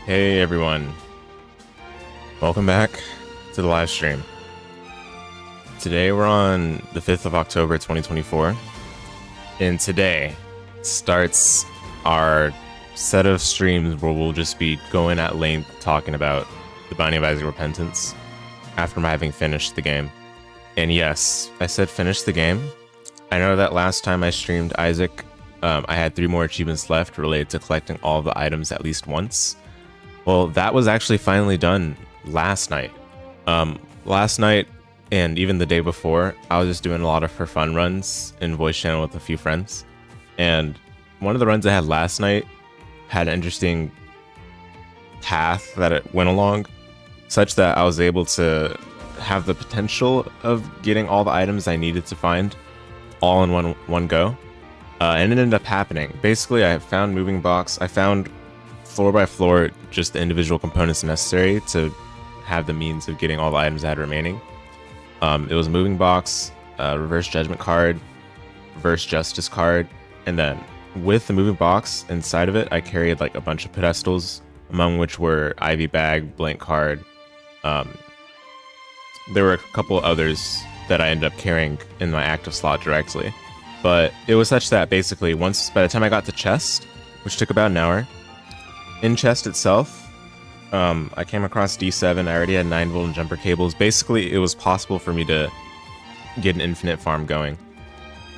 Hey everyone, welcome back to the live stream. Today we're on the 5th of October 2024, and today starts our set of streams where we'll just be going at length talking about the Binding of Isaac Repentance after having finished the game. And yes, I said finish the game. I know that last time I streamed Isaac, I had 3 more achievements left related to collecting all the items at least once. Well, that was actually finally done last night. Last night and even the day before, I was just doing a lot of for fun runs in voice channel with a few friends. And one of the runs I had last night had an interesting path that it went along, such that I was able to have the potential of getting all the items I needed to find all in one go. And it ended up happening. Basically, I found moving box. I found floor by floor just the individual components necessary to have the means of getting all the items I had remaining. It was a moving box, reverse judgment card, reverse justice card, and then with the moving box inside of it, I carried like a bunch of pedestals, among which were Ivy bag, blank card. There were a couple others that I ended up carrying in my active slot directly, but it was such that basically by the time I got to chest, which took about an hour, in chest itself, I came across D7. I already had 9-volt and jumper cables. Basically, it was possible for me to get an infinite farm going.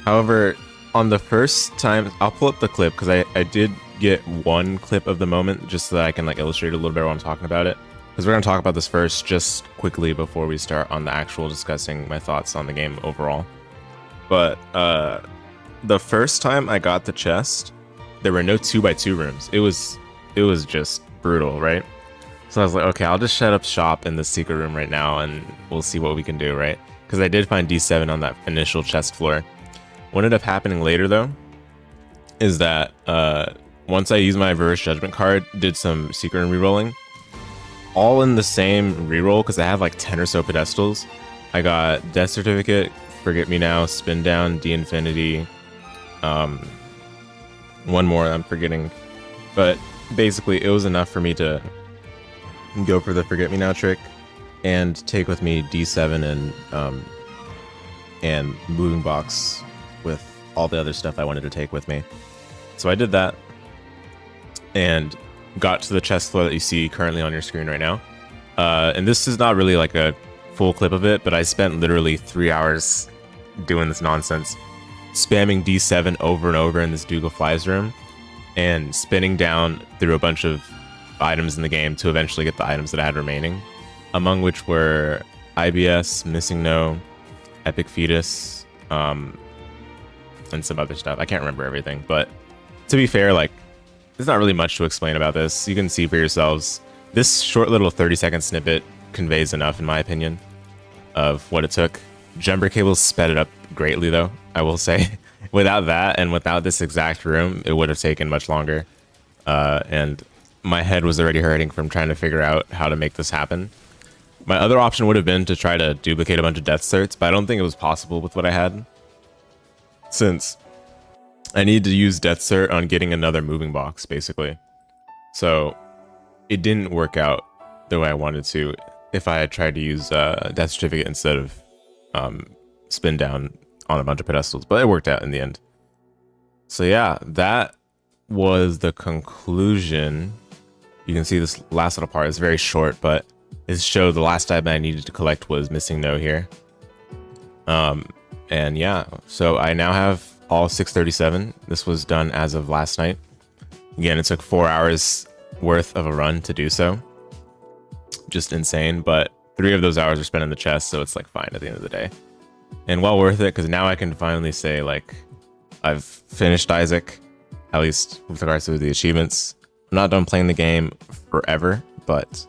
However, on the first time, I'll pull up the clip because I did get one clip of the moment just so that I can like illustrate a little bit while I'm talking about it. Because we're going to talk about this first just quickly before we start on the actual discussing my thoughts on the game overall. But the first time I got the chest, there were no 2x2 rooms. It was just brutal, right? So I was like, okay, I'll just shut up shop in the secret room right now and we'll see what we can do, right? Because I did find D7 on that initial chest floor. What ended up happening later, though, is that once I used my reverse judgment card, did some secret room rerolling, all in the same reroll, because I have like 10 or so pedestals. I got Death Certificate, Forget Me Now, Spin Down, D-Infinity, one more I'm forgetting, but basically it was enough for me to go for the Forget Me Now trick and take with me D7 and moving box with all the other stuff I wanted to take with me. So I did that and got to the chest floor that you see currently on your screen right now. And this is not really like a full clip of it, but I spent literally 3 hours doing this nonsense, spamming D7 over and over in this Dougal Flies room and spinning down through a bunch of items in the game to eventually get the items that I had remaining, among which were IBS, Missing No, Epic Fetus, and some other stuff. I can't remember everything, but to be fair, like, there's not really much to explain about this. You can see for yourselves. This short little 30-second snippet conveys enough, in my opinion, of what it took. Jumper cables sped it up greatly, though, I will say. Without that, and without this exact room, it would have taken much longer. And my head was already hurting from trying to figure out how to make this happen. My other option would have been to try to duplicate a bunch of death certs, but I don't think it was possible with what I had, since I needed to use death cert on getting another moving box, basically. So it didn't work out the way I wanted to if I had tried to use death certificate instead of spin down on a bunch of pedestals, but it worked out in the end. So yeah, that was the conclusion. You can see this last little part is very short, but it showed the last item I needed to collect was Missing No here. And yeah, so I now have all 637. This was done as of last night. Again, it took 4 hours worth of a run to do so. Just insane, but 3 of those hours are spent in the chest, so it's like fine at the end of the day. And well worth it, because now I can finally say, like, I've finished Isaac, at least with regards to the achievements. I'm not done playing the game forever, but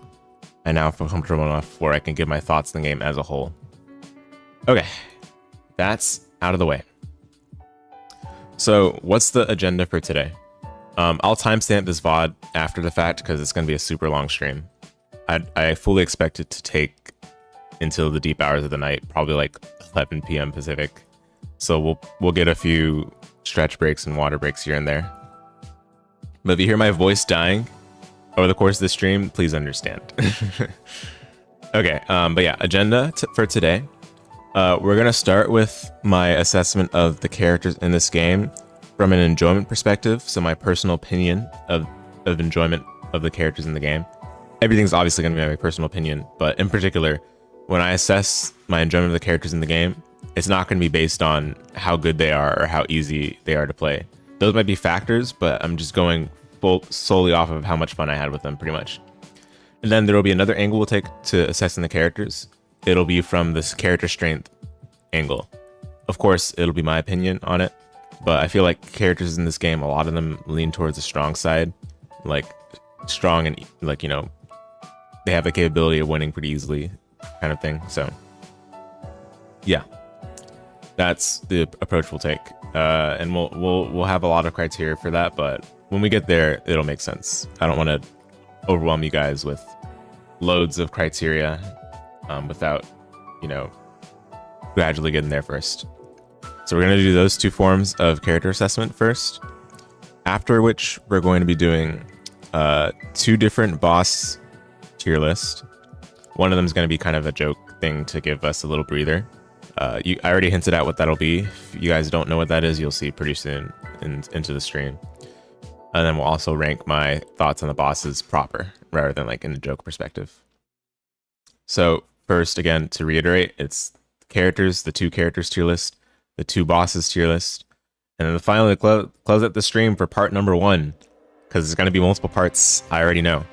I now feel comfortable enough where I can give my thoughts on the game as a whole. Okay, that's out of the way. So what's the agenda for today? I'll timestamp this VOD after the fact because it's going to be a super long stream. I fully expect it to take until the deep hours of the night, probably like 11 p.m. Pacific. So we'll get a few stretch breaks and water breaks here and there. But if you hear my voice dying, over the course of the stream, please understand. Okay, but yeah, agenda for today. We're gonna start with my assessment of the characters in this game from an enjoyment perspective. So my personal opinion of enjoyment of the characters in the game. Everything's obviously gonna be my personal opinion, but in particular, when I assess my enjoyment of the characters in the game, it's not gonna be based on how good they are or how easy they are to play. Those might be factors, but I'm just going solely off of how much fun I had with them, pretty much. And then there will be another angle we'll take to assessing the characters. It'll be from this character strength angle. Of course, it'll be my opinion on it, but I feel like characters in this game, a lot of them lean towards the strong side, like strong and like, you know, they have the capability of winning pretty easily kind of thing. So yeah, that's the approach we'll take. And we'll have a lot of criteria for that, but when we get there, it'll make sense. I don't want to overwhelm you guys with loads of criteria without, you know, gradually getting there first. So we're going to do those two forms of character assessment first, after which we're going to be doing two different boss tier list. One of them is going to be kind of a joke thing to give us a little breather. I already hinted at what that'll be. If you guys don't know what that is, you'll see pretty soon into the stream. And then we'll also rank my thoughts on the bosses proper, rather than like in the joke perspective. So first, again, to reiterate, it's the characters, the two characters tier list, the two bosses tier list, and then finally close out the stream for part number 1, because there's going to be multiple parts, I already know.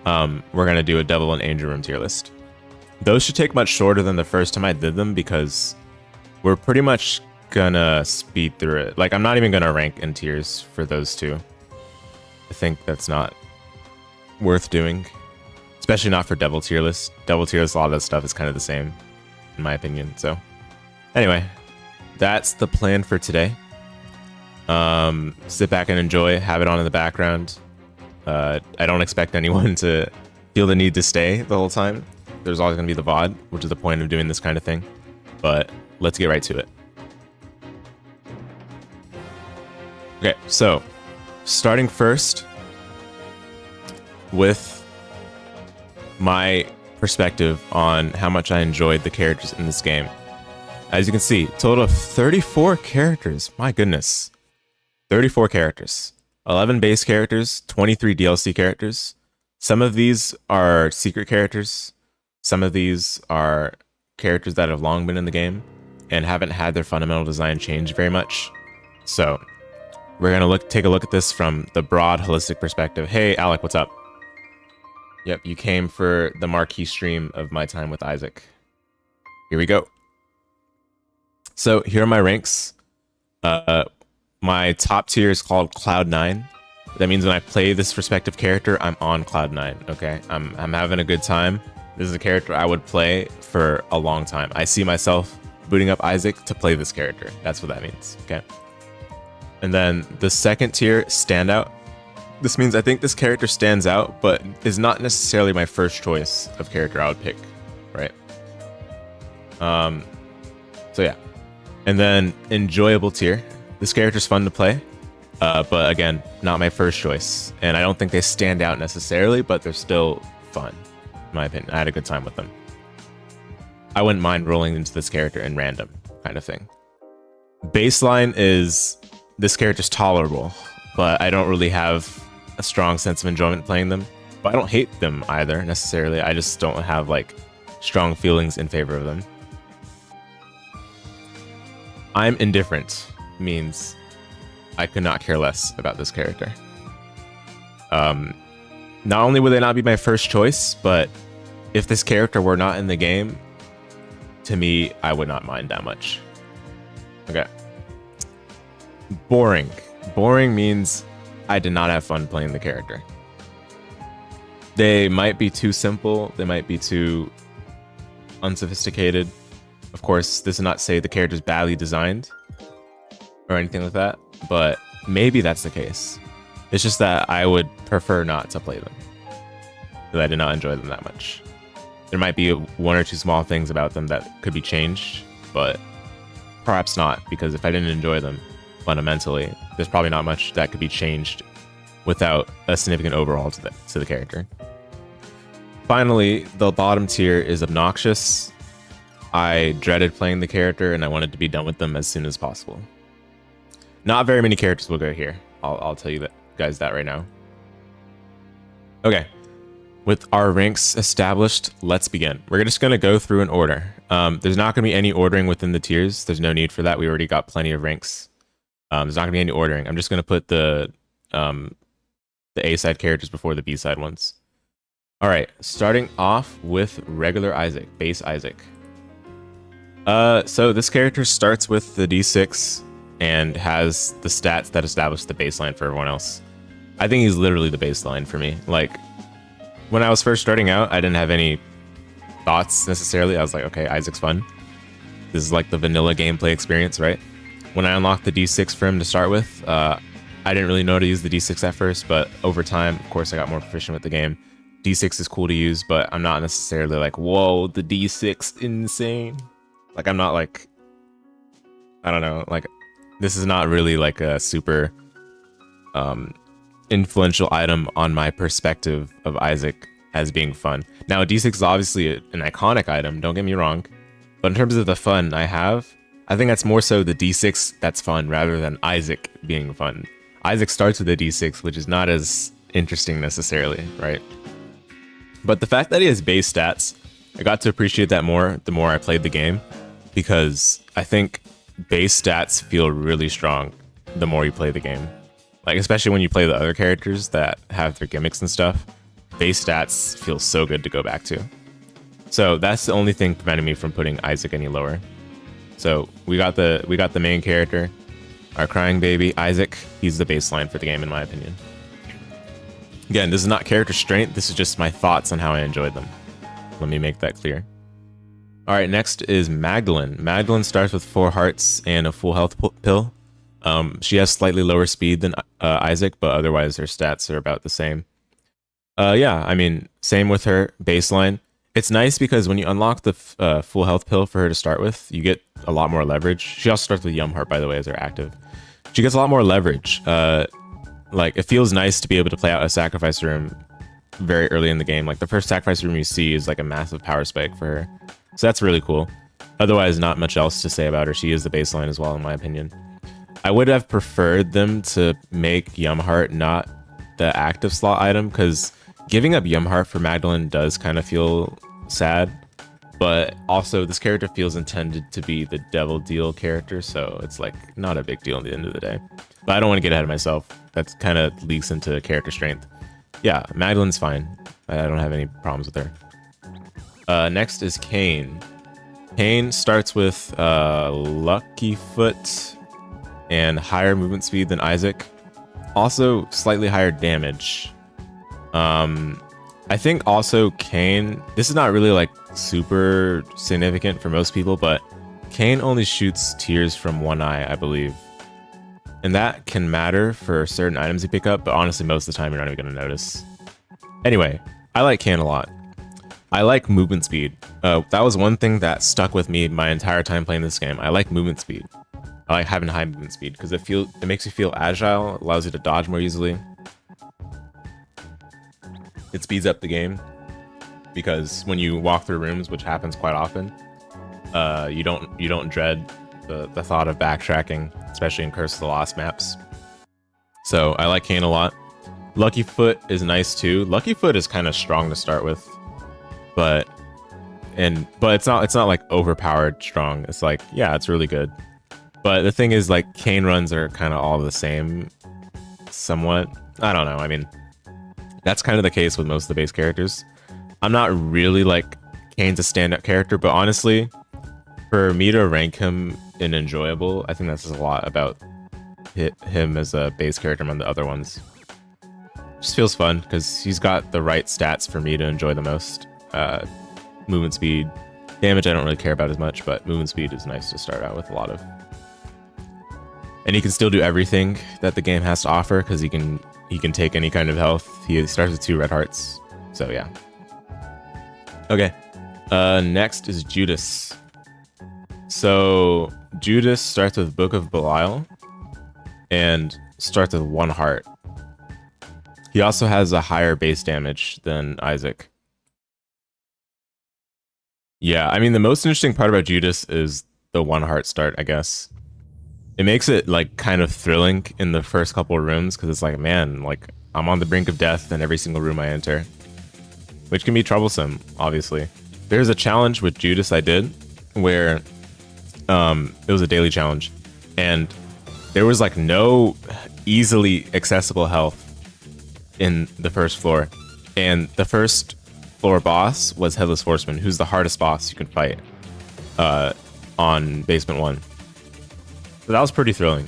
We're going to do a Devil and Angel Room tier list. Those should take much shorter than the first time I did them, because we're pretty much gonna speed through it. Like, I'm not even gonna rank in tiers for those two. I think that's not worth doing, especially not for Devil tier list. Devil tier list, a lot of that stuff is kind of the same, in my opinion. So anyway, that's the plan for today. Sit back and enjoy, have it on in the background. I don't expect anyone to feel the need to stay the whole time. There's always going to be the VOD, which is the point of doing this kind of thing. But let's get right to it. Okay, so starting first with my perspective on how much I enjoyed the characters in this game. As you can see, total of 34 characters. My goodness. 34 characters. 11 base characters, 23 DLC characters. Some of these are secret characters. Some of these are characters that have long been in the game and haven't had their fundamental design change very much. So we're gonna take a look at this from the broad, holistic perspective. Hey, Alec, what's up? Yep, you came for the marquee stream of my time with Isaac. Here we go. So here are my ranks. My top tier is called Cloud 9. That means when I play this respective character, I'm on Cloud 9. Okay, I'm having a good time. This is a character I would play for a long time. I see myself booting up Isaac to play this character. That's what that means. Okay. And then the second tier, Standout. This means I think this character stands out, but is not necessarily my first choice of character I would pick, right? So yeah. And then Enjoyable tier. This character's fun to play, but again, not my first choice. And I don't think they stand out necessarily, but they're still fun, in my opinion. I had a good time with them. I wouldn't mind rolling into this character in random, kind of thing. Baseline is this character's tolerable, but I don't really have a strong sense of enjoyment playing them. But I don't hate them either, necessarily. I just don't have, like, strong feelings in favor of them. I'm indifferent means I could not care less about this character. Not only would they not be my first choice, but if this character were not in the game, to me, I would not mind that much. Okay. Boring. Boring means I did not have fun playing the character. They might be too simple. They might be too unsophisticated. Of course, this does not say the character's badly designed or anything like that, but maybe that's the case. It's just that I would prefer not to play them, because I did not enjoy them that much. There might be one or two small things about them that could be changed, but perhaps not, because if I didn't enjoy them fundamentally, there's probably not much that could be changed without a significant overhaul to the character. Finally, the bottom tier is obnoxious. I dreaded playing the character and I wanted to be done with them as soon as possible. Not very many characters will go here. I'll tell you guys that right now. Okay, with our ranks established, let's begin. We're just gonna go through an order. There's not gonna be any ordering within the tiers. There's no need for that. We already got plenty of ranks. There's not gonna be any ordering. I'm just gonna put the A side characters before the B side ones. All right, starting off with regular Isaac, base Isaac. So this character starts with the D6 and has the stats that establish the baseline for everyone else. I think he's literally the baseline for me. Like, when I was first starting out, I didn't have any thoughts necessarily. I was like, okay, Isaac's fun. This is like the vanilla gameplay experience, right? When I unlocked the D6 for him to start with, I didn't really know how to use the D6 at first, but over time, of course, I got more proficient with the game. D6 is cool to use, but I'm not necessarily like, whoa, the D6 insane. Like, I'm not like, I don't know, like, this is not really like a super influential item on my perspective of Isaac as being fun. Now, D6 is obviously an iconic item, don't get me wrong, but in terms of the fun I have, I think that's more so the D6 that's fun rather than Isaac being fun. Isaac starts with a D6, which is not as interesting necessarily, right? But the fact that he has base stats, I got to appreciate that more the more I played the game, because I think base stats feel really strong the more you play the game. Like, especially when you play the other characters that have their gimmicks and stuff, base stats feel so good to go back to. So that's the only thing preventing me from putting Isaac any lower. So we got the main character, our crying baby, Isaac. He's the baseline for the game in my opinion. Again, this is not character strength, this is just my thoughts on how I enjoyed them. Let me make that clear. Alright, next is Magdalene. Magdalene starts with 4 hearts and a full health pill. She has slightly lower speed than Isaac, but otherwise her stats are about the same. Yeah, I mean, same with her baseline. It's nice because when you unlock the full health pill for her to start with, you get a lot more leverage. She also starts with UDIMM heart, by the way, as her active. She gets a lot more leverage. Like, it feels nice to be able to play out a sacrifice room very early in the game. Like, the first sacrifice room you see is like a massive power spike for her. So that's really cool. Otherwise, not much else to say about her. She is the baseline as well, in my opinion. I would have preferred them to make UDIMM heart not the active slot item, because giving up UDIMM heart for Magdalene does kind of feel sad. But also, this character feels intended to be the devil deal character, so it's like not a big deal at the end of the day. But I don't want to get ahead of myself. That kind of leaks into character strength. Yeah, Magdalene's fine. I don't have any problems with her. Next is Kane. Kane starts with Lucky Foot and higher movement speed than Isaac. Also, slightly higher damage. I think also Kane, this is not really like super significant for most people, but Kane only shoots tears from one eye, I believe. And that can matter for certain items you pick up, but honestly, most of the time you're not even going to notice. Anyway, I like Kane a lot. I like movement speed. That was one thing that stuck with me my entire time playing this game. I like movement speed. I like having high movement speed because it makes you feel agile, allows you to dodge more easily. It speeds up the game because when you walk through rooms, which happens quite often, you don't dread the thought of backtracking, especially in Curse of the Lost maps. So I like Kane a lot. Lucky Foot is nice too. Lucky Foot is kind of strong to start with, but it's not like overpowered strong. It's like, yeah, it's really good. But the thing is, like, Kane runs are kind of all the same, somewhat. I don't know. I mean, that's kind of the case with most of the base characters. I'm not really like Kane's a stand-up character, but honestly, for me to rank him in enjoyable, I think that says a lot about him as a base character among the other ones. Just feels fun because he's got the right stats for me to enjoy the most. Movement speed, damage I don't really care about as much, but movement speed is nice to start out with a lot of. And he can still do everything that the game has to offer because he can take any kind of health. He starts with 2 red hearts, so yeah. Okay, next is Judas. So Judas starts with Book of Belial and starts with 1 heart. He also has a higher base damage than Isaac. Yeah, I mean, the most interesting part about Judas is the 1 heart start, I guess. It makes it like kind of thrilling in the first couple of rooms because it's like, man, like I'm on the brink of death in every single room I enter, which can be troublesome, obviously. There's a challenge with Judas I did where it was a daily challenge and there was like no easily accessible health in the first floor, and the first floor boss was Headless Horseman, who's the hardest boss you can fight on basement 1. So that was pretty thrilling.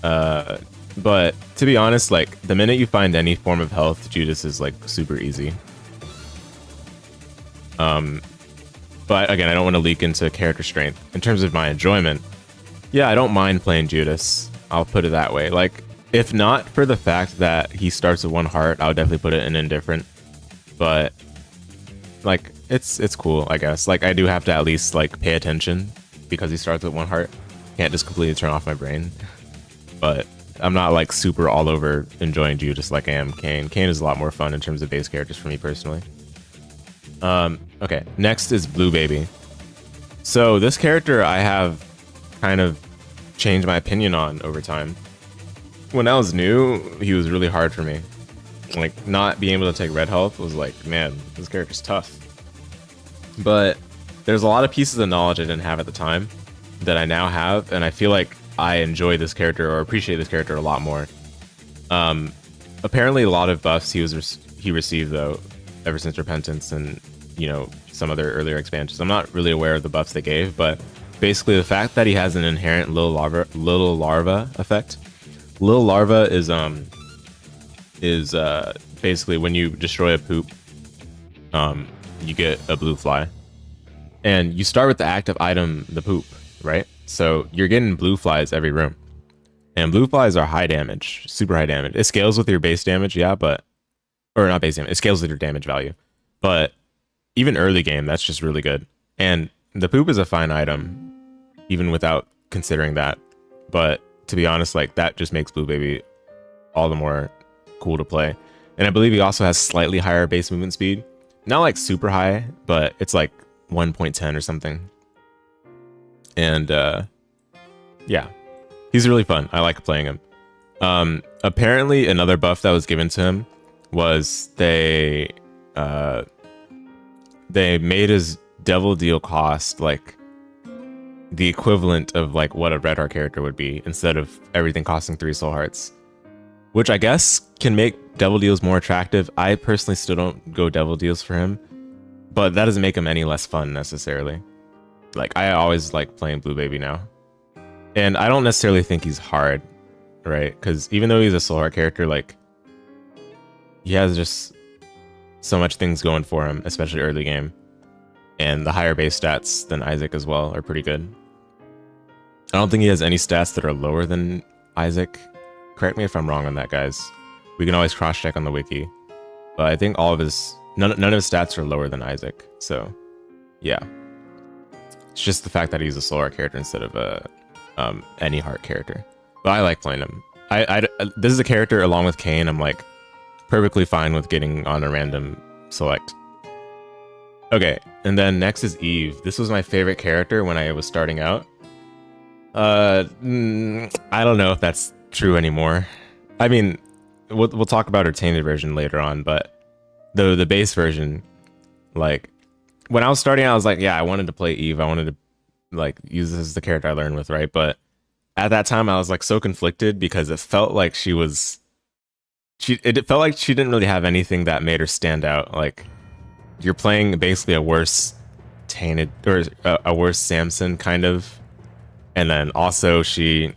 But to be honest, like the minute you find any form of health, Judas is like super easy. But again, I don't want to leak into character strength. In terms of my enjoyment, yeah, I don't mind playing Judas. I'll put it that way. Like, if not for the fact that he starts with 1 heart, I would definitely put it in indifferent. But like, it's cool, I guess. Like, I do have to at least like pay attention because he starts with 1 heart. Can't just completely turn off my brain. But I'm not like super all over enjoying Judas like I am Kane. Kane is a lot more fun in terms of base characters for me personally. Okay, next is Blue Baby. So this character I have kind of changed my opinion on over time. When I was new, he was really hard for me. Like, not being able to take red health was like, man, this character's tough. But there's a lot of pieces of knowledge I didn't have at the time that I now have, and I feel like I enjoy this character or appreciate this character a lot more. Apparently a lot of buffs he received though ever since Repentance and, you know, some other earlier expansions. I'm not really aware of the buffs they gave, but basically the fact that he has an inherent little larva effect. Little larva is basically when you destroy a poop, you get a blue fly, and you start with the active item, the poop, right? So you're getting blue flies every room, and blue flies are high damage, super high damage. It scales with your base damage, yeah, or not base damage, it scales with your damage value, but even early game, that's just really good. And the poop is a fine item, even without considering that. But to be honest, like that just makes Blue Baby all the more cool to play. And I believe he also has slightly higher base movement speed. Not like super high, but it's like 1.10 or something. And yeah, he's really fun. I like playing him. Apparently another buff that was given to him was they made his devil deal cost like the equivalent of like what a red heart character would be, instead of everything costing 3 soul hearts, which I guess can make devil deals more attractive. I personally still don't go devil deals for him, but that doesn't make him any less fun necessarily. Like, I always like playing Blue Baby now, and I don't necessarily think he's hard, right? Because even though he's a soul heart character, like he has just so much things going for him, especially early game. And the higher base stats than Isaac as well are pretty good. I don't think he has any stats that are lower than Isaac. Correct me if I'm wrong on that, guys. We can always cross-check on the wiki. But I think all of none of his stats are lower than Isaac. So, yeah. It's just the fact that he's a soul heart character instead of a any heart character. But I like playing him. This is a character, along with Kane, I'm like perfectly fine with getting on a random select. Okay, and then next is Eve. This was my favorite character when I was starting out. I don't know if that's true anymore. I mean, we'll talk about her tainted version later on, but the base version, like when I was starting out, I was like, yeah, I wanted to play Eve. I wanted to like use this as the character I learned with, right? But at that time, I was like so conflicted because it felt like it felt like she didn't really have anything that made her stand out. Like, you're playing basically a worse tainted, or a worse Samson kind of, and then also she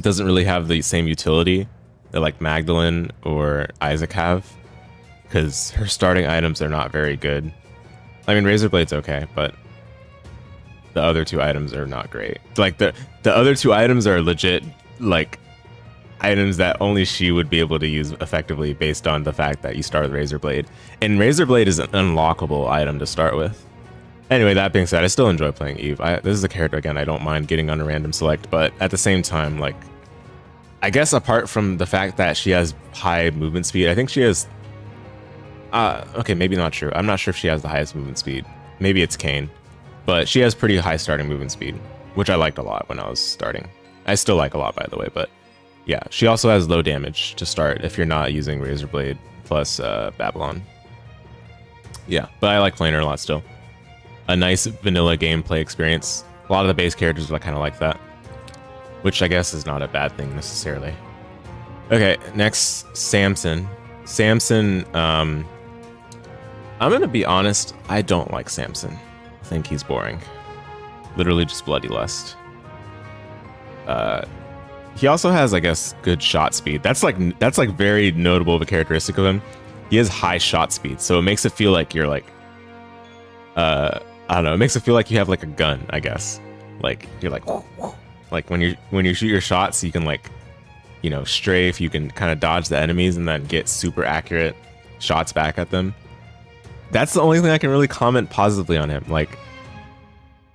doesn't really have the same utility that like Magdalene or Isaac have, because her starting items are not very good. I mean, Razor Blade's okay, but the other 2 items are not great. Like the other 2 items are legit like items that only she would be able to use effectively based on the fact that you start with Razor Blade. And Razor Blade is an unlockable item to start with. Anyway, that being said, I still enjoy playing Eve. This is a character, again, I don't mind getting on a random select, but at the same time, like, I guess apart from the fact that she has high movement speed, I think she has. Okay, maybe not true. I'm not sure if she has the highest movement speed. Maybe it's Kane, but she has pretty high starting movement speed, which I liked a lot when I was starting. I still like a lot, by the way, but yeah, she also has low damage to start if you're not using Razor Blade plus Babylon. Yeah, but I like playing her a lot still. A nice vanilla gameplay experience. A lot of the base characters are kind of like that, which I guess is not a bad thing necessarily. Okay, next, Samson. Samson, I'm gonna be honest, I don't like Samson. I think he's boring. Literally just bloody lust. He also has, I guess, good shot speed. That's like very notable of a characteristic of him. He has high shot speed, so it makes it feel like you're like, I don't know. It makes it feel like you have like a gun, I guess. Like you're like when you shoot your shots, you can like, you know, strafe. You can kind of dodge the enemies and then get super accurate shots back at them. That's the only thing I can really comment positively on him. Like,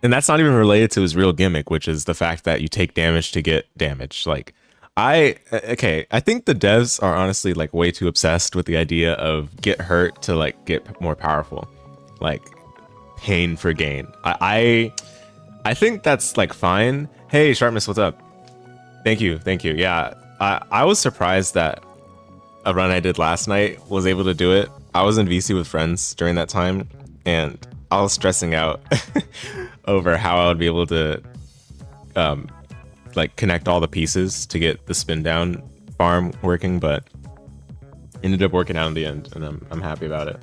and that's not even related to his real gimmick, which is the fact that you take damage to get damage. Like, I think the devs are honestly like way too obsessed with the idea of get hurt to like get more powerful, like pain for gain. I think that's like fine. Hey, Sharpness, what's up? Thank you. Yeah, I was surprised that a run I did last night was able to do it. I was in VC with friends during that time, and I was stressing out over how I would be able to like connect all the pieces to get the spin down farm working, but ended up working out in the end, and I'm happy about it.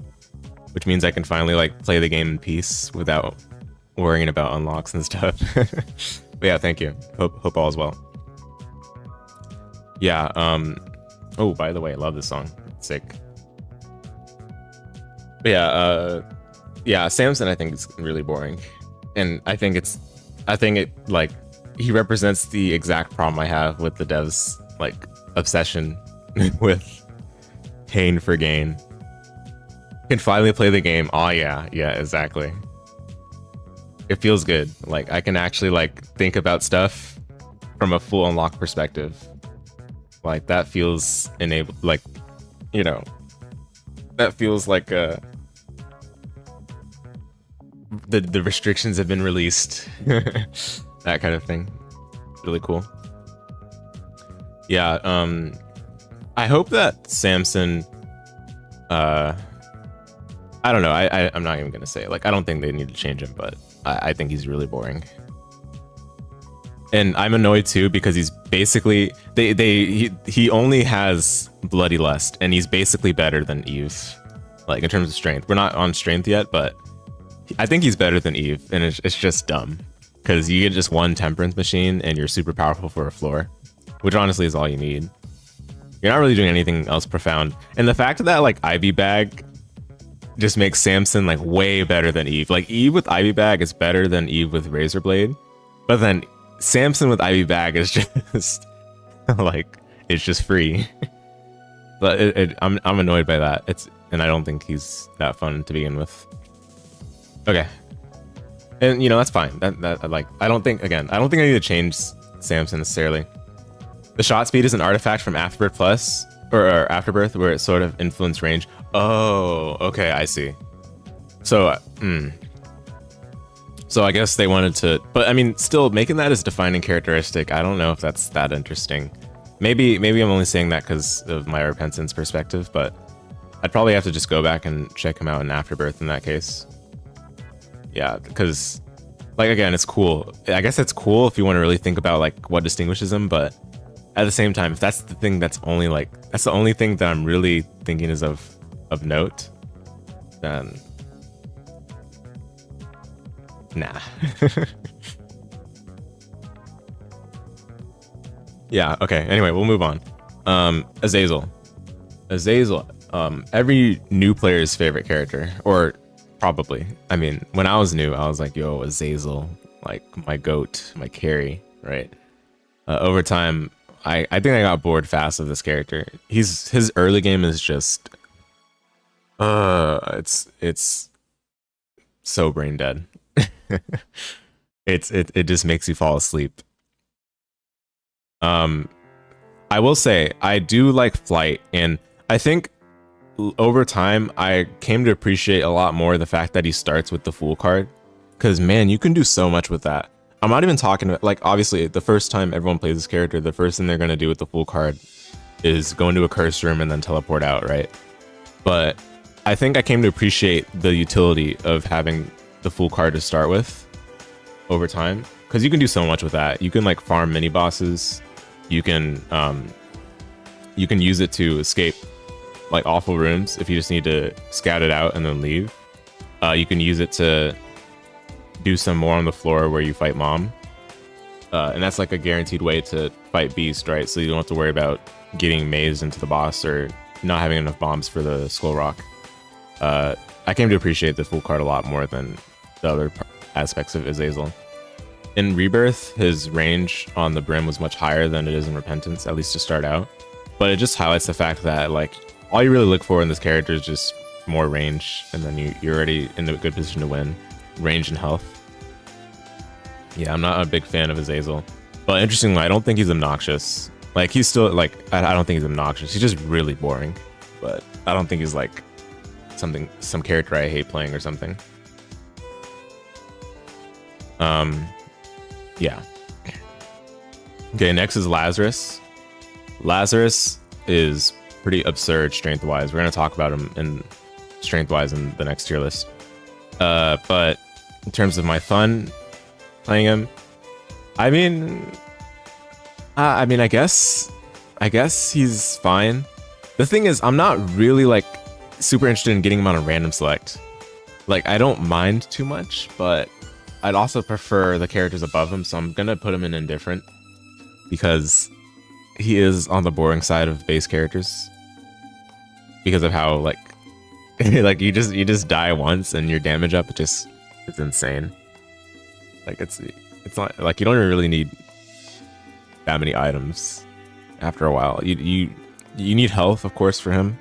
Which means I can finally like play the game in peace without worrying about unlocks and stuff. But yeah, thank you. Hope all is well. Yeah. Oh, by the way, I love this song. It's sick. But yeah. Yeah, Samson I think is really boring, and I think it like he represents the exact problem I have with the devs like obsession with pain for gain. Can finally play the game. Oh yeah, exactly. It feels good. Like I can actually like think about stuff from a full unlock perspective. Like that feels enabled. Like, you know, that feels like the restrictions have been released. That kind of thing. Really cool. Yeah. I hope that Samson. I don't know. I'm not even gonna say it. Like I don't think they need to change him, but I think he's really boring. And I'm annoyed too because he's basically he only has bloody lust, and he's basically better than Eve, like in terms of strength. We're not on strength yet, but I think he's better than Eve, and it's just dumb because you get just one temperance machine and you're super powerful for a floor, which honestly is all you need. You're not really doing anything else profound, and the fact that like Ivy Bag just makes Samson like way better than Eve. Like Eve with Ivy Bag is better than Eve with Razor Blade, but then Samson with Ivy Bag is just like it's just free. But I'm annoyed by that. And I don't think he's that fun to begin with. Okay, and you know that's fine. That like I don't think I need to change Samson necessarily. The shot speed is an artifact from Afterbirth Plus or Afterbirth, where it sort of influenced range. Oh, okay, I see. So, so I guess they wanted to, but I mean, still making that as defining characteristic, I don't know if that's that interesting. Maybe I'm only saying that because of my repentance perspective, but I'd probably have to just go back and check him out in Afterbirth in that case. Yeah, because, like, again, it's cool. I guess it's cool if you want to really think about like what distinguishes him, but at the same time, if that's the thing that's only like that's the only thing that I'm really thinking is of note, then nah. Yeah, okay, anyway, we'll move on. Azazel, every new player's favorite character, or probably, I mean, when I was new I was like, yo, Azazel, like my goat, my carry, right? Over time I think I got bored fast of this character. His early game is just it's so brain dead. It just makes you fall asleep. I will say I do like flight, and I think over time I came to appreciate a lot more the fact that he starts with the full card, because man, you can do so much with that. I'm not even talking about, like, obviously the first time everyone plays this character, the first thing they're going to do with the full card is go into a curse room and then teleport out, right? But I think I came to appreciate the utility of having the full card to start with over time, because you can do so much with that. You can like farm mini bosses. You can use it to escape like awful rooms if you just need to scout it out and then leave. You can use it to do some more on the floor where you fight mom, and that's like a guaranteed way to fight beast, right? So you don't have to worry about getting mazed into the boss or not having enough bombs for the skull rock. I came to appreciate the full card a lot more than the other aspects of Azazel. In Rebirth, his range on the brim was much higher than it is in Repentance, at least to start out. But it just highlights the fact that like all you really look for in this character is just more range, and then you're already in a good position to win. Range and health. Yeah, I'm not a big fan of Azazel. But interestingly, I don't think he's obnoxious. Like, he's still, like, I don't think he's obnoxious. He's just really boring. But I don't think he's, like, some character I hate playing or something. Yeah. Okay, next is Lazarus. Lazarus is pretty absurd strength-wise. We're going to talk about him in strength-wise in the next tier list. But in terms of my fun playing him, I mean, I guess he's fine. The thing is, I'm not really like super interested in getting him on a random select. Like, I don't mind too much, but I'd also prefer the characters above him, so I'm gonna put him in indifferent because he is on the boring side of base characters because of how like like you just die once and your damage up just is insane. Like it's not like you don't really need that many items after a while. You need health, of course, for him,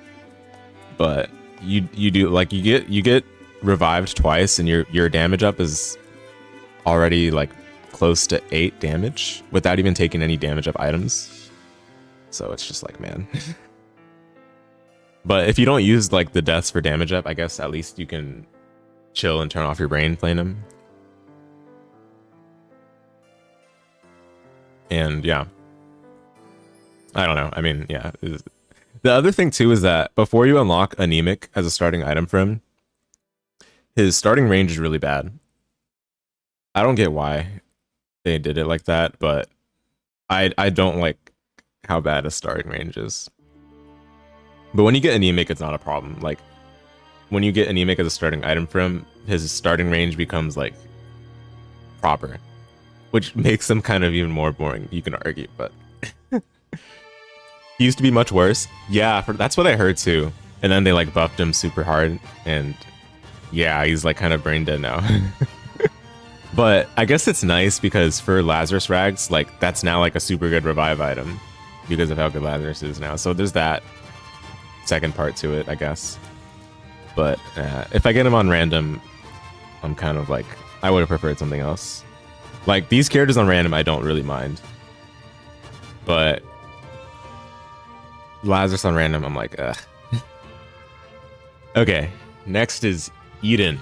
but you do like you get revived twice and your damage up is already like close to 8 damage without even taking any damage up items. So it's just like, man. But if you don't use like the deaths for damage up, I guess at least you can chill and turn off your brain playing him. And yeah, I don't know. I mean, yeah. The other thing too is that before you unlock Anemic as a starting item for him, his starting range is really bad. I don't get why they did it like that, but I don't like how bad his starting range is. But when you get Anemic, it's not a problem. Like, when you get Anemic as a starting item for him, his starting range becomes like proper, which makes him kind of even more boring, you can argue, but he used to be much worse. Yeah, that's what I heard too. And then they like buffed him super hard, and yeah, he's like kind of brain dead now. But I guess it's nice because for Lazarus Rags, like that's now like a super good revive item because of how good Lazarus is now. So there's that second part to it, I guess. But if I get him on random, I'm kind of like, I would have preferred something else. Like these characters on random, I don't really mind. But Lazarus on random, I'm like, ugh. Okay, next is Eden.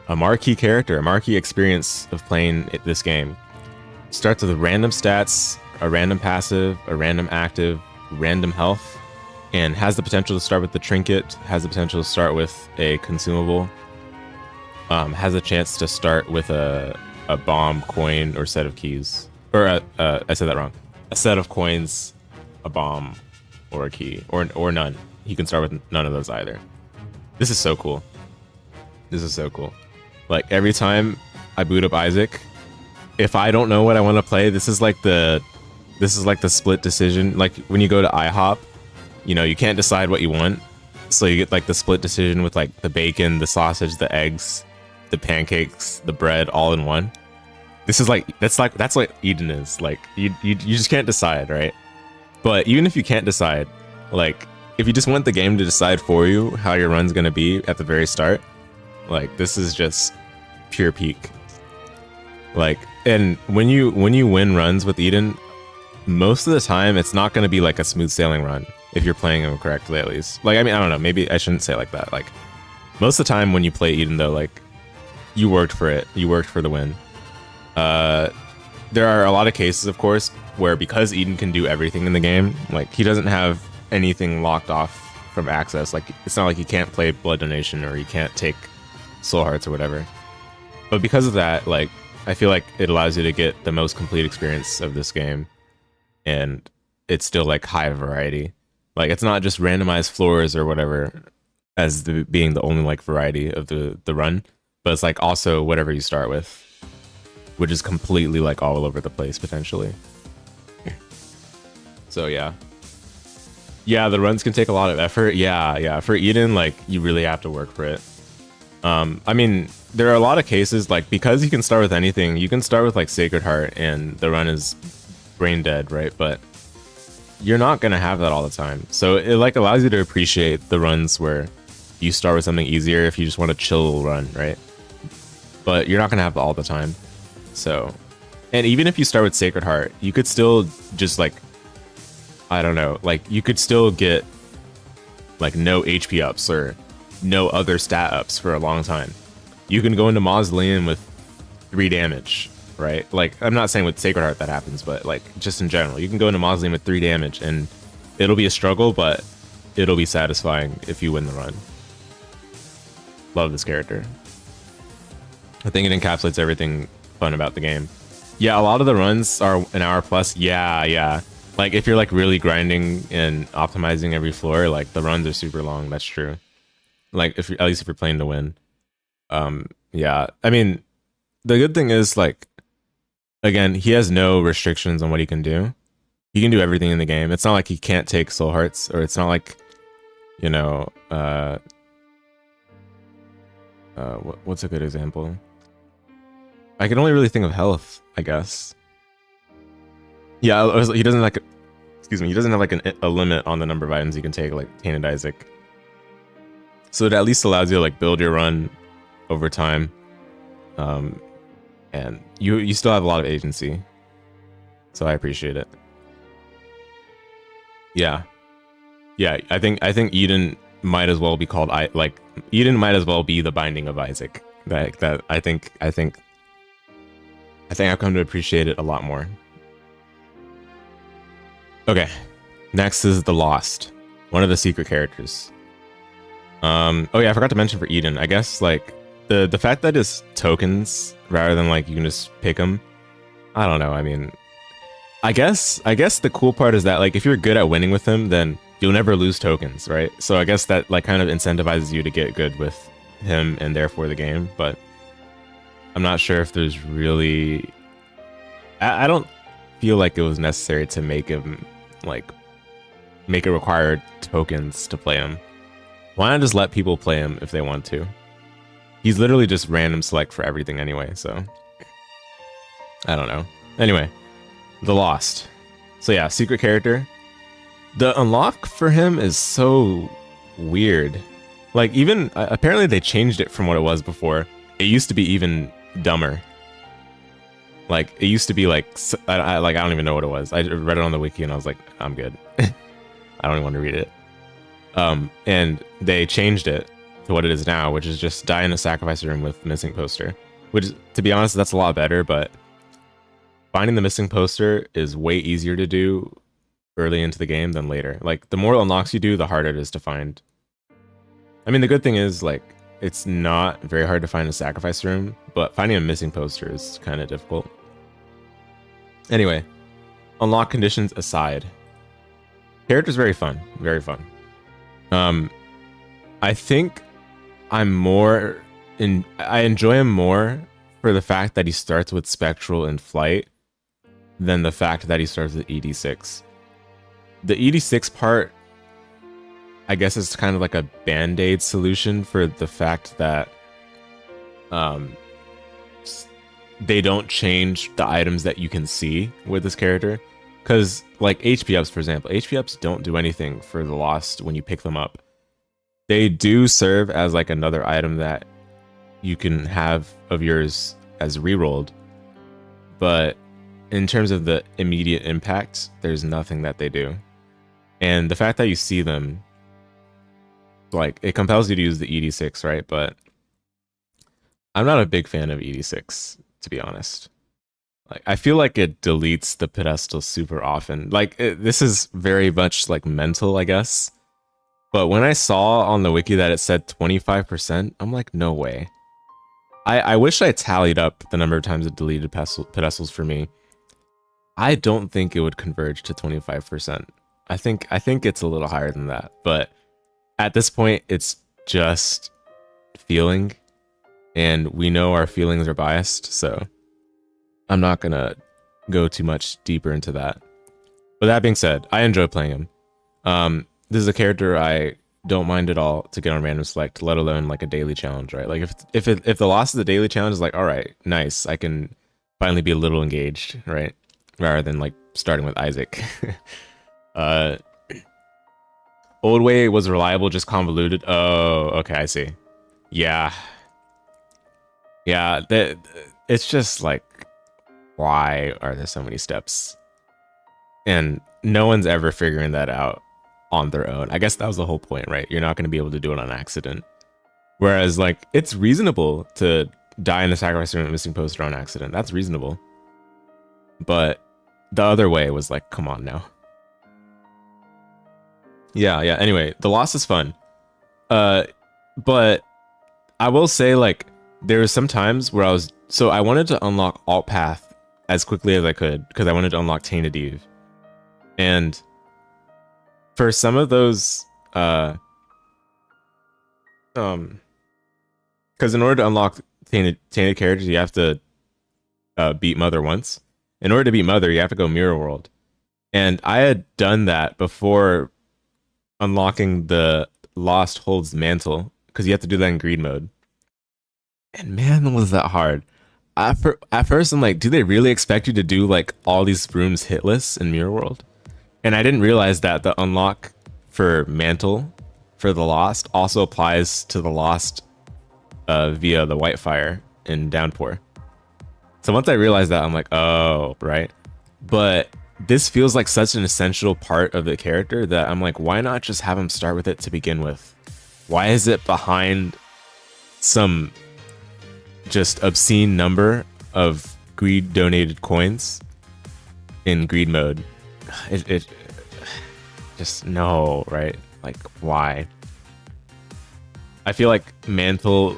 A marquee character, a marquee experience of playing this game. Starts with random stats, a random passive, a random active, random health, and has the potential to start with the trinket, has the potential to start with a consumable, has a chance to start with a bomb, coin, or set of keys. Or I said that wrong. A set of coins, a bomb, or a key, or none. He can start with none of those either. This is so cool. This is so cool. Like every time I boot up Isaac, if I don't know what I want to play, this is like the split decision. Like when you go to IHOP, you know, you can't decide what you want, so you get like the split decision with like the bacon, the sausage, the eggs, the pancakes, the bread, all in one. This is like that's what Eden is. Like you just can't decide, right? But even if you can't decide, like if you just want the game to decide for you how your run's gonna be at the very start, like this is just pure peak. Like, and when you win runs with Eden, most of the time it's not going to be like a smooth sailing run if you're playing him correctly, at least. Like, I mean, I don't know, maybe I shouldn't say it like that. Like, most of the time when you play Eden, though, like, you worked for it. You worked for the win. There are a lot of cases, of course, where because Eden can do everything in the game, like, he doesn't have anything locked off from access. Like, it's not like he can't play Blood Donation or he can't take Soul Hearts or whatever. But because of that, like, I feel like it allows you to get the most complete experience of this game. And it's still, like, high variety. Like, it's not just randomized floors or whatever as being the only, like, variety of the run. But it's, like, also whatever you start with, which is completely, like, all over the place, potentially. So, yeah. Yeah, the runs can take a lot of effort. Yeah. For Eden, like, you really have to work for it. I mean, there are a lot of cases, like, because you can start with anything, you can start with, like, Sacred Heart, and the run is brain dead, right? But you're not gonna have that all the time. So it, like, allows you to appreciate the runs where you start with something easier if you just want a chill run, right? But you're not gonna have that all the time. So, and even if you start with Sacred Heart, you could still just, like, I don't know, like, you could still get, like, no HP ups or no other stat ups for a long time. You can go into Mausoleum with 3 damage, right? Like, I'm not saying with Sacred Heart that happens, but, like, just in general, you can go into Mausoleum with 3 damage, and it'll be a struggle, but it'll be satisfying if you win the run. Love this character. I think it encapsulates everything fun about the game. Yeah, a lot of the runs are an hour plus. Yeah. Like, if you're, like, really grinding and optimizing every floor, like, the runs are super long. That's true. Like, at least if you're playing to win. Yeah. I mean, the good thing is, like, again, he has no restrictions on what he can do. He can do everything in the game. It's not like he can't take Soul Hearts, or it's not like, you know, what's a good example? I can only really think of health, I guess. Yeah, he doesn't, like, excuse me, he doesn't have, like, a limit on the number of items he can take, like Tainted Isaac. So it at least allows you to, like, build your run over time. And you still have a lot of agency. So I appreciate it. Yeah. I think Eden might as well be called Eden might as well be the Binding of Isaac. That I think I've come to appreciate it a lot more. Okay, next is the Lost, one of the secret characters. Oh yeah, I forgot to mention for Eden, I guess, like, the fact that it's tokens rather than, like, you can just pick them. I don't know. I mean, I guess the cool part is that, like, if you're good at winning with him, then you'll never lose tokens, right? So I guess that, like, kind of incentivizes you to get good with him and therefore the game. But I'm not sure if there's really, I don't feel like it was necessary to make him, like, make it require tokens to play him. Why not just let people play him if they want to? He's literally just random select for everything anyway, so I don't know. Anyway, the Lost. So yeah, secret character. The unlock for him is so weird. Like, even apparently they changed it from what it was before. It used to be even dumber. Like, it used to be like I don't even know what it was. I read it on the wiki and I was like, I'm good. I don't even want to read it. And they changed it to what it is now, which is just die in a sacrifice room with missing poster. Which, to be honest, that's a lot better, but finding the missing poster is way easier to do early into the game than later. Like, the more unlocks you do, the harder it is to find. I mean, the good thing is, like, it's not very hard to find a sacrifice room, but finding a missing poster is kind of difficult. Anyway, unlock conditions aside, character's very fun, very fun. I think I enjoy him more for the fact that he starts with Spectral and Flight than the fact that he starts with ED6. The ED6 part, I guess, is kind of like a band-aid solution for the fact that they don't change the items that you can see with this character. Because, like, HP ups, for example, HP ups don't do anything for the Lost when you pick them up. They do serve as, like, another item that you can have of yours as rerolled, but in terms of the immediate impact, there's nothing that they do. And the fact that you see them, like, it compels you to use the ED6, right? But I'm not a big fan of ED6, to be honest. Like, I feel like it deletes the pedestal super often. Like, this is very much like mental, I guess. But when I saw on the wiki that it said 25%, I'm like, no way. I wish I tallied up the number of times it deleted pedestals for me. I don't think it would converge to 25%. I think it's a little higher than that. But at this point, it's just feeling. And we know our feelings are biased, so I'm not gonna go too much deeper into that. But that being said, I enjoy playing him. This is a character I don't mind at all to get on random select, let alone like a daily challenge, right? Like if the loss of the daily challenge is like, all right, nice, I can finally be a little engaged, right? Rather than like starting with Isaac. Old way was reliable, just convoluted. Oh, okay, I see. Yeah, it's just like, why are there so many steps? And no one's ever figuring that out on their own. I guess that was the whole point, right? You're not going to be able to do it on accident. Whereas, like, it's reasonable to die in the sacrifice room missing poster on accident. That's reasonable. But the other way was like, come on now. Yeah. Anyway, the loss is fun. But I will say, like, there was some times where I wanted to unlock alt path as quickly as I could because I wanted to unlock Tainted Eve. And for some of those, because in order to unlock tainted characters, you have to beat Mother once. In order to beat Mother, you have to go Mirror World. And I had done that before unlocking the Lost Holds Mantle, because you have to do that in greed mode. And man, was that hard. At first, I'm like, do they really expect you to do like all these rooms hitless in Mirror World? And I didn't realize that the unlock for Mantle for the Lost also applies to the Lost via the Whitefire in Downpour. So once I realized that, I'm like, oh, right. But this feels like such an essential part of the character that I'm like, why not just have him start with it to begin with? Why is it behind some just obscene number of greed donated coins in greed mode? It just no, right? Like, why? I feel like Mantle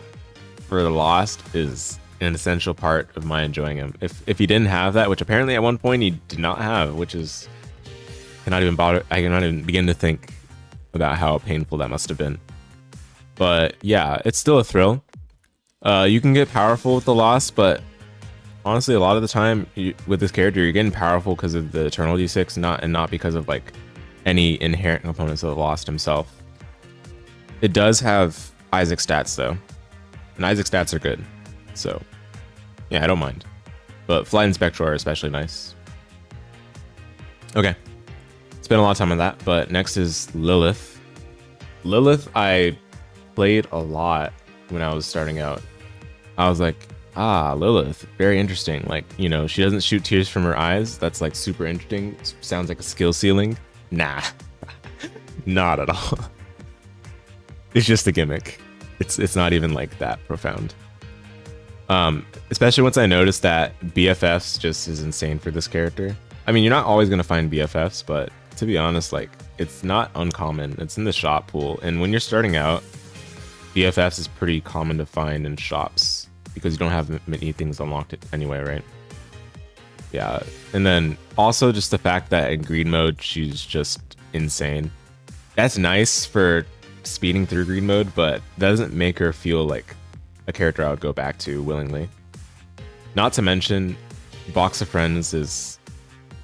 for the Lost is an essential part of my enjoying him. If he didn't have that, which apparently at one point he did not have, which is I cannot even begin to think about how painful that must have been. But yeah, it's still a thrill. You can get powerful with the Lost, but honestly, a lot of the time with this character, you're getting powerful because of the Eternal D6, not because of like any inherent components of the Lost himself. It does have Isaac stats though, and Isaac stats are good, so yeah, I don't mind. But Flight and Spectral are especially nice. Okay, spent a lot of time on that, but next is Lilith. Lilith, I played a lot when I was starting out. I was like, Lilith, very interesting. Like, you know, she doesn't shoot tears from her eyes. That's like super interesting. Sounds like a skill ceiling. Nah, not at all. It's just a gimmick. It's not even like that profound. Especially once I noticed that BFFs just is insane for this character. I mean, you're not always gonna find BFFs, but to be honest, like, it's not uncommon. It's in the shop pool, and when you're starting out, BFFs is pretty common to find in shops because you don't have many things unlocked anyway, right? Yeah, and then also just the fact that in greed mode she's just insane. That's nice for speeding through greed mode, but doesn't make her feel like a character I would go back to willingly. Not to mention, Box of Friends is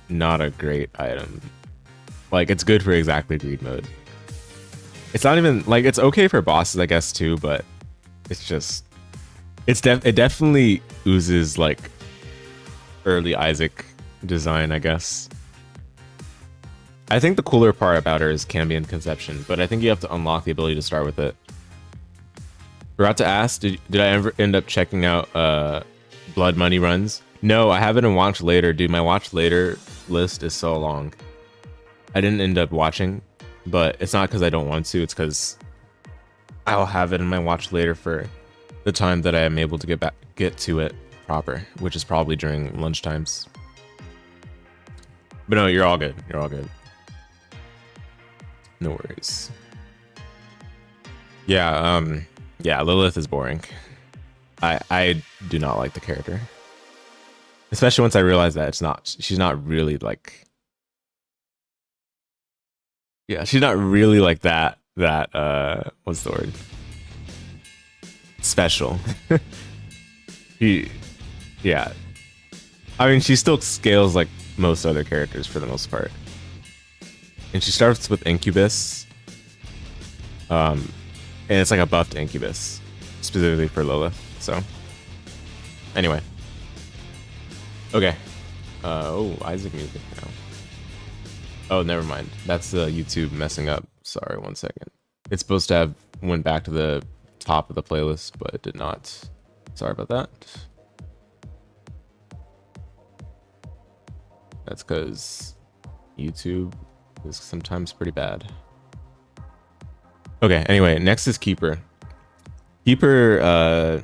not a great item. Like, it's good for exactly greed mode. It's not even like, it's okay for bosses, I guess, too, but it's just it definitely oozes like early Isaac design, I guess. I think the cooler part about her is Cambion Conception, but I think you have to unlock the ability to start with it. Forgot to ask, did I ever end up checking out Blood Money runs? No, I have it in watch later, dude. My watch later list is so long. I didn't end up watching, but it's not because I don't want to. It's because I'll have it in my watch later for the time that I am able to get to it proper, which is probably during lunch times. But no, you're all good. You're all good. No worries. Yeah, yeah, Lilith is boring. I do not like the character. Especially once I realized that she's not really like, yeah, she's not really like that what's the word? Special. Yeah. I mean, she still scales like most other characters for the most part. And she starts with Incubus. And it's like a buffed Incubus, specifically for Lilith. So, anyway. Okay. Oh, Isaac music now. Oh, never mind. That's YouTube messing up. Sorry, 1 second. It's supposed to have went back to the top of the playlist, but it did not. Sorry about that. That's because YouTube is sometimes pretty bad. Okay, anyway, next is Keeper. Keeper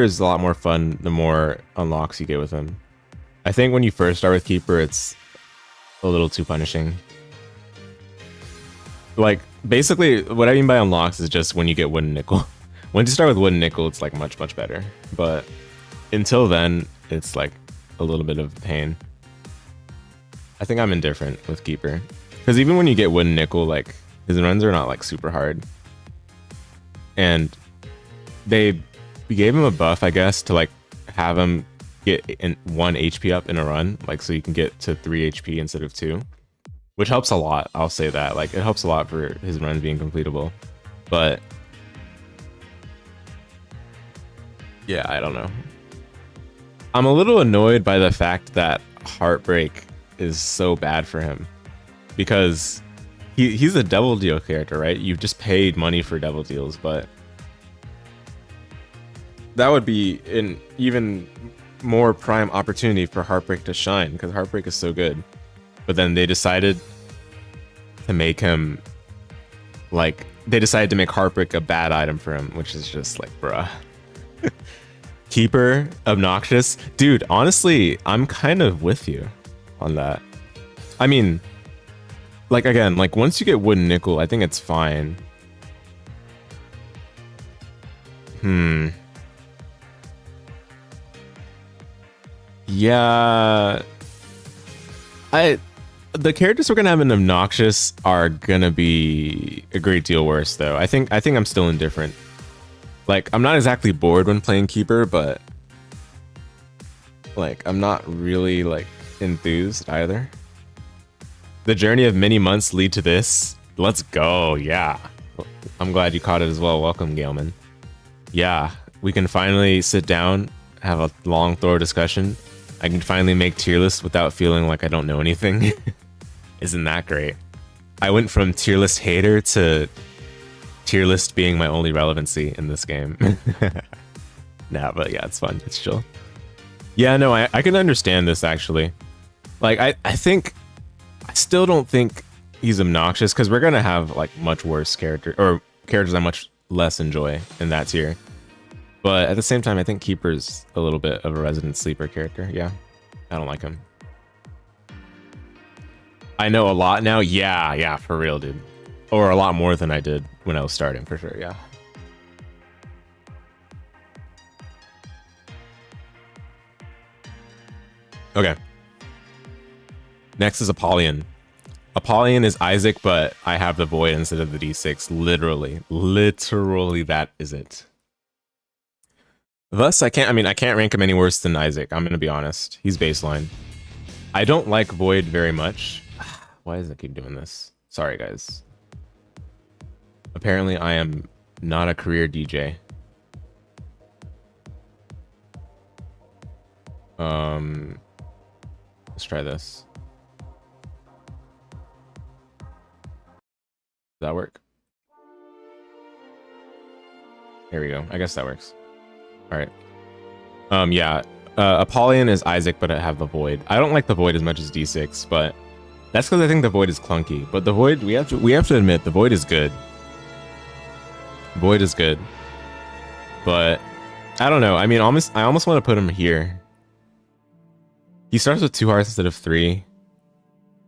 is a lot more fun the more unlocks you get with him. I think when you first start with Keeper, it's a little too punishing. Like, basically, what I mean by unlocks is just when you get Wooden Nickel. Once you start with Wooden Nickel, it's like much better. But until then, it's like a little bit of pain. I think I'm indifferent with Keeper. Because even when you get Wooden Nickel, like, his runs are not like super hard. And they gave him a buff, I guess, to like have him get 1 HP up in a run, like so you can get to 3 HP instead of 2, which helps a lot. I'll say that, like, it helps a lot for his run being completable. But yeah, I don't know. I'm a little annoyed by the fact that Heartbreak is so bad for him, because he's a Devil Deal character, right? You've just paid money for Devil Deals, but that would be an even more prime opportunity for Heartbreak to shine, because Heartbreak is so good. But then they decided to make him like, they decided to make Heartbreak a bad item for him, which is just like, bruh. Keeper, obnoxious. Dude, honestly, I'm kind of with you on that. I mean, like, again, like, once you get Wooden Nickel, I think it's fine. Yeah, the characters we're gonna have in obnoxious are gonna be a great deal worse, though. I think I'm still indifferent. Like, I'm not exactly bored when playing Keeper, but like, I'm not really like enthused either. The journey of many months lead to this. Let's go, yeah. I'm glad you caught it as well. Welcome, Galeman. Yeah, we can finally sit down, have a long, thorough discussion. I can finally make tier lists without feeling like I don't know anything. Isn't that great? I went from tier list hater to tier list being my only relevancy in this game. Nah, but yeah, it's fun. It's chill. Yeah, no, I can understand this, actually. Like, I think, I still don't think he's obnoxious, because we're gonna have like much worse characters I much less enjoy in that tier. But at the same time, I think Keeper's a little bit of a resident sleeper character. Yeah, I don't like him. I know a lot now. Yeah, for real, dude. Or a lot more than I did when I was starting, for sure, yeah. Okay. Next is Apollyon. Apollyon is Isaac, but I have the Void instead of the D6. Literally, that is it. Thus, I can't rank him any worse than Isaac. I'm gonna be honest. He's baseline. I don't like Void very much. Why does it keep doing this? Sorry, guys. Apparently, I am not a career DJ. Let's try this. Does that work? Here we go. I guess that works. All right. Yeah. Apollyon is Isaac, but I have the Void. I don't like the Void as much as D6, but that's because I think the Void is clunky. But the Void, we have to admit, the Void is good. Void is good. But I don't know. I mean, I almost want to put him here. He starts with 2 hearts instead of 3.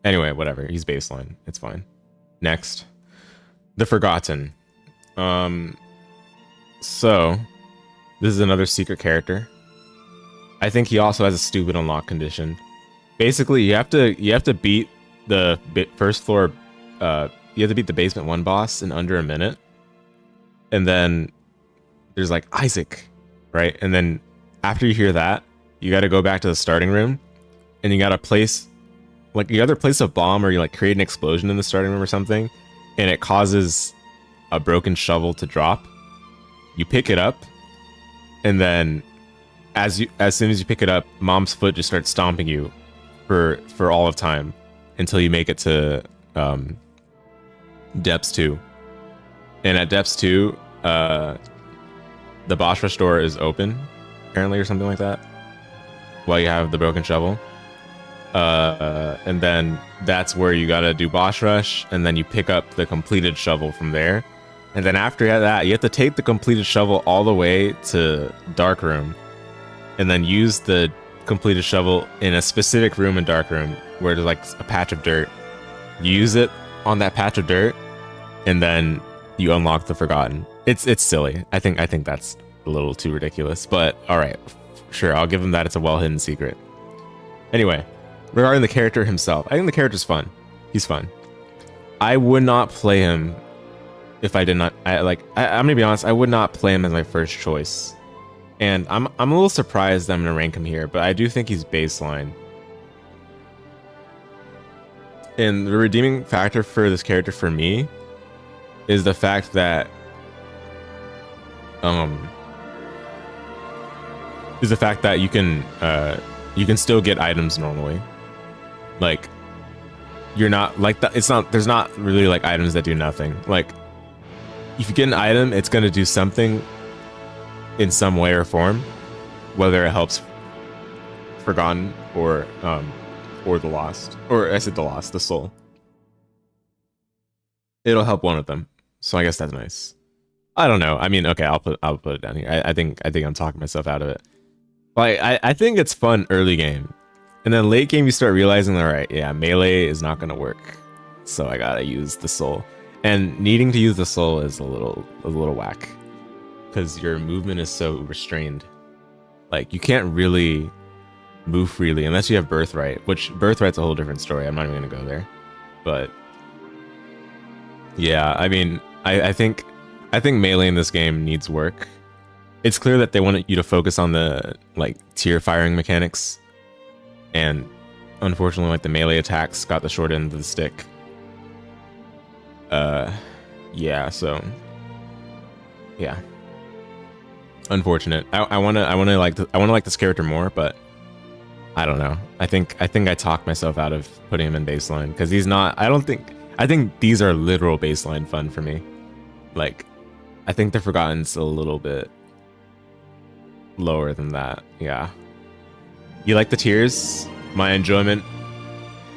Anyway, whatever. He's baseline. It's fine. Next, the Forgotten. So this is another secret character. I think he also has a stupid unlock condition. Basically, you have to beat the first floor. You have to beat the basement 1 boss in under a minute, and then there's like Isaac, right? And then after you hear that, you got to go back to the starting room, and you got to place, like, you either place a bomb or you like create an explosion in the starting room or something, and it causes a broken shovel to drop. You pick it up, and then as soon as you pick it up, Mom's foot just starts stomping you for all of time until you make it to Depths 2. And at Depths 2, the boss rush door is open, apparently, or something like that, while you have the broken shovel. And then that's where you gotta do boss rush, and then you pick up the completed shovel from there. And then after that, you have to take the completed shovel all the way to Dark Room, and then use the completed shovel in a specific room in Dark Room where there's like a patch of dirt. You use it on that patch of dirt, and then you unlock the Forgotten. It's silly. I think that's a little too ridiculous, but all right, sure, I'll give him that. It's a well-hidden secret. Anyway, regarding the character himself, I think the character's fun. He's fun. I would not play him if I did not. I'm gonna be honest. I would not play him as my first choice, and I'm a little surprised that I'm gonna rank him here. But I do think he's baseline. And the redeeming factor for this character for me is the fact that you can still get items normally. Like, you're not like that. There's not really like items that do nothing. Like, if you get an item, it's going to do something in some way or form, whether it helps Forgotten or the Lost, or I said the Lost, the Soul. It'll help one of them, so I guess that's nice. I don't know. I mean, okay, I'll put it down here. I think I'm talking myself out of it. Like, I think it's fun early game, and then late game you start realizing, all right, yeah, melee is not going to work, so I gotta use the Soul. And needing to use the Soul is a little whack, because your movement is so restrained. Like, you can't really move freely unless you have Birthright, which Birthright's a whole different story. I'm not even gonna go there. But yeah, I mean, I think melee in this game needs work. It's clear that they want you to focus on the like tier firing mechanics, and unfortunately, like, the melee attacks got the short end of the stick. Yeah, so yeah, unfortunate. I want to like this character more, but I don't know. I think I talked myself out of putting him in baseline, because he's not. I think these are literal baseline fun for me. Like, I think the Forgotten's a little bit lower than that. Yeah. You like the tiers? My enjoyment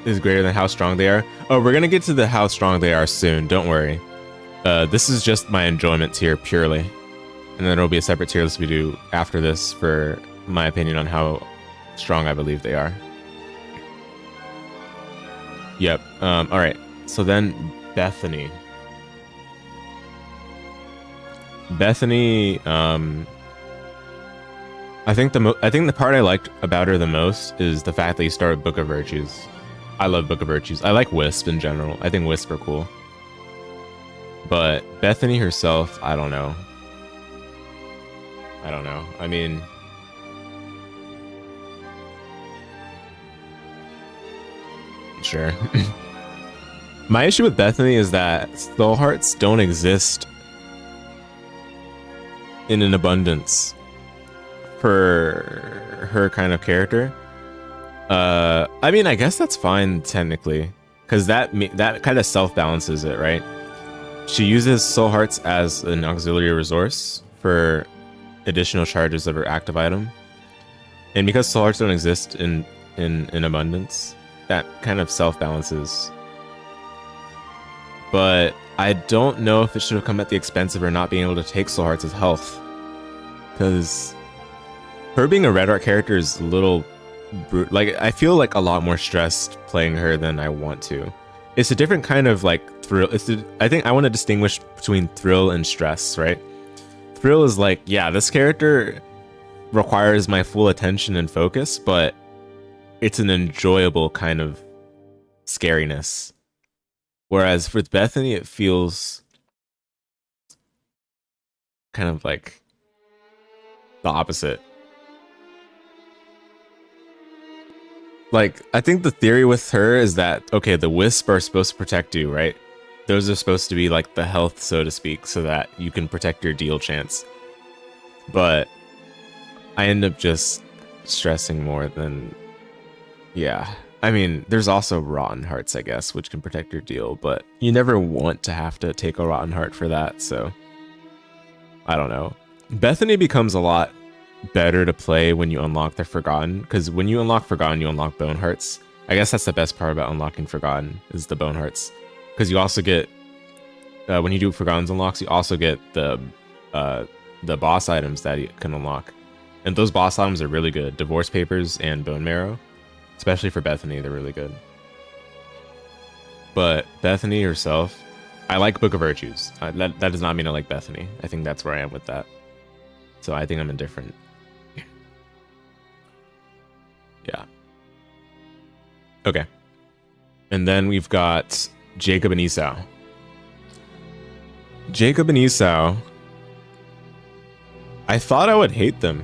is greater than how strong they are. Oh, we're gonna get to the how strong they are soon. Don't worry. This is just my enjoyment tier purely, and then there'll be a separate tier list we do after this for my opinion on how strong I believe they are. Yep. All right. So then Bethany. I think the part I liked about her the most is the fact that you start with Book of Virtues. I love Book of Virtues. I like Wisp in general. I think Wisp are cool. But Bethany herself, I don't know. I mean, sure. My issue with Bethany is that soul hearts don't exist in an abundance for her kind of character. I mean, I guess that's fine technically, because that kind of self-balances it, right? She uses soul hearts as an auxiliary resource for additional charges of her active item, And because soul hearts don't exist in abundance, that kind of self-balances. But I don't know if it should have come at the expense of her not being able to take soul hearts as health. Because her being a red art character is a little... like, I feel like a lot more stressed playing her than I want to. It's a different kind of like thrill. I think I want to distinguish between thrill and stress, right? Thrill is like, yeah, this character requires my full attention and focus, but it's an enjoyable kind of scariness. Whereas with Bethany, it feels kind of like the opposite. Like, I think the theory with her is that, okay, the wisps are supposed to protect you, right? Those are supposed to be like the health, so to speak, so that you can protect your deal chance. But I end up just stressing more than... yeah. I mean, there's also Rotten Hearts, I guess, which can protect your deal, but you never want to have to take a Rotten Heart for that, so... I don't know. Bethany becomes a lot better to play when you unlock the Forgotten, because when you unlock Forgotten, you unlock Bone Hearts. I guess that's the best part about unlocking Forgotten, is the Bone Hearts. Because you also get... when you do Forgotten's unlocks, you also get the boss items that you can unlock. And those boss items are really good. Divorce Papers and Bone Marrow. Especially for Bethany, they're really good. But Bethany herself, I like Book of Virtues. That does not mean I like Bethany. I think that's where I am with that. So I think I'm indifferent. Yeah. Okay. And then we've got Jacob and Esau. Jacob and Esau, I thought I would hate them.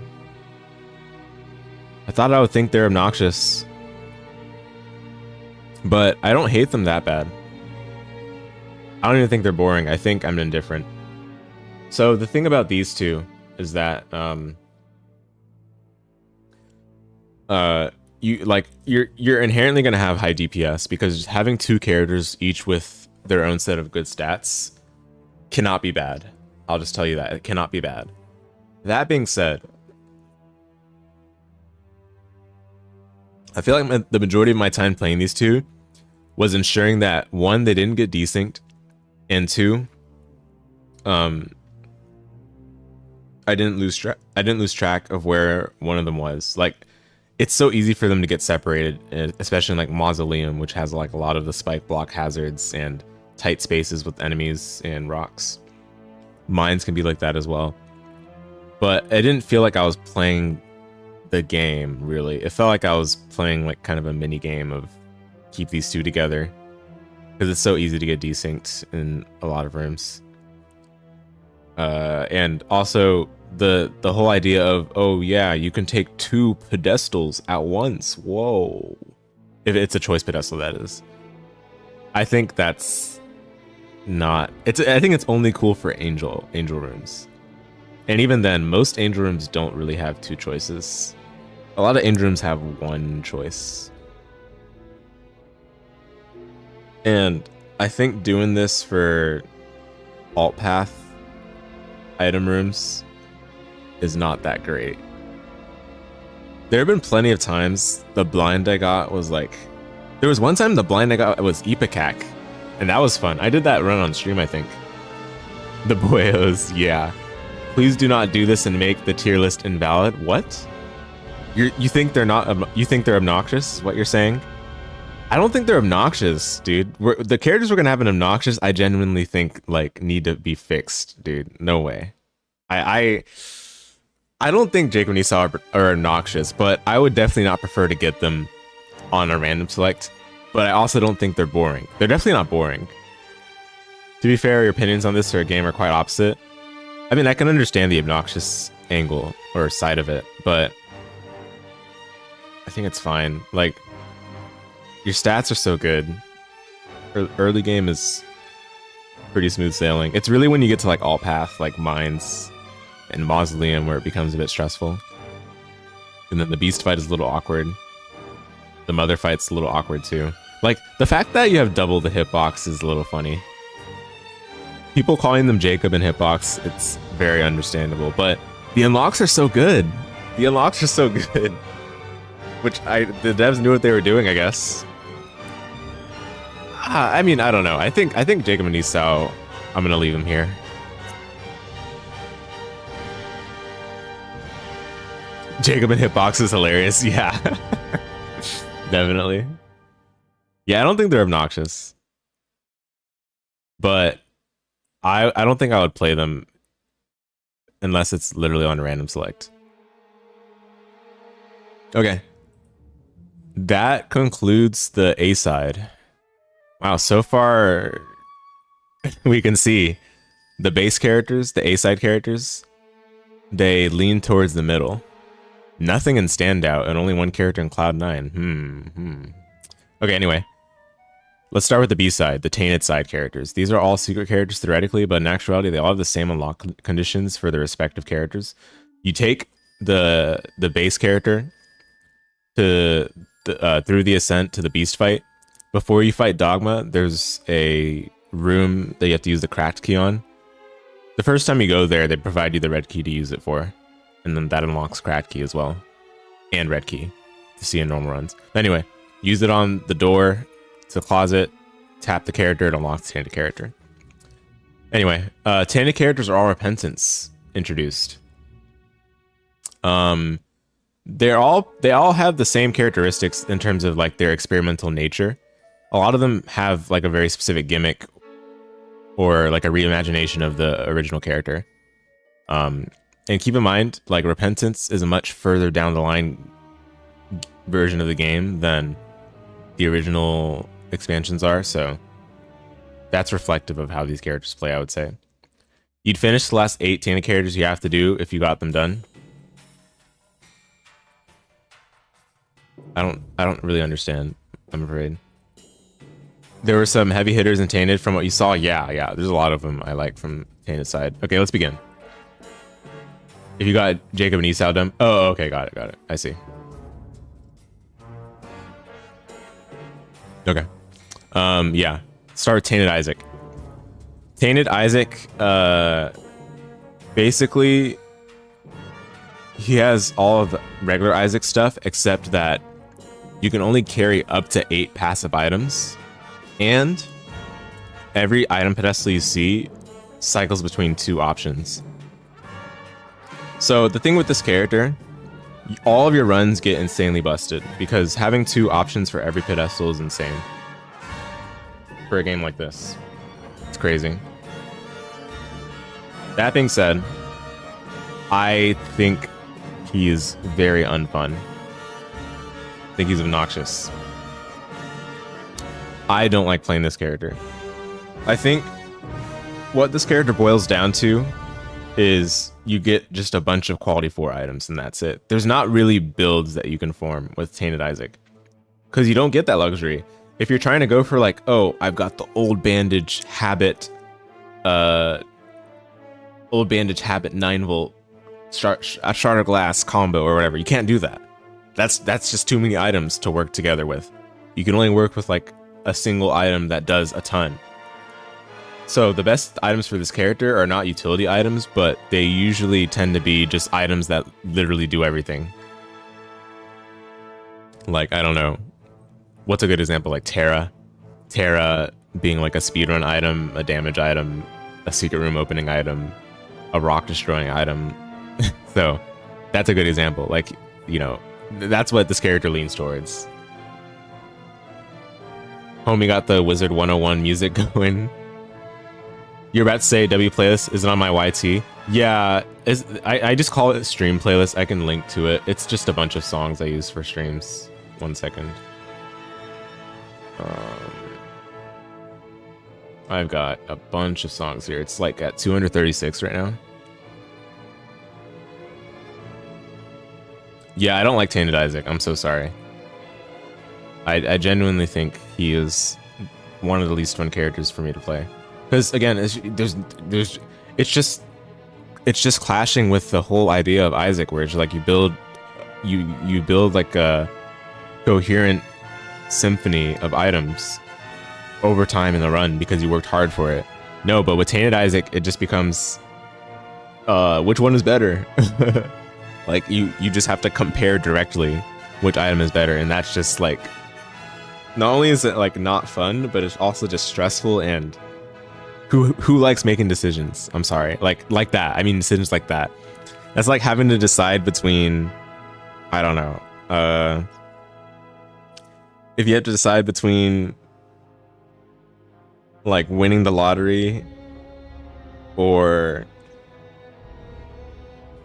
I thought I would think they're obnoxious. But I don't hate them that bad. I don't even think they're boring. I think I'm indifferent. So the thing about these two is that you're inherently going to have high DPS, because having two characters each with their own set of good stats cannot be bad. I'll just tell you that. It cannot be bad. That being said, I feel like the majority of my time playing these two was ensuring that, one, they didn't get desynced, and two, I didn't lose track of where one of them was. Like, it's so easy for them to get separated, especially in like Mausoleum, which has like a lot of the spike block hazards and tight spaces with enemies and rocks. Mines can be like that as well. But I didn't feel like I was playing the game, really. It felt like I was playing like kind of a mini game of keep these two together, because it's so easy to get desynced in a lot of rooms. And also the whole idea of, oh yeah, you can take two pedestals at once. Whoa. If it's a choice pedestal, that is. I think that's not... I think it's only cool for angel rooms. And even then, most angel rooms don't really have two choices. A lot of angel rooms have one choice. And I think doing this for alt path item rooms is not that great. There have been plenty of times the blind I got was like... There was one time the blind I got was Ipecac, and that was fun. I did that run on stream, I think. The boyos, yeah. Please do not do this and make the tier list invalid. What? You think they're not? You think they're obnoxious? Is what you're saying? I don't think they're obnoxious, dude. The characters we're gonna have an obnoxious, I genuinely think like need to be fixed, dude. No way. I don't think Jacob and Esau are obnoxious, but I would definitely not prefer to get them on a random select. But I also don't think they're boring. They're definitely not boring. To be fair, your opinions on this or a game are quite opposite. I mean, I can understand the obnoxious angle or side of it, but I think it's fine. Like, your stats are so good. Early game is pretty smooth sailing. It's really when you get to like alt path, like Mines and Mausoleum, where it becomes a bit stressful. And then the beast fight is a little awkward. The mother fight's a little awkward too. Like, the fact that you have double the hitbox is a little funny. People calling them Jacob and hitbox, it's very understandable, but the unlocks are so good. The unlocks are so good. Which the devs knew what they were doing, I guess. I mean, I don't know. I think Jacob and Esau, I'm gonna leave him here. Jacob and Hitbox is hilarious. Yeah, definitely. Yeah, I don't think they're obnoxious, but I don't think I would play them unless it's literally on random select. Okay. That concludes the A side. Wow, so far we can see the base characters, the A side characters, they lean towards the middle. Nothing in Standout and only one character in Cloud9. Okay, anyway. Let's start with the B side, the Tainted side characters. These are all secret characters theoretically, but in actuality, they all have the same unlock conditions for their respective characters. You take the base character to through the ascent to the beast fight. Before you fight Dogma, there's a room that you have to use the cracked key on. The first time you go there, they provide you the red key to use it for. And then that unlocks cracked key as well. And red key to see in normal runs. But anyway, use it on the door to the closet, tap the character, it unlocks the tainted character. Anyway, tainted characters are all repentance introduced. They all have the same characteristics in terms of like their experimental nature. A lot of them have like a very specific gimmick or like a reimagination of the original character. And keep in mind, like repentance is a much further down the line version of the game than the original expansions are, so that's reflective of how these characters play, I would say. You'd finish the last 8 tainted characters you have to do if you got them done. I don't really understand, I'm afraid. There were some heavy hitters in Tainted from what you saw. Yeah, there's a lot of them I like from Tainted side. Okay, let's begin. If you got Jacob and Esau done. Oh, okay, got it. I see. Okay. Yeah. Start with Tainted Isaac. Tainted Isaac, basically, he has all of the regular Isaac stuff, except that you can only carry up to 8 passive items, and every item pedestal you see cycles between 2 options. So the thing with this character, all of your runs get insanely busted, because having 2 options for every pedestal is insane. For a game like this. It's crazy. That being said, I think he is very unfun. I think he's obnoxious. I don't like playing this character. I think what this character boils down to is you get just a bunch of quality 4 items and that's it. There's not really builds that you can form with Tainted Isaac, because you don't get that luxury. If you're trying to go for like, oh, I've got the old bandage habit 9-volt Shattered Glass combo or whatever, you can't do that. That's just too many items to work together with. You can only work with like a single item that does a ton. So the best items for this character are not utility items, but they usually tend to be just items that literally do everything. Like, I don't know. What's a good example? Like Terra. Terra being like a speedrun item, a damage item, a secret room opening item, a rock destroying item. So that's a good example. Like, you know, that's what this character leans towards. Homie got the Wizard 101 music going. You're about to say W playlist, is it on my YT? Yeah, I just call it stream playlist. I can link to it. It's just a bunch of songs I use for streams. 1 second. I've got a bunch of songs here. It's like at 236 right now. Yeah, I don't like Tainted Isaac. I'm so sorry. I genuinely think he is one of the least fun characters for me to play. Because again, it's just clashing with the whole idea of Isaac, where it's like you build like a coherent symphony of items over time in the run because you worked hard for it. No, but with Tainted Isaac, it just becomes which one is better? Like you just have to compare directly which item is better, and that's just like, not only is it like not fun, but it's also just stressful. And who likes making decisions? I'm sorry, like that. I mean, decisions like that. That's like having to decide between, I don't know, if you have to decide between like winning the lottery or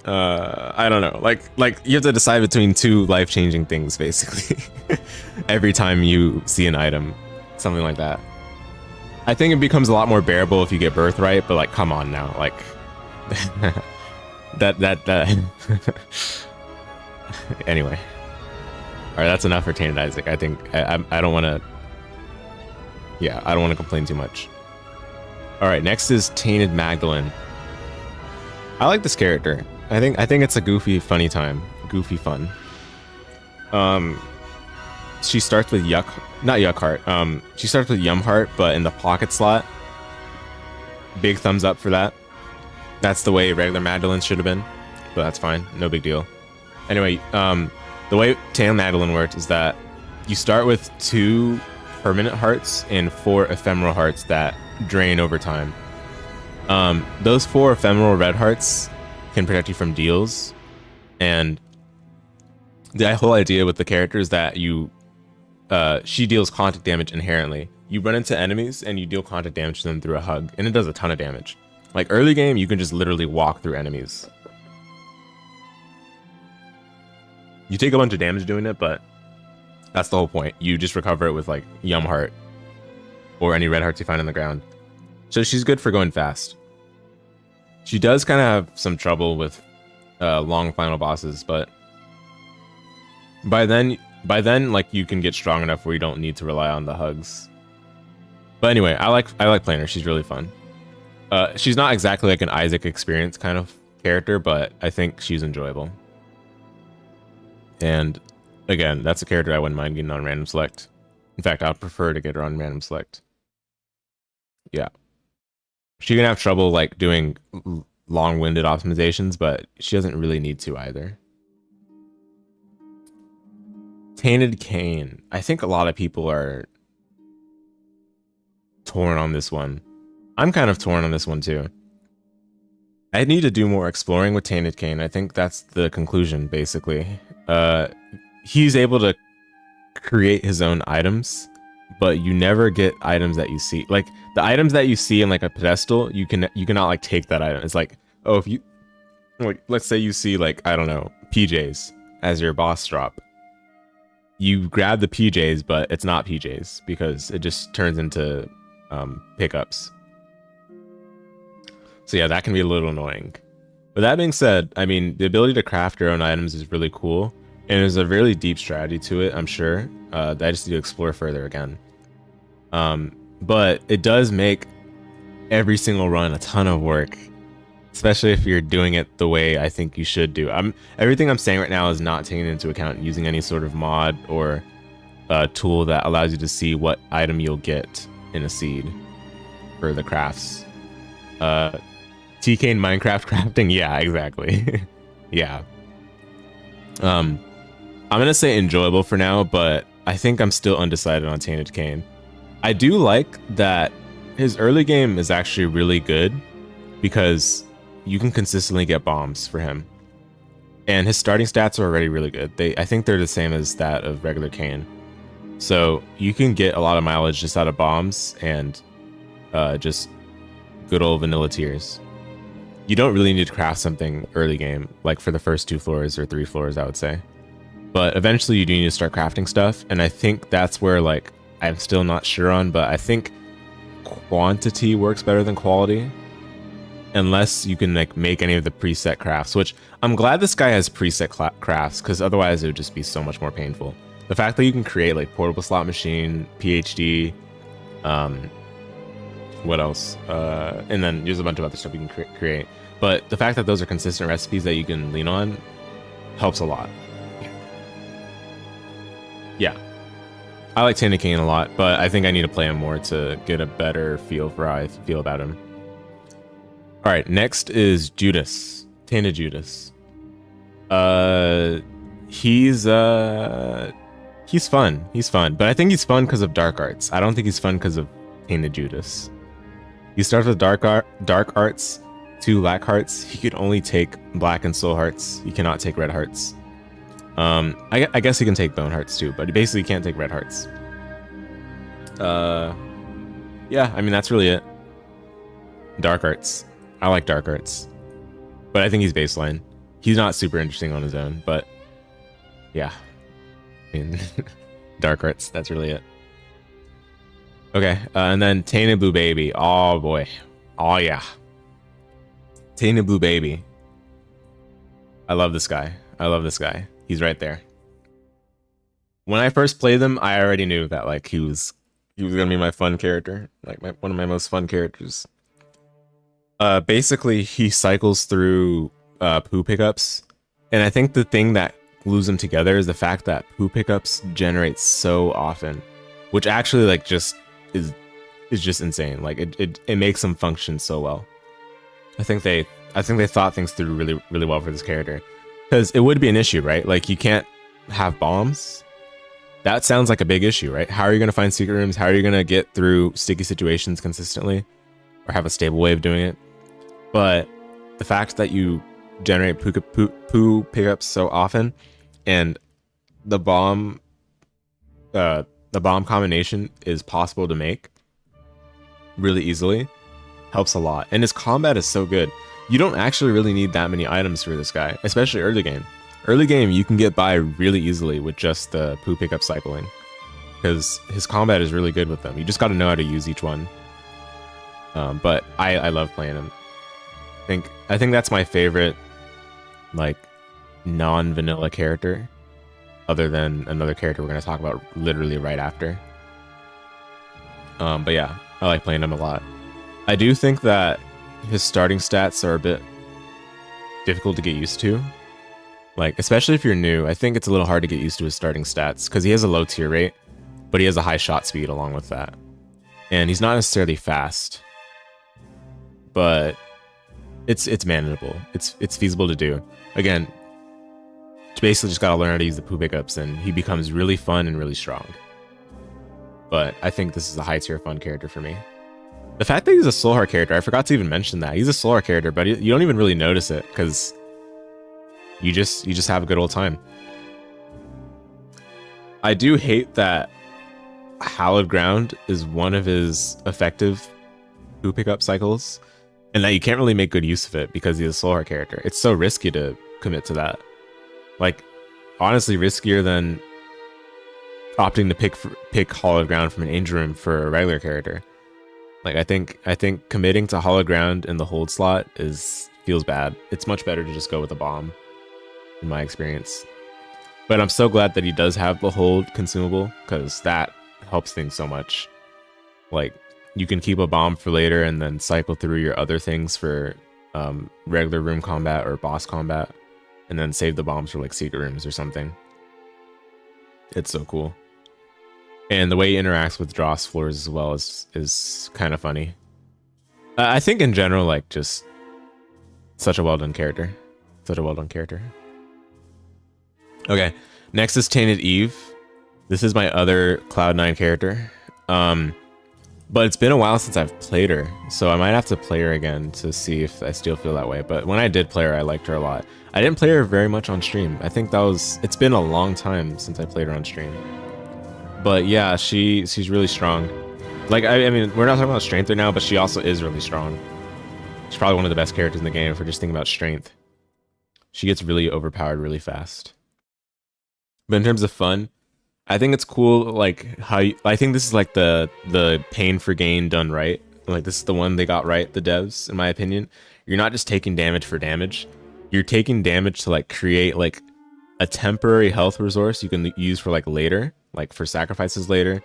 I don't know, like you have to decide between two life-changing things basically every time you see an item, something like that. I think it becomes a lot more bearable if you get birthright, but like, come on now, like that anyway. All right, that's enough for Tainted Isaac. I think I don't want to, yeah, I don't want to complain too much. All right, next is Tainted Magdalene. I like this character. I think it's a goofy, funny time. Goofy fun. She starts with not Yuck Heart. She starts with Yum Heart, but in the pocket slot. Big thumbs up for that. That's the way regular Magdalene should have been, but that's fine. No big deal. Anyway, the way Tainted Magdalene works is that you start with 2 permanent hearts and 4 ephemeral hearts that drain over time. Those 4 ephemeral red hearts can protect you from deals, and the whole idea with the character is that she deals contact damage inherently. You run into enemies and you deal contact damage to them through a hug, and it does a ton of damage. Like early game, you can just literally walk through enemies. You take a bunch of damage doing it, but that's the whole point. You just recover it with like Yum Heart or any red hearts you find on the ground. So she's good for going fast. She does kind of have some trouble with long final bosses, but by then like you can get strong enough where you don't need to rely on the hugs. But anyway, I like playing her. She's really fun. She's not exactly like an Isaac experience kind of character, but I think she's enjoyable. And again, that's a character I wouldn't mind getting on random select. In fact, I'd prefer to get her on random select. Yeah. She can have trouble like doing long-winded optimizations, but she doesn't really need to either. Tainted Cain. I think a lot of people are torn on this one. I'm kind of torn on this one too. I need to do more exploring with Tainted Cain. I think that's the conclusion, basically. He's able to create his own items, but you never get items that you see. Like the items that you see in like a pedestal, you cannot like take that item. It's like, oh, if you like, let's say you see like, I don't know, PJs as your boss drop. You grab the PJs, but it's not PJs because it just turns into pickups. So yeah, that can be a little annoying. But that being said, I mean, the ability to craft your own items is really cool. And there's a really deep strategy to it, I'm sure, that I just need to explore further again. But it does make every single run a ton of work, especially if you're doing it the way I think you should do. Everything I'm saying right now is not taking into account using any sort of mod or tool that allows you to see what item you'll get in a seed for the crafts. TK in Minecraft crafting? Yeah, exactly. Yeah. I'm gonna say enjoyable for now, but I think I'm still undecided on Tainted Cain. I do like that his early game is actually really good because you can consistently get bombs for him. And his starting stats are already really good. I think they're the same as that of regular Cain. So you can get a lot of mileage just out of bombs and just good old vanilla tiers. You don't really need to craft something early game, like for the first 2 floors or 3 floors, I would say. But eventually you do need to start crafting stuff, and I think that's where like I'm still not sure on, but I think quantity works better than quality. Unless you can like make any of the preset crafts, which I'm glad this guy has preset crafts, because otherwise it would just be so much more painful. The fact that you can create like portable slot machine, PhD, what else? And then there's a bunch of other stuff you can create. But the fact that those are consistent recipes that you can lean on helps a lot. Yeah. I like Tainted Cain a lot, but I think I need to play him more to get a better feel for how I feel about him. Alright, next is Judas. Tainted Judas. He's fun. He's fun, but I think he's fun because of dark arts. I don't think he's fun because of Tainted Judas. He starts with dark arts, 2 black hearts. He could only take black and soul hearts. He cannot take red hearts. I guess he can take bone hearts too, but he basically can't take red hearts. Yeah, I mean that's really it. Dark arts. I like dark arts, but I think he's baseline. He's not super interesting on his own, but yeah. I mean, dark arts. That's really it. Okay, and then Tainted Blue Baby. Oh boy. Oh yeah. Tainted Blue Baby. I love this guy. I love this guy. He's right there. When I first played them, I already knew that like he was gonna be my fun character, like one of my most fun characters. Basically, he cycles through poo pickups, and I think the thing that glues them together is the fact that poo pickups generate so often, which actually like just is just insane. Like it makes them function so well. I think they thought things through really well for this character, because it would be an issue, right? Like you can't have bombs. That sounds like a big issue, right? How are you going to find secret rooms? How are you going to get through sticky situations consistently, or have a stable way of doing it? But the fact that you generate poo pickups so often, and the bomb combination is possible to make really easily, helps a lot. And his combat is so good. You don't actually really need that many items for this guy, especially early game. Early game, you can get by really easily with just the poo pickup cycling, because his combat is really good with them. You just got to know how to use each one. But I love playing him. I think that's my favorite, like, non-vanilla character, other than another character we're going to talk about literally right after. But yeah, I like playing him a lot. I do think that his starting stats are a bit difficult to get used to. Like, especially if you're new, I think it's a little hard to get used to his starting stats, because he has a low tier rate, but he has a high shot speed along with that. And he's not necessarily fast, but it's manageable. It's feasible to do. Again, basically just gotta learn how to use the poo pickups, and he becomes really fun and really strong. But I think this is a high tier fun character for me. The fact that he's a soul heart character, I forgot to even mention that. He's a soul heart character, but you don't even really notice it, because you just have a good old time. I do hate that Hallowed Ground is one of his effective poo pickup cycles, and that you can't really make good use of it because he's a soul heart character. It's so risky to commit to that. Like, honestly, riskier than opting to pick Hallowed Ground from an Angel Room for a regular character. Like, I think committing to Hallowed Ground in the hold slot feels bad. It's much better to just go with a bomb, in my experience. But I'm so glad that he does have the hold consumable, because that helps things so much. Like, you can keep a bomb for later and then cycle through your other things for regular room combat or boss combat, and then save the bombs for like secret rooms or something. It's so cool. And the way he interacts with Dross floors as well is kind of funny. I think in general, like, just such a well done character. Such a well done character. Okay, next is Tainted Eve. This is my other Cloud9 character. But it's been a while since I've played her, so I might have to play her again to see if I still feel that way. But when I did play her, I liked her a lot. I didn't play her very much on stream. I think it's been a long time since I played her on stream. But yeah, she's really strong. Like, I mean, we're not talking about strength right now, but she also is really strong. She's probably one of the best characters in the game if we're just thinking about strength. She gets really overpowered really fast. But in terms of fun, I think it's cool, like, I think this is like the pain for gain done right. Like, this is the one they got right, the devs, in my opinion. You're not just taking damage for damage. You're taking damage to, like, create, like, a temporary health resource you can use for, like, later, like, for sacrifices later.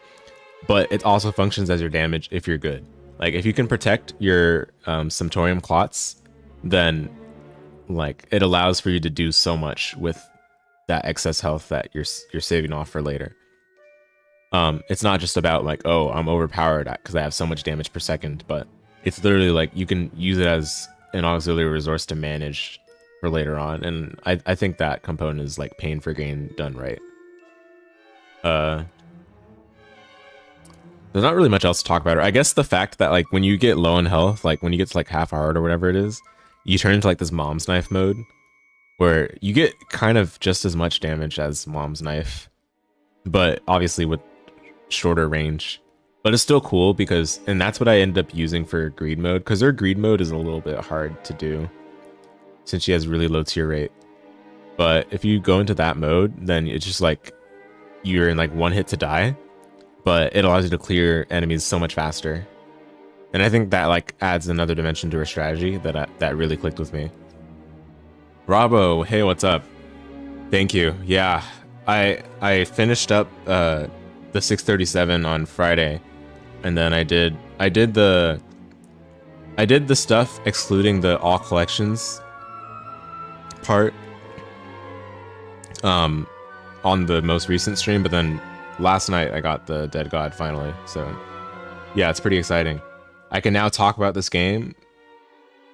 But it also functions as your damage if you're good. Like, if you can protect your Sumptorium clots, then, like, it allows for you to do so much with that excess health that you're saving off for later. It's not just about, like, oh, I'm overpowered because I have so much damage per second, but it's literally like you can use it as an auxiliary resource to manage for later on, and I think that component is like pain for gain done right. There's not really much else to talk about. I guess the fact that like when you get low in health, like when you get to like half heart or whatever it is, you turn into like this mom's knife mode where you get kind of just as much damage as mom's knife, but obviously with shorter range. But it's still cool because, and that's what I ended up using for greed mode, because her greed mode is a little bit hard to do since she has really low tier rate. But if you go into that mode, then it's just like you're in like one hit to die, but it allows you to clear enemies so much faster. And I think that like adds another dimension to her strategy that really clicked with me. Rabo, hey, what's up? Thank you. Yeah, I finished up the 637 on Friday, and then I did the stuff excluding the all collections part on the most recent stream, but then last night I got the Dead God finally. So yeah, it's pretty exciting. I can now talk about this game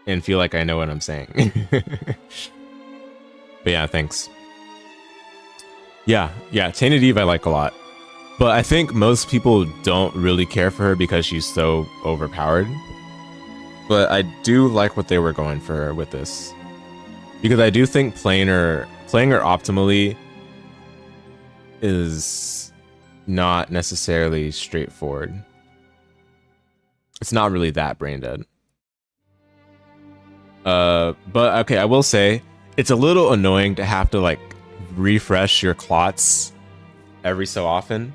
and feel like I know what I'm saying. But yeah, thanks. Yeah, Tainted Eve I like a lot. But I think most people don't really care for her because she's so overpowered. But I do like what they were going for with this. Because I do think playing her optimally is not necessarily straightforward. It's not really that brain dead. But okay, I will say it's a little annoying to have to like refresh your clots every so often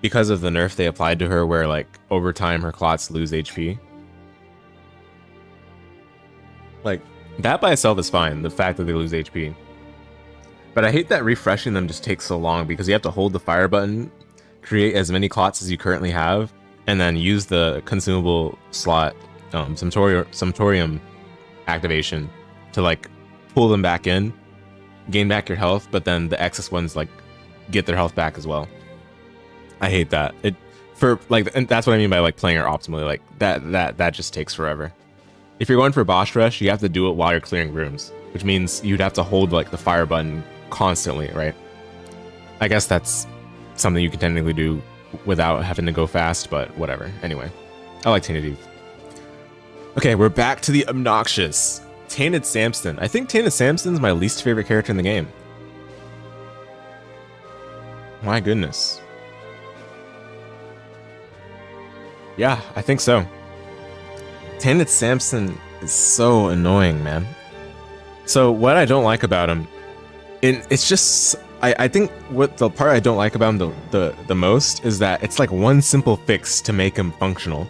because of the nerf they applied to her, where like over time her clots lose HP. Like that by itself is fine, the fact that they lose HP. But I hate that refreshing them just takes so long because you have to hold the fire button, create as many clots as you currently have, and then use the consumable slot Sumptorium activation to like pull them back in, gain back your health, but then the excess ones like get their health back as well. I hate that. And that's what I mean by like playing her optimally. Like that just takes forever. If you're going for boss rush, you have to do it while you're clearing rooms, which means you'd have to hold like the fire button constantly, right? I guess that's something you can technically do without having to go fast, but whatever. Anyway, I like Tainted Eve. Okay, we're back to the obnoxious Tainted Samson. I think Tainted Samson's my least favorite character in the game. My goodness. Yeah, I think so. Tainted Samson is so annoying, man. So what I don't like about him, it's just, I think what the part I don't like about him the most is that it's like one simple fix to make him functional.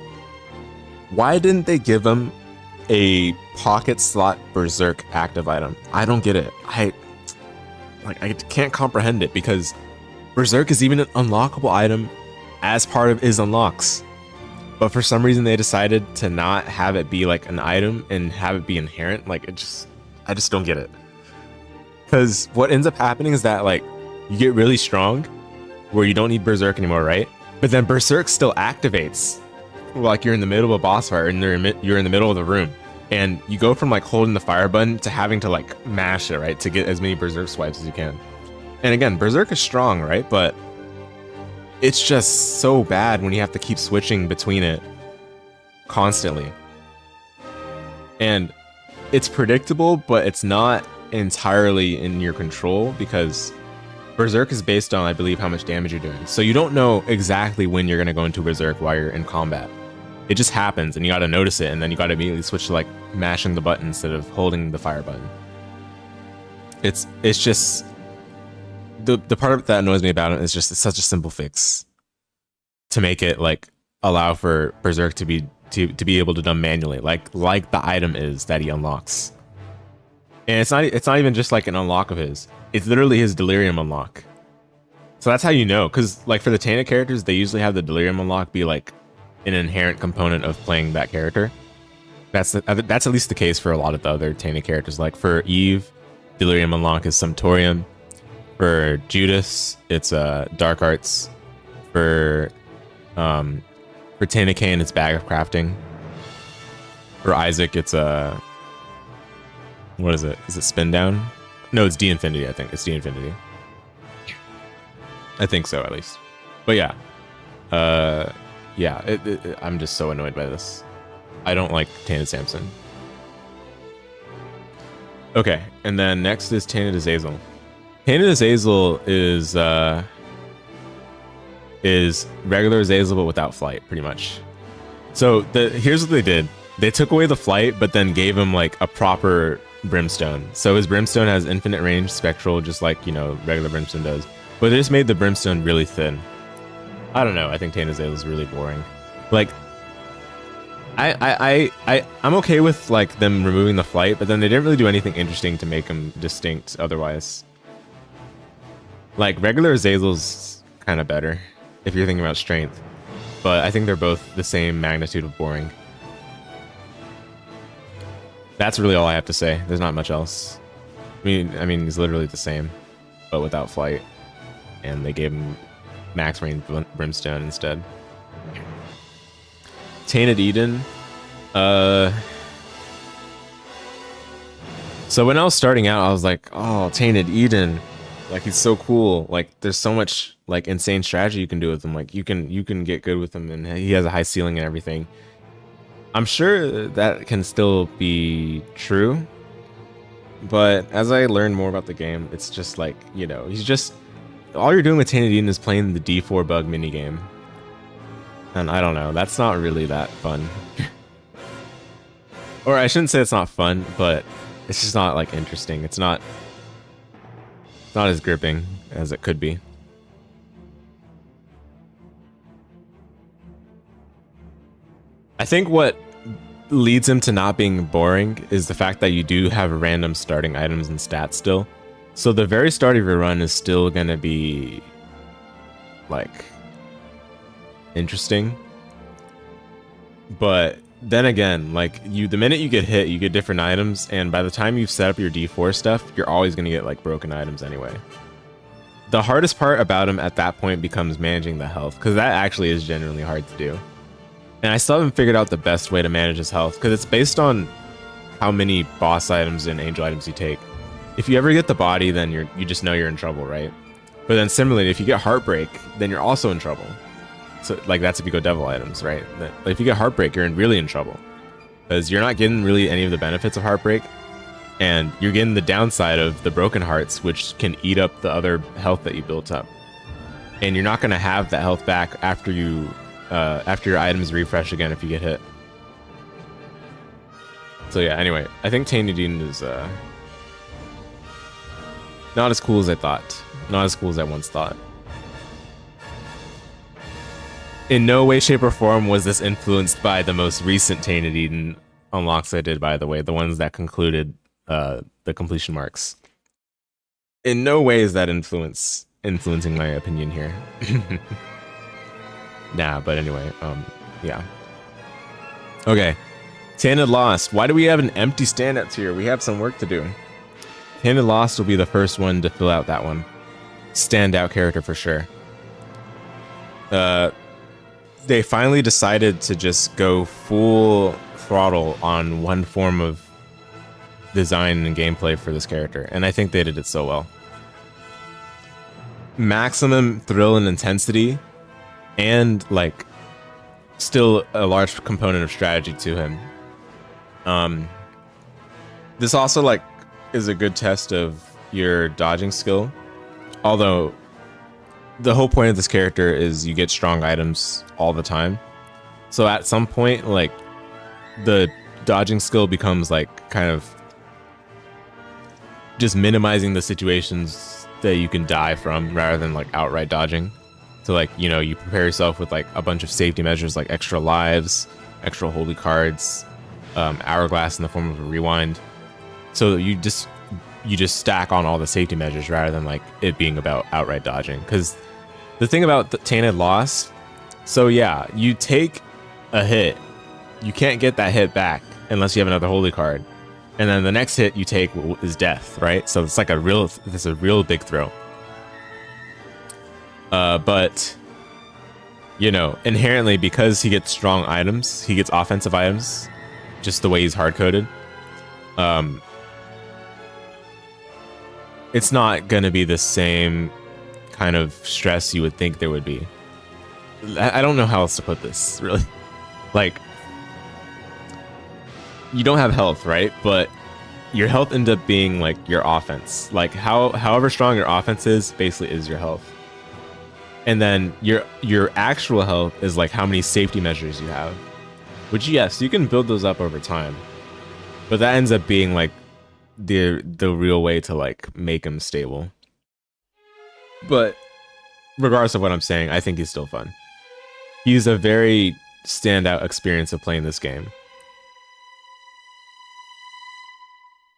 Why didn't they give him a pocket slot berserk active item? I don't get it. I can't comprehend it, because berserk is even an unlockable item as part of his unlocks. But for some reason they decided to not have it be like an item and have it be inherent. Like I just don't get it. Because what ends up happening is that like you get really strong where you don't need berserk anymore, right? But then berserk still activates. Like you're in the middle of a boss fight and you're in the middle of the room, and you go from like holding the fire button to having to like mash it, right, to get as many berserk swipes as you can. And again, berserk is strong, right? But it's just so bad when you have to keep switching between it constantly. And it's predictable, but it's not entirely in your control, because berserk is based on, I believe, how much damage you're doing. So you don't know exactly when you're going to go into berserk while you're in combat. It just happens, and you got to notice it, and then you got to immediately switch to like mashing the button instead of holding the fire button. It's just the part that annoys me about it is just it's such a simple fix to make it like allow for berserk to be able to done manually, like the item is that he unlocks. And it's not even just like an unlock of his. It's literally his delirium unlock. So that's how you know, because like for the Tainted characters, they usually have the delirium unlock be like an inherent component of playing that character. That's at least the case for a lot of the other Tainted characters. Like for Eve, delirium unlock is Sumptorium. For Judas, it's Dark Arts. For Tainted Cain, it's Bag of Crafting. For Isaac, it's What is it? Is it spin down? No, it's D infinity. I think it's D infinity. I think so, at least. But yeah, yeah. I'm just so annoyed by this. I don't like Tainted Samson. Okay, and then next is Tainted Azazel. Tainted Azazel is regular Azazel but without flight, pretty much. So here's what they did. They took away the flight, but then gave him like a proper brimstone. So his brimstone has infinite range, spectral, just like, you know, regular brimstone does. But they just made the brimstone really thin. I don't know. I think Tainted Azazel is really boring. Like, I'm okay with like them removing the flight, but then they didn't really do anything interesting to make him distinct otherwise. Like regular Azazel's kind of better if you're thinking about strength, but I think they're both the same magnitude of boring. That's really all I have to say. There's not much else. I mean, he's literally the same, but without flight, and they gave him max range brimstone instead. Tainted Eden. So when I was starting out, I was like, oh, Tainted Eden, like he's so cool. Like there's so much like insane strategy you can do with him. Like you can get good with him, and he has a high ceiling and everything. I'm sure that can still be true, but as I learn more about the game, it's just like, you know, he's just, all you're doing with Tainted Eden is playing the D4 bug minigame. And I don't know, that's not really that fun. Or I shouldn't say it's not fun, but it's just not like interesting. It's not as gripping as it could be. I think what leads him to not being boring is the fact that you do have random starting items and stats still. So the very start of your run is still going to be like interesting. But then again, like the minute you get hit, you get different items, and by the time you've set up your D4 stuff, you're always going to get like broken items anyway. The hardest part about him at that point becomes managing the health, because that actually is genuinely hard to do. And I still haven't figured out the best way to manage his health, because it's based on how many boss items and angel items you take. If you ever get the body, then you just know you're in trouble, right? But then similarly, if you get Heartbreak, then you're also in trouble. So like that's if you go devil items, right? If you get Heartbreak, you're really in trouble, because you're not getting really any of the benefits of Heartbreak, and you're getting the downside of the broken hearts, which can eat up the other health that you built up. And you're not going to have that health back after your items refresh again if you get hit. So yeah, anyway, I think Tainted Eden is not as cool as I thought. Not as cool as I once thought. In no way, shape, or form was this influenced by the most recent Tainted Eden unlocks I did, by the way, the ones that concluded the completion marks. In no way is that influencing my opinion here. Nah, but anyway, yeah. Okay, Tainted Lost. Why do we have an empty standout tier? We have some work to do. Tainted Lost will be the first one to fill out that one. Standout character for sure. They finally decided to just go full throttle on one form of design and gameplay for this character, and I think they did it so well. Maximum thrill and intensity, and like still a large component of strategy to him. This also like is a good test of your dodging skill, although the whole point of this character is you get strong items all the time. So at some point, like the dodging skill becomes like kind of just minimizing the situations that you can die from rather than like outright dodging. So like, you know, you prepare yourself with like a bunch of safety measures like extra lives, extra holy cards, hourglass in the form of a rewind. So you just stack on all the safety measures rather than like it being about outright dodging. Because the thing about the Tainted Lost, so yeah, you take a hit, you can't get that hit back unless you have another holy card, and then the next hit you take is death, right? So it's like a real big throw. But you know, inherently, because he gets strong items, he gets offensive items, just the way he's hard coded. it's not gonna be the same kind of stress you would think there would be. I don't know how else to put this, really. Like, you don't have health, right? But your health ends up being like your offense. Like however strong your offense is, basically is your health. And then your actual health is like how many safety measures you have. Which, yes, you can build those up over time. But that ends up being like the real way to like make him stable. But regardless of what I'm saying, I think he's still fun. He's a very standout experience of playing this game.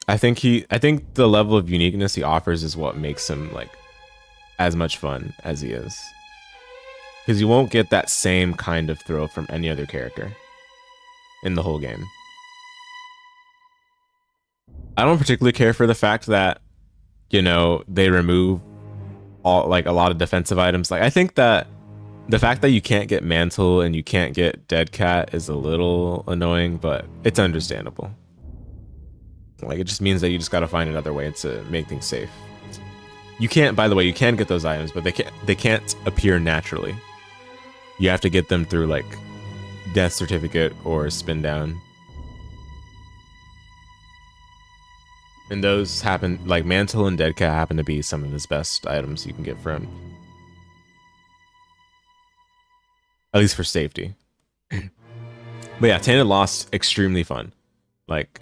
I think the level of uniqueness he offers is what makes him like as much fun as he is. Because you won't get that same kind of thrill from any other character in the whole game. I don't particularly care for the fact that, you know, they remove all like a lot of defensive items. Like, I think that the fact that you can't get Mantle and you can't get Dead Cat is a little annoying, but it's understandable. Like, it just means that you just gotta find another way to make things safe. You can't, by the way, you can get those items, but they can't appear naturally. You have to get them through like death certificate or spin down. And those happen, like Mantle and Dead Cat happen to be some of his best items you can get from. At least for safety. But yeah, Tainted Lost, extremely fun. Like,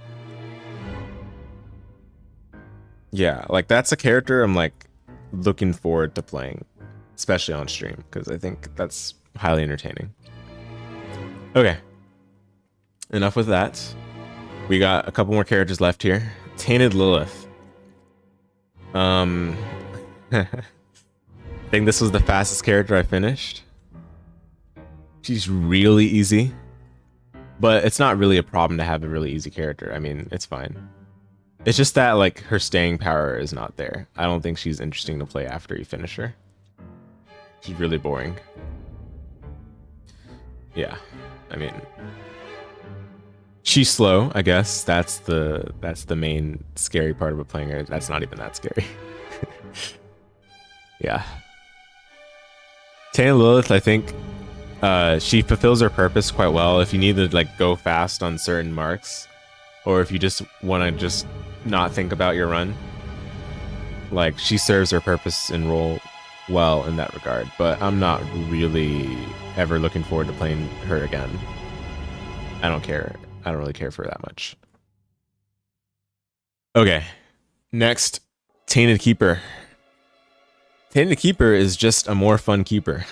yeah, like that's a character I'm like looking forward to playing, especially on stream, because I think that's highly entertaining. Okay, enough with that. We got a couple more characters left here. Tainted Lilith. I think this was the fastest character I finished. She's really easy, but it's not really a problem to have a really easy character. I mean, it's fine. It's just that like her staying power is not there. I don't think she's interesting to play after you finish her. She's really boring. Yeah, I mean, she's slow, I guess. That's the main scary part about playing her. That's not even that scary. Yeah. Tainted Lilith, I think she fulfills her purpose quite well. If you need to like go fast on certain marks, or if you just want to just not think about your run, like she serves her purpose and role well in that regard. But I'm not really ever looking forward to playing her again. I don't care. I don't really care for her that much. Okay, next, Tainted Keeper. Tainted Keeper is just a more fun keeper.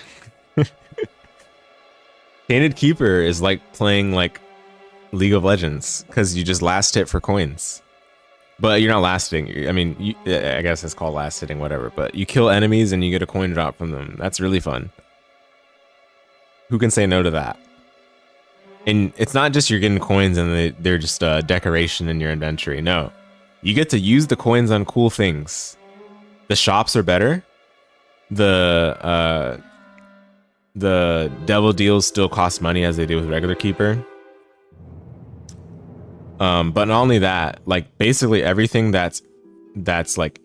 Tainted Keeper is like playing like League of Legends, because you just last hit for coins. But you're not last hitting. I mean, I guess it's called last hitting, whatever. But you kill enemies and you get a coin drop from them. That's really fun. Who can say no to that? And it's not just you're getting coins and they're just a decoration in your inventory. No, you get to use the coins on cool things. The shops are better. The devil deals still cost money as they do with regular Keeper. But not only that, like basically everything that's like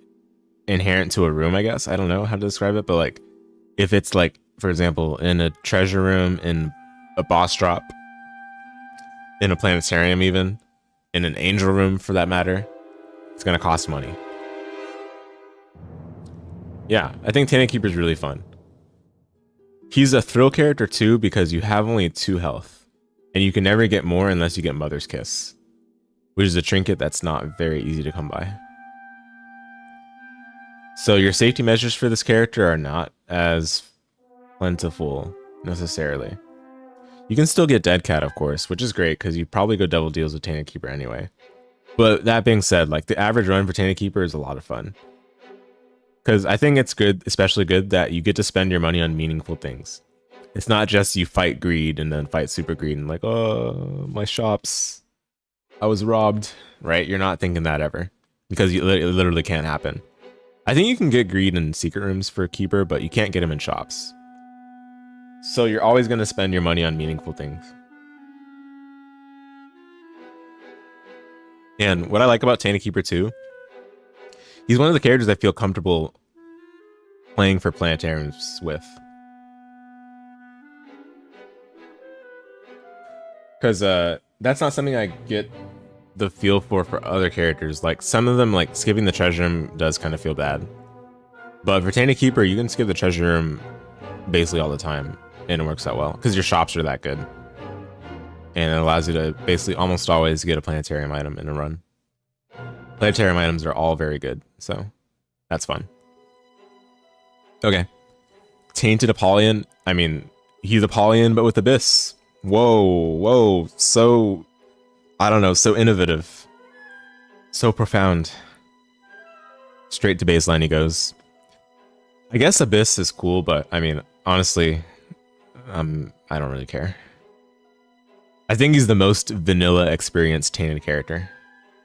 inherent to a room, I guess. I don't know how to describe it, but like if it's like, for example, in a treasure room, in a boss drop, in a planetarium, even in an angel room for that matter, it's gonna cost money. Yeah, I think Tainted Keeper is really fun. He's a thrill character too, because you have only 2 health, and you can never get more unless you get Mother's Kiss, which is a trinket that's not very easy to come by. So your safety measures for this character are not as plentiful necessarily. You can still get Dead Cat, of course, which is great because you probably go double deals with Tainted Keeper anyway. But that being said, like the average run for Tainted Keeper is a lot of fun. Because I think it's good, especially good, that you get to spend your money on meaningful things. It's not just you fight greed and then fight super greed and like, oh, my shops, I was robbed, right? You're not thinking that ever, because it literally can't happen. I think you can get greed in secret rooms for Keeper, but you can't get him in shops. So you're always going to spend your money on meaningful things. And what I like about Tainted Keeper too He's one of the characters I feel comfortable playing for planetariums with. Because that's not something I get the feel for other characters. Like some of them, like skipping the treasure room does kind of feel bad. But for Tainted Keeper, you can skip the treasure room basically all the time, and it works out well because your shops are that good. And it allows you to basically almost always get a planetarium item in a run. Planetarium items are all very good, so that's fun. Okay. Tainted Apollyon. I mean, he's Apollyon, but with Abyss. Whoa. So, I don't know, so innovative. So profound. Straight to baseline he goes. I guess Abyss is cool, but I mean, honestly, I don't really care. I think he's the most vanilla experienced Tainted character,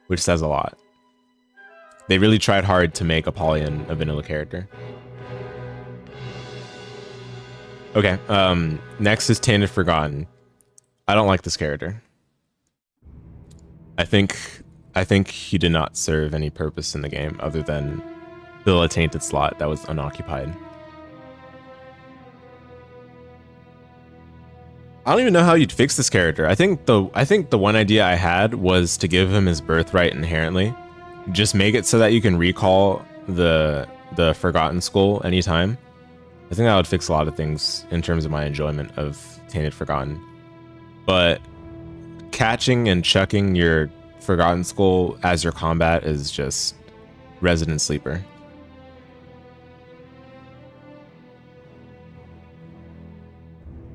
which says a lot. They really tried hard to make Apollyon a vanilla character. Okay, next is Tainted Forgotten. I don't like this character. I think he did not serve any purpose in the game other than fill a tainted slot that was unoccupied. I don't even know how you'd fix this character. I think the one idea I had was to give him his birthright inherently. Just make it so that you can recall the Forgotten Skull anytime. I think that would fix a lot of things in terms of my enjoyment of Tainted Forgotten. But catching and chucking your Forgotten Skull as your combat is just resident sleeper.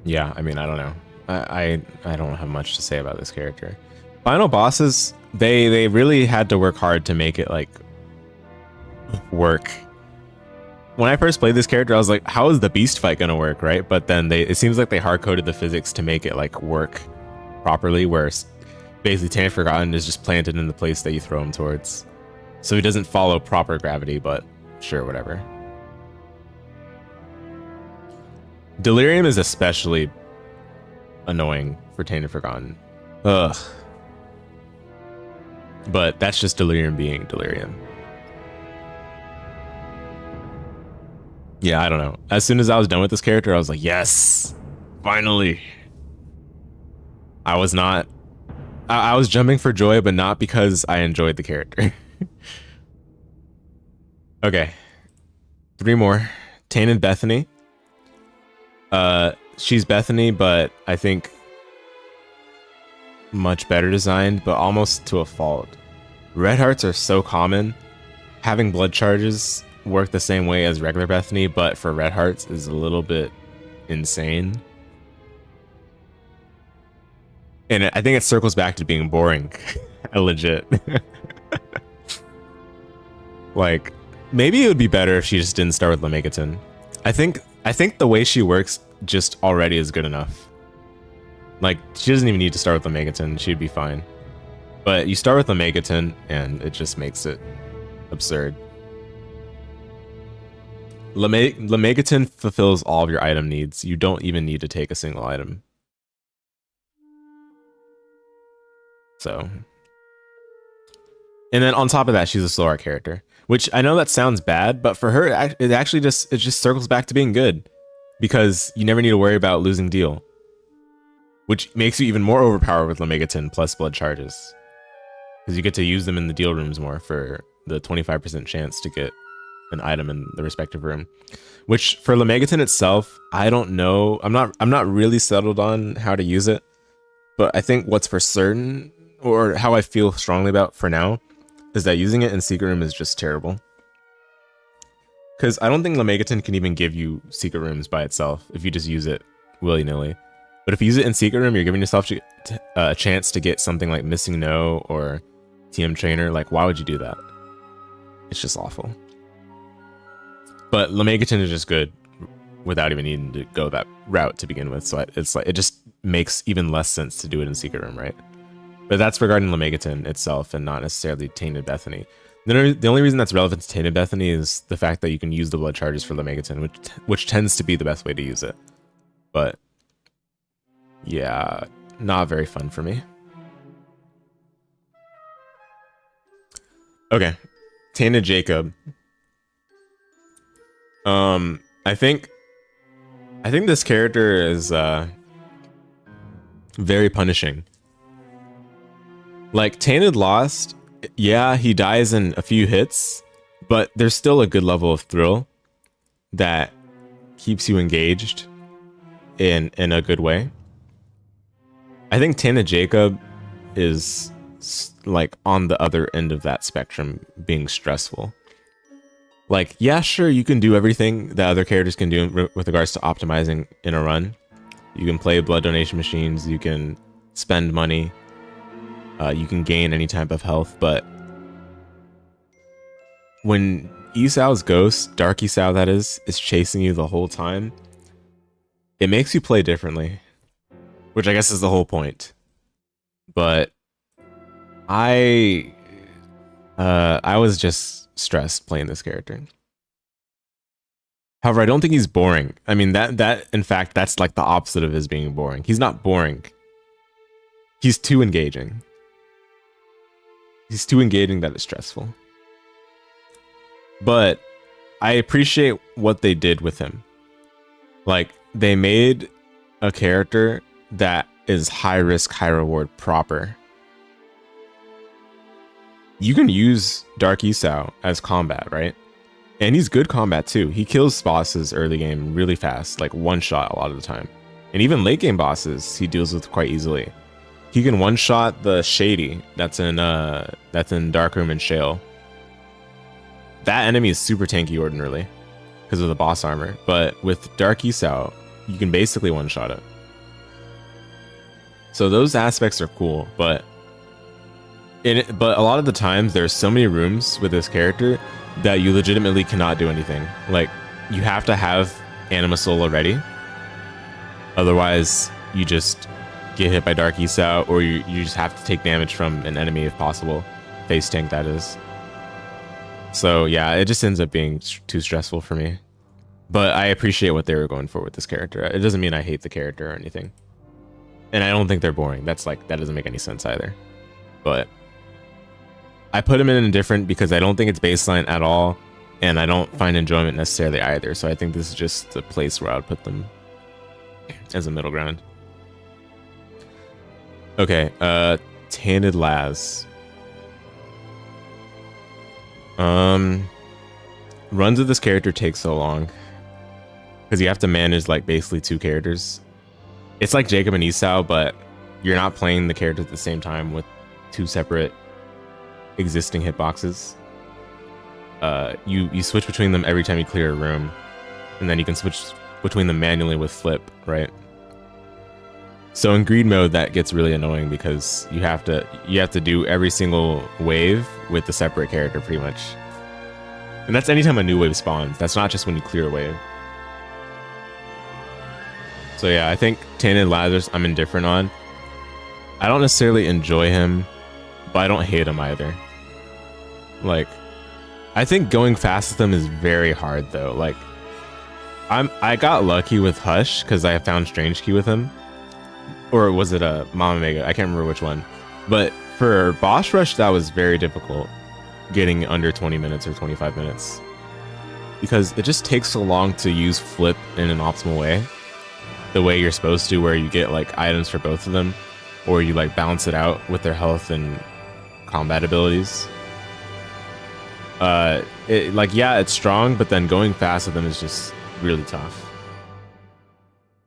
Yeah, I mean, I don't know. I don't have much to say about this character. Final bosses, they really had to work hard to make it like work. When I first played this character, I was like, how is the beast fight gonna work, right? But then it seems like they hard-coded the physics to make it like work properly, where basically Tainted Forgotten is just planted in the place that you throw him towards. So he doesn't follow proper gravity, but sure, whatever. Delirium is especially annoying for Tainted Forgotten. Ugh. But that's just Delirium being Delirium. Yeah, I don't know. As soon as I was done with this character, I was like, yes, finally. I was jumping for joy, but not because I enjoyed the character. Okay. 3 more. Tainted Bethany. She's Bethany, but I think much better designed, but almost to a fault. Red hearts are so common. Having blood charges work the same way as regular Bethany, but for red hearts is a little bit insane. And I think it circles back to being boring. Legit. Like, maybe it would be better if she just didn't start with Lemegeton. I think the way she works just already is good enough. Like, she doesn't even need to start with Lemegeton. She'd be fine. But you start with Lemegeton, and it just makes it absurd. Lemegeton fulfills all of your item needs. You don't even need to take a single item. So. And then on top of that, she's a slow art character. Which, I know that sounds bad, but for her, it actually just circles back to being good. Because you never need to worry about losing deal. Which makes you even more overpowered with Lemegeton plus blood charges. Because you get to use them in the deal rooms more for the 25% chance to get an item in the respective room. Which for Lemegeton itself, I don't know. I'm not really settled on how to use it. But I think what's for certain, or how I feel strongly about for now, is that using it in Secret Room is just terrible. Because I don't think Lemegeton can even give you Secret Rooms by itself if you just use it willy-nilly. But if you use it in Secret Room, you're giving yourself a chance to get something like Missing No or TM Trainer. Like, why would you do that? It's just awful. But Lemegeton is just good without even needing to go that route to begin with. So it's like, it just makes even less sense to do it in Secret Room, right? But that's regarding Lemegeton itself and not necessarily Tainted Bethany. The only reason that's relevant to Tainted Bethany is the fact that you can use the blood charges for Lemegeton, which tends to be the best way to use it. But yeah, not very fun for me. Okay, Tana Jacob. I think this character is very punishing. Like, Tainted Lost, yeah, he dies in a few hits, but there's still a good level of thrill that keeps you engaged in a good way. I think Tana Jacob is like on the other end of that spectrum, being stressful. Like, yeah, sure, you can do everything that other characters can do with regards to optimizing in a run. You can play blood donation machines, you can spend money, you can gain any type of health, but when Esau's ghost, Dark Esau that is chasing you the whole time, it makes you play differently, which I guess is the whole point. But I was just stressed playing this character. However, I don't think he's boring. I mean, that in fact, that's like the opposite of his being boring. He's not boring. He's too engaging. He's too engaging that it's stressful. But I appreciate what they did with him. Like, they made a character that is high risk, high reward proper. You can use Dark Esau as combat, right? And he's good combat too. He kills bosses early game really fast, like one shot a lot of the time. And even late game bosses he deals with quite easily. He can one shot the Shady that's in Darkroom and Shale. That enemy is super tanky ordinarily because of the boss armor, but with Dark Esau, you can basically one shot it. So those aspects are cool, but a lot of the times there's so many rooms with this character that you legitimately cannot do anything. Like, you have to have Anima Soul already, otherwise you just get hit by Dark Esau, or you just have to take damage from an enemy if possible. Face tank, that is. So yeah, it just ends up being too stressful for me. But I appreciate what they were going for with this character. It doesn't mean I hate the character or anything. And I don't think they're boring. That's like, that doesn't make any sense either. But I put them in indifferent because I don't think it's baseline at all, and I don't find enjoyment necessarily either. So I think this is just the place where I would put them as a middle ground. Okay, Tainted Laz. Runs of this character take so long because you have to manage like basically two characters. It's like Jacob and Esau, but you're not playing the characters at the same time with two separate existing hitboxes. You switch between them every time you clear a room, and then you can switch between them manually with flip, right? So in greed mode, that gets really annoying because you have to do every single wave with the separate character pretty much. And that's anytime a new wave spawns. That's not just when you clear a wave. So yeah, I think Tainted Lazarus I'm indifferent on. I don't necessarily enjoy him, but I don't hate him either. Like, I think going fast with him is very hard though. Like, I got lucky with Hush because I found Strange Key with him. Or was it a Mama Mega? I can't remember which one. But for Boss Rush, that was very difficult, getting under 20 minutes or 25 minutes. Because it just takes so long to use Flip in an optimal way. The way you're supposed to, where you get like items for both of them. Or you like balance it out with their health and combat abilities. Yeah, it's strong, but then going fast with them is just really tough.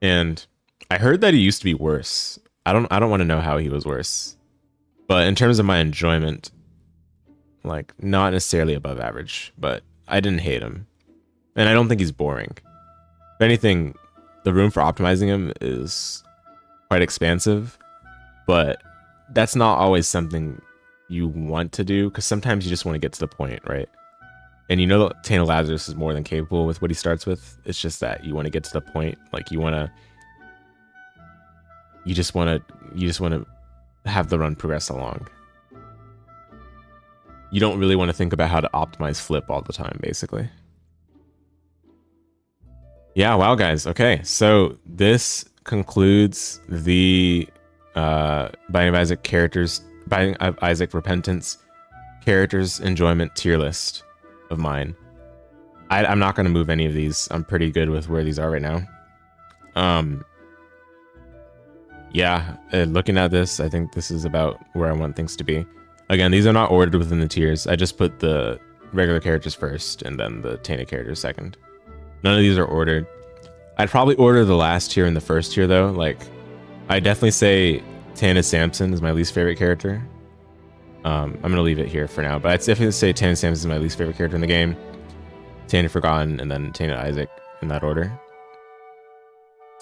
And I heard that he used to be worse. I don't want to know how he was worse. But in terms of my enjoyment, like, not necessarily above average, but I didn't hate him. And I don't think he's boring. If anything, the room for optimizing him is quite expansive, but that's not always something you want to do, because sometimes you just want to get to the point, right? And you know that Tainted Lazarus is more than capable with what he starts with. It's just that you want to get to the point. Like, you just want to have the run progress along. You don't really want to think about how to optimize Flip all the time, basically. Yeah, wow, guys. Okay, so this concludes the Binding of Isaac Repentance characters enjoyment tier list of mine. I'm not going to move any of these. I'm pretty good with where these are right now. Yeah, looking at this, I think this is about where I want things to be. Again, these are not ordered within the tiers. I just put the regular characters first and then the tainted characters second. None of these are ordered. I'd probably order the last tier and the first tier though. Like, I definitely say Tainted Samson is my least favorite character. I'm gonna leave it here for now, but I'd definitely say Tainted Samson is my least favorite character in the game. Tainted Forgotten, and then Tainted Isaac in that order.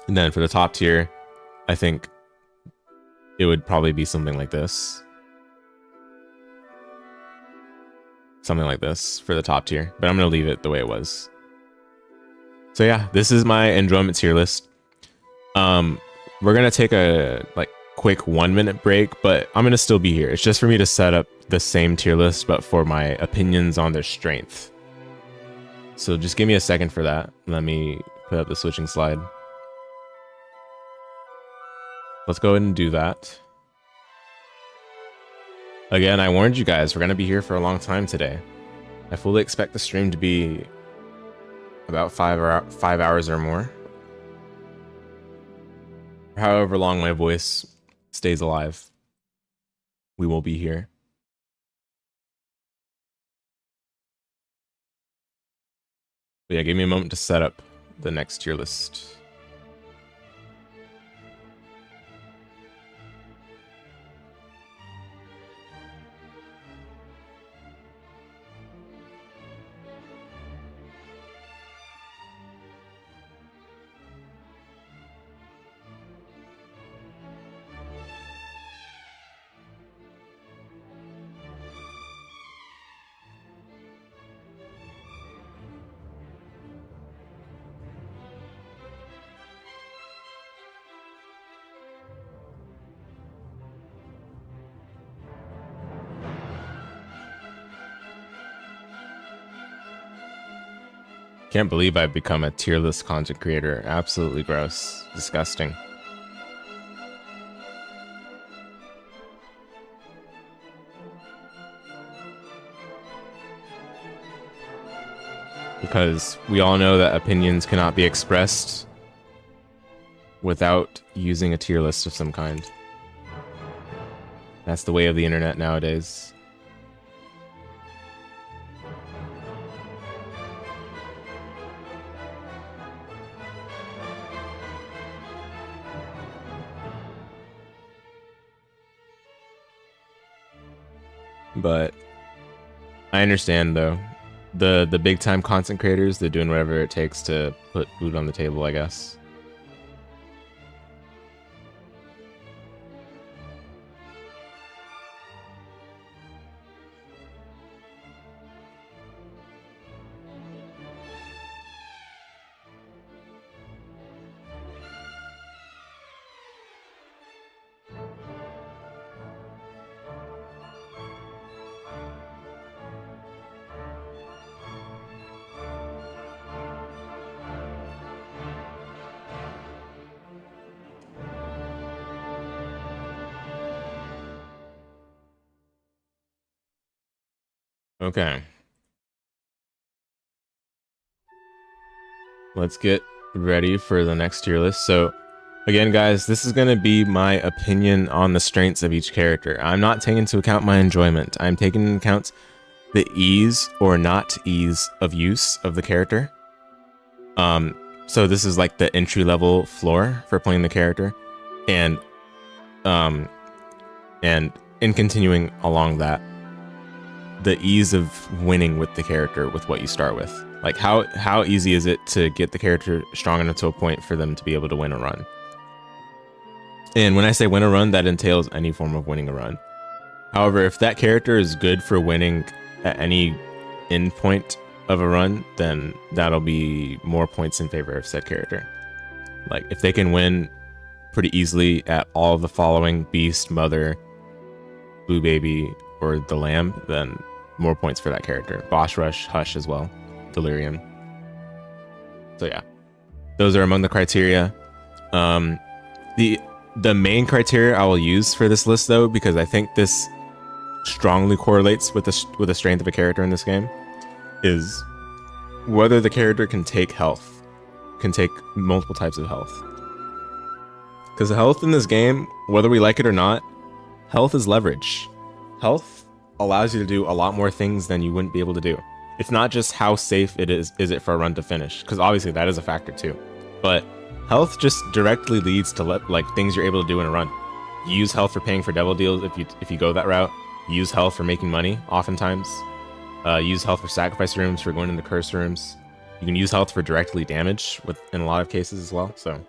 And then for the top tier, I think it would probably be something like this. Something like this for the top tier, but I'm gonna leave it the way it was. So yeah, this is my enjoyment tier list. We're gonna take a quick 1 minute break, but I'm gonna still be here. It's just for me to set up the same tier list, but for my opinions on their strength. So just give me a second for that. Let me put up the switching slide. Let's go ahead and do that. Again, I warned you guys, we're gonna be here for a long time today. I fully expect the stream to be about 5 hours or more. However long my voice stays alive, we will be here. But yeah, give me a moment to set up the next tier list. Can't believe I've become a tier list content creator. Absolutely gross. Disgusting. Because we all know that opinions cannot be expressed without using a tier list of some kind. That's the way of the internet nowadays. But I understand though, the big time content creators, they're doing whatever it takes to put food on the table, I guess. Okay. Let's get ready for the next tier list. So again, guys, this is going to be my opinion on the strengths of each character. I'm not taking into account my enjoyment. I'm taking into account the ease or not ease of use of the character. So this is like the entry level floor for playing the character. And in continuing along that, the ease of winning with the character with what you start with. Like how easy is it to get the character strong enough to a point for them to be able to win a run? And when I say win a run, that entails any form of winning a run. However, if that character is good for winning at any end point of a run, then that'll be more points in favor of said character. Like if they can win pretty easily at all of the following: Beast, Mother, Blue Baby, or the Lamb, then more points for that character. Boss Rush, Hush as well, Delirium. So yeah, those are among the criteria. The main criteria I will use for this list though, because I think this strongly correlates with the strength of a character in this game is whether the character can take health, can take multiple types of health. Because the health in this game, whether we like it or not, health is leverage. Health allows you to do a lot more things than you wouldn't be able to do. It's not just how safe it is it for a run to finish, because obviously that is a factor too. But health just directly leads to like things you're able to do in a run. You use health for paying for devil deals if you go that route. You use health for making money, oftentimes. Use health for sacrifice rooms, for going into curse rooms. You can use health for directly damage in a lot of cases as well. So,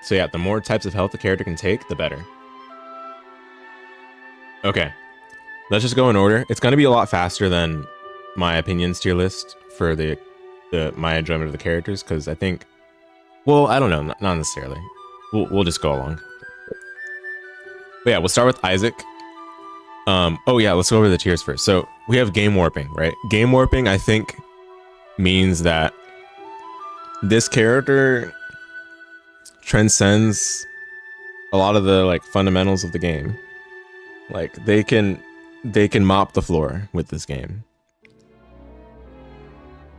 so yeah, the more types of health the character can take, the better. Okay, let's just go in order. It's going to be a lot faster than my opinions tier list for my enjoyment of the characters, because I think, well, I don't know, not necessarily. We'll just go along. But yeah, we'll start with Isaac. Oh yeah, let's go over the tiers first. So we have game warping, right? Game warping, I think, means that this character transcends a lot of the like fundamentals of the game. Like they can mop the floor with this game.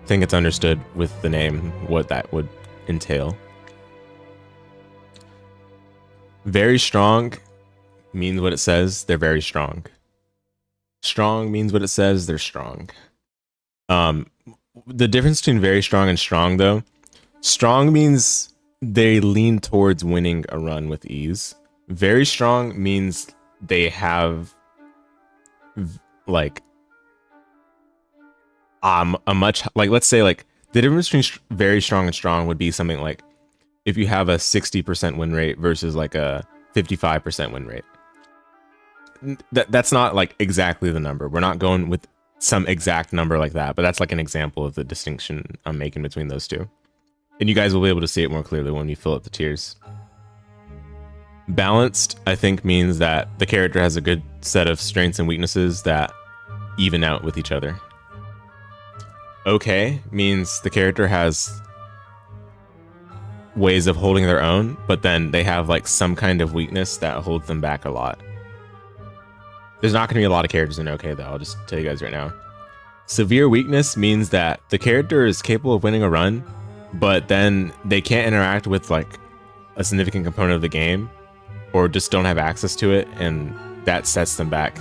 I think it's understood with the name what that would entail. Very strong means what it says, they're very strong. Strong means what it says, they're strong. The difference between very strong and strong, though, strong means they lean towards winning a run with ease. Very strong means they have like a much, like, let's say, like, the difference between very strong and strong would be something like if you have a 60% win rate versus like a 55% win rate. That's not like exactly the number. We're not going with some exact number like that, but that's like an example of the distinction I'm making between those two. And you guys will be able to see it more clearly when you fill up the tiers. Balanced, I think, means that the character has a good set of strengths and weaknesses that even out with each other. Okay means the character has ways of holding their own, but then they have like some kind of weakness that holds them back a lot. There's not going to be a lot of characters in okay, though. I'll just tell you guys right now. Severe weakness means that the character is capable of winning a run, but then they can't interact with like a significant component of the game, or just don't have access to it, and that sets them back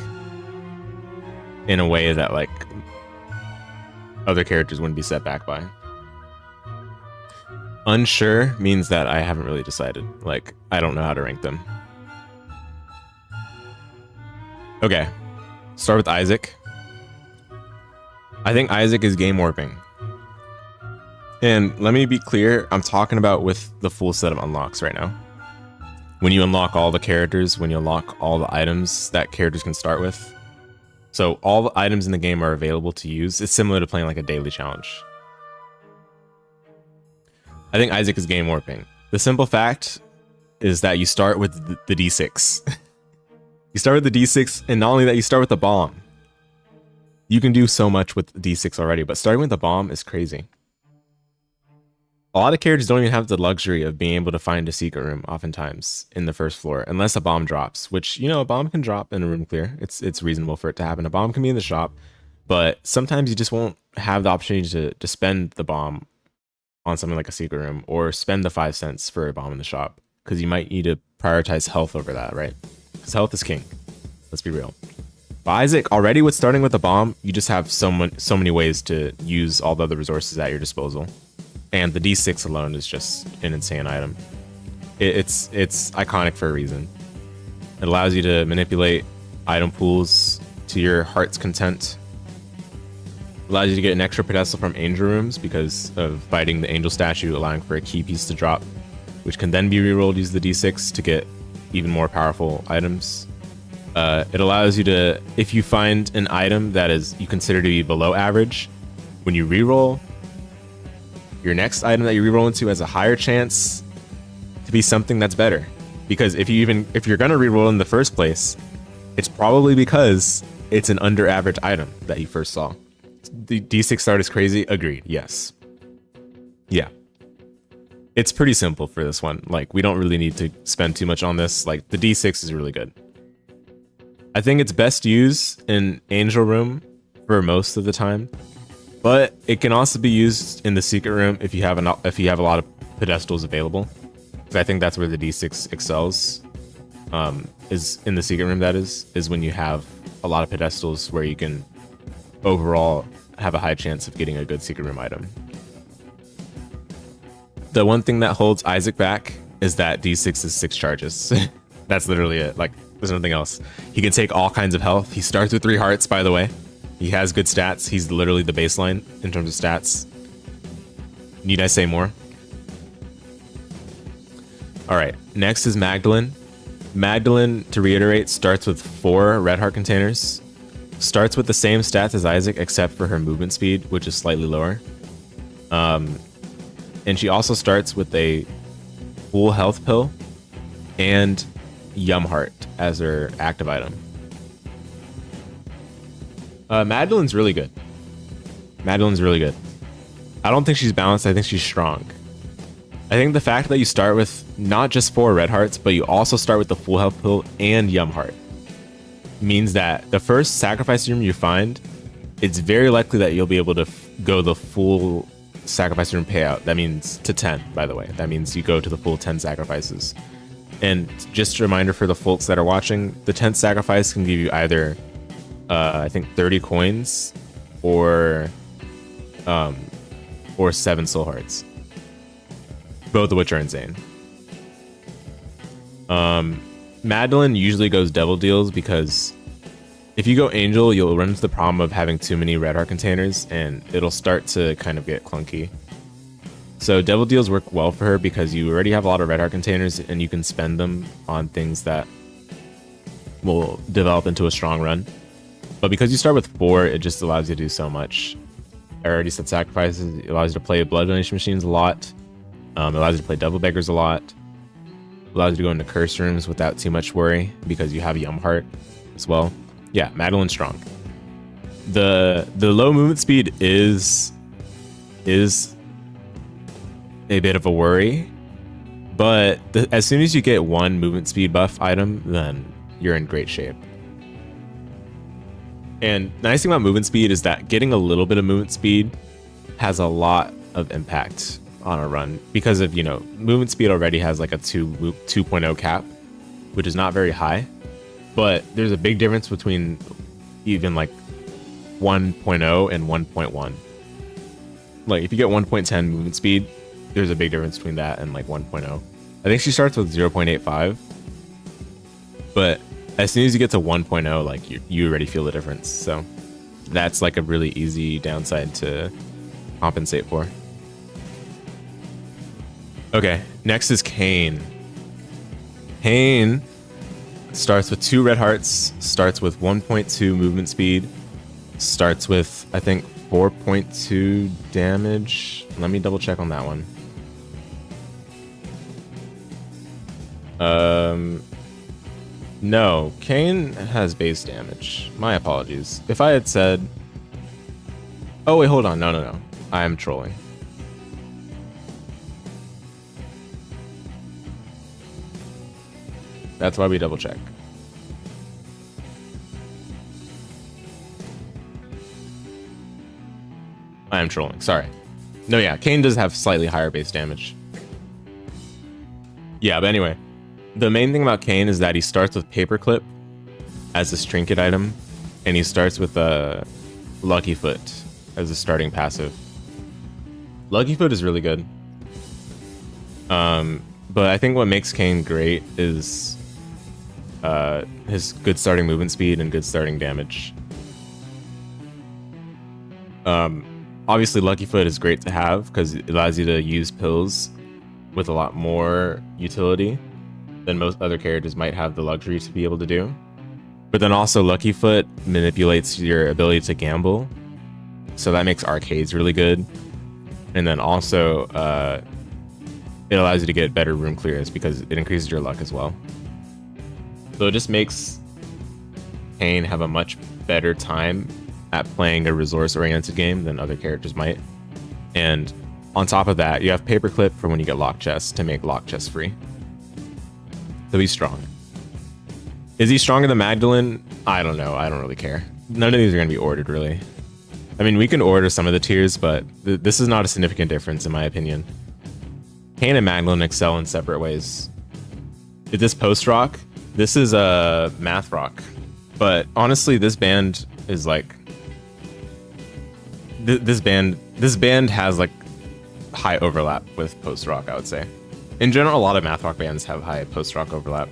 in a way that like other characters wouldn't be set back by. Unsure means that I haven't really decided. Like, I don't know how to rank them. Okay, start with Isaac. I think Isaac is game warping. And let me be clear, I'm talking about with the full set of unlocks right now. When you unlock all the characters, when you unlock all the items that characters can start with. So all the items in the game are available to use. It's similar to playing like a daily challenge. I think Isaac is game warping. The simple fact is that you start with the D6. You start with the D6, and not only that, you start with the bomb. You can do so much with D6 already, but starting with the bomb is crazy. A lot of characters don't even have the luxury of being able to find a secret room oftentimes in the first floor, unless a bomb drops, which, you know, a bomb can drop in a room clear. It's reasonable for it to happen. A bomb can be in the shop, but sometimes you just won't have the opportunity to spend the bomb on something like a secret room, or spend the 5 cents for a bomb in the shop, because you might need to prioritize health over that, right? Because health is king. Let's be real. But Isaac, already with starting with a bomb, you just have so many ways to use all the other resources at your disposal. And the D6 alone is just an insane item. It's iconic for a reason. It allows you to manipulate item pools to your heart's content. Allows you to get an extra pedestal from angel rooms because of biting the angel statue, allowing for a key piece to drop, which can then be rerolled. Use the D6 to get even more powerful items. It allows you to, if you find an item that is you consider to be below average, when you reroll, your next item that you reroll into has a higher chance to be something that's better. Because if you're gonna reroll in the first place, it's probably because it's an under average item that you first saw. The D6 start is crazy. Agreed. Yes. Yeah. It's pretty simple for this one. Like, we don't really need to spend too much on this. Like, the D6 is really good. I think it's best used in Angel Room for most of the time, but it can also be used in the Secret Room if you have a lot of pedestals available. Because I think that's where the D6 excels. Is in the Secret Room, that is when you have a lot of pedestals where you can overall have a high chance of getting a good Secret Room item. The one thing that holds Isaac back is that D6 is 6 charges. That's literally it. Like, there's nothing else. He can take all kinds of health. He starts with 3 hearts, by the way. He has good stats. He's literally the baseline in terms of stats. Need I say more? All right, next is Magdalene. Magdalene, to reiterate, starts with 4 red heart containers. Starts with the same stats as Isaac, except for her movement speed, which is slightly lower. And she also starts with a full health pill and Yum Heart as her active item. Magdalene's really good. Magdalene's really good. I don't think she's balanced. I think she's strong. I think the fact that you start with not just 4 red hearts, but you also start with the full health pill and Yum Heart means that the first sacrifice room you find, it's very likely that you'll be able to go the full sacrifice room payout. That means to 10, by the way. That means you go to the full 10 sacrifices. And just a reminder for the folks that are watching, the 10th sacrifice can give you either, I think 30 coins or 7 soul hearts. Both of which are insane. Magdalene usually goes devil deals because if you go angel, you'll run into the problem of having too many red heart containers and it'll start to kind of get clunky. So devil deals work well for her because you already have a lot of red heart containers and you can spend them on things that will develop into a strong run. But because you start with 4, it just allows you to do so much. I already said sacrifices. It allows you to play blood donation machines a lot. It allows you to play devil beggars a lot. It allows you to go into curse rooms without too much worry because you have Yum Heart as well. Yeah, Magdalene's strong. The low movement speed is a bit of a worry, but as soon as you get 1 movement speed buff item, then you're in great shape. And the nice thing about movement speed is that getting a little bit of movement speed has a lot of impact on a run because of, you know, movement speed already has like a 2.0 cap, which is not very high. But there's a big difference between even like 1.0 and 1.1. Like if you get 1.10 movement speed, there's a big difference between that and like 1.0. I think she starts with 0.85. But as soon as you get to 1.0, like you already feel the difference. So that's like a really easy downside to compensate for. Okay, next is Kane. Kane starts with 2 red hearts, starts with 1.2 movement speed, starts with, I think, 4.2 damage. Let me double check on that one. No, Kane has base damage. My apologies. If I had said... Oh, wait, hold on. No. I am trolling. That's why we double check. I am trolling. Sorry. No, yeah, Kane does have slightly higher base damage. Yeah, but anyway. The main thing about Kane is that he starts with Paperclip as his trinket item, and he starts with Lucky Foot as a starting passive. Lucky Foot is really good. But I think what makes Kane great is his good starting movement speed and good starting damage. Obviously, Lucky Foot is great to have because it allows you to use pills with a lot more utility than most other characters might have the luxury to be able to do. But then also Lucky Foot manipulates your ability to gamble, so that makes arcades really good. And then also it allows you to get better room clearance because it increases your luck as well. So it just makes Kane have a much better time at playing a resource-oriented game than other characters might. And On top of that, you have paperclip for when you get lock chest to make lock chest free. So he's strong. Is he stronger than Magdalene? I don't know. I don't really care. None of these are going to be ordered, really. I mean, we can order some of the tiers, but this is not a significant difference, in my opinion. Kane and Magdalene excel in separate ways. Is this post-rock? This is a math rock. But honestly, this band is like... This band has like high overlap with post-rock, I would say. In general, a lot of math rock bands have high post-rock overlap.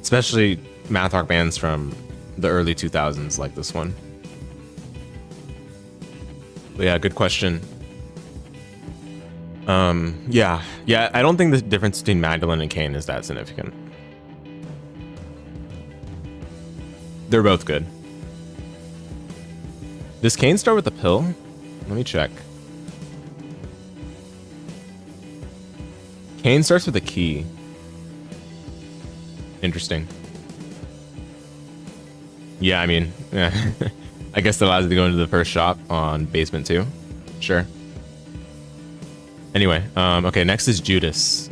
Especially math rock bands from the early 2000s like this one. But yeah, good question. Yeah, I don't think the difference between Magdalene and Kane is that significant. They're both good. Does Kane start with a pill? Let me check. Kane starts with a key. Interesting. Yeah, I mean, I guess that allows you to go into the first shop on basement 2. Sure. Anyway, okay, next is Judas.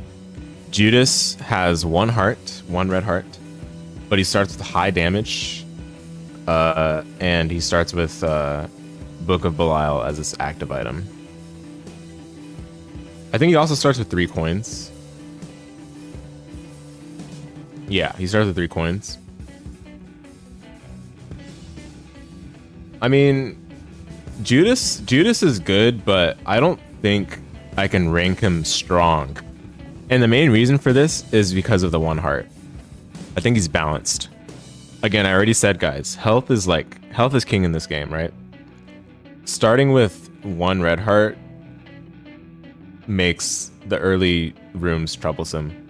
Judas has 1 heart, 1 red heart, but he starts with high damage, and he starts with Book of Belial as his active item. I think he also starts with 3 coins. Yeah, he starts with 3 coins. I mean, Judas is good, but I don't think I can rank him strong. And the main reason for this is because of the 1 heart. I think he's balanced. Again, I already said, guys, health is king in this game, right? Starting with 1 red heart makes the early rooms troublesome.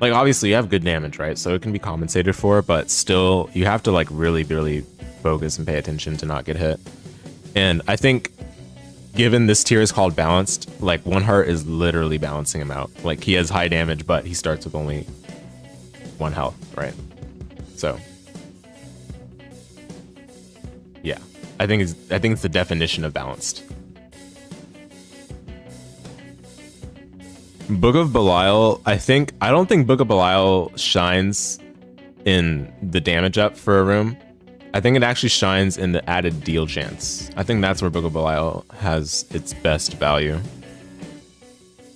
Like, obviously you have good damage, right? So it can be compensated for, but still you have to like really focus and pay attention to not get hit. And I think given this tier is called balanced, like 1 heart is literally balancing him out. Like, he has high damage, but he starts with only 1 health, right? So yeah, I think it's the definition of balanced. Book of Belial, I don't think Book of Belial shines in the damage up for a room. I think it actually shines in the added deal chance. I think that's where Book of Belial has its best value.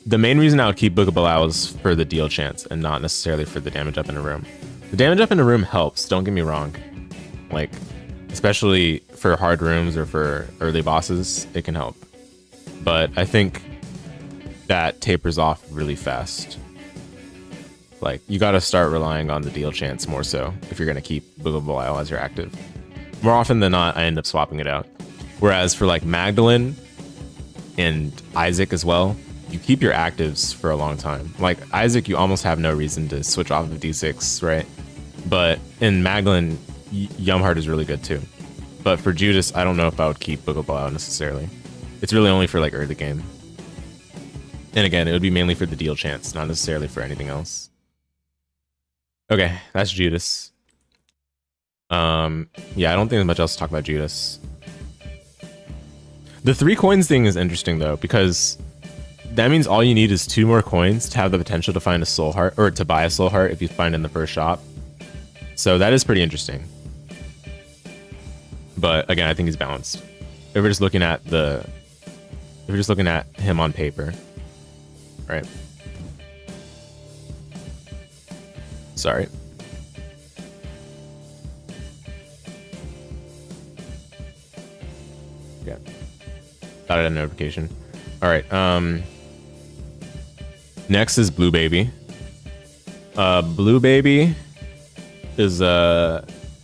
The main reason I would keep Book of Belial is for the deal chance and not necessarily for the damage up in a room. The damage up in a room helps, don't get me wrong. Like, especially for hard rooms or for early bosses, it can help. But I think that tapers off really fast. Like, you gotta start relying on the deal chance more so if you're gonna keep Book of Belial as your active. More often than not, I end up swapping it out. Whereas for like Magdalene and Isaac as well, you keep your actives for a long time. Like Isaac, you almost have no reason to switch off of D6, right? But in Magdalene, Yumheart is really good too. But for Judas, I don't know if I would keep Book of Belial necessarily. It's really only for like early game. And again, it would be mainly for the deal chance, not necessarily for anything else. Okay, that's Judas. Yeah, I don't think there's much else to talk about Judas. The 3 coins thing is interesting though, because that means all you need is 2 more coins to have the potential to find a soul heart, or to buy a soul heart if you find it in the first shop. So that is pretty interesting. But again, I think he's balanced. If we're just looking at him on paper, right? Sorry. Yeah. Thought I had a notification. All right. Next is Blue Baby. Blue Baby is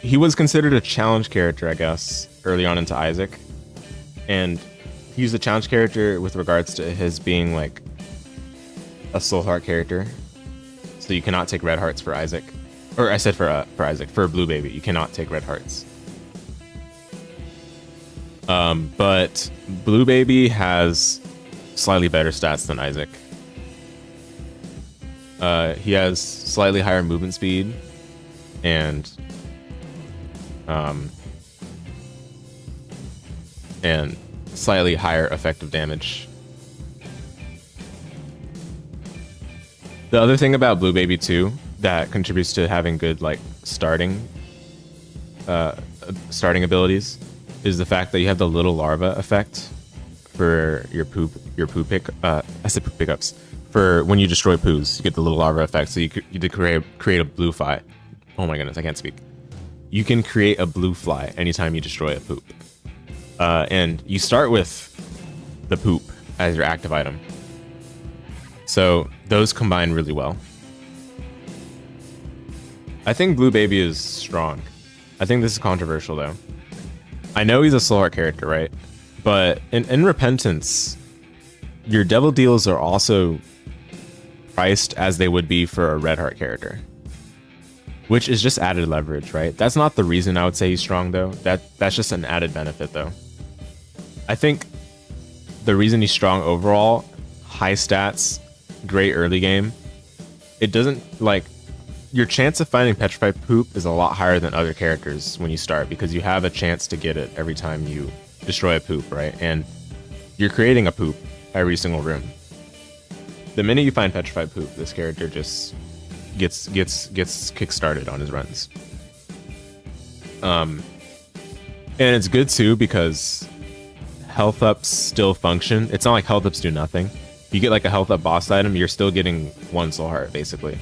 he was considered a challenge character, I guess, early on into Isaac, and he's a challenge character with regards to his being like a soul heart character. So you cannot take red hearts for Isaac, or I said for Isaac. For Blue Baby, you cannot take red hearts. But Blue Baby has slightly better stats than Isaac. He has slightly higher movement speed and slightly higher effective damage The other thing about Blue Baby 2 that contributes to having good like starting abilities is the fact that you have the little larva effect for your poop I said poop pickups. For when you destroy poos, you get the little larva effect. So you could create a blue fly. Oh my goodness, I can't speak. You can create a blue fly anytime you destroy a poop. And you start with the poop as your active item. So those combine really well. I think Blue Baby is strong. I think this is controversial though. I know he's a slow heart character, right? But in Repentance, your devil deals are also priced as they would be for a red heart character, which is just added leverage, right? That's not the reason I would say he's strong though. That's just an added benefit though. I think the reason he's strong overall, high stats, great early game, it doesn't like your chance of finding petrified poop is a lot higher than other characters when you start because you have a chance to get it every time you destroy a poop, right? And you're creating a poop every single room. The minute you find petrified poop, this character just gets kick-started on his runs. And it's good too because health ups still function. It's not like health ups do nothing. You get like a health up boss item, you're still getting one soul heart basically.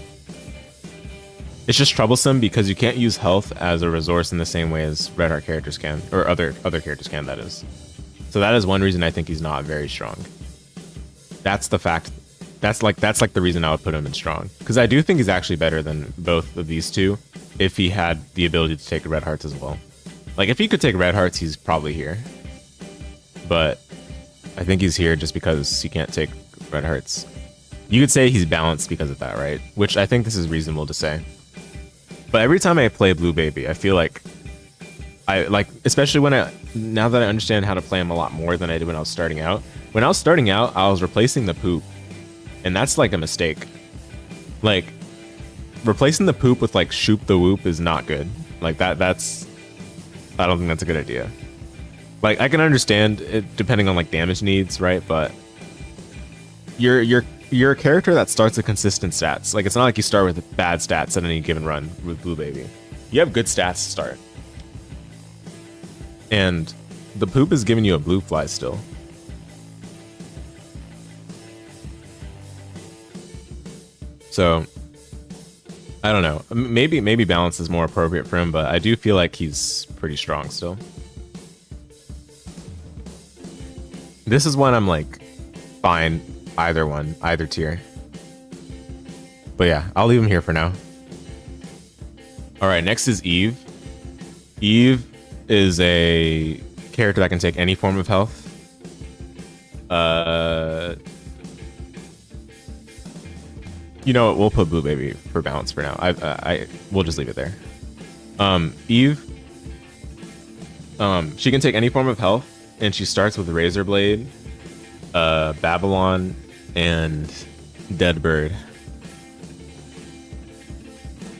It's just troublesome because you can't use health as a resource in the same way as red heart characters can, or other characters can, that is. So that is one reason I think he's not very strong. That's the fact. That's like the reason I would put him in strong, because I do think he's actually better than both of these two if he had the ability to take red hearts as well. Like if he could take red hearts, he's probably here. But I think he's here just because he can't take red hearts. You could say he's balanced because of that, right? Which I think this is reasonable to say. But every time I play Blue Baby, I feel like especially now that I understand how to play him a lot more than I did when I was starting out. When I was starting out, I was replacing the poop, and that's like a mistake. Like replacing the poop with like Shoop the Whoop is not good. Like I don't think that's a good idea. Like I can understand it depending on like damage needs, right? But you're a character that starts with consistent stats. Like it's not like you start with bad stats at any given run with Blue Baby. You have good stats to start. And the poop is giving you a blue fly still. So I don't know. Maybe balance is more appropriate for him, but I do feel like he's pretty strong still. This is one I'm like fine. Either tier. But yeah, I'll leave him here for now. All right, next is Eve. Eve is a character that can take any form of health. You know what? We'll put Blue Baby for balance for now. We'll just leave it there. Eve. She can take any form of health, and she starts with Razor Blade, Babylon, and Deadbird.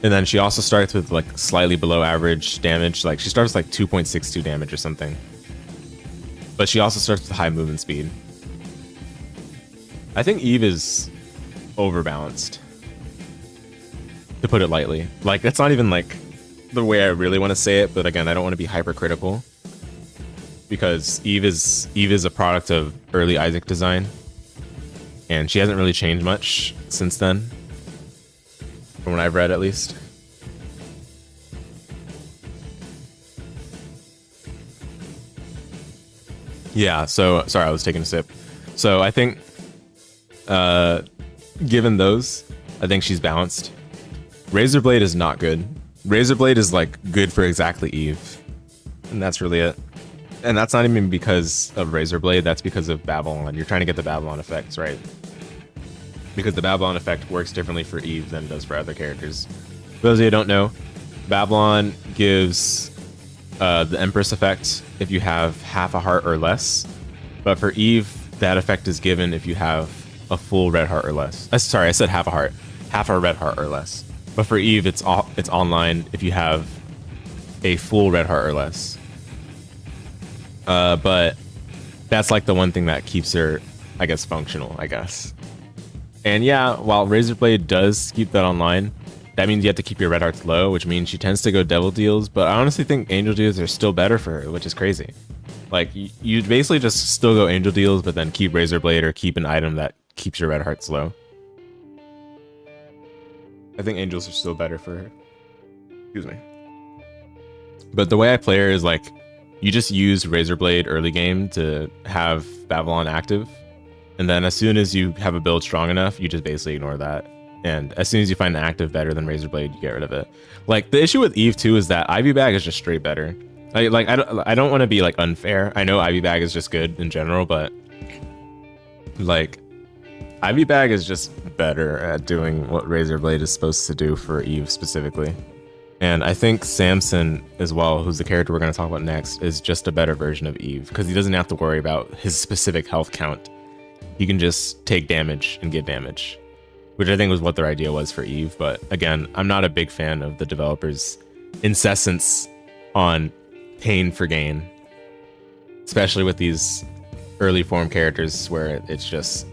And then she also starts with like slightly below average damage. Like she starts with like 2.62 damage or something. But she also starts with high movement speed. I think Eve is overbalanced, to put it lightly. Like that's not even like the way I really want to say it, but again, I don't want to be hypercritical, because Eve is a product of early Isaac design, and she hasn't really changed much since then, from what I've read at least. Yeah, so sorry, I was taking a sip. So I think given those, I think she's balanced. Razorblade is not good. Razorblade is like good for exactly Eve, and that's really it. And that's not even because of Razorblade, that's because of Babylon. You're trying to get the Babylon effects, right? Because the Babylon effect works differently for Eve than it does for other characters. For those of you who don't know, Babylon gives the Empress effect if you have half a heart or less. But for Eve, that effect is given if you have a full red heart or less. Sorry, I said half a heart. Half a red heart or less. But for Eve, it's online if you have a full red heart or less. But that's like the one thing that keeps her, I guess, functional, I guess. And yeah, while Razor Blade does keep that online, that means you have to keep your red hearts low, which means she tends to go devil deals, but I honestly think angel deals are still better for her, which is crazy. Like, you basically just still go angel deals, but then keep Razor Blade or keep an item that keeps your red hearts low. I think angels are still better for her. Excuse me. But the way I play her is like, you just use Razor Blade early game to have Babylon active, and then as soon as you have a build strong enough, you just basically ignore that. And as soon as you find an active better than Razor Blade, you get rid of it. Like, the issue with Eve too is that Ivy Bag is just straight better. I don't want to be like unfair. I know Ivy Bag is just good in general, but like, Ivy Bag is just better at doing what Razor Blade is supposed to do for Eve specifically. And I think Samson as well, who's the character we're going to talk about next, is just a better version of Eve, because he doesn't have to worry about his specific health count. He can just take damage and get damage, which I think was what their idea was for Eve. But again, I'm not a big fan of the developers' insistence on pain for gain, especially with these early form characters where it's just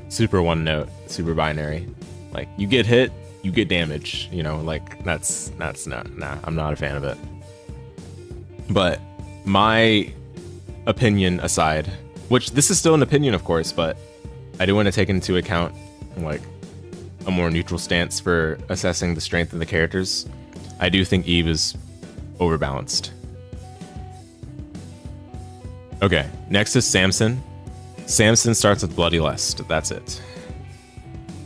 super one note, super binary. Like, you get hit, you get damage, you know, like that's not, nah, I'm not a fan of it. But my opinion aside, which this is still an opinion of course, but I do want to take into account like a more neutral stance for assessing the strength of the characters. I do think Eve is overbalanced. Okay, next is Samson. Samson starts with Bloody Lust, that's it.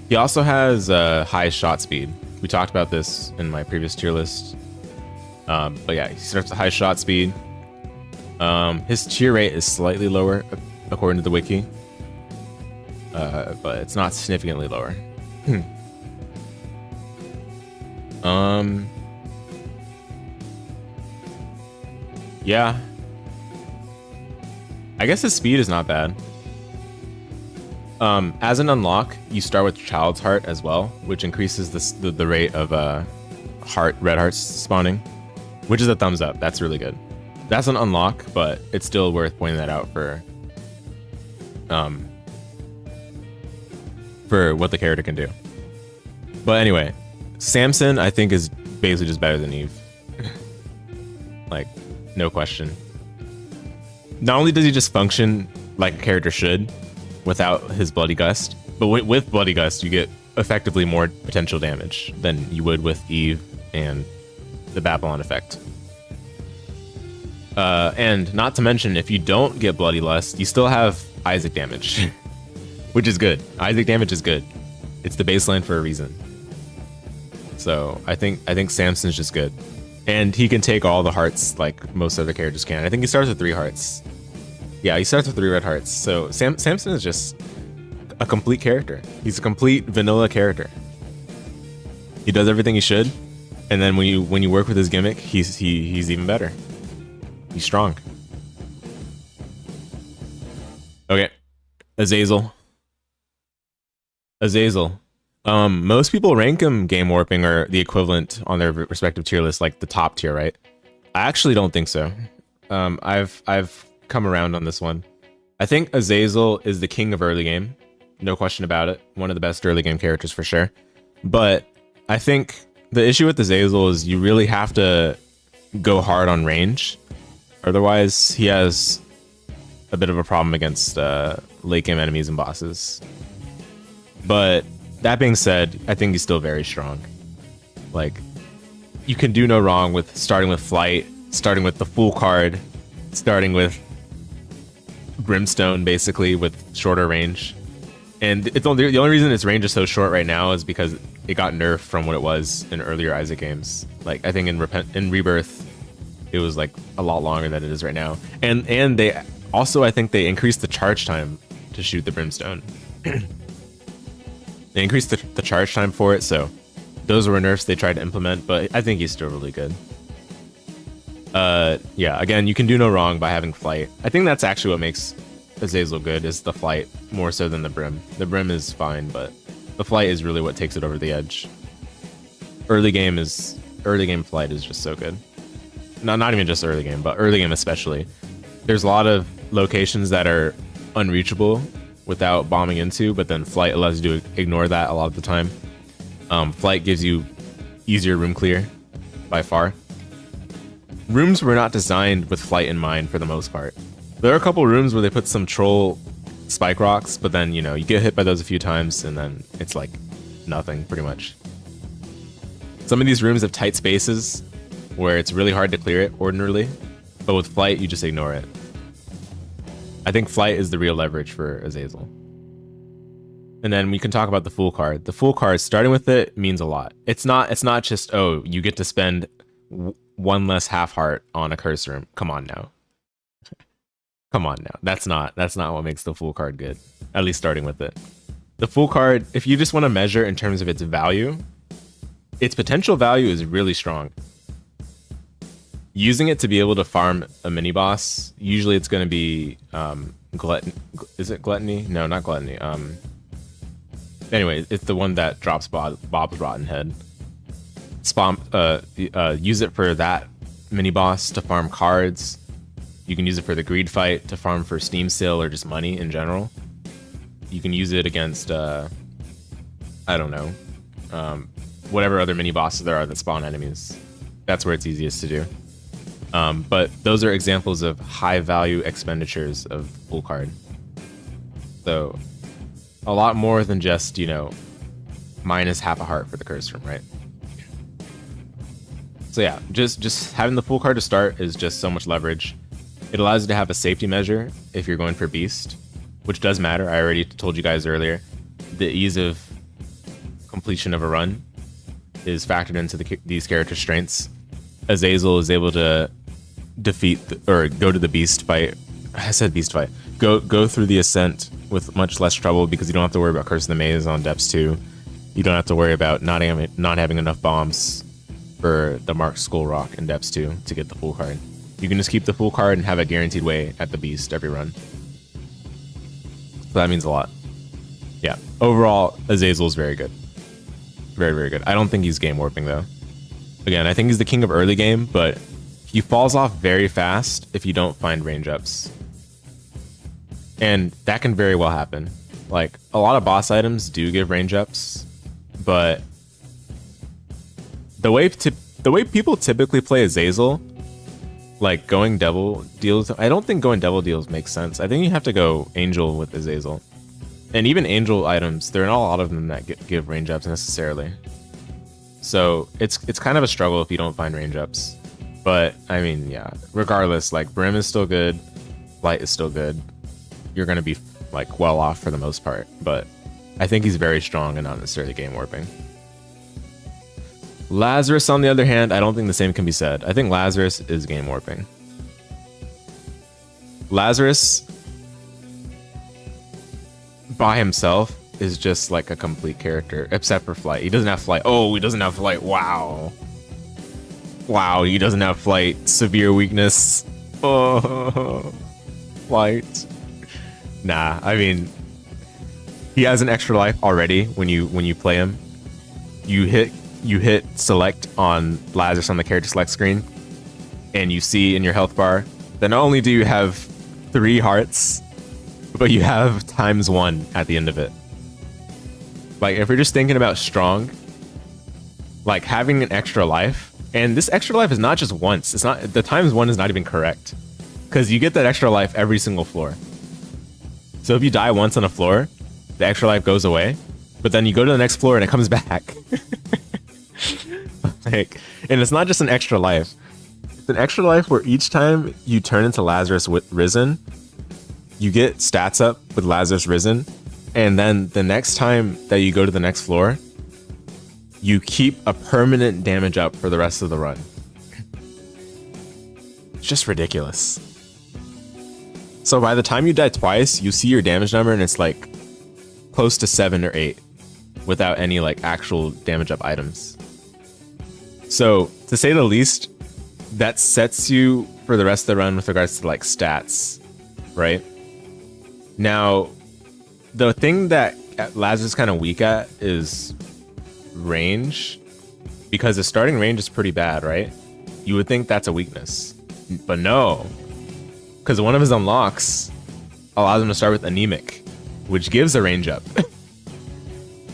He also has high shot speed. We talked about this in my previous tier list. But yeah, he starts with high shot speed. His tier rate is slightly lower, according to the wiki. But it's not significantly lower. Yeah. I guess his speed is not bad. As an unlock, you start with Child's Heart as well, which increases the rate of red hearts spawning, which is a thumbs up. That's really good. That's an unlock, but it's still worth pointing that out for what the character can do. But anyway, Samson I think is basically just better than Eve. Like, no question. Not only does he just function like a character should, without his Bloody Gust, but with Bloody Gust you get effectively more potential damage than you would with Eve and the Babylon effect. And not to mention, if you don't get Bloody Lust, you still have Isaac damage, which is good. Isaac damage is good. It's the baseline for a reason. So I think Samson's just good, and he can take all the hearts like most other characters can. I think he starts with 3 hearts. Yeah, he starts with 3 red hearts. So Samson is just a complete character. He's a complete vanilla character. He does everything he should, and then when you work with his gimmick, he's even better. He's strong. Okay, Azazel. Most people rank him game warping or the equivalent on their respective tier list, like the top tier, right? I actually don't think so. I've come around on this one. I think Azazel is the king of early game, no question about it. One of the best early game characters for sure. But I think the issue with Azazel is you really have to go hard on range, otherwise he has a bit of a problem against late game enemies and bosses. But that being said, I think he's still very strong. Like, you can do no wrong with starting with Flight, starting with the full card, starting with Brimstone, basically, with shorter range. And the only reason its range is so short right now is because it got nerfed from what it was in earlier Isaac games. Like, I think in Rebirth, it was like a lot longer than it is right now. And they also, I think they increased the charge time to shoot the Brimstone. They increased the charge time for it, so those were nerfs they tried to implement, but I think he's still really good. Yeah, again, you can do no wrong by having Flight. I think that's actually what makes Azazel good, is the Flight, more so than the Brim. The Brim is fine, but the Flight is really what takes it over the edge. Early game Flight is just so good. No, not even just early game, but early game especially. There's a lot of locations that are unreachable without bombing into, but then flight allows you to ignore that a lot of the time. Flight gives you easier room clear by far. Rooms were not designed with flight in mind for the most part. There are a couple rooms where they put some troll spike rocks, but then, you know, you get hit by those a few times and then it's like nothing pretty much. Some of these rooms have tight spaces where it's really hard to clear it ordinarily, but with flight, you just ignore it. I think flight is the real leverage for Azazel. And then we can talk about the full card. The full card, starting with it, means a lot. It's not just, oh, you get to spend one less half heart on a curse room. Come on now. Come on now. That's not what makes the full card good. At least starting with it. The full card, if you just want to measure in terms of its value, its potential value is really strong. Using it to be able to farm a mini boss, usually it's going to be is it Gluttony? No, not Gluttony. Anyway, it's the one that drops Bob's Rotten Head. Use it for that mini boss to farm cards. You can use it for the greed fight to farm for Steam sale or just money in general. You can use it against I don't know, whatever other mini bosses there are that spawn enemies. That's where it's easiest to do. But those are examples of high value expenditures of full card. So a lot more than just, you know, minus half a heart for the curse room, right? So yeah, just having the full card to start is just so much leverage. It allows you to have a safety measure if you're going for beast, which does matter. I already told you guys earlier. The ease of completion of a run is factored into these character strengths. Azazel is able to defeat or go to the beast fight. I said beast fight. Go through the ascent with much less trouble because you don't have to worry about Curse of the Maze on depths 2. You don't have to worry about not having enough bombs for the Marked Skull Rock in depths 2 to get the full card. You can just keep the full card and have a guaranteed way at the beast every run. So that means a lot. Yeah. Overall, Azazel is very good. Very, very good. I don't think he's game warping though. Again, I think he's the king of early game, but he falls off very fast if you don't find range ups. And that can very well happen. Like, a lot of boss items do give range ups, but the way people typically play Azazel, like going devil deals, I don't think going devil deals makes sense. I think you have to go angel with Azazel. And even angel items, there are not a lot of them that give range ups necessarily. So it's kind of a struggle if you don't find range ups. But I mean, yeah, regardless, like Brim is still good, Light is still good. You're gonna be like well off for the most part, but I think he's very strong and not necessarily game warping. Lazarus, on the other hand, I don't think the same can be said. I think Lazarus is game warping. Lazarus by himself is just like a complete character, except for flight. He doesn't have flight. Oh, he doesn't have flight. Wow. Wow, he doesn't have flight. Severe weakness. Oh, flight. Nah, I mean, he has an extra life already when you play him. You hit select on Lazarus on the character select screen, and you see in your health bar that not only do you have 3 hearts, but you have ×1 at the end of it. Like, if you're just thinking about strong, like having an extra life, and this extra life is not just once. It's not, the ×1 is not even correct, because you get that extra life every single floor. So if you die once on a floor, the extra life goes away, but then you go to the next floor and it comes back. Like, and it's not just an extra life. It's an extra life where each time you turn into Lazarus with Risen, you get stats up with Lazarus Risen, and then the next time that you go to the next floor, you keep a permanent damage up for the rest of the run. It's just ridiculous. So by the time you die twice, you see your damage number and it's like close to 7 or 8 without any like actual damage up items. So to say the least, that sets you for the rest of the run with regards to like stats, right? Now, the thing that Lazarus is kind of weak at is range, because the starting range is pretty bad, right? You would think that's a weakness, but no, because one of his unlocks allows him to start with anemic, which gives a range up.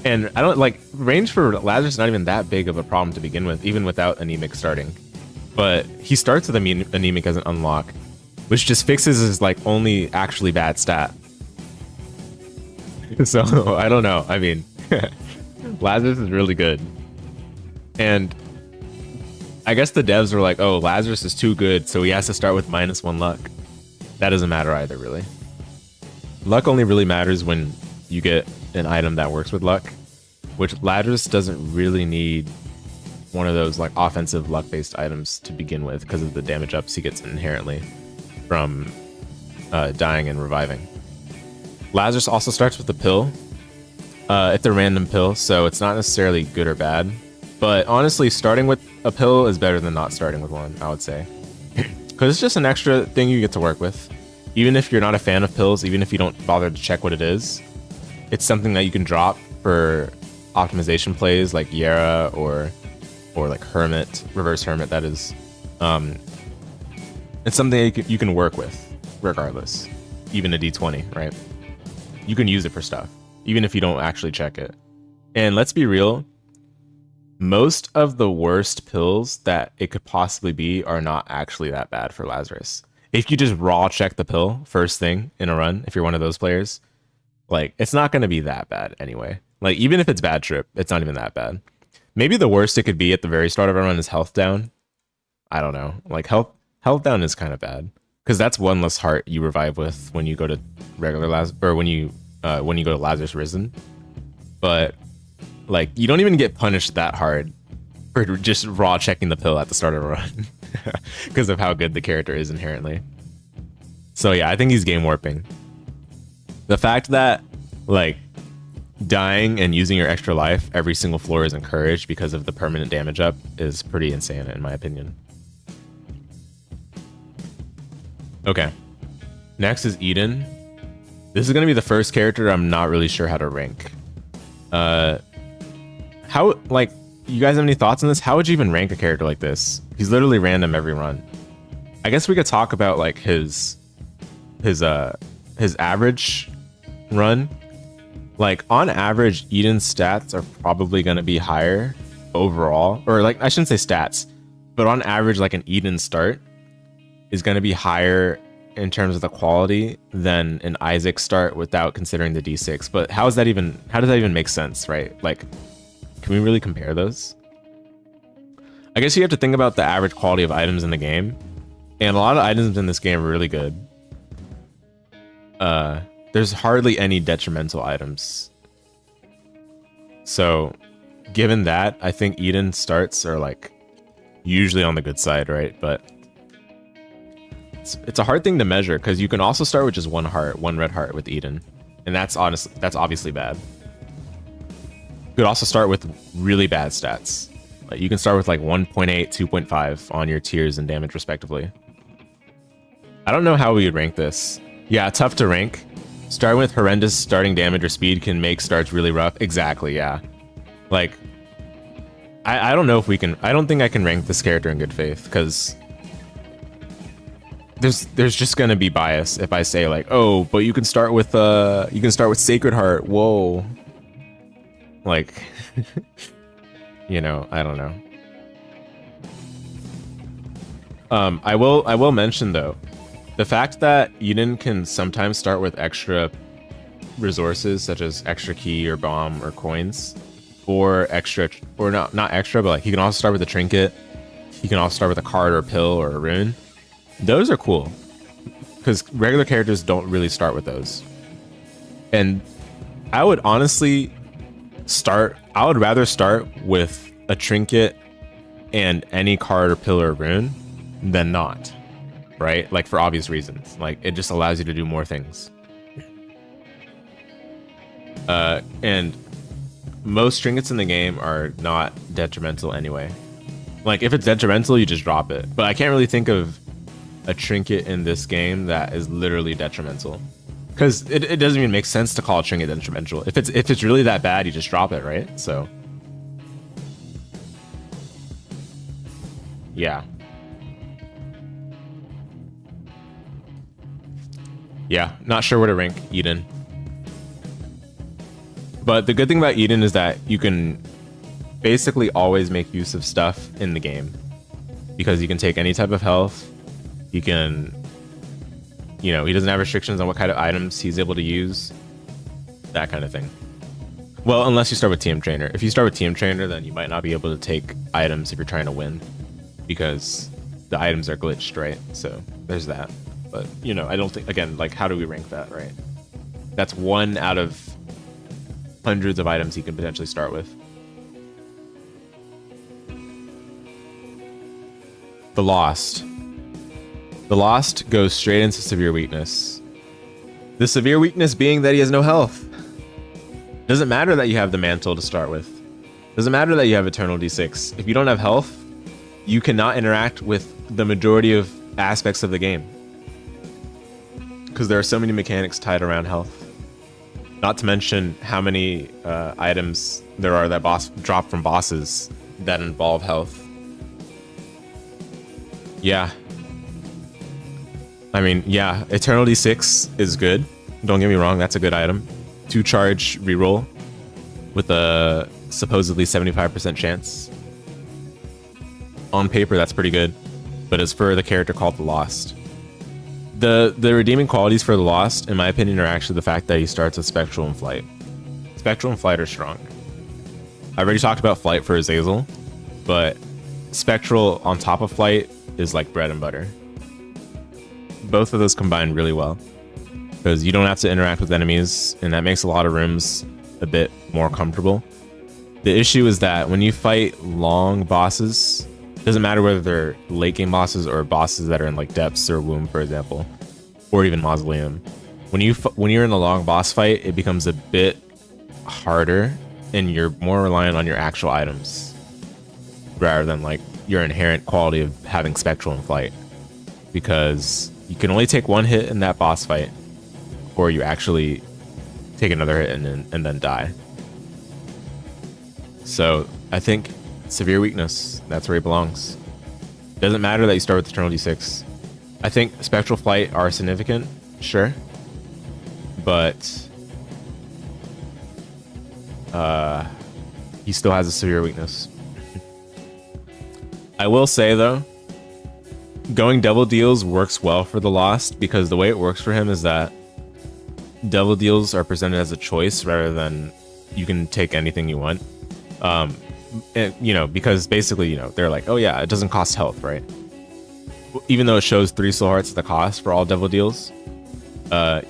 And I don't like range for Lazarus, not even that big of a problem to begin with, even without anemic starting. But he starts with anemic as an unlock, which just fixes his like only actually bad stat. So I don't know. I mean, Lazarus is really good. And I guess the devs were like, oh, Lazarus is too good, so he has to start with -1 luck. That doesn't matter either, really. Luck only really matters when you get an item that works with luck, which Lazarus doesn't really need one of those like offensive luck-based items to begin with because of the damage ups he gets inherently from dying and reviving. Lazarus also starts with a pill. It's a random pill, so it's not necessarily good or bad. But honestly, starting with a pill is better than not starting with one, I would say. Because it's just an extra thing you get to work with. Even if you're not a fan of pills, even if you don't bother to check what it is, it's something that you can drop for optimization plays like Yara or like Hermit, Reverse Hermit, that is. It's something you can work with regardless. Even a D20, right? You can use it for stuff, even if you don't actually check it. And let's be real, most of the worst pills that it could possibly be are not actually that bad for Lazarus. If you just raw check the pill first thing in a run, if you're one of those players, like it's not going to be that bad anyway. Like even if it's bad trip, it's not even that bad. Maybe the worst it could be at the very start of a run is health down. I don't know. Like health down is kind of bad because that's one less heart you revive with when you go to regular Lazarus, or when you go to Lazarus Risen. But like you don't even get punished that hard for just raw checking the pill at the start of a run because of how good the character is inherently. So yeah, I think he's game warping. The fact that like dying and using your extra life every single floor is encouraged because of the permanent damage up is pretty insane in my opinion. Okay, next is Eden. This is going to be the first character I'm not really sure how to rank. How, like, you guys have any thoughts on this? How would you even rank a character like this? He's literally random every run. I guess we could talk about like his average run. Like on average, Eden's stats are probably going to be higher overall, or like I shouldn't say stats, but on average, like an Eden start is going to be higher in terms of the quality than an Isaac start without considering the D6. But how does that even make sense, right? Like, can we really compare those? I guess you have to think about the average quality of items in the game, and a lot of items in this game are really good. There's hardly any detrimental items. So, given that, I think Eden starts are like usually on the good side, right? But it's a hard thing to measure because you can also start with just one red heart with Eden, and that's obviously bad. You could also start with really bad stats. Like you can start with like 1.8, 2.5 on your tiers and damage respectively. I don't know how we would rank this. Yeah, tough to rank. Starting with horrendous starting damage or speed can make starts really rough. Exactly, yeah. Like, I don't know if we can. I don't think I can rank this character in good faith because there's just gonna be bias if I say like, oh, but you can start with Sacred Heart. Whoa. Like, you know, I don't know. I will mention though, the fact that Eden can sometimes start with extra resources such as extra key or bomb or coins, or not extra, but like he can also start with a trinket. He can also start with a card or a pill or a rune. Those are cool because regular characters don't really start with those. And I would honestly rather start with a trinket and any card or pill or rune than not, right? Like for obvious reasons. Like it just allows you to do more things. And most trinkets in the game are not detrimental anyway. Like if it's detrimental, you just drop it. But I can't really think of a trinket in this game that is literally detrimental, because it doesn't even make sense to call a trinket detrimental. If it's really that bad, you just drop it, right? So yeah, not sure where to rank Eden. But the good thing about Eden is that you can basically always make use of stuff in the game, because you can take any type of health. You can, you know, he doesn't have restrictions on what kind of items he's able to use, that kind of thing. Well, unless you start with TM Trainer. If you start with TM Trainer, then you might not be able to take items if you're trying to win, because the items are glitched, right? So there's that. But, you know, I don't think, again, like, how do we rank that, right? That's one out of hundreds of items he can potentially start with. The Lost. The Lost goes straight into severe weakness. The severe weakness being that he has no health. Doesn't matter that you have the Mantle to start with. Doesn't matter that you have Eternal D6. If you don't have health, you cannot interact with the majority of aspects of the game, because there are so many mechanics tied around health. Not to mention how many items there are that drop from bosses that involve health. Yeah. I mean, yeah, Eternal D6 is good. Don't get me wrong, that's a good item. 2 charge reroll with a supposedly 75% chance. On paper, that's pretty good. But as for the character called the Lost, the redeeming qualities for the Lost, in my opinion, are actually the fact that he starts with Spectral and Flight. Spectral and Flight are strong. I already talked about Flight for Azazel, but Spectral on top of Flight is like bread and butter. Both of those combine really well, because you don't have to interact with enemies, and that makes a lot of rooms a bit more comfortable. The issue is that when you fight long bosses, it doesn't matter whether they're late game bosses or bosses that are in like Depths or Womb, for example, or even Mausoleum. When you're in a long boss fight, it becomes a bit harder, and you're more reliant on your actual items rather than like your inherent quality of having Spectral and Flight, because you can only take one hit in that boss fight, or you actually take another hit and then die. So I think severe weakness, that's where he belongs. Doesn't matter that you start with Eternal D6. I think Spectral Flight are significant, sure, but he still has a severe weakness. I will say though, going Devil Deals works well for the Lost, because the way it works for him is that Devil Deals are presented as a choice rather than you can take anything you want. You know, because basically, you know, they're like, oh yeah, it doesn't cost health, right? Even though it shows 3 soul hearts at the cost for all Devil Deals,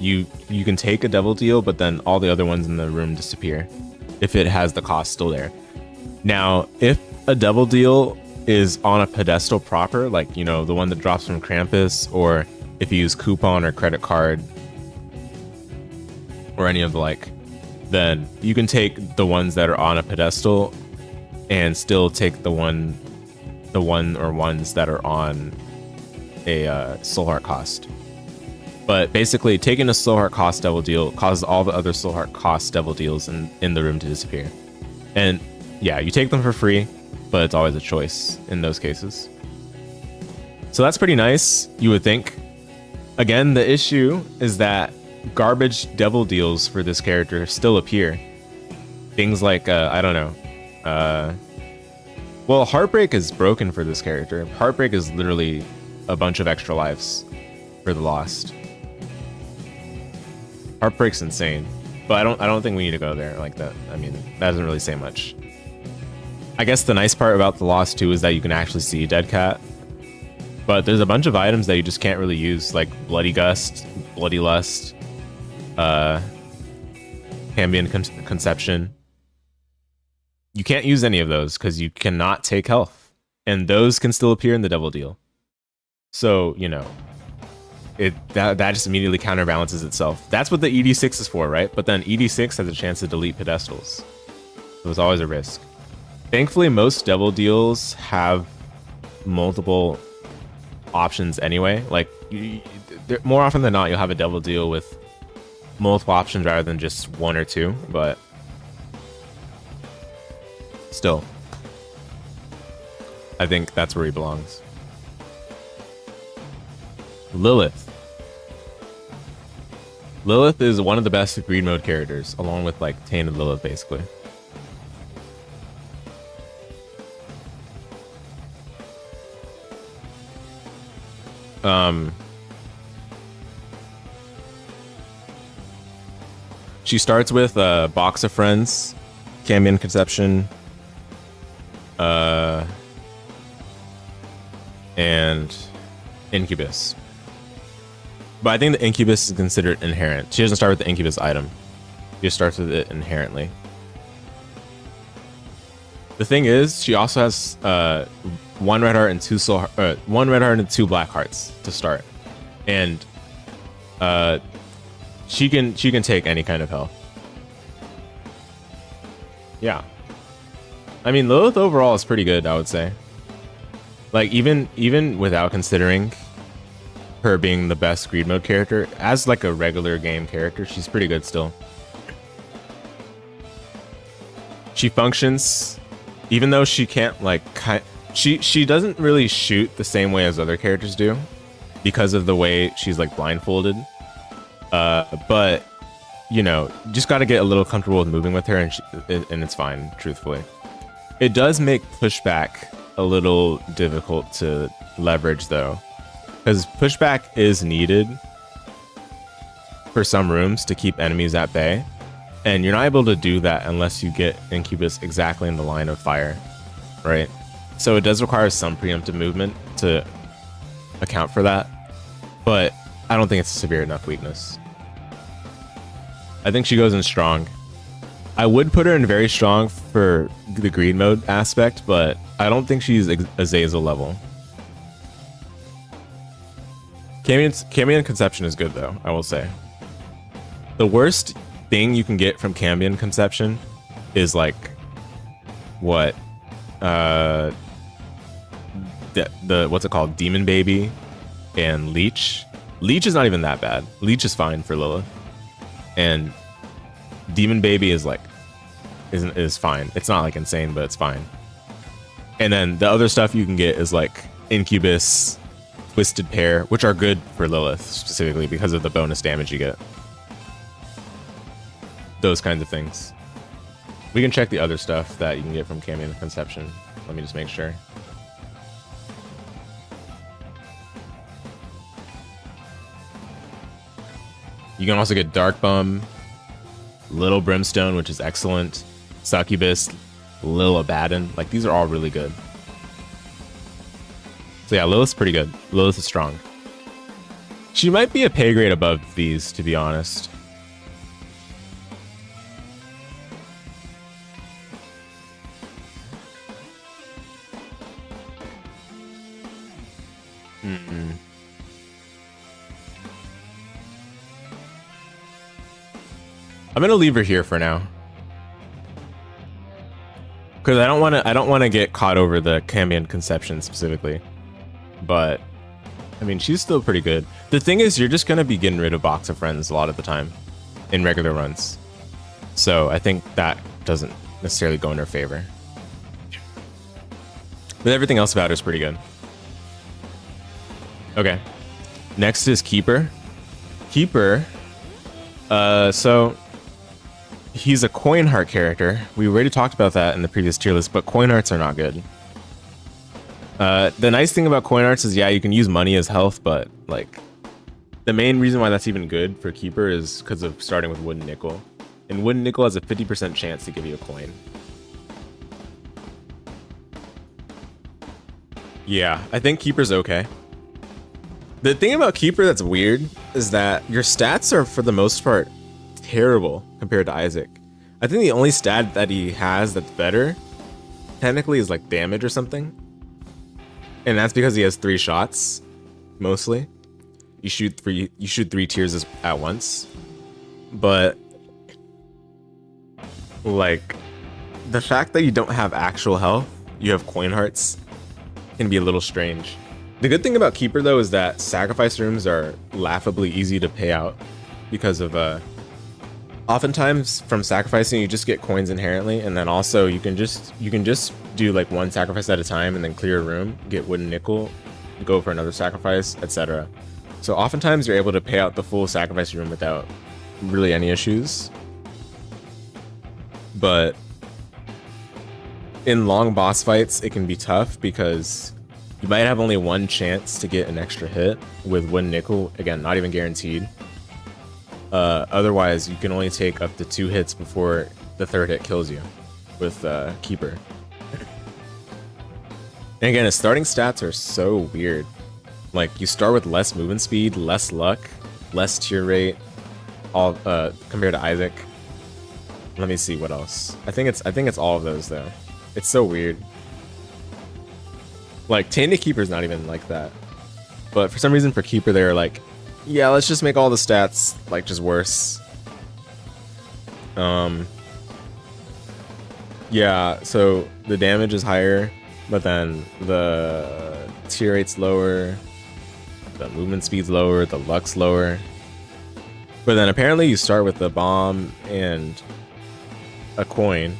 you can take a Devil Deal, but then all the other ones in the room disappear if it has the cost still there. Now, if a Devil Deal is on a pedestal proper, like, you know, the one that drops from Krampus, or if you use coupon or credit card or any of the like, then you can take the ones that are on a pedestal and still take the one or ones that are on a soul heart cost. But basically, taking a soul heart cost Devil Deal causes all the other soul heart cost Devil Deals in the room to disappear. And yeah, you take them for free, but it's always a choice in those cases. So that's pretty nice, you would think. Again, the issue is that garbage Devil Deals for this character still appear. Things like, I don't know. Well, Heartbreak is broken for this character. Heartbreak is literally a bunch of extra lives for the Lost. Heartbreak's insane, but I don't think we need to go there like that. I mean, that doesn't really say much. I guess the nice part about the Lost too is that you can actually see Dead Cat, but there's a bunch of items that you just can't really use, like Bloody Gust, Bloody Lust, Ambient Conception. You can't use any of those because you cannot take health, and those can still appear in the Devil Deal. So, you know, that just immediately counterbalances itself. That's what the ED6 is for, right? But then ED6 has a chance to delete pedestals, so it's always a risk. Thankfully, most Devil Deals have multiple options anyway. Like, more often than not, you'll have a Devil Deal with multiple options rather than just 1 or 2, but still, I think that's where he belongs. Lilith is one of the best greed mode characters, along with like Tainted Lilith, basically. She starts with a box of friends, Cambion Conception, and Incubus. But I think the Incubus is considered inherent. She doesn't start with the Incubus item. She just starts with it inherently. The thing is, she also has one red heart and one red heart and 2 black hearts to start, and she can take any kind of health. Yeah, I mean Lilith overall is pretty good, I would say. Like even without considering her being the best greed mode character, as like a regular game character, she's pretty good still. She functions, even though she can't like she doesn't really shoot the same way as other characters do because of the way she's like blindfolded. But you know, just got to get a little comfortable with moving with her, and it's fine. Truthfully, it does make pushback a little difficult to leverage though, because pushback is needed for some rooms to keep enemies at bay, and you're not able to do that unless you get Incubus exactly in the line of fire, right? So it does require some preemptive movement to account for that, but I don't think it's a severe enough weakness. I think she goes in strong. I would put her in very strong for the greed mode aspect, but I don't think she's Azazel level. Cambion Conception is good though, I will say. The worst thing you can get from Cambion Conception is like what the what's it called, Demon Baby and Leech. Leech is not even that bad. Leech is fine for Lilith, and Demon Baby is like is fine. It's not like insane, but it's fine. And then the other stuff you can get is like Incubus, Twisted Pair, which are good for Lilith specifically because of the bonus damage you get. Those kinds of things. We can check the other stuff that you can get from Cambion Conception. Let me just make sure. You can also get Dark Bum, Little Brimstone, which is excellent, Succubus, Lil Abaddon. Like, these are all really good. So yeah, Lilith's pretty good. Lilith is strong. She might be a pay grade above these, to be honest. I'm gonna leave her here for now, because I don't want to get caught over the Cambion Conception specifically. But I mean, she's still pretty good. The thing is, you're just gonna be getting rid of Box of Friends a lot of the time in regular runs, so I think that doesn't necessarily go in her favor. But everything else about her is pretty good. Okay, next is Keeper. Keeper, so he's a coin heart character. We already talked about that in the previous tier list, but coin hearts are not good. The nice thing about coin hearts is, yeah, you can use money as health, but like the main reason why that's even good for Keeper is because of starting with Wooden Nickel. And Wooden Nickel has a 50% chance to give you a coin. Yeah, I think Keeper's okay. The thing about Keeper that's weird is that your stats are, for the most part, terrible compared to Isaac. I think the only stat that he has that's better technically is like damage or something, and that's because he has 3 shots mostly. You shoot 3 tiers at once, but like the fact that you don't have actual health, you have coin hearts, can be a little strange. The good thing about Keeper though is that sacrifice rooms are laughably easy to pay out because of oftentimes from sacrificing you just get coins inherently, and then also you can just do like 1 sacrifice at a time and then clear a room, get Wooden Nickel, go for another sacrifice, etc. So oftentimes you're able to pay out the full sacrifice room without really any issues. But in long boss fights, it can be tough because you might have only one chance to get an extra hit with one nickel. Again, not even guaranteed. Otherwise, you can only take up to 2 hits before the 3rd hit kills you with Keeper. And again, his starting stats are so weird. Like, you start with less movement speed, less luck, less tier rate, all compared to Isaac. Let me see what else. I think it's all of those though. It's so weird. Like, Tainted Keeper's not even like that. But for some reason for Keeper they're like, yeah, let's just make all the stats like just worse. Yeah, so the damage is higher, but then the tier rate's lower, the movement speed's lower, the luck's lower. But then apparently you start with the bomb and a coin.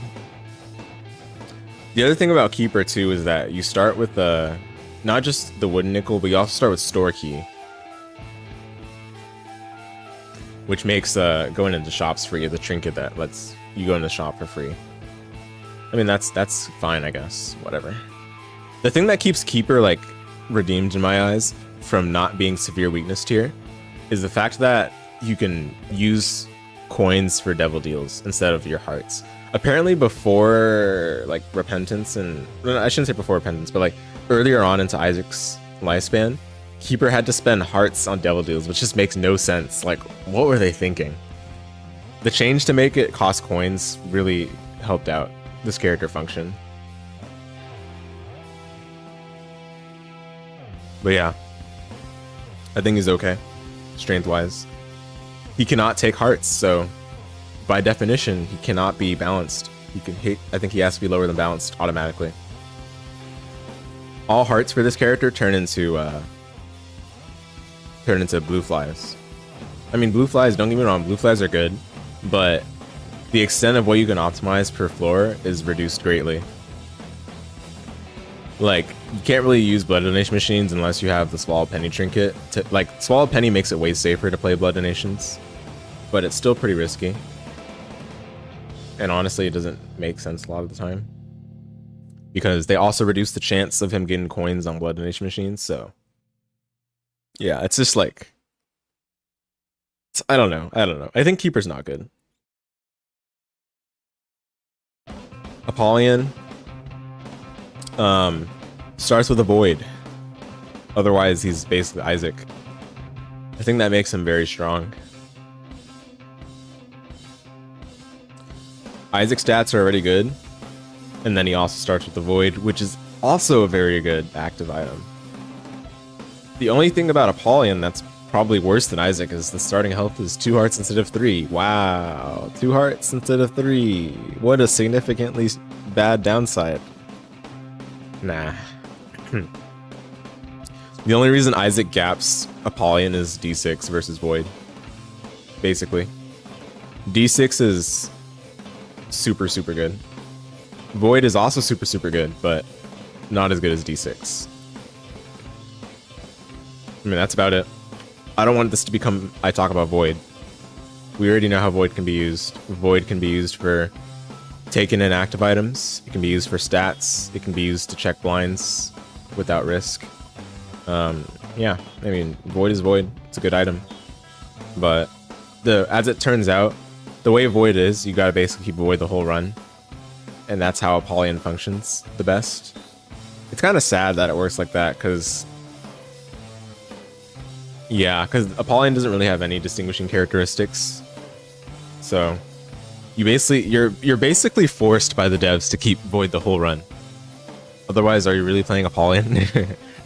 The other thing about Keeper too is that you start with the not just the wooden nickel, but you also start with store key, which makes going into shops free, the trinket that lets you go in the shop for free. I mean, that's fine, I guess. Whatever. The thing that keeps Keeper like redeemed in my eyes from not being severe weakness tier is the fact that you can use coins for devil deals instead of your hearts. Apparently before like Repentance, and I shouldn't say before Repentance, but like earlier on into Isaac's lifespan, Keeper had to spend hearts on devil deals, which just makes no sense. Like, what were they thinking? The change to make it cost coins really helped out this character function. But yeah, I think he's okay, strength-wise. He cannot take hearts, so by definition, he cannot be balanced. He can hit. I think he has to be lower than balanced automatically. All hearts for this character turn into blue flies. I mean, blue flies, don't get me wrong, blue flies are good, but the extent of what you can optimize per floor is reduced greatly. Like, you can't really use blood donation machines unless you have the Swallow Penny trinket. Like, Swallow Penny makes it way safer to play blood donations, but it's still pretty risky. And honestly, it doesn't make sense a lot of the time, because they also reduce the chance of him getting coins on blood donation machines. So yeah, it's just like, I don't know. I think Keeper's not good. Apollyon starts with a void. Otherwise, he's basically Isaac. I think that makes him very strong. Isaac's stats are already good, and then he also starts with the void, which is also a very good active item. The only thing about Apollyon that's probably worse than Isaac is the starting health is 2 hearts instead of 3. Wow, 2 hearts instead of 3. What a significantly bad downside. Nah. The only reason Isaac gaps Apollyon is D6 versus Void. Basically. D6 is super, super good. Void is also super, super good, but not as good as D6. I mean, that's about it. I don't want this to become I talk about Void. We already know how Void can be used. Void can be used for taking in active items. It can be used for stats. It can be used to check blinds without risk. Yeah, I mean, Void is Void. It's a good item. But as it turns out, the way Void is, you gotta basically keep Void the whole run. And that's how Apollyon functions the best. It's kind of sad that it works like that, because Apollyon doesn't really have any distinguishing characteristics. So you're basically forced by the devs to keep Void the whole run. Otherwise, are you really playing Apollyon?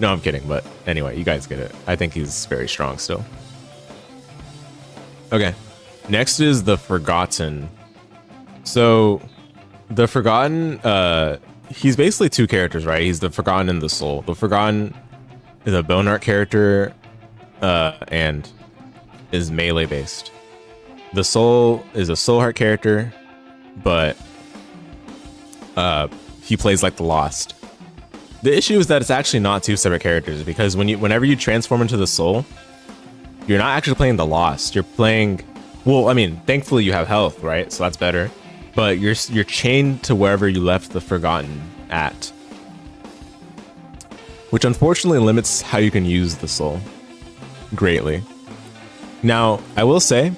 No, I'm kidding, but anyway, you guys get it. I think he's very strong still. Okay, next is the Forgotten. So the Forgotten, he's basically 2 characters, right? He's the Forgotten and the Soul. The Forgotten is a Boneheart character, and is melee based. The Soul is a Soul Heart character, but he plays like the Lost. The issue is that it's actually not 2 separate characters, because whenever you transform into the Soul, you're not actually playing the Lost. You're playing Well, I mean, thankfully you have health, right? So that's better. But you're chained to wherever you left the Forgotten at, which unfortunately limits how you can use the soul greatly. Now, I will say,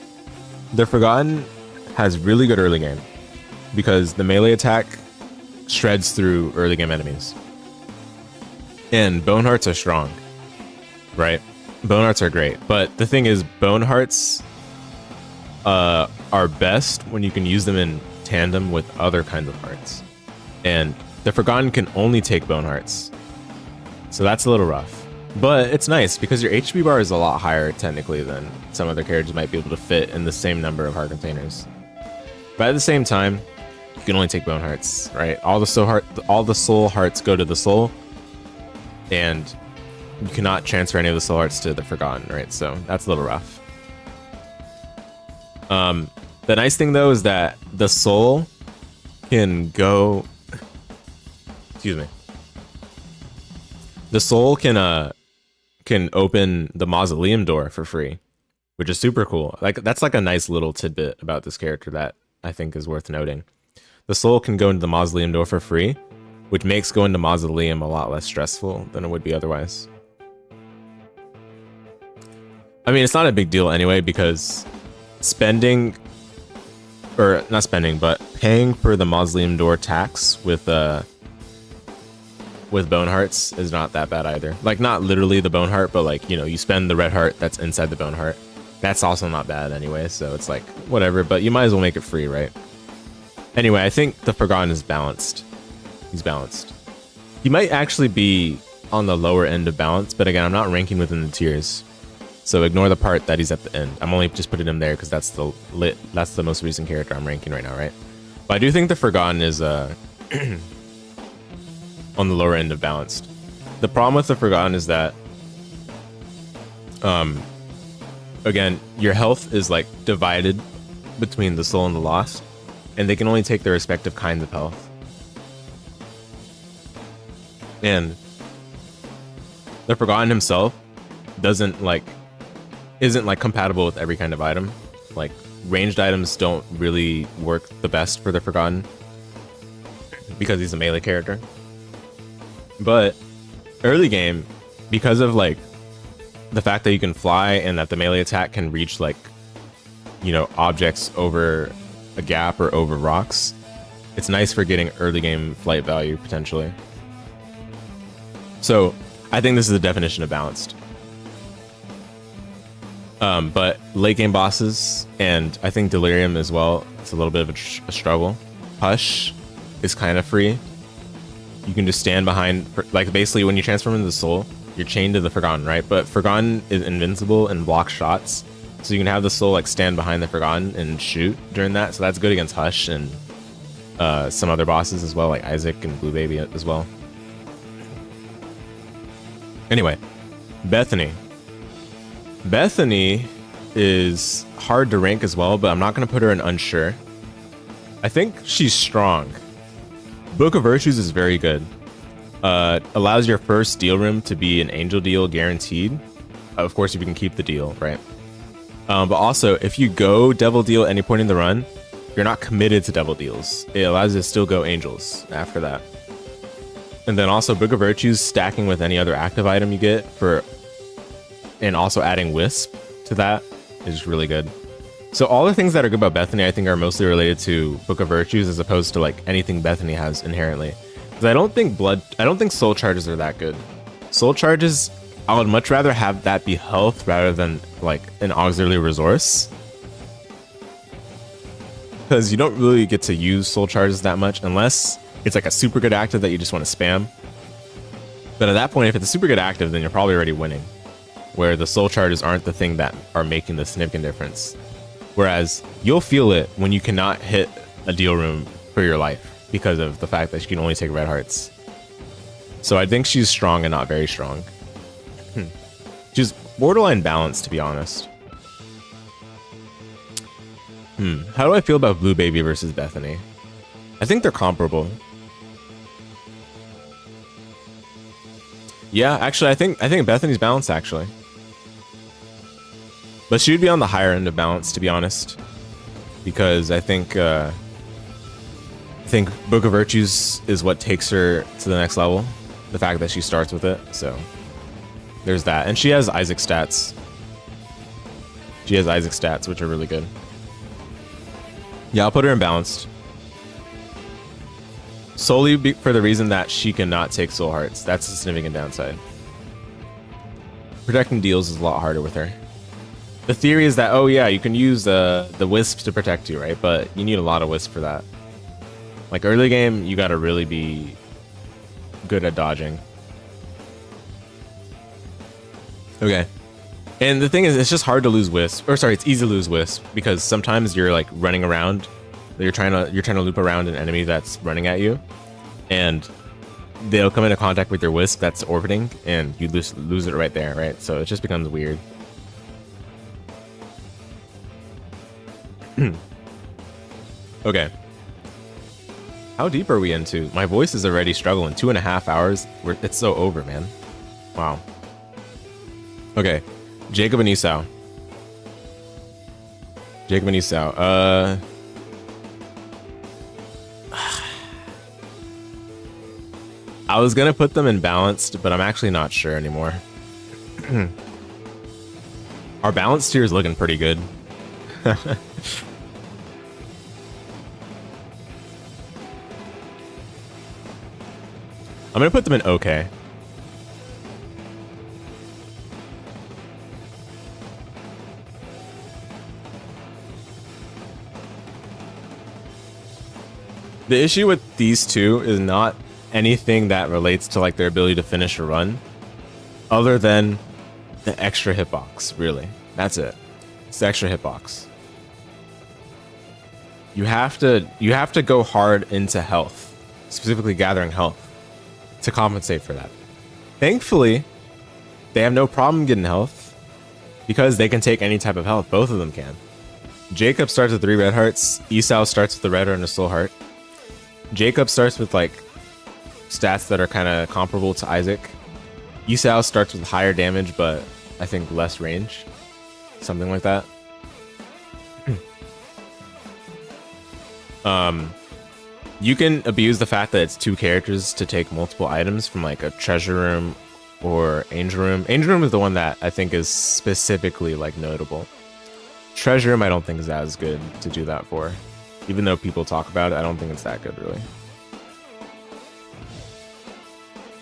the Forgotten has really good early game because the melee attack shreds through early game enemies. And Bone Hearts are strong, right? Bone Hearts are great, but the thing is, Bone Hearts are best when you can use them in tandem with other kinds of hearts. And the Forgotten can only take Bone Hearts. So that's a little rough. But it's nice because your HP bar is a lot higher technically than some other characters might be able to fit in the same number of heart containers. But at the same time, you can only take Bone Hearts, right? All the soul hearts go to the soul, and you cannot transfer any of the soul hearts to the Forgotten, right? So that's a little rough. The nice thing though is that the soul can go. Excuse me. The soul can open the mausoleum door for free, which is super cool. Like that's like a nice little tidbit about this character that I think is worth noting. The soul can go into the mausoleum door for free, which makes going to mausoleum a lot less stressful than it would be otherwise. I mean, it's not a big deal anyway because spending, or not spending, but paying for the mausoleum door tax with Bone Hearts is not that bad either. Like not literally the Bone Heart, but like, you know, you spend the red heart that's inside the Bone Heart. That's also not bad anyway, so it's like whatever, but you might as well make it free, right? Anyway, I think the Forgotten is balanced. He's balanced. He might actually be on the lower end of balance, but again, I'm not ranking within the tiers. So ignore the part that he's at the end. I'm only just putting him there because that's the most recent character I'm ranking right now, right? But I do think the Forgotten is on the lower end of balanced. The problem with the Forgotten is that again, your health is like divided between the soul and the lost, and they can only take their respective kinds of health. And the Forgotten himself isn't like compatible with every kind of item. Like ranged items don't really work the best for the Forgotten because he's a melee character. But early game, because of like the fact that you can fly and that the melee attack can reach like, you know, objects over a gap or over rocks, it's nice for getting early game flight value potentially. So I think this is the definition of balanced. But late game bosses, and I think Delirium as well, it's a little bit of a struggle. Hush is kind of free. You can just stand behind, like basically when you transform into the soul, you're chained to the Forgotten, right? But Forgotten is invincible and blocks shots. So you can have the soul like stand behind the Forgotten and shoot during that. So that's good against Hush and some other bosses as well, like Isaac and Blue Baby as well. Anyway, Bethany. Bethany is hard to rank as well, but I'm not going to put her in unsure. I think she's strong. Book of Virtues is very good. Allows your first deal room to be an angel deal guaranteed. Of course, if you can keep the deal, right? But also, if you go devil deal at any point in the run, you're not committed to devil deals. It allows you to still go angels after that. And then also Book of Virtues stacking with any other active item you get and also adding Wisp to that is really good. So all the things that are good about Bethany, I think, are mostly related to Book of Virtues as opposed to like anything Bethany has inherently. Because I don't think soul charges are that good. Soul charges, I would much rather have that be health rather than like an auxiliary resource. Because you don't really get to use soul charges that much unless it's like a super good active that you just want to spam. But at that point, if it's a super good active, then you're probably already winning. Where the soul charges aren't the thing that are making the significant difference. Whereas you'll feel it when you cannot hit a deal room for your life because of the fact that she can only take red hearts. So I think she's strong and not very strong. She's borderline balanced, to be honest. How do I feel about Blue Baby versus Bethany? I think they're comparable. Yeah, actually, I think Bethany's balanced, actually. But she would be on the higher end of balance, to be honest, because I think Book of Virtues is what takes her to the next level. The fact that she starts with it, so there's that. And she has Isaac stats. She has Isaac stats, which are really good. Yeah, I'll put her in balanced. Solely for the reason that she cannot take soul hearts. That's a significant downside. Protecting deals is a lot harder with her. The theory is that, oh yeah, you can use the wisps to protect you, right? But you need a lot of wisps for that. Like early game, you gotta really be good at dodging. Okay. And the thing is, it's just hard to lose wisp. Or sorry, it's easy to lose wisp because sometimes you're like running around. You're trying to loop around an enemy that's running at you, and they'll come into contact with your wisp that's orbiting, and you lose it right there, right? So it just becomes weird. Okay. How deep are we into? My voice is already struggling. 2.5 hours. It's so over, man. Wow. Okay. Jacob and Esau. Jacob and Esau. I was gonna put them in balanced, but I'm actually not sure anymore. Our balanced tier is looking pretty good. I'm gonna put them in okay. The issue with these two is not anything that relates to like their ability to finish a run, other than the extra hitbox. Really, that's it. It's the extra hitbox. You have to go hard into health, specifically gathering health, to compensate for that. Thankfully, they have no problem getting health because they can take any type of health. Both of them can. Jacob starts with 3 red hearts. Esau starts with a red heart and a soul heart. Jacob starts with like stats that are kind of comparable to Isaac. Esau starts with higher damage, but I think less range. Something like that. You can abuse the fact that it's 2 characters to take multiple items from like a treasure room or angel room. Angel room is the one that I think is specifically like notable. Treasure room I don't think is as good to do that for. Even though people talk about it, I don't think it's that good really.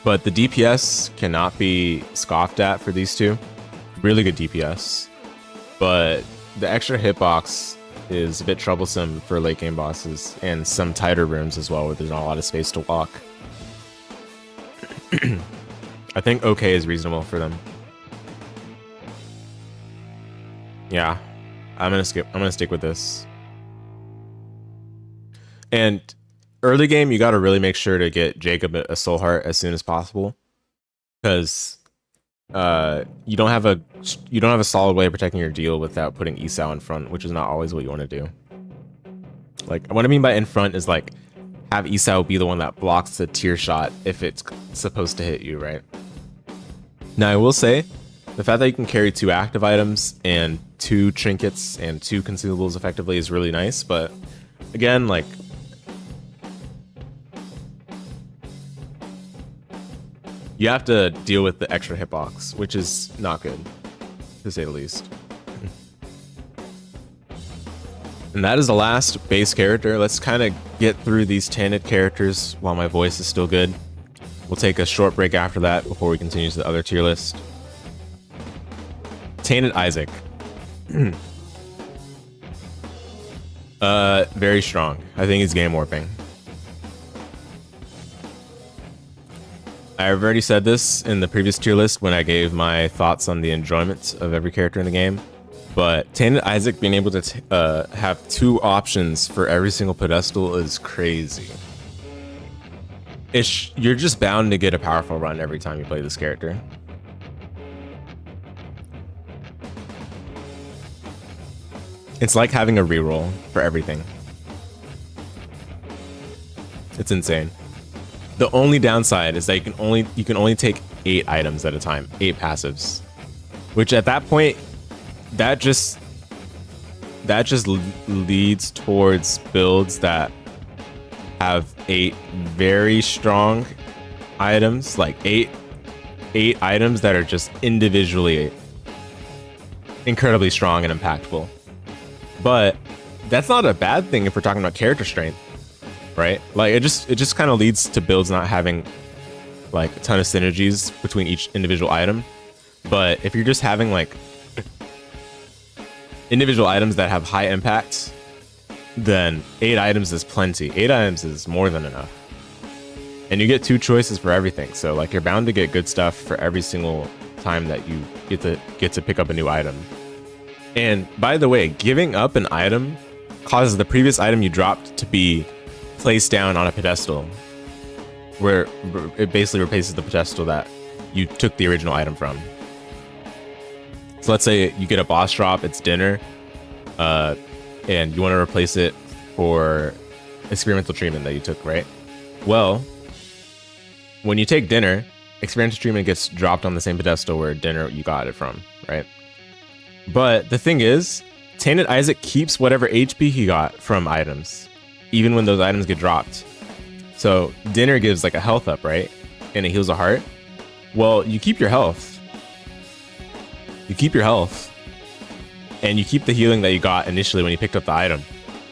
But the DPS cannot be scoffed at for these two. Really good DPS. But the extra hitbox is a bit troublesome for late game bosses and some tighter rooms as well where there's not a lot of space to walk. I think okay is reasonable for them. Yeah, I'm gonna stick with this. And early game, you got to really make sure to get Jacob a soul heart as soon as possible, because you don't have a solid way of protecting your deal without putting Esau in front, which is not always what you want to do. Like what I mean by in front is like have Esau be the one that blocks the tier shot if it's supposed to hit you, right? Now I will say the fact that you can carry 2 active items and 2 trinkets and 2 consumables effectively is really nice, but again, like you have to deal with the extra hitbox, which is not good, to say the least. And that is the last base character. Let's kind of get through these tainted characters while my voice is still good. We'll take a short break after that before we continue to the other tier list. Tainted Isaac. Very strong. I think he's game warping. I've already said this in the previous tier list when I gave my thoughts on the enjoyment of every character in the game, but Tainted Isaac being able to have 2 options for every single pedestal is crazy. You're just bound to get a powerful run every time you play this character. It's like having a reroll for everything. It's insane. The only downside is that you can only take 8 items at a time, 8 passives, which at that point that just leads towards builds that have 8 very strong items, like eight items that are just individually incredibly strong and impactful. But that's not a bad thing if we're talking about character strength, right? Like it just kind of leads to builds not having like a ton of synergies between each individual item. But if you're just having like individual items that have high impact, then 8 items is plenty. 8 items is more than enough. And you get 2 choices for everything. So like you're bound to get good stuff for every single time that you get to pick up a new item. And by the way, giving up an item causes the previous item you dropped to be placed down on a pedestal, where it basically replaces the pedestal that you took the original item from. So let's say you get a boss drop, it's dinner, and you want to replace it for experimental treatment that you took, right? Well, when you take dinner, experimental treatment gets dropped on the same pedestal where dinner you got it from, right? But the thing is, Tainted Isaac keeps whatever HP he got from items, even when those items get dropped. So dinner gives like a health up, right? And it heals a heart. Well, you keep your health. You keep your health. And you keep the healing that you got initially when you picked up the item.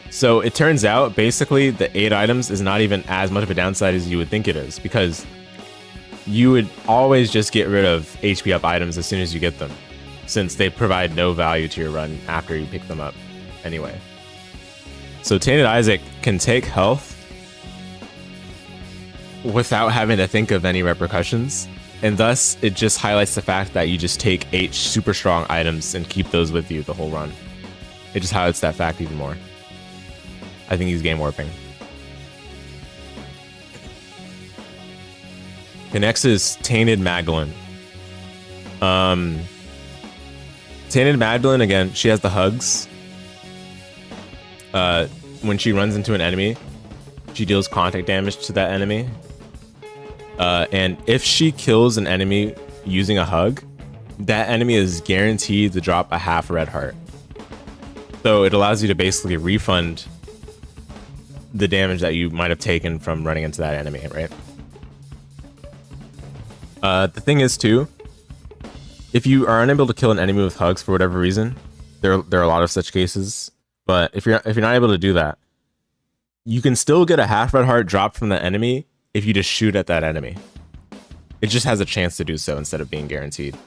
So it turns out, basically, the 8 items is not even as much of a downside as you would think it is, because you would always just get rid of HP up items as soon as you get them, since they provide no value to your run after you pick them up anyway. So Tainted Isaac can take health without having to think of any repercussions, and thus it just highlights the fact that you just take 8 super strong items and keep those with you the whole run. It just highlights that fact even more. I think he's game warping. Okay, next is Tainted Magdalene. Tainted Magdalene, again, she has the hugs. When she runs into an enemy, she deals contact damage to that enemy. And if she kills an enemy using a hug, that enemy is guaranteed to drop a half red heart. So it allows you to basically refund the damage that you might have taken from running into that enemy, right? The thing is too, if you are unable to kill an enemy with hugs for whatever reason, there are a lot of such cases. But if you're not able to do that, you can still get a half red heart dropped from the enemy if you just shoot at that enemy. It just has a chance to do so instead of being guaranteed.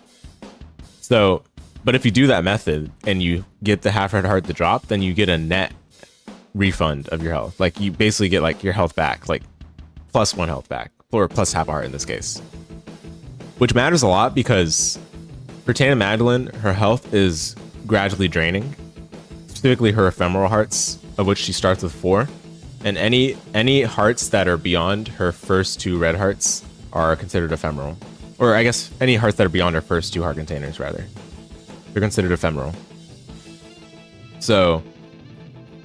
So, but if you do that method and you get the half red heart to drop, then you get a net refund of your health. Like you basically get like your health back, like +1 health back, or plus half a heart in this case. Which matters a lot because for Tainted Magdalene, her health is gradually draining. Specifically her ephemeral hearts, of which she starts with 4. And any hearts that are beyond her first 2 red hearts are considered ephemeral. Or I guess any hearts that are beyond her first 2 heart containers, rather. They're considered ephemeral. So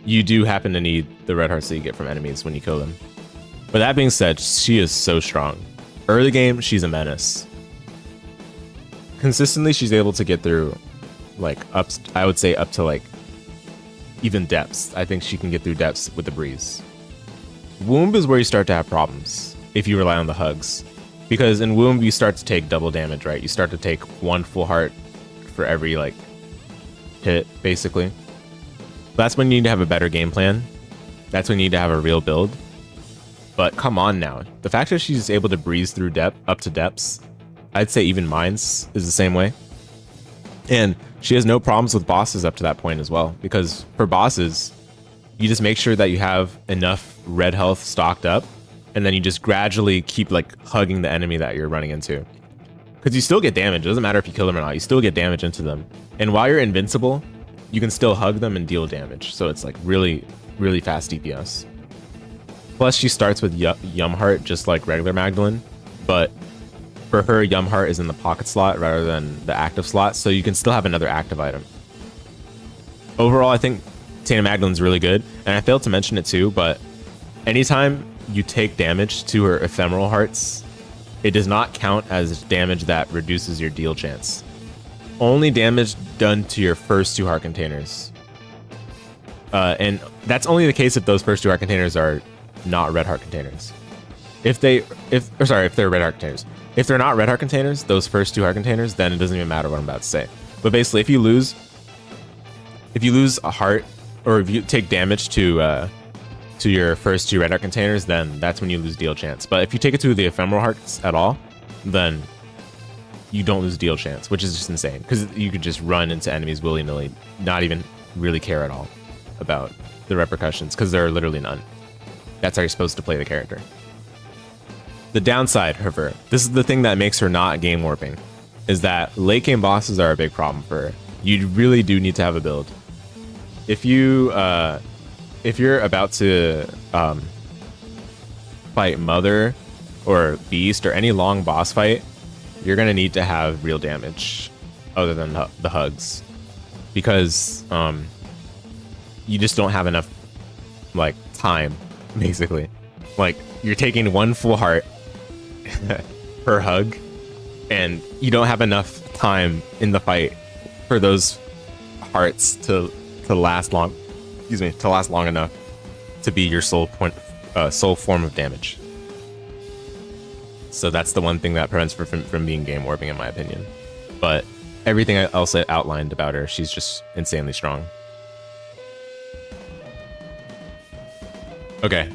you do happen to need the red hearts that you get from enemies when you kill them. But that being said, she is so strong. Early game, she's a menace. Consistently, she's able to get through, like, I would say up to, like, even depths. I think she can get through depths with the breeze. Womb is where you start to have problems if you rely on the hugs. Because in Womb, you start to take double damage, right? You start to take 1 full heart for every, like, hit, basically. That's when you need to have a better game plan. That's when you need to have a real build. But come on now. The fact that she's able to breeze through up to depths, I'd say even Mines is the same way. And she has no problems with bosses up to that point as well. Because for bosses, you just make sure that you have enough red health stocked up. And then you just gradually keep like hugging the enemy that you're running into. Because you still get damage. It doesn't matter if you kill them or not. You still get damage into them. And while you're invincible, you can still hug them and deal damage. So it's like really, really fast DPS. Plus, she starts with Yum Heart, just like regular Magdalene. But for her, Yum Heart is in the pocket slot rather than the active slot. So you can still have another active item. Overall, I think Tainted Magdalene's really good. And I failed to mention it too, but anytime you take damage to her ephemeral hearts, it does not count as damage that reduces your deal chance. only damage done to your first 2 heart containers. And that's only the case if those first 2 heart containers are not red heart containers. If they're red heart containers. If they're not red heart containers, those first 2 heart containers, then it doesn't even matter what I'm about to say. But basically, if you lose a heart, or if you take damage to your first 2 red heart containers, then that's when you lose deal chance. But if you take it to the ephemeral hearts at all, then you don't lose deal chance, which is just insane, because you could just run into enemies willy-nilly, not even really care at all about the repercussions, because there are literally none. That's how you're supposed to play the character. The downside, however, this is the thing that makes her not game warping, is that late game bosses are a big problem for her. You really do need to have a build. If you're about to fight Mother or Beast or any long boss fight, you're gonna need to have real damage other than the hugs, because you just don't have enough like time, basically. Like, you're taking 1 full heart per hug, and you don't have enough time in the fight for those hearts to last long. Excuse me, to last long enough to be your sole form of damage. So that's the one thing that prevents her from being game warping, in my opinion. But everything else I outlined about her, she's just insanely strong. Okay.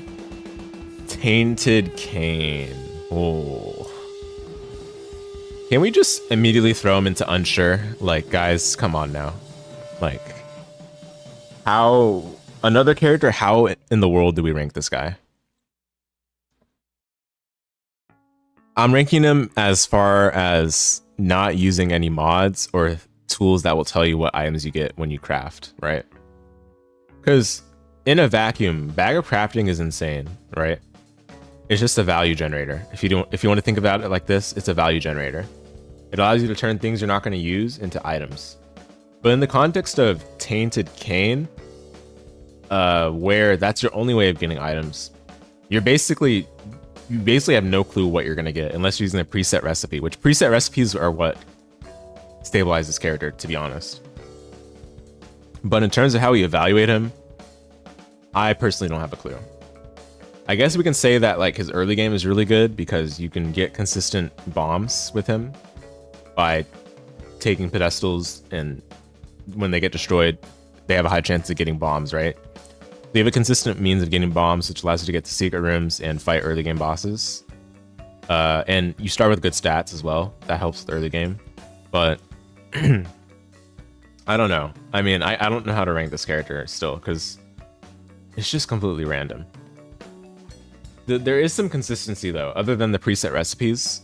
Tainted Cain. Oh. Can we just immediately throw him into unsure? Like, guys, come on now. Like, how... Another character, how in the world do we rank this guy? I'm ranking him as far as not using any mods or tools that will tell you what items you get when you craft, right? Because in a vacuum, Bag of Crafting is insane, right? It's just a value generator. If you want to think about it like this, it's a value generator. It allows you to turn things you're not going to use into items. But in the context of Tainted Cain, where that's your only way of getting items, you basically have no clue what you're going to get unless you're using a preset recipe, which preset recipes are what stabilize this character, to be honest. But in terms of how we evaluate him, I personally don't have a clue. I guess we can say that like his early game is really good because you can get consistent bombs with him by taking pedestals, and when they get destroyed, they have a high chance of getting bombs, right? They have a consistent means of getting bombs, which allows you to get to secret rooms and fight early game bosses. And you start with good stats as well. That helps with early game. But I don't know. I mean, I don't know how to rank this character still, because it's just completely random. There is some consistency though, other than the preset recipes.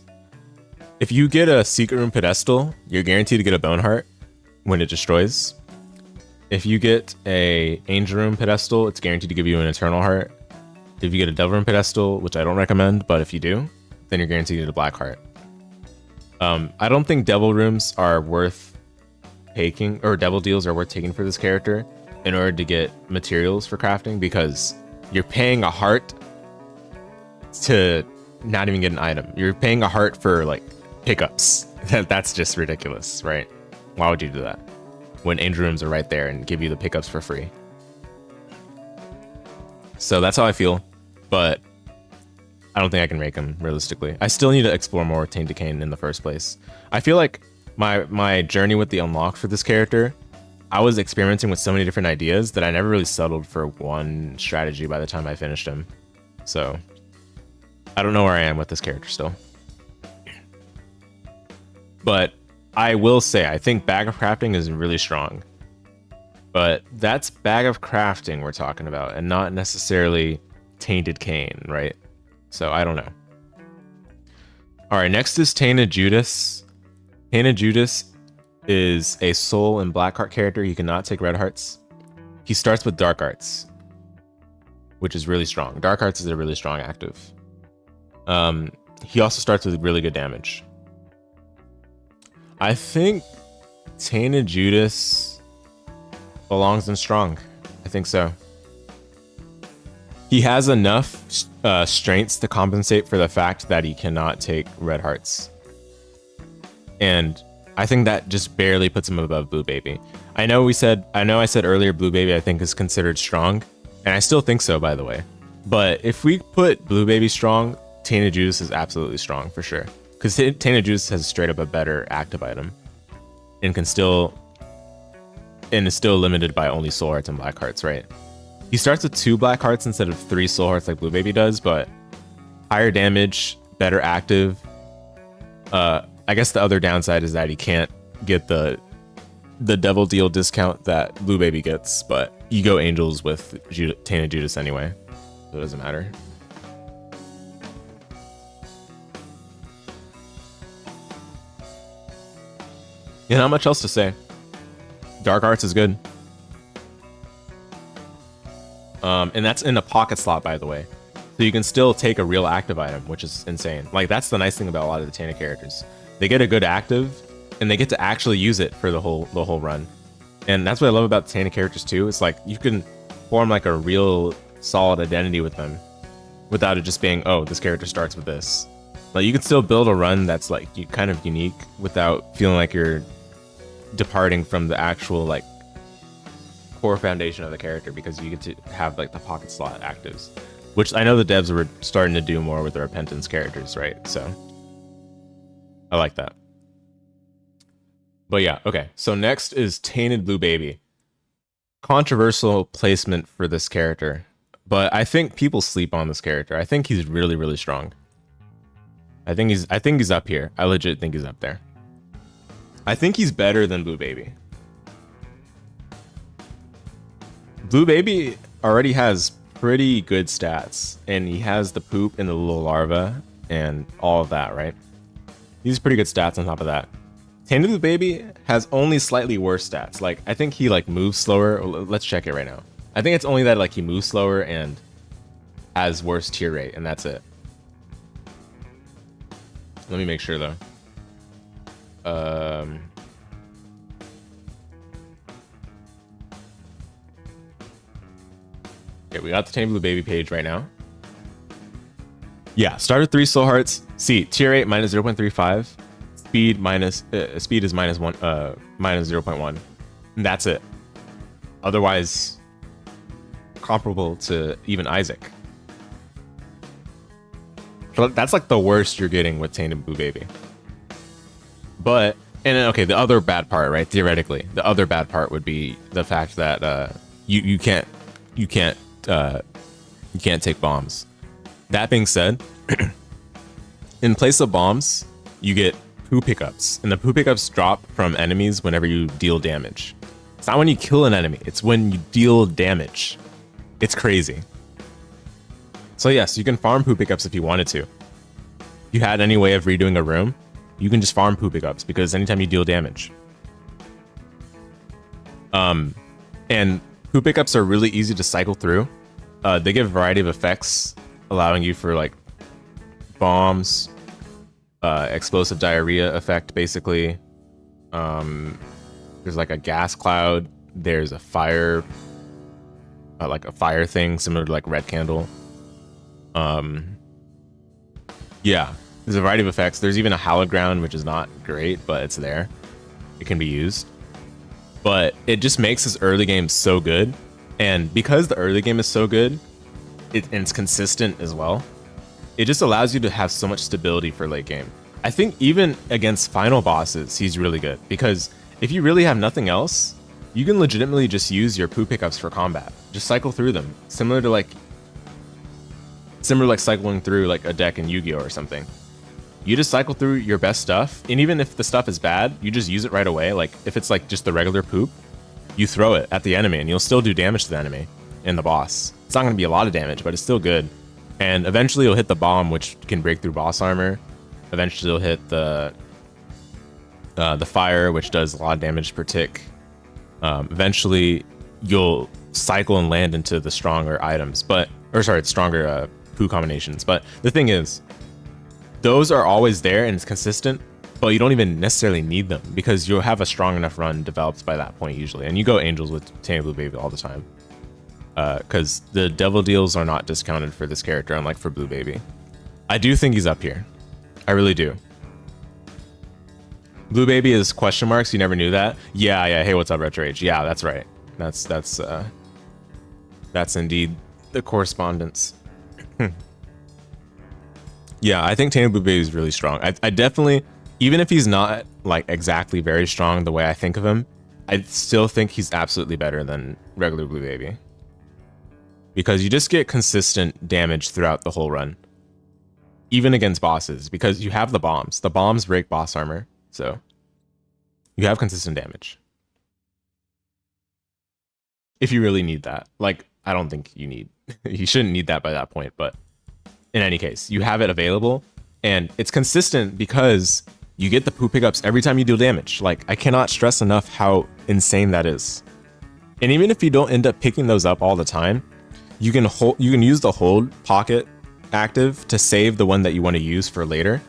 If you get a secret room pedestal, you're guaranteed to get a bone heart when it destroys. If you get a angel room pedestal, it's guaranteed to give you an eternal heart. If you get a devil room pedestal, which I don't recommend, but if you do, then you're guaranteed to get a black heart. I don't think devil rooms are worth taking, or devil deals are worth taking for this character in order to get materials for crafting, because you're paying a heart to not even get an item. You're paying a heart for like pickups. That's just ridiculous, right? Why would you do that when angel rooms are right there and give you the pickups for free? So that's how I feel, but I don't think I can rank him realistically. I still need to explore more Tainted Cain in the first place. I feel like my journey with the unlock for this character, I was experimenting with so many different ideas that I never really settled for one strategy by the time I finished him. So I don't know where I am with this character still. But I will say, I think Bag of Crafting is really strong. But that's Bag of Crafting we're talking about, and not necessarily Tainted Cain, right? So I don't know. Alright, next is Tainted Judas. Tainted Judas is a soul and black heart character. He cannot take red hearts. He starts with dark arts, which is really strong. Dark arts is a really strong active. He also starts with really good damage. I think Tainted Judas belongs in strong. I think so. He has enough strengths to compensate for the fact that he cannot take red hearts. And I think that just barely puts him above Blue Baby. I know I said earlier Blue Baby I think is considered strong, and I still think so, by the way. But if we put Blue Baby strong, Tainted Judas is absolutely strong for sure. Because Tainted Judas has straight up a better active item, and is still limited by only soul hearts and black hearts, right? He starts with 2 black hearts instead of 3 soul hearts like Blue Baby does, but higher damage, better active. I guess the other downside is that he can't get the Devil Deal discount that Blue Baby gets, but you go Angels with Tainted Judas anyway, so it doesn't matter. Yeah, not much else to say. Dark Arts is good. And that's in a pocket slot, by the way. So you can still take a real active item, which is insane. Like, that's the nice thing about a lot of the Tainted characters. They get a good active, and they get to actually use it for the whole run. And that's what I love about the Tainted characters too. It's like you can form like a real solid identity with them without it just being, oh, this character starts with this. Like, you can still build a run that's like kind of unique without feeling like you're departing from the actual like core foundation of the character, because you get to have like the pocket slot actives, which I know the devs were starting to do more with the Repentance characters, right? So I like that. But yeah, okay. So next is Tainted Blue Baby. Controversial placement for this character, but I think people sleep on this character. I think he's really, really strong. I think he's up here. I legit think he's up there. I think he's better than Blue Baby. Blue Baby already has pretty good stats, and he has the poop and the little larva and all of that, right? These are pretty good stats on top of that. Tainted Blue Baby has only slightly worse stats. Like, I think he like moves slower. Let's check it right now. I think it's only that like he moves slower and has worse tier rate, and that's it. Let me make sure though. Okay, we got the Tainted Blue Baby page right now. Yeah, start with 3 soul hearts. See, tier rate minus 0.35. Speed is minus 0.1. And that's it. Otherwise, comparable to even Isaac. So that's like the worst you're getting with Tainted Blue Baby. But, and then, okay, the other bad part, right? Theoretically, the other bad part would be the fact that you can't take bombs. That being said, in place of bombs, you get poo pickups, and the poo pickups drop from enemies whenever you deal damage. It's not when you kill an enemy, it's when you deal damage. It's crazy. So yes, you can farm poo pickups if you wanted to. If you had any way of redoing a room, you can just farm poo pickups, because anytime you deal damage. And poo pickups are really easy to cycle through. They give a variety of effects, allowing you for like bombs, explosive diarrhea effect, basically. There's like a gas cloud. There's a fire, like a fire thing similar to like red candle. Yeah, there's a variety of effects. There's even a hallowed ground, which is not great, but it's there. It can be used. But it just makes this early game so good. And because the early game is so good, and it's consistent as well, it just allows you to have so much stability for late game. I think even against final bosses, he's really good, because if you really have nothing else, you can legitimately just use your poo pickups for combat. Just cycle through them, similar to like cycling through like a deck in Yu-Gi-Oh or something. You just cycle through your best stuff, and even if the stuff is bad, you just use it right away. Like if it's like just the regular poop, you throw it at the enemy and you'll still do damage to the enemy and the boss. It's not going to be a lot of damage, but it's still good. And eventually you'll hit the bomb, which can break through boss armor. Eventually you'll hit the fire, which does a lot of damage per tick. Eventually you'll cycle and land into the stronger items, stronger poo combinations. But the thing is, those are always there and it's consistent, but you don't even necessarily need them, because you'll have a strong enough run developed by that point usually. And you go Angels with Tainted Blue Baby all the time, because the devil deals are not discounted for this character, unlike for Blue Baby. I do think he's up here. I really do. Blue Baby is question marks. You never knew that? Yeah, yeah. Hey, what's up, Retro Age? Yeah, that's right. That's indeed the correspondence. Yeah, I think Tainted Blue Baby is really strong. I definitely, even if he's not like exactly very strong the way I think of him, I still think he's absolutely better than regular Blue Baby. Because you just get consistent damage throughout the whole run. Even against bosses, because you have the bombs. The bombs break boss armor, so you have consistent damage. If you really need that. Like, I don't think you need, you shouldn't need that by that point, but in any case, you have it available, and it's consistent because you get the poo pickups every time you deal damage. Like, I cannot stress enough how insane that is. And even if you don't end up picking those up all the time, you can use the hold pocket active to save the one that you want to use for later,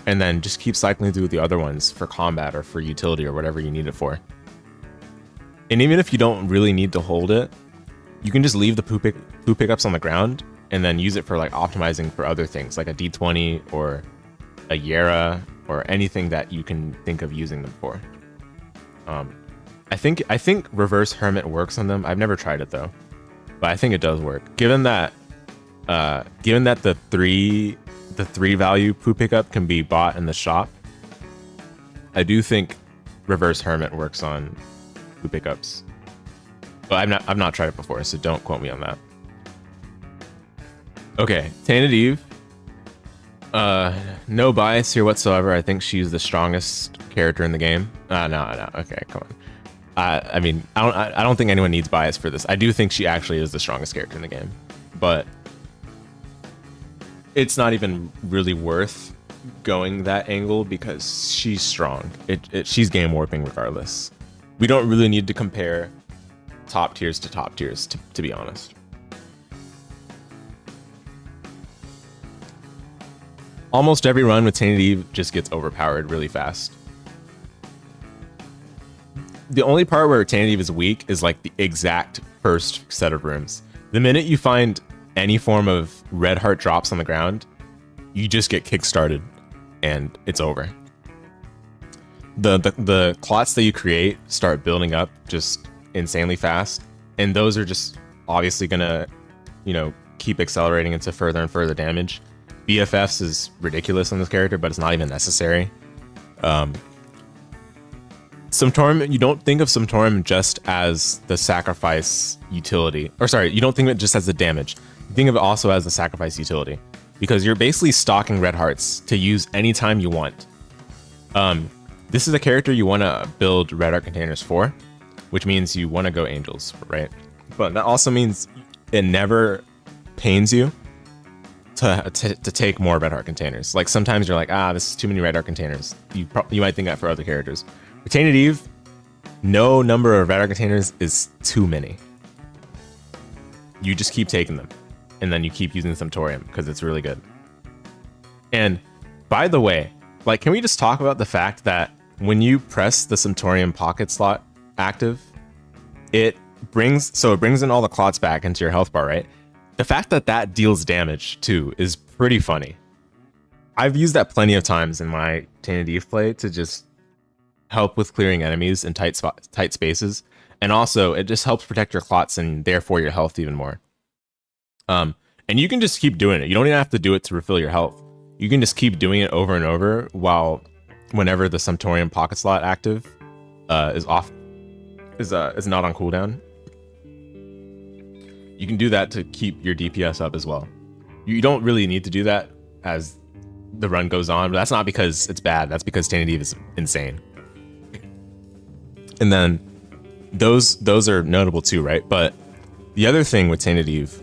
and then just keep cycling through the other ones for combat or for utility or whatever you need it for. And even if you don't really need to hold it, you can just leave the poo pickups on the ground and then use it for like optimizing for other things like a D20 or a Yera or anything that you can think of using them for. I think Reverse Hermit works on them. I've never tried it though, but I think it does work. Given that the three value poo pickup can be bought in the shop, I do think Reverse Hermit works on poo pickups. But I've not tried it before, so don't quote me on that. Okay, Tainted Eve. No bias here whatsoever. I think she's the strongest character in the game. No. Okay, come on. I mean, I don't think anyone needs bias for this. I do think she actually is the strongest character in the game, but it's not even really worth going that angle because she's strong. She's game warping regardless. We don't really need to compare top tiers to top tiers, to be honest. Almost every run with Tainted Eve just gets overpowered really fast. The only part where Tainted Eve is weak is like the exact first set of rooms. The minute you find any form of red heart drops on the ground, you just get kick-started and it's over. The clots that you create start building up just insanely fast, and those are just obviously gonna, keep accelerating into further and further damage. BFFs is ridiculous on this character, but it's not even necessary. Sumptorium, you don't think of Sumptorium just as the sacrifice utility, or sorry, you don't think of it just as the damage. You think of it also as the sacrifice utility, because you're basically stocking red hearts to use anytime you want. This is a character you want to build red heart containers for, which means you want to go angels, right? But that also means it never pains you to take more red heart containers. Like sometimes you're like, this is too many red heart containers. You might think that for other characters. With Tainted Eve, no number of red heart containers is too many. You just keep taking them, and then you keep using Sumptorium because it's really good. And by the way, like, can we just talk about the fact that when you press the Sumptorium pocket slot active, it brings in all the clots back into your health bar, right? The fact that that deals damage too is pretty funny. I've used that plenty of times in my Tainted Eve play to just help with clearing enemies in tight spaces, and also it just helps protect your clots and therefore your health even more. And you can just keep doing it. You don't even have to do it to refill your health. You can just keep doing it over and over whenever the Sumptorium pocket slot active is not on cooldown. You can do that to keep your DPS up as well. You don't really need to do that as the run goes on, but that's not because it's bad. That's because Tainted Eve is insane. And then those are notable too, right? But the other thing with Tainted Eve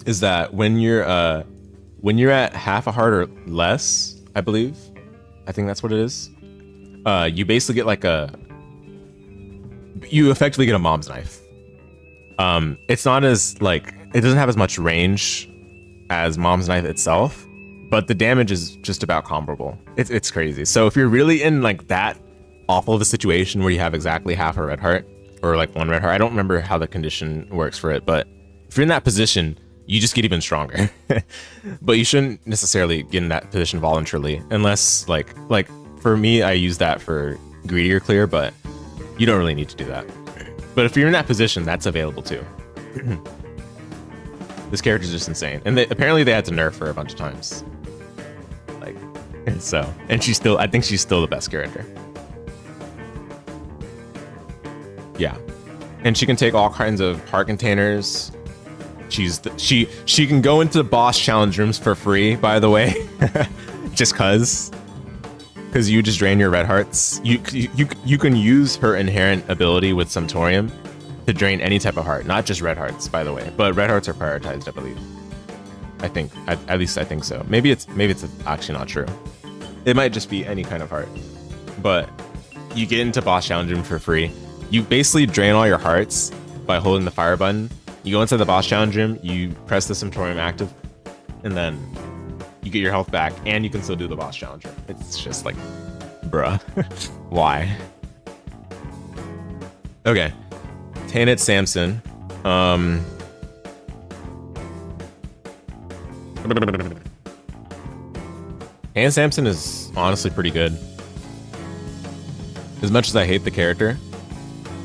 is that when you're at half a heart or less, I think that's what it is. You basically get you effectively get a mom's knife. It's not as it doesn't have as much range as mom's knife itself, but the damage is just about comparable. It's crazy. So if you're really in that awful of a situation where you have exactly half a red heart or one red heart, I don't remember how the condition works for it, but if you're in that position, you just get even stronger. But you shouldn't necessarily get in that position voluntarily, unless for me, I use that for greedier clear, but you don't really need to do that. But if you're in that position, that's available too. This character is just insane, and apparently they had to nerf her a bunch of times. Like, so, and I think she's still the best character. Yeah, and she can take all kinds of heart containers. She can go into boss challenge rooms for free, by the way, just cause you just drain your red hearts. You can use her inherent ability with some thorium to drain any type of heart, not just red hearts, by the way. But red hearts are prioritized, I believe. I think, at least I think so. Maybe it's actually not true. It might just be any kind of heart. But you get into boss challenge room for free. You basically drain all your hearts by holding the fire button. You go inside the boss challenge room, you press the thorium active, and then you get your health back, and you can still do the boss challenge room. It's just like, bruh, why? Okay, Tainted Samson. Tainted Samson is honestly pretty good. As much as I hate the character,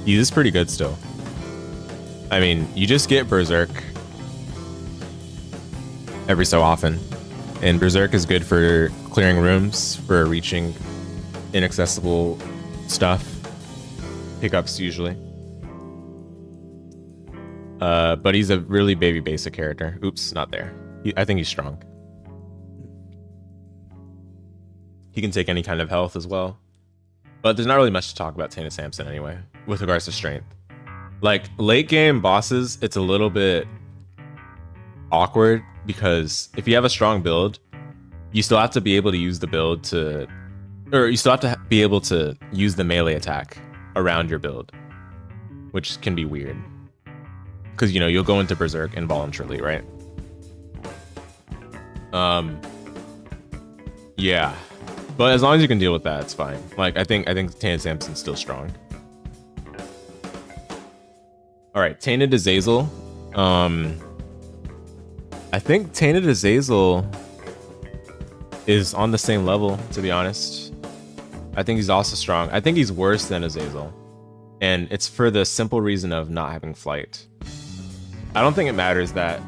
he is pretty good still. I mean, you just get Berserk every so often, and Berserk is good for clearing rooms, for reaching inaccessible stuff, pickups usually. But he's a really baby basic character. Oops, not there. I think he's strong. He can take any kind of health as well. But there's not really much to talk about Tainted Samson anyway, with regards to strength. Like, late game bosses, it's a little bit awkward, because if you have a strong build, you still have to be able to use the build to... Or you still have to be able to use the melee attack around your build, which can be weird. Because, you know, you'll go into Berserk involuntarily, right? Yeah. But as long as you can deal with that, it's fine. Like, I think Tainted Samson's still strong. Alright, Tainted Azazel. I think Tainted Azazel is on the same level, to be honest. I think he's also strong. I think he's worse than Azazel. And it's for the simple reason of not having flight. I don't think it matters that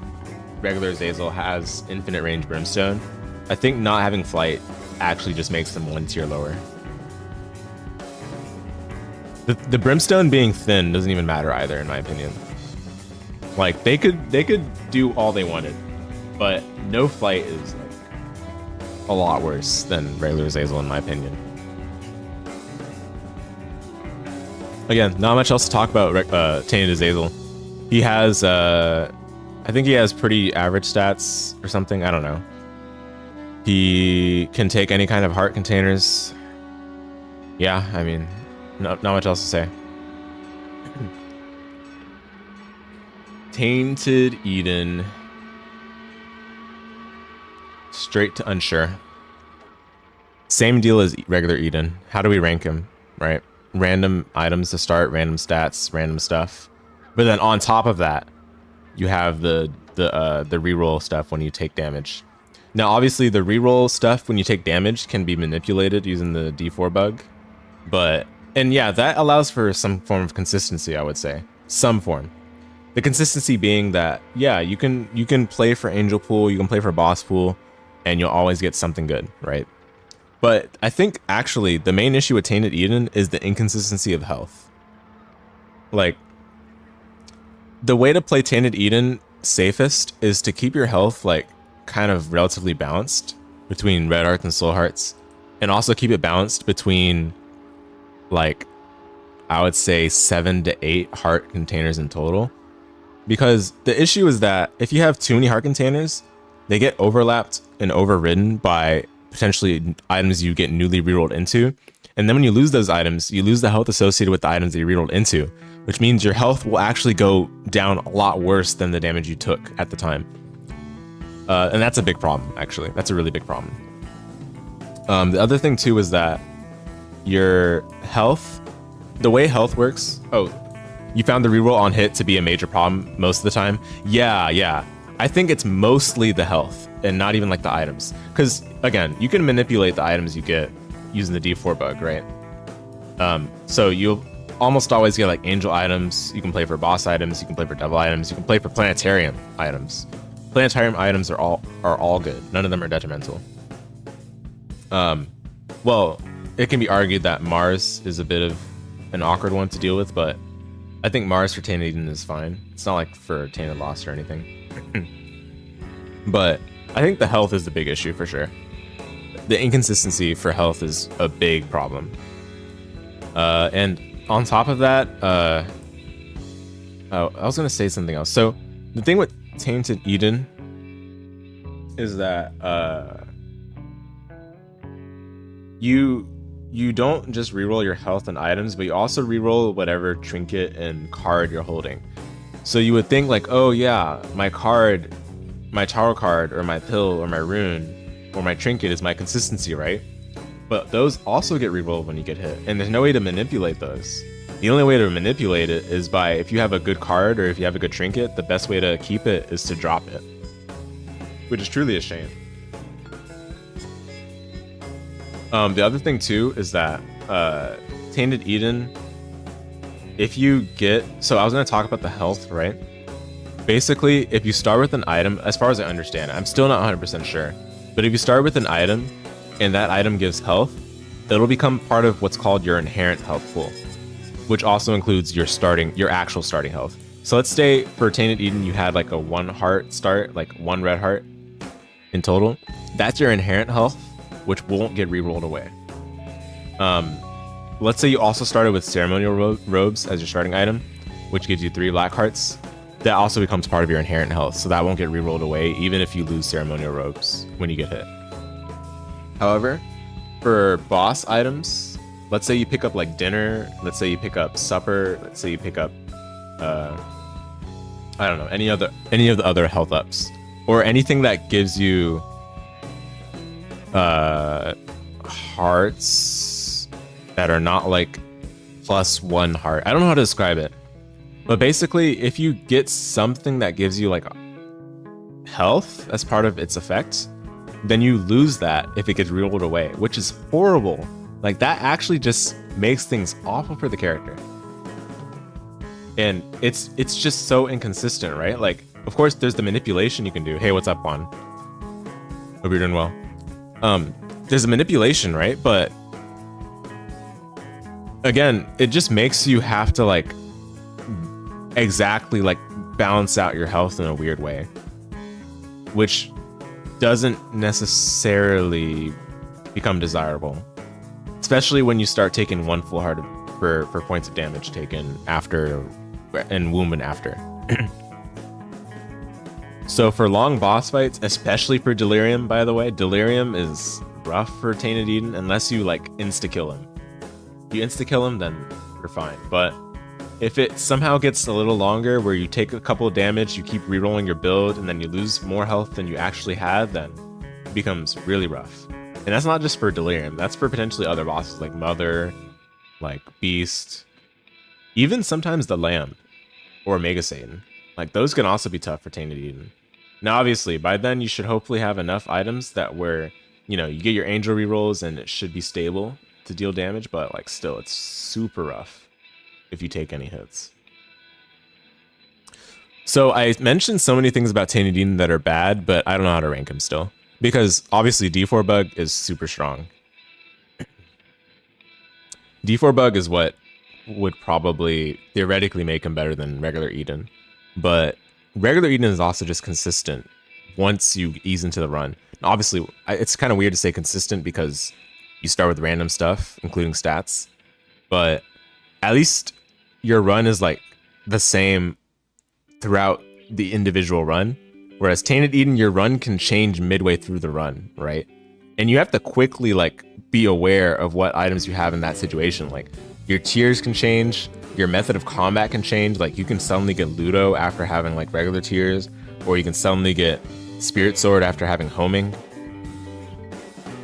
regular Azazel has infinite range brimstone. I think not having flight actually just makes them one tier lower. The brimstone being thin doesn't even matter either, in my opinion. Like, they could do all they wanted, but no flight is like a lot worse than regular Azazel, in my opinion. Again, not much else to talk about Tainted Azazel. He has, I think he has pretty average stats or something. I don't know. He can take any kind of heart containers. Yeah, I mean, not much else to say. Tainted Eden. Straight to unsure. Same deal as regular Eden. How do we rank him, right? Random items to start, random stats, random stuff. But then on top of that, you have the reroll stuff when you take damage. Now, obviously, the reroll stuff when you take damage can be manipulated using the D4 bug. And yeah, that allows for some form of consistency, I would say. Some form. The consistency being that, yeah, you can play for Angel Pool, you can play for Boss Pool, and you'll always get something good, right? But I think, actually, the main issue with Tainted Eden is the inconsistency of health. Like, the way to play Tainted Eden safest is to keep your health, like, kind of relatively balanced between red hearts and soul hearts, and also keep it balanced between, like, I would say 7 to 8 heart containers in total. Because the issue is that if you have too many heart containers, they get overlapped and overridden by potentially items you get newly rerolled into. And then when you lose those items, you lose the health associated with the items that you rerolled into, which means your health will actually go down a lot worse than the damage you took at the time. And that's a big problem, actually. That's a really big problem. The other thing, too, is that your health, the way health works... Oh, you found the reroll on hit to be a major problem most of the time? Yeah. I think it's mostly the health and not even like the items. Because, again, you can manipulate the items you get using the D4 bug, right? So you'll almost always get like angel items. You can play for boss items. You can play for devil items. You can play for planetarium items. Planetarium items are all good. None of them are detrimental. Well, it can be argued that Mars is a bit of an awkward one to deal with, but I think Mars for Tainted Eden is fine. It's not like for Tainted Lost or anything. But I think the health is the big issue for sure. The inconsistency for health is a big problem. And on top of that, oh, I was gonna say something else. So the thing with Tainted Eden is that you don't just reroll your health and items, but you also reroll whatever trinket and card you're holding. So you would think like, oh yeah, my card, my tarot card, or my pill, or my rune, or my trinket is my consistency, right? But those also get rerolled when you get hit, and there's no way to manipulate those. The only way to manipulate it is by, if you have a good card or if you have a good trinket, the best way to keep it is to drop it, which is truly a shame. The other thing too is that Tainted Eden, if you get, so I was going to talk about the health, right? Basically, if you start with an item, as far as I understand, I'm still not 100% sure, but if you start with an item and that item gives health, it'll become part of what's called your inherent health pool, which also includes your actual starting health. So let's say for Tainted Eden, you had like a 1 heart start, like 1 red heart in total. That's your inherent health, which won't get rerolled away. Let's say you also started with ceremonial robes as your starting item, which gives you 3 black hearts. That also becomes part of your inherent health, so that won't get rerolled away even if you lose ceremonial robes when you get hit. However, for boss items, let's say you pick up like dinner, let's say you pick up supper, let's say you pick up I don't know, any of the other health ups, or anything that gives you hearts that are not like +1 heart. I don't know how to describe it, but basically if you get something that gives you like health as part of its effect, then you lose that if it gets rerolled away, which is horrible. Like that actually just makes things awful for the character. And it's just so inconsistent, right? Like, of course there's the manipulation you can do. Hey, what's up, Juan? Hope you're doing well. There's a manipulation, right? But again, it just makes you have to like exactly like balance out your health in a weird way, which doesn't necessarily become desirable, especially when you start taking 1 full heart for points of damage taken after and womb and after. So for long boss fights, especially for Delirium, by the way, Delirium is rough for Tainted Eden unless you like insta-kill him. If you insta-kill him, then you're fine. But if it somehow gets a little longer where you take a couple of damage, you keep rerolling your build, and then you lose more health than you actually had, then it becomes really rough. And that's not just for Delirium, that's for potentially other bosses like Mother, like Beast, even sometimes the Lamb or Mega Satan. Like those can also be tough for Tainted Eden. Now obviously by then you should hopefully have enough items that where, you know, you get your angel rerolls and it should be stable to deal damage, but like still it's super rough if you take any hits. So I mentioned so many things about Tainted Eden that are bad, but I don't know how to rank him still, because obviously D4 bug is super strong. D4 bug is what would probably theoretically make him better than regular Eden, but regular Eden is also just consistent once you ease into the run. Obviously it's kind of weird to say consistent because you start with random stuff including stats, but at least your run is like the same throughout the individual run, whereas Tainted Eden, your run can change midway through the run, right? And you have to quickly like be aware of what items you have in that situation. Like your tiers can change, your method of combat can change. Like you can suddenly get Ludo after having like regular tiers, or you can suddenly get Spirit Sword after having homing,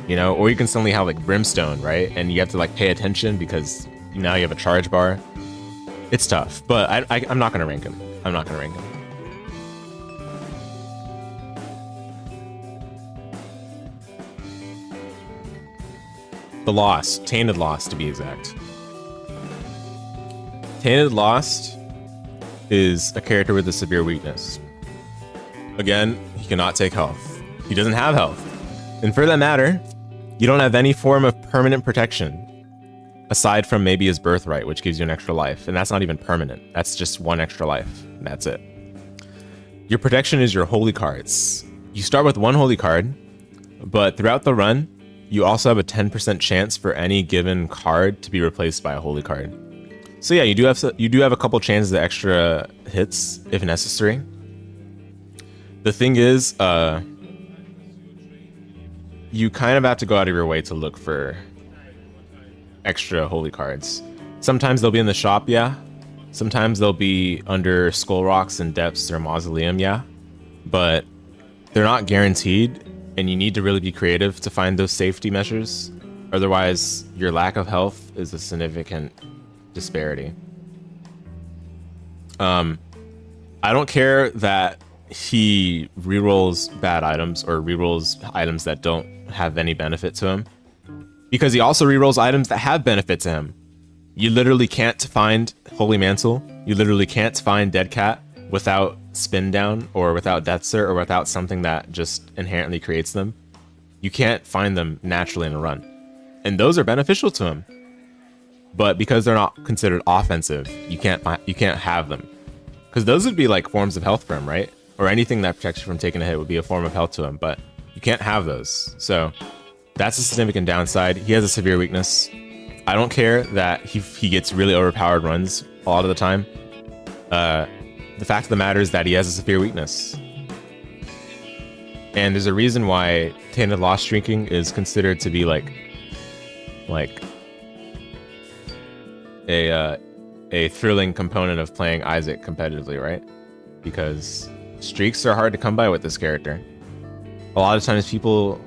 you know, or you can suddenly have like Brimstone, right? And you have to like pay attention because now you have a charge bar. It's tough, but I'm not gonna rank him. I'm not gonna rank him. the Lost, Tainted Lost to be exact. Tainted Lost is a character with a severe weakness. Again, he cannot take health. He doesn't have health. And for that matter, you don't have any form of permanent protection, aside from maybe his birthright, which gives you an extra life. And that's not even permanent. That's just one extra life. And that's it. Your protection is your holy cards. You start with one holy card, but throughout the run, you also have a 10% chance for any given card to be replaced by a holy card. So yeah, you do have a couple chances of extra hits if necessary. The thing is, you kind of have to go out of your way to look for extra holy cards. Sometimes they'll be in the shop, yeah. Sometimes they'll be under skull rocks and depths or mausoleum, yeah. But they're not guaranteed, and you need to really be creative to find those safety measures. Otherwise, your lack of health is a significant disparity. I don't care that he rerolls bad items or rerolls items that don't have any benefit to him, because he also rerolls items that have benefit to him. You literally can't find Holy Mantle, you literally can't find Dead Cat without Spin Down or without Death Sir or without something that just inherently creates them. You can't find them naturally in a run, and those are beneficial to him. But because they're not considered offensive, you can't have them, because those would be like forms of health for him, right? Or anything that protects you from taking a hit would be a form of health to him, but you can't have those. So that's a significant downside. He has a severe weakness. I don't care that he gets really overpowered runs a lot of the time. The fact of the matter is that he has a severe weakness. And there's a reason why Tainted Lost streaking is considered to be like a thrilling component of playing Isaac competitively, right? Because streaks are hard to come by with this character. A lot of times people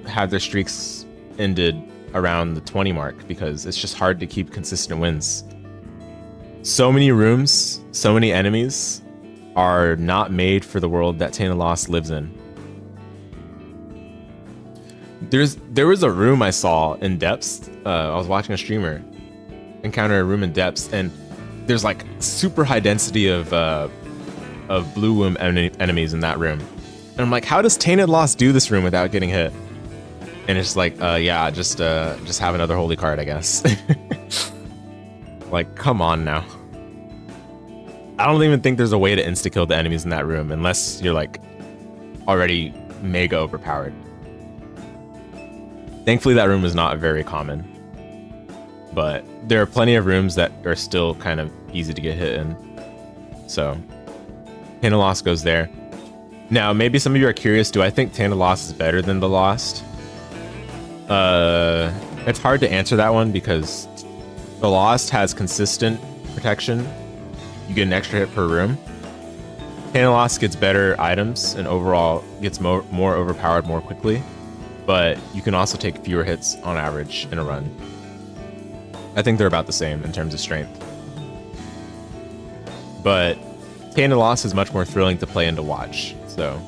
have their streaks ended around the 20 mark because it's just hard to keep consistent wins. So many rooms, so many enemies are not made for the world that Tainted Lost lives in. There was a room I saw in Depths. I was watching a streamer encounter a room in Depths, and there's like super high density of blue womb enemies in that room. And I'm like, how does Tainted Lost do this room without getting hit? And it's like, yeah, just have another holy card, I guess. Like, come on now. I don't even think there's a way to insta-kill the enemies in that room unless you're like already mega overpowered. Thankfully, that room is not very common. But there are plenty of rooms that are still kind of easy to get hit in. So, Tainted Lost goes there. Now, maybe some of you are curious, do I think Tainted Lost is better than the Lost? It's hard to answer that one because the Lost has consistent protection. You get an extra hit per room. Tainted Lost gets better items and overall gets more overpowered more quickly. But you can also take fewer hits on average in a run. I think they're about the same in terms of strength. But Tainted Lost is much more thrilling to play and to watch, so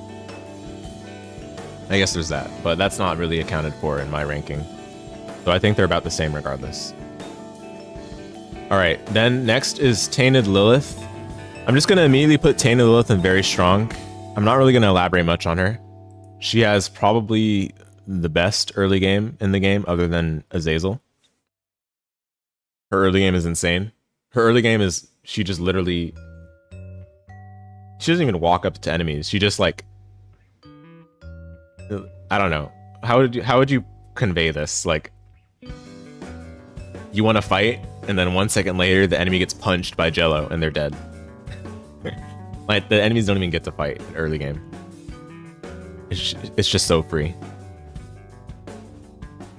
I guess there's that, but that's not really accounted for in my ranking. So I think they're about the same regardless. Alright, then next is Tainted Lilith. I'm just going to immediately put Tainted Lilith in very strong. I'm not really going to elaborate much on her. She has probably the best early game in the game other than Azazel. Her early game is insane. Her early game is, she just literally, she doesn't even walk up to enemies. She just like, I don't know. How would you convey this? Like, you want to fight, and then 1 second later, the enemy gets punched by Jello, and they're dead. Like, the enemies don't even get to fight in early game. It's just so free.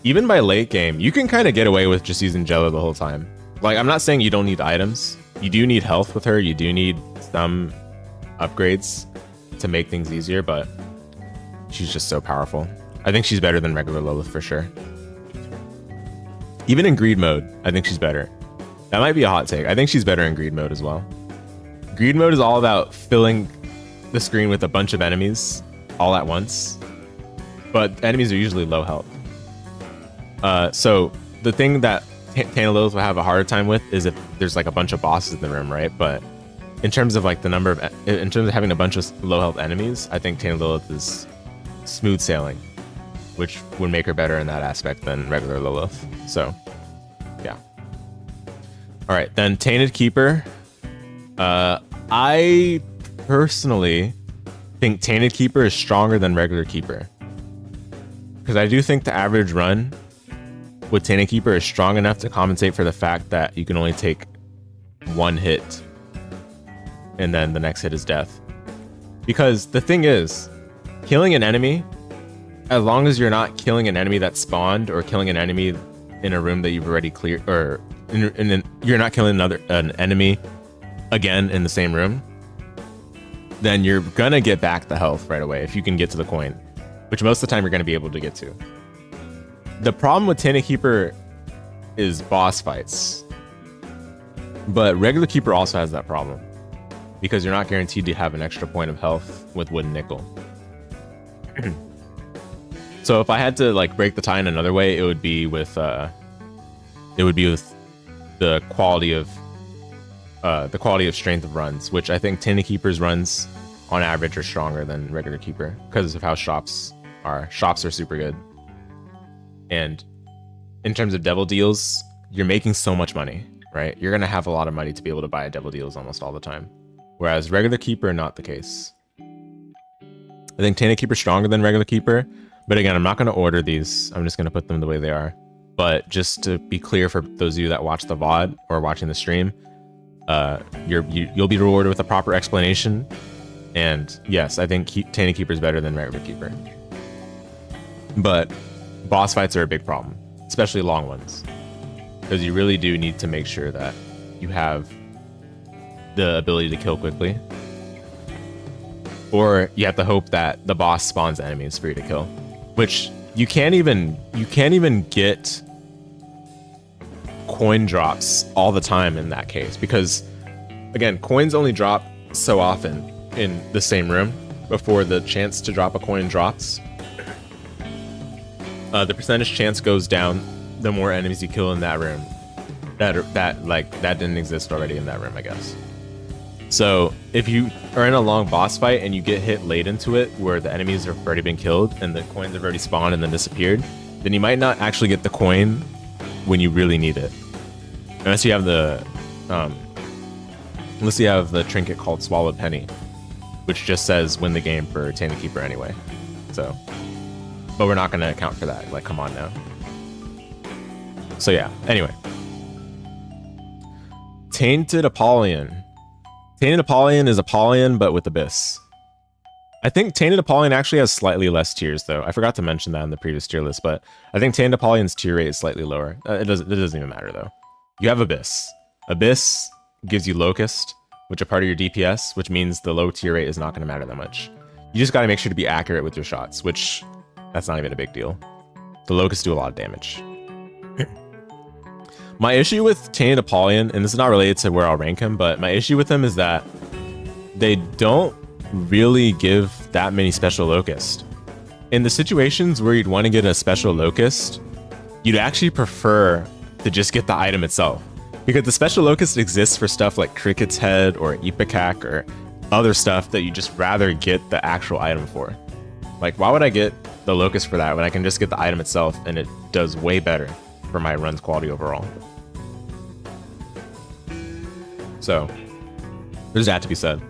Even by late game, you can kind of get away with just using Jello the whole time. Like, I'm not saying you don't need items. You do need health with her. You do need some upgrades to make things easier, but she's just so powerful. I think she's better than regular Lilith for sure. Even in greed mode, I think she's better. That might be a hot take. I think she's better in greed mode as well. Greed mode is all about filling the screen with a bunch of enemies all at once, but enemies are usually low health. So the thing that Tainted Lilith will have a harder time with is if there's like a bunch of bosses in the room, right? But in terms of like the number of, in terms of having a bunch of low health enemies, I think Tainted Lilith is smooth sailing, which would make her better in that aspect than regular Lilith. So, yeah. All right, then Tainted Keeper. I personally think Tainted Keeper is stronger than regular Keeper, because I do think the average run with Tainted Keeper is strong enough to compensate for the fact that you can only take one hit and then the next hit is death. Because the thing is, killing an enemy, as long as you're not killing an enemy that spawned or killing an enemy in a room that you've already cleared, or you're not killing an enemy again in the same room, then you're gonna get back the health right away if you can get to the coin, which most of the time you're gonna be able to get to. The problem with Tainted Keeper is boss fights, but regular Keeper also has that problem because you're not guaranteed to have an extra point of health with Wooden Nickel. So if I had to like break the tie in another way, it would be with the quality of strength of runs, which I think Tainted Keeper's runs on average are stronger than regular Keeper because of how shops are. Shops are super good. And in terms of devil deals, you're making so much money, right? You're going to have a lot of money to be able to buy devil deals almost all the time. Whereas regular Keeper, not the case. I think Tainted Keeper is stronger than regular Keeper. But again, I'm not going to order these. I'm just going to put them the way they are. But just to be clear for those of you that watch the VOD or watching the stream, you'll be rewarded with a proper explanation. And yes, I think Tainted Keeper is better than regular Keeper. But boss fights are a big problem, especially long ones, because you really do need to make sure that you have the ability to kill quickly, or you have to hope that the boss spawns enemies for you to kill, which you can't even get coin drops all the time in that case, because again, coins only drop so often in the same room before the chance to drop a coin drops. The percentage chance goes down the more enemies you kill in that room. That didn't exist already in that room, I guess. So if you are in a long boss fight and you get hit late into it where the enemies have already been killed and the coins have already spawned and then disappeared, then you might not actually get the coin when you really need it. Unless you have the trinket called Swallowed Penny, which just says win the game for Tainted Keeper anyway. So, but we're not going to account for that. Like, come on now. So yeah, anyway. Tainted Apollyon. Tainted Apollyon is Apollyon, but with Abyss. I think Tainted Apollyon actually has slightly less tiers, though. I forgot to mention that in the previous tier list, but I think Tainted Apollyon's tier rate is slightly lower. It doesn't even matter, though. You have Abyss. Abyss gives you Locust, which are part of your DPS, which means the low tier rate is not going to matter that much. You just got to make sure to be accurate with your shots, which that's not even a big deal. The Locusts do a lot of damage. My issue with Tainted Apollyon, and this is not related to where I'll rank him, but my issue with him is that they don't really give that many special Locusts. In the situations where you'd want to get a special Locust, you'd actually prefer to just get the item itself. Because the special Locust exists for stuff like Cricket's Head or Ipecac or other stuff that you just rather get the actual item for. Like, why would I get the Locust for that when I can just get the item itself and it does way better for my run's quality overall? So, there's that to be said.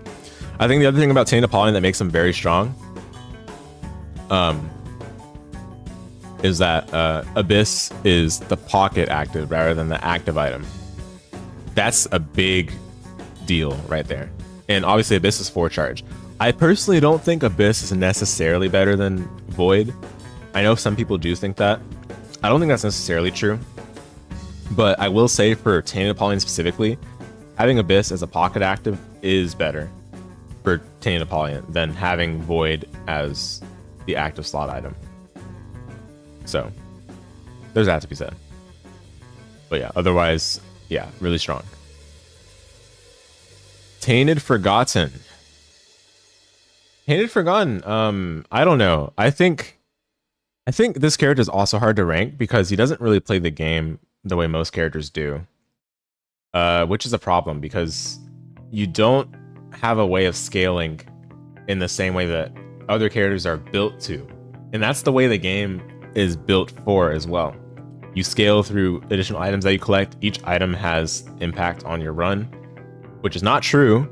I think the other thing about Tainted Apollyon that makes him very strong is that Abyss is the pocket active rather than the active item. That's a big deal right there. And obviously Abyss is 4 charge. I personally don't think Abyss is necessarily better than Void. I know some people do think that. I don't think that's necessarily true. But I will say for Tainted Apollyon specifically, having Abyss as a pocket active is better for Tainted Apollyon than having Void as the active slot item. So, there's that to be said. But yeah, otherwise, yeah, really strong. Tainted Forgotten. Tainted Forgotten, I don't know. I think I think this character is also hard to rank because he doesn't really play the game the way most characters do, which is a problem because you don't have a way of scaling in the same way that other characters are built to. And that's the way the game is built for as well. You scale through additional items that you collect. Each item has impact on your run, which is not true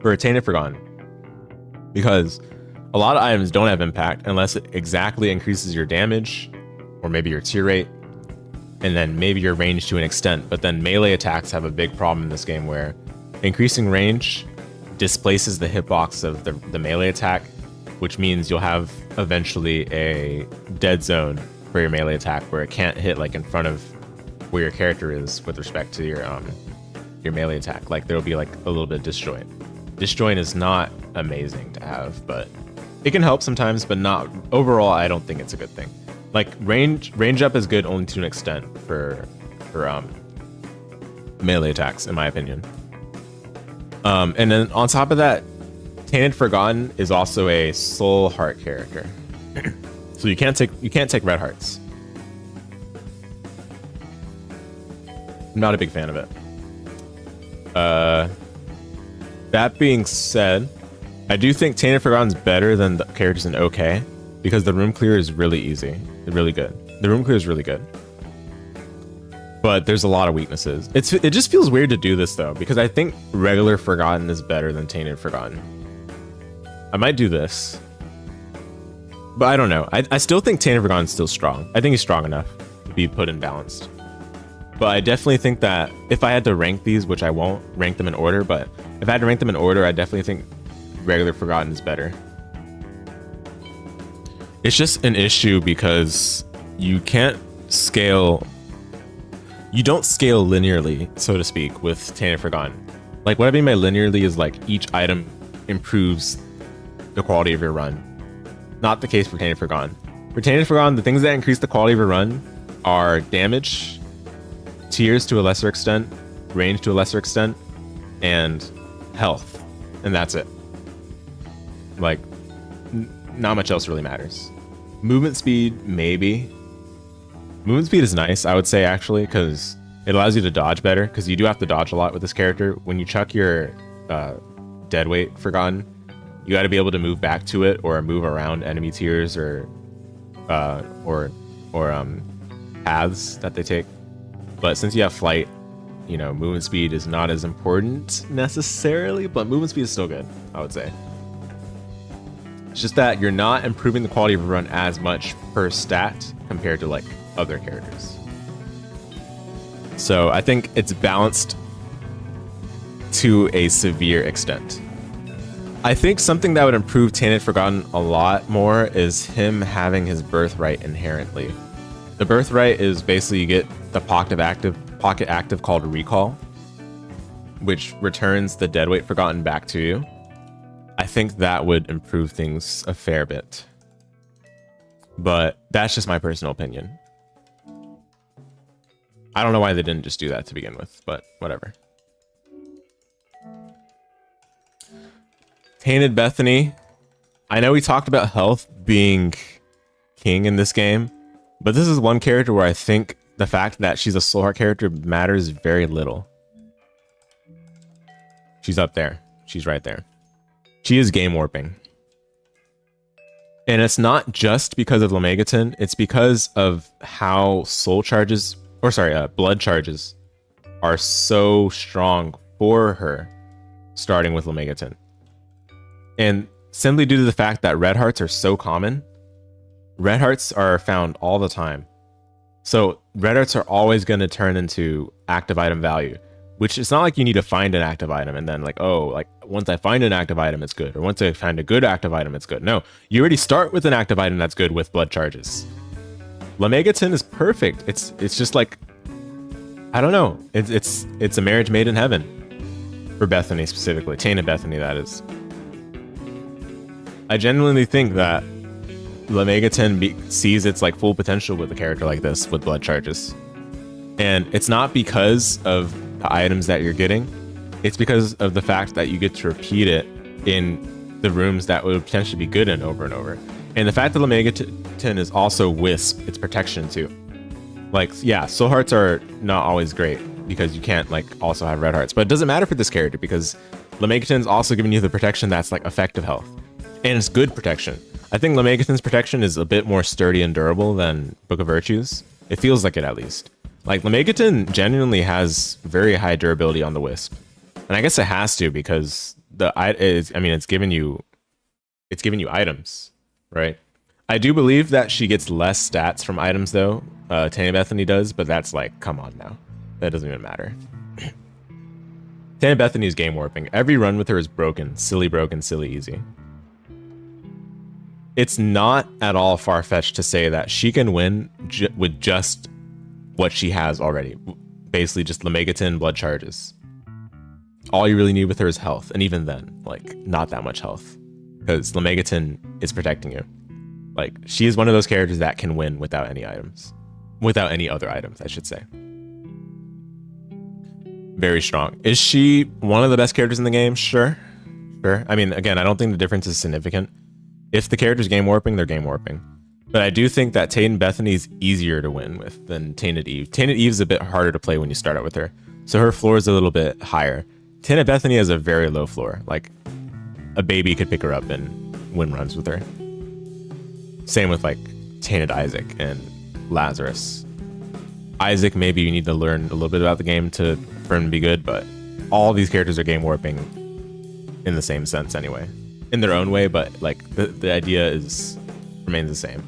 for Tainted Forgotten, because a lot of items don't have impact unless it exactly increases your damage or maybe your tier rate and then maybe your range to an extent. But then melee attacks have a big problem in this game where increasing range displaces the hitbox of the melee attack, which means you'll have eventually a dead zone for your melee attack where it can't hit like in front of where your character is with respect to your melee attack. Like there'll be like a little bit of disjoint. Disjoint is not amazing to have, but it can help sometimes, but not overall. I don't think it's a good thing. Like range up is good only to an extent for melee attacks, in my opinion. And then on top of that, Tainted Forgotten is also a soul heart character, so you can't take red hearts. I'm not a big fan of it. That being said, I do think Tainted Forgotten's better than the characters in OK because the room clear is really easy, really good. The room clear is really good, but there's a lot of weaknesses. It just feels weird to do this though because I think regular Forgotten is better than Tainted Forgotten. I might do this, but I don't know. I still think Tainted Forgotten's still strong. I think he's strong enough to be put in balanced. But I definitely think that if I had to rank these, which I won't rank them in order, but if I had to rank them in order, I definitely think regular Forgotten is better. It's just an issue because you can't scale. You don't scale linearly, so to speak, with Tainted Forgotten. Like what I mean by linearly is like each item improves the quality of your run. Not the case for Tainted Forgotten. For Tainted Forgotten, the things that increase the quality of your run are damage, tiers to a lesser extent, range to a lesser extent, and health. And that's it. Like, not much else really matters. Movement speed, maybe. Movement speed is nice, I would say, actually, because it allows you to dodge better, because you do have to dodge a lot with this character. When you chuck your dead weight Forgotten, you got to be able to move back to it or move around enemy tiers or paths that they take. But since you have flight, you know, movement speed is not as important necessarily, but movement speed is still good, I would say. It's just that you're not improving the quality of your run as much per stat compared to like other characters. So I think it's balanced to a severe extent. I think something that would improve Tainted Forgotten a lot more is him having his birthright inherently. The birthright is basically you get the pocket active called Recall, which returns the deadweight Forgotten back to you. I think that would improve things a fair bit. But that's just my personal opinion. I don't know why they didn't just do that to begin with, but whatever. Tainted Bethany. I know we talked about health being king in this game, but this is one character where I think the fact that she's a soul heart character matters very little. She's up there. She's right there. She is game warping. And it's not just because of Lemegeton, it's because of how soul charges, or sorry, blood charges are so strong for her, starting with Lemegeton. And simply due to the fact that red hearts are so common, red hearts are found all the time. So red hearts are always going to turn into active item value, which it's not like you need to find an active item and then like, oh, like once I find an active item, it's good. Or once I find a good active item, it's good. No, you already start with an active item that's good with blood charges. Lemegeton is perfect. It's just like, I don't know. It's a marriage made in heaven for Bethany specifically. Tainted Bethany, that is. I genuinely think that Lemegeton sees its like full potential with a character like this with blood charges. And it's not because of the items that you're getting, it's because of the fact that you get to repeat it in the rooms that would potentially be good in over and over. And the fact that Lemegeton is also Wisp, it's protection too. Like, yeah, soul hearts are not always great because you can't like also have red hearts, but it doesn't matter for this character because Lemegeton's also giving you the protection that's like effective health, and it's good protection. I think Lemegeton's protection is a bit more sturdy and durable than Book of Virtues. It feels like it at least. Like Lemegeton genuinely has very high durability on the Wisp, and I guess it has to because it's giving you items, right? I do believe that she gets less stats from items though. Tanya Bethany does, but that's like, come on now. That doesn't even matter. Tanya Bethany is game warping. Every run with her is broken, silly easy. It's not at all far-fetched to say that she can win with just what she has already. Basically just Lemegeton blood charges. All you really need with her is health, and even then, like, not that much health. Because Lemegeton is protecting you. Like, she is one of those characters that can win without any items. Without any other items, I should say. Very strong. Is she one of the best characters in the game? Sure. I mean, again, I don't think the difference is significant. If the character's game warping, they're game warping. But I do think that Tainted Bethany is easier to win with than Tainted Eve. Tainted Eve is a bit harder to play when you start out with her. So her floor is a little bit higher. Tainted Bethany has a very low floor. Like, a baby could pick her up and win runs with her. Same with like Tainted Isaac and Lazarus. Isaac, maybe you need to learn a little bit about the game for him to be good, but all these characters are game warping in the same sense anyway. In their own way, but like the idea remains the same.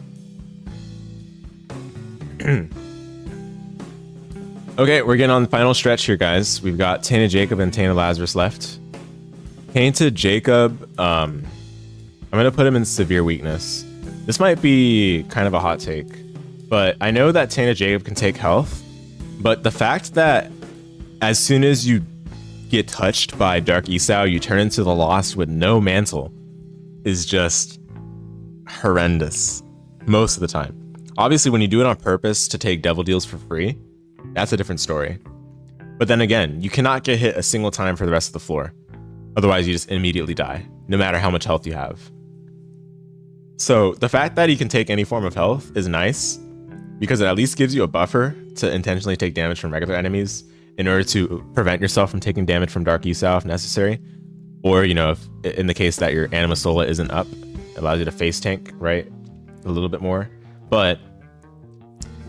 Okay, we're getting on the final stretch here, guys. We've got Tainted Jacob and Tainted Lazarus left. Tainted Jacob, I'm gonna put him in severe weakness. This might be kind of a hot take, but I know that Tainted Jacob can take health, but the fact that as soon as you get touched by Dark Esau, you turn into the Lost with no mantle is just horrendous most of the time. Obviously, when you do it on purpose to take devil deals for free, that's a different story. But then again, you cannot get hit a single time for the rest of the floor. Otherwise, you just immediately die, no matter how much health you have. So the fact that he can take any form of health is nice, because it at least gives you a buffer to intentionally take damage from regular enemies in order to prevent yourself from taking damage from Dark Esau if necessary. Or, you know, if in the case that your Anima Sola isn't up, it allows you to face tank, right? A little bit more. But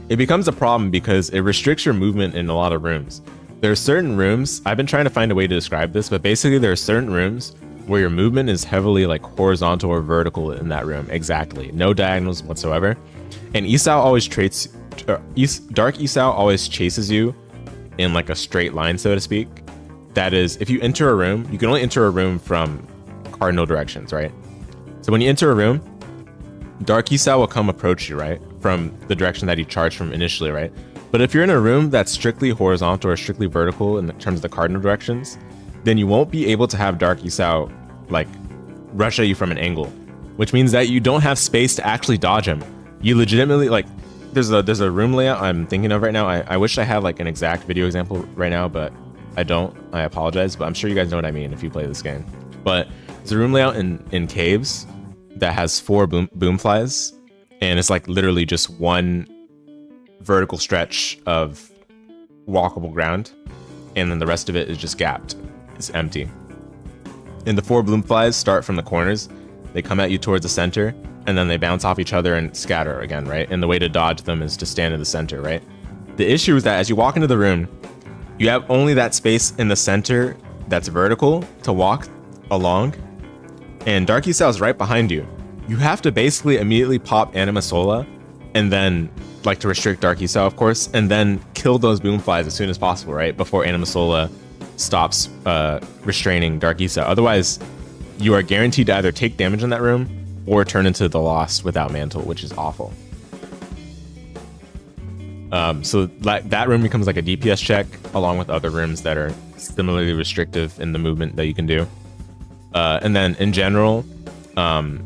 it becomes a problem because it restricts your movement in a lot of rooms. There are certain rooms, I've been trying to find a way to describe this, but basically there are certain rooms where your movement is heavily like horizontal or vertical in that room. Exactly. No diagonals whatsoever. And Dark Esau always chases you in like a straight line, so to speak. That is, if you enter a room, you can only enter a room from cardinal directions, right? So when you enter a room, Dark Esau will come approach you, right? From the direction that he charged from initially, right? But if you're in a room that's strictly horizontal or strictly vertical in terms of the cardinal directions, then you won't be able to have Dark Esau like rush at you from an angle, which means that you don't have space to actually dodge him. You legitimately, like, there's a room layout I'm thinking of right now. I wish I had like an exact video example right now, but I don't. I apologize, but I'm sure you guys know what I mean if you play this game. But there's a room layout in caves that has 4 boom flies, and it's like literally just one vertical stretch of walkable ground, and then the rest of it is just gapped. It's empty. And the 4 bloom flies start from the corners. They come at you towards the center, and then they bounce off each other and scatter again, right? And the way to dodge them is to stand in the center, right? The issue is that as you walk into the room, you have only that space in the center that's vertical to walk along, and Dark Esau is right behind you. You have to basically immediately pop Anima Sola, and then, like, to restrict Dark Esau, of course, and then kill those boom flies as soon as possible, right? Before Anima Sola stops restraining Dark Esau. Otherwise, you are guaranteed to either take damage in that room or turn into the Lost without mantle, which is awful. So that room becomes like a DPS check, along with other rooms that are similarly restrictive in the movement that you can do. And then in general, long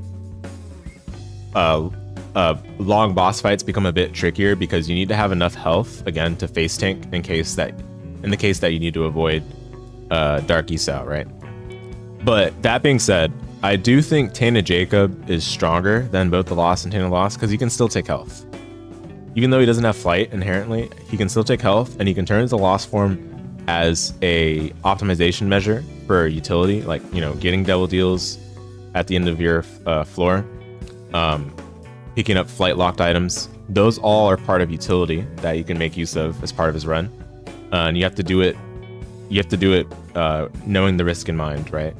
boss fights become a bit trickier because you need to have enough health, again, to face tank in the case that you need to avoid Dark Esau, right? But that being said, I do think Tainted Jacob is stronger than both the Lost and Tainted Lost because he can still take health. Even though he doesn't have flight inherently, he can still take health, and he can turn his Lost form as a optimization measure for utility, like, you know, getting double deals at the end of your floor, picking up flight locked items. Those all are part of utility that you can make use of as part of his run, and you have to do it. You have to do it knowing the risk in mind, right?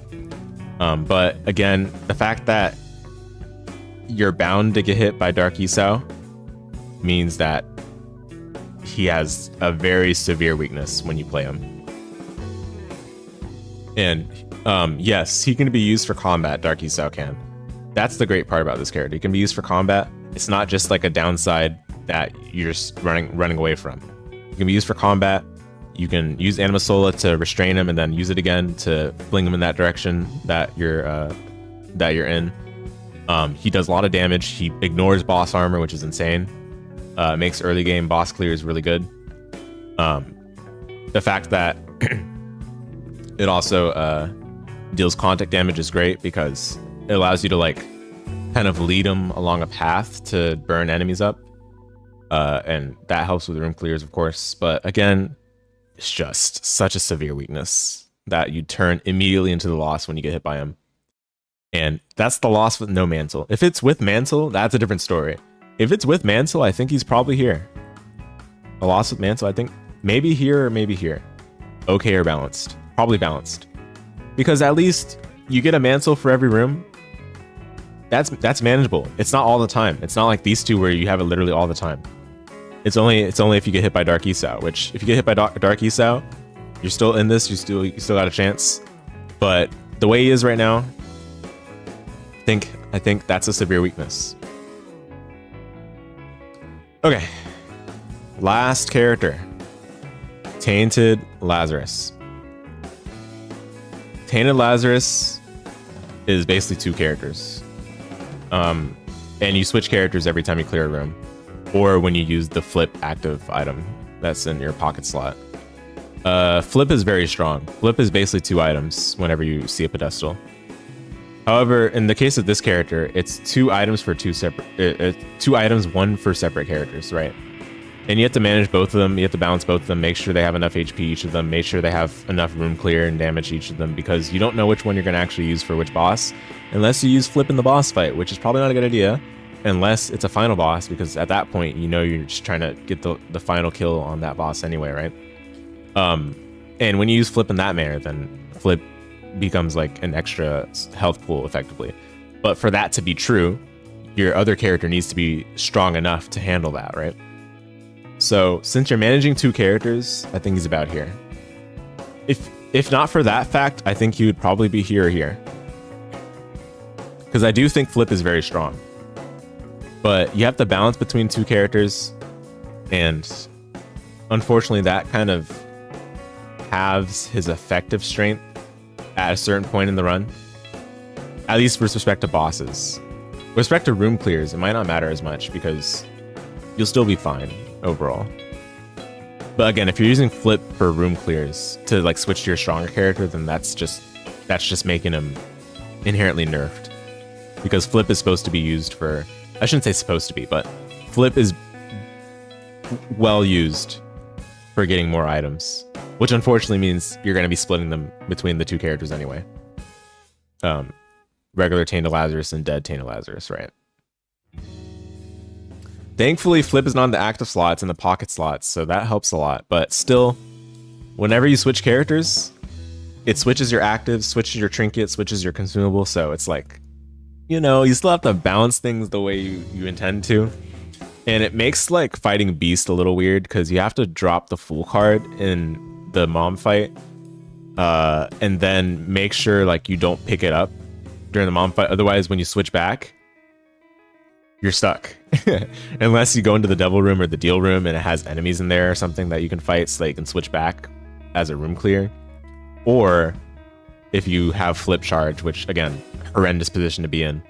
But again, the fact that you're bound to get hit by Dark Esau means that he has a very severe weakness when you play him. And yes, he can be used for combat, Dark Esau can. That's the great part about this character. He can be used for combat. It's not just like a downside that you're just running away from. He can be used for combat. You can use Anima Sola to restrain him and then use it again to fling him in that direction that you're in. He does a lot of damage. He ignores boss armor, which is insane. Makes early game boss clears really good. The fact that it also deals contact damage is great because it allows you to like kind of lead them along a path to burn enemies up, and that helps with room clears, of course. But again, it's just such a severe weakness that you turn immediately into the Lost when you get hit by him. And that's the Lost with no mantle. If it's with mantle, that's a different story. If it's with mantle, I think he's probably here. A Lost with mantle, I think maybe here or maybe here. Okay or balanced. Probably balanced. Because at least you get a mantle for every room. That's manageable. It's not all the time. It's not like these two where you have it literally all the time. It's only if you get hit by Dark Esau, which if you get hit by Dark Esau, you're still in this, you still got a chance. But the way he is right now, I think that's a severe weakness. Okay. Last character. Tainted Lazarus. Tainted Lazarus is basically two characters. And you switch characters every time you clear a room, or when you use the flip active item that's in your pocket slot. Flip is very strong. Flip is basically two items whenever you see a pedestal. However, in the case of this character, it's two items for two items, one for separate characters, right? And you have to manage both of them. You have to balance both of them, make sure they have enough HP each of them, make sure they have enough room clear and damage each of them, because you don't know which one you're going to actually use for which boss, unless you use flip in the boss fight, which is probably not a good idea, unless it's a final boss, because at that point, you know you're just trying to get the final kill on that boss anyway, right? And when you use flip in that manner, then flip becomes like an extra health pool effectively. But for that to be true, your other character needs to be strong enough to handle that, right? So since you're managing two characters, I think he's about here. If not for that fact, I think he would probably be here or here, because I do think flip is very strong. But you have to balance between two characters, and unfortunately that kind of halves his effective strength at a certain point in the run, at least with respect to bosses. With respect to room clears, it might not matter as much because you'll still be fine overall. But again, if you're using flip for room clears to like switch to your stronger character, then that's just making him inherently nerfed, because flip is supposed to be used for, I shouldn't say supposed to be, but flip is well used for getting more items, which unfortunately means you're going to be splitting them between the two characters anyway. Regular Tainted Lazarus and Dead Tainted Lazarus, right? Thankfully, flip is not in the active slots and the pocket slots, so that helps a lot. But still, whenever you switch characters, it switches your actives, switches your trinkets, switches your consumable, so it's like, you know, you still have to balance things the way you intend to. And it makes like fighting Beast a little weird, because you have to drop the full card in the mom fight, and then make sure like you don't pick it up during the mom fight. Otherwise, when you switch back, you're stuck. Unless you go into the devil room or the deal room and it has enemies in there or something that you can fight, so that you can switch back as a room clear. Or if you have flip charge, which again, horrendous position to be in.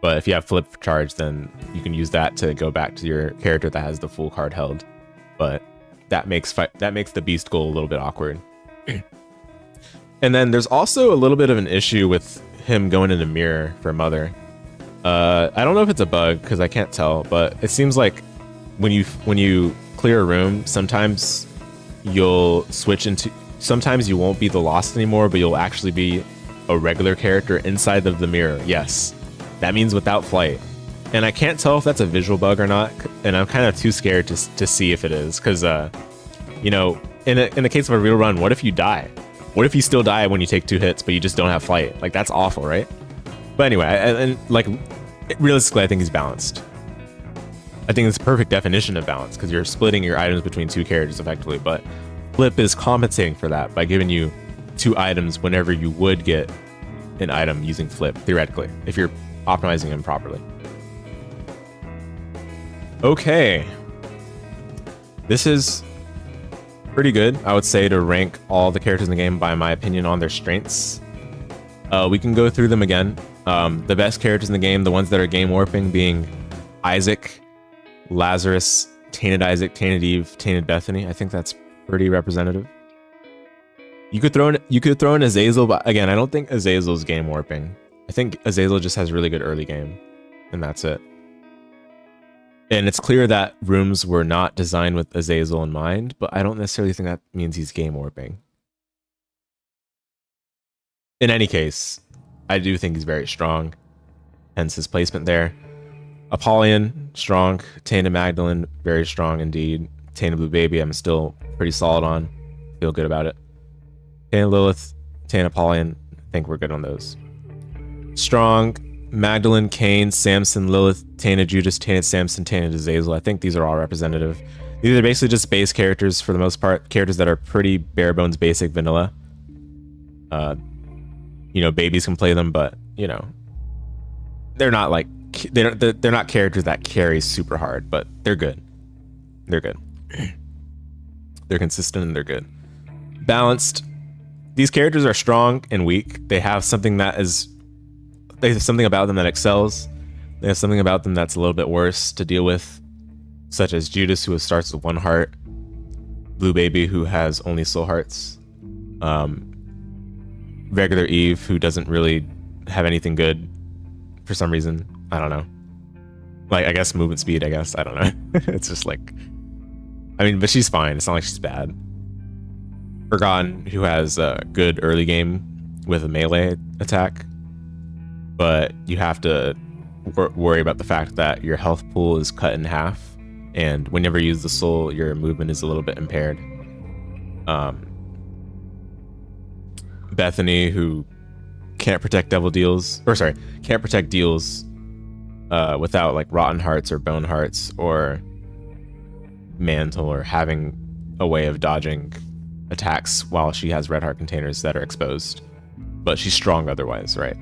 But if you have flip charge, then you can use that to go back to your character that has the full card held. But that makes the beast goal a little bit awkward. And then there's also a little bit of an issue with him going into mirror for mother. I don't know if it's a bug because I can't tell, but it seems like when you clear a room, sometimes you'll switch into. Sometimes you won't be the Lost anymore, but you'll actually be a regular character inside of the mirror. Yes, that means without flight. And I can't tell if that's a visual bug or not, and I'm kind of too scared to see if it is, because you know, in the case of a real run, what if you die? What if you still die when you take 2 hits, but you just don't have flight? Like, that's awful, right? But anyway, and like, realistically, I think he's balanced. I think it's the perfect definition of balance, because you're splitting your items between 2 characters effectively, but Flip is compensating for that by giving you 2 items whenever you would get an item using Flip, theoretically, if you're optimizing him properly. Okay. This is pretty good, I would say, to rank all the characters in the game by my opinion on their strengths. We can go through them again. The best characters in the game, the ones that are game warping, being Isaac, Lazarus, Tainted Isaac, Tainted Eve, Tainted Bethany. I think that's pretty representative. You could throw in Azazel, but again, I don't think Azazel's game warping. I think Azazel just has really good early game, and that's it. And it's clear that rooms were not designed with Azazel in mind, but I don't necessarily think that means he's game warping. In any case, I do think he's very strong, hence his placement there. Apollyon, strong. Tainted Magdalene, very strong indeed. Tainted Blue Baby, I'm still pretty solid on. Feel good about it. Tainted Lilith, Tainted Apollyon, I think we're good on those. Strong. Magdalene, Cain, Samson, Lilith, Tainted Judas, Tainted Samson, Tainted Azazel. I think these are all representative. These are basically just base characters for the most part. Characters that are pretty bare bones, basic, vanilla. You know, babies can play them, but you know, they're not like they're not characters that carry super hard, but they're good. They're good. They're consistent and they're good. Balanced. These characters are strong and weak. They have something about them that excels. They have something about them that's a little bit worse to deal with, such as Judas, who starts with 1 heart, Blue Baby, who has only soul hearts, regular Eve, who doesn't really have anything good for some reason. I don't know. Like, I guess movement speed, I guess. I don't know. It's just like, I mean, but she's fine. It's not like she's bad. Forgotten, who has a good early game with a melee attack, but you have to worry about the fact that your health pool is cut in half, and whenever you use the soul, your movement is a little bit impaired. Bethany, who can't protect deals without like rotten hearts or bone hearts or mantle, or having a way of dodging attacks while she has red heart containers that are exposed, but she's strong otherwise, right?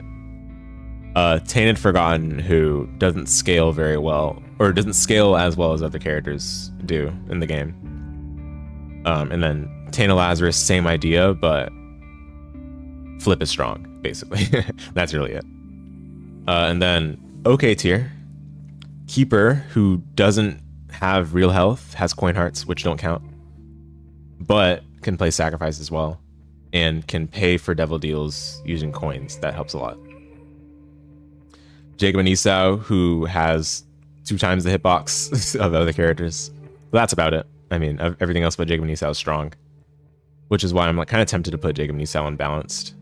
Tainted Forgotten, who doesn't scale very well, or doesn't scale as well as other characters do in the game. And then Tainted Lazarus, same idea, but Flip is strong, basically. That's really it. And then OK tier, Keeper, who doesn't have real health, has coin hearts, which don't count, but can play sacrifice as well, and can pay for devil deals using coins. That helps a lot. Jacob and Esau, who has 2 times the hitbox of other characters. But that's about it. I mean, everything else but Jacob and Esau is strong, which is why I'm like kind of tempted to put Jacob and Esau unbalanced.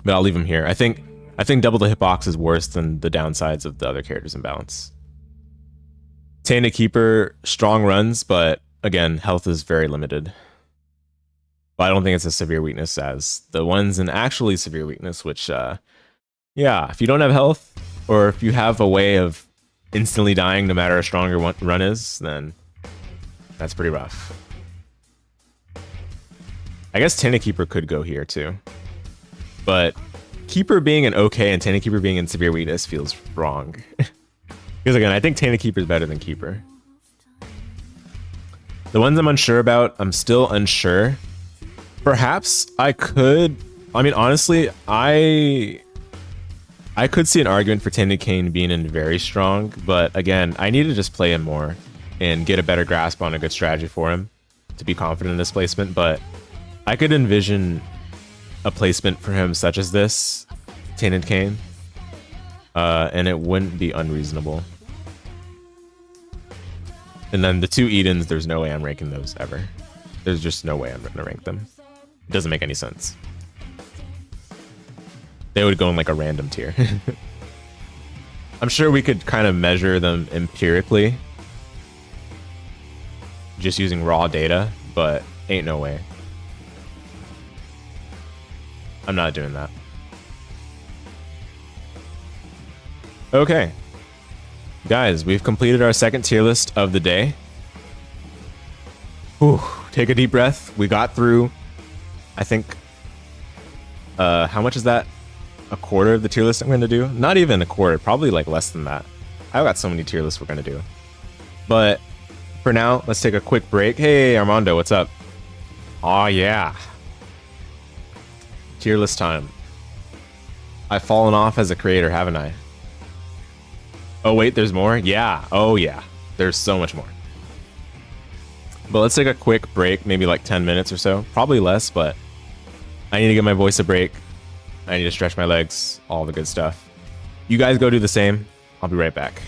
But I'll leave him here. I think double the hitbox is worse than the downsides of the other characters in balance. Tainted Keeper, strong runs, but again, health is very limited. But I don't think it's a severe weakness as the ones in actually severe weakness, which, yeah, if you don't have health, or if you have a way of instantly dying no matter how strong your run is, then that's pretty rough. I guess Tainted Keeper could go here too. But Keeper being an OK and Tainted Keeper being in severe weakness feels wrong. Because again, I think Tainted Keeper is better than Keeper. The ones I'm unsure about, I'm still unsure. Perhaps I could, I mean, honestly, I could see an argument for Tainted Cain being in very strong, but again, I need to just play him more and get a better grasp on a good strategy for him to be confident in this placement. But I could envision a placement for him such as this, Tainted Cane, and it wouldn't be unreasonable. And then the two Edens, there's no way I'm ranking those ever. There's just no way I'm gonna rank them. It doesn't make any sense. They would go in like a random tier. I'm sure we could kind of measure them empirically, just using raw data, but ain't no way. I'm not doing that. Okay. Guys, we've completed our second tier list of the day. Whew, take a deep breath. We got through, I think, how much is that? A quarter of the tier list I'm going to do? Not even a quarter, probably like less than that. I've got so many tier lists we're going to do. But for now, let's take a quick break. Hey, Armando, what's up? Aw, yeah. Tier list time. I've fallen off as a creator, haven't I? Oh, wait, there's more? Yeah. Oh, yeah. There's so much more. But let's take a quick break, maybe like 10 minutes or so. Probably less, but I need to give my voice a break. I need to stretch my legs, all the good stuff. You guys go do the same. I'll be right back.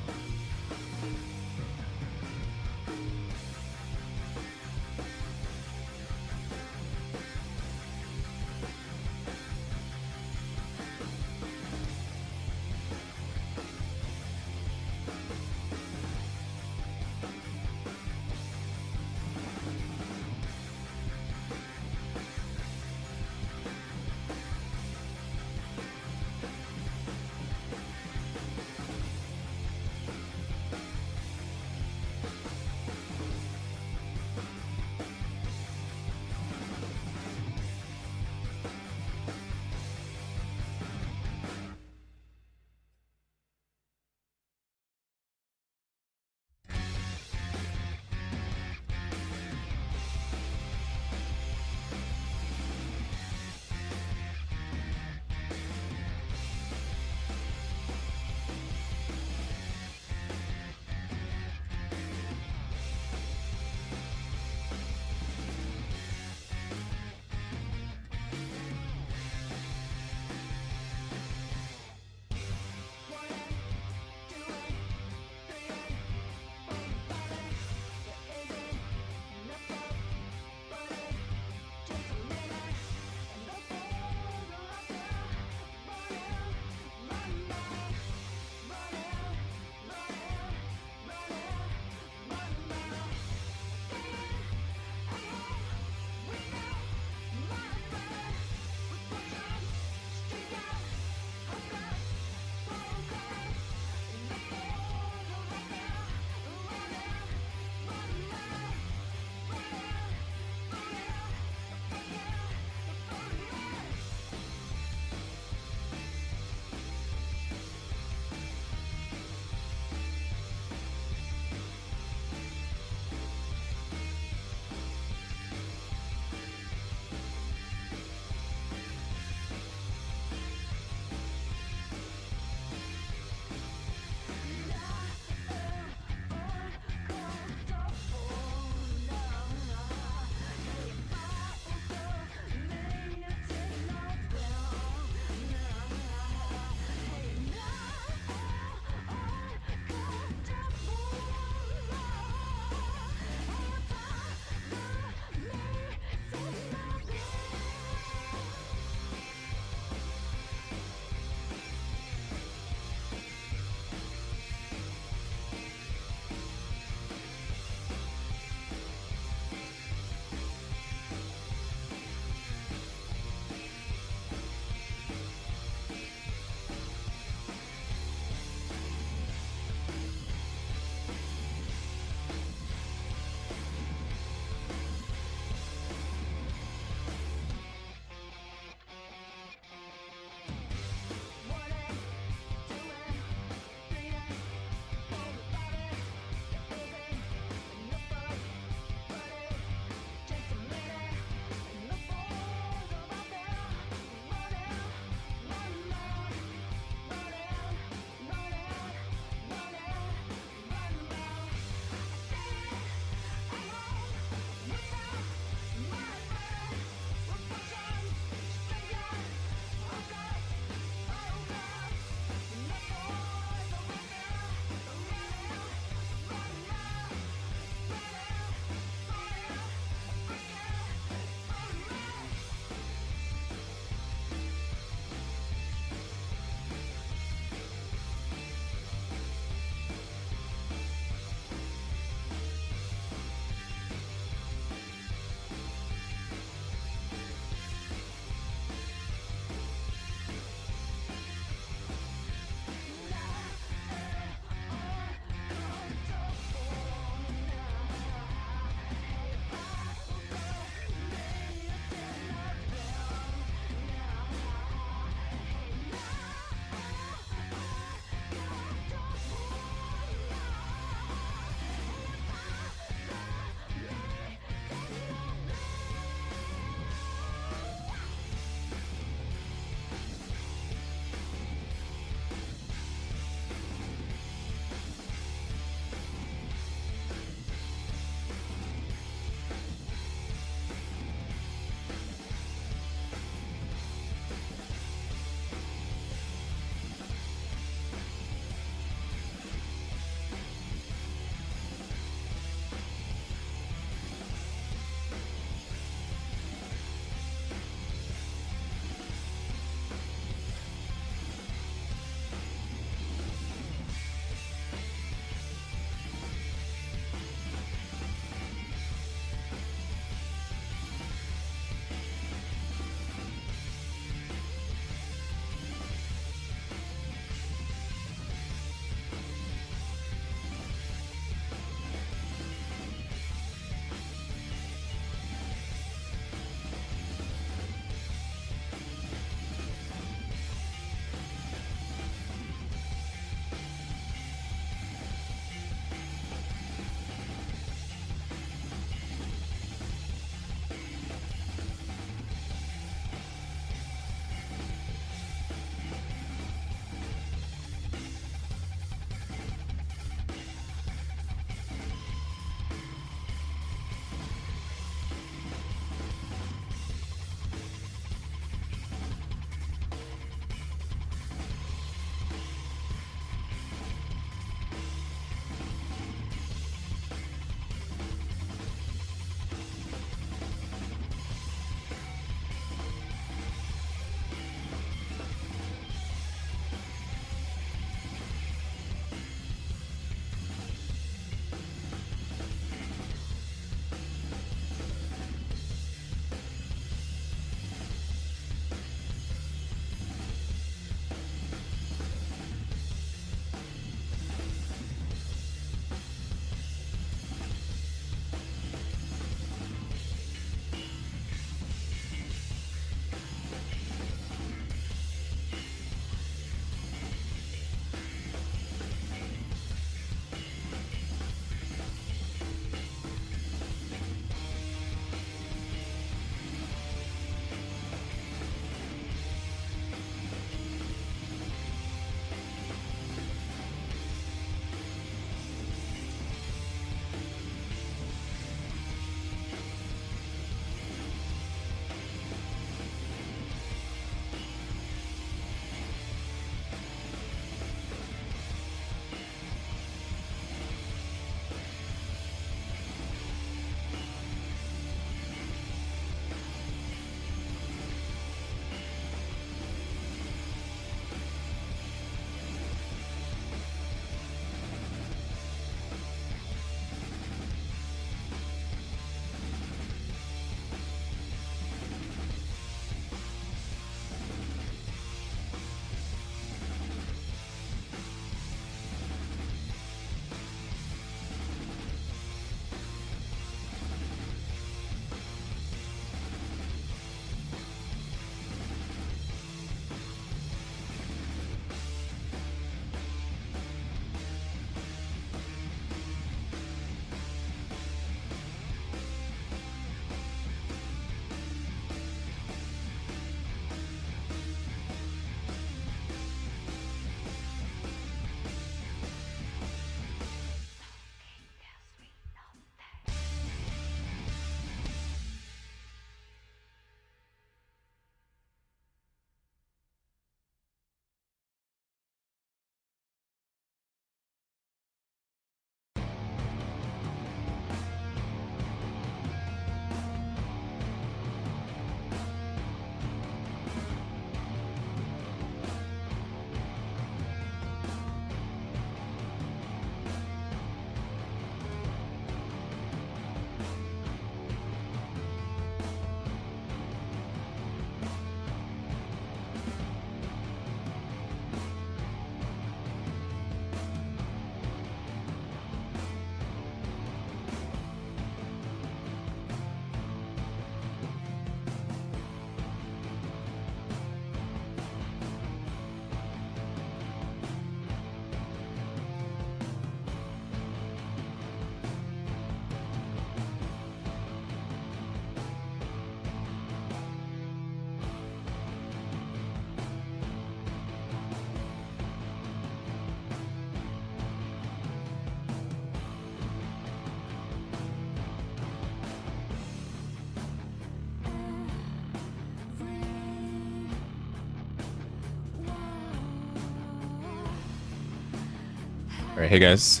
All right, hey guys,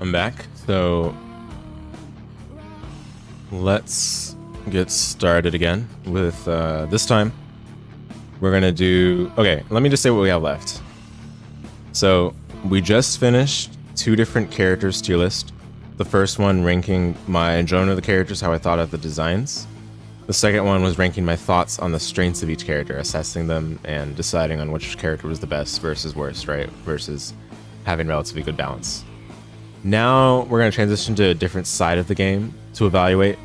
I'm back. So let's get started again with this time we're gonna do, okay, let me just say what we have left. So we just finished 2 different characters tier list. The first one ranking my enjoyment of the characters, how I thought of the designs. The second one was ranking my thoughts on the strengths of each character, assessing them and deciding on which character was the best versus worst, right? Versus having relatively good balance. Now we're going to transition to a different side of the game to evaluate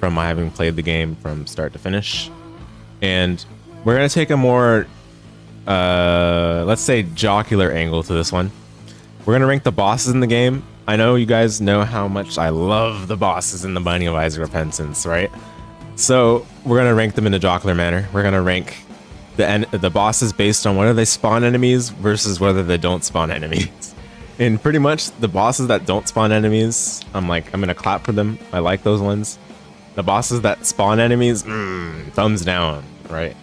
from my having played the game from start to finish. And we're going to take a more, let's say, jocular angle to this one. We're going to rank the bosses in the game. I know you guys know how much I love the bosses in the Binding of Isaac Repentance, right? So we're going to rank them in a jocular manner. We're going to rank the bosses based on whether they spawn enemies versus whether they don't spawn enemies. And pretty much the bosses that don't spawn enemies, I'm going to clap for them. I like those ones. The bosses that spawn enemies, thumbs down, right?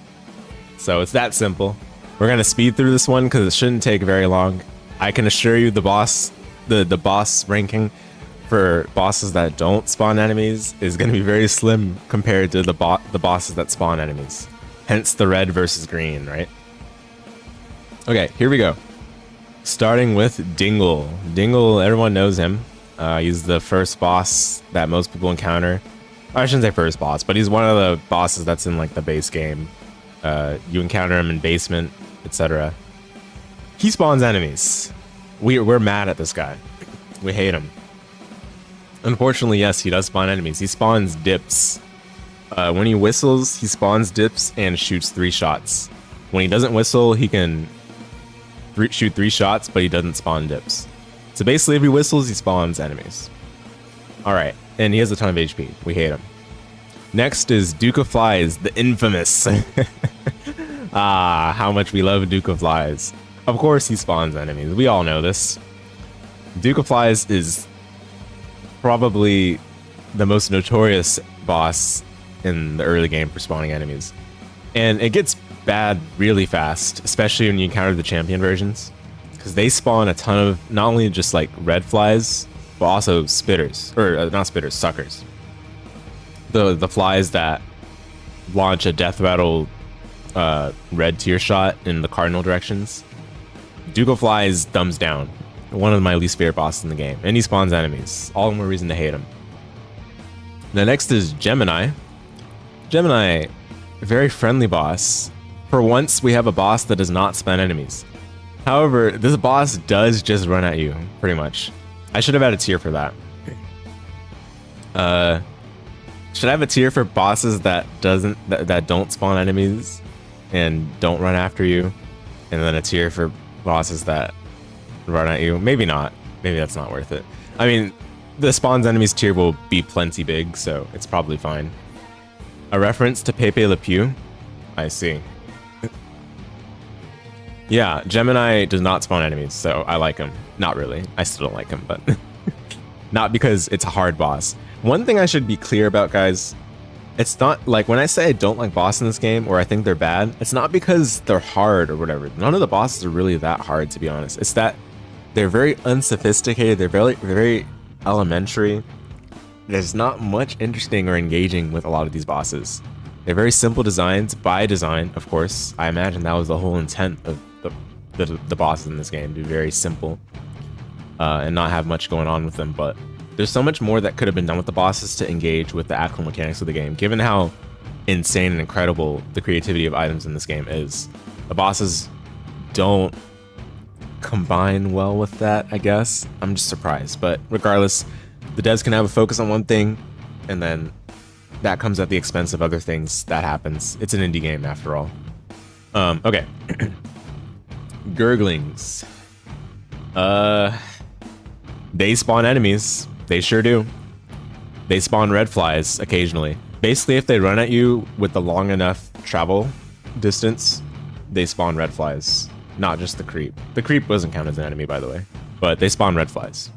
So it's that simple. We're going to speed through this one because it shouldn't take very long. I can assure you the boss ranking for bosses that don't spawn enemies is going to be very slim compared to the bosses that spawn enemies. Hence the red versus green, right? Okay, here we go. Starting with Dingle. Dingle, everyone knows him. He's the first boss that most people encounter. I shouldn't say first boss, but he's one of the bosses that's in like the base game. You encounter him in basement, etc. He spawns enemies. We're mad at this guy. We hate him. Unfortunately, yes, he does spawn enemies. He spawns dips. When he whistles, he spawns dips and shoots 3 shots. When he doesn't whistle, he can shoot 3 shots, but he doesn't spawn dips. So basically, if he whistles, he spawns enemies. Alright, and he has a ton of HP. We hate him. Next is Duke of Flies, the infamous. How much we love Duke of Flies. Of course, he spawns enemies. We all know this. Duke of Flies is probably the most notorious boss in the early game for spawning enemies. And it gets bad really fast, especially when you encounter the champion versions, because they spawn a ton of not only just like red flies, but also spitters, or not spitters, suckers. The flies that launch a death rattle red tear shot in the cardinal directions. Duke of Flies thumbs down. One of my least favorite bosses in the game, and he spawns enemies. All the more reason to hate him. The next is Gemini. Gemini, a very friendly boss. For once, we have a boss that does not spawn enemies. However, this boss does just run at you, pretty much. I should have had a tier for that. Should I have a tier for bosses that don't spawn enemies and don't run after you, and then a tier for bosses that run at you? Maybe not. Maybe that's not worth it. I mean, the spawns enemies tier will be plenty big, so it's probably fine. A reference to Pepe Le Pew? I see. Yeah, Gemini does not spawn enemies, so I like him. Not really. I still don't like him, but not because it's a hard boss. One thing I should be clear about, guys, it's not like when I say I don't like bosses in this game or I think they're bad, it's not because they're hard or whatever. None of the bosses are really that hard, to be honest. It's that they're very unsophisticated. They're very elementary. There's not much interesting or engaging with a lot of these bosses. They're very simple designs by design, of course. I imagine that was the whole intent of the bosses in this game, to be very simple and not have much going on with them. But there's so much more that could have been done with the bosses to engage with the actual mechanics of the game, given how insane and incredible the creativity of items in this game is. The bosses don't combine well with that, I guess. I'm just surprised, but regardless, the devs can have a focus on one thing, and then that comes at the expense of other things. That happens. It's an indie game after all. Okay. Gurglings. They spawn enemies. They sure do. They spawn red flies occasionally. Basically, if they run at you with the long enough travel distance, they spawn red flies. Not just the creep. The creep doesn't count as an enemy, by the way. But they spawn red flies.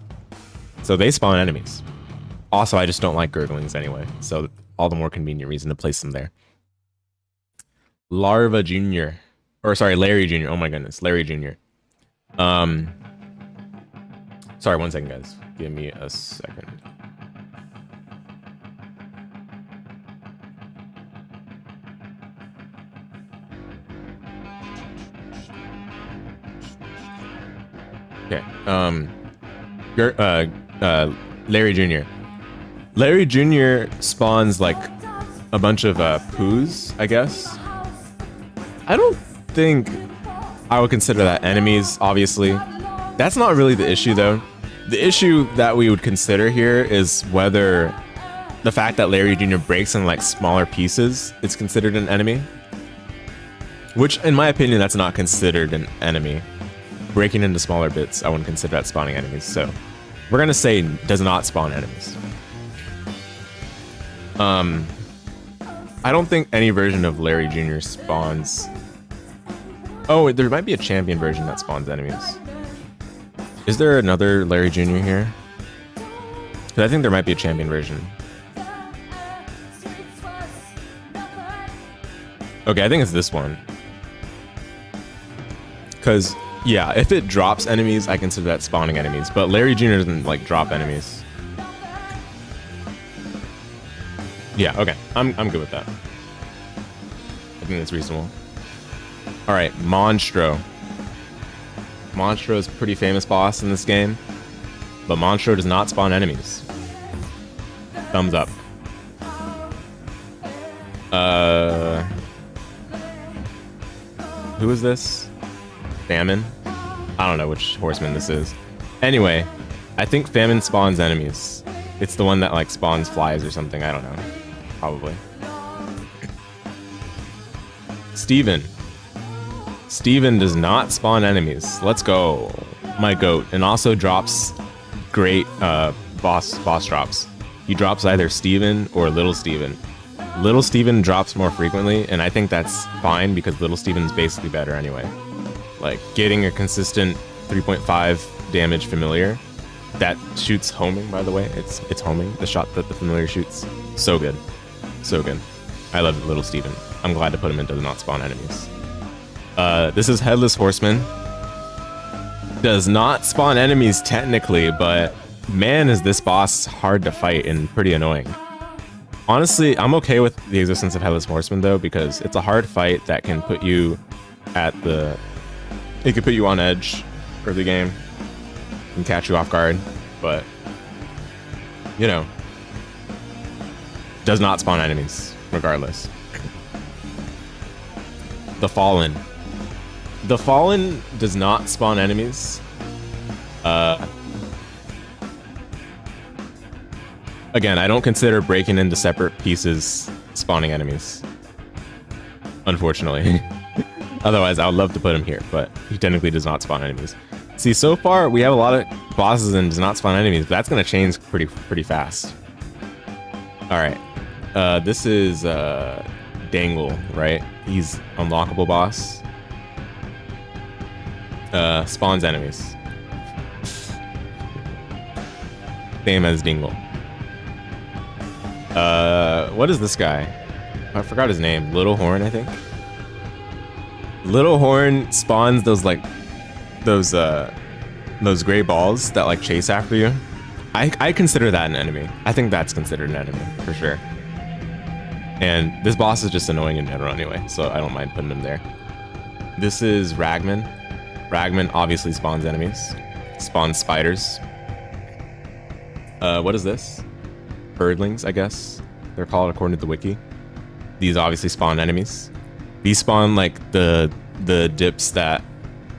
So they spawn enemies. Also, I just don't like gurglings anyway. So all the more convenient reason to place them there. Larva Jr. Or sorry, Larry Jr. Oh my goodness, Larry Jr. Sorry, 1 second, guys. Give me a second. Okay. Larry Jr. Larry Jr. spawns like a bunch of poos, I guess. I don't think I would consider that enemies, obviously. That's not really the issue, though. The issue that we would consider here is whether the fact that Larry Jr. breaks in like smaller pieces is considered an enemy. Which, in my opinion, that's not considered an enemy. Breaking into smaller bits, I wouldn't consider that spawning enemies. So we're gonna say does not spawn enemies. I don't think any version of Larry Jr. spawns. Oh, there might be a champion version that spawns enemies. Is there another Larry Jr. here? Because I think there might be a champion version. Okay, I think it's this one. Because, yeah, if it drops enemies, I consider that spawning enemies. But Larry Jr. doesn't, like, drop enemies. Yeah, okay. I'm good with that. I think that's reasonable. Alright, Monstro. Monstro is a pretty famous boss in this game. But Monstro does not spawn enemies. Thumbs up. Who is this? Famine? I don't know which horseman this is. Anyway, I think Famine spawns enemies. It's the one that like spawns flies or something. I don't know. Probably. Steven. Steven does not spawn enemies. Let's go. My goat. And also drops great boss drops. He drops either Steven or Little Steven. Little Steven drops more frequently, and I think that's fine because Little Steven's basically better anyway. Like, getting a consistent 3.5 damage familiar that shoots homing, by the way. It's homing, the shot that the familiar shoots. So good. So good. I love Little Steven. I'm glad to put him in does not spawn enemies. This is Headless Horseman. Does not spawn enemies technically, but man, is this boss hard to fight and pretty annoying. Honestly, I'm okay with the existence of Headless Horseman though, because it's a hard fight that can put you at the... It could put you on edge early game and catch you off guard, but you know, does not spawn enemies regardless. The Fallen. The Fallen does not spawn enemies. Again, I don't consider breaking into separate pieces spawning enemies. Unfortunately. Otherwise, I would love to put him here, but he technically does not spawn enemies. See, so far, we have a lot of bosses and does not spawn enemies, but that's going to change pretty fast. Alright. This is Dangle, right? He's unlockable boss. Spawns enemies. Same as Dingle. What is this guy? I forgot his name. Little Horn, I think. Little Horn spawns those like those gray balls that like chase after you. I consider that an enemy. I think that's considered an enemy for sure. And this boss is just annoying in general anyway, so I don't mind putting him there. This is Ragman. Ragman obviously spawns enemies. Spawns spiders. What is this? Birdlings, I guess they're called according to the wiki. These obviously spawn enemies. These spawn like the dips that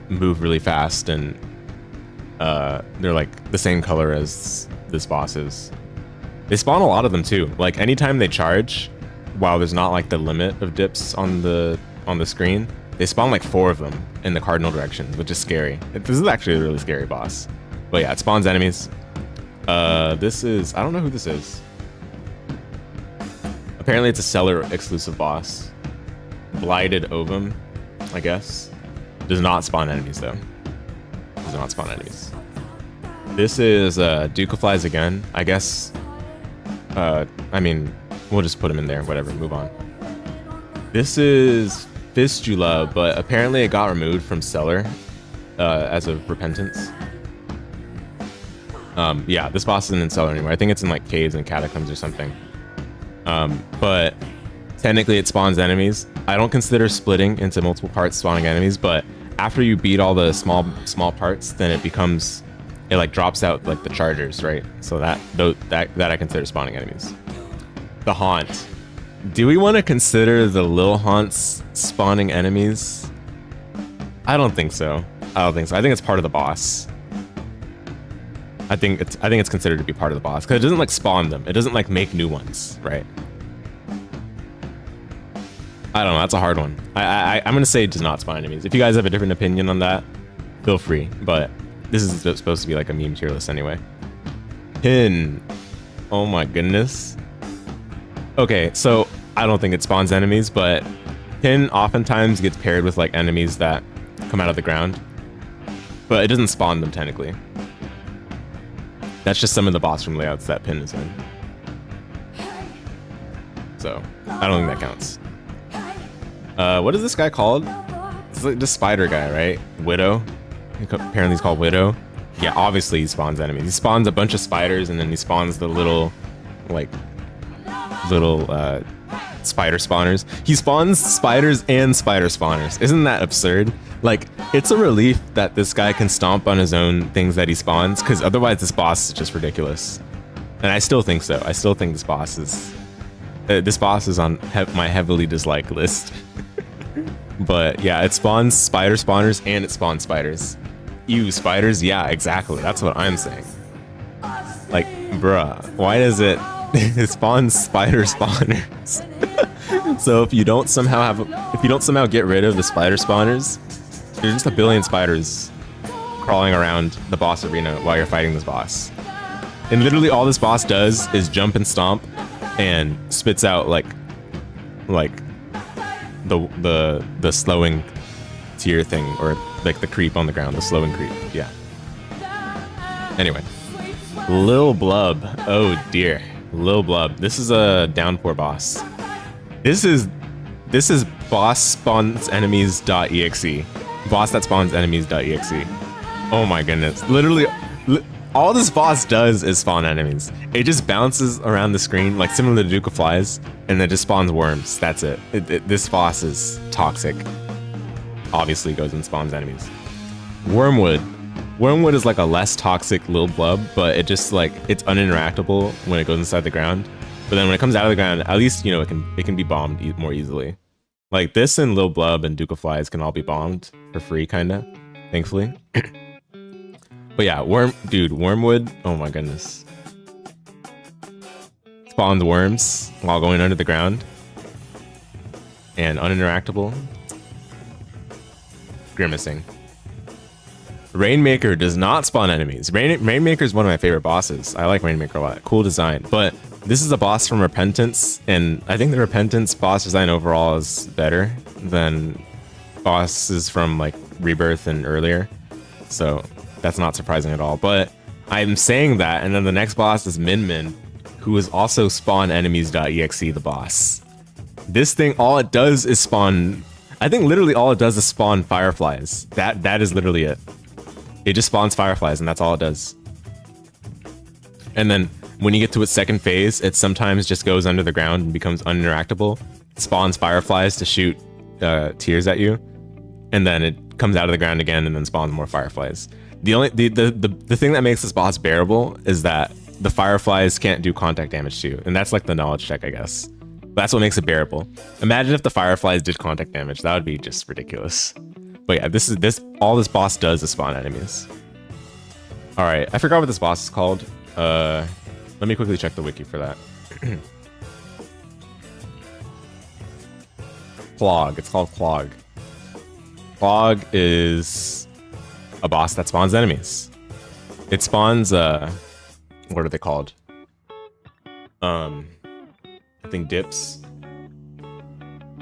move really fast, and they're like the same color as this boss is. They spawn a lot of them too. Like anytime they charge, while there's not like the limit of dips on the screen, they spawn like 4 of them in the cardinal directions, which is scary. This is actually a really scary boss. But yeah, it spawns enemies. This is, I don't know who this is. Apparently it's a seller exclusive boss. Blighted Ovum, I guess. Does not spawn enemies though. Does not spawn enemies. This is Dukaflies again. I guess, I mean, we'll just put him in there, whatever, move on. This is Fistula, but apparently it got removed from seller. as of Repentance. Yeah, this boss isn't in Cellar anymore. I think it's in like caves and catacombs or something. But technically it spawns enemies. I don't consider splitting into multiple parts spawning enemies, but after you beat all the small parts, then it like drops out like the chargers, right? So that I consider spawning enemies. The Haunt. Do we want to consider the Lil Haunts spawning enemies? I don't think so. I think it's part of the boss. I think it's considered to be part of the boss because it doesn't like spawn them. It doesn't like make new ones, right? I don't know. That's a hard one. I'm gonna say it does not spawn enemies. If you guys have a different opinion on that, feel free. But this is supposed to be like a meme tier list anyway. Pin. Oh my goodness. Okay, so I don't think it spawns enemies, but Pin oftentimes gets paired with like enemies that come out of the ground, but it doesn't spawn them technically. That's just some of the boss room layouts that Pin is in. So I don't think that counts. What is this guy called? It's like the spider guy, right? Widow. Apparently he's called Widow. Yeah, obviously he spawns enemies. He spawns a bunch of spiders and then he spawns the little spider spawners. He spawns spiders and spider spawners. Isn't that absurd? Like, it's a relief that this guy can stomp on his own things that he spawns, because otherwise this boss is just ridiculous. And I still think so. I still think this boss is on my heavily disliked list. But yeah, it spawns spider spawners and it spawns spiders. Ew, spiders? Yeah, exactly. That's what I'm saying. Like, bruh, why does it spawns spider spawners? So if you don't somehow get rid of the spider spawners, there's just a billion spiders crawling around the boss arena while you're fighting this boss. And literally all this boss does is jump and stomp and spits out like the slowing tier thing, or like the creep on the ground, the slowing creep. Yeah. Anyway, Lil Blub. Oh dear, Lil Blub. This is a downpour boss. This is boss spawns enemies.exe. Boss that spawns enemies.exe. Oh my goodness. Literally, all this boss does is spawn enemies. It just bounces around the screen, like similar to Duke of Flies, and then just spawns worms. That's it. This boss is toxic. Obviously goes and spawns enemies. Wormwood. Wormwood is like a less toxic Lil Blub, but it just like, it's uninteractable when it goes inside the ground. But then when it comes out of the ground, at least, you know, it can be bombed more easily. Like this and Lil Blub and Duke of Flies can all be bombed for free, kinda, thankfully. But yeah, Wormwood, oh my goodness. Spawns worms while going under the ground. And uninteractable. Grimacing. Rainmaker does not spawn enemies. Rainmaker is one of my favorite bosses. I like Rainmaker a lot. Cool design. But this is a boss from Repentance, and I think the Repentance boss design overall is better than bosses from like Rebirth and earlier. So that's not surprising at all. But I'm saying that, and then the next boss is Min Min, who is also spawn enemies.exe, the boss. This thing, all it does is spawn, I think literally all it does is spawn fireflies. That is literally it. It just spawns fireflies, and that's all it does. And then when you get to its second phase, it sometimes just goes under the ground and becomes uninteractable. It spawns fireflies to shoot tears at you, and then it comes out of the ground again and then spawns more fireflies. The thing that makes this boss bearable is that the fireflies can't do contact damage to you, and that's like the knowledge check, I guess. That's what makes it bearable. Imagine if the fireflies did contact damage. That would be just ridiculous. But yeah, all this boss does is spawn enemies. All right, I forgot what this boss is called. Let me quickly check the wiki for that. Clog. It's called Clog. Clog is a boss that spawns enemies. It spawns what are they called? I think dips.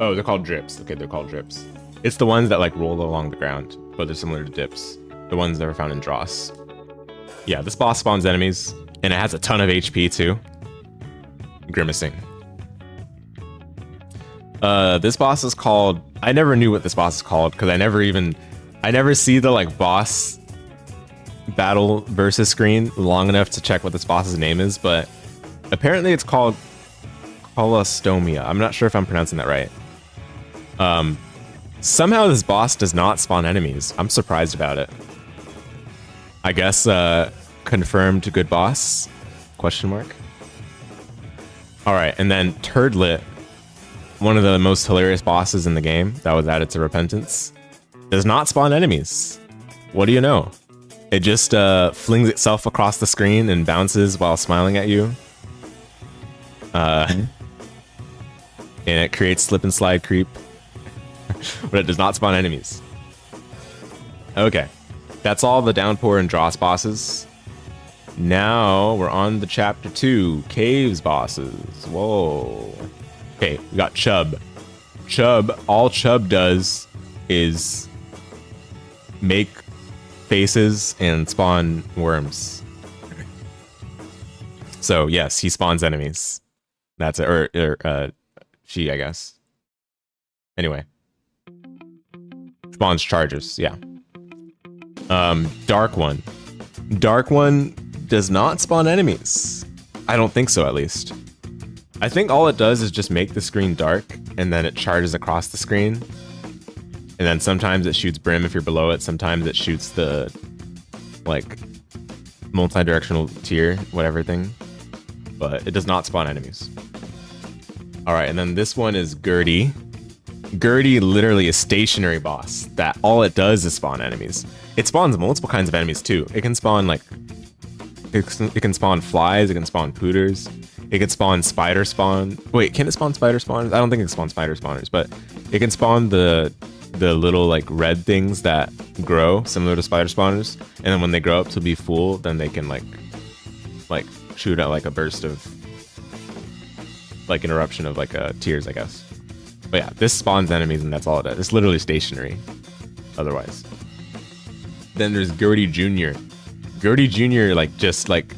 Oh, they're called drips. Okay, they're called drips. It's the ones that like roll along the ground, but they're similar to dips. The ones that are found in Dross. Yeah, this boss spawns enemies, and it has a ton of HP too. Grimacing. This boss is called, I never knew what this boss is called because I never even I never see the like boss battle versus screen long enough to check what this boss's name is, but apparently it's called Colostomia. I'm not sure if I'm pronouncing that right. Somehow this boss does not spawn enemies. I'm surprised about it. I guess confirmed good boss? Question mark. All right, and then Turdlet, one of the most hilarious bosses in the game that was added to Repentance, does not spawn enemies. What do you know? It just flings itself across the screen and bounces while smiling at you. And it creates slip and slide creep. But it does not spawn enemies. Okay. That's all the Downpour and Dross bosses. Now we're on to Chapter 2, Caves bosses. Whoa. Okay, we got Chub. Chub, all Chub does is make faces and spawn worms. So yes, he spawns enemies. That's it, or she, I guess. Anyway, spawns chargers. Yeah. Dark One. Dark One does not spawn enemies. I don't think so, at least. I think all it does is just make the screen dark, and then it charges across the screen. And then sometimes it shoots Brim if you're below it. Sometimes it shoots the, like, multi-directional tier, whatever thing. But it does not spawn enemies. All right, and then this one is Gertie. Gertie literally a stationary boss that all it does is spawn enemies. It spawns multiple kinds of enemies too. It can spawn like, it can spawn flies, it can spawn pooters, it can spawn spider spawn. Wait, can it spawn spider spawners? I don't think it can spawn spider spawners, but it can spawn the little like red things that grow similar to spider spawners. And then when they grow up to be full, then they can like shoot out like a burst of like an eruption of like tears, I guess. But yeah, this spawns enemies and that's all it does. It's literally stationary otherwise. Then there's Gertie Jr. Gertie Jr. like just like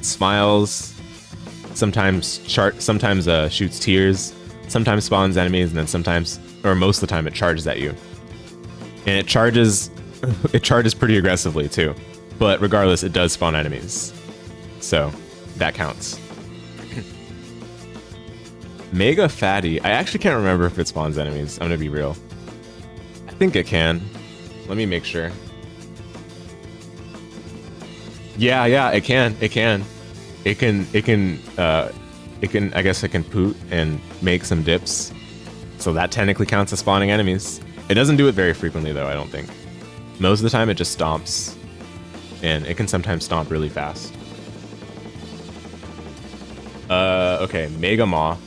smiles, sometimes shoots tears, sometimes spawns enemies, and then sometimes, or most of the time, it charges at you. And it charges pretty aggressively too. But regardless, it does spawn enemies. So that counts. Mega Fatty. I actually can't remember if it spawns enemies. I'm gonna be real. I think it can. Let me make sure. Yeah, it can. It can, I guess it can poot and make some dips. So that technically counts as spawning enemies. It doesn't do it very frequently though, I don't think. Most of the time it just stomps. And it can sometimes stomp really fast. Okay, Mega Maw.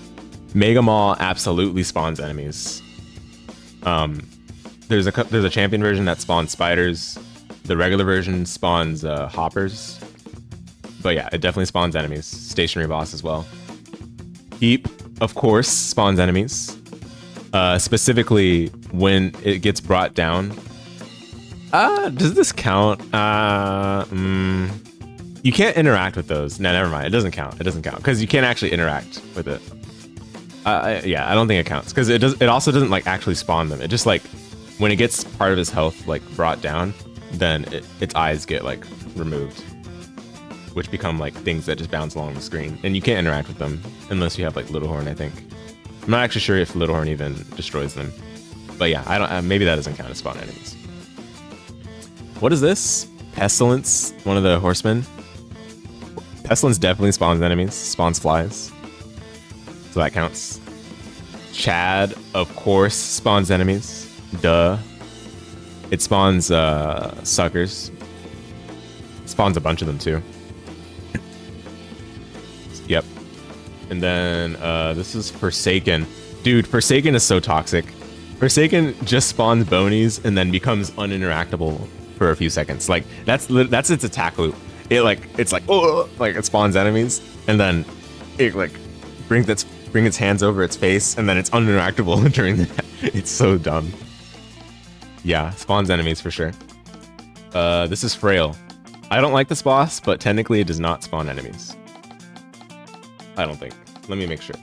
Mega Maw absolutely spawns enemies. There's a champion version that spawns spiders. The regular version spawns hoppers. But yeah, it definitely spawns enemies. Stationary boss as well. Heap, of course, spawns enemies. Specifically when it gets brought down. Does this count? You can't interact with those. No, never mind. It doesn't count. It doesn't count because you can't actually interact with it. Yeah, I don't think it counts because it also doesn't like actually spawn them. It just like when it gets part of his health like brought down, then its eyes get like removed, which become like things that just bounce along the screen, and you can't interact with them unless you have like Little Horn. I think I'm not actually sure if Little Horn even destroys them, but yeah, I don't. Maybe that doesn't count as spawn enemies. What is this? Pestilence, one of the horsemen. Pestilence definitely spawns enemies, spawns flies. So that counts. Chad, of course, spawns enemies. Duh. It spawns suckers. Spawns a bunch of them too. Yep. And then this is Forsaken. Dude, Forsaken is so toxic. Forsaken just spawns bonies and then becomes uninteractable for a few seconds. Like that's its attack loop. It's like oh, like it spawns enemies and then it like brings its hands over its face and then it's uninteractable during that. It's so dumb. Yeah, spawns enemies for sure. This is Frail. I don't like this boss, but technically it does not spawn enemies. I don't think. Let me make sure.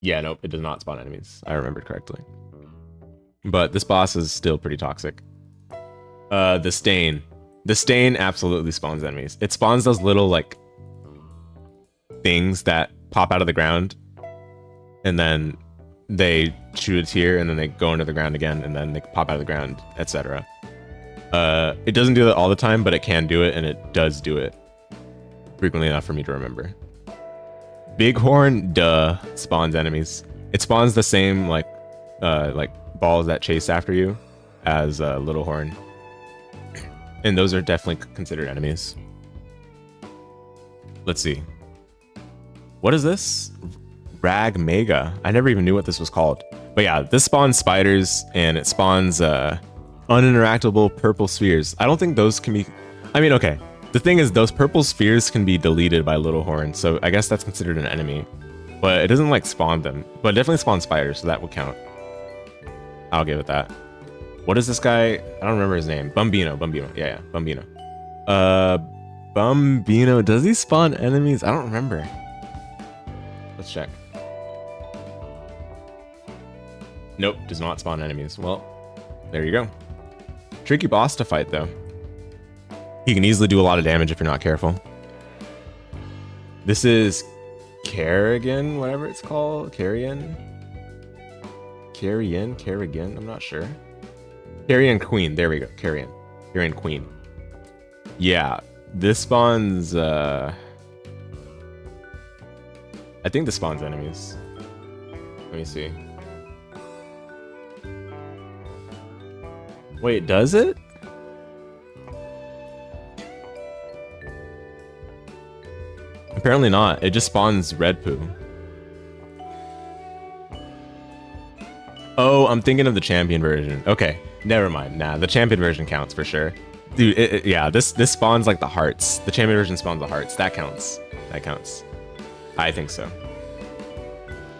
Yeah, nope, it does not spawn enemies. I remembered correctly. But this boss is still pretty toxic. The stain. The stain absolutely spawns enemies. It spawns those little, like, things that pop out of the ground. And then they shoot a tear, and then they go into the ground again, and then they pop out of the ground, etc. It doesn't do that all the time, but it can do it, and it does do it frequently enough for me to remember. Bighorn, duh, spawns enemies. It spawns the same, like balls that chase after you as Little Horn. And those are definitely considered enemies. Let's see. What is this? Rag Mega. I never even knew what this was called. But yeah, this spawns spiders, and it spawns uninteractable purple spheres. I don't think those can be... I mean, okay. The thing is, those purple spheres can be deleted by Little Horn, so I guess that's considered an enemy. But it doesn't, like, spawn them. But it definitely spawns spiders, so that would count. I'll give it that. What is this guy? I don't remember his name. Bumbino. Yeah, Bumbino. Bumbino. Does he spawn enemies? I don't remember. Let's check. Nope, does not spawn enemies. Well, there you go. Tricky boss to fight, though. He can easily do a lot of damage if you're not careful. This is Kerrigan, whatever it's called. Carrion, I'm not sure. Carrion Queen, there we go. Carrion Queen. Yeah, this spawns, I think this spawns enemies. Let me see. Wait, does it? Apparently not. It just spawns red poo. Oh, I'm thinking of the champion version. Okay, never mind. Nah, the champion version counts for sure. Dude, yeah, this spawns like the hearts. The champion version spawns the hearts. That counts. That counts. I think so.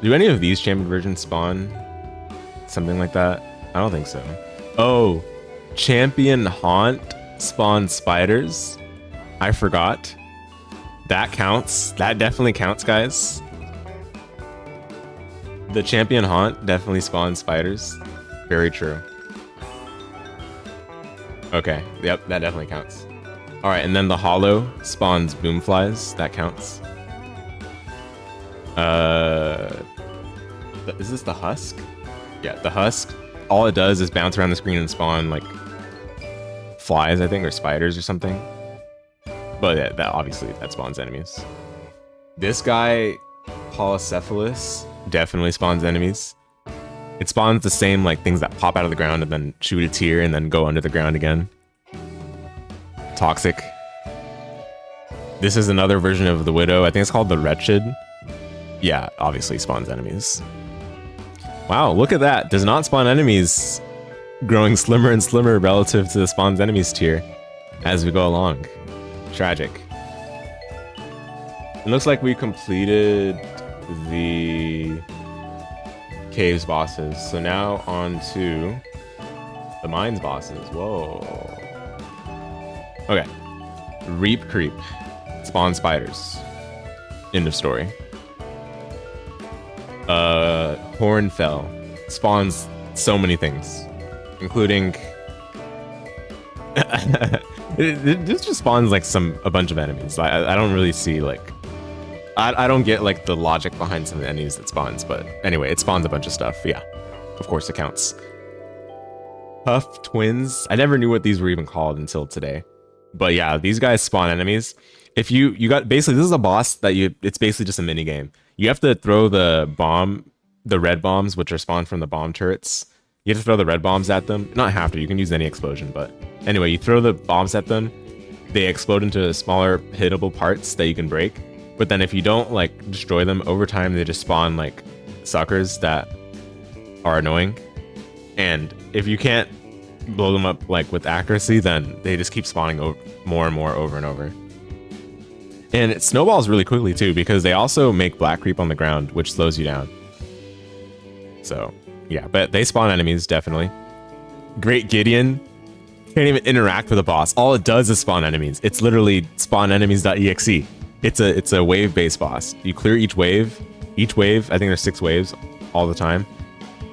Do any of these champion versions spawn something like that? I don't think so. Oh, Champion Haunt spawns spiders. I forgot. That counts. That definitely counts, guys. The Champion Haunt definitely spawns spiders. Very true. Okay, yep, that definitely counts. All right, and then the Hollow spawns boomflies. That counts. Is this the Husk? Yeah, the Husk. All it does is bounce around the screen and spawn like flies, I think, or spiders or something. But yeah, that obviously that spawns enemies. This guy, Polycephalus, definitely spawns enemies. It spawns the same like things that pop out of the ground and then shoot a tear and then go under the ground again. Toxic. This is another version of the Widow. I think it's called the Wretched. Yeah, obviously spawns enemies. Wow, look at that. Does not spawn enemies, growing slimmer and slimmer relative to the spawns enemies tier as we go along. Tragic. It looks like we completed the caves bosses. So now on to the mines bosses. Whoa. Okay. Reap Creep. Spawn spiders. End of story. Hornfell spawns so many things, including this just spawns like a bunch of enemies. I don't really see like I don't get like the logic behind some of the enemies that spawns, but anyway, it spawns a bunch of stuff. Yeah, of course it counts. Puff Twins. I never knew what these were even called until today, but yeah, these guys spawn enemies. If you got basically, this is a boss that it's basically just a mini game. You have to throw the red bombs, which are spawned from the bomb turrets. You have to throw the red bombs at them. Not have to, you can use any explosion, but anyway, you throw the bombs at them, they explode into smaller hittable parts that you can break. But then if you don't like destroy them over time, they just spawn like suckers that are annoying. And if you can't blow them up like with accuracy, then they just keep spawning more and more over and over. And it snowballs really quickly too, because they also make black creep on the ground, which slows you down. So yeah, but they spawn enemies, definitely. Great Gideon can't even interact with a boss. All it does is spawn enemies. It's literally spawnenemies.exe. It's a wave-based boss. You clear each wave Each wave, I think there's 6 waves all the time.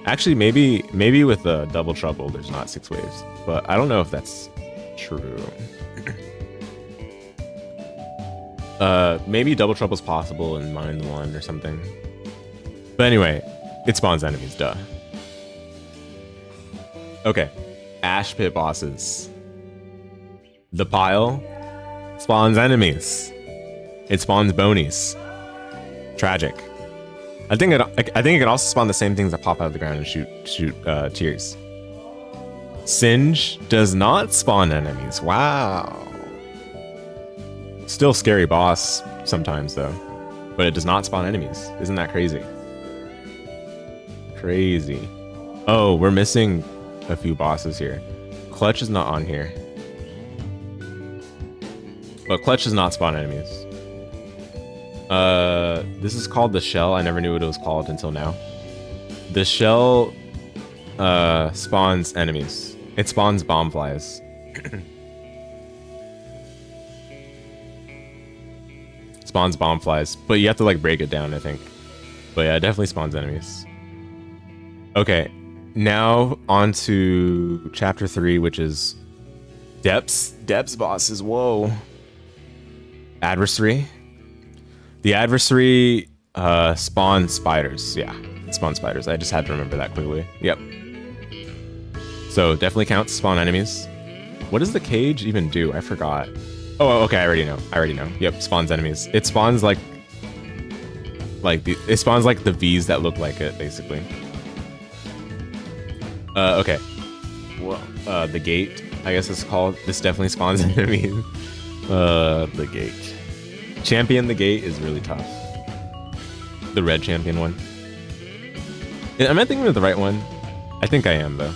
Actually, maybe with the double trouble, there's not 6 waves, but I don't know if that's true. Maybe double trouble's possible in Mines 1 or something. But anyway, it spawns enemies, duh. Okay, Ash Pit bosses. The pile spawns enemies. It spawns bonies. Tragic. I think it can also spawn the same things that pop out of the ground and shoot tears. Singe does not spawn enemies. Wow. Still scary boss sometimes though, but it does not spawn enemies. Isn't that crazy? Crazy. Oh, we're missing a few bosses here. Clutch is not on here. But Clutch does not spawn enemies. This is called the Shell. I never knew what it was called until now. The Shell spawns enemies. It spawns bomb flies. Spawns bomb flies, but you have to like break it down, I think. But yeah, it definitely spawns enemies. Okay, now on to chapter 3, which is Depths. Depths bosses. Whoa. Adversary. The adversary spawns spiders. Yeah, it spawns spiders. I just had to remember that quickly. Yep. So definitely counts spawn enemies. What does the cage even do? I forgot. Oh, okay. I already know. Yep, spawns enemies. It spawns like it spawns like the V's that look like it, basically. Okay. Well, the gate, I guess it's called. This definitely spawns enemies. The gate. Champion the gate is really tough. The red champion one. Am I thinking of the right one? I think I am, though.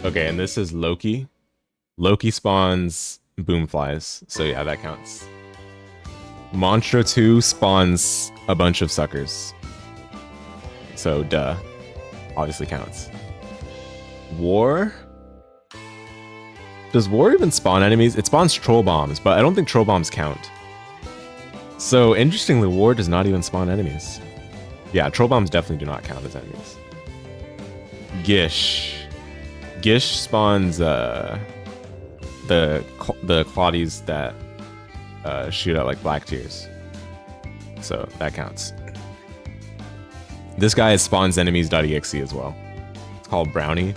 Okay, and this is Loki. Loki spawns boom flies, so yeah, that counts. Monstro 2 spawns a bunch of suckers. So, duh. Obviously counts. War? Does War even spawn enemies? It spawns troll bombs, but I don't think troll bombs count. So, interestingly, War does not even spawn enemies. Yeah, troll bombs definitely do not count as enemies. Gish. Gish spawns the Claudies that shoot out like black tears. So that counts. This guy spawns enemies.exe as well. It's called Brownie.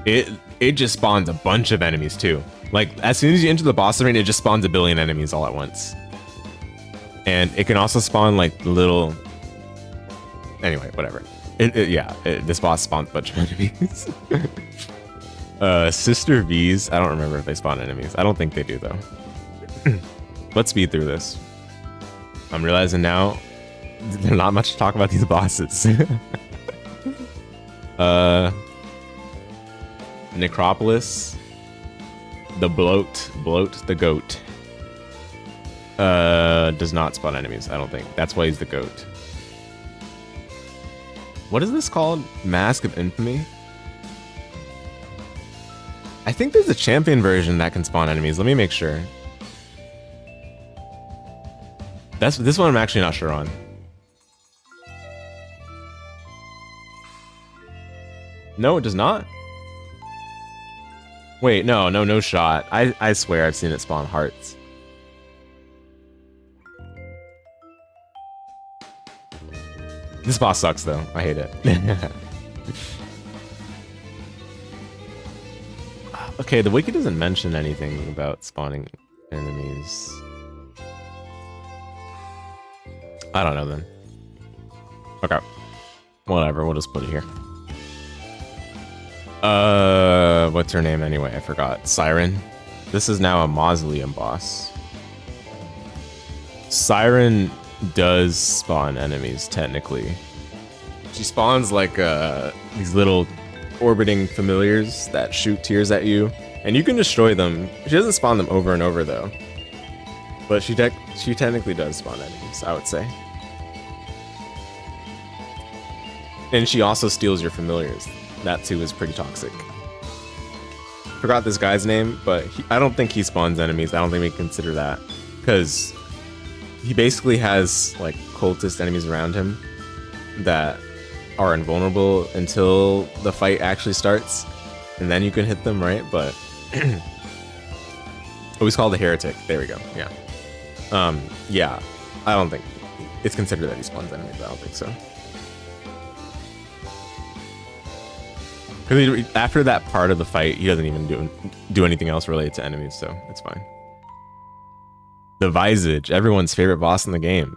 It just spawns a bunch of enemies too. Like as soon as you enter the boss arena, it just spawns a billion enemies all at once. And it can also spawn like little. Anyway, whatever. This boss spawns a bunch of enemies. Sister V's, I don't remember if they spawn enemies. I don't think they do though. Let's speed through this. I'm realizing now there's not much to talk about these bosses. Necropolis, the bloat the goat, does not spawn enemies, I don't think. That's why he's the goat. What is this called? Mask of Infamy? I think there's a champion version that can spawn enemies. Let me make sure. This one I'm actually not sure on. No, it does not. Wait, no shot. I swear I've seen it spawn hearts. This boss sucks though. I hate it. Okay, the wiki doesn't mention anything about spawning enemies. I don't know then. Okay. Whatever, we'll just put it here. What's her name anyway? I forgot. Siren. This is now a mausoleum boss. Siren does spawn enemies, technically. She spawns like these little orbiting familiars that shoot tears at you, and you can destroy them. She doesn't spawn them over and over though, but she technically does spawn enemies, I would say. And she also steals your familiars. That too is pretty toxic. Forgot this guy's name, but I don't think he spawns enemies. I don't think we consider that, because he basically has like cultist enemies around him that are invulnerable until the fight actually starts, and then you can hit them, right? But oh, he's called a heretic. There we go. Yeah. Yeah. I don't think it's considered that he spawns enemies. I don't think so. Because after that part of the fight, he doesn't even do anything else related to enemies, so it's fine. The Visage, everyone's favorite boss in the game.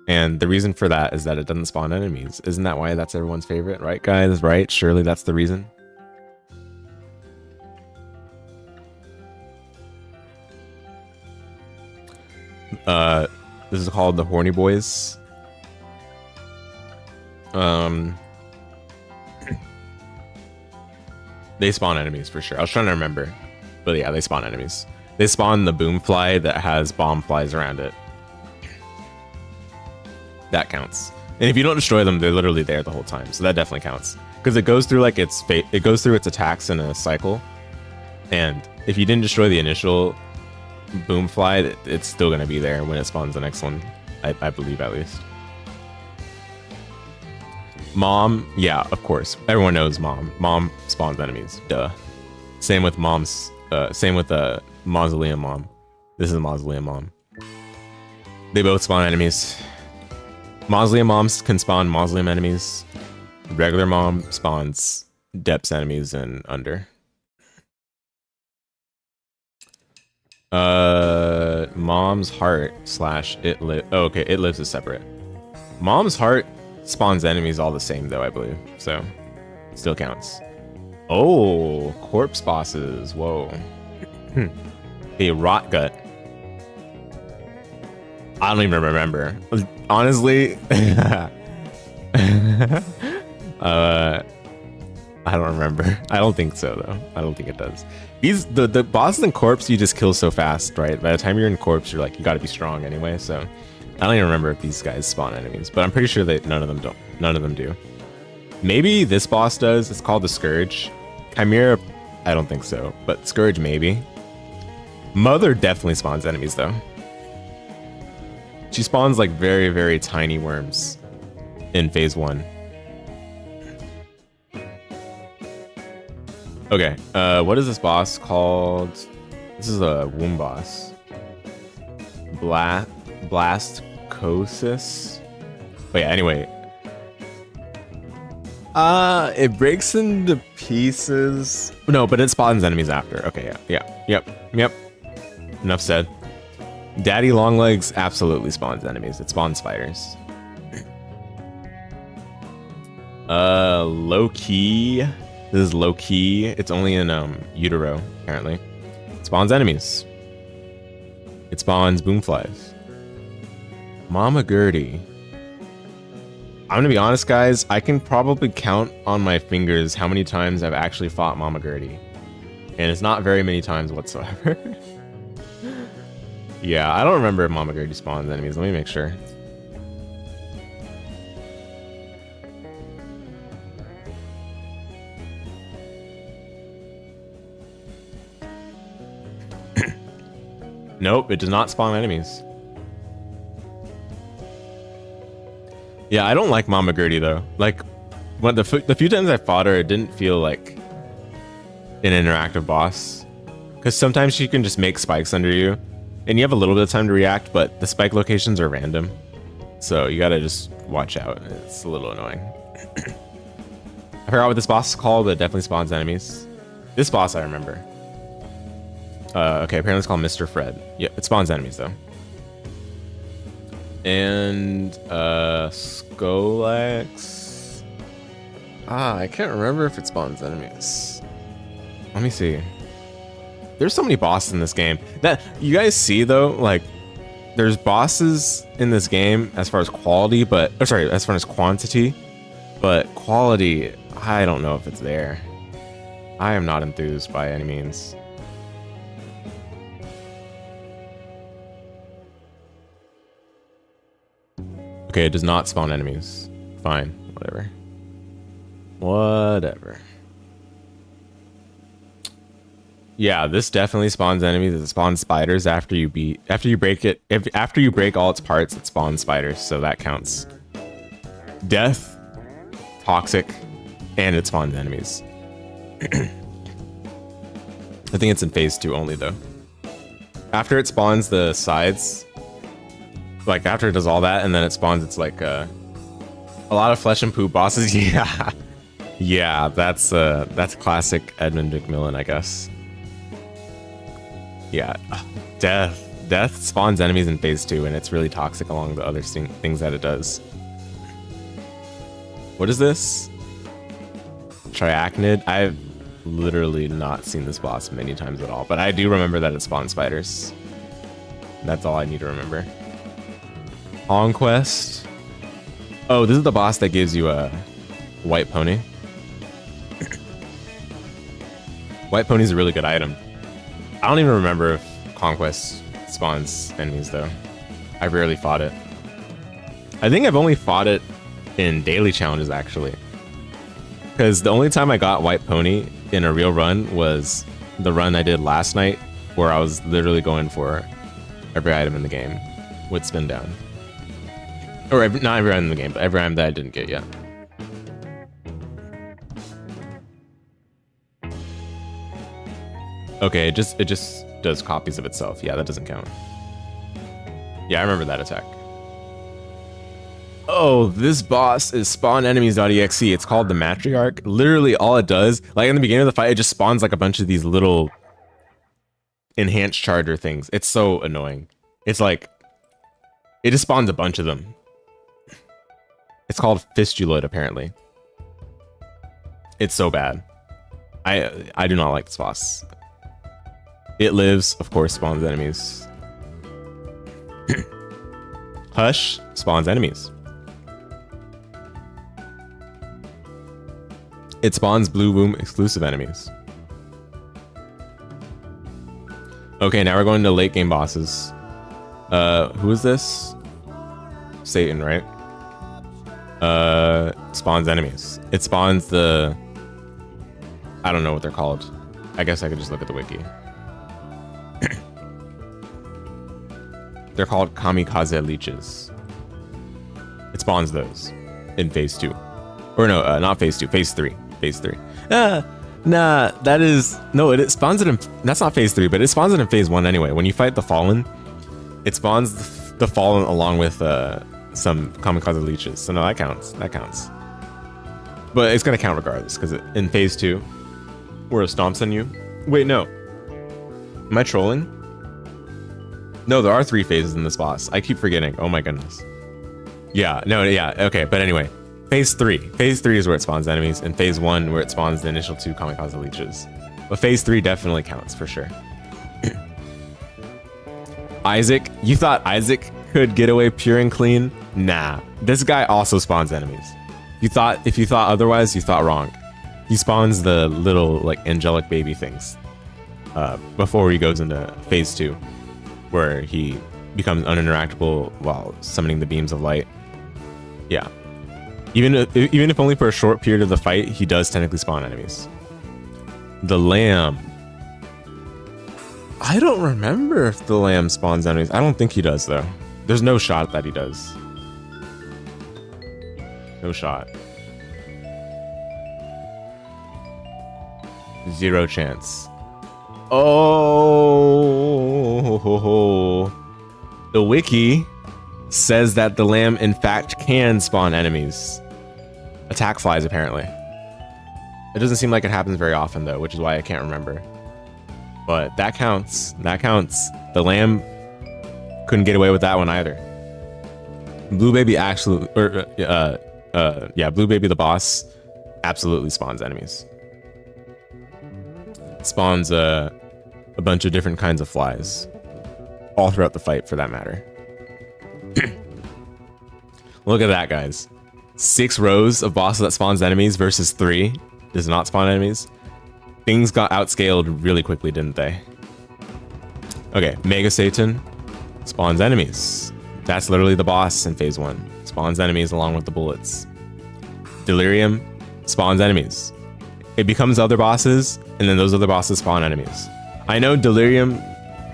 And the reason for that is that it doesn't spawn enemies. Isn't that why that's everyone's favorite? Right, guys? Right? Surely that's the reason. This is called the Horny Boys. They spawn enemies for sure. I was trying to remember. But yeah, they spawn enemies. They spawn the boom fly that has bomb flies around it. That counts. And if you don't destroy them, they're literally there the whole time. So that definitely counts. Because it goes through like its attacks in a cycle. And if you didn't destroy the initial boom fly, it's still going to be there when it spawns the next one. I believe at least. Mom, yeah, of course. Everyone knows Mom. Mom spawns enemies. Duh. Same with Mom's. Same with Mausoleum Mom. This is Mausoleum Mom. They both spawn enemies. Mausoleum Moms can spawn Mausoleum enemies. Regular Mom spawns Depths enemies and Under. Mom's Heart / It Lives. Oh, okay, It Lives is separate. Mom's Heart spawns enemies all the same though, I believe. So, still counts. Oh, corpse bosses. Whoa. A Rot Gut. I don't even remember. Honestly, I don't remember. I don't think so though. I don't think it does. The bosses in Corpse you just kill so fast, right? By the time you're in Corpse, you're like, you gotta be strong anyway, so I don't even remember if these guys spawn enemies, but I'm pretty sure that none of them do. Maybe this boss does. It's called the Scourge. Chimera, I don't think so, but Scourge maybe. Mother definitely spawns enemies though. She spawns like very, very tiny worms in phase 1. Okay, what is this boss called? This is a womb boss. Blastcosis. But yeah, anyway. It breaks into pieces. No, but it spawns enemies after. Okay, yep. Enough said. Daddy Longlegs absolutely spawns enemies. It spawns spiders. Low key. This is low key. It's only in utero, apparently. It spawns enemies. It spawns boomflies. Mama Gertie. I'm gonna be honest, guys. I can probably count on my fingers how many times I've actually fought Mama Gertie. And it's not very many times whatsoever. Yeah, I don't remember if Mama Gertie spawns enemies. Let me make sure. Nope, it does not spawn enemies. Yeah, I don't like Mama Gertie though. Like, when the few times I fought her, it didn't feel like an interactive boss. Because sometimes she can just make spikes under you, and you have a little bit of time to react, but the spike locations are random. So you gotta just watch out. It's a little annoying. I forgot what this boss is called, but it definitely spawns enemies. This boss I remember. Okay, apparently it's called Mr. Fred. Yeah, it spawns enemies though. And Skolex. I can't remember if it spawns enemies. Let me see. There's so many bosses in this game. That you guys see though, like there's bosses in this game as far as quality, but as far as quantity, but quality, I don't know if it's there. I am not enthused by any means. Okay, it does not spawn enemies. Fine, whatever. Yeah, this definitely spawns enemies. It spawns spiders after you break it. After you break all its parts, it spawns spiders, so that counts. Death, toxic, and it spawns enemies. I think it's in phase 2 only though. After it spawns the sides, like after it does all that, and then it spawns, it's like a lot of flesh and poop bosses. Yeah, yeah, that's classic Edmund McMillan, I guess. Yeah, death spawns enemies in phase 2, and it's really toxic along the other things that it does. What is this? Triachnid. I've literally not seen this boss many times at all, but I do remember that it spawns spiders. That's all I need to remember. Conquest. Oh, this is the boss that gives you a white pony. White pony's a really good item. I don't even remember if Conquest spawns enemies though. I rarely fought it. I think I've only fought it in daily challenges actually. Because the only time I got white pony in a real run was the run I did last night, where I was literally going for every item in the game with spin down. Or not every item in the game, but every item that I didn't get yet. Okay, it just does copies of itself. Yeah, that doesn't count. Yeah, I remember that attack. Oh, this boss is spawn enemies.exe. It's called the Matriarch. Literally all it does, like in the beginning of the fight, it just spawns like a bunch of these little enhanced charger things. It's so annoying. It's like, it just spawns a bunch of them. It's called Fistuloid, apparently. It's so bad. I do not like this boss. It lives, of course, spawns enemies. Hush spawns enemies. It spawns Blue Womb exclusive enemies. Okay, now we're going to late game bosses. Who is this? Satan, right? Spawns enemies. It spawns the... I don't know what they're called. I guess I could just look at the wiki. They're called kamikaze leeches. It spawns those in phase 2. Or no, not phase 2, phase 3. Phase 3. Nah, that is... No, it spawns it in... That's not phase 3, but it spawns it in phase 1 anyway. When you fight the Fallen, it spawns the Fallen along with some kamikaze leeches. So no, that counts. That counts. But it's going to count regardless, because in phase 2, where it stomps on you... Wait, no. Am I trolling? No, there are 3 phases in this boss. I keep forgetting. Oh my goodness. Yeah, no, yeah, okay, but anyway. Phase 3. Phase 3 is where it spawns enemies, and phase 1 where it spawns the initial 2 kamikaze leeches. But phase 3 definitely counts for sure. Isaac, you thought Isaac could get away pure and clean? Nah, this guy also spawns enemies. If you thought otherwise, you thought wrong. He spawns the little like angelic baby things before he goes into phase 2, where he becomes uninteractable while summoning the beams of light. Yeah. Even if only for a short period of the fight, he does technically spawn enemies. The lamb. I don't remember if the lamb spawns enemies. I don't think he does, though. There's no shot that he does. No shot. 0 chance. Oh, the wiki says that the lamb in fact can spawn enemies. Attack flies, apparently. It doesn't seem like it happens very often though, which is why I can't remember. But that counts. That counts. The lamb couldn't get away with that one either. Blue Baby actually, yeah, Blue Baby the boss absolutely spawns enemies. Spawns a bunch of different kinds of flies all throughout the fight, for that matter. Look at that, guys. 6 rows of bosses that spawns enemies versus 3 does not spawn enemies. Things got outscaled really quickly, didn't they? Okay, Mega Satan spawns enemies. That's literally the boss in phase 1. Spawns enemies along with the bullets. Delirium spawns enemies. It becomes other bosses, and then those other bosses spawn enemies. I know Delirium,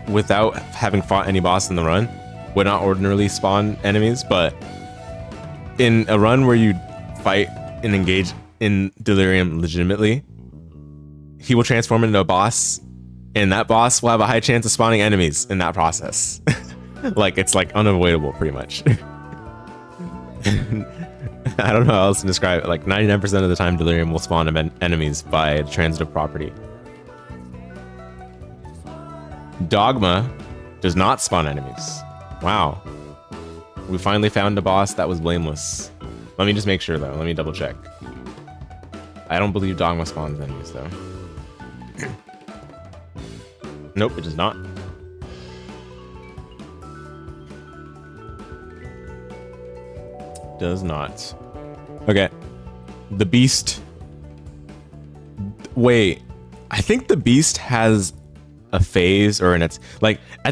without having fought any boss in the run, would not ordinarily spawn enemies, but in a run where you fight and engage in Delirium legitimately, he will transform into a boss, and that boss will have a high chance of spawning enemies in that process. Like, it's like unavoidable, pretty much. I don't know how else to describe it. Like 99% of the time, Delirium will spawn enemies by transitive property. Dogma does not spawn enemies. Wow. We finally found a boss that was blameless. Let me just make sure, though. Let me double check. I don't believe Dogma spawns enemies, though. Nope, it does not. Does not. Okay. The Beast. Wait. I think the Beast has a phase or I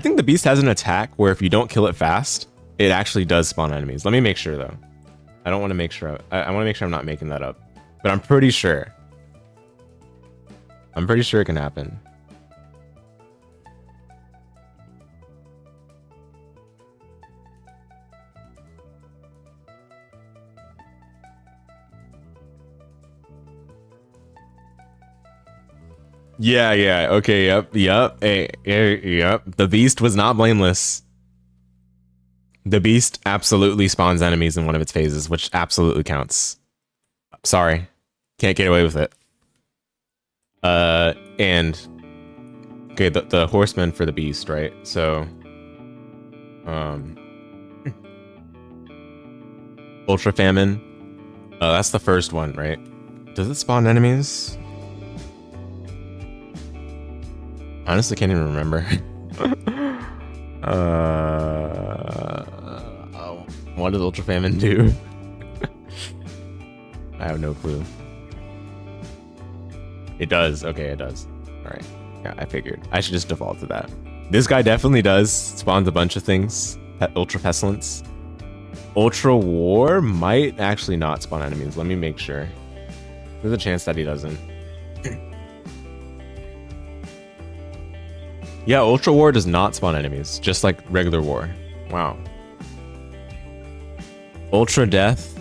think the Beast has an attack where if you don't kill it fast, it actually does spawn enemies. Let me make sure, though. I don't want to make sure. I want to make sure I'm not making that up. But I'm pretty sure. I'm pretty sure it can happen. Yeah, okay, yep. Yep. The Beast was not blameless. The Beast absolutely spawns enemies in one of its phases, which absolutely counts. Sorry. Can't get away with it. And... Okay, the Horseman for the Beast, right? So... Ultra Famine. That's the first one, right? Does it spawn enemies? Honestly, can't even remember. What does Ultra Famine do? I have no clue. It does. Okay, it does. All right. Yeah, I figured. I should just default to that. This guy definitely does. Spawns a bunch of things. Ultra Pestilence. Ultra War might actually not spawn enemies. Let me make sure. There's a chance that he doesn't. Yeah, Ultra War does not spawn enemies, just like regular War. Wow. Ultra Death.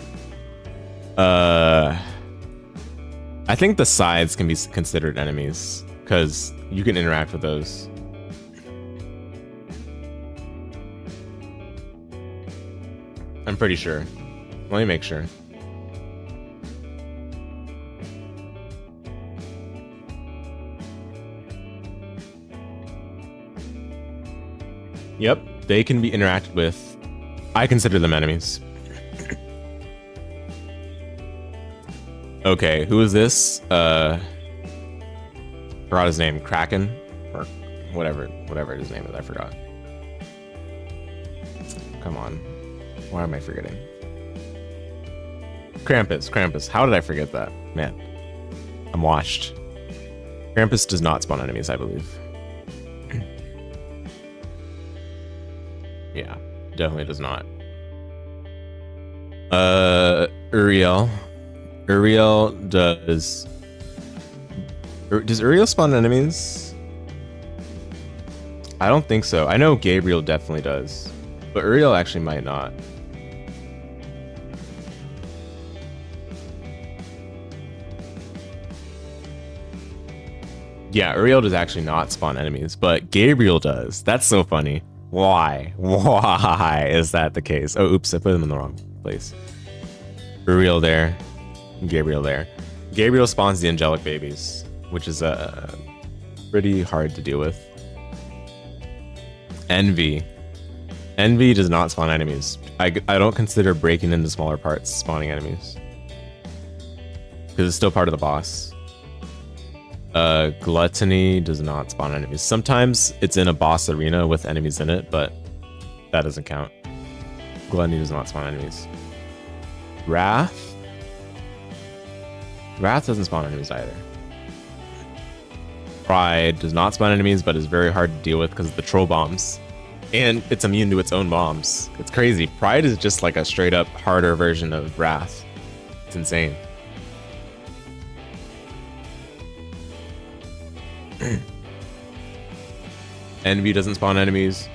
I think the sides can be considered enemies, because you can interact with those. I'm pretty sure. Let me make sure. Yep, they can be interacted with. I consider them enemies. Okay, who is this? Forgot his name. Kraken? Or whatever his name is, I forgot. Come on. Why am I forgetting? Krampus. How did I forget that? Man, I'm washed. Krampus does not spawn enemies, I believe. Yeah, definitely does not. Uriel. Uriel does... Does Uriel spawn enemies? I don't think so. I know Gabriel definitely does. But Uriel actually might not. Yeah, Uriel does actually not spawn enemies, but Gabriel does. That's so funny. Why? Why is that the case? Oh, oops, I put them in the wrong place. Uriel there. Gabriel there. Gabriel spawns the angelic babies, which is pretty hard to deal with. Envy. Envy does not spawn enemies. I don't consider breaking into smaller parts spawning enemies, because it's still part of the boss. Gluttony does not spawn enemies. Sometimes it's in a boss arena with enemies in it, but that doesn't count. Gluttony does not spawn enemies. Wrath doesn't spawn enemies either. Pride does not spawn enemies, but is very hard to deal with because of the troll bombs. And it's immune to its own bombs. It's crazy. Pride is just like a straight up harder version of Wrath. It's insane. Envy doesn't spawn enemies.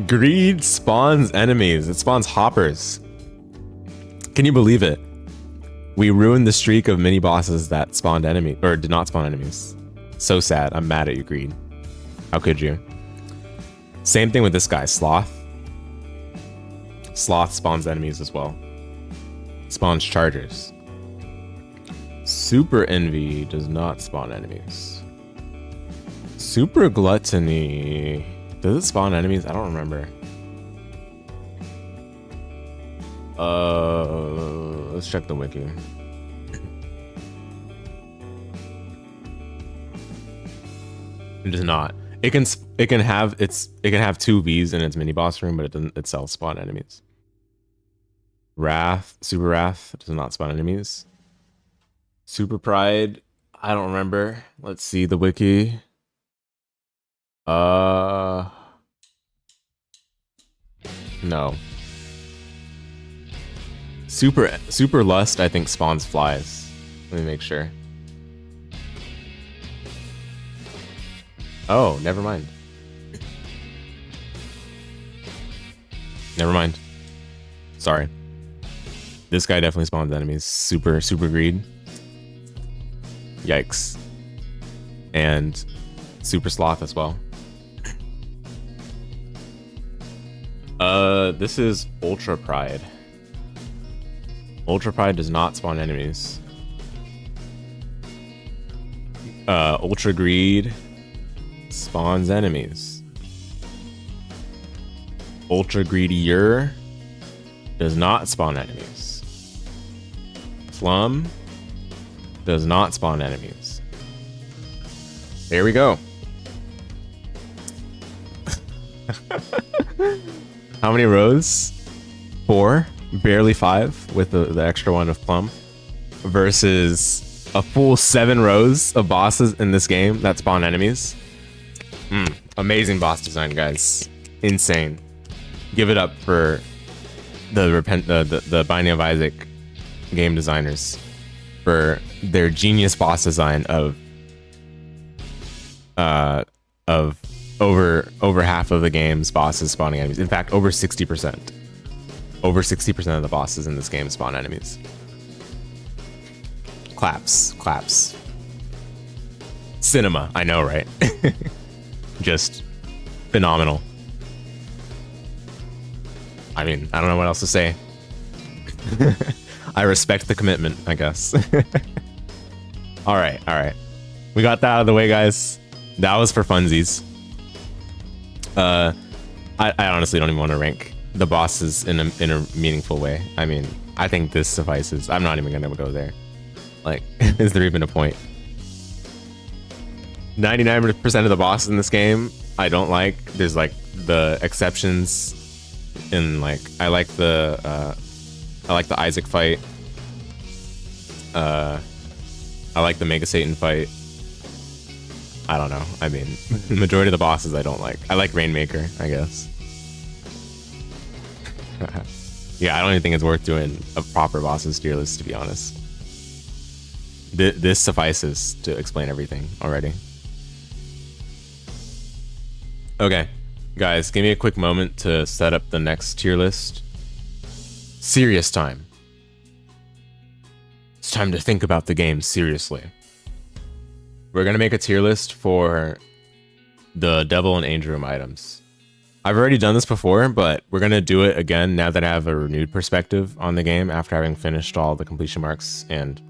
Greed spawns enemies. It spawns hoppers. Can you believe it? We ruined the streak of mini bosses that spawned enemy or did not spawn enemies. So sad. I'm mad at you, Greed. How could you? Same thing with this guy, Sloth. Sloth spawns enemies as well. Spawns chargers. Super Envy does not spawn enemies. Super Gluttony. Does it spawn enemies? I don't remember. Let's check the wiki. It does not. It can have two V's in its mini boss room, but it doesn't itself spawn enemies. Wrath, Super Wrath does not spawn enemies. Super Pride, I don't remember. Let's see the wiki. No. Super Lust, I think, spawns flies. Let me make sure. Oh, never mind. Never mind. Sorry. This guy definitely spawns enemies. Super Greed. Yikes. And Super Sloth as well. This is Ultra Pride. Ultra Pride does not spawn enemies. Ultra Greed spawns enemies. Ultra Greedier does not spawn enemies. Plum does not spawn enemies. There we go. How many rows? 4, barely 5 with the extra one of Plum versus a full 7 rows of bosses in this game that spawn enemies. Amazing boss design, guys. Insane. Give it up for the Binding of Isaac game designers for their genius boss design of over half of the game's bosses spawning enemies. In fact, over 60%. Over 60% of the bosses in this game spawn enemies. Claps. Cinema, I know, right? Just phenomenal. I mean, I don't know what else to say. I respect the commitment, I guess. All right. We got that out of the way, guys. That was for funsies. I honestly don't even want to rank the bosses in a meaningful way. I mean, I think this suffices. I'm not even gonna go there. Like, is there even a point? 99% of the bosses in this game I don't like. There's like the exceptions, and like I like the Isaac fight. I like the Mega Satan fight. I don't know. I mean, the majority of the bosses I don't like. I like Rainmaker, I guess. Yeah, I don't even think it's worth doing a proper bosses tier list, to be honest. This suffices to explain everything already. Okay, guys, give me a quick moment to set up the next tier list. Serious time. It's time to think about the game seriously. We're gonna make a tier list for the Devil and Angel Room items. I've already done this before, but we're gonna do it again now that I have a renewed perspective on the game after having finished all the completion marks and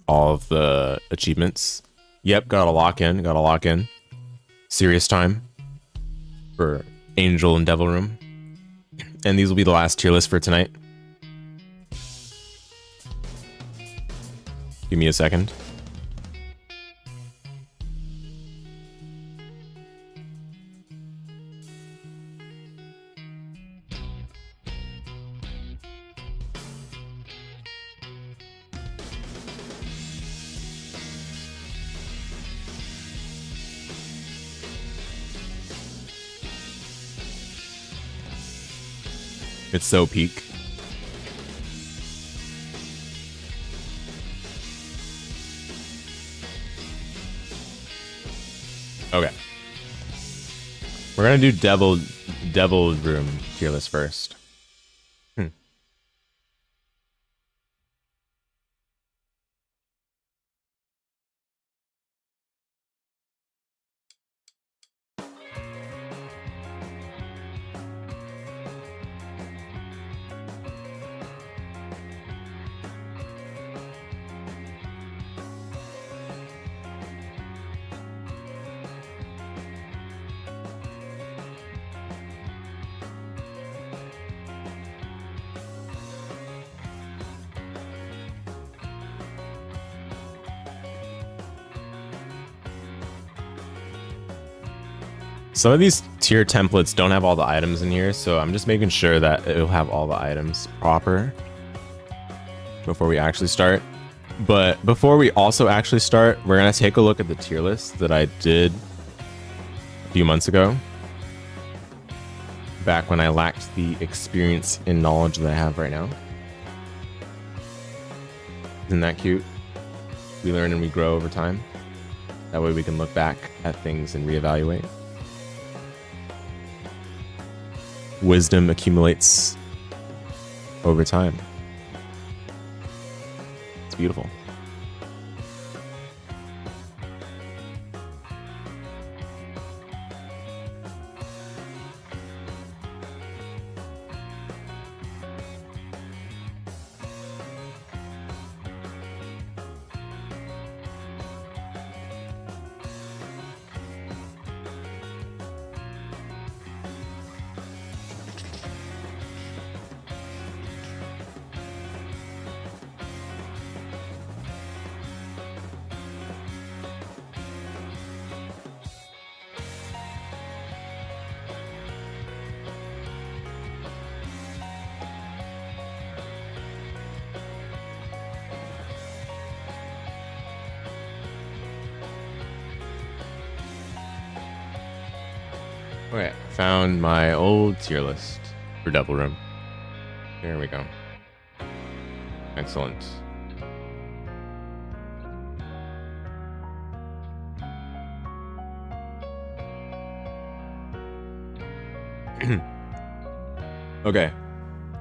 all of the achievements. Yep, gotta lock in. Serious time for Angel and Devil Room. And these will be the last tier list for tonight. Give me a second. It's so peak. Okay. We're gonna do devil room tier list first. Some of these tier templates don't have all the items in here, so I'm just making sure that it'll have all the items proper before we actually start. But before we also actually start, we're going to take a look at the tier list that I did a few months ago, back when I lacked the experience and knowledge that I have right now. Isn't that cute? We learn and we grow over time. That way we can look back at things and reevaluate. Wisdom accumulates over time. It's beautiful. Okay, found my old tier list for Devil Room. Here we go. Excellent. Okay,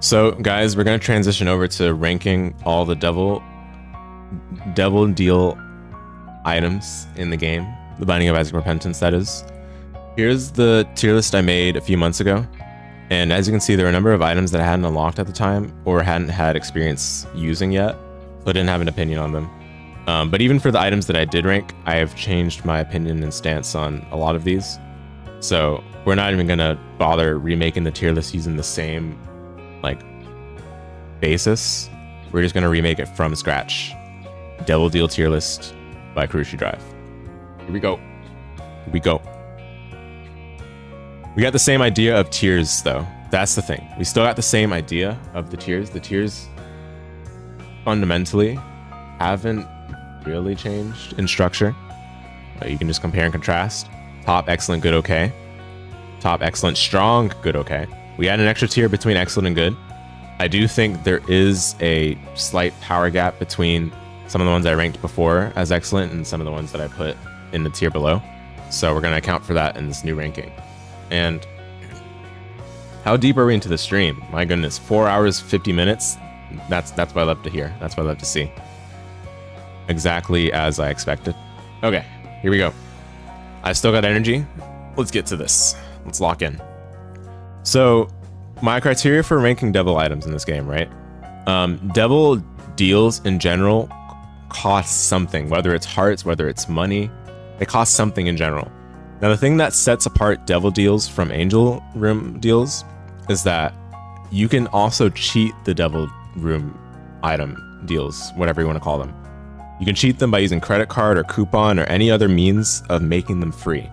so guys, we're gonna transition over to ranking all the devil deal items in the game. The Binding of Isaac Repentance, that is. Here's the tier list I made a few months ago, and as you can see, there are a number of items that I hadn't unlocked at the time or hadn't had experience using yet, so I didn't have an opinion on them. But even for the items that I did rank, I have changed my opinion and stance on a lot of these. So we're not even gonna bother remaking the tier list using the same like basis. We're just gonna remake it from scratch. Devil Deal tier list by Cruci Drive. Here we go. Here we go. We got the same idea of tiers though. That's the thing. We still got the same idea of the tiers. The tiers fundamentally haven't really changed in structure. But you can just compare and contrast. Top, excellent, good, okay. Top, excellent, strong, good, okay. We add an extra tier between excellent and good. I do think there is a slight power gap between some of the ones I ranked before as excellent and some of the ones that I put in the tier below. So we're going to account for that in this new ranking. And how deep are we into the stream? My goodness, 4 hours, 50 minutes. That's what I love to hear. That's what I love to see. Exactly as I expected. Okay, here we go. I've still got energy. Let's get to this. Let's lock in. So my criteria for ranking devil items in this game, right? Devil deals in general cost something, whether it's hearts, whether it's money. They cost something in general. Now, the thing that sets apart devil deals from angel room deals is that you can also cheat the devil room item deals, whatever you want to call them. You can cheat them by using credit card or coupon or any other means of making them free.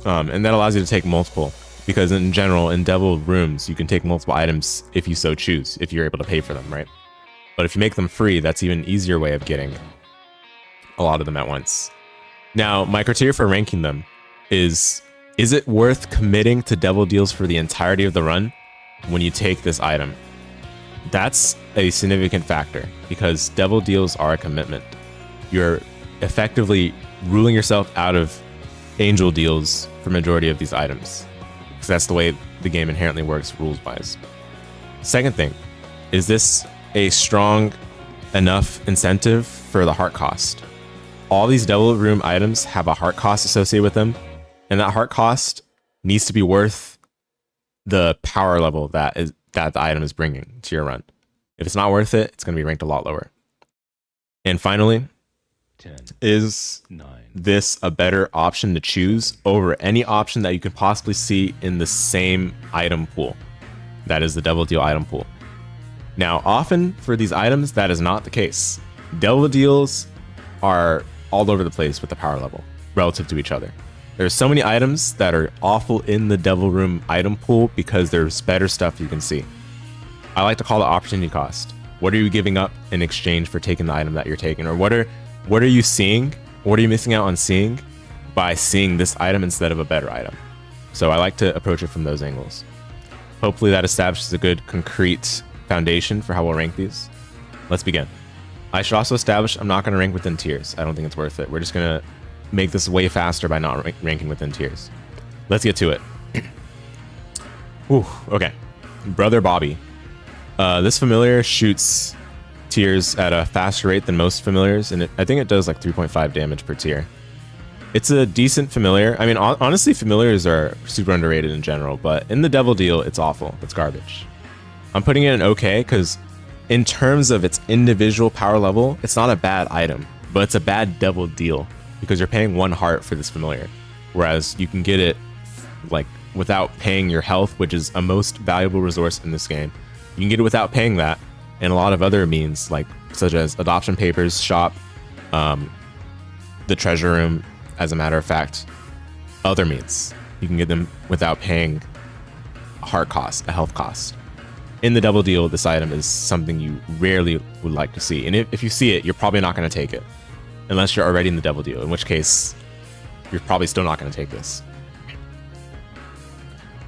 And that allows you to take multiple, because in general, in devil rooms, you can take multiple items if you so choose, if you're able to pay for them, right? But if you make them free, that's even an easier way of getting a lot of them at once. Now, my criteria for ranking them is it worth committing to devil deals for the entirety of the run when you take this item? That's a significant factor, because devil deals are a commitment. You're effectively ruling yourself out of angel deals for majority of these items, because that's the way the game inherently works rules-wise. Second thing, is this a strong enough incentive for the heart cost? All these Devil Room items have a heart cost associated with them, and that heart cost needs to be worth the power level that the item is bringing to your run. If it's not worth it, it's going to be ranked a lot lower. And finally, 10, is 9. this a better option to choose over any option that you could possibly see in the same item pool? That is the Devil Deal item pool. Now, often for these items, that is not the case. Devil Deals are all over the place with the power level relative to each other. There's so many items that are awful in the Devil Room item pool because there's better stuff you can see. I like to call it opportunity cost. What are you giving up in exchange for taking the item that you're taking? Or what are you seeing? What are you missing out on seeing by seeing this item instead of a better item? So I like to approach it from those angles. Hopefully that establishes a good concrete foundation for how we'll rank these. Let's begin. I should also establish I'm not going to rank within tiers. I don't think it's worth it. We're just going to make this way faster by not ranking within tiers. Let's get to it. Ooh, okay. Brother Bobby. This familiar shoots tiers at a faster rate than most familiars, and I think it does like 3.5 damage per tier. It's a decent familiar. I mean, honestly, familiars are super underrated in general, but in the Devil Deal, it's awful. It's garbage. I'm putting it in okay because in terms of its individual power level, it's not a bad item, but it's a bad Devil Deal because you're paying 1 heart for this familiar, whereas you can get it like without paying your health, which is a most valuable resource in this game. You can get it without paying that, and a lot of other means, like such as adoption papers, shop, the treasure room, as a matter of fact, other means. You can get them without paying a heart cost, a health cost. In the Devil Deal, this item is something you rarely would like to see. And if you see it, you're probably not going to take it. Unless you're already in the Devil Deal, in which case, you're probably still not going to take this.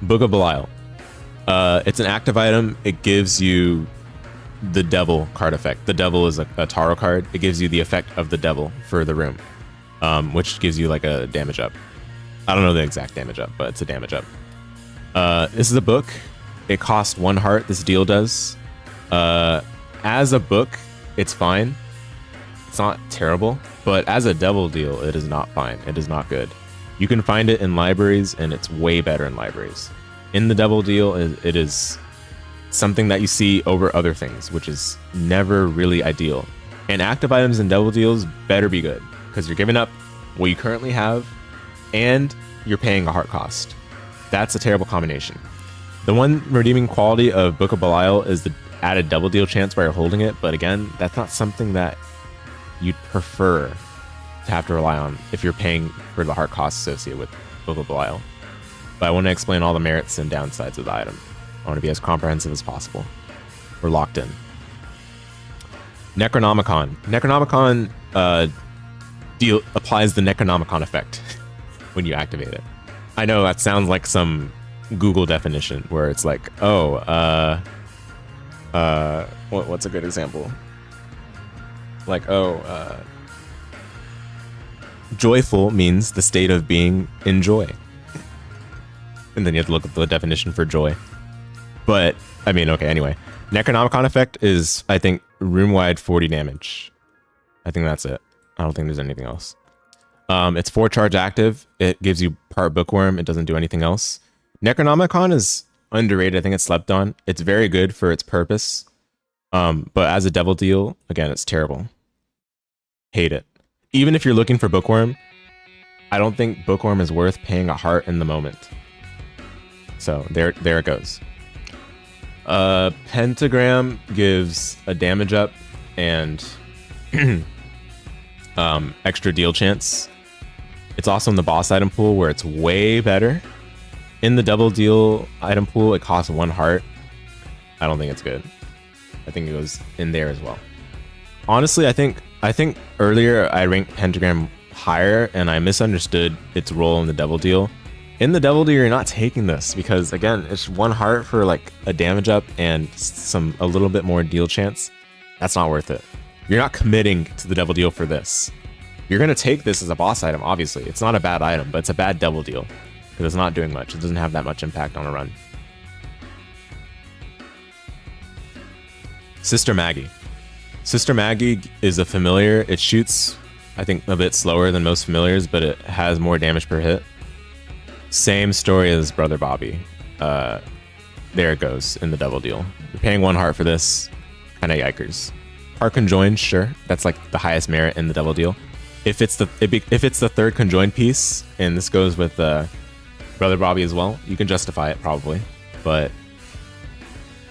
Book of Belial. It's an active item. It gives you the Devil card effect. The Devil is a tarot card. It gives you the effect of the Devil for the room, which gives you like a damage up. I don't know the exact damage up, but it's a damage up. This is a book. It costs 1 heart. This deal does. As a book, it's fine. It's not terrible, but as a Devil Deal, it is not fine. It is not good. You can find it in libraries, and it's way better in libraries. In the Devil Deal, it is something that you see over other things, which is never really ideal. And active items in Devil Deals better be good, because you're giving up what you currently have, and you're paying a heart cost. That's a terrible combination. The one redeeming quality of Book of Belial is the added Devil Deal chance while you're holding it, but again, that's not something that you'd prefer to have to rely on if you're paying for the heart cost associated with Book of Belial. But I want to explain all the merits and downsides of the item. I want to be as comprehensive as possible. We're locked in. Necronomicon. Necronomicon applies the Necronomicon effect when you activate it. I know that sounds like some Google definition where it's like, what's a good example? Like, joyful means the state of being in joy. And then you have to look at the definition for joy. But, I mean, okay, anyway. Necronomicon effect is, I think, room-wide 40 damage. I think that's it. I don't think there's anything else. It's 4 charge active. It gives you part bookworm. It doesn't do anything else. Necronomicon is underrated. I think it's slept on. It's very good for its purpose. But as a Devil Deal, again, it's terrible. Hate it. Even if you're looking for bookworm, I don't think bookworm is worth paying a heart in the moment. So there it goes. Pentagram gives a damage up and extra deal chance. It's also in the boss item pool where it's way better. In the Devil Deal item pool, it costs 1 heart. I don't think it's good. I think it goes in there as well. Honestly, I think earlier I ranked Pentagram higher and I misunderstood its role in the Devil Deal. In the Devil Deal, you're not taking this because, again, it's 1 heart for like a damage up and a little bit more deal chance. That's not worth it. You're not committing to the Devil Deal for this. You're going to take this as a boss item, obviously. It's not a bad item, but it's a bad double deal because it's not doing much. It doesn't have that much impact on a run. Sister Maggie. Sister Maggie is a familiar. It shoots, I think, a bit slower than most familiars, but it has more damage per hit. Same story as Brother Bobby. There it goes in the double deal. You're paying 1 heart for this. Kind of yikers. Heart conjoined, sure. That's like the highest merit in the double deal. If it's the third conjoined piece, and this goes with Brother Bobby as well, you can justify it probably. But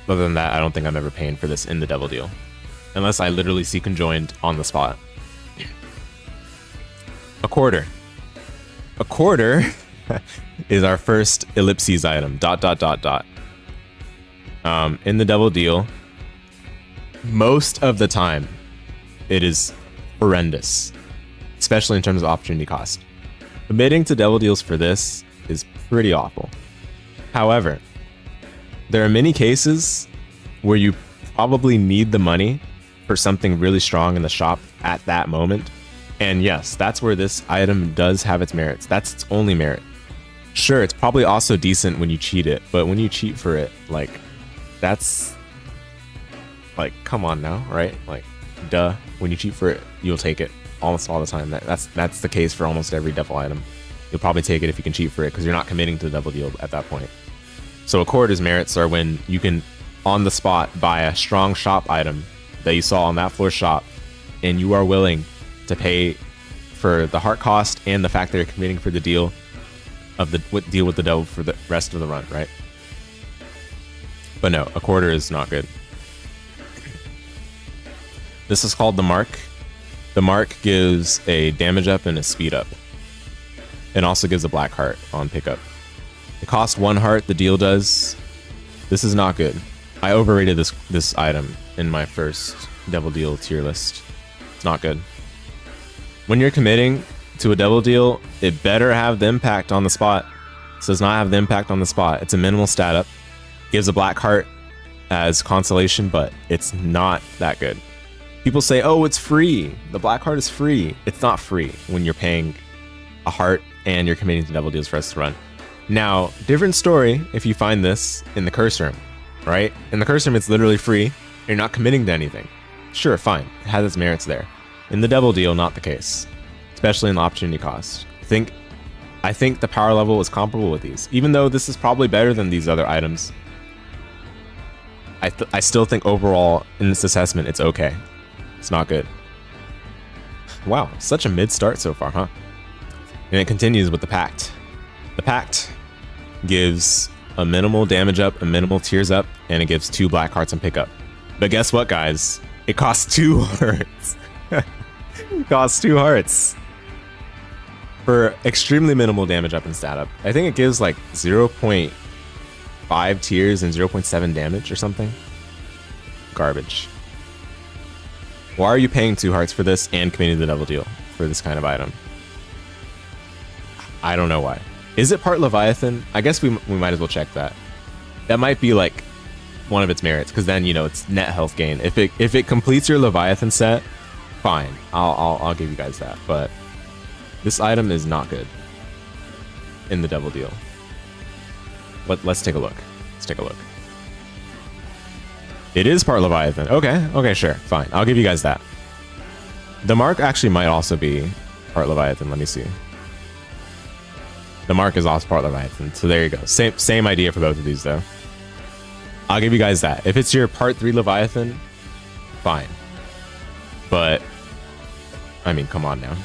other than that, I don't think I'm ever paying for this in the double deal, unless I literally see conjoined on the spot. A quarter. A quarter is our first ellipses item. ... In the double deal, most of the time, it is horrendous, especially in terms of opportunity cost. Committing to double deals for this is pretty awful. However, there are many cases where you probably need the money for something really strong in the shop at that moment. And yes, that's where this item does have its merits. That's its only merit. Sure, it's probably also decent when you cheat it, but when you cheat for it, like, that's like, come on now, right? Like, duh. When you cheat for it, you'll take it almost all the time. That's the case for almost every devil item. You'll probably take it if you can cheat for it because you're not committing to the double deal at that point. So a quarter's merits are when you can, on the spot, buy a strong shop item that you saw on that floor shop, and you are willing to pay for the heart cost and the fact that you're committing for the deal of the deal with the devil for the rest of the run, right? But no, a quarter is not good. This is called the Mark. The Mark gives a damage up and a speed up. It also gives a black heart on pickup. It costs 1 heart, the deal does. This is not good. I overrated this item in my first double deal tier list. It's not good. When you're committing to a double deal, it better have the impact on the spot. This does not have the impact on the spot. It's a minimal stat up. Gives a black heart as consolation, but it's not that good. People say, oh, it's free. The black heart is free. It's not free when you're paying a heart and you're committing to double deals for us to run. Now, different story if you find this in the curse room, right? In the curse room, it's literally free. You're not committing to anything. Sure, fine. It has its merits there. In the double deal, not the case, especially in the opportunity cost. I think the power level is comparable with these, even though this is probably better than these other items. I still think overall in this assessment, it's okay. It's not good. Wow, such a mid start so far, huh? And it continues with the Pact. The Pact gives a minimal damage up, a minimal tears up, and it gives 2 black hearts and pickup. But guess what, guys? It costs 2 hearts. It costs 2 hearts for extremely minimal damage up and stat up. I think it gives like 0.5 tears and 0.7 damage or something. Garbage. Why are you paying 2 hearts for this and committing the double deal for this kind of item? I don't know why. Is it part Leviathan? I guess we might as well check that. That might be like one of its merits, because then, you know, it's net health gain. If it completes your Leviathan set, fine. I'll give you guys that. But this item is not good in the double deal. But let's take a look. Let's take a look. It is part Leviathan. Okay, sure, fine. I'll give you guys that. The Mark actually might also be part Leviathan. Let me see. The Mark is also part Leviathan. So there you go. Same idea for both of these, though. I'll give you guys that. If it's your part 3 Leviathan, fine. But, I mean, come on now.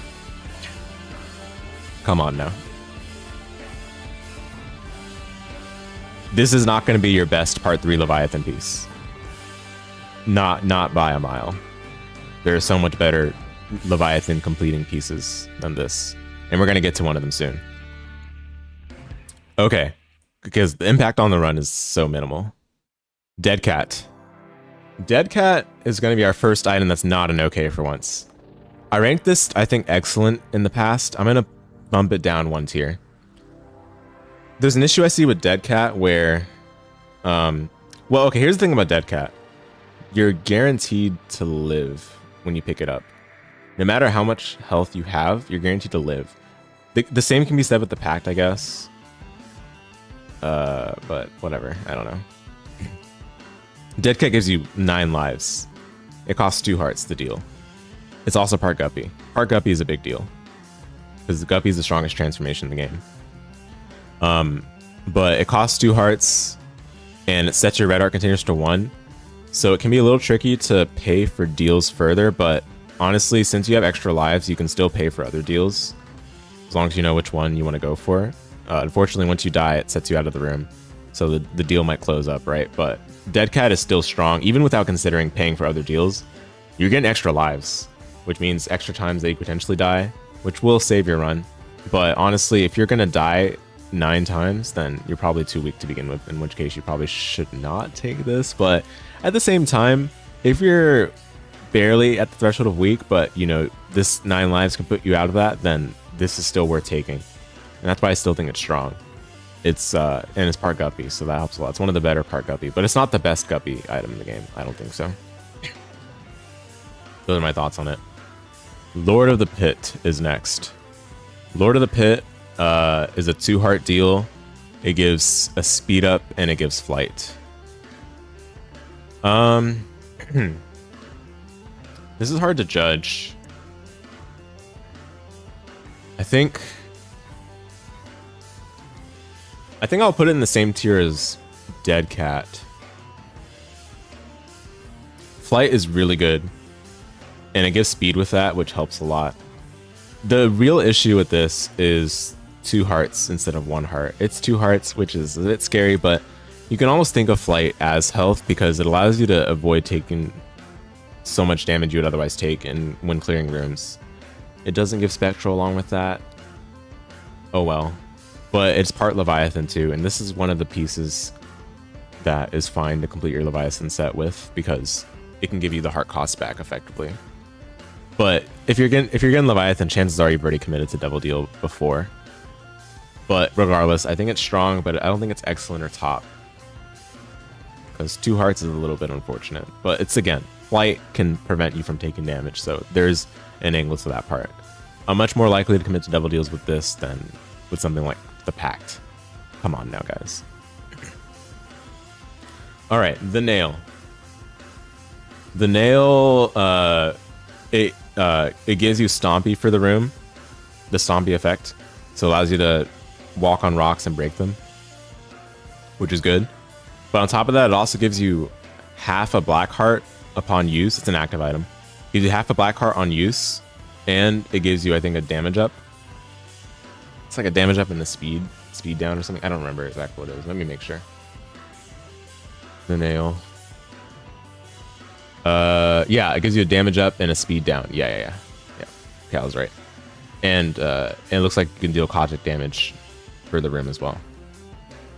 Come on now. This is not going to be your best part 3 Leviathan piece. Not by a mile. There are so much better Leviathan completing pieces than this. And we're going to get to one of them soon. Okay. Because the impact on the run is so minimal. Dead Cat. Dead Cat is going to be our first item that's not an okay for once. I ranked this, I think, excellent in the past. I'm going to bump it down 1 tier. There's an issue I see with Dead Cat where... well, okay, here's the thing about Dead Cat. You're guaranteed to live when you pick it up. no matter how much health you have, you're guaranteed to live. The same can be said with the Pact, I guess. But whatever, I don't know. Dead Cat gives you 9 lives. It costs 2 hearts to deal. It's also part Guppy. Part Guppy is a big deal, because the Guppy is the strongest transformation in the game. But it costs 2 hearts, and it sets your red art containers to 1. So it can be a little tricky to pay for deals further, but honestly, since you have extra lives, you can still pay for other deals, as long as you know which one you want to go for. Unfortunately, once you die, it sets you out of the room, so the deal might close up, right? But Dead Cat is still strong, even without considering paying for other deals. You're getting extra lives, which means extra times that you potentially die, which will save your run. But honestly, if you're going to die 9 times, then you're probably too weak to begin with, in which case you probably should not take this. But at the same time, if you're barely at the threshold of weak, but you know, this 9 lives can put you out of that, then this is still worth taking. And that's why I still think it's strong. It's and it's part Guppy, so that helps a lot. It's one of the better part Guppy, but it's not the best Guppy item in the game. I don't think so. Those are my thoughts on it. Lord of the Pit is next. Lord of the Pit is a 2-heart deal. It gives a speed up and it gives flight. This is hard to judge. I think I'll put it in the same tier as Dead Cat. Flight is really good, and it gives speed with that, which helps a lot. The real issue with this is 2 hearts instead of 1 heart. It's 2 hearts, which is a bit scary, but you can almost think of Flight as health, because it allows you to avoid taking so much damage you would otherwise take when clearing rooms. It doesn't give Spectral along with that. Oh well. But it's part Leviathan too, and this is one of the pieces that is fine to complete your Leviathan set with, because it can give you the heart cost back effectively. But if you're getting Leviathan, chances are you've already committed to Devil Deal before. But regardless, I think it's strong, but I don't think it's excellent or top, because 2 hearts is a little bit unfortunate. But it's, again, Flight can prevent you from taking damage, so there's an angle to that part. I'm much more likely to commit to Devil Deals with this than with something like the Pact. Come on now, guys. All right, the Nail. The Nail, it gives you Stompy for the room, the Stompy effect, so it allows you to walk on rocks and break them, which is good. But on top of that, it also gives you half a black heart upon use. It's an active item. It gives you half a black heart on use, and it gives you, I think, a damage up. It's like a damage up and a speed down or something. I don't remember exactly what it is. Let me make sure. The Nail. Yeah, it gives you a damage up and a speed down. Yeah. Okay, I was right. And it looks like you can deal caustic damage for the rim as well.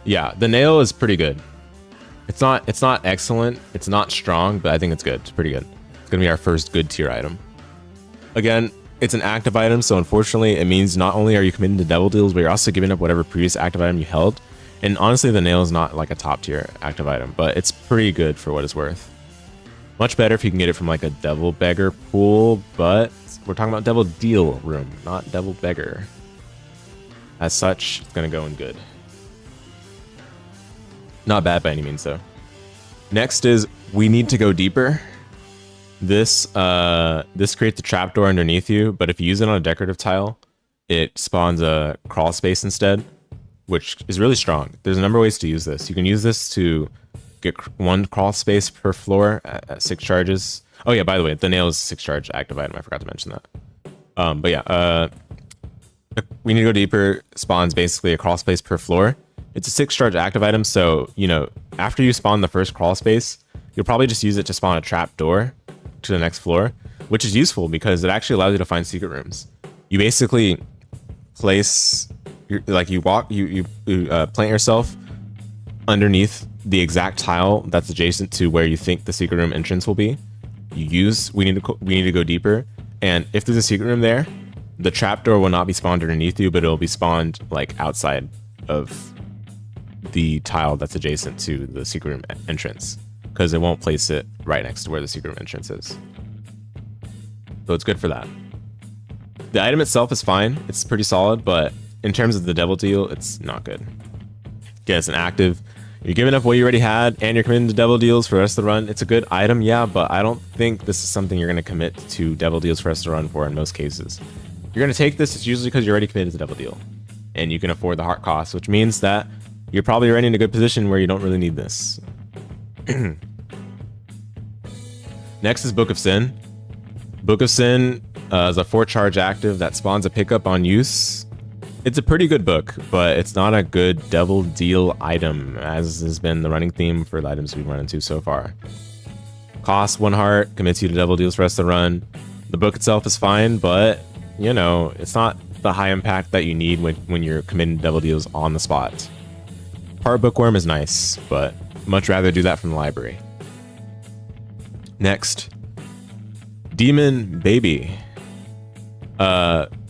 Yeah, the Nail is pretty good. It's not excellent. It's not strong, but I think it's good. It's pretty good. It's gonna be our first good tier item. Again, it's an active item, so unfortunately, it means not only are you committing to Devil Deals, but you're also giving up whatever previous active item you held. And honestly, the Nail is not like a top tier active item, but it's pretty good for what it's worth. Much better if you can get it from like a Devil Beggar pool, but we're talking about Devil Deal room, not Devil Beggar. As such, it's gonna go in good. Not bad by any means, though. Next is We Need to Go Deeper. This creates a trapdoor underneath you, but if you use it on a decorative tile, it spawns a crawl space instead, which is really strong. There's a number of ways to use this. You can use this to get 1 crawl space per floor at 6 charges. Oh yeah, by the way, the Nail is a 6 charge active item. I forgot to mention that. But yeah, We Need to Go Deeper spawns basically a crawl space per floor. It's a 6 charge active item, so you know, after you spawn the first crawl space, you'll probably just use it to spawn a trap door to the next floor, which is useful because it actually allows you to find secret rooms. You basically place you plant yourself underneath the exact tile that's adjacent to where you think the secret room entrance will be. You use we need to go deeper, and if there's a secret room there, the trapdoor will not be spawned underneath you, but it'll be spawned like outside of the tile that's adjacent to the secret room entrance, because it won't place it right next to where the secret room entrance is. So it's good for that. The item itself is fine. It's pretty solid, but in terms of the devil deal, it's not good. Again, it's an active. You're giving up what you already had, and you're committing to devil deals for the rest of the run. It's a good item, yeah, but I don't think this is something you're going to commit to devil deals for the rest of the run for in most cases. If you're going to take this, it's usually because you're already committed to devil deal, and you can afford the heart cost, which means that you're probably already in a good position where you don't really need this. Next is Book of Sin. Book of Sin is a 4-charge active that spawns a pickup on use. It's a pretty good book, but it's not a good devil deal item, as has been the running theme for the items we've run into so far. Costs 1 heart, commits you to devil deals for the rest of the run. The book itself is fine, but, you know, it's not the high impact that you need when you're committing to devil deals on the spot. Heart Bookworm is nice, but much rather do that from the library. Next, Demon Baby.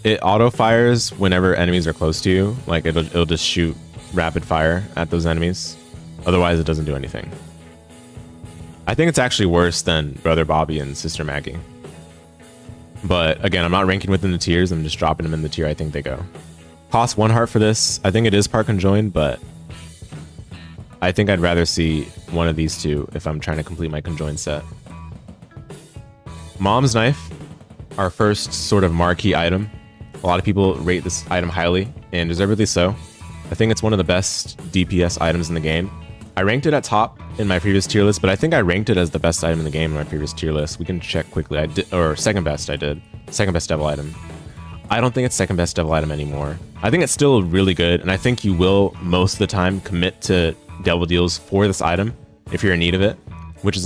It auto fires whenever enemies are close to you. Like it'll just shoot rapid fire at those enemies. Otherwise, it doesn't do anything. I think it's actually worse than Brother Bobby and Sister Maggie. But again, I'm not ranking within the tiers. I'm just dropping them in the tier I think they go. Cost 1 heart for this. I think it is part conjoined, but I think I'd rather see one of these two if I'm trying to complete my conjoined set. Mom's Knife, our first sort of marquee item. A lot of people rate this item highly, and deservedly so. I think it's one of the best DPS items in the game. I ranked it at top in my previous tier list, but I think I ranked it as the best item in the game in my previous tier list. We can check quickly. I did, or second best I did. Second best devil item. I don't think it's second best devil item anymore. I think it's still really good, and I think you will most of the time commit to devil deals for this item if you're in need of it, which is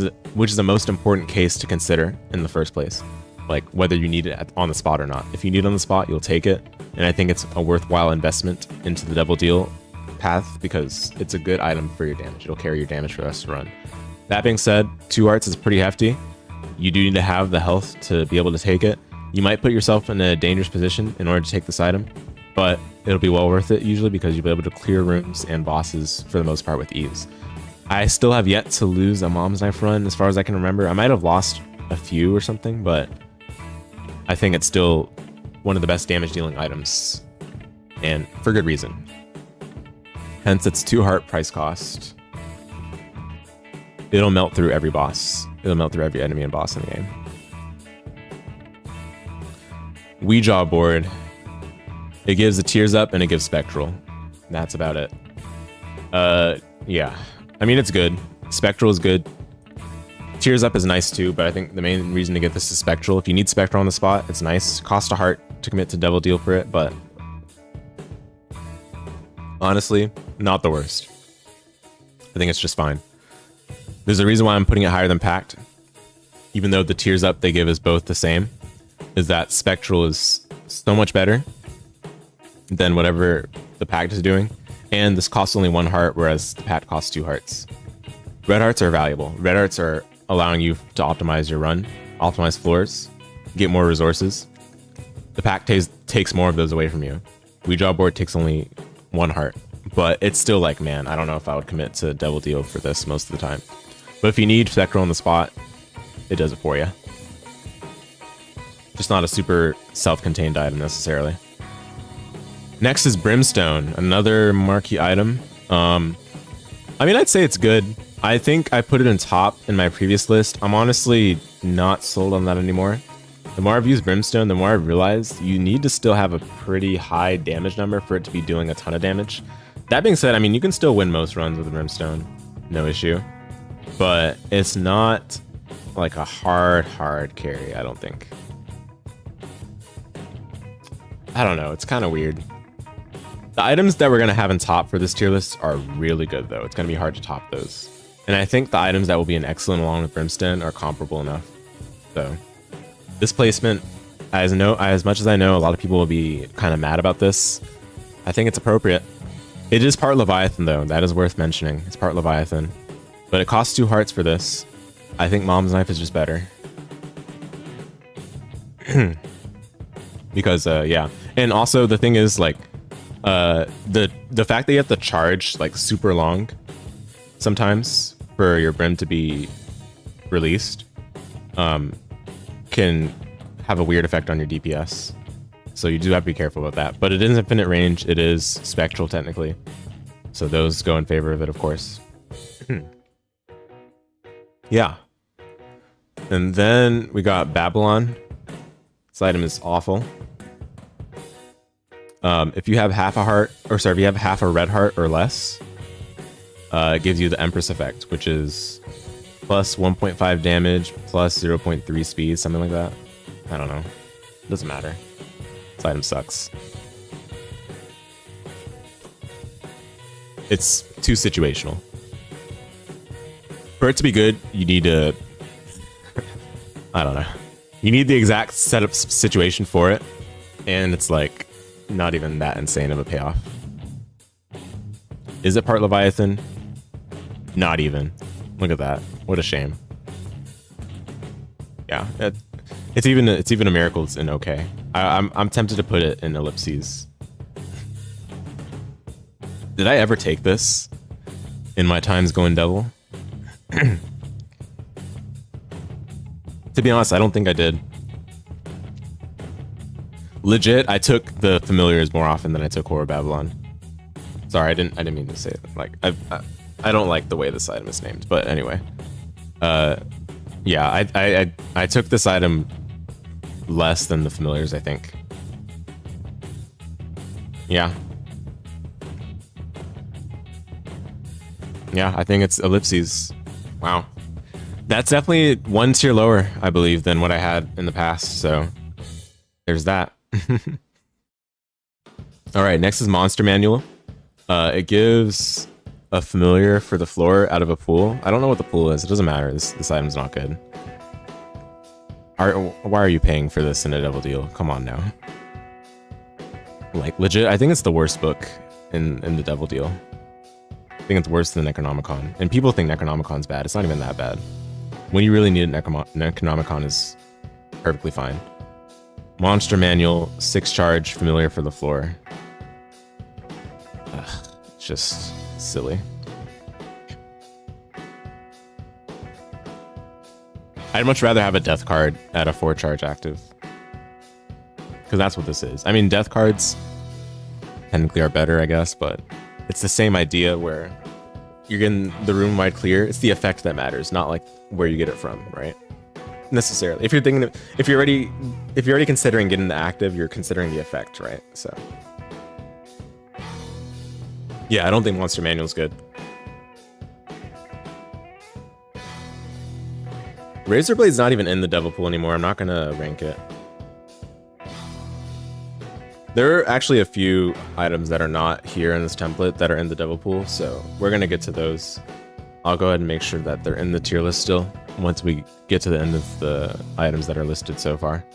the most important case to consider in the first place. Like whether you need it on the spot or not. If you need it on the spot, you'll take it. And I think it's a worthwhile investment into the devil deal path because it's a good item for your damage. It'll carry your damage for the rest of the run. That being said, 2 hearts is pretty hefty. You do need to have the health to be able to take it. You might put yourself in a dangerous position in order to take this item, but it'll be well worth it usually because you'll be able to clear rooms and bosses for the most part with ease. I still have yet to lose a Mom's Knife run as far as I can remember. I might have lost a few or something, but I think it's still one of the best damage dealing items, and for good reason. Hence its 2 heart price cost. It'll melt through every boss. It'll melt through every enemy and boss in the game. Ouija board. It gives the tears up and it gives spectral. That's about it. Yeah. I mean, it's good. Spectral is good. Tears up is nice too, but I think the main reason to get this is spectral. If you need spectral on the spot, it's nice. Cost a heart to commit to devil deal for it, but honestly, not the worst. I think it's just fine. There's a reason why I'm putting it higher than Pact, even though the tears up they give is both the same, is that spectral is so much better than whatever the Pact is doing, and this costs only 1 heart, whereas the Pact costs 2 hearts. Red hearts are valuable. Red hearts are allowing you to optimize your run, optimize floors, get more resources. The Pact takes more of those away from you. Ouija board takes only 1 heart, but it's still like, man, I don't know if I would commit to devil deal for this most of the time. But if you need spectral on the spot, it does it for you. Just not a super self-contained item necessarily. Next is Brimstone, another marquee item. I mean, I'd say it's good. I think I put it in top in my previous list. I'm honestly not sold on that anymore. The more I've used Brimstone, the more I've realized you need to still have a pretty high damage number for it to be doing a ton of damage. That being said, I mean, you can still win most runs with Brimstone, no issue. But it's not like a hard carry, I don't think. I don't know, it's kind of weird. The items that we're going to have in top for this tier list are really good, though. It's going to be hard to top those. And I think the items that will be an excellent along with Brimstone are comparable enough. So this placement, as much as I know a lot of people will be kind of mad about this, I think it's appropriate. It is part Leviathan, though. That is worth mentioning. It's part Leviathan. But it costs 2 hearts for this. I think Mom's Knife is just better. Because, yeah. And also, the thing is, like, the fact that you have to charge, like, super long sometimes for your Brim to be released can have a weird effect on your DPS. So you do have to be careful about that. But it is infinite range. It is spectral technically. So those go in favor of it, of course. Yeah. And then we got Babylon. This item is awful. If you have half a heart, or sorry, if you have half a red heart or less, it gives you the Empress effect, which is plus 1.5 damage, plus 0.3 speed, something like that. I don't know. Doesn't matter. This item sucks. It's too situational. For it to be good, you need to... I don't know. You need the exact setup situation for it, and it's like not even that insane of a payoff. Is it part Leviathan? Not even. Look at that. What a shame. Yeah, it's even a miracle it's in okay. I'm tempted to put it in ellipses. Did I ever take this in my times going devil? To be honest, I don't think I did. Legit, I took the familiars more often than I took Horror Babylon. Sorry, I didn't mean to say it. Like I don't like the way this item is named, but anyway. Yeah, I took this item less than the familiars, I think. Yeah. Yeah, I think it's ellipses. Wow. That's definitely one tier lower, I believe, than what I had in the past, so there's that. All right, next is Monster Manual. It gives a familiar for the floor out of a pool. I don't know what the pool is. It doesn't matter. This item's not good. Why are you paying for this in a devil deal? Come on now. Like, legit, I think it's the worst book in the devil deal. I think it's worse than Necronomicon. And people think Necronomicon's bad. It's not even that bad. When you really need it, Necronomicon is perfectly fine. Monster Manual, 6 charge, familiar for the floor. Ugh, it's just silly. I'd much rather have a death card at a 4 charge active. Because that's what this is. I mean, death cards technically are better, I guess, but it's the same idea where you're getting the room wide clear. It's the effect that matters, not like where you get it from, right? Necessarily. If you're thinking, if you're already considering getting the active, you're considering the effect, right? So yeah, I don't think Monster Manual's good. Razorblade's not even in the devil pool anymore. I'm not gonna rank it. There are actually a few items that are not here in this template that are in the devil pool, so we're gonna get to those. I'll go ahead and make sure that they're in the tier list still once we get to the end of the items that are listed so far.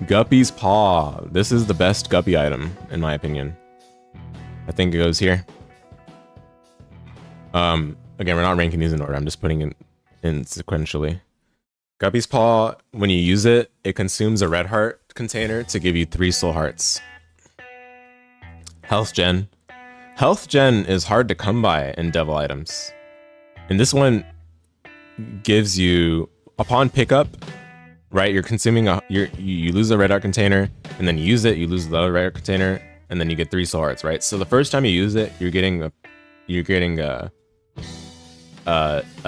Guppy's Paw. This is the best Guppy item, in my opinion. I think it goes here. Again, we're not ranking these in order. I'm just putting it in sequentially. Guppy's Paw, when you use it, it consumes a red heart container to give you 3 soul hearts. Health Gen. Health Gen is hard to come by in devil items. And this one gives you, upon pickup, right, you're consuming you lose a red heart container, and then you use it, you lose the other red heart container, and then you get 3 soul hearts, right? So the first time you use it, you're getting a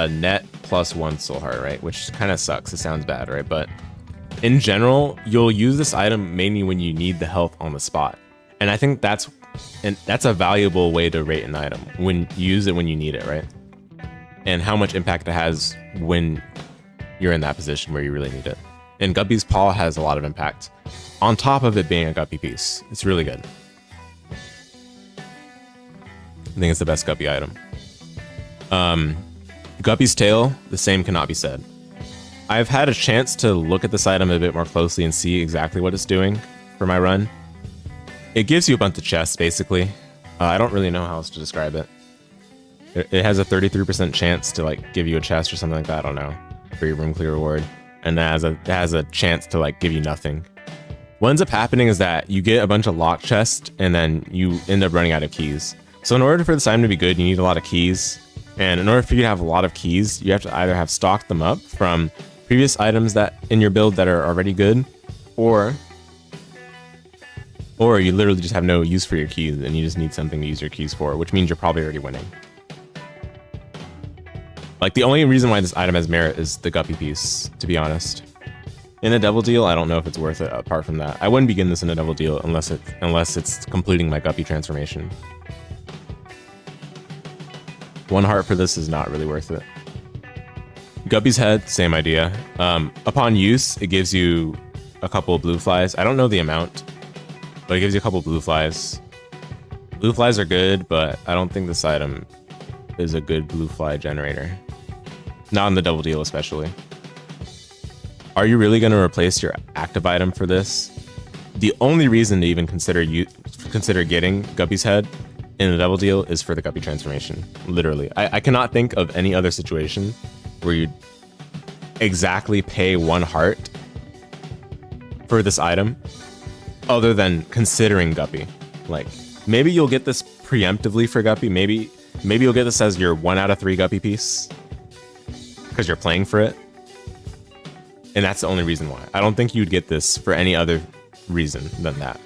net plus 1 soul heart, right? Which kind of sucks. It sounds bad, right? But in general, you'll use this item mainly when you need the health on the spot. And I think that's a valuable way to rate an item, when you use it when you need it, right? And how much impact it has when you're in that position where you really need it. And Guppy's Paw has a lot of impact, on top of it being a Guppy piece. It's really good. I think it's the best Guppy item. Guppy's Tail, the same cannot be said. I've had a chance to look at this item a bit more closely and see exactly what it's doing for my run. It gives you a bunch of chests, basically. I don't really know how else to describe it. It has a 33% chance to like give you a chest or something like that, I don't know, for your room clear reward. And that has a chance to like give you nothing. What ends up happening is that you get a bunch of locked chests and then you end up running out of keys. So in order for this item to be good, you need a lot of keys. And in order for you to have a lot of keys, you have to either have stocked them up from previous items that in your build that are already good, or Or you literally just have no use for your keys and you just need something to use your keys for, which means you're probably already winning. Like, the only reason why this item has merit is the guppy piece, to be honest. In a double deal, I don't know if it's worth it apart from that. I wouldn't begin this in a double deal unless it's completing my guppy transformation. 1 heart for this is not really worth it. Guppy's head, same idea. Upon use, it gives you a couple of blue flies. I don't know the amount, but it gives you a couple of blue flies. Blue flies are good, but I don't think this item is a good blue fly generator. Not in the double deal, especially. Are you really going to replace your active item for this? The only reason to even consider getting Guppy's head in a double deal is for the Guppy transformation. Literally. I cannot think of any other situation where you'd exactly pay 1 heart for this item other than considering Guppy. Like, maybe you'll get this preemptively for Guppy. Maybe you'll get this as your 1 out of 3 Guppy piece because you're playing for it. And that's the only reason why. I don't think you'd get this for any other reason than that.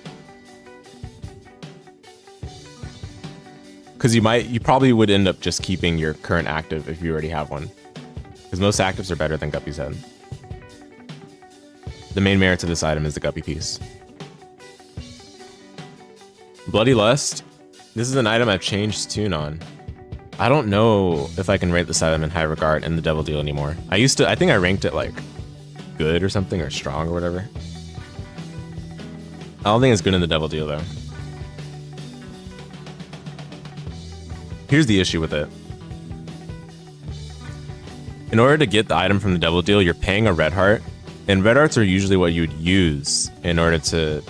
Because you probably would end up just keeping your current active if you already have one. Because most actives are better than Guppy's head. The main merit to this item is the Guppy piece. Bloody Lust. This is an item I've changed tune on. I don't know if I can rate this item in high regard in the double deal anymore. I think I ranked it like good or something, or strong or whatever. I don't think it's good in the double deal though. Here's the issue with it. In order to get the item from the double deal, you're paying a red heart, and red hearts are usually what you would use in order to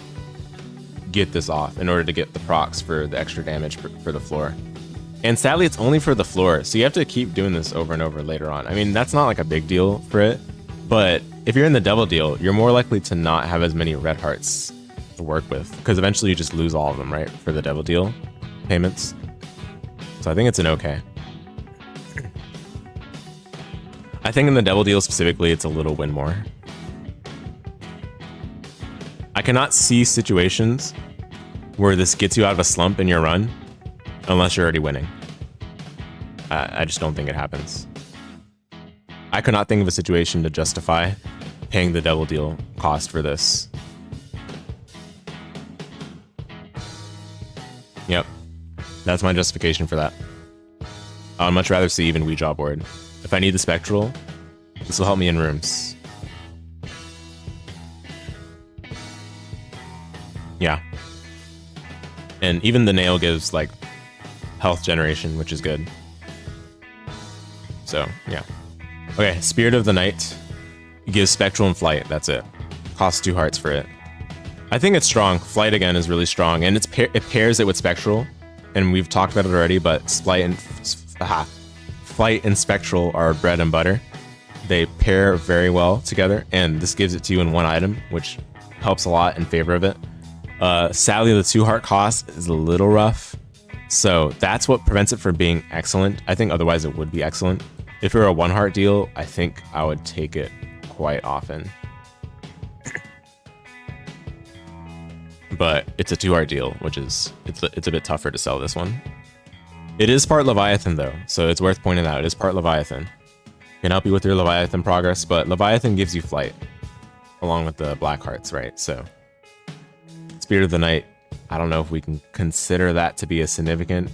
get this off, in order to get the procs for the extra damage for the floor. And sadly, it's only for the floor, so you have to keep doing this over and over later on. I mean, that's not like a big deal for it, but if you're in the double deal, you're more likely to not have as many red hearts to work with, because eventually you just lose all of them, right, for the double deal payments. So I think it's an okay. I think in the double deal specifically, it's a little win more. I cannot see situations where this gets you out of a slump in your run unless you're already winning. I just don't think it happens. I could not think of a situation to justify paying the double deal cost for this. Yep. That's my justification for that. I would much rather see even Ouija board. If I need the spectral, this will help me in rooms. Yeah. And even the nail gives like health generation, which is good. So, yeah. Okay, Spirit of the Night. It gives spectral and flight, that's it. Costs 2 hearts for it. I think it's strong. Flight again is really strong, and it pairs it with spectral. And we've talked about it already, but flight and spectral are bread and butter. They pair very well together, and this gives it to you in 1 item, which helps a lot in favor of it. Sadly, the 2 heart cost is a little rough, so that's what prevents it from being excellent. I think otherwise it would be excellent. If it were a 1 heart deal, I think I would take it quite often. But it's a 2 heart deal, which is it's a bit tougher to sell this one. It is part Leviathan though, so it's worth pointing out. It is part Leviathan. Can help you with your Leviathan progress, but Leviathan gives you flight along with the black hearts, right? So Spirit of the Night, I don't know if we can consider that to be a significant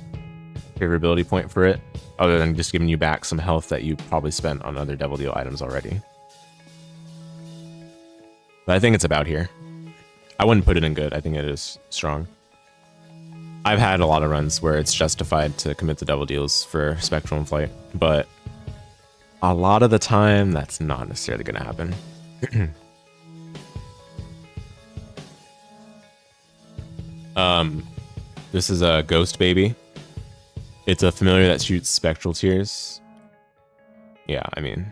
favorability point for it, other than just giving you back some health that you probably spent on other double deal items already. But I think it's about here. I wouldn't put it in good. I think it is strong. I've had a lot of runs where it's justified to commit to double deals for Spectral and Flight, but a lot of the time, that's not necessarily going to happen. This is a Ghost Baby. It's a familiar that shoots Spectral Tears. Yeah, I mean,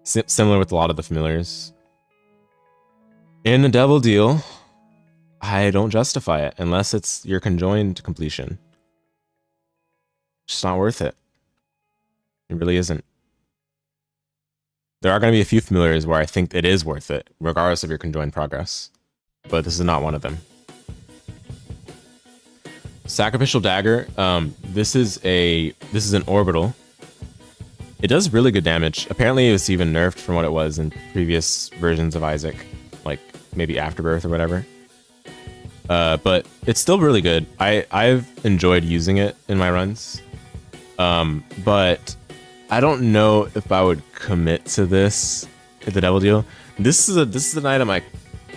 similar with a lot of the familiars. In a double deal, I don't justify it unless it's your conjoined completion. It's not worth it. It really isn't. There are going to be a few familiars where I think it is worth it, regardless of your conjoined progress. But this is not one of them. Sacrificial Dagger. This is an orbital. It does really good damage. Apparently it was even nerfed from what it was in previous versions of Isaac, like maybe Afterbirth or whatever. But it's still really good. I've enjoyed using it in my runs. But I don't know if I would commit to this at the Devil Deal. This is an item I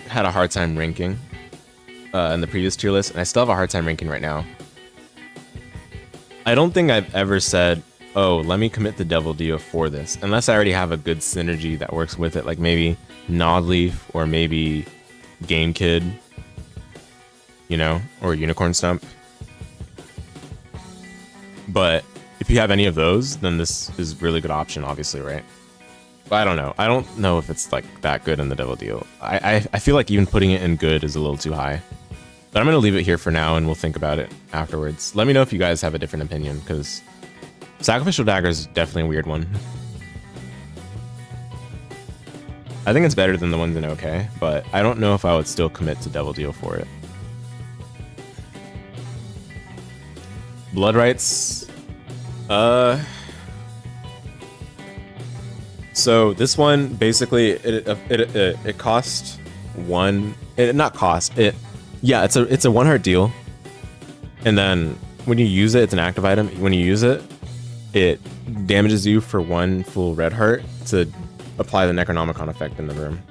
had a hard time ranking in the previous tier list, and I still have a hard time ranking right now. I don't think I've ever said, oh, let me commit the Devil Deal for this, unless I already have a good synergy that works with it, like maybe Nodleaf or maybe Game Kid, you know, or Unicorn Stump. But if you have any of those, then this is a really good option, obviously, right? But I don't know. I don't know if it's like that good in the Devil Deal. I feel like even putting it in good is a little too high. But I'm going to leave it here for now, and we'll think about it afterwards. Let me know if you guys have a different opinion, because Sacrificial Dagger is definitely a weird one. I think it's better than the ones in OK, but I don't know if I would still commit to Devil Deal for it. Blood Rights. So this one basically it cost one. Yeah, it's a 1 heart deal, and then when you use it, it's an active item. When you use it, it damages you for 1 full red heart to apply the Necronomicon effect in the room.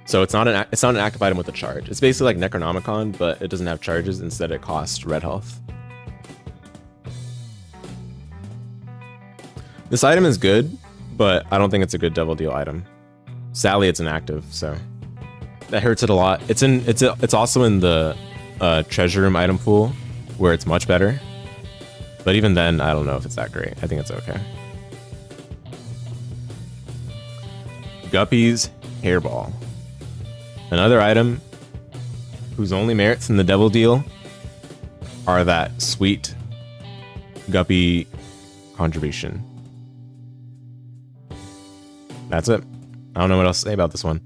So it's not an active item with a charge. It's basically like Necronomicon, but it doesn't have charges. Instead, it costs red health. This item is good, but I don't think it's a good Devil Deal item. Sadly, it's inactive, so that hurts it a lot. It's also in the treasure room item pool, where it's much better. But even then, I don't know if it's that great. I think it's okay. Guppy's Hairball. Another item whose only merits in the Devil Deal are that sweet Guppy contribution. That's it. I don't know what else to say about this one.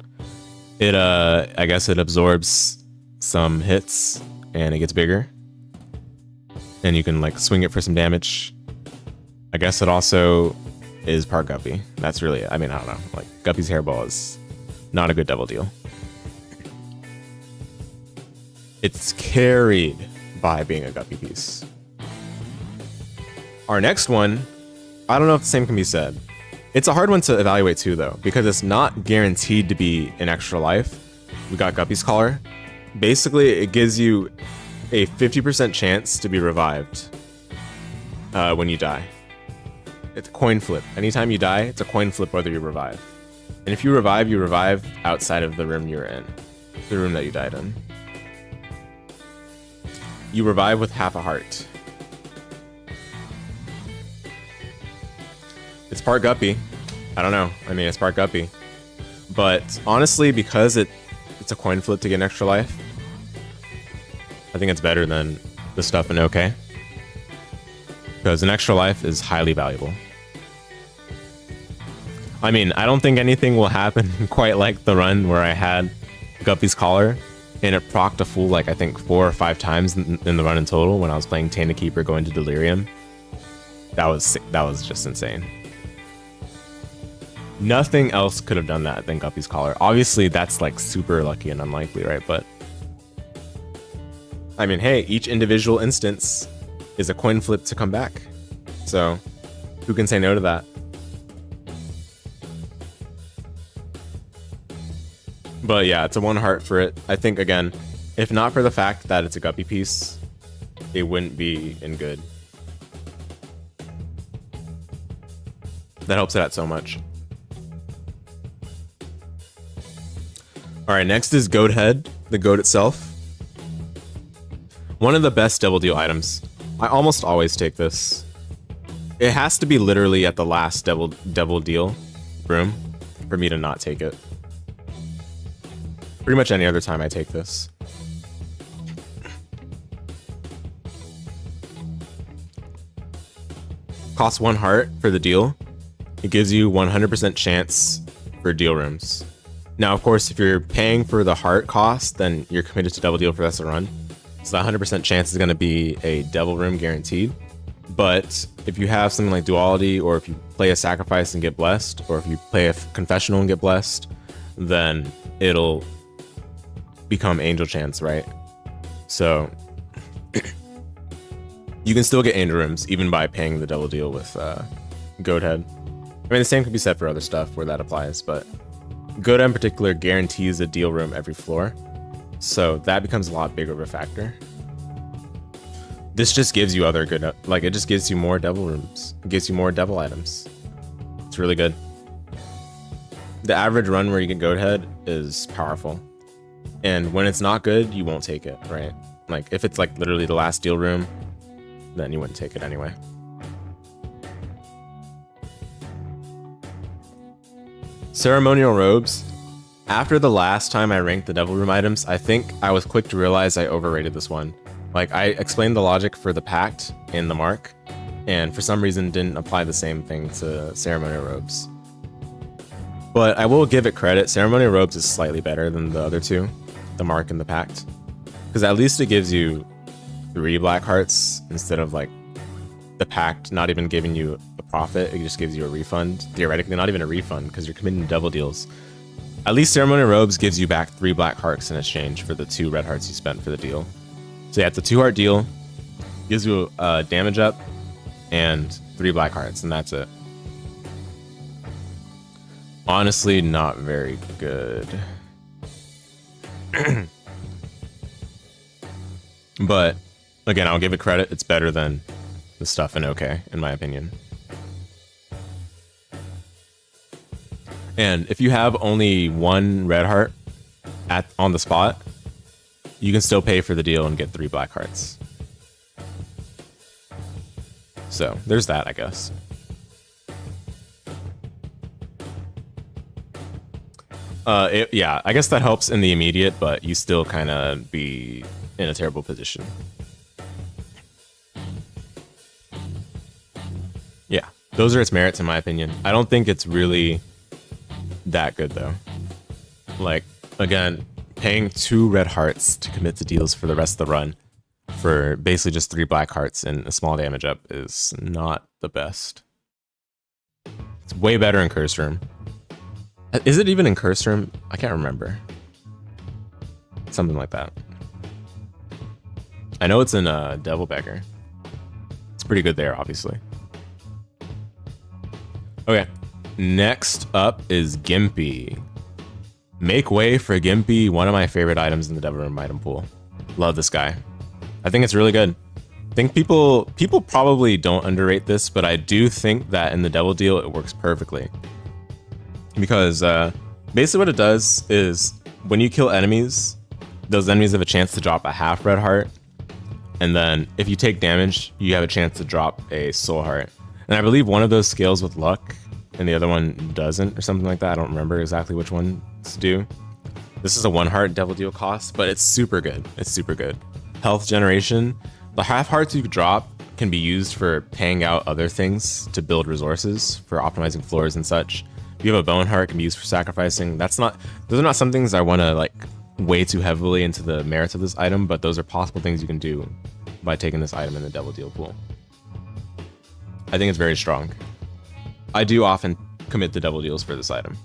It, I guess it absorbs some hits and it gets bigger. And you can like swing it for some damage. I guess it also is part Guppy. That's really it. I mean, I don't know. Like, Guppy's Hairball is not a good Devil Deal. It's carried by being a Guppy piece. Our next one, I don't know if the same can be said. It's a hard one to evaluate too, though, because it's not guaranteed to be an extra life. We got Guppy's Collar. Basically, it gives you a 50% chance to be revived when you die. It's a coin flip. Anytime you die, it's a coin flip whether you revive. And if you revive outside of the room you're in, the room that you died in. You revive with half a heart. It's part Guppy. I don't know. I mean, it's part Guppy. But honestly, because it's a coin flip to get an extra life, I think it's better than the stuff in OK. Because an extra life is highly valuable. I mean, I don't think anything will happen quite like the run where I had Guppy's Collar and it procced a full, like, I think 4 or 5 times in the run in total when I was playing Tana Keeper going to Delirium. That was just insane. Nothing else could have done that than Guppy's Collar. Obviously, that's like super lucky and unlikely, right? But I mean, hey, each individual instance is a coin flip to come back. So who can say no to that? But yeah, it's a 1 heart for it. I think, again, if not for the fact that it's a Guppy piece, it wouldn't be in good. That helps it out so much. Alright, next is Goat Head, the goat itself. One of the best Devil Deal items. I almost always take this. It has to be literally at the last Devil Deal room for me to not take it. Pretty much any other time I take this. Costs 1 heart for the deal. It gives you 100% chance for deal rooms. Now, of course, if you're paying for the heart cost, then you're committed to Devil Deal for the rest of the run. So the 100% chance is going to be a devil room guaranteed. But if you have something like duality, or if you play a sacrifice and get blessed, or if you play a confessional and get blessed, then it'll become angel chance, right? So you can still get angel rooms even by paying the double deal with Goat Head. I mean, the same could be said for other stuff where that applies, but Goat Head in particular guarantees a deal room every floor, so that becomes a lot bigger of a factor. This just gives you other good, like, it just gives you more devil rooms. It gives you more devil items. It's really good. The average run where you get Goat Head is powerful. And when it's not good, you won't take it, right? Like, if it's like literally the last deal room, then you wouldn't take it anyway. Ceremonial robes. After the last time I ranked the devil room items, I think I was quick to realize I overrated this one. Like, I explained the logic for the Pact in the Mark, and for some reason didn't apply the same thing to ceremonial robes. But I will give it credit, ceremonial robes is slightly better than the other two, the Mark and the Pact. Because at least it gives you 3 black hearts instead of like the Pact not even giving you a profit, it just gives you a refund. Theoretically, not even a refund because you're committing to double deals. At least ceremonial robes gives you back 3 black hearts in exchange for the 2 red hearts you spent for the deal. So yeah, it's a 2-heart deal, gives you a damage up and 3 black hearts, and that's it. Honestly, not very good. But again, I'll give it credit. It's better than the stuff in OK, in my opinion. And if you have only 1 red heart on the spot, you can still pay for the deal and get 3 black hearts. So there's that, I guess. Yeah, I guess that helps in the immediate, but you still kind of be in a terrible position. Yeah, those are its merits in my opinion. I don't think it's really that good though. Like, again, paying 2 red hearts to commit to deals for the rest of the run for basically just 3 black hearts and a small damage up is not the best. It's way better in Curse Room. Is it even in Curse Room? I can't remember. Something like that. I know it's in Devil Beggar. It's pretty good there, obviously. Okay, next up is Gimpy. Make way for Gimpy, one of my favorite items in the Devil Room item pool. Love this guy. I think it's really good. I think people probably don't underrate this, but I do think that in the Devil deal it works perfectly. Because basically what it does is when you kill enemies, those enemies have a chance to drop a half red heart. And then if you take damage, you have a chance to drop a soul heart. And I believe one of those scales with luck and the other one doesn't, or something like that. I don't remember exactly which one to do. This is a 1 heart devil deal cost, but it's super good. It's super good. Health generation. The half hearts you drop can be used for paying out other things to build resources for optimizing floors and such. If you have a bone heart, it can be used for sacrificing. Those are not some things I want to like weigh too heavily into the merits of this item, but those are possible things you can do by taking this item in the devil deal pool. I think it's very strong. I do often commit the devil deals for this item.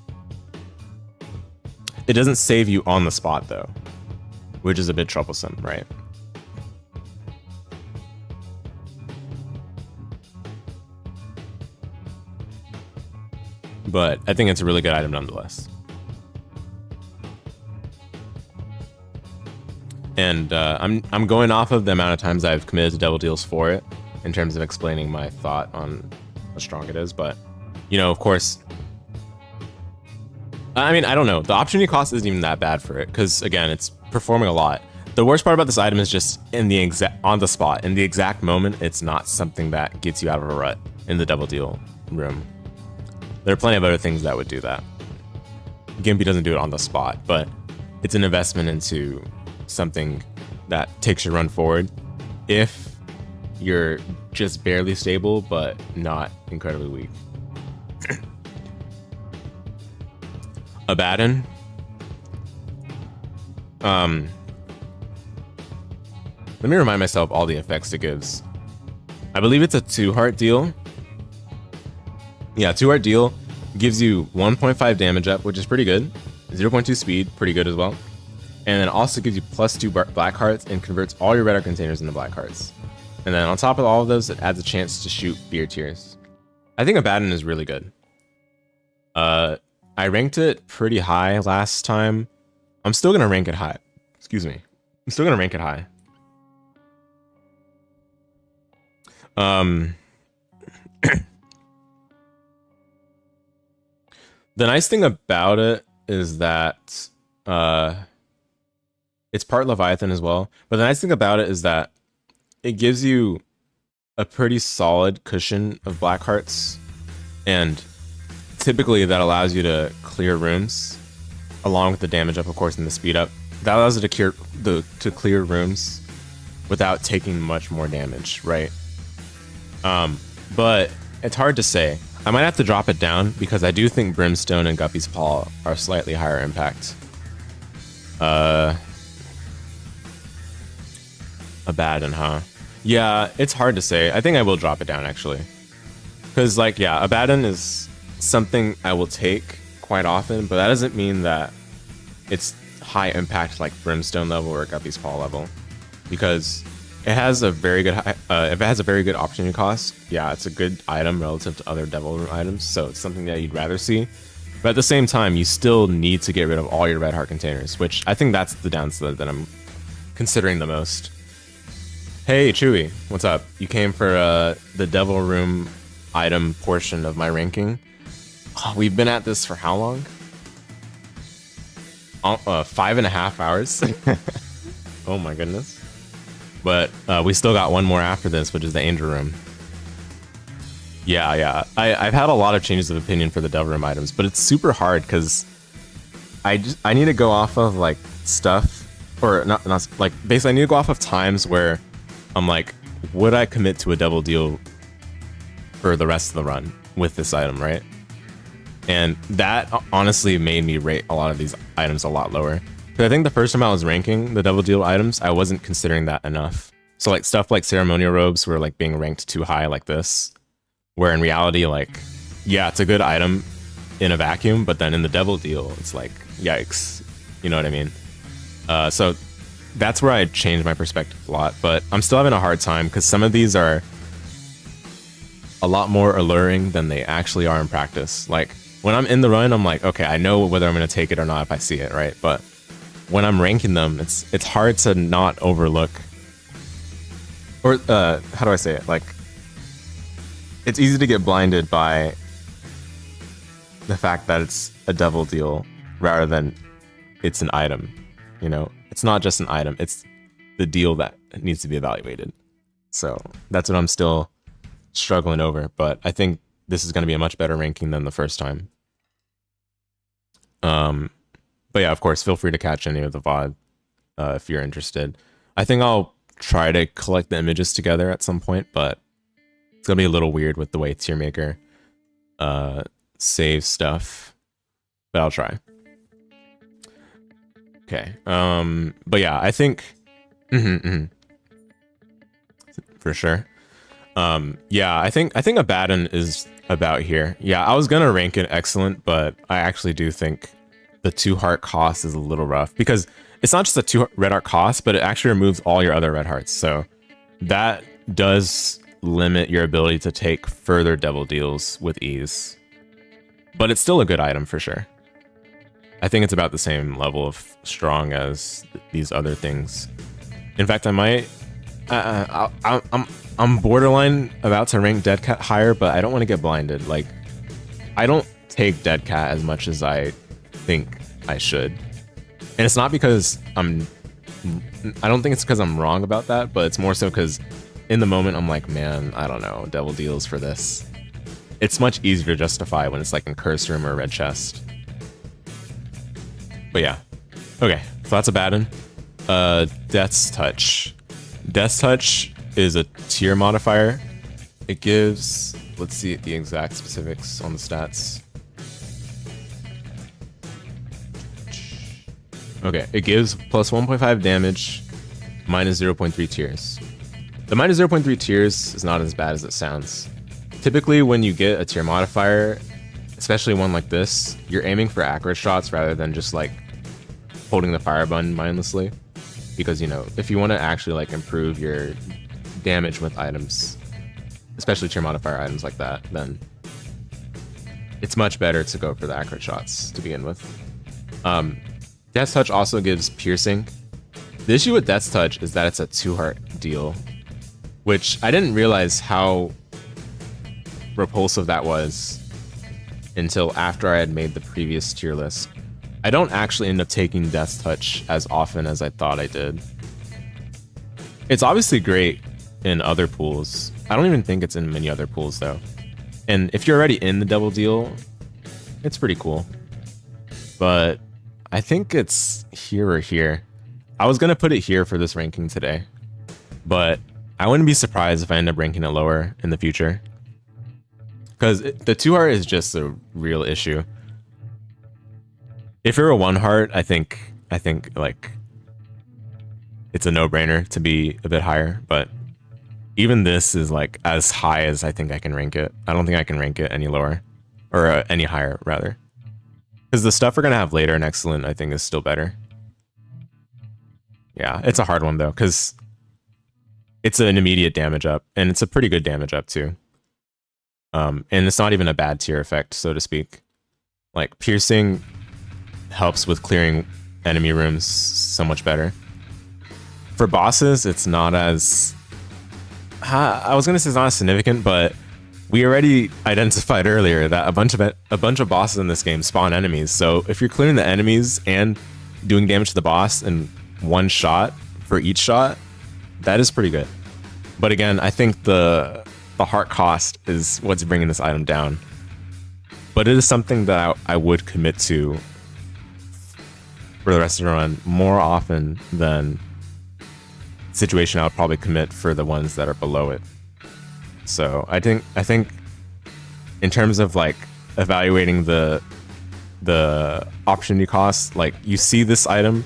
It doesn't save you on the spot though, which is a bit troublesome, right? But I think it's a really good item nonetheless. And I'm going off of the amount of times I've committed to devil deals for it in terms of explaining my thought on how strong it is. But, you know, of course, I mean, I don't know. The opportunity cost isn't even that bad for it because, again, it's performing a lot. The worst part about this item is just on the spot. In the exact moment, it's not something that gets you out of a rut in the double deal room. There are plenty of other things that would do that. Gimpy doesn't do it on the spot, but it's an investment into something that takes your run forward if you're just barely stable but not incredibly weak. Abaddon. Let me remind myself all the effects it gives. I believe it's a 2-heart deal. Yeah, 2-heart deal gives you 1.5 damage up, which is pretty good. 0.2 speed, pretty good as well. And then also gives you +2 black hearts and converts all your red heart containers into black hearts. And then on top of all of those, it adds a chance to shoot fear tears. I think Abaddon is really good. I ranked it pretty high last time. I'm still gonna rank it high. Excuse me. I'm still gonna rank it high. The nice thing about it is that it's part Leviathan as well. But the nice thing about it is that it gives you a pretty solid cushion of black hearts, and typically that allows you to clear rooms, along with the damage up, of course, and the speed up. That allows you to clear rooms without taking much more damage, right? But it's hard to say. I might have to drop it down because I do think Brimstone and Guppy's Paw are slightly higher impact. Abaddon, huh? Yeah, it's hard to say. I think I will drop it down actually. Because like, yeah, Abaddon is something I will take quite often, but that doesn't mean that it's high impact like Brimstone level or Guppy's Paw level. Because it has a very good, if it has a very good opportunity cost, yeah, it's a good item relative to other Devil Room items, so it's something that you'd rather see. But at the same time, you still need to get rid of all your red heart containers, which I think that's the downside that I'm considering the most. Hey, Chewy, what's up? You came for the Devil Room item portion of my ranking. Oh, we've been at this for how long? 5.5 hours. Oh my goodness. But we still got one more after this, which is the Angel Room. Yeah. I've had a lot of changes of opinion for the Devil Room items, but it's super hard because I need to go off of like stuff, or not like basically I need to go off of times where I'm like, would I commit to a double deal for the rest of the run with this item, right? And that honestly made me rate a lot of these items a lot lower. Because I think the first time I was ranking the double deal items, I wasn't considering that enough. So like stuff like ceremonial robes were like being ranked too high like this. Where in reality, like, yeah, it's a good item in a vacuum, but then in the devil deal, it's like, yikes. You know what I mean? So that's where I changed my perspective a lot. But I'm still having a hard time because some of these are a lot more alluring than they actually are in practice. Like when I'm in the run, I'm like, okay, I know whether I'm going to take it or not if I see it, right? But when I'm ranking them, it's hard to not overlook, or how do I say it? Like, it's easy to get blinded by the fact that it's a devil deal rather than it's an item. You know, it's not just an item; it's the deal that needs to be evaluated. So that's what I'm still struggling over. But I think this is going to be a much better ranking than the first time. But yeah, of course, feel free to catch any of the VOD if you're interested. I think I'll try to collect the images together at some point, but it's gonna be a little weird with the way Tier Maker saves stuff. But I'll try. Okay. But yeah, I think for sure. Yeah, I think Abaddon is about here. Yeah, I was gonna rank it excellent, but I actually do think the 2 heart cost is a little rough because it's not just a 2 red heart cost, but it actually removes all your other red hearts. So that does limit your ability to take further devil deals with ease. But it's still a good item for sure. I think it's about the same level of strong as these other things. In fact, I might. I'm borderline about to rank Dead Cat higher, but I don't want to get blinded. Like, I don't take Dead Cat as much as I think I should, and it's not because I don't think it's because I'm wrong about that, but it's more so because in the moment I'm like, man, I don't know, devil deals for this. It's much easier to justify when it's like in Curse Room or Red Chest. But yeah, okay, so that's Abaddon. Death's Touch. Death's Touch is a tier modifier. It gives, let's see the exact specifics on the stats. Okay, it gives plus 1.5 damage minus 0.3 tiers. The minus 0.3 tiers is not as bad as it sounds. Typically, when you get a tier modifier, especially one like this, you're aiming for accurate shots rather than just like holding the fire button mindlessly. Because, you know, if you want to actually like improve your damage with items, especially tier modifier items like that, then it's much better to go for the accurate shots to begin with. Death Touch also gives piercing. The issue with Death Touch is that it's a 2-heart deal, which I didn't realize how repulsive that was until after I had made the previous tier list. I don't actually end up taking Death Touch as often as I thought I did. It's obviously great in other pools. I don't even think it's in many other pools though. And if you're already in the double deal, it's pretty cool. But I think it's here or here. I was gonna put it here for this ranking today, but I wouldn't be surprised if I end up ranking it lower in the future. Because the 2-heart is just a real issue. If you're a 1-heart, I think like it's a no-brainer to be a bit higher, but even this is like as high as I think I can rank it. I don't think I can rank it any lower, or any higher rather. Because the stuff we're gonna have later in Excellent, I think, is still better. Yeah, it's a hard one though, because it's an immediate damage up, and it's a pretty good damage up too. And it's not even a bad tier effect, so to speak. Like, piercing helps with clearing enemy rooms so much better. For bosses, it's not as... I was gonna say it's not as significant, but we already identified earlier that a bunch of bosses in this game spawn enemies. So if you're clearing the enemies and doing damage to the boss in one shot for each shot, that is pretty good. But again, I think the heart cost is what's bringing this item down. But it is something that I would commit to for the rest of the run more often than the situation I would probably commit for the ones that are below it. So I think in terms of like evaluating the opportunity cost, like you see this item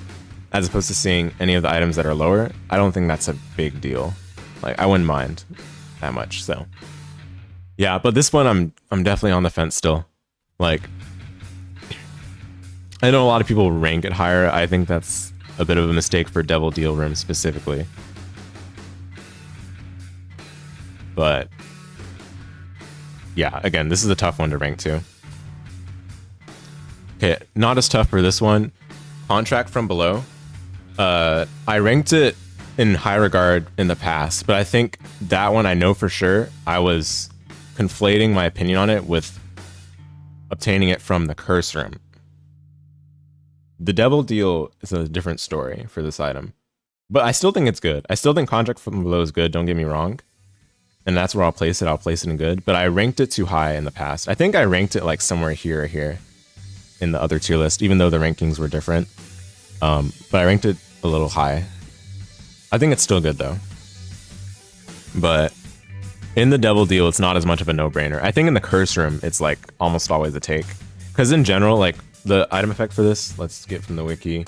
as opposed to seeing any of the items that are lower, I don't think that's a big deal. Like, I wouldn't mind that much. So yeah, but this one I'm definitely on the fence still. Like, I know a lot of people rank it higher. I think that's a bit of a mistake for Devil Deal Room specifically. But yeah, again, this is a tough one to rank too. Okay, not as tough for this one. Contract from Below. I ranked it in high regard in the past, but I think that one I know for sure I was conflating my opinion on it with obtaining it from the Curse Room. The Devil Deal is a different story for this item, but I still think it's good. I still think Contract from Below is good, don't get me wrong. And that's where I'll place it. I'll place it in good, but I ranked it too high in the past. I think I ranked it like somewhere here or here in the other tier list, even though the rankings were different. But I ranked it a little high. I think it's still good though. But in the Devil Deal, it's not as much of a no-brainer. I think in the Curse Room, it's like almost always a take. Because in general, like the item effect for this, let's get from the wiki.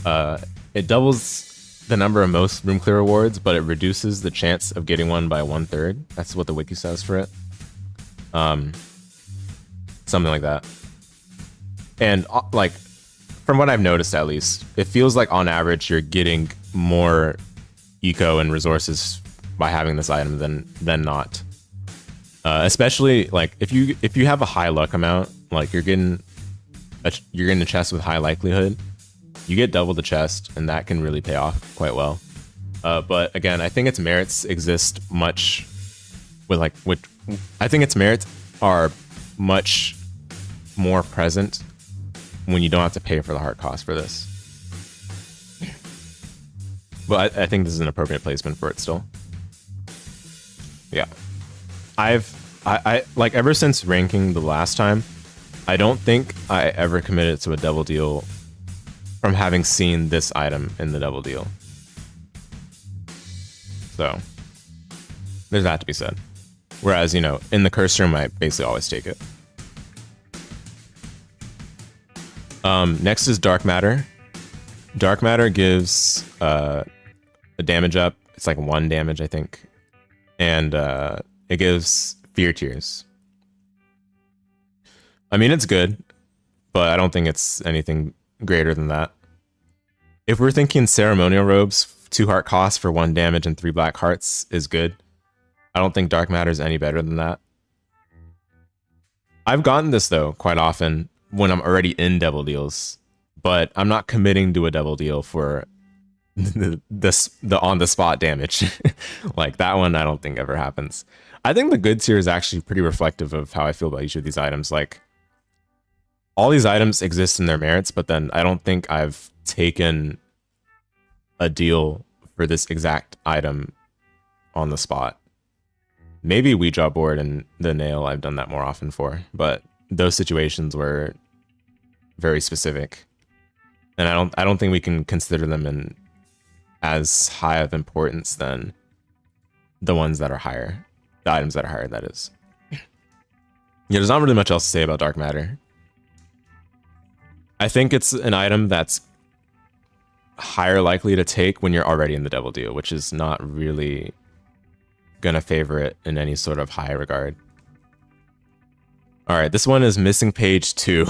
It doubles the number of most room clear rewards, but it reduces the chance of getting one by 1/3. That's what the wiki says for it. Something like that. And like, from what I've noticed at least, it feels like on average you're getting more eco and resources by having this item than not. Especially like if you have a high luck amount, like you're getting a chest with high likelihood, you get double the chest, and that can really pay off quite well. But again, I think its merits exist much with I think its merits are much more present when you don't have to pay for the heart cost for this. But I think this is an appropriate placement for it still. Yeah. I like ever since ranking the last time, I don't think I ever committed to a Devil Deal from having seen this item in the Devil Deal. So there's that to be said. Whereas, you know, in the Curse Room, I basically always take it. Next is Dark Matter. Dark Matter gives a damage up. It's like 1 damage, I think. And it gives Fear Tears. I mean, it's good, but I don't think it's anything greater than that. If we're thinking ceremonial robes, 2 heart cost for 1 damage and 3 black hearts is good. I don't think Dark Matter is any better than that. I've gotten this though quite often when I'm already in devil deals, but I'm not committing to a devil deal for the on the spot damage. Like that one I don't think ever happens. I think the good tier is actually pretty reflective of how I feel about each of these items. Like all these items exist in their merits, but then I don't think I've taken a deal for this exact item on the spot. Maybe Ouija board and the nail I've done that more often for, but those situations were very specific. And I don't think we can consider them in as high of importance than the ones that are higher. The items that are higher, that is. Yeah, there's not really much else to say about Dark Matter. I think it's an item that's higher likely to take when you're already in the devil deal, which is not really gonna favor it in any sort of high regard. All right, this one is missing page 2.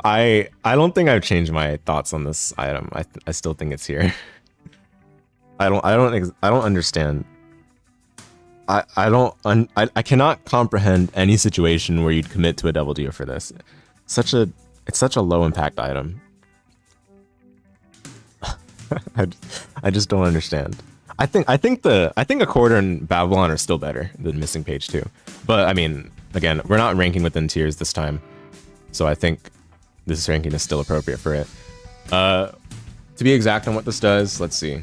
I don't think I've changed my thoughts on this item. I still think it's here. I don't understand. I cannot comprehend any situation where you'd commit to a devil deal for this. It's such a low impact item. I just don't understand. I think a quarter and Babylon are still better than missing page 2. But I mean, again, we're not ranking within tiers this time, so I think this ranking is still appropriate for it. To be exact on what this does, let's see.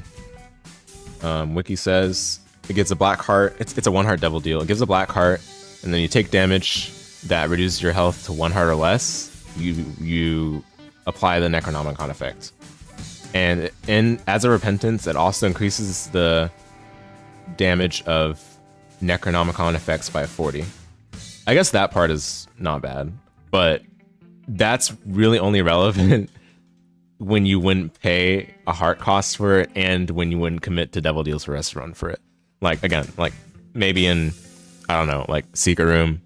Wiki says it gets a black heart. It's a 1 heart devil deal. It gives a black heart, and then you take damage that reduces your health to 1 heart or less. You apply the Necronomicon effect. And as a repentance, it also increases the damage of Necronomicon effects by 40. I guess that part is not bad, but that's really only relevant when you wouldn't pay a heart cost for it and when you wouldn't commit to devil deals for rest run for it. Like, again, like maybe in, I don't know, like Secret Room.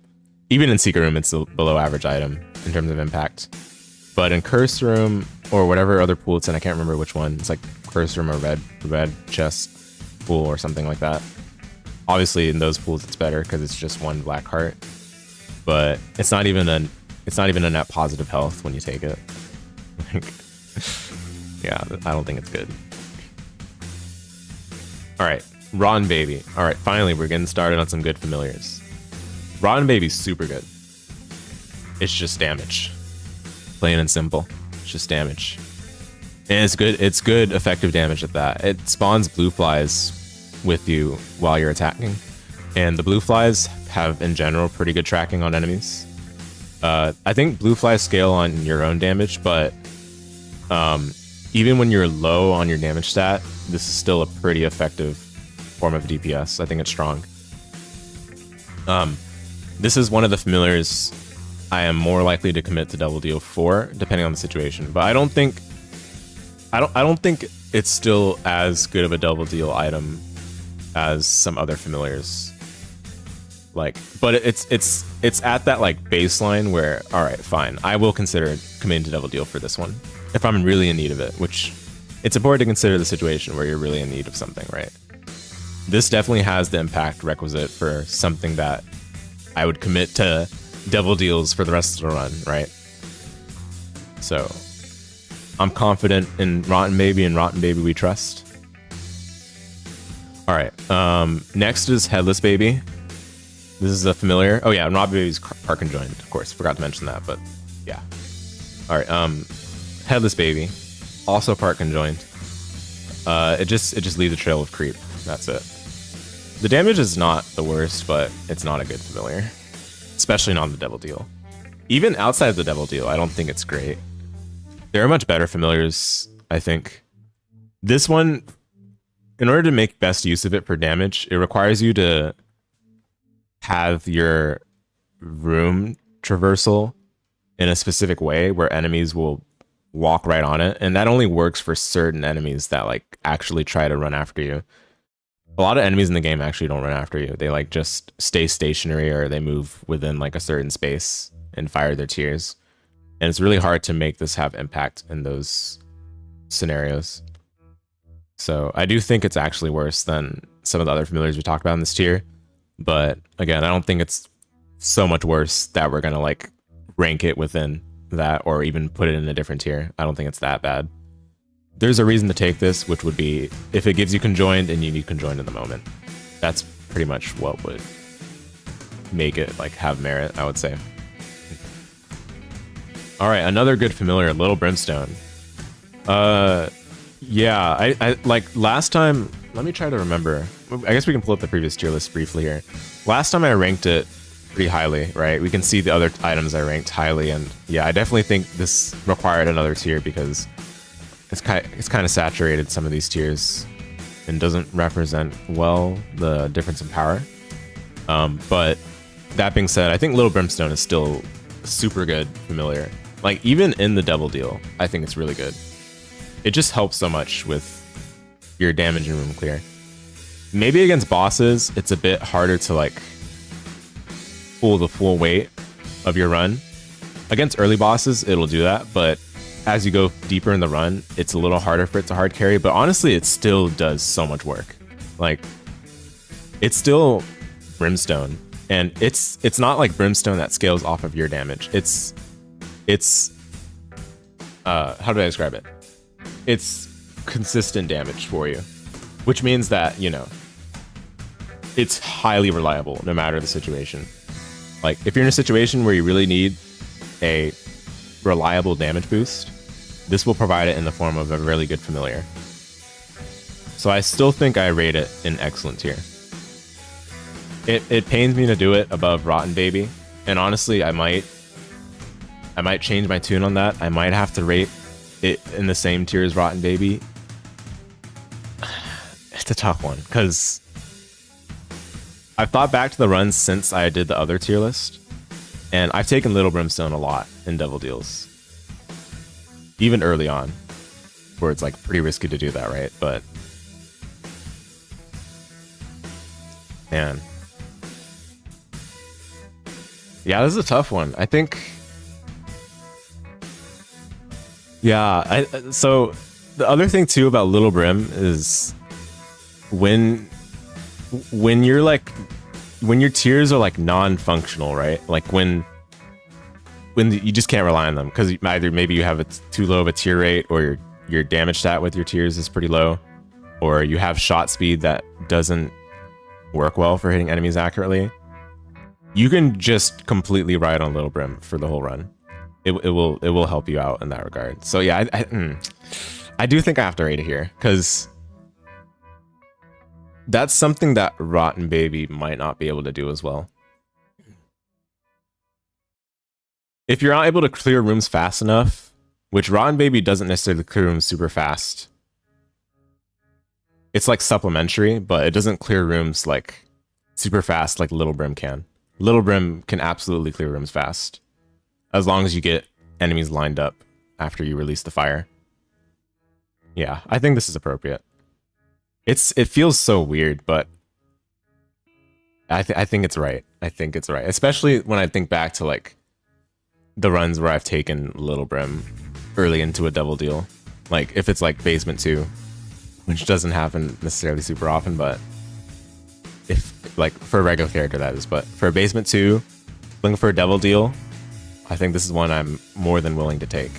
Even in Secret Room, it's a below average item in terms of impact. But in Curse Room or whatever other pool it's in, I can't remember which one. It's like Curse Room or red chest pool or something like that. Obviously, in those pools, it's better because it's just 1 black heart. But it's not even a net positive health when you take it. Like, yeah, I don't think it's good. All right, Rotten Baby. All right, finally, we're getting started on some good familiars. Rotten Baby's super good. It's just damage. Plain and simple. It's just damage. And it's good effective damage at that. It spawns blue flies with you while you're attacking. And the blue flies have, in general, pretty good tracking on enemies. I think blue flies scale on your own damage, but even when you're low on your damage stat, this is still a pretty effective form of DPS. I think it's strong. This is one of the familiars I am more likely to commit to double deal for, depending on the situation. But I don't think it's still as good of a double deal item as some other familiars. Like, but it's at that like baseline where, all right, fine, I will consider committing to double deal for this one if I'm really in need of it. Which it's important to consider the situation where you're really in need of something, right? This definitely has the impact requisite for something that I would commit to double deals for the rest of the run, right? So I'm confident in Rotten Baby, and Rotten Baby we trust. All right, next is Headless Baby. This is a familiar. Oh yeah, and Rotten Baby's Park and Joined, of course. Forgot to mention that, but yeah. All right, Headless Baby, also Park and Joined. It just leaves a trail of creep. That's it. The damage is not the worst, but it's not a good familiar. Especially not in the devil deal. Even outside of the devil deal, I don't think it's great. There are much better familiars, I think. This one, in order to make best use of it for damage, it requires you to have your room traversal in a specific way where enemies will walk right on it, and that only works for certain enemies that like actually try to run after you. A lot of enemies in the game actually don't run after you. They like just stay stationary, or they move within like a certain space and fire their tiers. And it's really hard to make this have impact in those scenarios. So I do think it's actually worse than some of the other familiars we talked about in this tier. But again, I don't think it's so much worse that we're gonna like rank it within that or even put it in a different tier. I don't think it's that bad. There's a reason to take this, which would be if it gives you conjoined and you need conjoined in the moment. That's pretty much what would make it like have merit, I would say. All right, another good familiar, Little Brimstone. Yeah, I like last time. Let me try to remember. I guess we can pull up the previous tier list briefly here. Last time I ranked it pretty highly, right? We can see the other items I ranked highly, and yeah, I definitely think this required another tier because it's kind of saturated some of these tiers and doesn't represent well the difference in power. But that being said, I think Little Brimstone is still super good familiar. Like even in the Devil Deal, I think it's really good. It just helps so much with your damage and room clear. Maybe against bosses, it's a bit harder to like pull the full weight of your run. Against early bosses, it'll do that, but as you go deeper in the run, it's a little harder for it to hard carry, but honestly, it still does so much work. Like, it's still Brimstone, and it's not like Brimstone that scales off of your damage. It's how do I describe it? It's consistent damage for you, which means that, you know, it's highly reliable no matter the situation. Like, if you're in a situation where you really need a reliable damage boost, this will provide it in the form of a really good familiar. So I still think I rate it in excellent tier. It pains me to do it above Rotten Baby, and honestly, I might change my tune on that. I might have to rate it in the same tier as Rotten Baby. It's a tough one because I've thought back to the runs since I did the other tier list, and I've taken Little Brimstone a lot in Devil Deals, even early on, where it's like pretty risky to do that, right? But man, yeah, this is a tough one. I think, yeah. So the other thing too about Little Brim is when you're like, when your tiers are like non-functional, right? Like when you just can't rely on them because either maybe you have a too low of a tier rate, or your damage stat with your tiers is pretty low, or you have shot speed that doesn't work well for hitting enemies accurately. You can just completely ride on Little Brim for the whole run. It will help you out in that regard. So yeah, I do think I have to rate it here because that's something that Rotten Baby might not be able to do as well. If you're not able to clear rooms fast enough, which Rotten Baby doesn't necessarily clear rooms super fast. It's like supplementary, but it doesn't clear rooms like super fast like Little Brim can. Little Brim can absolutely clear rooms fast, as long as you get enemies lined up after you release the fire. Yeah, I think this is appropriate. It feels so weird, but I think it's right. I think it's right, especially when I think back to like the runs where I've taken Little Brim early into a Devil Deal. Like if it's like Basement 2, which doesn't happen necessarily super often, but if like for a regular character that is, but for a Basement 2, looking for a Devil Deal, I think this is one I'm more than willing to take.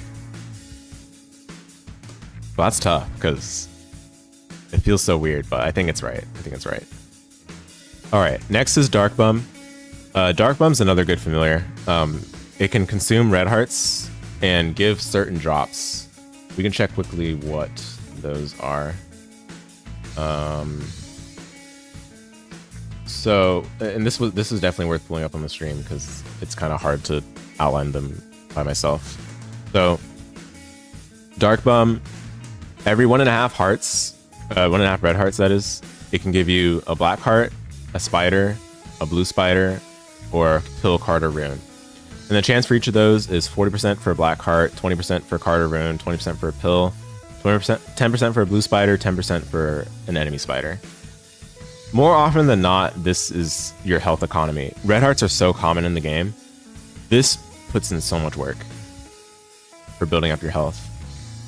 Well, that's tough because it feels so weird, but I think it's right. I think it's right. All right, next is Dark Bum. Dark Bum's another good familiar. It can consume red hearts and give certain drops. We can check quickly what those are. So, and this is definitely worth pulling up on the stream because it's kind of hard to outline them by myself. So, Dark Bum, every 1.5 hearts, 1.5 red hearts that is, it can give you a black heart, a spider, a blue spider, or kill card or rune. And the chance for each of those is 40% for a black heart, 20% for Carter Rune, 20% for a pill, 20%, 10% for a blue spider, 10% for an enemy spider. More often than not, this is your health economy. Red hearts are so common in the game. This puts in so much work for building up your health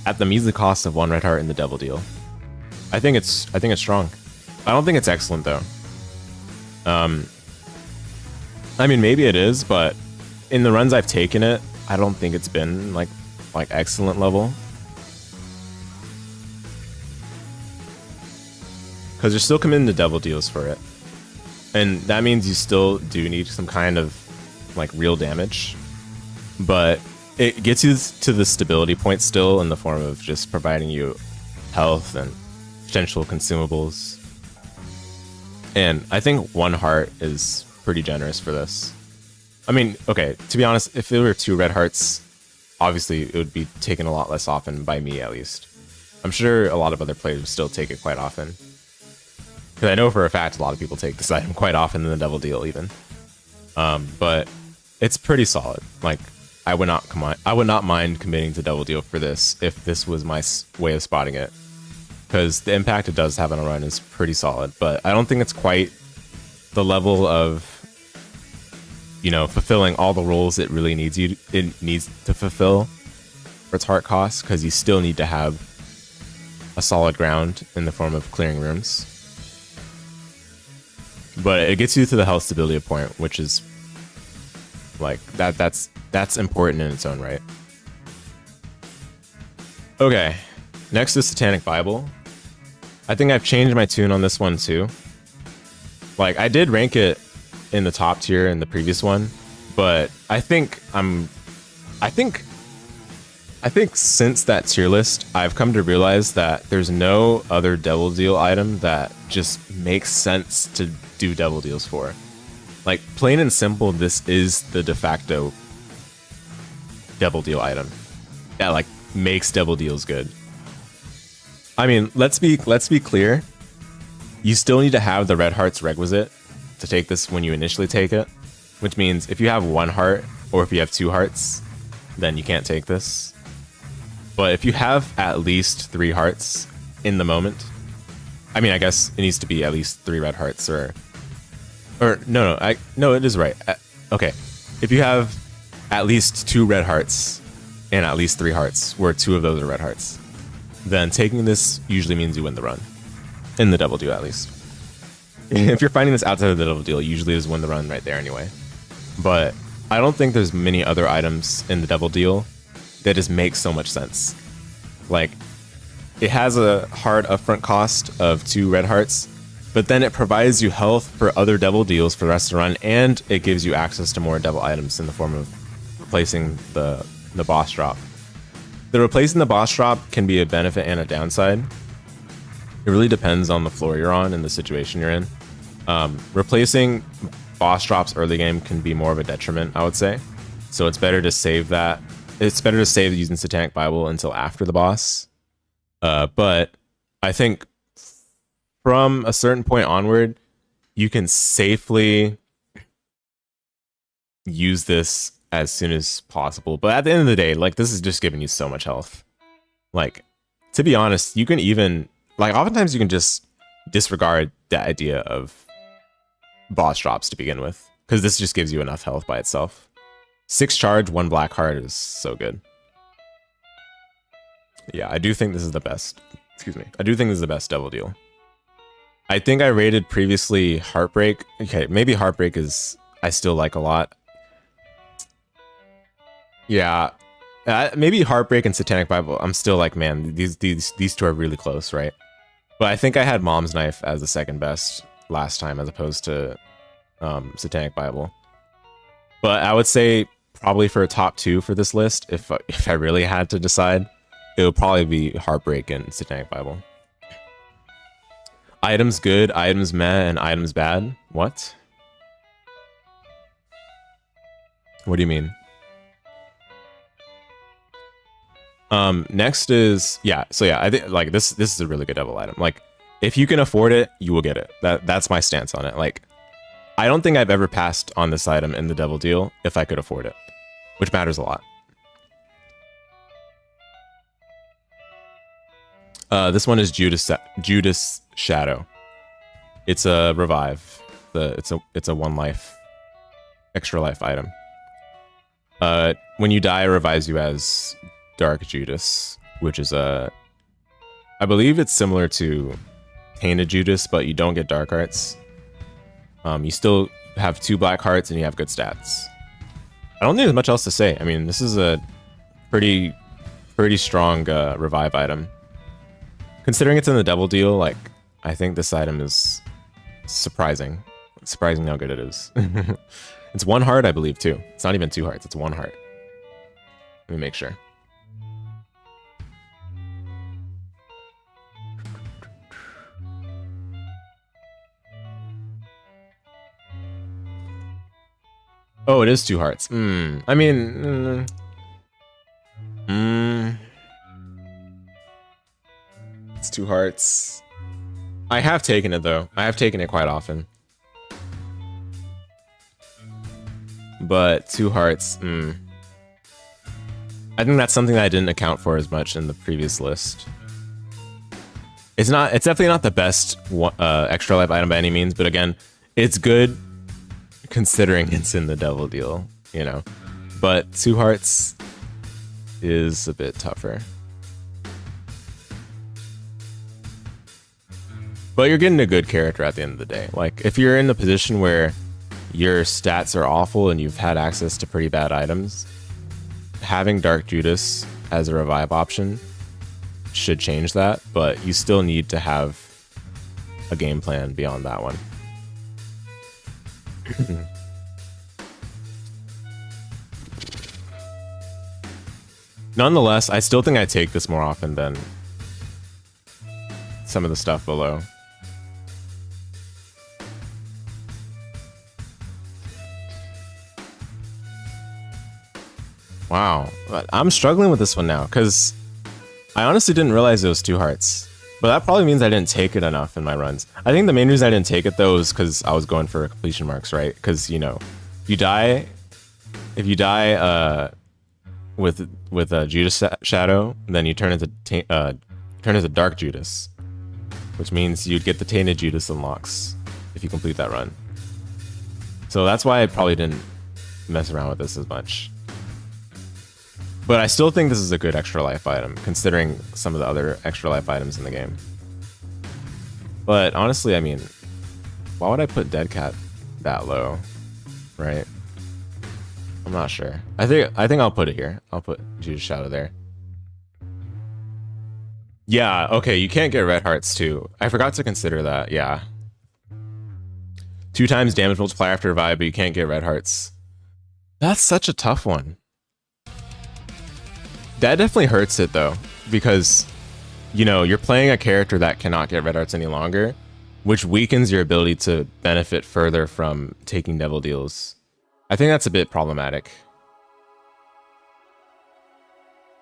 at the measly cost of 1 red heart in the devil deal. I think it's strong. I don't think it's excellent though. I mean, maybe it is, but in the runs I've taken it, I don't think it's been like excellent level. Because you're still committing to devil deals for it. And that means you still do need some kind of like real damage. But it gets you to the stability point still in the form of just providing you health and potential consumables. And I think 1 heart is pretty generous for this. I mean, okay, to be honest, if it were 2 red hearts, obviously it would be taken a lot less often by me at least. I'm sure a lot of other players would still take it quite often. Because I know for a fact a lot of people take this item quite often in the devil deal even. But it's pretty solid. Like, I would not mind committing to devil deal for this if this was my way of spotting it. Because the impact it does have on a run is pretty solid. But I don't think it's quite the level of, you know, fulfilling all the roles it really needs to fulfill for its heart cost. Because you still need to have a solid ground in the form of clearing rooms. But it gets you to the health stability point, which is like that's important in its own right. Okay, next is Satanic Bible. I think I've changed my tune on this one too. Like, I did rank it in the top tier in the previous one, but I think since that tier list, I've come to realize that there's no other devil deal item that just makes sense to do devil deals for. Like, plain and simple, this is the de facto devil deal item that like makes devil deals good. I mean, let's be clear. You still need to have the red hearts requisite to take this when you initially take it, which means if you have 1 heart or if you have 2 hearts, then you can't take this. But if you have at least 3 hearts in the moment, I mean, I guess it needs to be at least 3 red hearts or no, it is right. Okay, if you have at least 2 red hearts and at least 3 hearts, where 2 of those are red hearts, then taking this usually means you win the run. In the devil deal, at least. If you're finding this outside of the devil deal, usually is win the run right there anyway. But I don't think there's many other items in the devil deal that just make so much sense. Like, it has a hard upfront cost of 2 red hearts, but then it provides you health for other devil deals for the rest of the run, and it gives you access to more devil items in the form of replacing the boss drop. The replacing the boss drop can be a benefit and a downside. It really depends on the floor you're on and the situation you're in. Replacing boss drops early game can be more of a detriment, I would say. So it's better to save that. It's better to save using Satanic Bible until after the boss. But I think from a certain point onward, you can safely use this as soon as possible. But at the end of the day, like, this is just giving you so much health. Like, to be honest, you can even, like, oftentimes you can just disregard the idea of boss drops to begin with, because this just gives you enough health by itself. 6 charge, 1 black heart is so good. Yeah, I do think this is the best. Excuse me. I do think this is the best devil deal. I think I rated previously Heartbreak. Okay, maybe Heartbreak is I still like a lot. Yeah, maybe Heartbreak and Satanic Bible. I'm still like, man, these 2 are really close, right? But I think I had Mom's Knife as the second best last time, as opposed to Satanic Bible. But I would say probably for a top 2 for this list, if I really had to decide, it would probably be Heartbreak and Satanic Bible. Items good, items meh, and items bad. What? What do you mean? Next is, yeah, so yeah, I think like this is a really good devil item. Like, if you can afford it, you will get it. That's my stance on it. Like, I don't think I've ever passed on this item in the devil deal if I could afford it. which matters a lot. This one is Judas Shadow. It's a revive. It's a 1 life, extra life item. When you die, it revives you as Dark Judas, which is I believe it's similar to Tainted Judas, but you don't get dark hearts. You still have 2 black hearts and you have good stats. I don't think there's much else to say. I mean, this is a pretty strong revive item. Considering it's in the Devil Deal, like, I think this item is surprising. Surprising how good it is. It's 1 heart, I believe, too. It's not even 2 hearts, it's 1 heart. Let me make sure. Oh, it is 2 hearts. I mean... It's 2 hearts. I have taken it, though. I have taken it quite often. But 2 hearts, I think that's something that I didn't account for as much in the previous list. It's definitely not the best extra life item by any means, but again, it's good considering it's in the Devil Deal, you know. But 2 hearts is a bit tougher. But you're getting a good character at the end of the day. Like, if you're in the position where your stats are awful and you've had access to pretty bad items, having Dark Judas as a revive option should change that, but you still need to have a game plan beyond that one. Nonetheless, I still think I take this more often than some of the stuff below. Wow, but I'm struggling with this one now because I honestly didn't realize it was 2 hearts. But that probably means I didn't take it enough in my runs. I think the main reason I didn't take it though is because I was going for completion marks, right? Because, you know, if you die with a Judas Shadow, then you turn into Dark Judas, which means you'd get the Tainted Judas unlocks if you complete that run. So that's why I probably didn't mess around with this as much. But I still think this is a good extra life item, considering some of the other extra life items in the game. But honestly, I mean, why would I put Dead Cat that low, right? I'm not sure. I think I'll put it here. I'll put Judas Shadow there. Yeah, okay, you can't get red hearts too. I forgot to consider that, yeah. 2 times damage multiplier after revive, but you can't get red hearts. That's such a tough one. That definitely hurts it though, because, you know, you're playing a character that cannot get red hearts any longer, which weakens your ability to benefit further from taking Devil Deals. I think that's a bit problematic.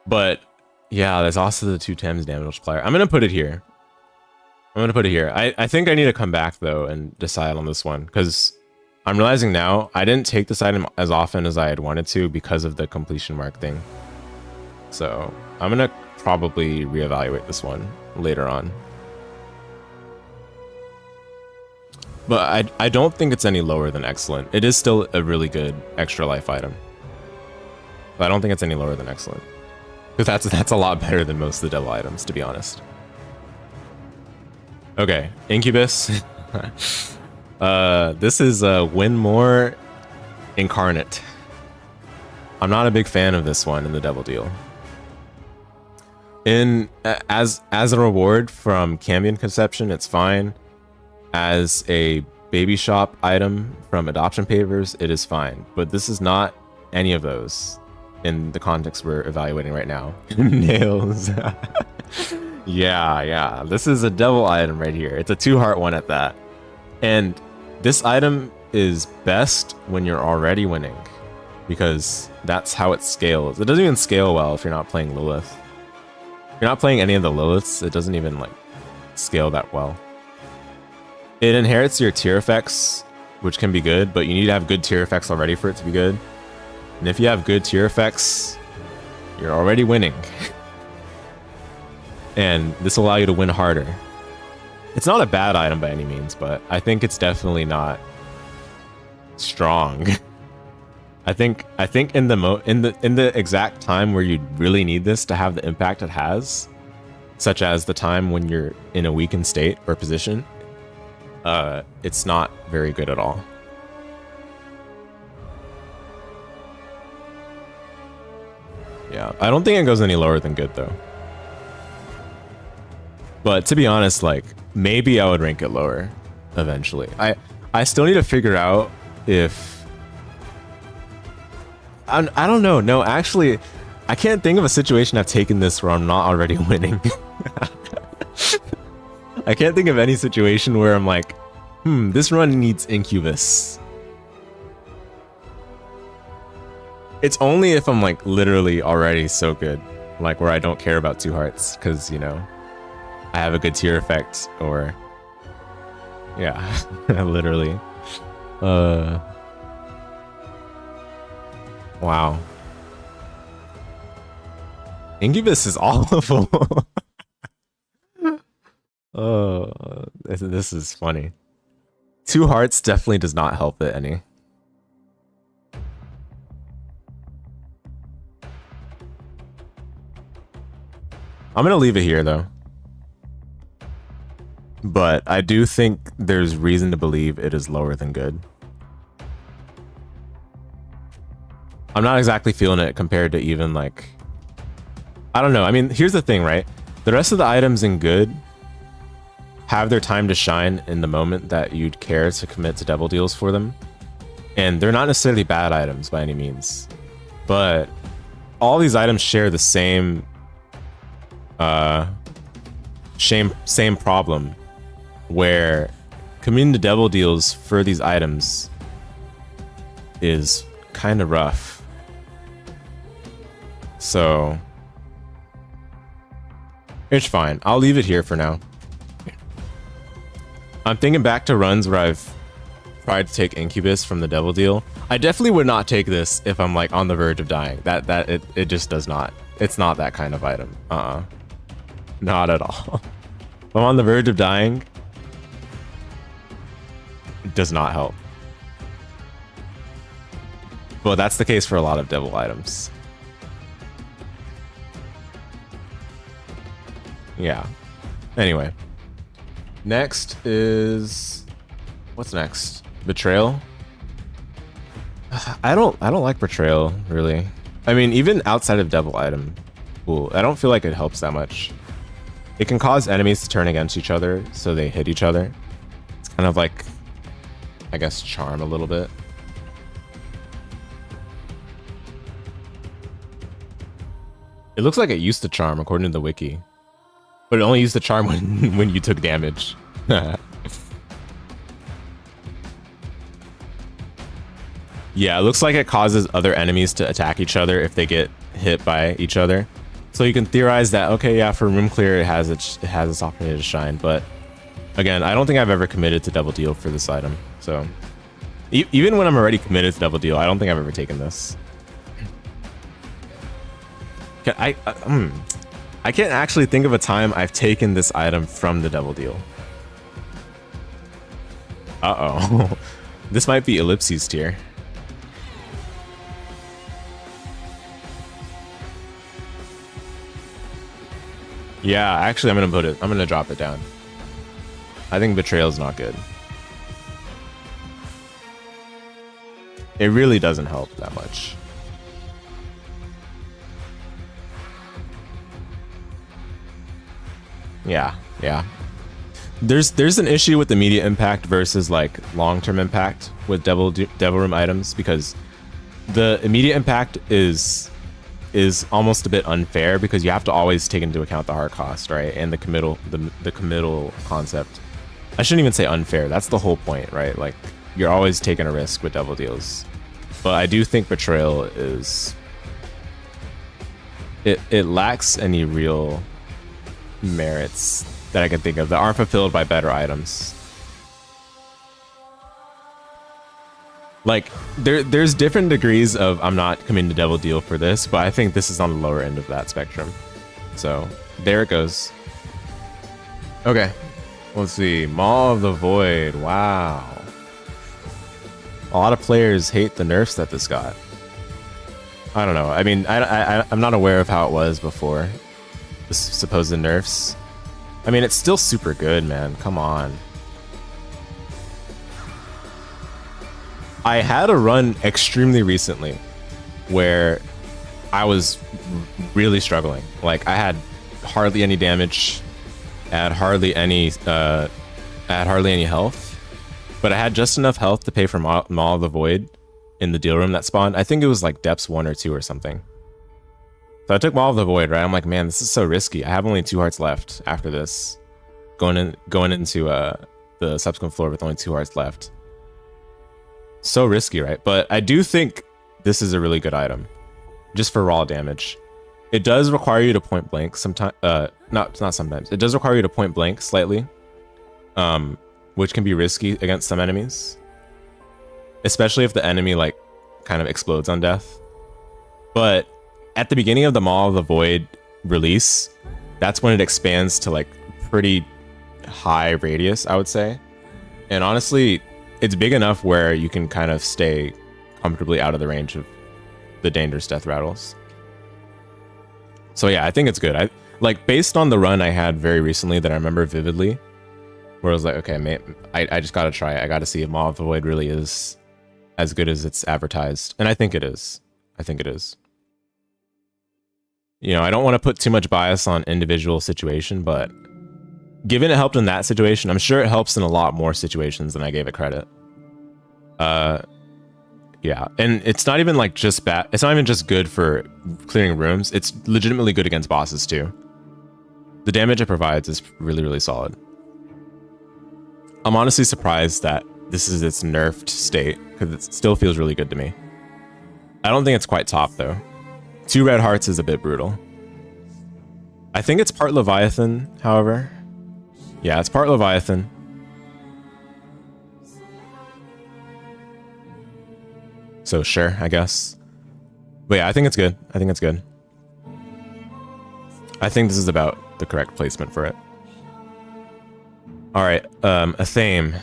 But yeah, there's also the 2 times damage multiplier. I'm gonna put it here. I think I need to come back though and decide on this one, because I'm realizing now I didn't take this item as often as I had wanted to because of the completion mark thing. So I'm gonna probably reevaluate this one later on. But I don't think it's any lower than excellent. It is still a really good extra life item. But I don't think it's any lower than excellent. Because that's a lot better than most of the devil items, to be honest. Okay, Incubus. This is Win More Incarnate. I'm not a big fan of this one in the Devil Deal. As a reward from Cambion Conception, it's fine. As a baby shop item from Adoption Papers, it is fine. But this is not any of those in the context we're evaluating right now. Nails. Yeah. This is a devil item right here. It's a 2-heart one at that. And this item is best when you're already winning, because that's how it scales. It doesn't even scale well if you're not playing Lilith. If you're not playing any of the Liliths, it doesn't even like scale that well. It inherits your tier effects, which can be good, but you need to have good tier effects already for it to be good. And if you have good tier effects, you're already winning. And this will allow you to win harder. It's not a bad item by any means, but I think it's definitely not strong. I think in the exact time where you really need this to have the impact it has, such as the time when you're in a weakened state or position, it's not very good at all. Yeah, I don't think it goes any lower than good though. But to be honest, like, maybe I would rank it lower eventually. I still need to figure out if... I don't know. No, actually, I can't think of a situation I've taken this where I'm not already winning. I can't think of any situation where I'm like, this run needs Incubus. It's only if I'm like literally already so good, like where I don't care about 2 hearts, because, you know, I have a good tier effect, or yeah, literally. Wow. Incubus is awful. Oh, this is funny. 2 hearts definitely does not help it any. I'm gonna leave it here though. But I do think there's reason to believe it is lower than good. I'm not exactly feeling it compared to even like... I don't know. I mean, here's the thing, right? The rest of the items in good have their time to shine in the moment that you'd care to commit to devil deals for them. And they're not necessarily bad items by any means. But all these items share the same... same problem, where committing to devil deals for these items is kind of rough. So it's fine. I'll leave it here for now. I'm thinking back to runs where I've tried to take Incubus from the devil deal. I definitely would not take this if I'm like on the verge of dying. It just does not. It's not that kind of item. Not at all. If I'm on the verge of dying, it does not help. But that's the case for a lot of devil items. Yeah. Anyway. Next is... what's next? Betrayal? I don't like Betrayal, really. I mean, even outside of devil item pool, I don't feel like it helps that much. It can cause enemies to turn against each other, so they hit each other. It's kind of like, I guess, charm a little bit. It looks like it used to charm, according to the wiki. But it only used to charm when you took damage. Yeah, it looks like it causes other enemies to attack each other if they get hit by each other. So you can theorize that, okay, yeah, for room clear, it has its opportunity to shine. But again, I don't think I've ever committed to double deal for this item. So even when I'm already committed to double deal, I don't think I've ever taken this. I can't actually think of a time I've taken this item from the devil deal. Uh-oh. This might be Ellipses tier. Yeah, actually, I'm gonna drop it down. I think Betrayal's not good. It really doesn't help that much. Yeah. There's an issue with immediate impact versus like long-term impact with devil room items, because the immediate impact is almost a bit unfair because you have to always take into account the hard cost, right? And the committal concept. I shouldn't even say unfair. That's the whole point, right? Like, you're always taking a risk with devil deals. But I do think Betrayal is... It lacks any real merits that I can think of that aren't fulfilled by better items. Like, there's different degrees of I'm not committing to devil deal for this, but I think this is on the lower end of that spectrum. So there it goes. Okay, let's see. Maw of the Void. Wow. A lot of players hate the nerfs that this got. I don't know. I mean, I'm not aware of how it was before the supposed nerfs. I mean, it's still super good, man. Come on. I had a run extremely recently where I was really struggling. Like, I had hardly any damage, I had hardly any health, but I had just enough health to pay for Maw of the Void in the deal room that spawned. I think it was like depths 1 or 2 or something. So I took Maw of the Void, right? I'm like, man, this is so risky. I have only 2 hearts left after this, going into the subsequent floor with only 2 hearts left. So risky, right? But I do think this is a really good item, just for raw damage. It does require you to point blank sometimes. Not sometimes. It does require you to point blank slightly, which can be risky against some enemies, especially if the enemy like kind of explodes on death. But at the beginning of the Maw of the Void release, that's when it expands to like pretty high radius, I would say. And honestly, it's big enough where you can kind of stay comfortably out of the range of the dangerous death rattles. So yeah, I think it's good. I like, based on the run I had very recently that I remember vividly, where I was like, okay, mate, I just gotta try it. I gotta see if Maw of the Void really is as good as it's advertised. And I think it is. I think it is. You know, I don't want to put too much bias on individual situation, but given it helped in that situation, I'm sure it helps in a lot more situations than I gave it credit. Yeah, and it's not even like just bad. It's not even just good for clearing rooms. It's legitimately good against bosses too. The damage it provides is really, really solid. I'm honestly surprised that this is its nerfed state, because it still feels really good to me. I don't think it's quite top though. 2 red hearts is a bit brutal. I think it's part Leviathan, however. Yeah, it's part Leviathan. So sure, I guess. But yeah, I think it's good. I think it's good. I think this is about the correct placement for it. Alright, a theme.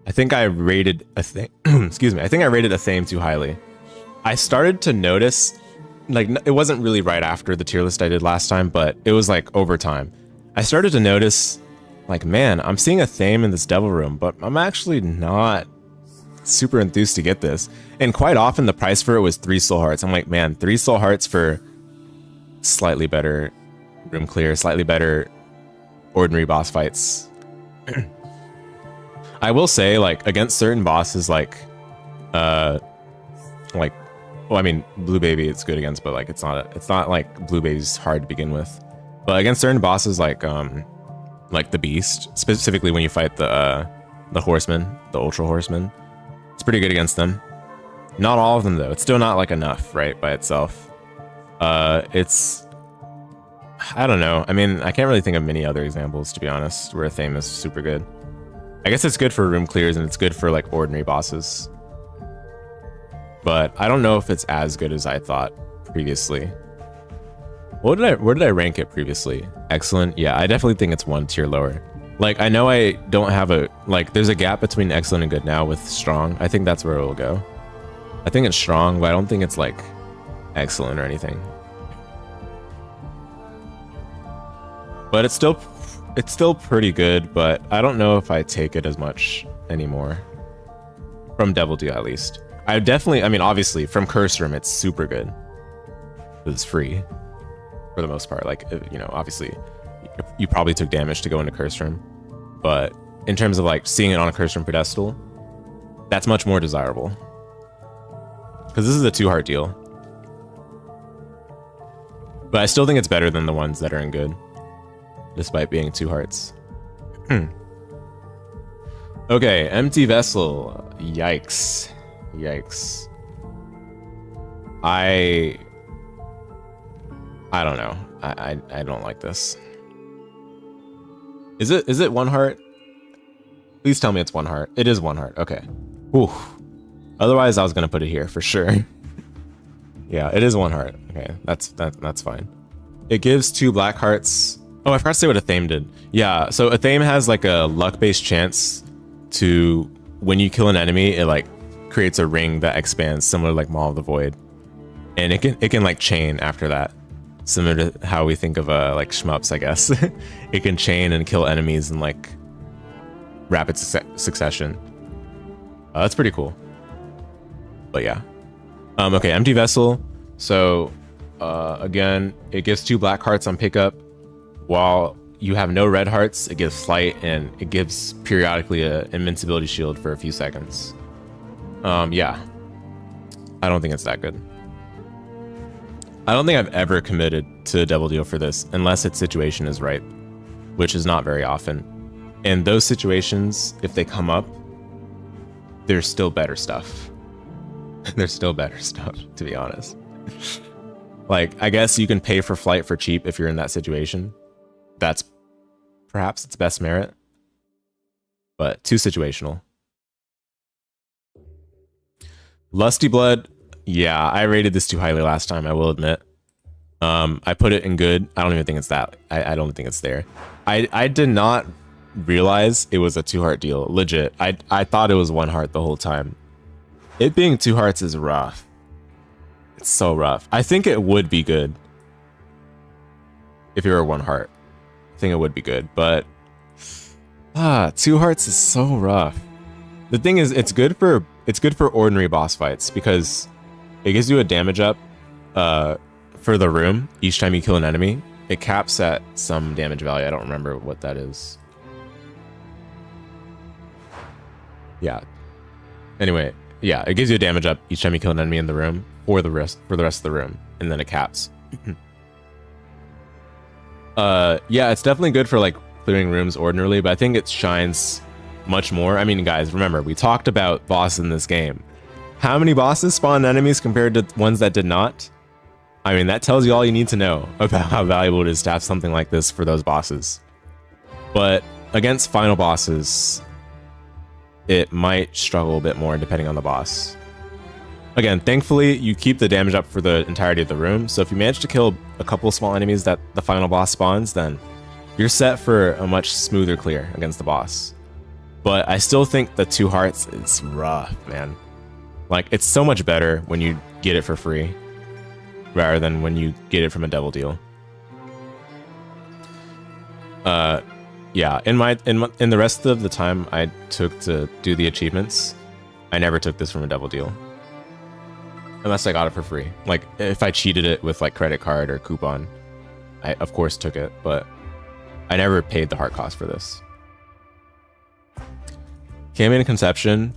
I think I rated a theme. Excuse me. I think I rated a theme too highly. I started to notice, like, it wasn't really right after the tier list I did last time, but it was like over time. I started to notice, like, man, I'm seeing a theme in this devil room, but I'm actually not super enthused to get this. And quite often the price for it was 3 soul hearts. I'm like, man, 3 soul hearts for slightly better room clear, slightly better ordinary boss fights. I will say, like, against certain bosses, like, well, I mean, Blue Baby it's good against, but like it's not like Blue Baby's hard to begin with. But against certain bosses like the Beast, specifically when you fight the Horseman, the Ultra Horseman, it's pretty good against them. Not all of them though. It's still not like enough, right, by itself. It's, I don't know. I mean, I can't really think of many other examples, to be honest, where a theme is super good. I guess it's good for room clears and it's good for like ordinary bosses. But I don't know if it's as good as I thought previously. Where did I rank it previously? Excellent. Yeah, I definitely think it's 1 tier lower. Like, I know I don't have a, like, there's a gap between excellent and good now with strong. I think that's where it will go. I think it's strong, but I don't think it's like excellent or anything. But it's still pretty good, but I don't know if I take it as much anymore. From Devil Deal, at least. I definitely, I mean, obviously, from Curse Room, it's super good. It's free, for the most part. Like, you know, obviously, you probably took damage to go into Curse Room. But in terms of, like, seeing it on a Curse Room pedestal, that's much more desirable. Because this is a 2-heart deal. But I still think it's better than the ones that are in good, despite being 2 hearts. Okay, Empty Vessel. Yikes. Yikes. I don't know. I don't like this. Is it 1 heart? Please tell me it's 1 heart. It is 1 heart. Okay. Ooh. Otherwise, I was gonna put it here for sure. Yeah, it is 1 heart. Okay, that's fine. It gives 2 black hearts. Oh, I forgot to say what a Thame did. Yeah, so a Thame has like a luck-based chance to, when you kill an enemy, it like creates a ring that expands, similar to like Maw of the Void, and it can like chain after that, similar to how we think of like shmups, I guess. It can chain and kill enemies in like rapid succession. That's pretty cool. But yeah. Okay, empty vessel. So again, it gives 2 black hearts on pickup. While you have no red hearts, it gives flight, and it gives periodically an invincibility shield for a few seconds. Yeah. I don't think it's that good. I don't think I've ever committed to a Devil Deal for this unless its situation is right, which is not very often. In those situations, if they come up, there's still better stuff. There's still better stuff, to be honest. Like, I guess you can pay for flight for cheap if you're in that situation. That's perhaps its best merit, but too situational. Lusty Blood, yeah, I rated this too highly last time, I will admit. I put it in good. I don't even think it's that. I don't think it's there. I did not realize it was a 2 heart deal. Legit. I thought it was 1 heart the whole time. It being 2 hearts is rough. It's so rough. I think it would be good if you were 1 heart. I think it would be good, but 2 hearts is so rough. The thing is, it's good for ordinary boss fights because it gives you a damage up for the room each time you kill an enemy. It caps at some damage value. I don't remember what that is. Yeah. Anyway, yeah, it gives you a damage up each time you kill an enemy in the room for the rest of the room, and then it caps. Yeah, it's definitely good for like clearing rooms ordinarily, but I think it shines much more. I mean, guys, remember, we talked about bosses in this game. How many bosses spawned enemies compared to ones that did not? I mean, that tells you all you need to know about how valuable it is to have something like this for those bosses. But against final bosses, it might struggle a bit more depending on the boss. Again, thankfully, you keep the damage up for the entirety of the room, so if you manage to kill a couple small enemies that the final boss spawns, then you're set for a much smoother clear against the boss. But I still think the 2 hearts is rough, man. Like, it's so much better when you get it for free, rather than when you get it from a Devil Deal. Yeah, in the rest of the time I took to do the achievements, I never took this from a Devil Deal. Unless I got it for free. Like, if I cheated it with like credit card or coupon, I of course took it, but I never paid the heart cost for this. Came in Conception.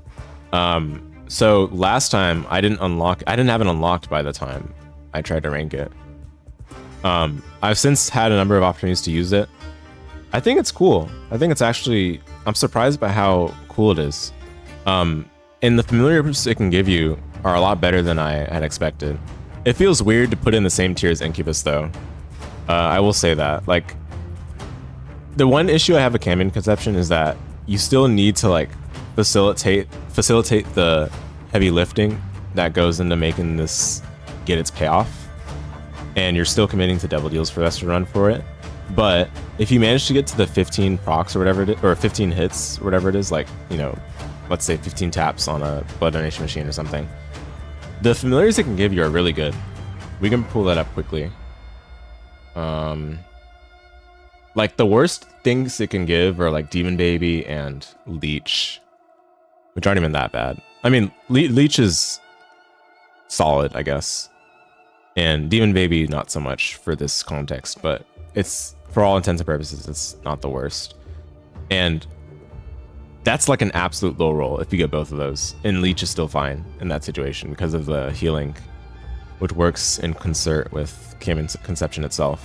So last time I didn't have it unlocked by the time I tried to rank it. I've since had a number of opportunities to use it. I think it's cool. I think it's actually, I'm surprised by how cool it is. And the familiars it can give you are a lot better than I had expected. It feels weird to put in the same tier as Incubus though. I will say that. Like, the one issue I have with Came in Conception is that you still need to like facilitate the heavy lifting that goes into making this get its payoff. And you're still committing to Devil Deals for us to run for it. But if you manage to get to the 15 procs or whatever it is, or 15 hits or whatever it is, like, you know, let's say 15 taps on a blood donation machine or something, the familiars it can give you are really good. We can pull that up quickly. Like, the worst things it can give are like Demon Baby and Leech, which aren't even that bad. I mean, Leech is solid, I guess, and Demon Baby not so much for this context, but it's, for all intents and purposes, it's not the worst. And that's like an absolute low roll if you get both of those, and Leech is still fine in that situation because of the healing, which works in concert with Came in Conception itself.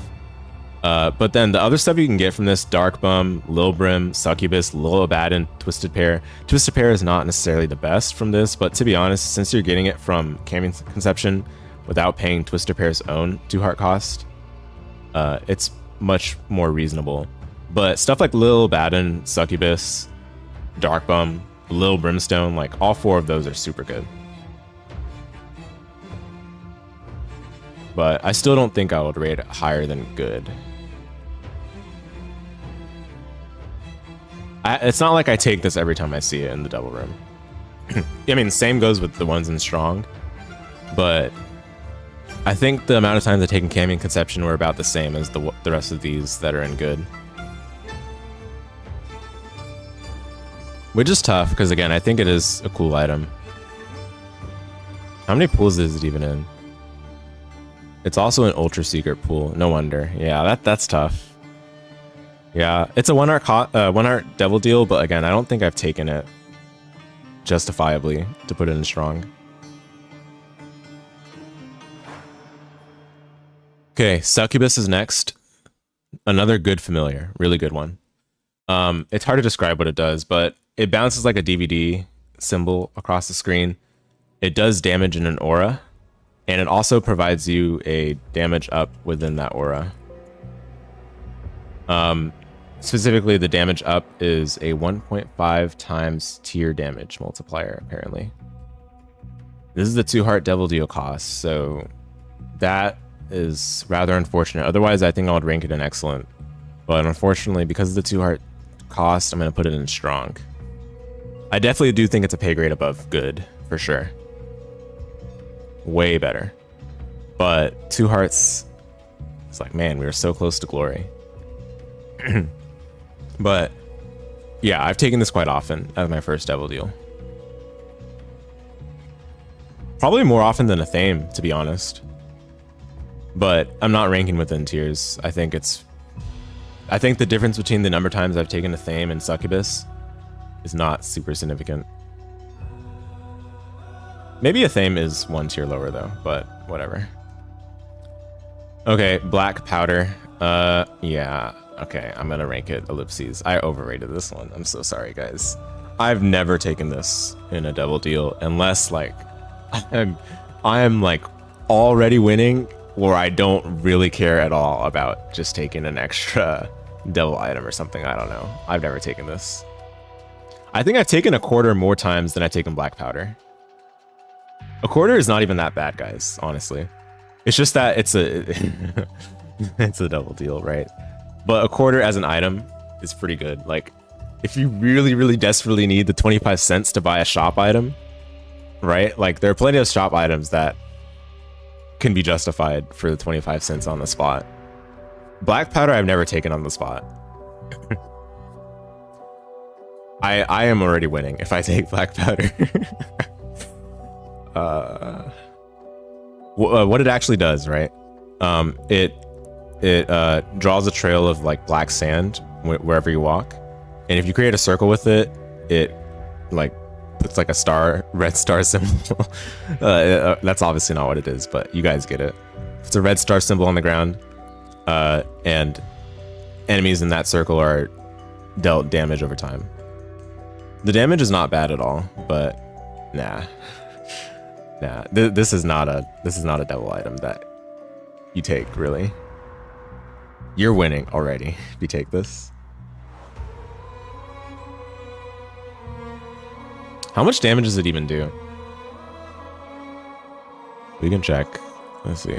But then the other stuff you can get from this: Dark Bum, Lil Brim, Succubus, Lil Abaddon, Twisted Pair. Twisted Pair is not necessarily the best from this, but to be honest, since you're getting it from Came in Conception without paying Twisted Pair's own 2 heart cost, it's much more reasonable. But stuff like Lil Abaddon, Succubus, Dark Bum, Lil Brimstone, like all 4 of those are super good. But I still don't think I would rate it higher than good. It's not like I take this every time I see it in the double room. I mean, same goes with the ones in strong, but I think the amount of times I take in Cam and Conception were about the same as the rest of these that are in good. Which is tough, because again, I think it is a cool item. How many pools is it even in? It's also an ultra secret pool. No wonder. Yeah, that's tough. Yeah, it's a one art devil deal, but again, I don't think I've taken it justifiably to put it in strong. Okay, Succubus is next. Another good familiar, really good one. It's hard to describe what it does, but it bounces like a DVD symbol across the screen. It does damage in an aura, and it also provides you a damage up within that aura. Specifically, the damage up is a 1.5 times tier damage multiplier, apparently. This is the 2-heart devil deal cost, so that is rather unfortunate. Otherwise, I think I would rank it in excellent. But unfortunately, because of the 2-heart cost, I'm going to put it in strong. I definitely do think it's a pay grade above good, for sure. Way better. But 2 hearts, it's like, man, we were so close to glory. But yeah, I've taken this quite often as my first devil deal. Probably more often than a Thame, to be honest. But I'm not ranking within tiers. I think the difference between the number of times I've taken a Thame and Succubus is not super significant. Maybe a Thame is 1 tier lower though, but whatever. Okay, Black Powder. Yeah. Okay, I'm gonna rank it ellipses. I overrated this one. I'm so sorry, guys. I've never taken this in a devil deal unless like I am like already winning, or I don't really care at all about just taking an extra devil item or something. I don't know. I've never taken this. I think I've taken a quarter more times than I've taken Black Powder. A quarter is not even that bad, guys, honestly. It's just that it's a double deal, right? But a quarter as an item is pretty good. Like, if you really, really desperately need the 25 cents to buy a shop item, right? Like, there are plenty of shop items that can be justified for the 25 cents on the spot. Black Powder I've never taken on the spot. I am already winning if I take Black Powder. What it actually does, right? It draws a trail of like black sand wherever you walk, and if you create a circle with it, it like puts like a red star symbol. That's obviously not what it is, but you guys get it. It's a red star symbol on the ground, and enemies in that circle are dealt damage over time. The damage is not bad at all, but nah. This is not a devil item that you take, really. You're winning already if you take this. How much damage does it even do? We can check. Let's see.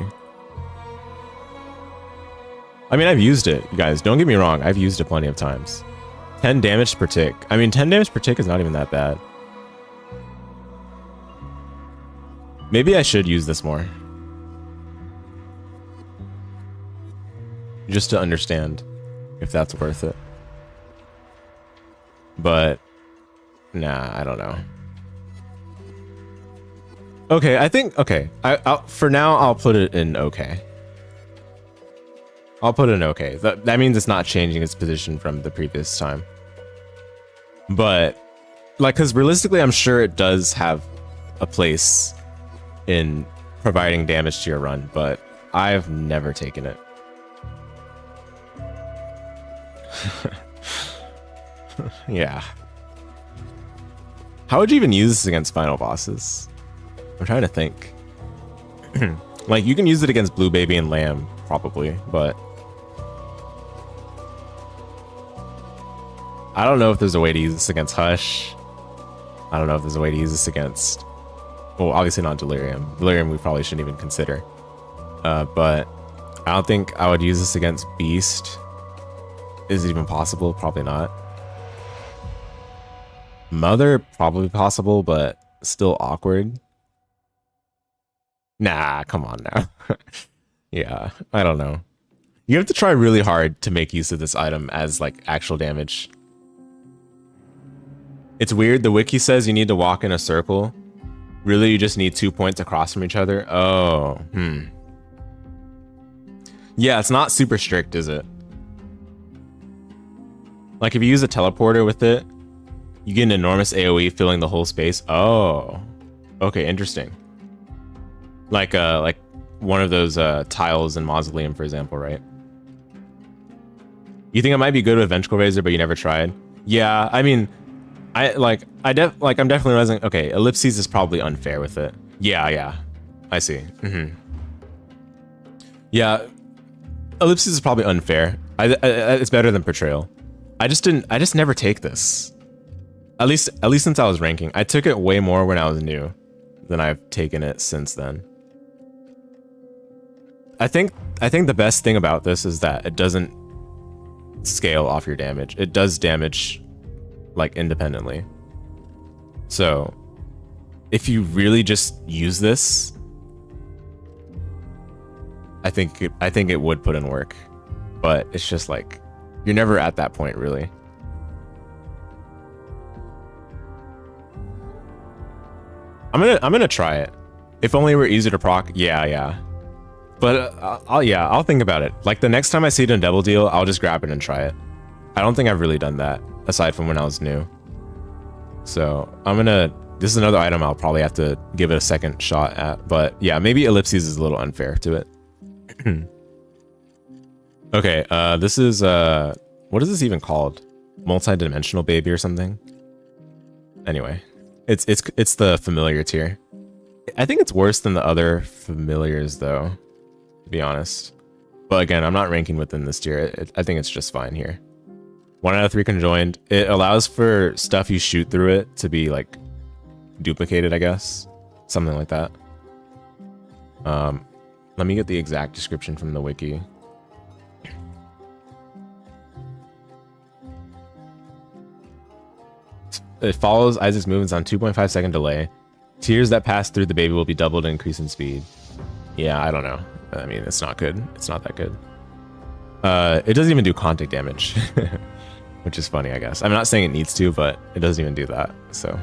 I mean, I've used it, you guys. Don't get me wrong. I've used it plenty of times. 10 damage per tick. I mean, 10 damage per tick is not even that bad. Maybe I should use this more. Just to understand if that's worth it. But nah, I don't know. Okay, I think okay. For now I'll put it in okay. I'll put it in okay. That means it's not changing its position from the previous time. But like, because realistically, I'm sure it does have a place in providing damage to your run, but I've never taken it. Yeah. How would you even use this against final bosses? I'm trying to think. Like, you can use it against Blue Baby and Lamb, probably, but I don't know if there's a way to use this against Hush. I don't know if there's a way to use this against... Well, obviously not Delirium. Delirium we probably shouldn't even consider. But I don't think I would use this against Beast. Is it even possible? Probably not. Mother, probably possible, but still awkward. Nah, come on now. Yeah, I don't know. You have to try really hard to make use of this item as like actual damage. It's weird. The wiki says you need to walk in a circle. Really, you just need 2 points across from each other? Oh, Yeah, it's not super strict, is it? Like if you use a teleporter with it, you get an enormous AoE filling the whole space. Oh, okay, interesting. Like one of those tiles in Mausoleum, for example, right? You think it might be good with Vengeful Razor, but you never tried? Yeah, I mean, I'm definitely realizing. Okay, Ellipses is probably unfair with it. Yeah, I see. Yeah, Ellipses is probably unfair. It's better than Portrayal. I just never take this. At least since I was ranking. I took it way more when I was new than I've taken it since then. I think the best thing about this is that it doesn't scale off your damage. It does damage like independently. So if you really just use this, I think it would put in work. But it's just like you're never at that point really. I'm gonna try it. If only it were easier to proc. Yeah. But I'll think about it. Like the next time I see it in Double Deal, I'll just grab it and try it. I don't think I've really done that aside from when I was new. So this is another item I'll probably have to give it a second shot at. But yeah, maybe Ellipses is a little unfair to it. Okay, this is what is this even called? Multi-dimensional baby or something? Anyway, it's the familiar tier. I think it's worse than the other familiars though, to be honest. But again, I'm not ranking within this tier. I think it's just fine here. 1 out of 3 conjoined. It allows for stuff you shoot through it to be like duplicated, I guess. Something like that. Let me get the exact description from the wiki. It follows Isaac's movements on 2.5 second delay. Tiers that pass through the baby will be doubled and increase in speed. Yeah, I don't know. I mean, it's not good. It's not that good. It doesn't even do contact damage, which is funny, I guess. I'm not saying it needs to, but it doesn't even do that. So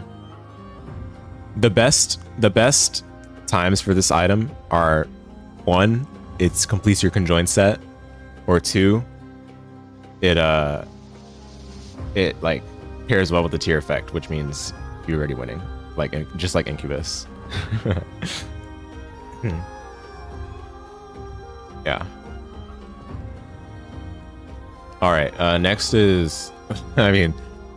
the best times for this item are 1, it completes your conjoined set, or 2, it like pairs well with the tier effect, which means you're already winning, like just like Incubus. Yeah. All right. Next is, I mean,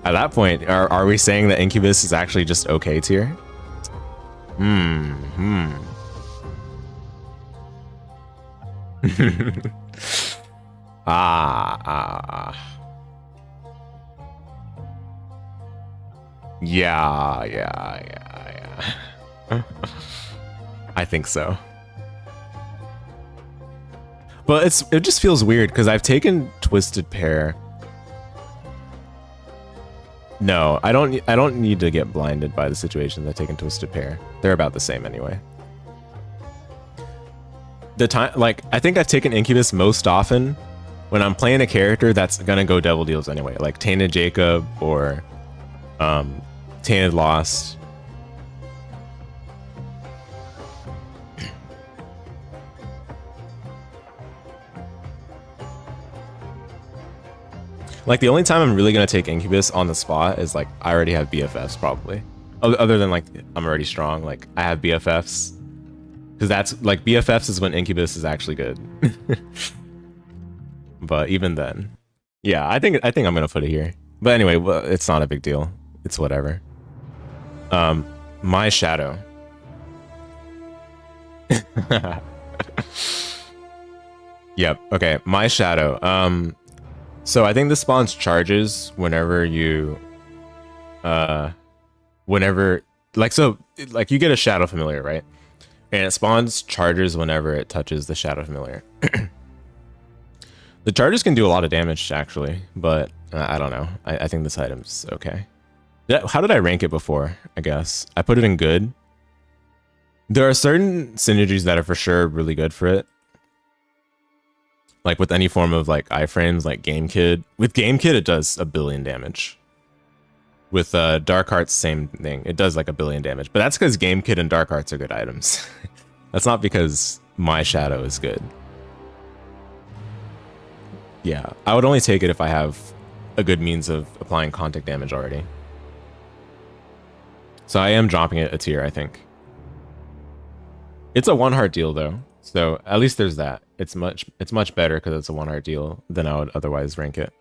at that point, are we saying that Incubus is actually just okay tier? Yeah. I think so. But it just feels weird because I've taken Twisted Pair. No, I don't need to get blinded by the situations I've taken Twisted Pair. They're about the same anyway. I think I've taken Incubus most often when I'm playing a character that's gonna go Devil Deals anyway, like Tainted Jacob or Tainted Lost. Like the only time I'm really gonna take Incubus on the spot is like I already have BFFs probably. Other than like I'm already strong, like I have BFFs. Because that's like BFFs is when Incubus is actually good. But even then, yeah, I think I'm gonna put it here. But anyway, well, it's not a big deal. It's whatever. My Shadow. Yep. Okay. My Shadow. So I think this spawns charges whenever you whenever, like, so, like, you get a Shadow Familiar, right? And it spawns charges whenever it touches the Shadow Familiar. The charges can do a lot of damage, actually, but I don't know. I think this item's okay. How did I rank it before, I guess? I put it in good. There are certain synergies that are for sure really good for it. Like with any form of like iframes, like GameKid. With GameKid, it does 1 billion damage. With Dark Hearts, same thing. It does like 1 billion damage. But that's because GameKid and Dark Hearts are good items. That's not because my Shadow is good. Yeah, I would only take it if I have a good means of applying contact damage already. So I am dropping it a tier, I think. It's a 1 heart deal though, so at least there's that. It's much better because it's a 1 heart deal than I would otherwise rank it.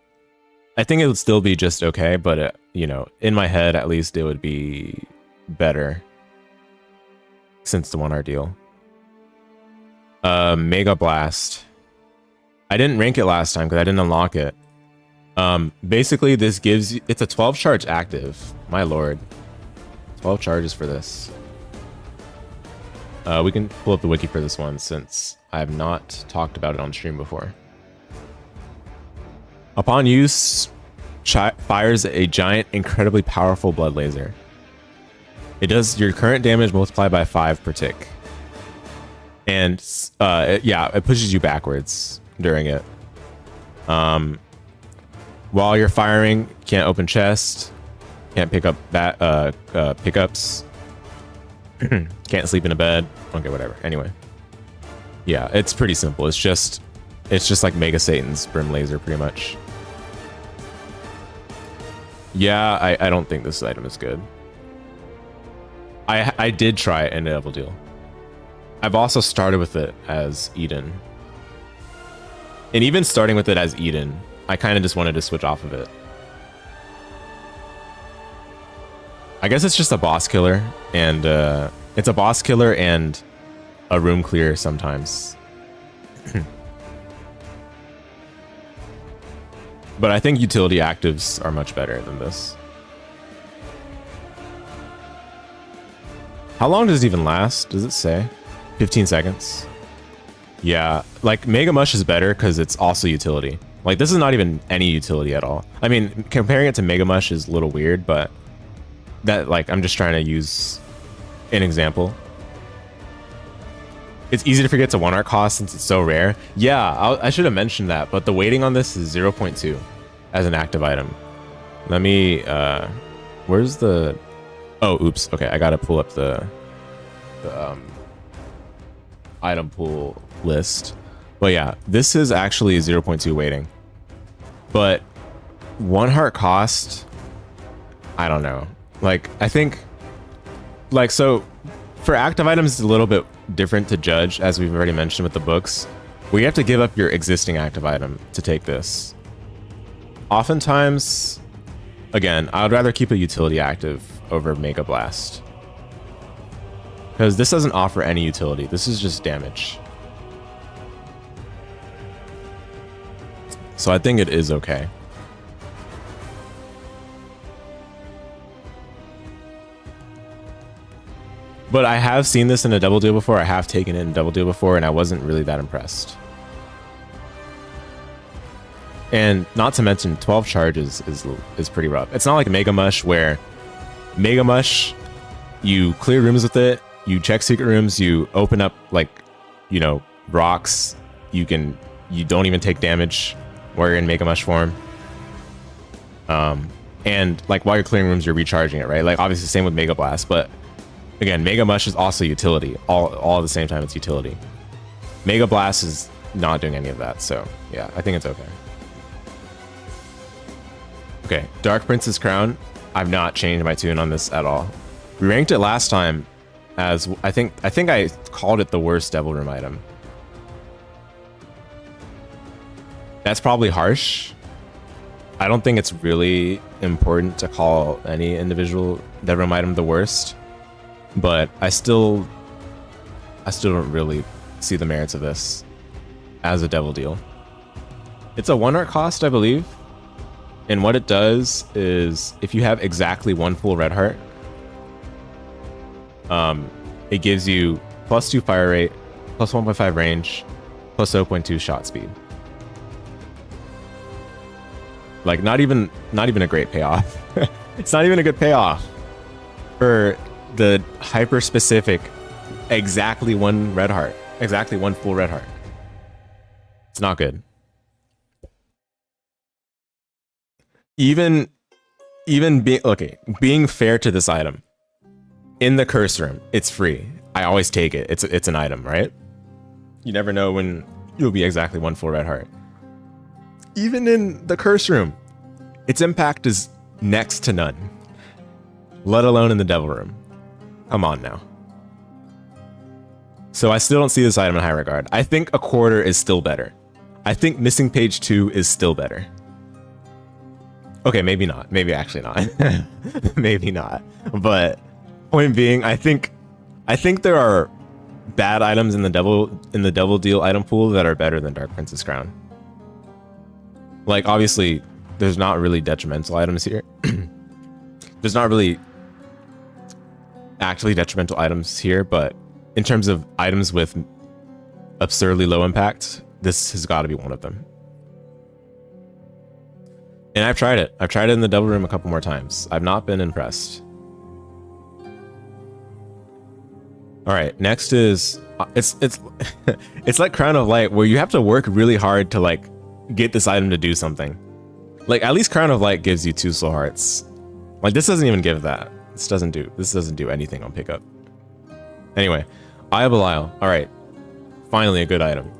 I think it would still be just okay, but you know, in my head at least it would be better since the 1 heart deal. Mega Blast. I didn't rank it last time because I didn't unlock it. Basically this gives you, it's a 12 charge active. My lord. 12 charges for this. We can pull up the wiki for this one since I have not talked about it on stream before. Upon use, fires a giant, incredibly powerful blood laser. It does your current damage multiplied by 5 per tick. And yeah, it pushes you backwards during it. While you're firing, can't open chest, can't pick up pickups, can't sleep in a bed. Okay, whatever. Anyway, yeah, it's pretty simple. It's just like Mega Satan's Brim Laser, pretty much. Yeah, I don't think this item is good. I did try it in a double deal. I've also started with it as Eden. And even starting with it as Eden, I kind of just wanted to switch off of it. I guess it's just a boss killer, and it's a boss killer and a room clear sometimes. But I think utility actives are much better than this. How long does it even last? Does it say? 15 seconds. Yeah, like Mega Mush is better because it's also utility. Like this is not even any utility at all. I mean, comparing it to Mega Mush is a little weird, but that, like, I'm just trying to use an example. It's easy to forget it's a 1 art cost since it's so rare. Yeah, I should have mentioned that, but the weighting on this is 0.2 as an active item. Let me, where's the, oh, oops. Okay, I gotta pull up the item pool list. But yeah, this is actually 0.2 weighting. But 1 heart cost, I don't know. Like, I think, like, so for active items, it's a little bit different to judge, as we've already mentioned with the books, where you have to give up your existing active item to take this. Oftentimes, again, I would rather keep a utility active over Mega Blast, because this doesn't offer any utility. This is just damage. So I think it is okay. But I have seen this in a double deal before. I have taken it in a double deal before, and I wasn't really that impressed. And not to mention, 12 charges is pretty rough. It's not like Mega Mush, where Mega Mush, you clear rooms with it, you check secret rooms, you open up, like, you know, rocks. You don't even take damage while you're in Mega Mush form. And like while you're clearing rooms, you're recharging it, right? Like obviously same with Mega Blast, but again, Mega Mush is also utility. All at the same time, it's utility. Mega Blast is not doing any of that, so yeah, I think it's okay. Okay, Dark Prince's Crown. I've not changed my tune on this at all. We ranked it last time as I think I called it the worst Devil Room item. That's probably harsh. I don't think it's really important to call any individual Devil Room item the worst, but I still don't really see the merits of this as a Devil deal. It's a 1 art cost, I believe. And what it does is, if you have exactly 1 full red heart, It gives you +2 fire rate, +1.5 range, +0.2 shot speed. Like not even a great payoff. It's not even a good payoff for the hyper specific exactly one red heart, exactly one full red heart. It's not good. Even being fair to this item, in the curse room, it's free. I always take it. It's an item, right? You never know when you'll be exactly one full red heart. Even in the curse room, its impact is next to none, let alone in the devil room. Come on now. So I still don't see this item in high regard. I think a quarter is still better. I think missing page 2 is still better. Okay, maybe not. Maybe actually not. Maybe not. But point being, I think there are bad items in the devil deal item pool that are better than Dark Prince's Crown. Like obviously, there's not really detrimental items here. There's not really actually detrimental items here, but in terms of items with absurdly low impact, this has got to be one of them. And I've tried it. I've tried it in the devil room a couple more times. I've not been impressed. All right, next is it's it's like Crown of Light, where you have to work really hard to like get this item to do something. Like at least Crown of Light gives you 2 soul hearts. Like this doesn't even give that. This doesn't do anything on pickup. Anyway, Eye of Belial. All right, finally a good item.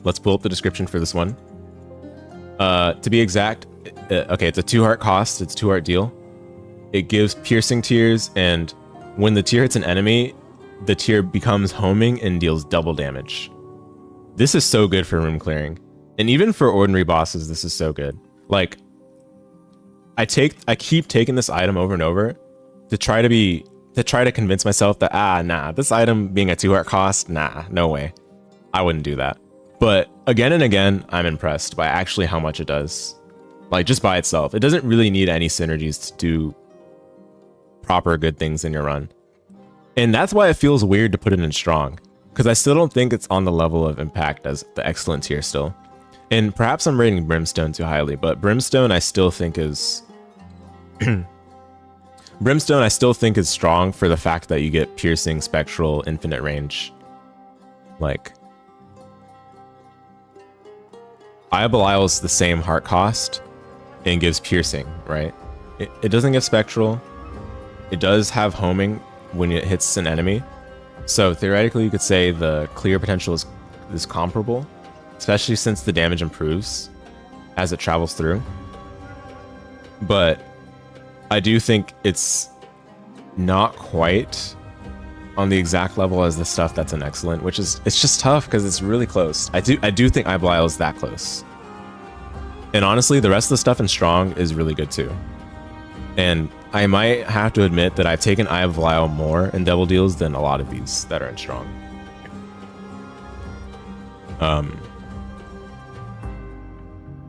Let's pull up the description for this one. To be exact, okay, it's a 2 heart cost. It's 2 heart deal. It gives piercing tears, and when the tear hits an enemy, the tear becomes homing and deals double damage. This is so good for room clearing, and even for ordinary bosses, this is so good. Like, I keep taking this item over and over to try to convince myself that nah, this item being a 2 heart cost, nah, no way, I wouldn't do that. But again and again, I'm impressed by actually how much it does. Like just by itself, it doesn't really need any synergies to do proper good things in your run. And that's why it feels weird to put it in strong, because I still don't think it's on the level of impact as the excellent tier still. And perhaps I'm rating Brimstone too highly, but Brimstone I still think is Brimstone I still think is strong for the fact that you get piercing, spectral, infinite range. Like Eye of Belial is the same heart cost and gives piercing, right? It doesn't give spectral. It does have homing when it hits an enemy. So theoretically, you could say the clear potential is comparable, especially since the damage improves as it travels through. But I do think it's not quite on the exact level as the stuff that's an excellent, which is, it's just tough because it's really close. I do think Eye of Belial is that close. And honestly, the rest of the stuff in strong is really good too. And I might have to admit that I've taken Eye of Belial more in devil deals than a lot of these that are in strong.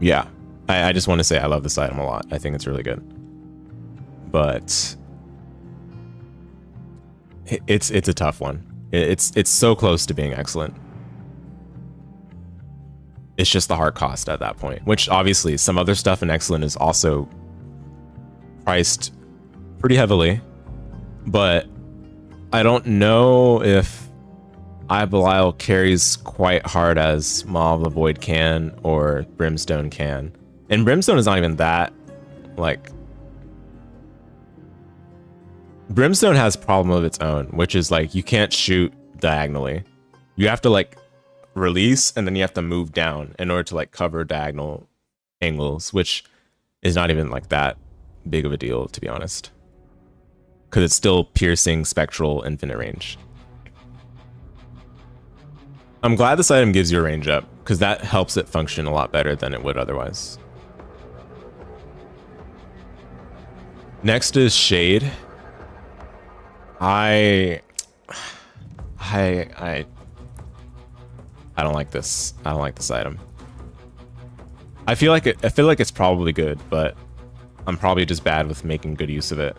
Yeah, I just want to say I love this item a lot. I think it's really good. But it's a tough one. It's so close to being excellent. It's just the hard cost at that point, which obviously some other stuff in excellent is also priced pretty heavily, but I don't know if Eye of Belial carries quite hard as Maw of the Void can or Brimstone can. And Brimstone is not even that, like, Brimstone has a problem of its own, which is like you can't shoot diagonally. You have to like release and then you have to move down in order to like cover diagonal angles, which is not even like that big of a deal, to be honest, because it's still piercing, spectral, infinite range. I'm glad this item gives you a range up, because that helps it function a lot better than it would otherwise. Next is Shade. I don't like this. I don't like this item. I feel like it's probably good, but I'm probably just bad with making good use of it.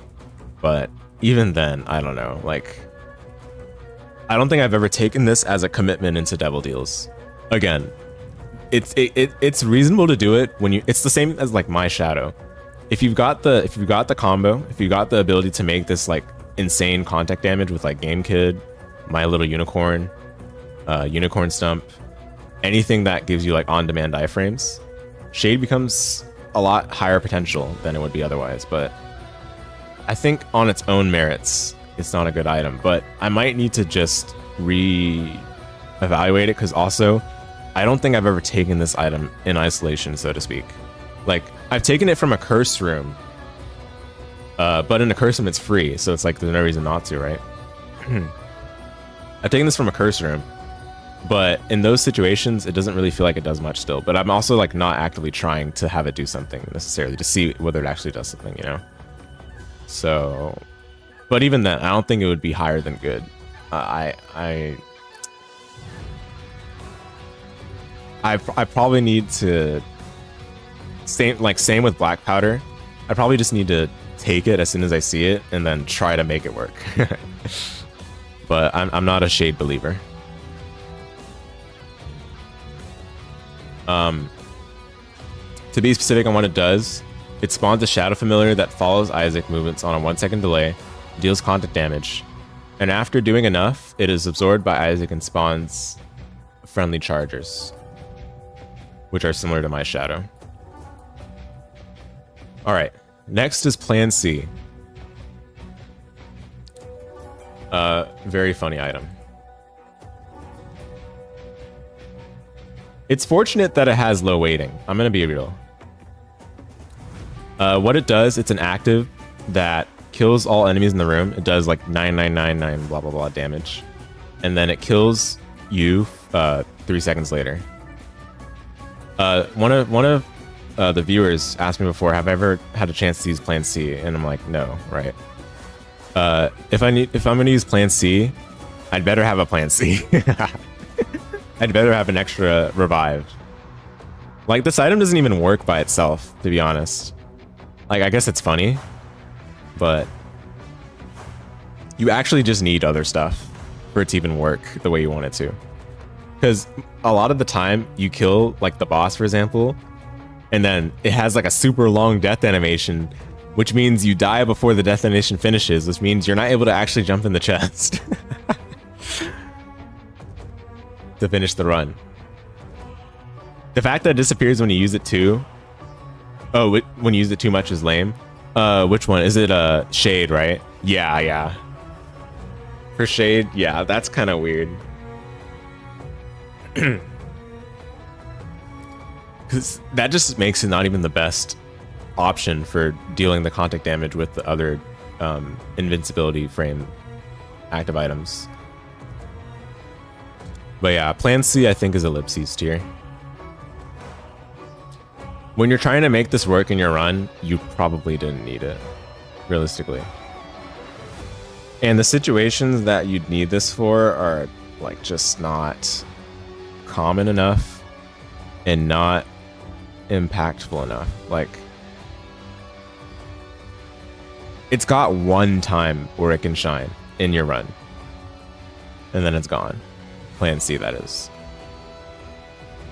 But even then, I don't know. Like, I don't think I've ever taken this as a commitment into Devil Deals. Again, it's reasonable to do it when you. It's the same as like My Shadow. If you've got the combo, if you got the ability to make this like insane contact damage with like Game Kid, My Little Unicorn, Unicorn Stump, anything that gives you like on-demand iframes, Shade becomes a lot higher potential than it would be otherwise. But I think on its own merits, it's not a good item. But I might need to just re-evaluate it, because also I don't think I've ever taken this item in isolation, so to speak. Like, I've taken it from a curse room, but in a curse room it's free, so it's like there's no reason not to, right? I've taken this from a curse room, but in those situations it doesn't really feel like it does much still. But I'm also like not actively trying to have it do something necessarily, to see whether it actually does something, you know? So, but even then, I don't think it would be higher than good. I probably need to same with black powder. I probably just need to take it as soon as I see it and then try to make it work. But I'm not a Shade believer. To be specific on what it does, it spawns a shadow familiar that follows Isaac movements on a 1-second delay, deals contact damage, and after doing enough, it is absorbed by Isaac and spawns friendly chargers, which are similar to My Shadow. Alright, next is Plan C. Very funny item. It's fortunate that it has low weighting. I'm gonna be real. What it does, it's an active that kills all enemies in the room. It does like 9999 blah blah blah damage, and then it kills you 3 seconds later. One of the viewers asked me before, have I ever had a chance to use Plan C? And I'm like, no, right? If I'm gonna use Plan C, I'd better have a Plan C. I'd better have an extra revive. Like, this item doesn't even work by itself, to be honest. Like, I guess it's funny, but you actually just need other stuff for it to even work the way you want it to. Because a lot of the time, you kill, like, the boss, for example, and then it has, like, a super long death animation, which means you die before the death animation finishes, which means you're not able to actually jump in the chest to finish the run. The fact that it disappears when you use it too... Oh, when you use it too much is lame. Which one? Is it Shade, right? Yeah. For Shade, yeah, that's kind of weird. Because that just makes it not even the best option for dealing the contact damage with the other invincibility frame active items. But yeah, Plan C I think is ellipses tier. When you're trying to make this work in your run, you probably didn't need it, realistically. And the situations that you'd need this for are like just not common enough and not impactful enough. Like, it's got one time where it can shine in your run, and then it's gone. Plan C, that is.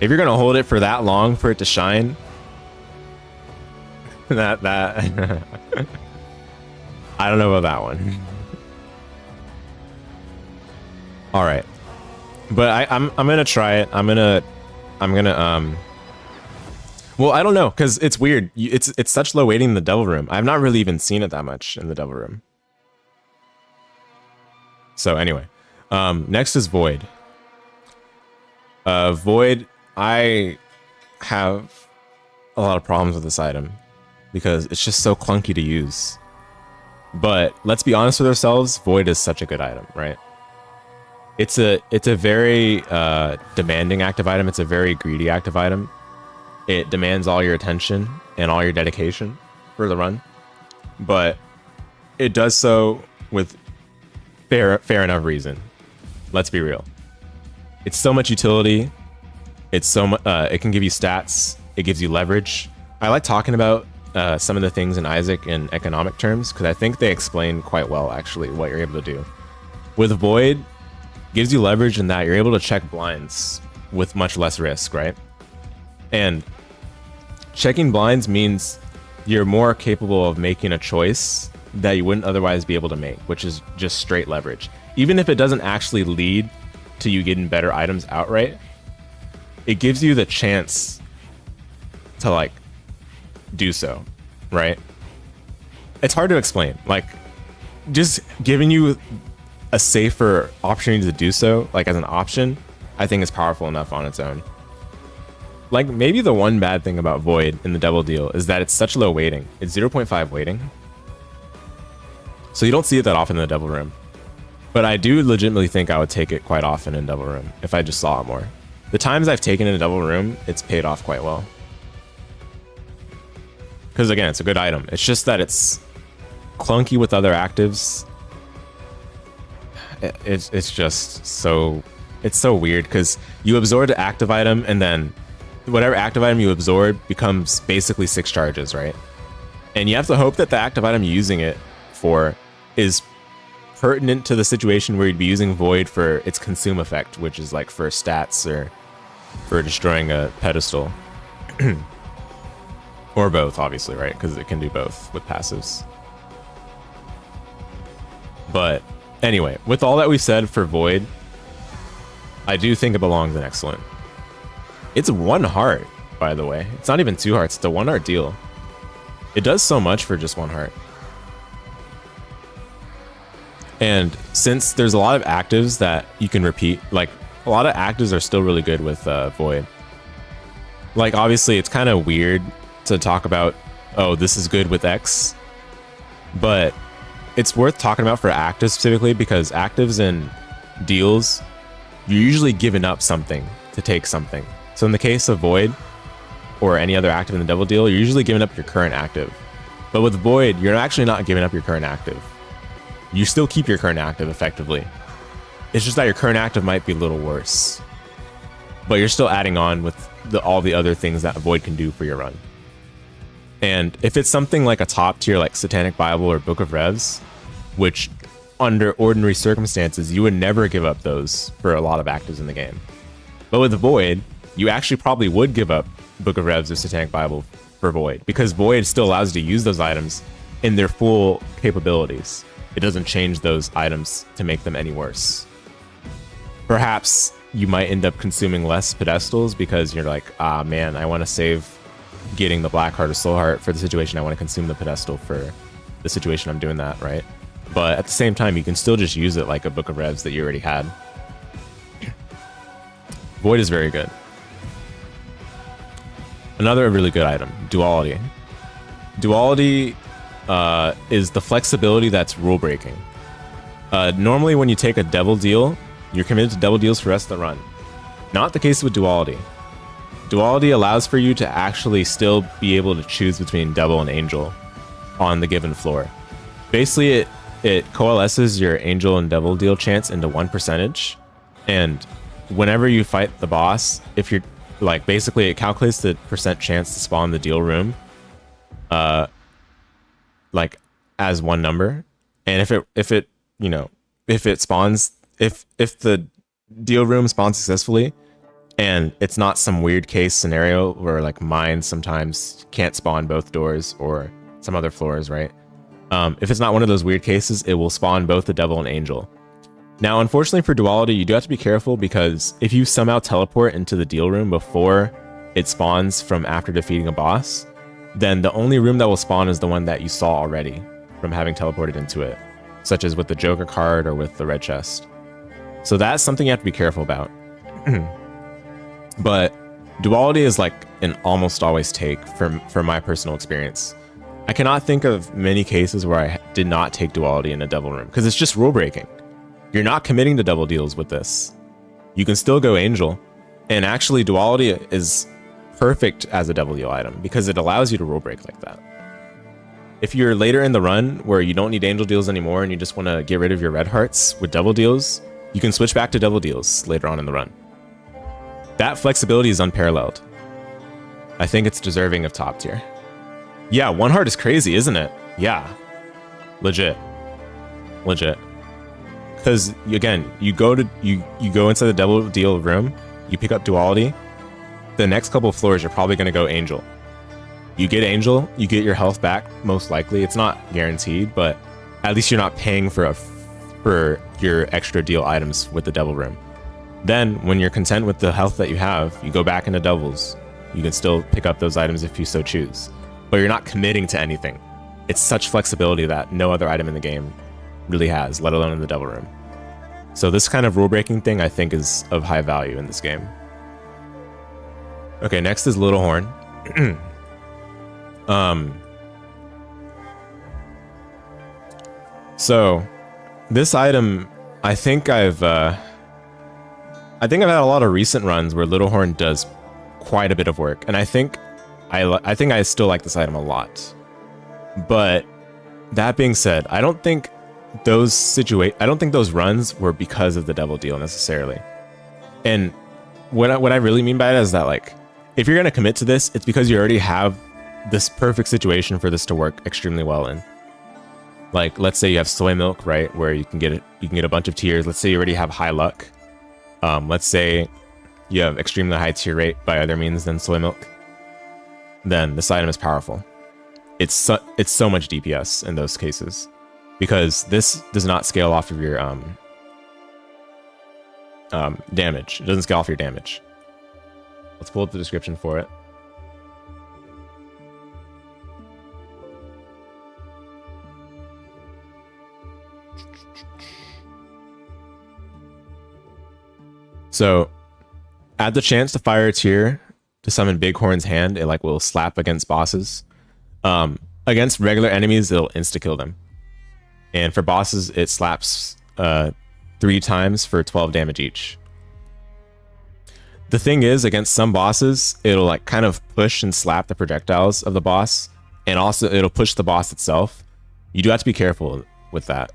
If you're gonna hold it for that long for it to shine, that I don't know about that one. All right, but I'm gonna try it. I'm gonna well, I don't know, because it's weird. It's such low weighting in the Devil Room. I've not really even seen it that much in the Devil Room. So anyway, next is Void. Void, I have a lot of problems with this item because it's just so clunky to use. But let's be honest with ourselves, Void is such a good item, right? It's a very demanding active item. It's a very greedy active item. It demands all your attention and all your dedication for the run, but it does so with fair enough reason. Let's be real. It's so much utility. It's so much. It can give you stats. It gives you leverage. I like talking about some of the things in Isaac in economic terms, because I think they explain quite well actually what you're able to do. With Void, gives you leverage in that you're able to check blinds with much less risk, right? And checking blinds means you're more capable of making a choice that you wouldn't otherwise be able to make, which is just straight leverage. Even if it doesn't actually lead to you getting better items outright, it gives you the chance to like do so, right? It's hard to explain. Like, just giving you a safer opportunity to do so, like as an option, I think is powerful enough on its own. Like, maybe the one bad thing about Void in the double deal is that it's such low weighting. It's 0.5 weighting. So you don't see it that often in the double room. But I do legitimately think I would take it quite often in double room if I just saw it more. The times I've taken it in a double room, it's paid off quite well. Because again, it's a good item. It's just that it's clunky with other actives. It's just so... It's so weird because you absorb the active item and then whatever active item you absorb becomes basically 6 charges, right? And you have to hope that the active item you're using it for is pertinent to the situation where you'd be using Void for its consume effect, which is like for stats or for destroying a pedestal. Or both, obviously, right? Because it can do both with passives. But anyway, with all that we said for Void, I do think it belongs in excellent. It's 1 heart, by the way. It's not even 2 hearts. It's a 1 heart deal. It does so much for just 1 heart. And since there's a lot of actives that you can repeat, like a lot of actives are still really good with Void. Like obviously it's kind of weird to talk about, oh, this is good with X, but it's worth talking about for actives specifically because actives and deals, you're usually giving up something to take something. So in the case of Void or any other active in the double deal, you're usually giving up your current active. But with Void, you're actually not giving up your current active. You still keep your current active effectively. It's just that your current active might be a little worse. But you're still adding on with all the other things that Void can do for your run. And if it's something like a top tier like Satanic Bible or Book of Revs, which under ordinary circumstances, you would never give up those for a lot of actives in the game. But with Void, you actually probably would give up Book of Revs or Satanic Bible for Void, because Void still allows you to use those items in their full capabilities. It doesn't change those items to make them any worse. Perhaps you might end up consuming less pedestals because you're like, ah man, I want to save getting the Black Heart or Soul Heart for the situation I want to consume the pedestal for the situation I'm doing that, right? But at the same time, you can still just use it like a Book of Revs that you already had. Void is very good. Another really good item, Duality. Duality is the flexibility that's rule breaking. Normally when you take a devil deal, you're committed to devil deals for the rest of the run. Not the case with Duality. Duality allows for you to actually still be able to choose between devil and angel on the given floor. Basically, it coalesces your angel and devil deal chance into 1%, and whenever you fight the boss, if you're like, basically it calculates the percent chance to spawn the deal room like as one number, and if it spawns, if the deal room spawns successfully and it's not some weird case scenario where like mine sometimes can't spawn both doors or some other floors, right? If it's not one of those weird cases, it will spawn both the devil and angel. Now, unfortunately for Duality, you do have to be careful because if you somehow teleport into the deal room before it spawns from after defeating a boss, then the only room that will spawn is the one that you saw already from having teleported into it, such as with the Joker card or with the red chest. So that's something you have to be careful about. But Duality is like an almost always take from my personal experience. I cannot think of many cases where I did not take Duality in a devil room because it's just rule breaking. You're not committing to double deals with this. You can still go angel, and actually Duality is perfect as a devil deal item because it allows you to rule break like that. If you're later in the run where you don't need angel deals anymore and you just want to get rid of your red hearts with devil deals, you can switch back to devil deals later on in the run. That flexibility is unparalleled. I think it's deserving of top tier. Yeah, 1 heart is crazy, isn't it? Yeah. Legit. Because again, you go inside the double deal room, you pick up duality. The next couple of floors, you're probably gonna go angel. You get angel, you get your health back, most likely. It's not guaranteed, but at least you're not paying for your extra deal items with the devil room. Then, when you're content with the health that you have, you go back into doubles. You can still pick up those items if you so choose, but you're not committing to anything. It's such flexibility that no other item in the game really has, let alone in the devil room. So this kind of rule breaking thing, I think, is of high value in this game. Okay, next is Little Horn. So this item, I think I've had a lot of recent runs where Little Horn does quite a bit of work, and I think I still like this item a lot. But that being said, I don't think those runs were because of the devil deal necessarily. And what I really mean by it is that, like, if you're gonna commit to this, it's because you already have this perfect situation for this to work extremely well in. Like, let's say you have soy milk, right, where you can get a bunch of tiers. Let's say you already have high luck. Let's say you have extremely high tier rate by other means than soy milk. Then this item is powerful. It's so much DPS in those cases, because this does not scale off of your damage. It doesn't scale off your damage. Let's pull up the description for it. So, add the chance to fire a tier to summon Bighorn's hand. It like will slap against bosses. Against regular enemies, it'll insta-kill them. And for bosses, it slaps 3 times for 12 damage each. The thing is, against some bosses, it'll like kind of push and slap the projectiles of the boss, and also it'll push the boss itself. You do have to be careful with that.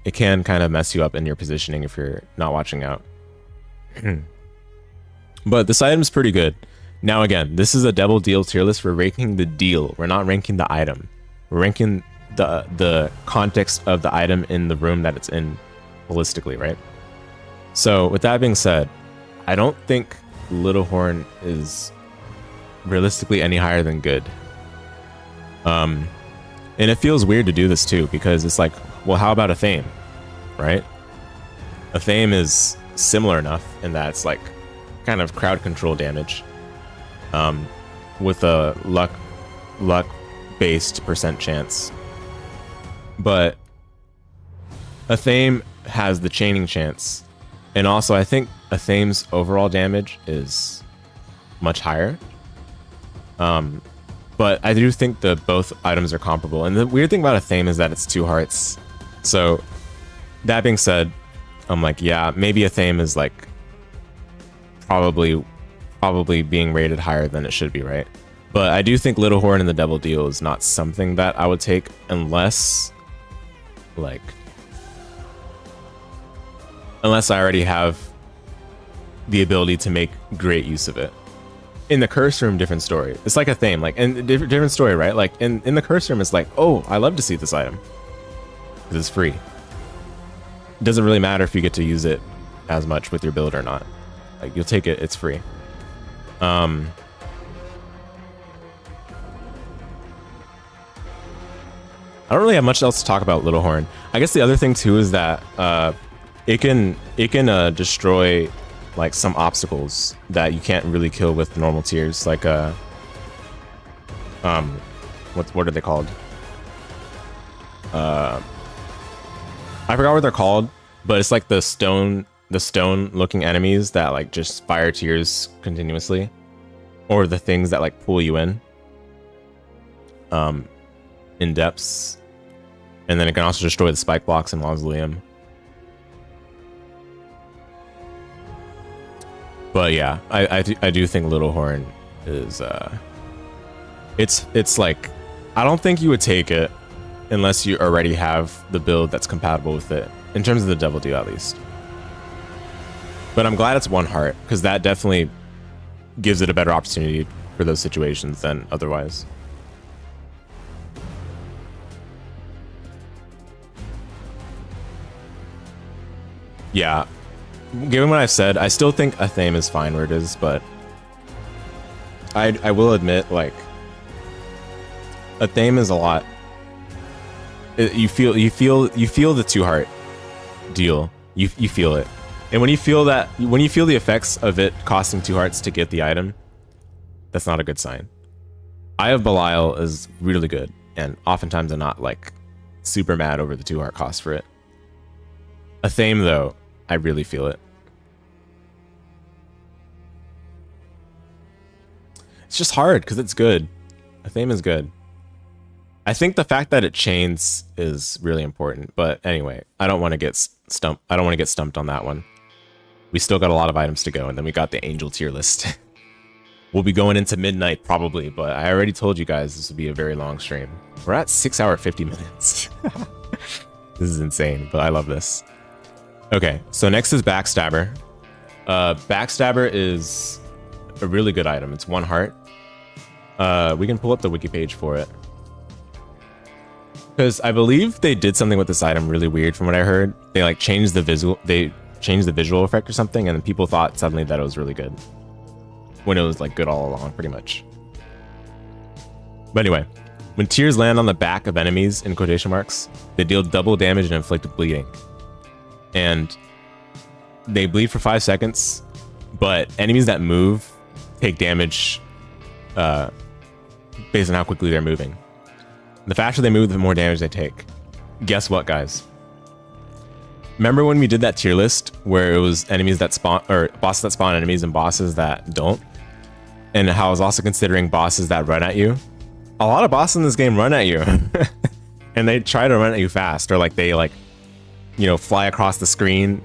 It can kind of mess you up in your positioning if you're not watching out. But this item is pretty good. Now again, this is a devil deal tier list. We're ranking the deal. We're not ranking the item. We're ranking the context of the item in the room that it's in holistically, right? So with that being said, I don't think Little Horn is realistically any higher than good. And it feels weird to do this too, because it's like, well, how about a Thame, right? A Thame is similar enough in that it's like kind of crowd control damage, with a luck based percent chance. But a Thame has the chaining chance, and also I think a Thame's overall damage is much higher. But I do think that both items are comparable. And the weird thing about a Thame is that it's 2 hearts. So that being said, I'm like, yeah, maybe a Thame is like probably being rated higher than it should be, right? But I do think Little Horn in the Devil Deal is not something that I would take unless I already have the ability to make great use of it. In the Curse Room, different story. It's like a Thame, like, and different story, right? Like in the Curse Room, it's like, oh, I love to see this item because it's free. It doesn't really matter if you get to use it as much with your build or not. Like, you'll take it, it's free. I don't really have much else to talk about Little Horn. I guess the other thing too is that it can destroy like some obstacles that you can't really kill with normal tiers, like what are they called? I forgot what they're called, but it's like the stone looking enemies that like just fire tiers continuously, or the things that like pull you in depths. And then it can also destroy the spike blocks in Mausoleum. But yeah, I do think Little Horn is it's like, I don't think you would take it unless you already have the build that's compatible with it, in terms of the Devil Deal at least. But I'm glad it's 1 heart, because that definitely gives it a better opportunity for those situations than otherwise. Yeah, given what I've said, I still think a theme is fine where it is, but I will admit, like, a theme is a lot. You feel the 2 heart deal. You feel it, and when you feel the effects of it costing 2 hearts to get the item, that's not a good sign. Eye of Belial is really good, and oftentimes I'm not like super mad over the 2 heart cost for it. A theme though, I really feel it. It's just hard because it's good. A theme is good. I think the fact that it chains is really important, but anyway, I don't want to get stumped. I don't want to get stumped on that one. We still got a lot of items to go, and then we got the angel tier list. We'll be going into midnight probably, but I already told you guys this would be a very long stream. We're at 6 hours 50 minutes. This is insane, but I love this. Okay, so next is Backstabber. Backstabber is a really good item. It's 1 heart. We can pull up the wiki page for it, because I believe they did something with this item really weird from what I heard. They like changed the visual effect or something, and then people thought suddenly that it was really good, when it was like good all along, pretty much. But anyway, when tears land on the back of enemies, in quotation marks, they deal double damage and inflict bleeding. And they bleed for 5 seconds, but enemies that move take damage based on how quickly they're moving. The faster they move, the more damage they take. Guess what, guys? Remember when we did that tier list where it was enemies that spawn, or bosses that spawn enemies and bosses that don't? And how I was also considering bosses that run at you? A lot of bosses in this game run at you. And they try to run at you fast, or like they like, you know, fly across the screen,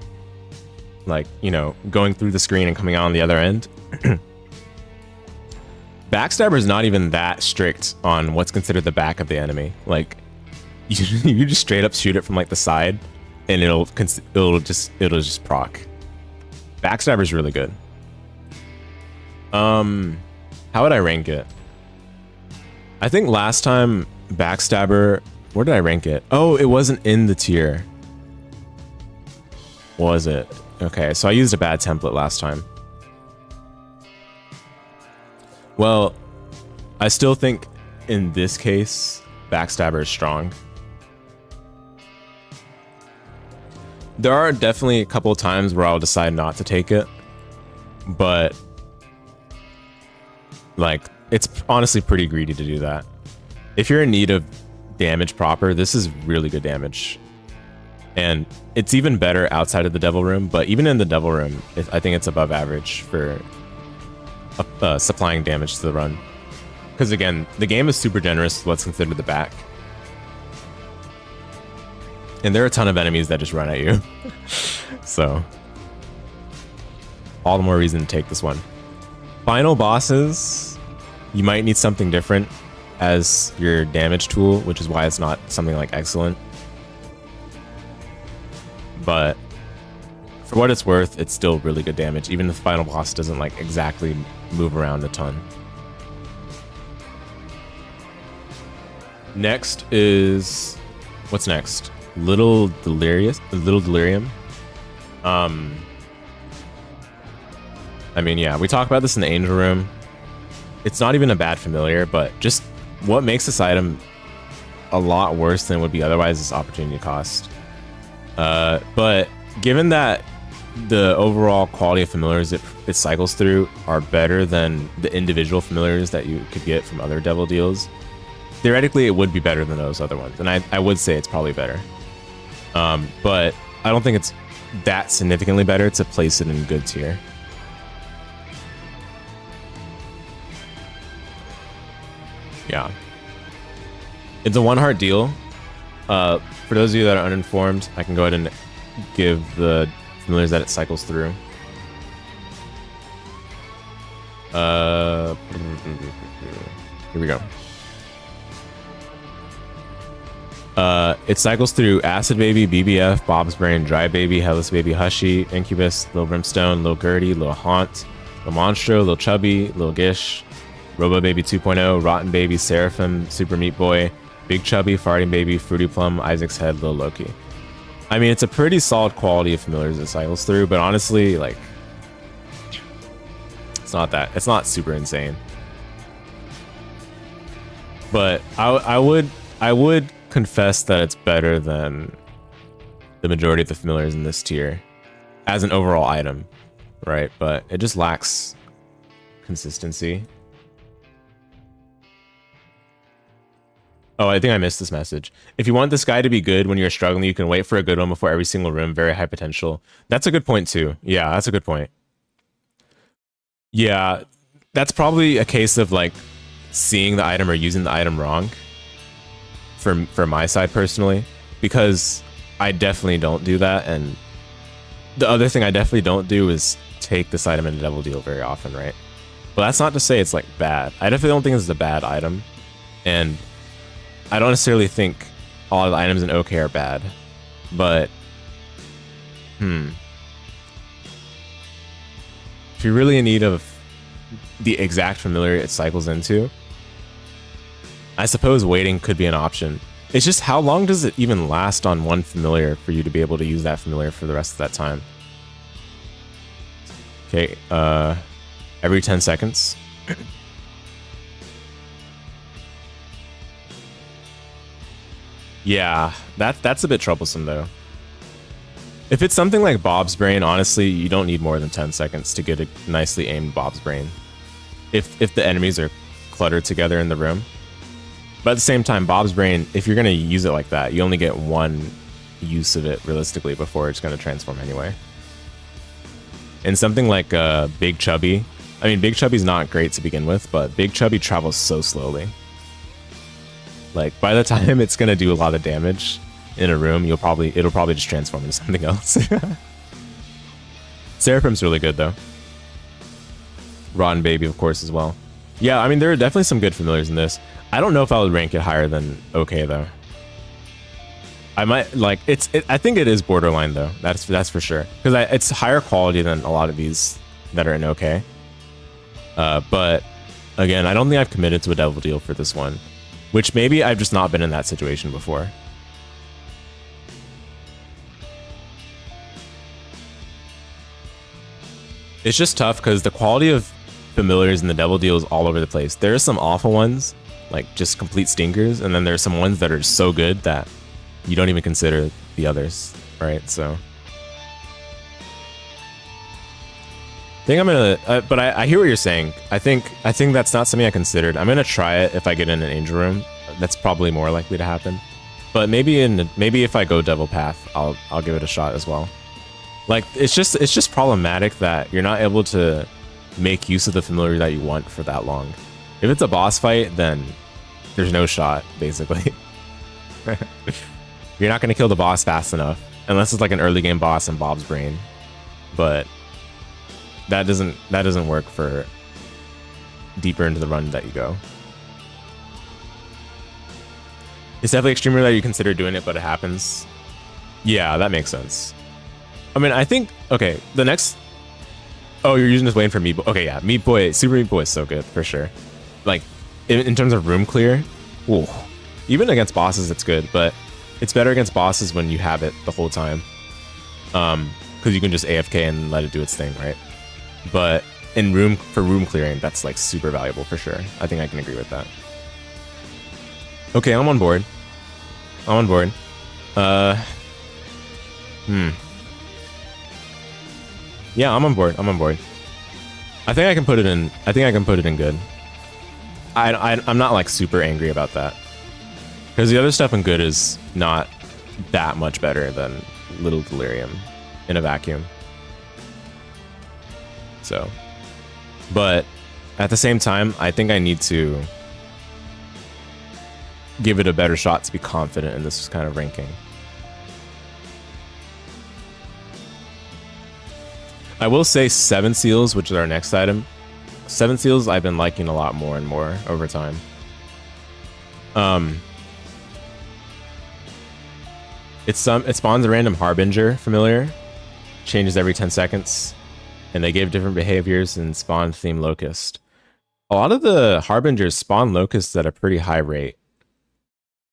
like, you know, going through the screen and coming out on the other end. Backstabber is not even that strict on what's considered the back of the enemy. Like, you just straight up shoot it from like the side, and it'll just proc. Backstabber is really good. How would I rank it? I think last time Backstabber, where did I rank it? Oh, it wasn't in the tier. Was it? Okay, so I used a bad template last time. Well, I still think in this case, Backstabber is strong. There are definitely a couple of times where I'll decide not to take it, but like, it's honestly pretty greedy to do that. If you're in need of damage proper, this is really good damage. And it's even better outside of the Devil Room, but even in the Devil Room, I think it's above average for supplying damage to the run. Because again, the game is super generous with what's considered the back. And there are a ton of enemies that just run at you. So, all the more reason to take this one. Final bosses, you might need something different as your damage tool, which is why it's not something like excellent. But for what it's worth, it's still really good damage. Even if the final boss doesn't like exactly move around a ton. Next is, what's next? Little Delirium. I mean, yeah, we talked about this in the Angel Room. It's not even a bad familiar, but just what makes this item a lot worse than it would be otherwise is opportunity cost. But given that the overall quality of familiars it cycles through are better than the individual familiars that you could get from other Devil deals, theoretically it would be better than those other ones, and I would say it's probably better. But I don't think it's that significantly better to place it in good tier. Yeah. It's a 1 heart deal. For those of you that are uninformed, I can go ahead and give the familiars that it cycles through. Here we go. It cycles through Acid Baby, BBF, Bob's Brain, Dry Baby, Hellas Baby, Hushy, Incubus, Lil Brimstone, Lil Gertie, Lil Haunt, Lil Monstro, Lil Chubby, Lil Gish, Robo Baby 2.0, Rotten Baby, Seraphim, Super Meat Boy, Big Chubby, Farting Baby, Fruity Plum, Isaac's Head, Lil Loki. I mean, it's a pretty solid quality of familiars it cycles through, but honestly, like, it's not super insane. But I would confess that it's better than the majority of the familiars in this tier as an overall item, right? But it just lacks consistency. Oh, I think I missed this message. If you want this guy to be good when you're struggling, you can wait for a good one before every single room. Very high potential. That's a good point too. Yeah, that's a good point. Yeah, that's probably a case of like seeing the item or using the item wrong for my side personally, because I definitely don't do that. And the other thing I definitely don't do is take this item in a double deal very often, right? But that's not to say it's like bad. I definitely don't think it's a bad item, and I don't necessarily think all of the items in OK are bad, but if you're really in need of the exact familiar it cycles into, I suppose waiting could be an option. It's just, how long does it even last on one familiar for you to be able to use that familiar for the rest of that time? Okay, every 10 seconds. Yeah, that's a bit troublesome though. If it's something like Bob's Brain, honestly, you don't need more than 10 seconds to get a nicely aimed Bob's Brain. If the enemies are cluttered together in the room. But at the same time, Bob's Brain, if you're going to use it like that, you only get one use of it realistically before it's going to transform anyway. And something like Big Chubby, I mean, Big Chubby's not great to begin with, but Big Chubby travels so slowly. Like, by the time it's going to do a lot of damage in a room, it'll probably just transform into something else. Seraphim's really good, though. Rotten Baby, of course, as well. Yeah, I mean, there are definitely some good familiars in this. I don't know if I would rank it higher than OK, though. I might, like, I think it is borderline, though. That's for sure. Because it's higher quality than a lot of these that are in OK. But, again, I don't think I've committed to a devil deal for this one. Which maybe I've just not been in that situation before. It's just tough because the quality of familiars in the devil deal is all over the place. There are some awful ones, like just complete stinkers, and then there's some ones that are so good that you don't even consider the others, right? So I think I'm gonna, but I hear what you're saying. I think that's not something I considered. I'm gonna try it if I get in an angel room. That's probably more likely to happen. But maybe if I go devil path, I'll give it a shot as well. Like, it's just problematic that you're not able to make use of the familiar that you want for that long. If it's a boss fight, then there's no shot, basically. You're not gonna kill the boss fast enough unless it's like an early game boss in Bob's Brain. But that doesn't work for deeper into the run that you go. It's definitely extremely that you consider doing it, but it happens. Yeah, that makes sense. I mean, I think, okay, the next... Oh, you're using this Wayne for Meat Boy. Okay, yeah, Meat Boy, Super Meat Boy is so good, for sure. Like, in terms of room clear, ooh, even against bosses, it's good, but it's better against bosses when you have it the whole time. Because you can just AFK and let it do its thing, right? But for room clearing, that's like super valuable for sure. I think I can agree with that. Okay, I'm on board. Yeah, I'm on board. I think I can put it in good. I'm not like super angry about that. Because the other stuff in good is not that much better than Little Delirium in a vacuum. So, but at the same time, I think I need to give it a better shot to be confident in this kind of ranking. I will say 7 Seals, which is our next item. 7 Seals I've been liking a lot more and more over time. It spawns a random Harbinger familiar, changes every 10 seconds, and they give different behaviors and spawn theme Locust. A lot of the Harbingers spawn Locusts at a pretty high rate.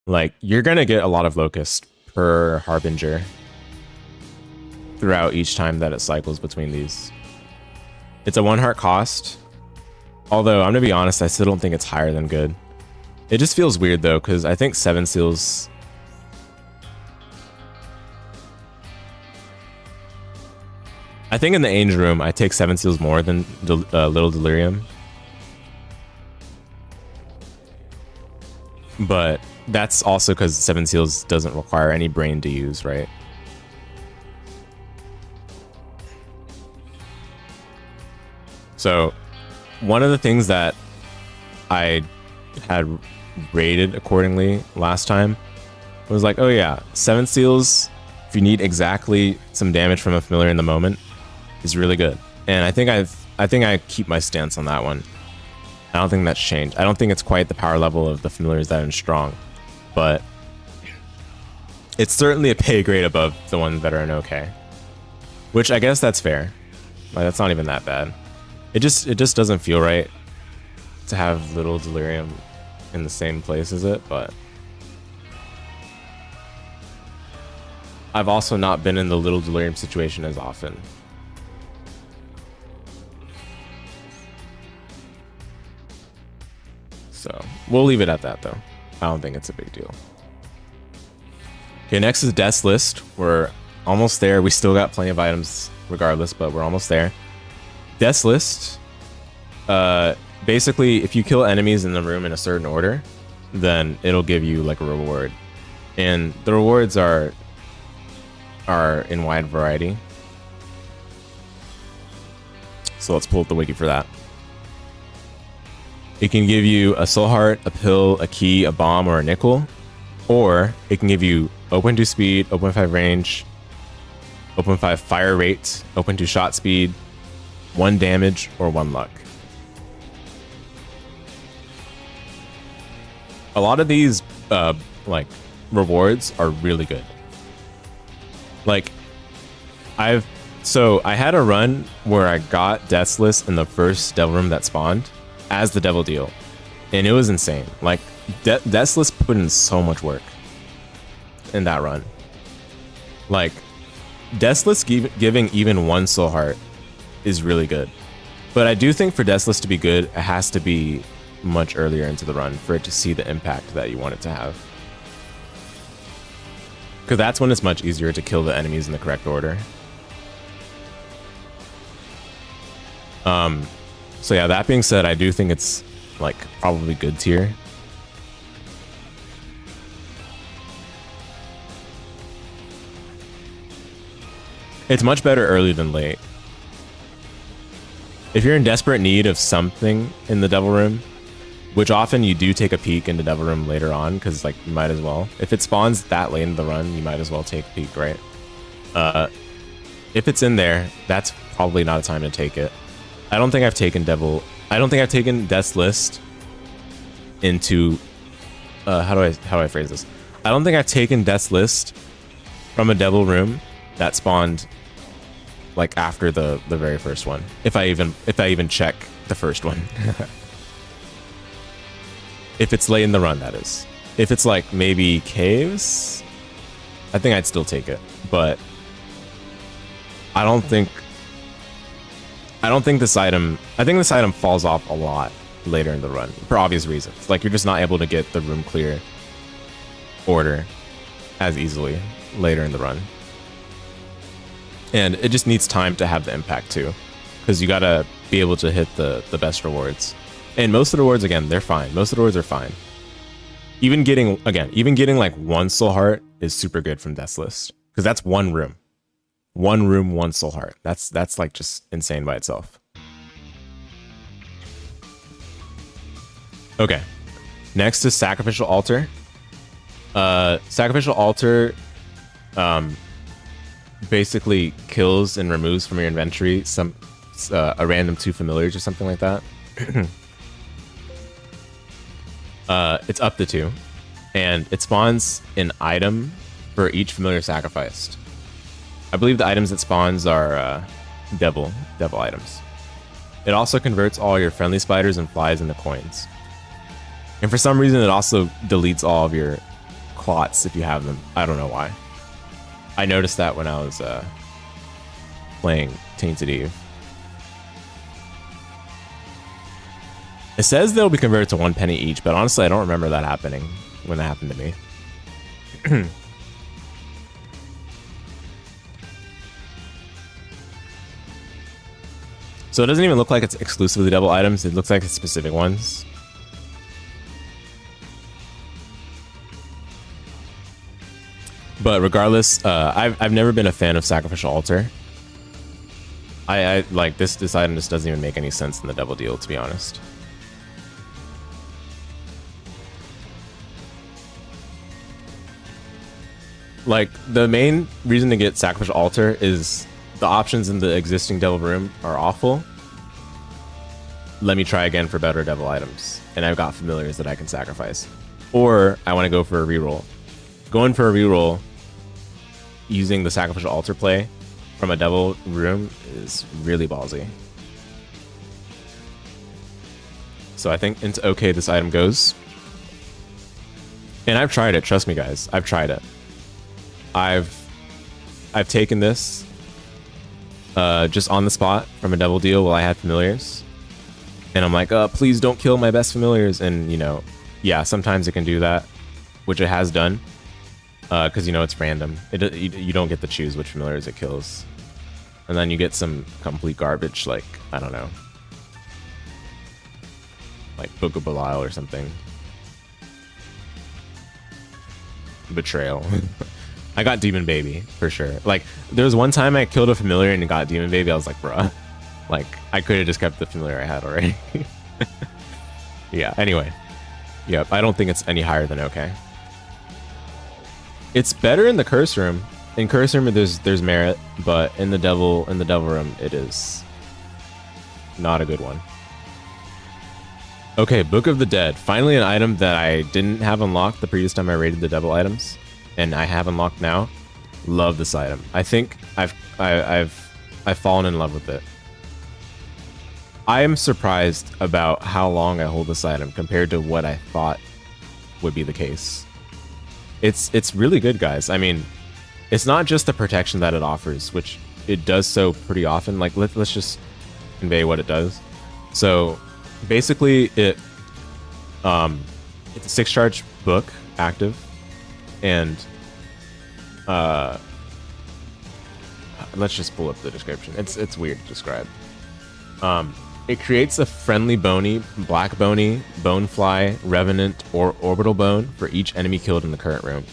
Like, you're gonna get a lot of Locust per Harbinger. throughout each time that it cycles between these. It's a 1 heart cost. Although, I'm gonna be honest, I still don't think it's higher than good. It just feels weird though, because I think 7 seals... I think in the Angel Room, I take 7 seals more than Little Delirium. But that's also because 7 seals doesn't require any brain to use, right? So, one of the things that I had rated accordingly last time was like, oh yeah, 7 seals, if you need exactly some damage from a familiar in the moment, is really good. And I think I keep my stance on that one. I don't think that's changed. I don't think it's quite the power level of the familiars that are strong, but it's certainly a pay grade above the ones that are in okay. Which I guess that's fair. Like, that's not even that bad. It just doesn't feel right to have Little Delirium in the same place as it, but I've also not been in the Little Delirium situation as often. So we'll leave it at that though. I don't think it's a big deal. Okay, next is Death's List. We're almost there. We still got plenty of items regardless, but we're almost there. Death's List. Basically, if you kill enemies in the room in a certain order, then it'll give you like a reward. And the rewards are in wide variety. So let's pull up the wiki for that. It can give you a soul heart, a pill, a key, a bomb, or a nickel. Or it can give you open 2 speed, open 5 range, open 5 fire rate, open 2 shot speed, 1 damage, or 1 luck. A lot of these like rewards are really good. Like I had a run where I got Death's List in the first devil room that spawned as the devil deal, and it was insane. Like Death's List put in so much work in that run. Like Death's List giving even 1 soul heart is really good, but I do think for Death's List to be good, it has to be much earlier into the run for it to see the impact that you want it to have, because that's when it's much easier to kill the enemies in the correct order. So yeah, that being said, I do think it's like probably good tier. It's much better early than late. If you're in desperate need of something in the devil room, which often you do take a peek into devil room later on, because like you might as well. If it spawns that late in the run, you might as well take a peek, right? If it's in there, that's probably not a time to take it. I don't think I've taken Death's List into how do I phrase this? I don't think I've taken Death's List from a devil room that spawned like after the very first one. If I even check the first one. If it's late in the run, that is. If it's like maybe caves, I think I'd still take it, but I think this item falls off a lot later in the run for obvious reasons. Like you're just not able to get the room clear order as easily later in the run. And it just needs time to have the impact too, because you gotta be able to hit the best rewards. And most of the rewards, again, they're fine. Most of the rewards are fine. Even getting like 1 soul heart is super good from Death's List, because that's 1 room. 1 room, 1 soul heart. That's like just insane by itself. Okay. Next is Sacrificial Altar. Sacrificial Altar basically kills and removes from your inventory a random 2 familiars or something like that. It's up to 2, and it spawns an item for each familiar sacrificed. I believe the items it spawns are devil items. It also converts all your friendly spiders and flies into coins. And for some reason, it also deletes all of your clots if you have them. I don't know why. I noticed that when I was playing Tainted Eve. It says they'll be converted to 1 penny each, but honestly, I don't remember that happening when that happened to me. So it doesn't even look like it's exclusively double items. It looks like it's specific ones. But regardless, I've never been a fan of Sacrificial Altar. I like this item just doesn't even make any sense in the double deal, to be honest. Like, the main reason to get Sacrificial Altar is the options in the existing Devil Room are awful. Let me try again for better Devil items. And I've got familiars that I can sacrifice. Or I want to go for a reroll. Going for a reroll using the Sacrificial Altar play from a Devil Room is really ballsy. So I think into okay this item goes. And I've tried it, trust me guys, I've tried it. I've taken this just on the spot from a double deal while I had familiars, and I'm like, please don't kill my best familiars. And you know, yeah, sometimes it can do that, which it has done, because you know it's random. You don't get to choose which familiars it kills, and then you get some complete garbage, like I don't know, like Book of Belial or something. Betrayal. I got Demon Baby for sure. Like, there was one time I killed a familiar and got Demon Baby. I was like, bruh, like I could have just kept the familiar I had already. Yeah. Anyway, yep. I don't think it's any higher than okay. It's better in the Curse Room. In Curse Room, there's merit, but in the Devil Room, it is not a good one. Okay, Book of the Dead. Finally, an item that I didn't have unlocked the previous time I rated the Devil items, and I have unlocked now. Love this item. I think I've fallen in love with it. I am surprised about how long I hold this item compared to what I thought would be the case. It's really good, guys. I mean, it's not just the protection that it offers, which it does so pretty often. Like, let's just convey what it does. So basically, it's a 6-charge book active, and let's just pull up the description. It's weird to describe. It creates a friendly bony, black bony, bonefly, revenant, or orbital bone for each enemy killed in the current room.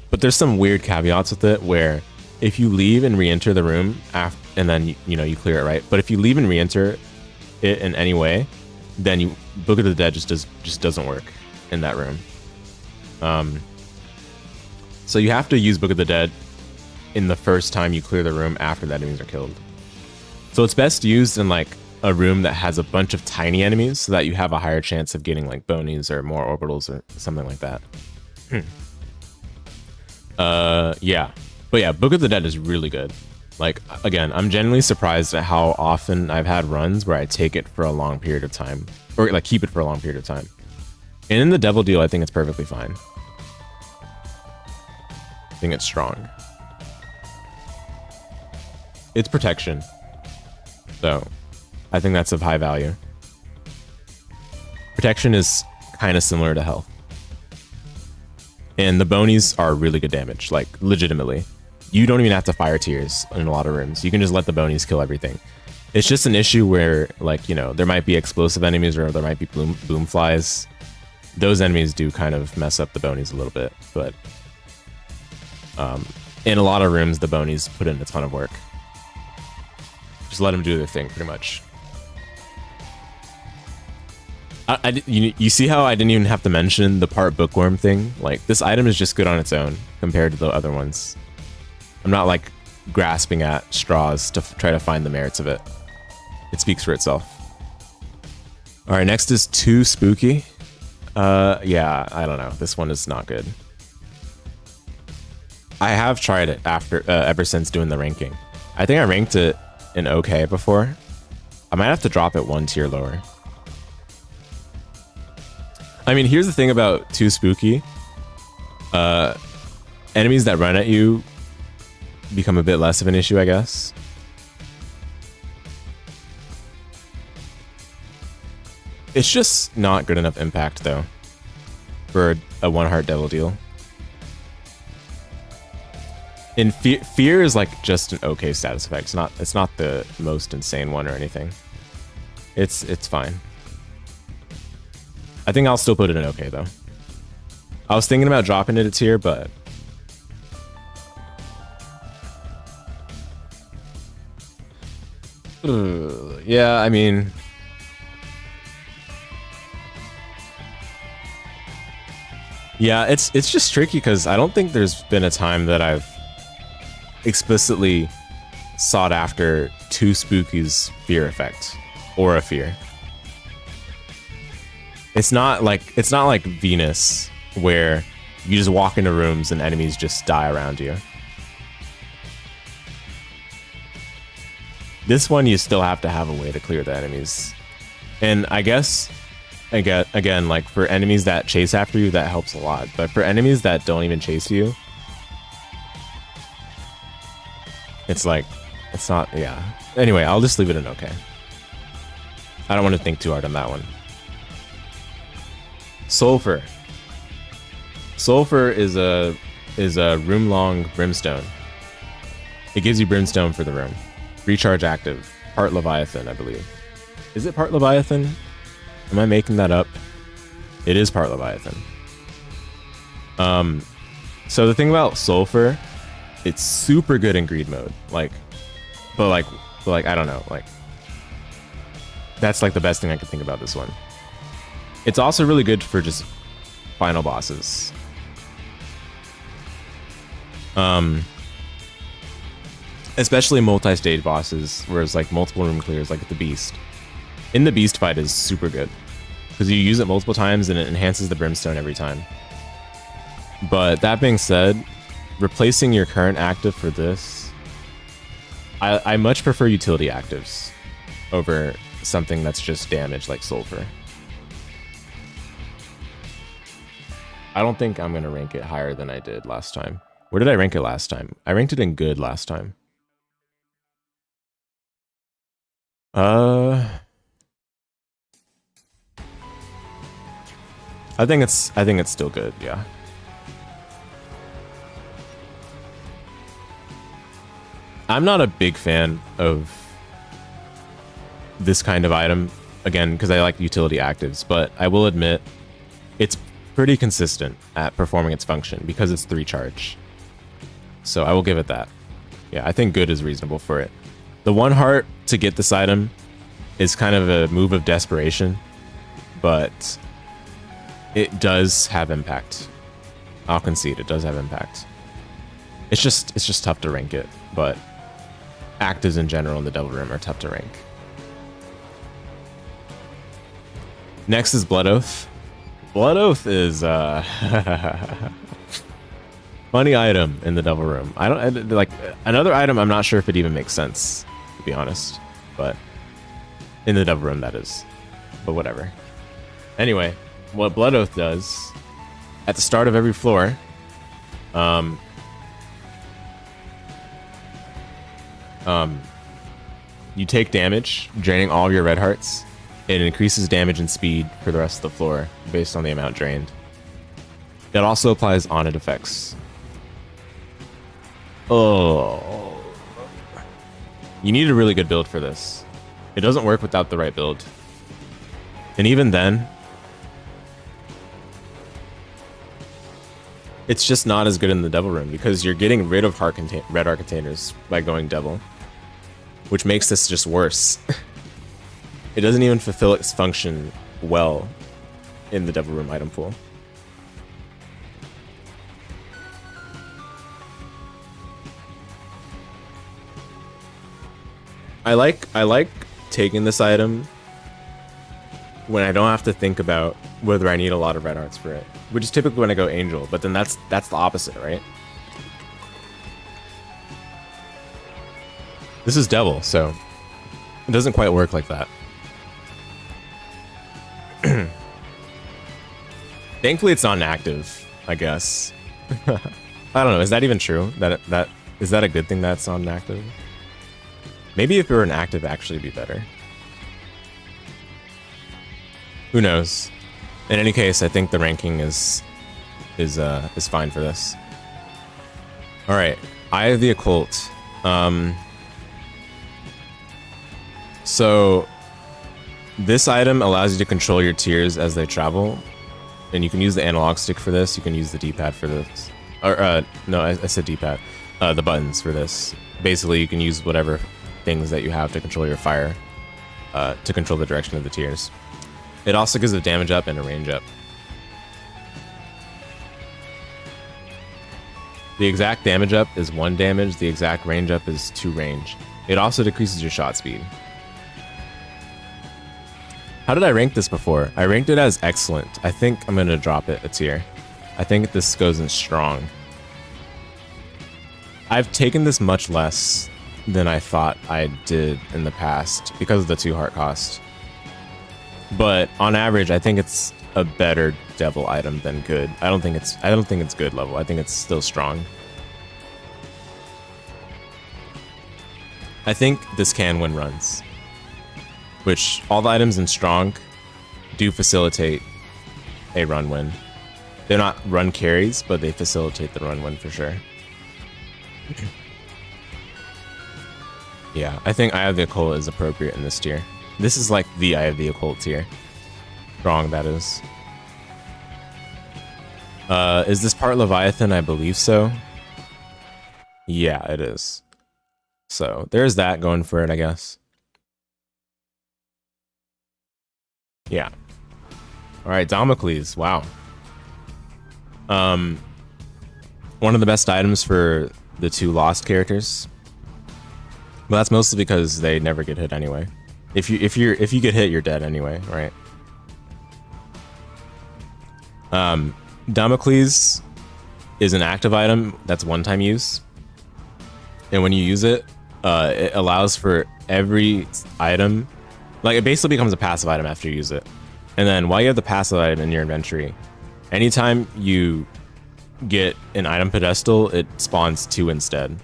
But there's some weird caveats with it where if you leave and re-enter the room after, and then you clear it, right? But if you leave and re-enter it in any way, then Book of the Dead just doesn't work in that room. So you have to use Book of the Dead in the first time you clear the room after the enemies are killed. So it's best used in like a room that has a bunch of tiny enemies so that you have a higher chance of getting like bonies or more orbitals or something like that. Yeah. But yeah, Book of the Dead is really good. Like, again, I'm genuinely surprised at how often I've had runs where I take it for a long period of time, or like keep it for a long period of time. And in the Devil deal, I think it's perfectly fine. I think it's strong. It's protection, so I think that's of high value. Protection is kind of similar to health. And the bonies are really good damage, like legitimately. You don't even have to fire tears in a lot of rooms. You can just let the bonies kill everything. It's just an issue where, like, there might be explosive enemies or there might be boom flies. Those enemies do kind of mess up the bonies a little bit, but in a lot of rooms, the bonies put in a ton of work. Just let them do their thing, pretty much. You see how I didn't even have to mention the part bookworm thing? Like, this item is just good on its own compared to the other ones. I'm not like grasping at straws to try to find the merits of it. It speaks for itself. All right, next is Too Spooky. Yeah, I don't know. This one is not good. I have tried it ever since doing the ranking. I think I ranked it in okay before. I might have to drop it 1 tier lower. I mean, here's the thing about Too Spooky. Enemies that run at you become a bit less of an issue, I guess. It's just not good enough impact though for a 1 heart devil deal. And fear is like just an okay status effect. It's not the most insane one or anything. It's fine. I think I'll still put it in okay though. I was thinking about dropping it a tier, but yeah, I mean, yeah, it's just tricky because I don't think there's been a time that I've explicitly sought after 2 Spooky's fear effect or a fear. It's not like Venus where you just walk into rooms and enemies just die around you. This one you still have to have a way to clear the enemies. And I guess again, like for enemies that chase after you, that helps a lot. But for enemies that don't even chase you, it's like, it's not, yeah. Anyway, I'll just leave it in okay. I don't want to think too hard on that one. Sulfur. Sulfur is a room-long brimstone. It gives you brimstone for the room. Recharge active. Part Leviathan, I believe. Is it part Leviathan? Am I making that up? It is part Leviathan. So the thing about Sulfur, it's super good in greed mode. But I don't know. Like, that's like the best thing I could think about this one. It's also really good for just final bosses. Especially multi-stage bosses, where it's like multiple room clears, like the Beast. In the Beast fight is super good because you use it multiple times and it enhances the brimstone every time. But that being said, replacing your current active for this, I much prefer utility actives over something that's just damage like Sulfur. I don't think I'm going to rank it higher than I did last time. Where did I rank it last time? I ranked it in good last time. I think it's still good, yeah. I'm not a big fan of this kind of item, again, because I like utility actives, but I will admit it's pretty consistent at performing its function because it's 3 charge. So I will give it that. Yeah, I think good is reasonable for it. The 1 heart to get this item is kind of a move of desperation, but it does have impact. I'll concede it does have impact. It's just tough to rank it, but actives in general in the Devil Room are tough to rank. Next is Blood Oath. Blood Oath is funny item in the Devil Room. I don't like another item. I'm not sure if it even makes sense, to be honest, but in the Devil Room that is. But whatever. Anyway, what Blood Oath does at the start of every floor, you take damage, draining all of your red hearts. It increases damage and speed for the rest of the floor based on the amount drained. It also applies on-it effects. Oh, you need a really good build for this. It doesn't work without the right build. And even then, it's just not as good in the Devil Room because you're getting rid of red heart containers by going Devil, which makes this just worse. It doesn't even fulfill its function well in the Devil Room item pool. I like taking this item when I don't have to think about whether I need a lot of red hearts for it, which is typically when I go Angel, but then that's the opposite, right? This is Devil, so it doesn't quite work like that. Thankfully, it's not an active, I guess. I don't know. Is that even true? Is that a good thing that's not an active? Maybe if it were an active, actually, it'd be better. Who knows? In any case, I think the ranking is fine for this. All right, Eye of the Occult. So this item allows you to control your tiers as they travel, and you can use the analog stick for this. You can use the D-pad for this, or no, I said D-pad. The buttons for this. Basically, you can use whatever things that you have to control your fire, to control the direction of the tiers. It also gives a damage up and a range up. The exact damage up is 1 damage. The exact range up is 2 range. It also decreases your shot speed. How did I rank this before? I ranked it as excellent. I think I'm going to drop it a tier. I think this goes in strong. I've taken this much less than I thought I did in the past because of the 2 heart cost. But on average, I think it's a better devil item than good. I don't think it's good level. I think it's still strong. I think this can win runs, which all the items in strong do facilitate a run win. They're not run carries, but they facilitate the run win for sure. Yeah, I think Eye of the Occult is appropriate in this tier. This is like the Eye of the Occult tier. Strong, that is. Is this part Leviathan? I believe so. Yeah, it is. So there's that going for it, I guess. Yeah. All right, Damocles. Wow. One of the best items for the 2 lost characters. But that's mostly because they never get hit anyway. If you get hit, you're dead anyway, right? Damocles is an active item that's one-time use, and when you use it, it allows for every item, like it basically becomes a passive item after you use it. And then while you have the passive item in your inventory, anytime you get an item pedestal, it spawns 2 instead.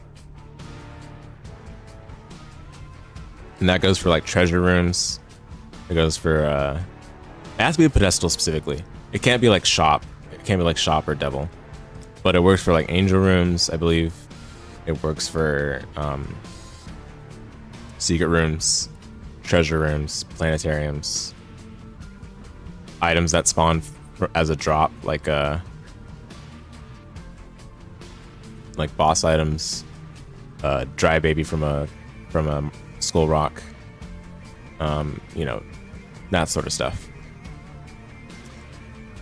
And that goes for like treasure rooms. It goes for it has to be a pedestal specifically. It can't be like shop. It can't be like shop or devil. But it works for like angel rooms, I believe. It works for secret rooms, treasure rooms, planetariums, items that spawn as a drop, like boss items, dry baby from a skull rock, you know, that sort of stuff.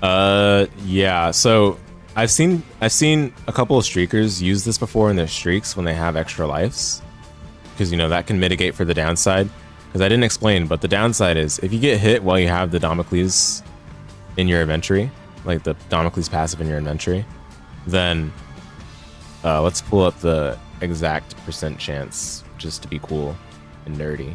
Yeah, so I've seen a couple of streakers use this before in their streaks when they have extra lives, because you know that can mitigate for the downside. Because I didn't explain, but the downside is if you get hit while you have the Damocles in your inventory, like the Damocles passive in your inventory, then let's pull up the exact percent chance just to be cool and nerdy.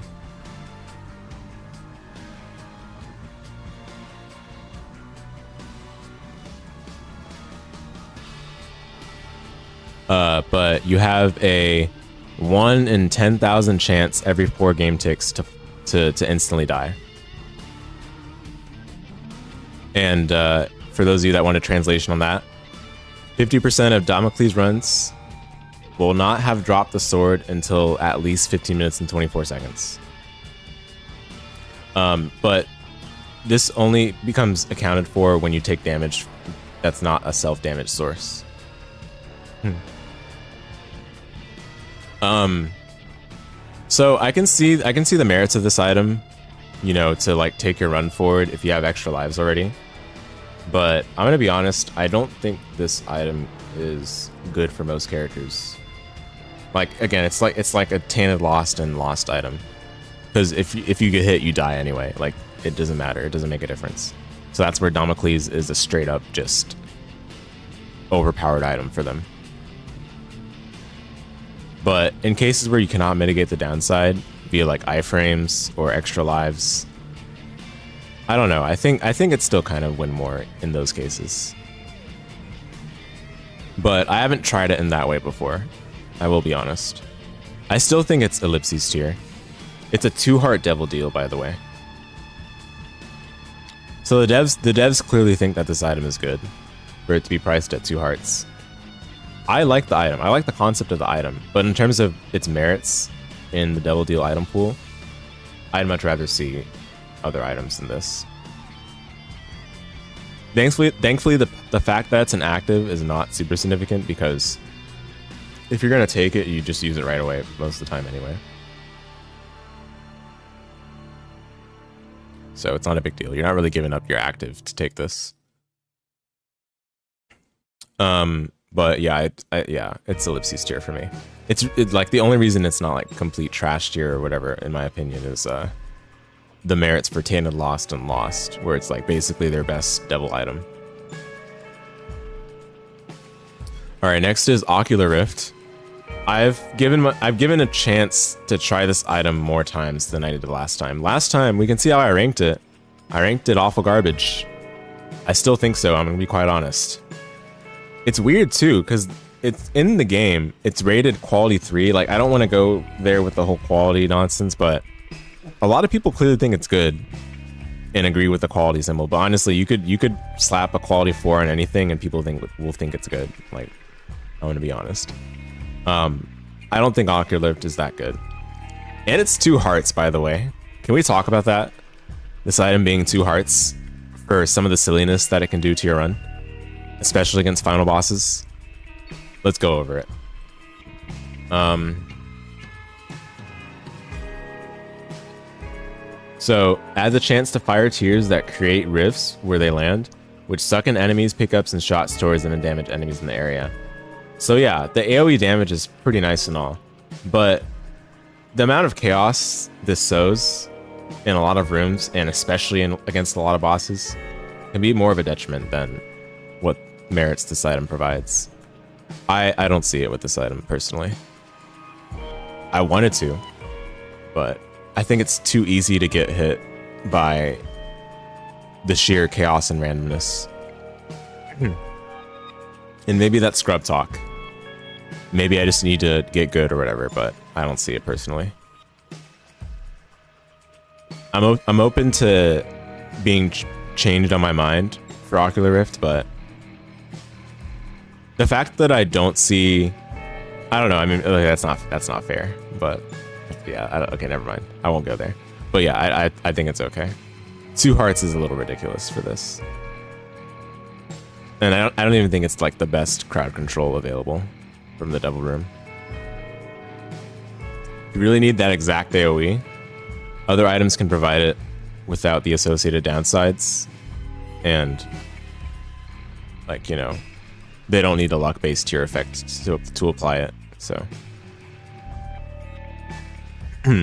But you have a 1 in 10,000 chance every 4 game ticks to instantly die. And for those of you that want a translation on that, 50% of Damocles runs will not have dropped the sword until at least 15 minutes and 24 seconds. But this only becomes accounted for when you take damage that's not a self-damage source. So I can see the merits of this item, you know, to like take your run forward if you have extra lives already. But I'm gonna be honest, I don't think this item is good for most characters. Like again, it's like a tainted lost and lost item, because if you get hit, you die anyway. Like it doesn't matter, it doesn't make a difference. So that's where Damocles is a straight up just overpowered item for them. But in cases where you cannot mitigate the downside via like iframes or extra lives, I don't know. I think it's still kind of win more in those cases. But I haven't tried it in that way before. I will be honest. I still think it's Ellipses tier. It's a 2-heart devil deal, by the way. So the devs clearly think that this item is good for it to be priced at 2 hearts. I like the item. I like the concept of the item, but in terms of its merits in the Devil Deal item pool, I'd much rather see other items than this. Thankfully, the fact that it's an active is not super significant, because if you're gonna take it, you just use it right away most of the time anyway. So it's not a big deal. You're not really giving up your active to take this. But yeah, yeah, it's ellipses tier for me. It's like the only reason it's not like complete trash tier or whatever, in my opinion, is the merits for Tainted Lost and Lost, where it's like basically their best devil item. All right, next is Ocular Rift. I've given a chance to try this item more times than I did last time. Last time, we can see how I ranked it. I ranked it awful garbage. I still think so, I'm gonna be quite honest. It's weird too, because it's in the game, it's rated quality 3. Like, I don't want to go there with the whole quality nonsense, but a lot of people clearly think it's good and agree with the quality symbol. But honestly, you could slap a quality 4 on anything and people will think it's good. Like, I'm gonna be honest. I don't think Ocular Rift is that good. And it's 2 hearts, by the way. Can we talk about that? This item being 2 hearts for some of the silliness that it can do to your run, especially against final bosses. Let's go over it. So, adds a chance to fire tears that create rifts where they land, which suck in enemies, pickups, and shot stores them and damage enemies in the area. So yeah, the AoE damage is pretty nice and all, but the amount of chaos this sows in a lot of rooms, and especially against a lot of bosses, can be more of a detriment than what merits this item provides. I don't see it with this item personally. I wanted to, but I think it's too easy to get hit by the sheer chaos and randomness. And maybe that's scrub talk. Maybe I just need to get good or whatever, but I don't see it personally. I'm open to being changed on my mind for Ocular Rift, but the fact that I don't see, I don't know. I mean, that's not fair. But yeah, okay, never mind. I won't go there. But yeah, I think it's okay. 2 hearts is a little ridiculous for this, and I don't even think it's like the best crowd control available from the Devil Room. You really need that exact AoE. Other items can provide it without the associated downsides, and like, you know, they don't need a luck-based tier effect to apply it. So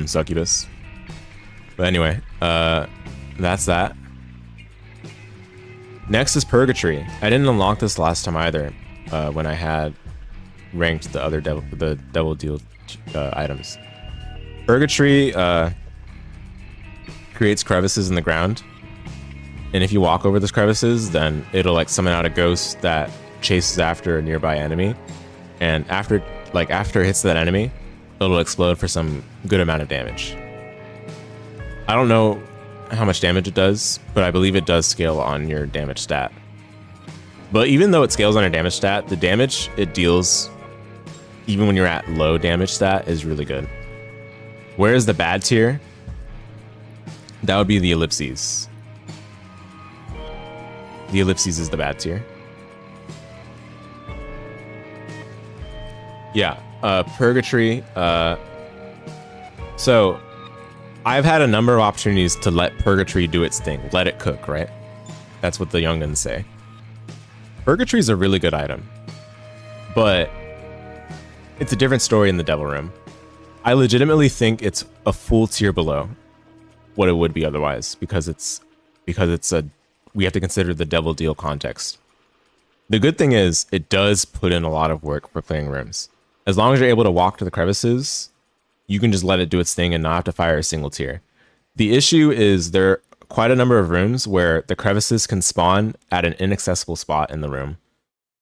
succubus. But anyway, that's that. Next is Purgatory. I didn't unlock this last time either, when I had ranked the other Devil Deal items. Purgatory creates crevices in the ground, and if you walk over those crevices, then it'll like summon out a ghost that chases after a nearby enemy, and after it hits that enemy, it'll explode for some good amount of damage. I don't know how much damage it does, but I believe it does scale on your damage stat. But even though it scales on your damage stat, the damage it deals, even when you're at low damage stat, is really good. Whereas the bad tier, that would be the ellipses. The ellipses is the bad tier. Yeah, Purgatory. So I've had a number of opportunities to let Purgatory do its thing. Let it cook, right? That's what the young'uns say. Purgatory is a really good item, but it's a different story in the Devil Room. I legitimately think it's a full tier below what it would be otherwise, because we have to consider the Devil Deal context. The good thing is it does put in a lot of work for clearing rooms. As long as you're able to walk to the crevices, you can just let it do its thing and not have to fire a single tier. The issue is there are quite a number of rooms where the crevices can spawn at an inaccessible spot in the room.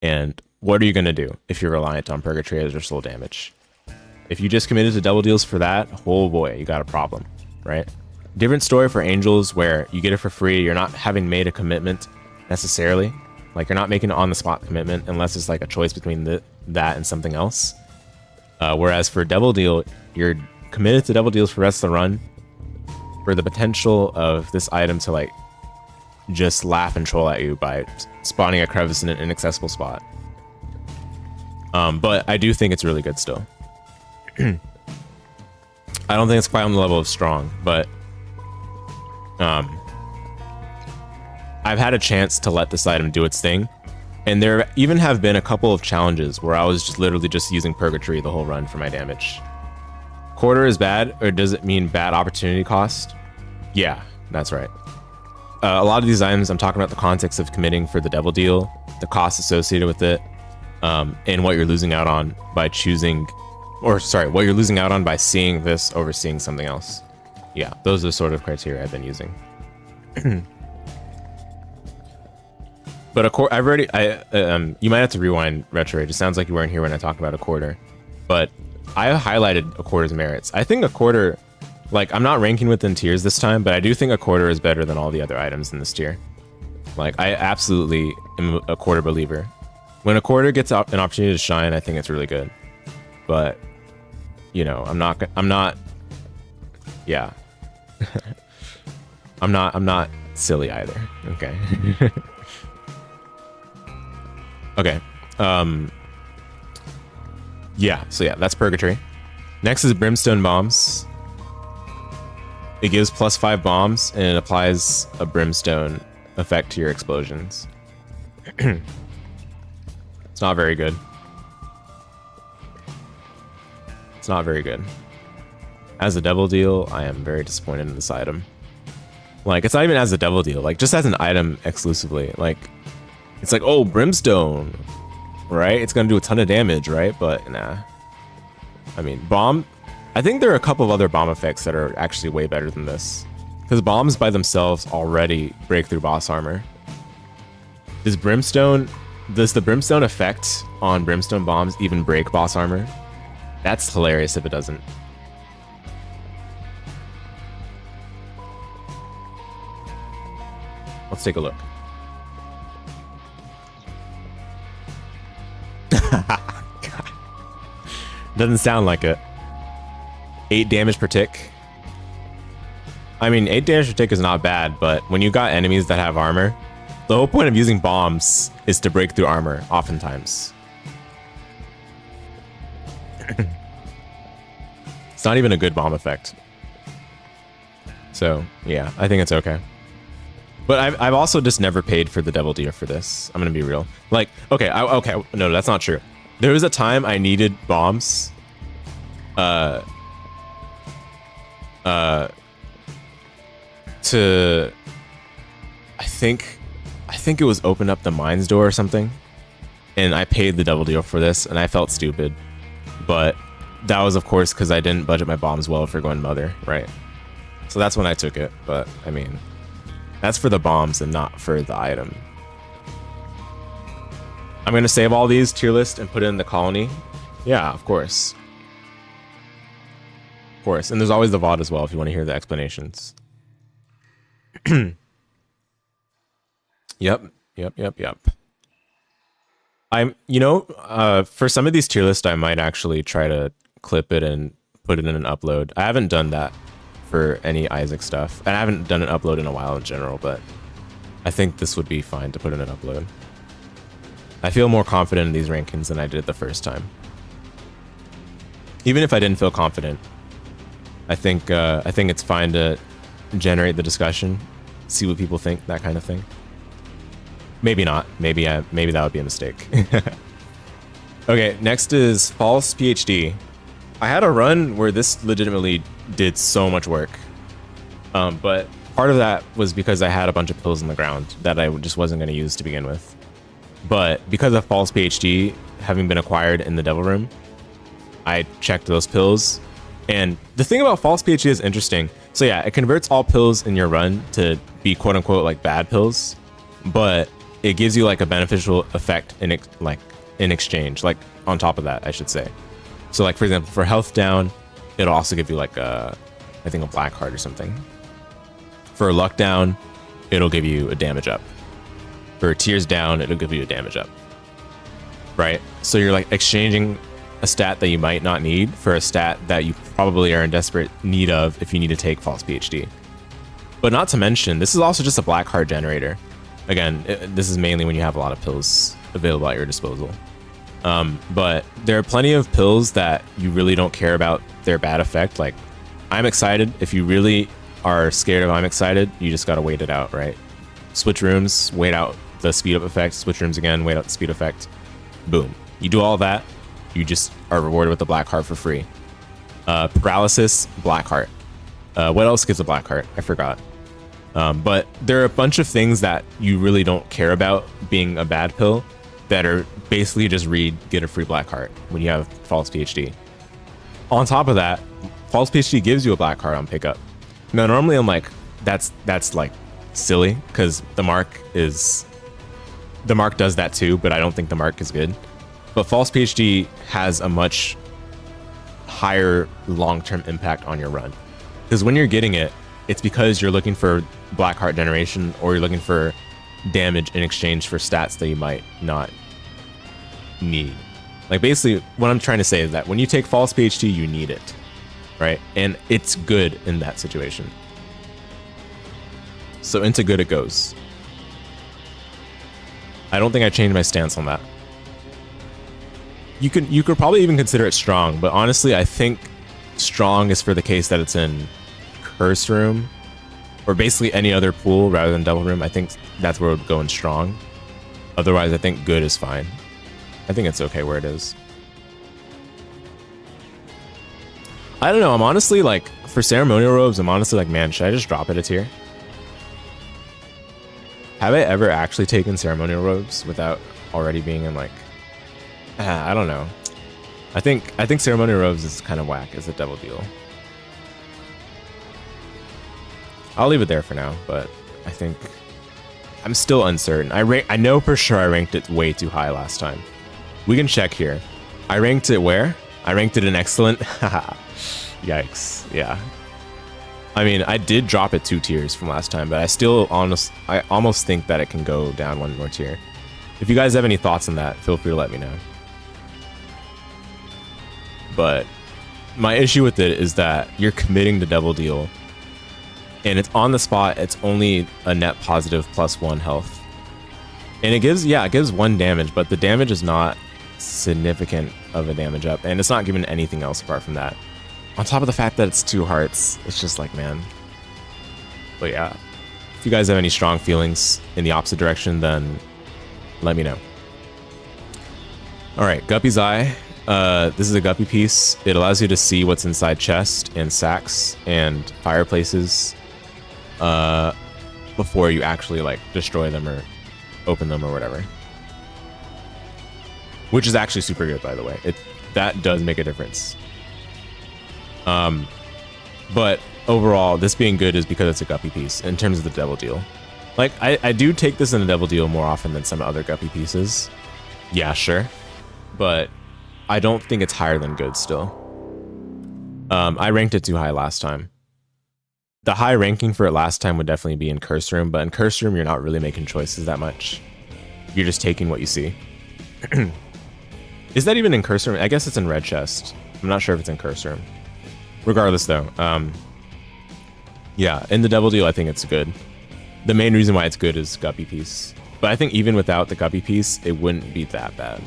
And what are you going to do if you're reliant on Purgatory as your sole damage? If you just committed to Devil Deals for that, oh boy, you got a problem, right? Different story for Angels, where you get it for free. You're not having made a commitment necessarily. Like, you're not making an on-the-spot commitment unless it's like a choice between that and something else. Whereas for Devil Deal, you're committed to Devil Deals for the rest of the run for the potential of this item to like just laugh and troll at you by spawning a crevice in an inaccessible spot. But I do think it's really good still. I don't think it's quite on the level of strong, but I've had a chance to let this item do its thing. And there even have been a couple of challenges where I was just literally just using Purgatory the whole run for my damage. Quarter is bad, or does it mean bad opportunity cost? Yeah, that's right. A lot of these items, I'm talking about the context of committing for the Devil Deal, the cost associated with it, and what you're losing out on by choosing, or sorry, what you're losing out on by seeing this over seeing something else. Yeah, those are the sort of criteria I've been using. But I've already, you might have to rewind, Retro. It just sounds like you weren't here when I talked about a quarter. But I highlighted a quarter's merits. I think a quarter, like, I'm not ranking within tiers this time, but I do think a quarter is better than all the other items in this tier. Like, I absolutely am a quarter believer. When a quarter gets an opportunity to shine, I think it's really good. But, you know, I'm not, yeah. I'm not silly either. Okay. Okay. Yeah, so yeah, that's Purgatory. Next is Brimstone Bombs. It gives +5 bombs and it applies a brimstone effect to your explosions. It's not very good. It's not very good. As a Devil Deal, I am very disappointed in this item. Like, it's not even as a Devil Deal, like, just as an item exclusively. Like, it's like, oh, brimstone, right? It's gonna do a ton of damage, right? But nah. I mean, bomb. I think there are a couple of other bomb effects that are actually way better than this, because bombs by themselves already break through boss armor. Does the brimstone effect on brimstone bombs even break boss armor? That's hilarious if it doesn't. Let's take a look. God. Doesn't sound like it. 8 damage per tick. I mean, 8 damage per tick is not bad, but when you got enemies that have armor, the whole point of using bombs is to break through armor, oftentimes. It's not even a good bomb effect. So, yeah, I think it's okay. But I've also just never paid for the Devil Deal for this. I'm gonna be real. Like, okay, no, that's not true. There was a time I needed bombs. To, I think it was open up the mines door or something, and I paid the Devil Deal for this, and I felt stupid. But that was, of course, because I didn't budget my bombs well for going Mother, right? So that's when I took it. But I mean, that's for the bombs and not for the item. I'm gonna save all these tier list and put it in the colony. Yeah, of course. Of course. And there's always the VOD as well if you want to hear the explanations. Yep. For some of these tier lists, I might actually try to clip it and put it in an upload. I haven't done that for any Isaac stuff. And I haven't done an upload in a while in general, but I think this would be fine to put in an upload. I feel more confident in these rankings than I did the first time. Even if I didn't feel confident, I think it's fine to generate the discussion, see what people think, that kind of thing. Maybe not. Maybe that would be a mistake. Okay, next is False PhD. I had a run where this legitimately did so much work, but part of that was because I had a bunch of pills in the ground that I just wasn't going to use to begin with. But because of False PhD having been acquired in the Devil Room, I checked those pills. And the thing about False PhD is interesting. So yeah, it converts all pills in your run to be quote unquote like bad pills, but it gives you like a beneficial effect in exchange, like on top of that, I should say. So like, for example, for health down, it'll also give you like I think a black heart or something. For luck down, it'll give you a damage up. For tears down, it'll give you a damage up. Right? So you're like exchanging a stat that you might not need for a stat that you probably are in desperate need of if you need to take false PhD. But not to mention, this is also just a black heart generator. Again, this is mainly when you have a lot of pills available at your disposal. But there are plenty of pills that you really don't care about their bad effect. Like, I'm excited. If you really are scared of I'm excited, you just gotta wait it out, right? Switch rooms, wait out the speed up effect, switch rooms again, wait out the speed effect. Boom. You do all that, you just are rewarded with the black heart for free. Paralysis, black heart. What else gives a black heart? I forgot. But there are a bunch of things that you really don't care about being a bad pill that are basically just read, get a free black heart when you have false PhD. On top of that, false PhD gives you a black heart on pickup. Now, normally I'm like, that's like silly because the mark does that too, but I don't think the mark is good. But false PhD has a much higher long-term impact on your run. Because when you're getting it, it's because you're looking for black heart generation or you're looking for damage in exchange for stats that you might not need. Like, basically, what I'm trying to say is that when you take false PhD, you need it, right? And it's good in that situation. So into good it goes. I don't think I changed my stance on that. You could probably even consider it strong, but honestly, I think strong is for the case that it's in curse room or basically any other pool rather than double room. I think that's where it would go in strong. Otherwise, I think good is fine. I think it's okay where it is. I don't know. I'm honestly like, for ceremonial robes, I'm honestly like, man, should I just drop it a tier? Have I ever actually taken ceremonial robes without already being in like, I don't know. I think ceremonial robes is kind of whack as a double deal. I'll leave it there for now, but I think I'm still uncertain. I know for sure I ranked it way too high last time. We can check here. I ranked it where? I ranked it in excellent. Yikes. Yeah. I mean, I did drop it 2 tiers from last time, but I almost think that it can go down 1 more tier. If you guys have any thoughts on that, feel free to let me know. But my issue with it is that you're committing to double deal, and it's on the spot. It's only a net positive +1 health, and it gives 1 damage, but the damage is not significant of a damage up, and it's not giving anything else apart from that. On top of the fact that it's 2 hearts, it's just like, man. But yeah, if you guys have any strong feelings in the opposite direction, then let me know. All right, Guppy's Eye. This is a Guppy piece. It allows you to see what's inside chest and sacks and fireplaces before you actually like destroy them or open them or whatever. Which is actually super good, by the way. That does make a difference. But overall, this being good is because it's a Guppy piece in terms of the double deal. Like, I do take this in a double deal more often than some other Guppy pieces. Yeah, sure. But I don't think it's higher than good still. I ranked it too high last time. The high ranking for it last time would definitely be in Curse Room, but in Curse Room, you're not really making choices that much. You're just taking what you see. Is that even in Curse Room? I guess it's in Red Chest. I'm not sure if it's in Curse Room. Regardless, though, yeah, in the double deal, I think it's good. The main reason why it's good is Guppy piece. But I think even without the Guppy piece, it wouldn't be that bad.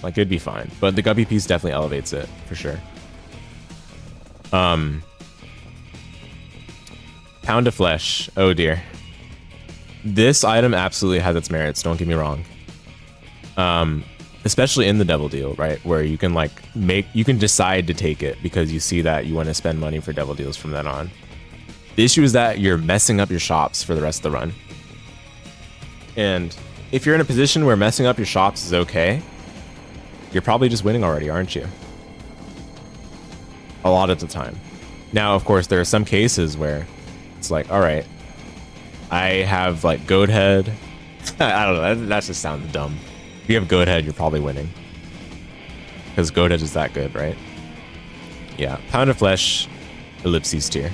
Like, it'd be fine. But the Guppy piece definitely elevates it, for sure. Pound of Flesh. Oh, dear. This item absolutely has its merits, don't get me wrong. Especially in the double deal, right? Where you can like you can decide to take it because you see that you want to spend money for double deals from then on. The issue is that you're messing up your shops for the rest of the run. And if you're in a position where messing up your shops is okay, you're probably just winning already, aren't you? A lot of the time. Now, of course, there are some cases where it's like, all right, I have like Goat Head. I don't know, that just sounds dumb. If you have Goat Head, you're probably winning. Because Goat Head is that good, right? Yeah, Pound of Flesh, Ellipses tier.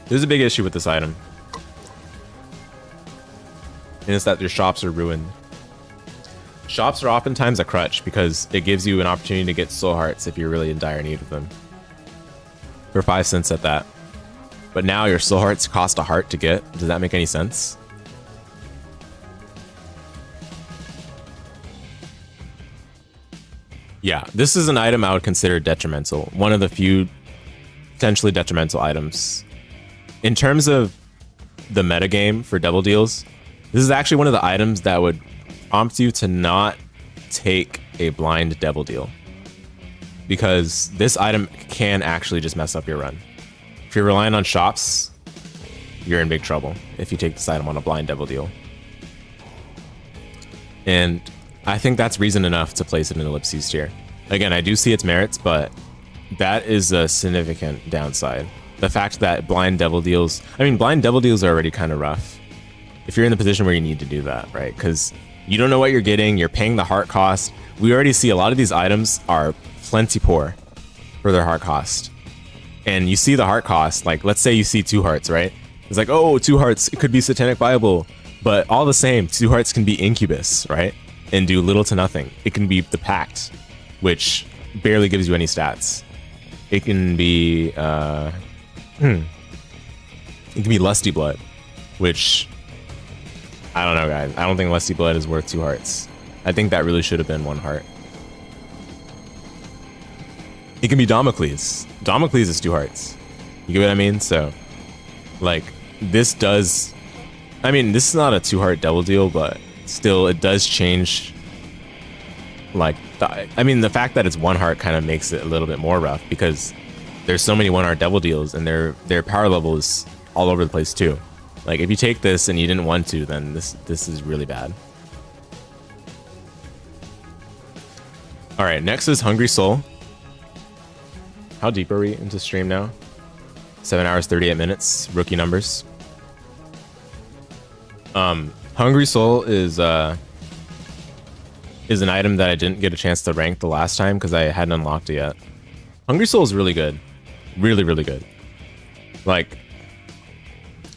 There's a big issue with this item. And it's that your shops are ruined. Shops are oftentimes a crutch because it gives you an opportunity to get soul hearts if you're really in dire need of them. For 5 cents at that. But now your soul hearts cost a heart to get. Does that make any sense? Yeah, this is an item I would consider detrimental. One of the few potentially detrimental items. In terms of the metagame for double deals, this is actually one of the items that would prompt you to not take a blind double deal. Because this item can actually just mess up your run. If you're relying on shops, you're in big trouble if you take this item on a blind double deal. And I think that's reason enough to place it in ellipses tier. Again, I do see its merits, but that is a significant downside. The fact that blind double deals, I mean, blind double deals are already kind of rough. If you're in the position where you need to do that, right? Because you don't know what you're getting, you're paying the heart cost. We already see a lot of these items are plenty poor for their heart cost. And you see the heart cost, like let's say you see 2 hearts, right? It's like, oh, 2 hearts, it could be Satanic Bible. But all the same, 2 hearts can be Incubus, right? And do little to nothing. It can be the Pact, which barely gives you any stats. It can be, it can be Lusty Blood, which, I don't know, guys. I don't think Lusty Blood is worth 2 hearts. I think that really should have been 1 heart. It can be Damocles. Damocles is 2 hearts. You get what I mean? So, like, this does... I mean, this is not a 2-heart double deal, but still, it does change... Like, I mean, the fact that it's 1 heart kind of makes it a little bit more rough, because there's so many 1-heart double deals, and their power level is all over the place, too. Like, if you take this and you didn't want to, then this is really bad. Alright, next is Hungry Soul. How deep are we into stream now? 7 hours, 38 minutes. Rookie numbers. Hungry Soul is an item that I didn't get a chance to rank the last time because I hadn't unlocked it yet. Hungry Soul is really good. Really, really good. Like,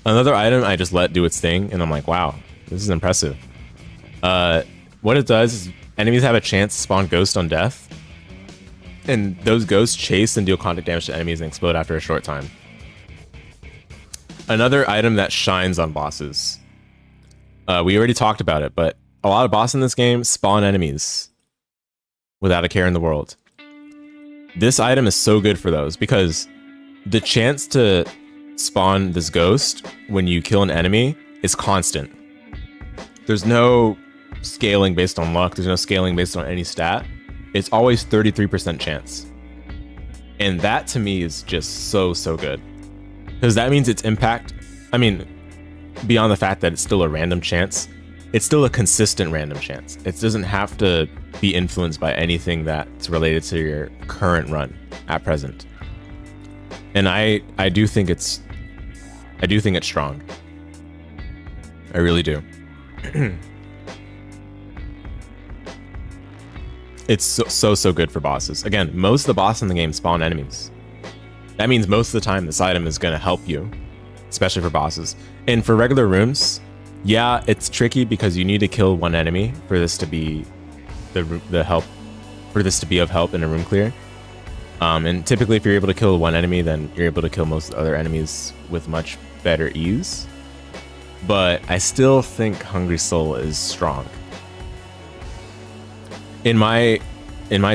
another item I just let do its thing, and I'm like, wow, this is impressive. What it does is enemies have a chance to spawn Ghost on death. And those ghosts chase and deal contact damage to enemies and explode after a short time. Another item that shines on bosses. We already talked about it, but a lot of bosses in this game spawn enemies without a care in the world. This item is so good for those because the chance to spawn this ghost when you kill an enemy is constant. There's no scaling based on luck. There's no scaling based on any stat. It's always 33% chance. And that to me is just so good. Because that means its impact, I mean, beyond the fact that it's still a random chance, it's still a consistent random chance. It doesn't have to be influenced by anything that's related to your current run at present. And I do think it's strong. I really do. It's so good for bosses. Again, most of the bosses in the game spawn enemies. That means most of the time this item is going to help you, especially for bosses. And for regular rooms, yeah, it's tricky because you need to kill 1 enemy for this to be the help, for this to be of help in a room clear. And typically, if you're able to kill 1 enemy, then you're able to kill most other enemies with much better ease. But I still think Hungry Soul is strong. In my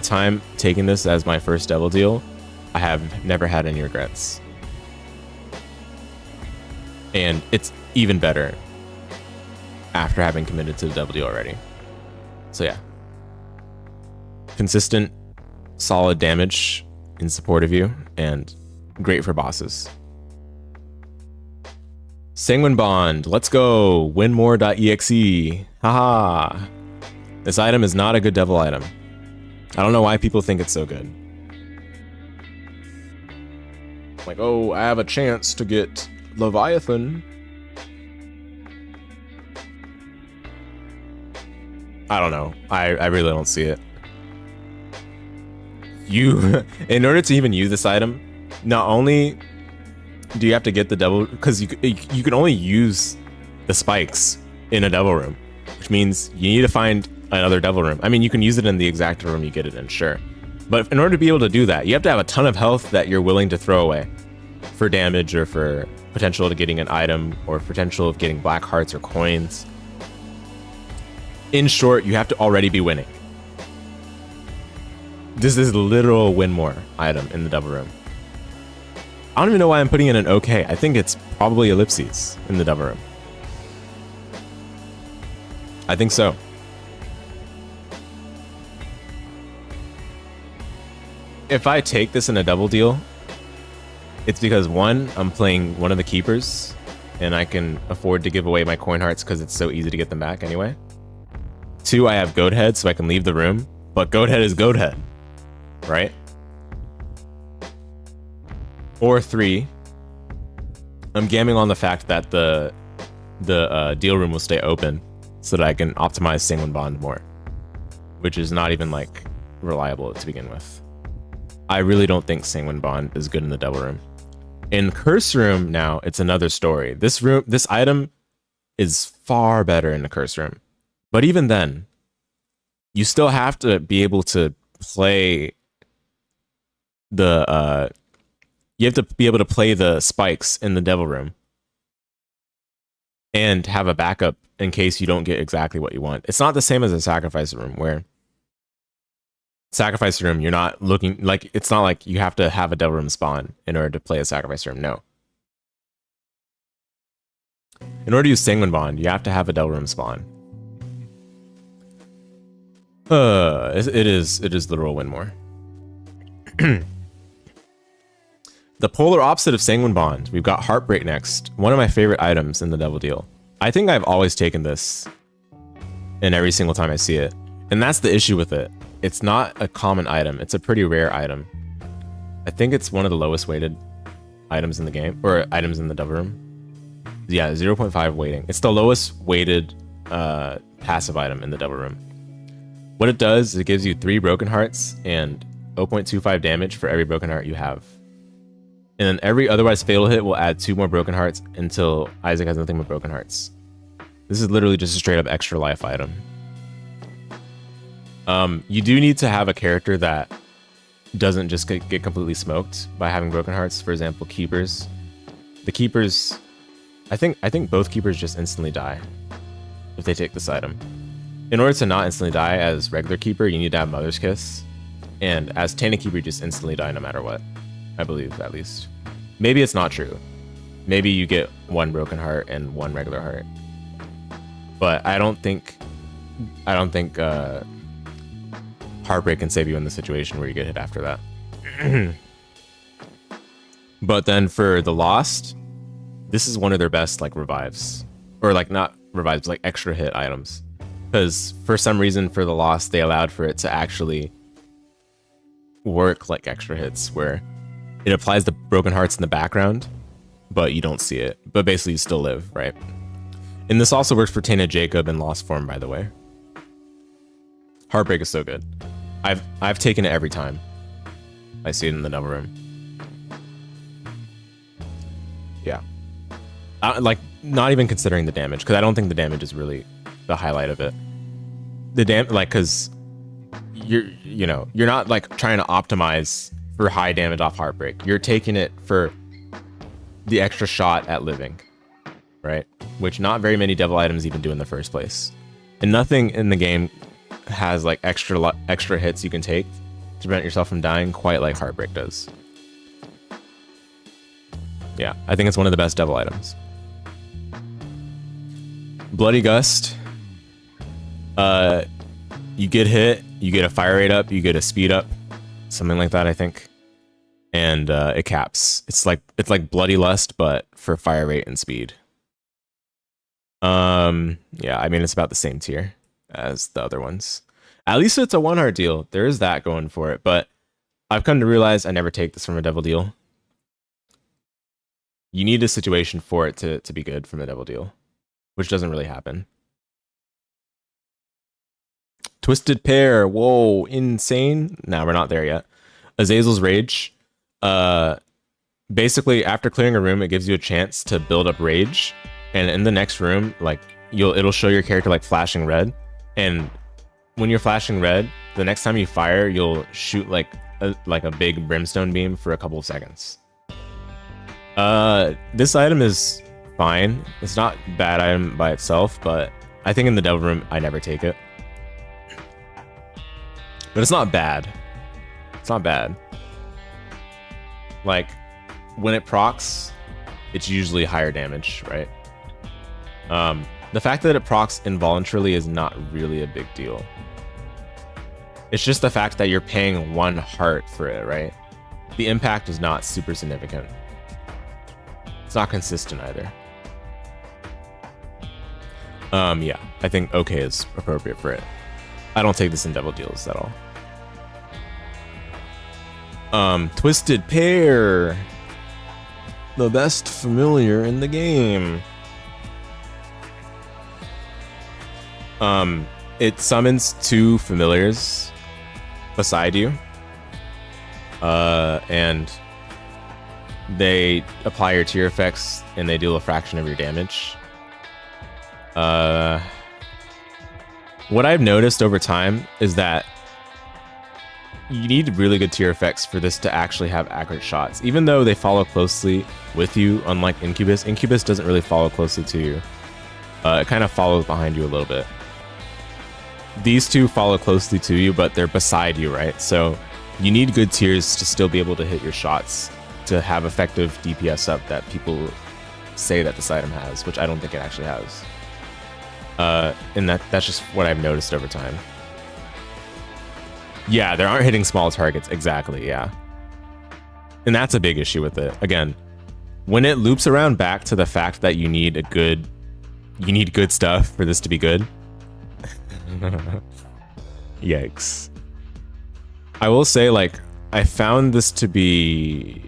time taking this as my first double deal, I have never had any regrets. And it's even better after having committed to the double deal already. So yeah. Consistent, solid damage in support of you, and great for bosses. Sanguine Bond, let's go. Winmore.exe. Haha. This item is not a good devil item. I don't know why people think it's so good. Like, oh, I have a chance to get Leviathan. I don't know. I really don't see it. You, in order to even use this item, not only do you have to get the double? Because you can only use the spikes in a double room, which means you need to find another double room. I mean, you can use it in the exact room you get it in, sure. But in order to be able to do that, you have to have a ton of health that you're willing to throw away for damage or for potential to getting an item or potential of getting black hearts or coins. In short, you have to already be winning. This is a literal win more item in the double room. I don't even know why I'm putting in an okay. I think it's probably ellipses in the double room. I think so. If I take this in a double deal, it's because one, I'm playing one of the keepers and I can afford to give away my coin hearts because it's so easy to get them back anyway. Two, I have goat head so I can leave the room, but goat head is goat head, right? Or three, I'm gambling on the fact that the deal room will stay open so that I can optimize Sanguine Bond more, which is not even like reliable to begin with. I really don't think Sanguine Bond is good in the double room. In Curse Room now, it's another story. This item is far better in the Curse Room. But even then, you still have to be able to play the you have to be able to play the spikes in the Devil Room and have a backup in case you don't get exactly what you want. It's not the same as a Sacrifice Room where Sacrifice Room, you're not looking like, it's not like you have to have a Devil Room spawn in order to play a Sacrifice Room. No. In order to use Sanguine Bond, you have to have a Devil Room spawn. It is literal win more. The polar opposite of Sanguine Bond, we've got Heartbreak next. One of my favorite items in the Devil Deal. I think I've always taken this in every single time I see it. And that's the issue with it. It's not a common item. It's a pretty rare item. I think it's one of the lowest weighted items in the game, or items in the Devil Room. Yeah, 0.5 weighting. It's the lowest weighted passive item in the Devil Room. What it does is it gives you 3 broken hearts and 0.25 damage for every broken heart you have. And then every otherwise fatal hit will add 2 more broken hearts until Isaac has nothing but broken hearts. This is literally just a straight up extra life item. You do need to have a character that doesn't just get completely smoked by having broken hearts. For example, keepers. The keepers, I think both keepers just instantly die if they take this item. In order to not instantly die as regular keeper, you need to have Mother's Kiss. And as Tana keeper, you just instantly die no matter what. I believe, at least. Maybe it's not true. Maybe you get 1 broken heart and 1 regular heart. But I don't think Heartbreak can save you in the situation where you get hit after that. But then for the Lost, this is one of their best like revives. Or like not revives, like extra hit items. Because for some reason for the Lost, they allowed for it to actually work like extra hits where it applies the broken hearts in the background, but you don't see it. But basically you still live, right? And this also works for Tana Jacob in Lost Form, by the way. Heartbreak is so good. I've taken it every time I see it in the Devil Room. Yeah. Like, not even considering the damage, because I don't think the damage is really the highlight of it. The like, because you're not like trying to optimize for high damage off Heartbreak. You're taking it for the extra shot at living, right? Which not very many devil items even do in the first place. And nothing in the game has like extra hits you can take to prevent yourself from dying quite like Heartbreak does. Yeah, I think it's one of the best devil items. Bloody Gust. You get hit, you get a fire rate up, you get a speed up, something like that, I think. And it caps. It's like Bloody Lust, but for fire rate and speed. Yeah, I mean it's about the same tier as the other ones. At least it's a 1 heart deal. There is that going for it, but I've come to realize I never take this from a devil deal. You need a situation for it to be good from a devil deal, which doesn't really happen. Twisted Pair. Whoa, insane. Nah, we're not there yet. Azazel's Rage. basically after clearing a room, it gives you a chance to build up rage, and in the next room, like it'll show your character like flashing red, and when you're flashing red, the next time you fire, you'll shoot like a big brimstone beam for a couple of seconds. This item is fine. It's not a bad item by itself, but I think in the devil room, I never take it. But it's not bad. It's not bad. Like, when it procs, it's usually higher damage, right? The fact that it procs involuntarily is not really a big deal. It's just the fact that you're paying 1 heart for it, right? The impact is not super significant. It's not consistent either. Yeah, I think okay is appropriate for it. I don't take this in devil deals at all. Twisted Pair. The best familiar in the game. It summons 2 familiars beside you. And they apply your tier effects and they deal a fraction of your damage. What I've noticed over time is that you need really good tier effects for this to actually have accurate shots. Even though they follow closely with you, unlike Incubus. Incubus doesn't really follow closely to you. It kind of follows behind you a little bit. These 2 follow closely to you, but they're beside you, right? So you need good tiers to still be able to hit your shots, to have effective DPS up that people say that this item has, which I don't think it actually has. And that's just what I've noticed over time. Yeah, they aren't hitting small targets. Exactly, yeah. And that's a big issue with it. Again, when it loops around back to the fact that you need good stuff for this to be good. Yikes. I will say, like, I found this to be...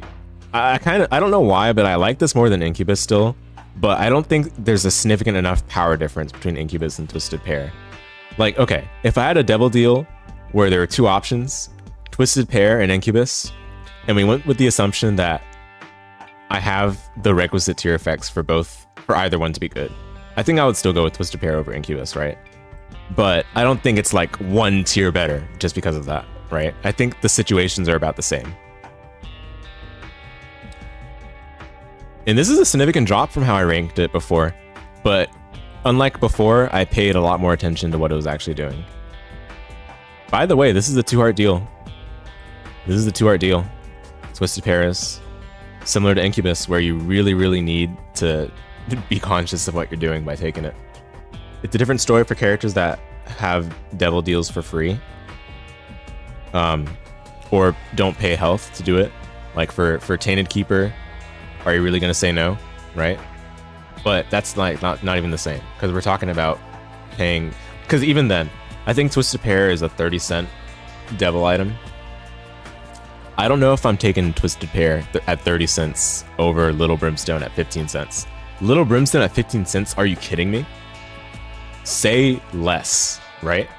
I don't know why, but I like this more than Incubus still. But I don't think there's a significant enough power difference between Incubus and Twisted Pair. Like, okay, if I had a devil deal where there were 2 options, Twisted Pair and Incubus, and we went with the assumption that I have the requisite tier effects for either one to be good, I think I would still go with Twisted Pair over Incubus, right? But I don't think it's like 1 tier better just because of that, right? I think the situations are about the same. And this is a significant drop from how I ranked it before, but unlike before, I paid a lot more attention to what it was actually doing. By the way, this is a 2-heart deal. This is a 2-heart deal. Twisted Pair is similar to Incubus, where you really, really need to be conscious of what you're doing by taking it. It's a different story for characters that have devil deals for free, or don't pay health to do it. Like for Tainted Keeper, are you really gonna say no, right? But that's like not even the same, because we're talking about paying. Because even then, I think Twisted Pair is a 30-cent devil item. I don't know if I'm taking Twisted Pair at 30 cents over Little Brimstone at 15 cents. Little Brimstone at 15 cents? Are you kidding me? Say less, right?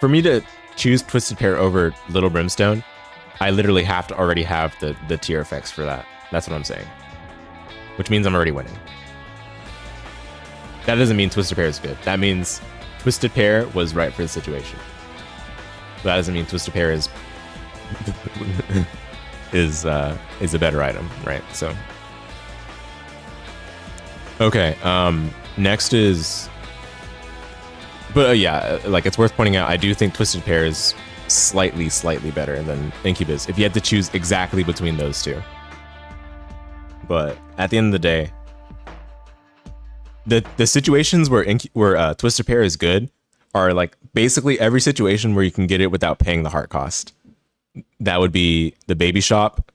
For me to choose Twisted Pair over Little Brimstone, I literally have to already have the tier effects for that. That's what I'm saying. Which means I'm already winning. That doesn't mean Twisted Pair is good. That means Twisted Pair was right for the situation. That doesn't mean Twisted Pair is a better item, right? So okay, next is, but yeah, like it's worth pointing out, I do think Twisted Pair is slightly better than Incubus if you had to choose exactly between those 2. But at the end of the day, the situations where Twisted Pair is good are like basically every situation where you can get it without paying the heart cost. That would be the Baby Shop,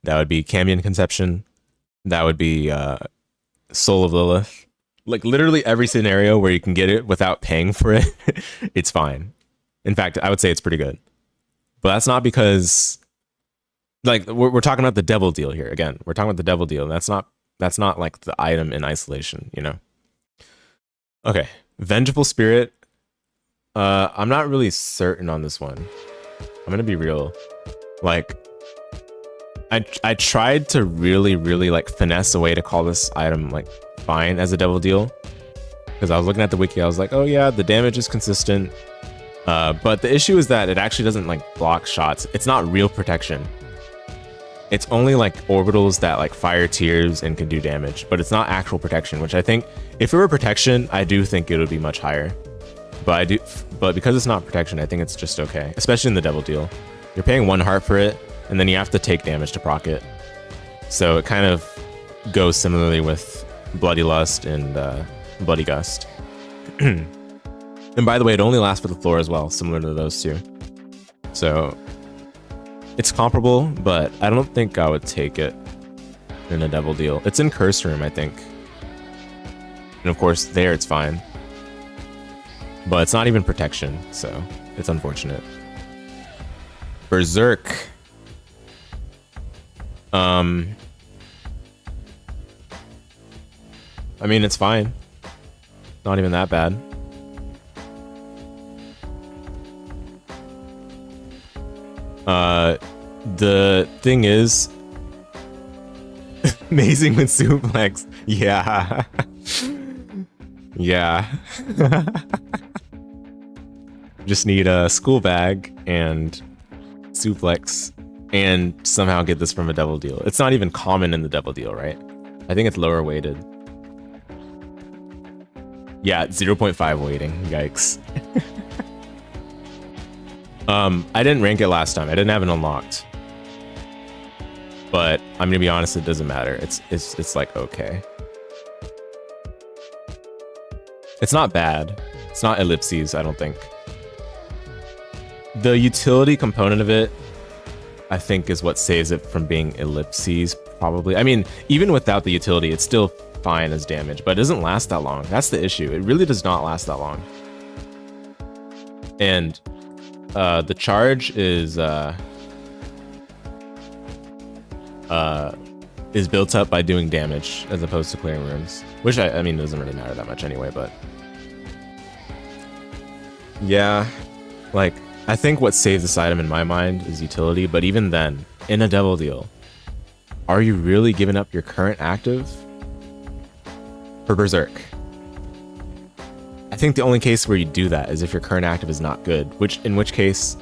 that would be Cambion Conception, that would be Soul of Lilith. Like literally every scenario where you can get it without paying for it, it's fine. In fact, I would say it's pretty good. But that's not because, like, we're talking about the devil deal here. Again, we're talking about the devil deal. And that's not like the item in isolation, you know? Okay, Vengeful Spirit. I'm not really certain on this one. I'm gonna be real. Like, I tried to really like finesse a way to call this item like fine as a devil deal, because I was looking at the wiki. I was like, oh yeah, the damage is consistent, but the issue is that it actually doesn't like block shots. It's not real protection. It's only like orbitals that like fire tears and can do damage, but it's not actual protection, which I think if it were protection, I do think it would be much higher. But because it's not protection, I think it's just okay, especially in the devil deal. You're paying 1 heart for it, and then you have to take damage to proc it. So it kind of goes similarly with Bloody Lust and Bloody Gust. And by the way, it only lasts for the floor as well, similar to those two. So it's comparable, but I don't think I would take it in a devil deal. It's in Curse Room, I think. And of course, there it's fine. But it's not even protection, so it's unfortunate. Berserk. I mean, it's fine. Not even that bad. The thing is, amazing with suplex. Yeah. Yeah. Just need a school bag and suplex and somehow get this from a devil deal. It's not even common in the devil deal, right? I think it's lower weighted. Yeah, 0.5 weighting. Yikes. I didn't rank it last time. I didn't have it unlocked. But I'm gonna be honest, it doesn't matter. It's like okay. It's not bad. It's not ellipses, I don't think. The utility component of it, I think, is what saves it from being ellipses, probably. I mean, even without the utility, it's still fine as damage, but it doesn't last that long. That's the issue. It really does not last that long. And the charge is built up by doing damage as opposed to clearing rooms, which I mean doesn't really matter that much anyway. But yeah, like I think what saves this item in my mind is utility. But even then, in a devil deal, are you really giving up your current active for Berserk? I think the only case where you do that is if your current active is not good, in which case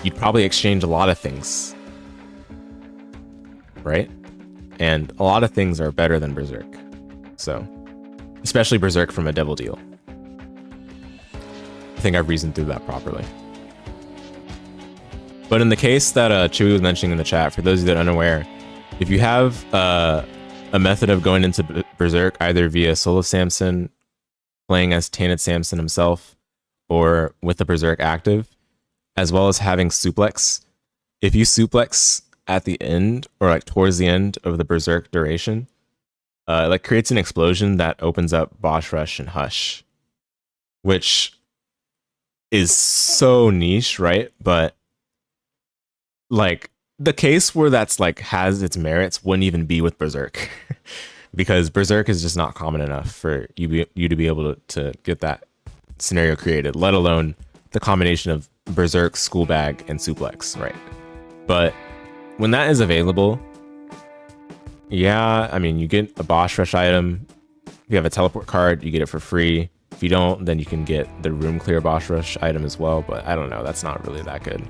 you'd probably exchange a lot of things, right? And a lot of things are better than Berserk. So, especially Berserk from a devil deal. I think I've reasoned through that properly. But in the case that Chewy was mentioning in the chat, for those of you that are unaware, if you have a method of going into Berserk either via Soul of Samson, playing as Tainted Samson himself, or with the Berserk active, as well as having suplex, if you suplex at the end or like towards the end of the Berserk duration, it like creates an explosion that opens up Boss Rush and Hush, which is so niche, right? But like the case where that's like has its merits wouldn't even be with Berserk. Because Berserk is just not common enough for you to be able to get that scenario created, let alone the combination of Berserk, School Bag, and Suplex, right? But when that is available, yeah, I mean, you get a Boss Rush item. If you have a teleport card, you get it for free. If you don't, then you can get the Room Clear Boss Rush item as well, but I don't know, that's not really that good.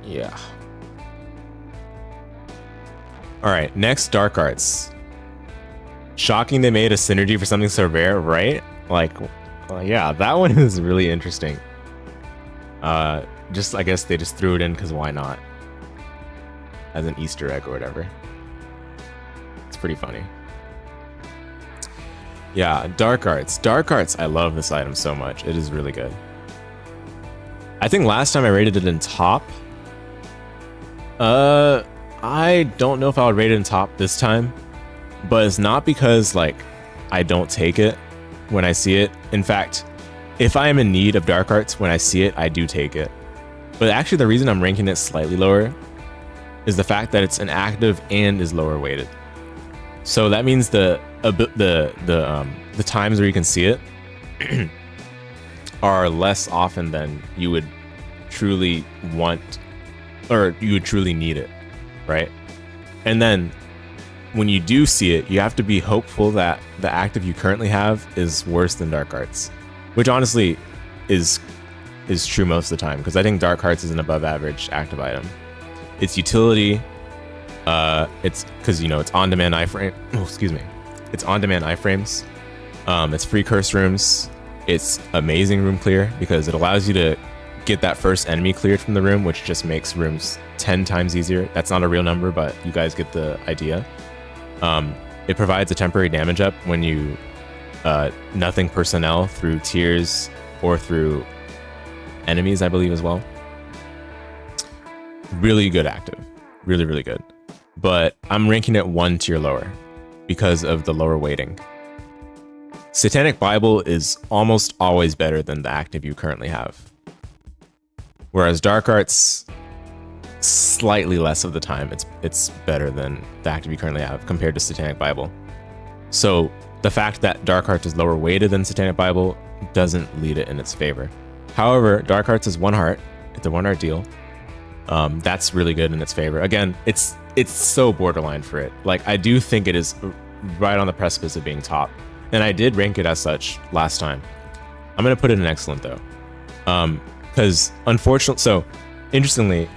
Yeah. Alright, next, Dark Arts. Shocking they made a synergy for something so rare, right? Like, well, yeah, that one is really interesting. I guess they just threw it in because why not? As an Easter egg or whatever. It's pretty funny. Yeah, Dark Arts. Dark Arts, I love this item so much. It is really good. I think last time I rated it in top. I don't know if I would rate it in top this time, but it's not because like I don't take it when I see it. In fact, if I am in need of Dark Arts when I see it, I do take it. But actually the reason I'm ranking it slightly lower is the fact that it's an active and is lower weighted. So that means the times where you can see it are less often than you would truly want, or you would truly need it, right? And then when you do see it, you have to be hopeful that the active you currently have is worse than Dark Arts, which honestly is true most of the time, because I think Dark Arts is an above average active item. Its utility, it's because, you know, it's on-demand iframe. Oh, excuse me. It's on-demand iframes. It's free curse rooms. It's amazing room clear because it allows you to get that first enemy cleared from the room, which just makes rooms 10 times easier. That's not a real number, but you guys get the idea. It provides a temporary damage up when you nothing personnel through tiers or through enemies, I believe, as well. Really good active. Really, really good. But I'm ranking it 1 tier lower because of the lower weighting. Satanic Bible is almost always better than the active you currently have. Whereas Dark Arts, slightly less of the time, it's better than the active you currently have compared to Satanic Bible. So the fact that Dark Arts is lower weighted than Satanic Bible doesn't lead it in its favor. However, Dark Arts is 1 heart. It's a 1 heart deal. That's really good in its favor. Again, it's so borderline for it. Like, I do think it is right on the precipice of being top. And I did rank it as such last time. I'm going to put it in excellent, though. Because, unfortunately, so, interestingly,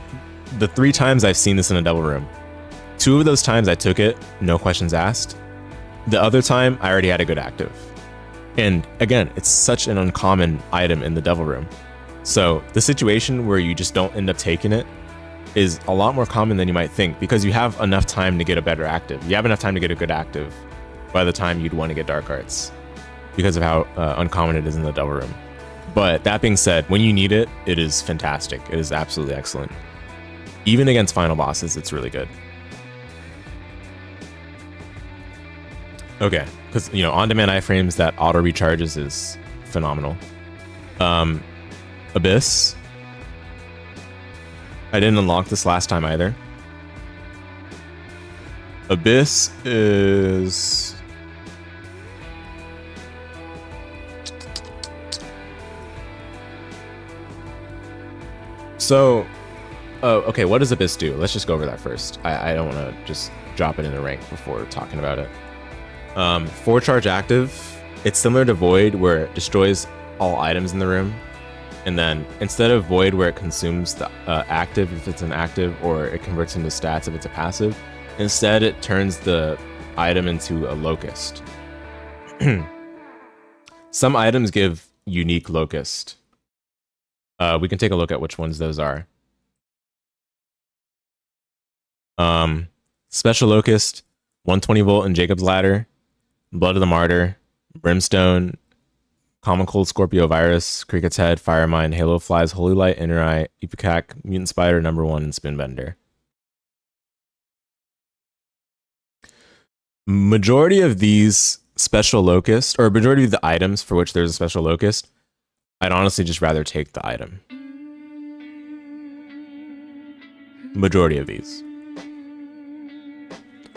the 3 times I've seen this in a double room, 2 of those times I took it, no questions asked. The other time, I already had a good active. And, again, it's such an uncommon item in the devil room. So, the situation where you just don't end up taking it is a lot more common than you might think, because you have enough time to get a better active. You have enough time to get a good active by the time you'd want to get Dark Arts, because of how uncommon it is in the double room. But that being said, when you need it, it is fantastic. It is absolutely excellent. Even against final bosses, it's really good. Okay, because, you know, on-demand iframes that auto recharges is phenomenal. Abyss. I didn't unlock this last time either. Abyss is... So, okay, what does Abyss do? Let's just go over that first. I don't want to just drop it in a rank before talking about it. 4 charge active. It's similar to Void, where it destroys all items in the room. And then instead of Void, where it consumes the active if it's an active, or it converts into stats if it's a passive, instead it turns the item into a locust. Some items give unique locust. We can take a look at which ones those are. Special Locust, 120 volt and Jacob's Ladder, Blood of the Martyr, Brimstone, Common Cold Scorpio Virus, Cricket's Head, Fire Mine, Halo Flies, Holy Light, Inner Eye, Ipecac, Mutant Spider, Number 1, and Spinbender. Majority of these special locust, or majority of the items for which there's a special locust, I'd honestly just rather take the item. Majority of these.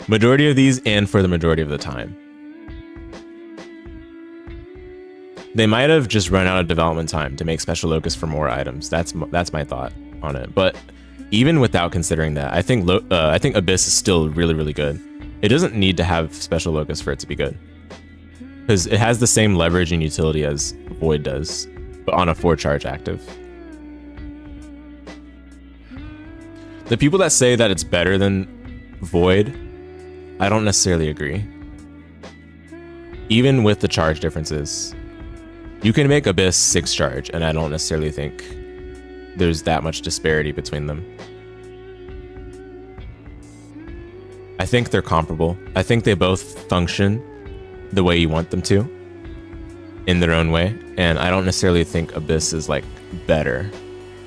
Majority of these, and for the majority of the time. They might have just run out of development time to make special locust for more items. That's my thought on it. But even without considering that, I think Abyss is still really, really good. It doesn't need to have special locust for it to be good, because it has the same leverage and utility as Void does, but on a 4 charge active. The people that say that it's better than Void, I don't necessarily agree. Even with the charge differences, you can make Abyss 6 charge, and I don't necessarily think there's that much disparity between them. I think they're comparable. I think they both function the way you want them to, in their own way, and I don't necessarily think Abyss is like better.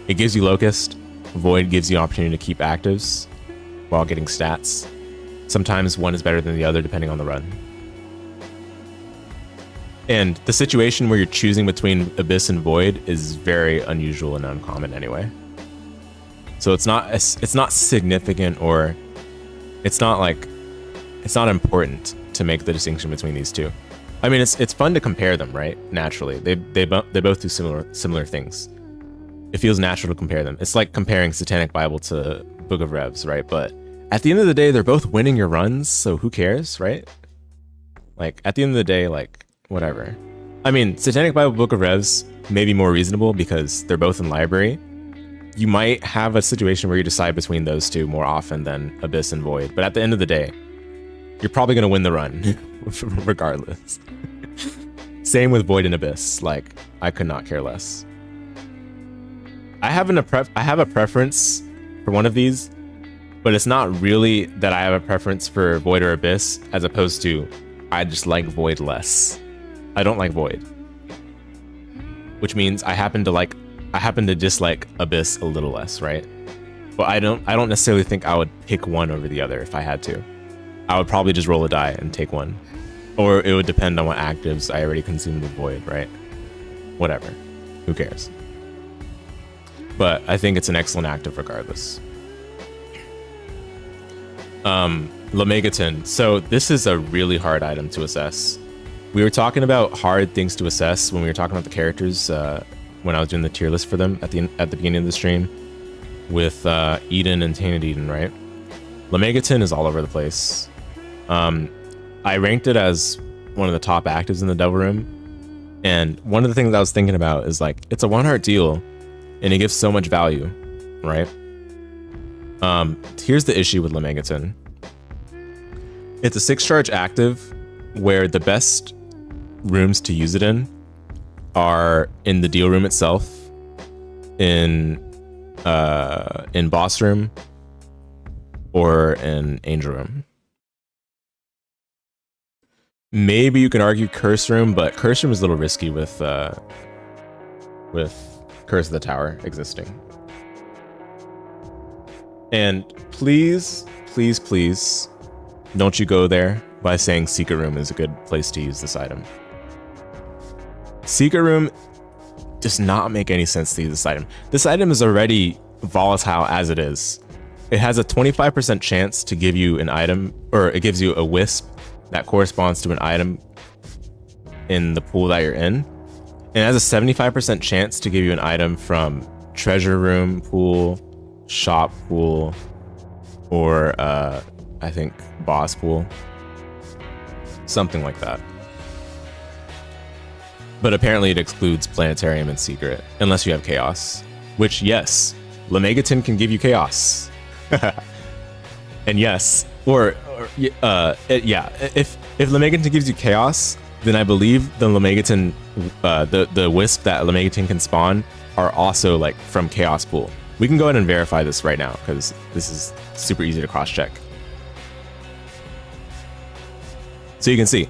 It gives you Locust. Void gives you opportunity to keep actives while getting stats. Sometimes one is better than the other depending on the run. And the situation where you're choosing between Abyss and Void is very unusual and uncommon anyway. So it's not significant, or it's not important to make the distinction between these two. I mean, it's fun to compare them, right? Naturally, they both do similar things. it feels natural to compare them. It's like comparing Satanic Bible to Book of Revs, right? But at the end of the day, they're both winning your runs, so who cares, right? Like, at the end of the day, like, whatever. I mean, Satanic Bible, Book of Revs may be more reasonable because they're both in library. You might have a situation where you decide between those two more often than Abyss and Void, but at the end of the day, you're probably going to win the run, regardless. Same with Void and Abyss. Like, I could not care less. I have a preference for one of these, but it's not really that I have a preference for Void or Abyss, as opposed to I just like Void less. I don't like Void, which means I happen to dislike Abyss a little less, right? But I don't necessarily think I would pick one over the other if I had to. I would probably just roll a die and take one, or it would depend on what actives I already consumed with Void, right? Whatever, who cares? But I think it's an excellent active regardless. Lemegeton. So this is a really hard item to assess. We were talking about hard things to assess when we were talking about the characters when I was doing the tier list for them at the beginning of the stream with Eden and Tainted Eden, right? Lemegeton is all over the place. I ranked it as one of the top actives in the Devil Room, and one of the things I was thinking about is like, it's a one-heart deal and it gives so much value, right? Here's the issue with Lemegeton. It's a 6-charge active where the best rooms to use it in are in the deal room itself, in boss room, or in angel room. Maybe you can argue curse room, but curse room is a little risky with Curse of the Tower existing. And please, please, please, don't you go there by saying Secret Room is a good place to use this item. Secret Room does not make any sense to use this item. This item is already volatile as it is. It has a 25% chance to give you an item, or it gives you a wisp that corresponds to an item in the pool that you're in. And it has a 75% chance to give you an item from treasure room pool, shop pool, or I think boss pool. Something like that. But apparently it excludes planetarium and secret, unless you have chaos. Which, yes, Lemegeton can give you chaos. And yes, yeah, if Lemegeton gives you chaos, then I believe the Lemegeton, the wisp that Lemegeton can spawn are also like from chaos pool. We can go ahead and verify this right now because this is super easy to cross-check. So you can see,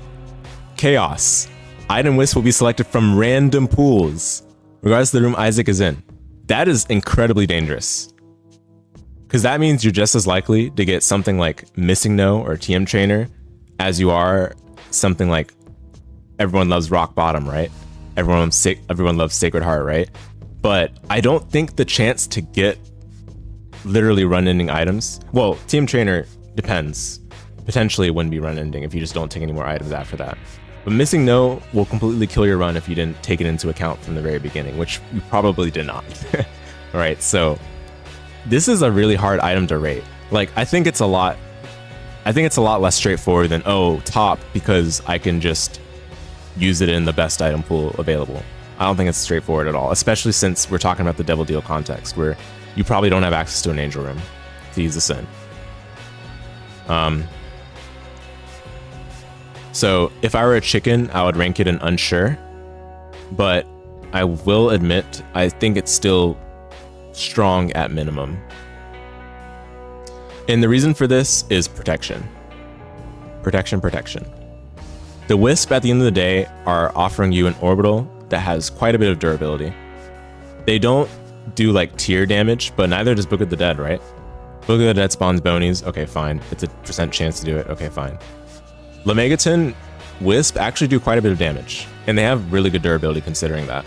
chaos. Item wisp will be selected from random pools, regardless of the room Isaac is in. That is incredibly dangerous. Because that means you're just as likely to get something like Missing No or TM Trainer as you are something like Everyone Loves Rock Bottom, right? Everyone loves Sacred Heart, right? But I don't think the chance to get literally run-ending items... Well, TM Trainer depends. Potentially it wouldn't be run-ending if you just don't take any more items after that. But Missing No will completely kill your run if you didn't take it into account from the very beginning, which you probably did not. Alright, so this is a really hard item to rate. Like, I think it's a lot less straightforward than, oh, top, because I can just use it in the best item pool available. I don't think it's straightforward at all, especially since we're talking about the Devil Deal context, where you probably don't have access to an angel room to use this in. So if I were a chicken, I would rank it in unsure, but I will admit, I think it's still strong at minimum. And the reason for this is protection. Protection. The Wisp at the end of the day are offering you an orbital that has quite a bit of durability. They don't do like tier damage, but neither does Book of the Dead, right? Book of the Dead spawns bonies, okay fine. It's a % chance to do it, okay fine. Lemegeton, Wisp actually do quite a bit of damage, and they have really good durability considering that.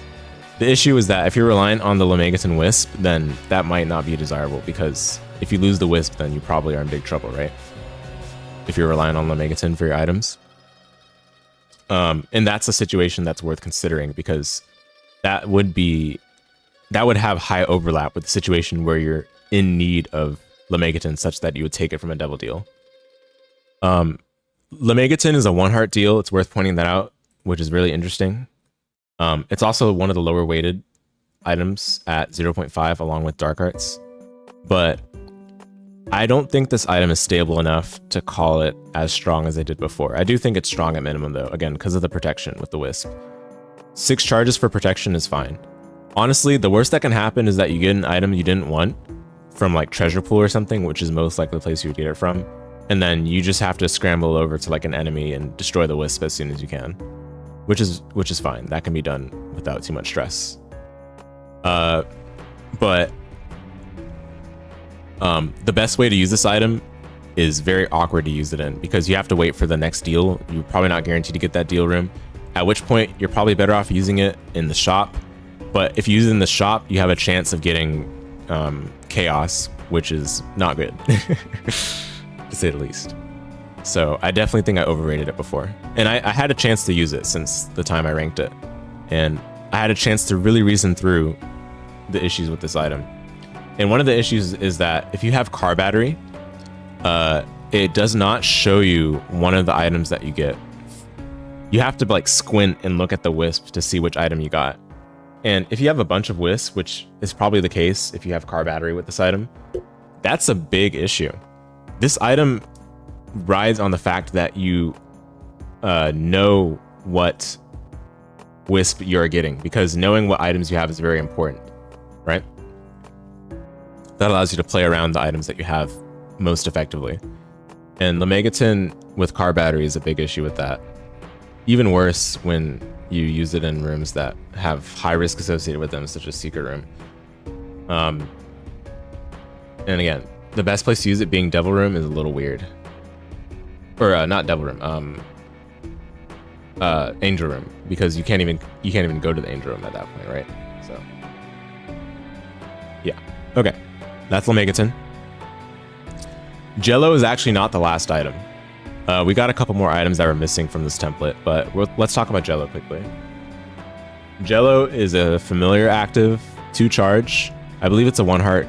The issue is that if you're reliant on the Lemegeton Wisp, then that might not be desirable, because if you lose the Wisp, then you probably are in big trouble, right? If you're relying on Lemegeton for your items. And that's a situation that's worth considering, because that would be that would have high overlap with the situation where you're in need of Lemegeton such that you would take it from a devil deal. Lemegeton is a 1 heart deal. It's worth pointing that out, which is really interesting. It's also one of the lower weighted items at 0.5 along with dark arts, but I don't think this item is stable enough to call it as strong as I did before. I do think it's strong at minimum though, again, because of the protection with the Wisp. 6 charges for protection is fine. Honestly, the worst that can happen is that you get an item you didn't want from like treasure pool or something, which is most likely the place you would get it from, and then you just have to scramble over to like an enemy and destroy the Wisp as soon as you can, which is fine. That can be done without too much stress. But the best way to use this item is very awkward to use it in, because you have to wait for the next deal. You're probably not guaranteed to get that deal room, at which point you're probably better off using it in the shop. But if you use it in the shop, you have a chance of getting chaos, which is not good, to say the least. So I definitely think I overrated it before. And I had a chance to use it since the time I ranked it. And I had a chance to really reason through the issues with this item. And one of the issues is that if you have car battery, it does not show you one of the items that you get. You have to like squint and look at the Wisp to see which item you got. And if you have a bunch of Wisps, which is probably the case if you have car battery with this item, that's a big issue. This item rides on the fact that you know what Wisp you're getting, because knowing what items you have is very important, right? That allows you to play around the items that you have most effectively. And Lemegeton with car battery is a big issue with that. Even worse when you use it in rooms that have high risk associated with them, such as Secret Room. And again, the best place to use it being Devil Room is a little weird. Or not Devil Room, Angel Room, because you can't even go to the Angel Room at that point, right? So yeah, okay, that's Lemegeton. Jello is actually not the last item. We got a couple more items that were missing from this template, but let's talk about Jello quickly. Jello is a familiar active 2 charge. I believe it's a 1 heart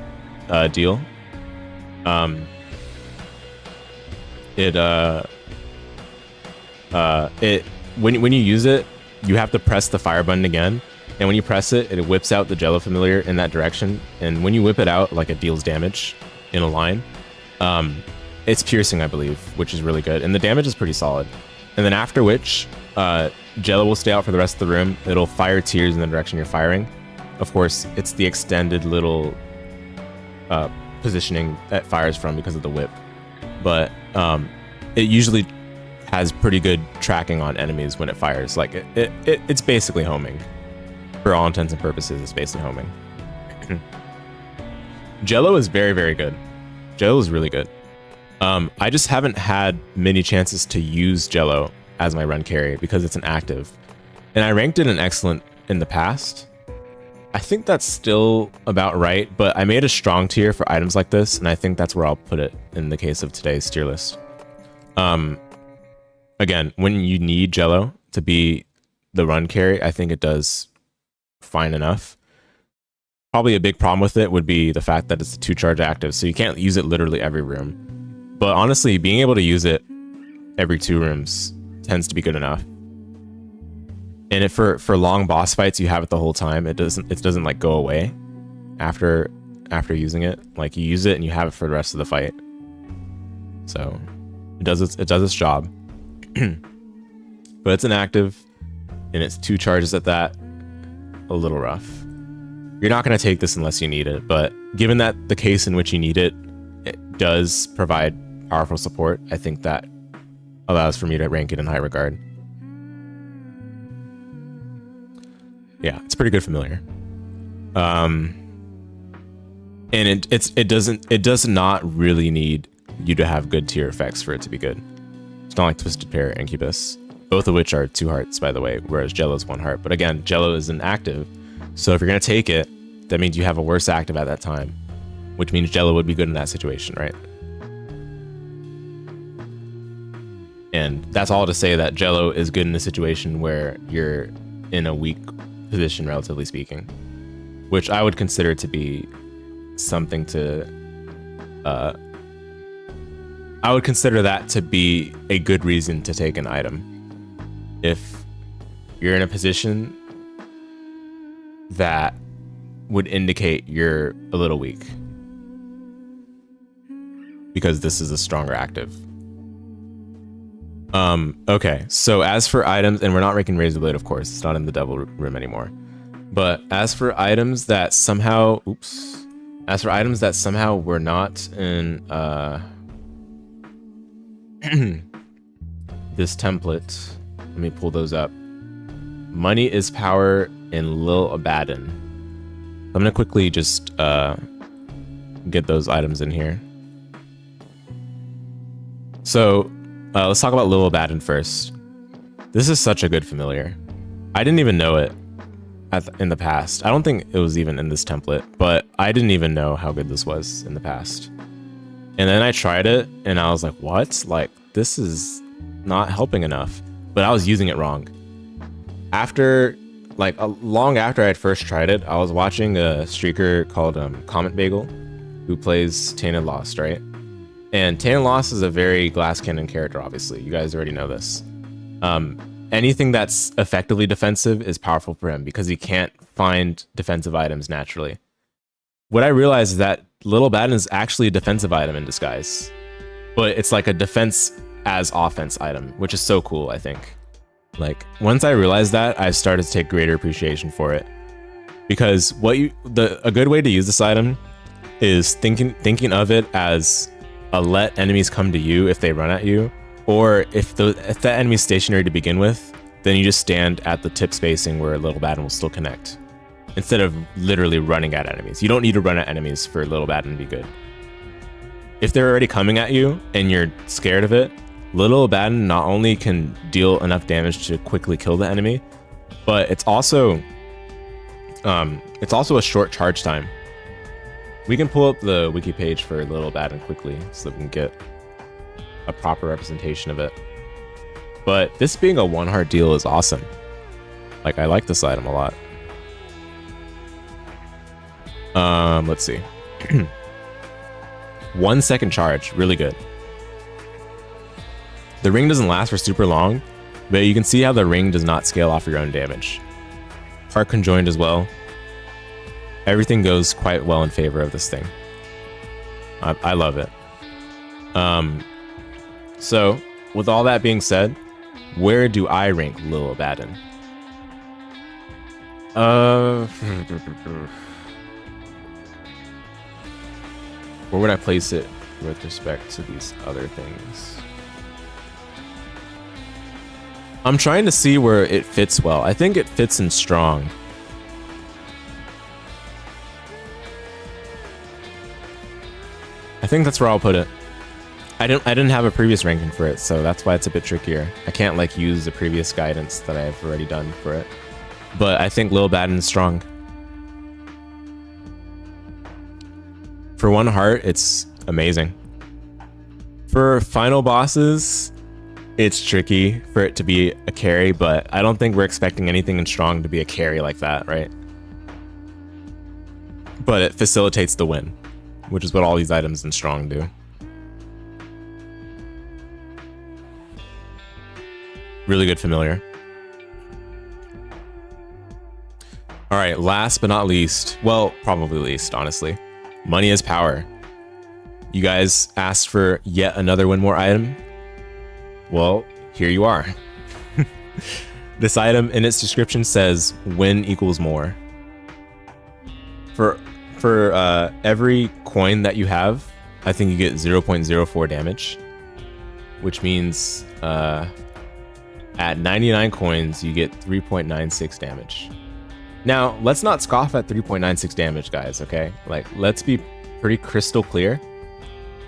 deal. When you use it, you have to press the fire button again, and when you press it, it whips out the Jello familiar in that direction. And when you whip it out, like, it deals damage in a line. It's piercing, I believe, which is really good, and the damage is pretty solid. And then after which, Jello will stay out for the rest of the room. It'll fire tears in the direction you're firing. Of course, it's the extended little positioning that fires from because of the whip, but it usually has pretty good tracking on enemies when it fires. Like it's basically homing. For all intents and purposes, it's basically homing. Jello is very, very good. Jello is really good. I just haven't had many chances to use Jello as my run carry because it's an active, and I ranked it an excellent in the past. I think that's still about right, but I made a strong tier for items like this, and I think that's where I'll put it in the case of today's tier list. Again, when you need Jello to be the run carry, I think it does fine enough. Probably a big problem with it would be the fact that it's a 2 charge active, so you can't use it literally every room. But honestly, being able to use it every 2 rooms tends to be good enough. And if for long boss fights you have it the whole time, it doesn't like go away after using it. Like, you use it and you have it for the rest of the fight. So it does its job. But it's an active, and it's 2 charges at that. A little rough. You're not going to take this unless you need it, but given that the case in which you need it, it does provide powerful support, I think that allows for me to rank it in high regard. Yeah, it's pretty good familiar. And it does not really need you to have good tier effects for it to be good. It's not like Twisted Pair and Incubus, both of which are 2 hearts, by the way, whereas Jello's 1 heart. But again, Jello is an active, so if you're gonna take it, that means you have a worse active at that time, which means Jello would be good in that situation, right? And that's all to say that Jello is good in a situation where you're in a weak position, relatively speaking. which I would consider to be something to I would consider that to be a good reason to take an item. If you're in a position that would indicate you're a little weak, because this is a stronger active. Okay, so as for items, and we're not ranking Razor Blade, of course, it's not in the Devil Room anymore. But as for items that somehow, were not in this template, let me pull those up. Money is Power in Lil Abaddon. I'm gonna quickly just get those items in here. So let's talk about Lil Abaddon first. This is such a good familiar. I didn't even know it in the past. I don't think it was even in this template, but I didn't even know how good this was in the past. And then I tried it and I was like, what? Like, this is not helping enough. But I was using it wrong. After, like, long after I had first tried it, I was watching a streaker called Comet Bagel, who plays Tainted Lost, right? And Tainted Lost is a very glass cannon character, obviously. You guys already know this. Anything that's effectively defensive is powerful for him because he can't find defensive items naturally. What I realized is that Lil Abaddon is actually a defensive item in disguise, but it's like a defense as offense item, which is so cool, I think. Like, once I realized that, I started to take greater appreciation for it. Because a good way to use this item is thinking of it as a let enemies come to you if they run at you, or if that enemy's stationary to begin with, then you just stand at the tip spacing where Lil Abaddon will still connect, instead of literally running at enemies. You don't need to run at enemies for Lil Abaddon to be good. If they're already coming at you and you're scared of it, Lil Abaddon not only can deal enough damage to quickly kill the enemy, but it's also a short charge time. We can pull up the wiki page for Lil Abaddon quickly so that we can get a proper representation of it. But this being a 1 heart deal is awesome. Like, I like this item a lot. Let's see. 1 second charge, really good. The ring doesn't last for super long, but you can see how the ring does not scale off your own damage. Part conjoined as well. Everything goes quite well in favor of this thing. I love it. So, with all that being said, where do I rank Lil Abaddon? Where would I place it with respect to these other things? I'm trying to see where it fits well. I think it fits in strong. I think that's where I'll put it. I didn't have a previous ranking for it, so that's why it's a bit trickier. I can't like use the previous guidance that I've already done for it. But I think Lil Abaddon is strong. For 1 heart, it's amazing. For final bosses, it's tricky for it to be a carry, but I don't think we're expecting anything in strong to be a carry like that, right? But it facilitates the win, which is what all these items in strong do. Really good familiar. All right, last but not least, well, probably least, honestly, Money is Power. You guys asked for yet another win more item. Well, here you are. This item in its description says win equals more. For every coin that you have, I think you get 0.04 damage, which means at 99 coins, you get 3.96 damage. Now, let's not scoff at 3.96 damage, guys, okay? Like, let's be pretty crystal clear.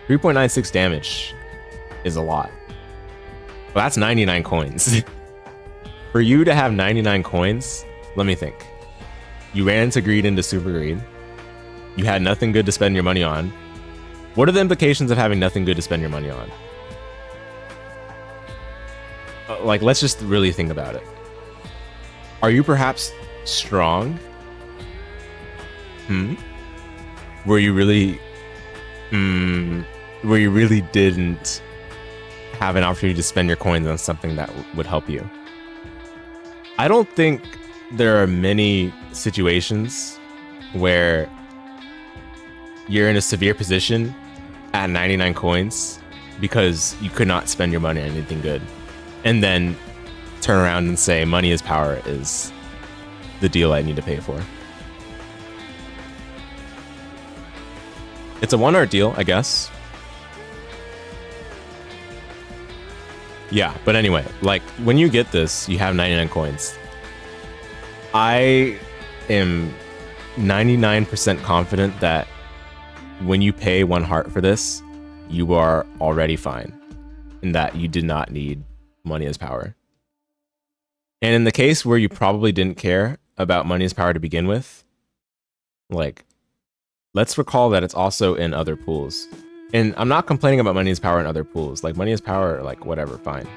3.96 damage is a lot. Well, that's 99 coins. For you to have 99 coins, let me think. You ran into greed into super greed. You had nothing good to spend your money on. What are the implications of having nothing good to spend your money on? Like, let's just really think about it. Are you perhaps strong Where you really didn't have an opportunity to spend your coins on something that would help you. I don't think there are many situations where you're in a severe position at 99 coins because you could not spend your money on anything good, and then turn around and say money is power is the deal I need to pay for. It's a 1 art deal, I guess. Yeah, but anyway, like when you get this, you have 99 coins. I am 99% confident that when you pay 1 heart for this, you are already fine, and that you did not need money as power. And in the case where you probably didn't care about money as power to begin with, like, let's recall that it's also in other pools. And I'm not complaining about money as power in other pools. Like, money as power, like, whatever, fine.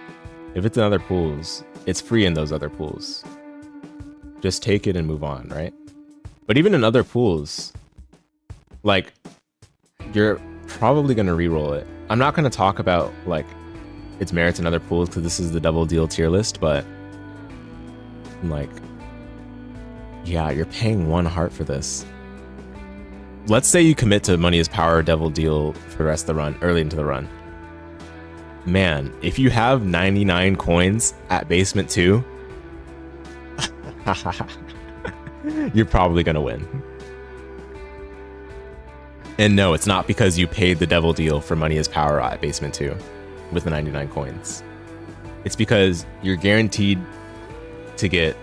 If it's in other pools, it's free in those other pools. Just take it and move on, right? But even in other pools, like, you're probably going to reroll it. I'm not going to talk about, like, its merits in other pools because this is the double deal tier list, but, like, yeah, you're paying 1 heart for this. Let's say you commit to money as power devil deal for the rest of the run, early into the run. Man, if you have 99 coins at basement 2, you're probably gonna win. And no, it's not because you paid the devil deal for money as power at basement 2 with the 99 coins. It's because you're guaranteed to get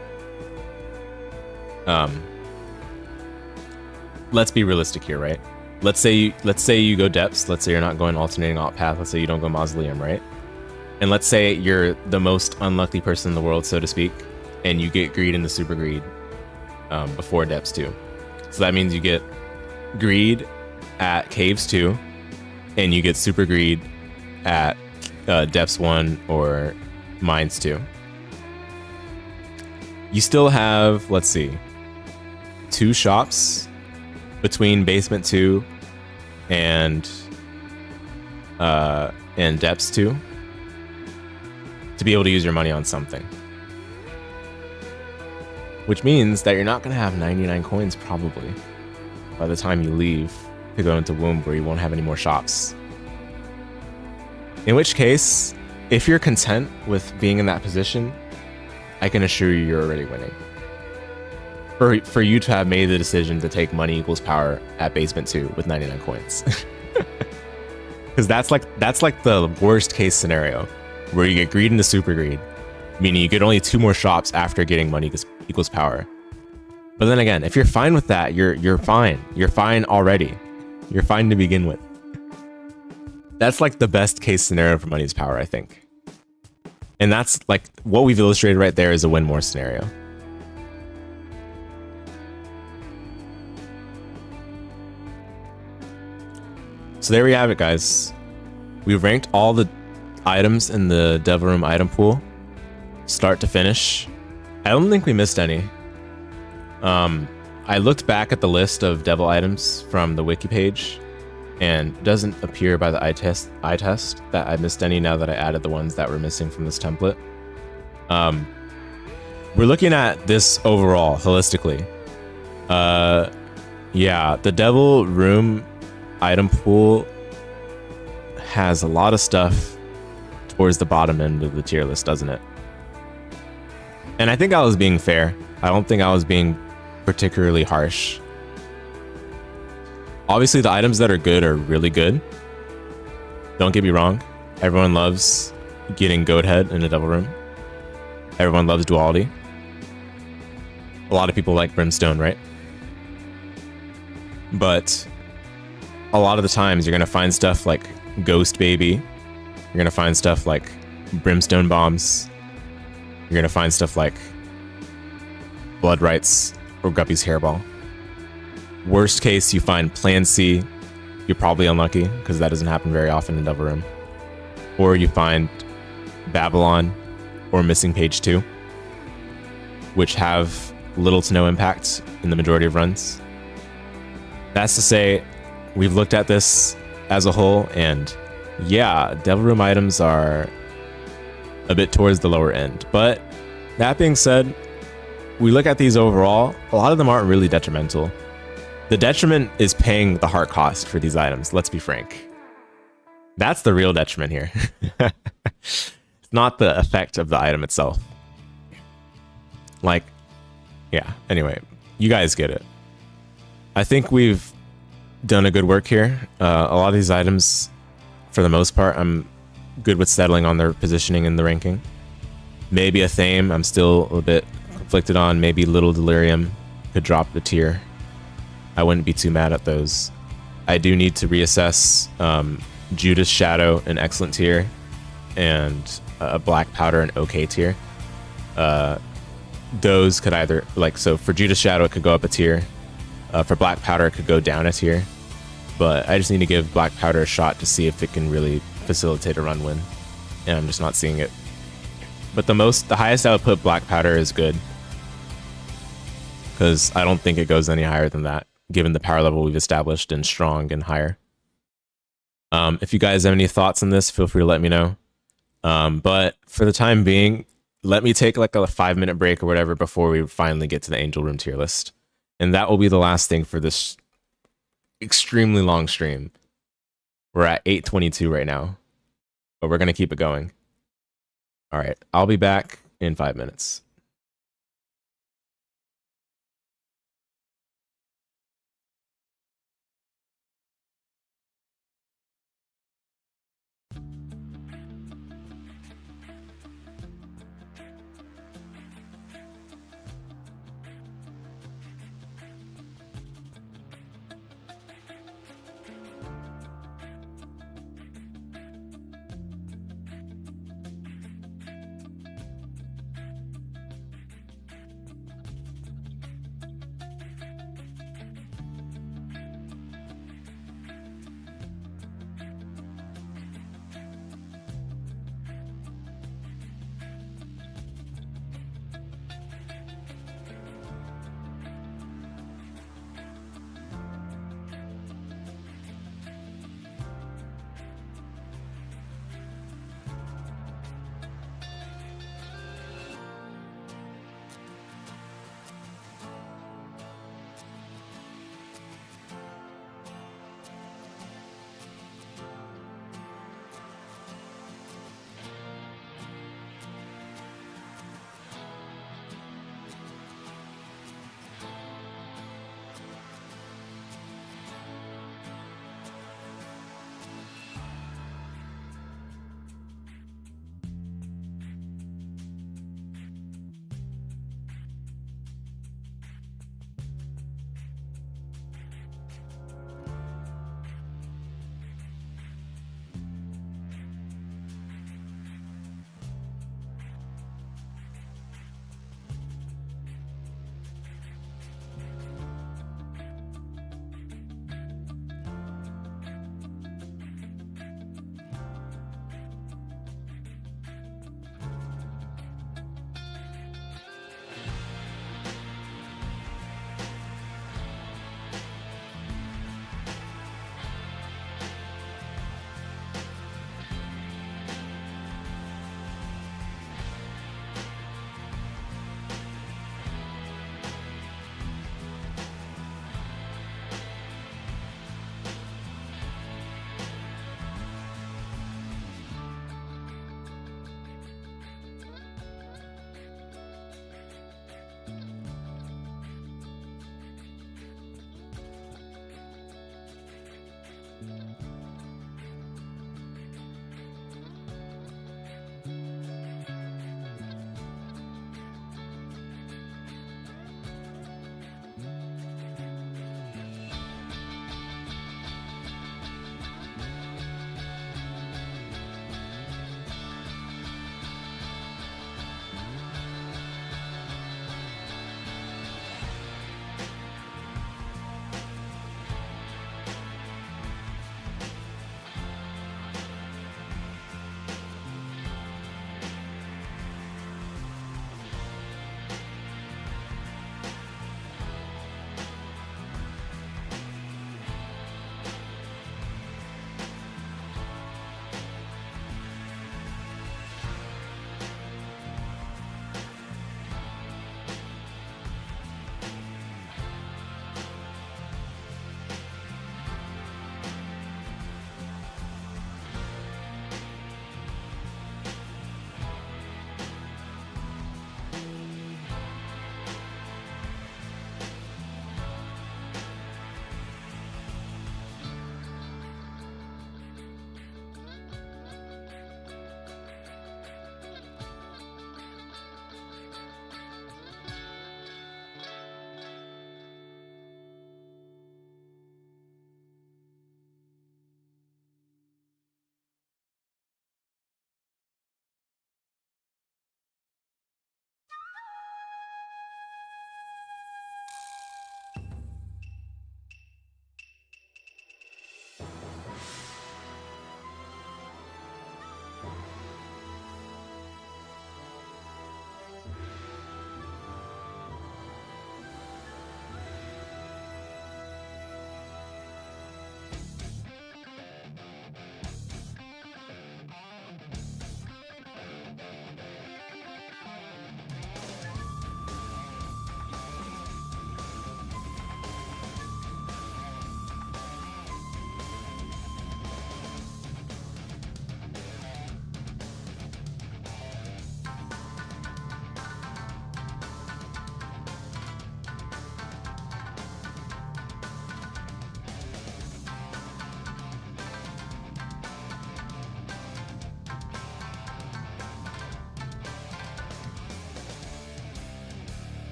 let's be realistic here, right? Let's say you go depths. Let's say you're not going alternating alt path. Let's say you don't go mausoleum, right? And let's say you're the most unlucky person in the world, so to speak, and you get greed into super greed before depths 2. So that means you get greed at caves 2, and you get super greed at depths 1 or mines 2. You still have, let's see, 2 shops between basement 2 and depths 2 to be able to use your money on something. Which means that you're not going to have 99 coins probably by the time you leave to go into Womb, where you won't have any more shops. In which case, if you're content with being in that position, I can assure you you're already winning. For you to have made the decision to take money equals power at basement 2 with 99 coins. Because that's like the worst case scenario, where you get greed into super greed, meaning you get only 2 more shops after getting money equals power. But then again, if you're fine with that, you're fine. You're fine already. You're fine to begin with. That's like the best case scenario for money is power, I think. And that's like what we've illustrated right there is a win more scenario. So there we have it, guys. We've ranked all the items in the Devil Room item pool, start to finish. I don't think we missed any. I looked back at the list of devil items from the wiki page, and it doesn't appear by the eye test that I missed any now that I added the ones that were missing from this template. We're looking at this overall, holistically. Yeah, the Devil Room item pool has a lot of stuff towards the bottom end of the tier list, doesn't it? And I think I was being fair. I don't think I was being particularly harsh. Obviously, the items that are good are really good. Don't get me wrong. Everyone loves getting Goat Head in a Devil Room. Everyone loves Duality. A lot of people like Brimstone, right? But a lot of the times you're going to find stuff like Ghost Baby. You're going to find stuff like Brimstone Bombs. You're going to find stuff like Blood Rights or Guppy's Hairball. Worst case, you find Plan C. You're probably unlucky because that doesn't happen very often in Devil Room. Or you find Babylon or Missing Page 2, which have little to no impact in the majority of runs. That's to say, we've looked at this as a whole, and yeah, Devil Room items are a bit towards the lower end. But that being said, we look at these overall, a lot of them aren't really detrimental. The detriment is paying the hard cost for these items, let's be frank. That's the real detriment here. It's not the effect of the item itself. Like, yeah, anyway, you guys get it. I think we've done a good work here. A lot of these items, for the most part, I'm good with settling on their positioning in the ranking. Maybe a Thame, I'm still a bit conflicted on. Maybe Little Delirium could drop the tier. I wouldn't be too mad at those. I do need to reassess Judas Shadow, an excellent tier, and a Black Powder, an okay tier. Those could either, like, so for Judas Shadow, it could go up a tier. For Black Powder, it could go down a tier. But I just need to give Black Powder a shot to see if it can really facilitate a run win. And I'm just not seeing it. But the highest I would put Black Powder is good. Because I don't think it goes any higher than that, given the power level we've established in strong and higher. If you guys have any thoughts on this, feel free to let me know. But for the time being, let me take like a 5-minute break or whatever before we finally get to the Angel Room tier list. And that will be the last thing for this extremely long stream. We're at 8:22 right now, but we're going to keep it going. All right, I'll be back in 5 minutes.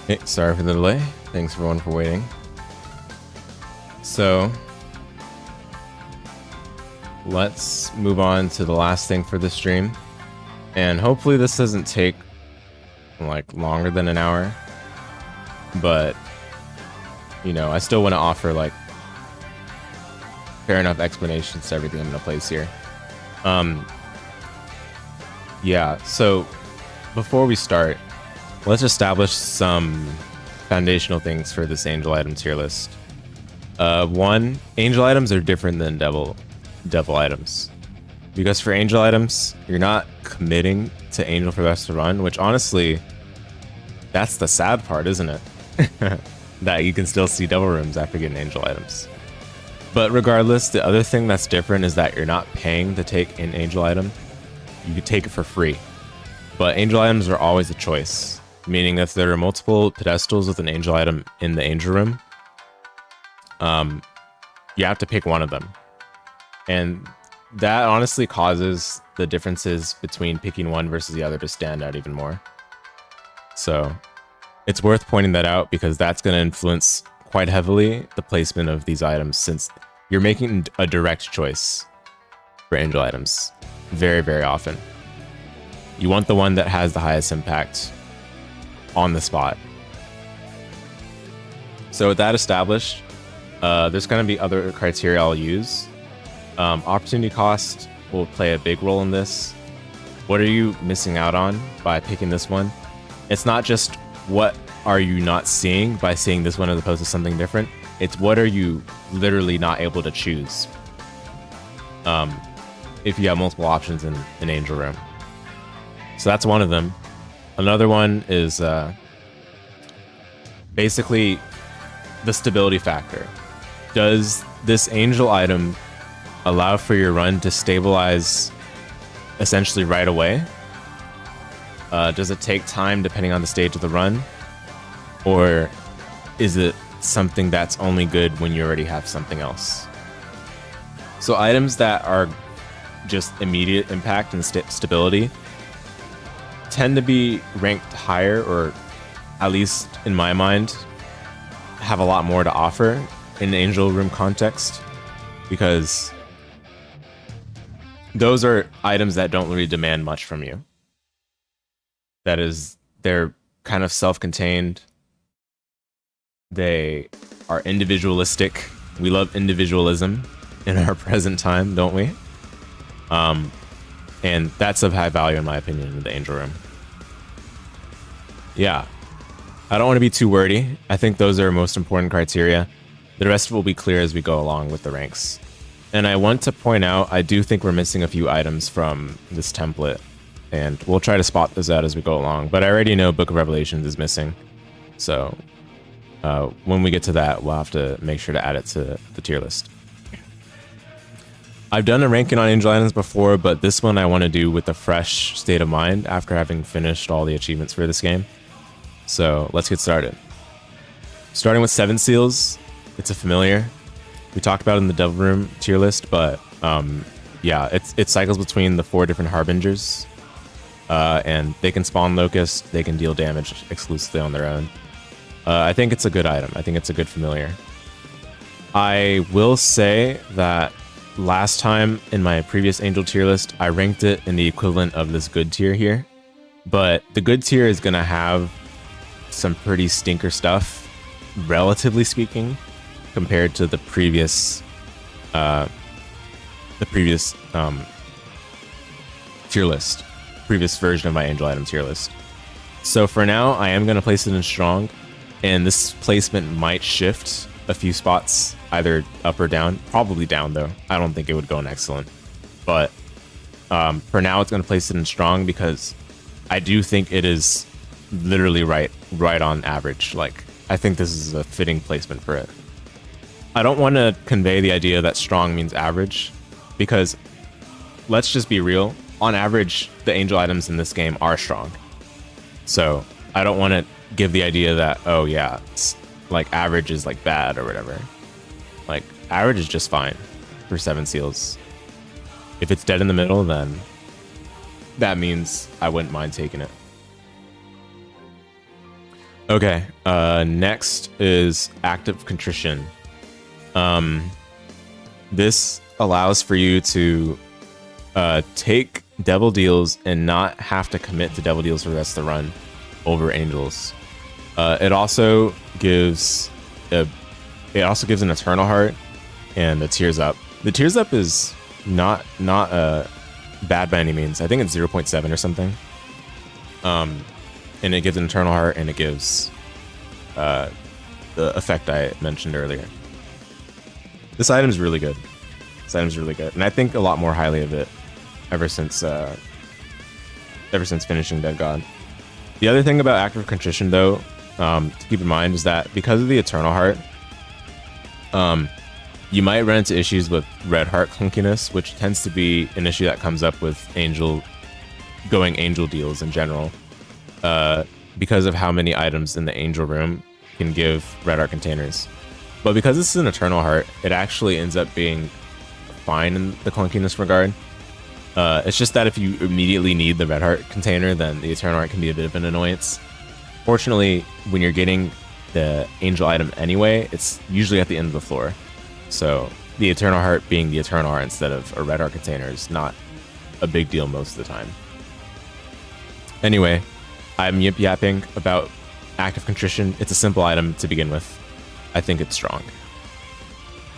Hey, sorry for the delay. Thanks everyone for waiting. So let's move on to the last thing for the stream. And hopefully this doesn't take like longer than an hour. But, you know, I still want to offer like fair enough explanations to everything I'm going to place here. Yeah, so before we start, let's establish some foundational things for this angel item tier list. One, angel items are different than devil items. Because for angel items, you're not committing to angel for the rest of the run, which honestly, that's the sad part, isn't it? That you can still see devil rooms after getting angel items. But regardless, the other thing that's different is that you're not paying to take an angel item. You can take it for free. But angel items are always a choice, meaning if there are multiple pedestals with an angel item in the angel room, you have to pick one of them. And that honestly causes the differences between picking one versus the other to stand out even more. So it's worth pointing that out because that's going to influence quite heavily the placement of these items, since you're making a direct choice for angel items very, very often. You want the one that has the highest impact on the spot. So with that established, there's going to be other criteria I'll use. Opportunity cost will play a big role in this. What are you missing out on by picking this one? It's not just what are you not seeing by seeing this one as opposed to something different. It's what are you literally not able to choose if you have multiple options in an angel room. So that's one of them. Another one is basically the stability factor. Does this angel item allow for your run to stabilize essentially right away? Does it take time depending on the stage of the run? Or is it something that's only good when you already have something else? So items that are just immediate impact and stability tend to be ranked higher, or at least in my mind, have a lot more to offer in an angel room context, because those are items that don't really demand much from you. That is, they're kind of self-contained. They are individualistic. We love individualism in our present time, don't we? And that's of high value in my opinion in the angel room. Yeah, I don't want to be too wordy. I think those are most important criteria. The rest will be clear as we go along with the ranks. And I want to point out, I do think we're missing a few items from this template, and we'll try to spot those out as we go along. But I already know Book of Revelations is missing, so when we get to that, we'll have to make sure to add it to the tier list. I've done a ranking on angel items before, but this one I want to do with a fresh state of mind after having finished all the achievements for this game. So let's get started. Starting with 7 Seals, it's a familiar. We talked about it in the Devil Room tier list, but yeah, it cycles between the 4 different Harbingers, and they can spawn Locust, they can deal damage exclusively on their own. I think it's a good item. I think it's a good familiar. I will say that last time in my previous angel tier list, I ranked it in the equivalent of this good tier here, but the good tier is going to have some pretty stinker stuff, relatively speaking, compared to the previous tier list, previous version of my angel item tier list. So for now, I am going to place it in strong, and this placement might shift a few spots, either up or down. Probably down, though. I don't think it would go in excellent. But for now, it's going to place it in strong because I do think it is literally right on average. Like, I think this is a fitting placement for it. I don't want to convey the idea that strong means average, because let's just be real. On average, the angel items in this game are strong. So I don't want to give the idea that, oh yeah, it's like average is like bad or whatever. Like, average is just fine for 7 Seals. If it's dead in the middle, then that means I wouldn't mind taking it. Okay, next is active contrition. This allows for you to take devil deals and not have to commit to devil deals for the rest of the run over angels. It also gives an eternal heart and the tears up. The tears up is not bad by any means. I think it's 0.7 or something. And it gives an eternal heart, and it gives the effect I mentioned earlier. This item is really good. This item is really good, and I think a lot more highly of it ever since finishing Dead God. The other thing about active contrition, though, to keep in mind is that because of the eternal heart, you might run into issues with red heart clunkiness, which tends to be an issue that comes up with angel deals in general, because of how many items in the angel room can give red heart containers. But because this is an eternal heart, it actually ends up being fine in the clunkiness regard. It's just that if you immediately need the red heart container, then the eternal heart can be a bit of an annoyance. Fortunately, when you're getting the angel item anyway, it's usually at the end of the floor. So the eternal heart being the eternal heart instead of a red heart container is not a big deal most of the time. Anyway, I'm yip-yapping about active contrition. It's a simple item to begin with. I think it's strong.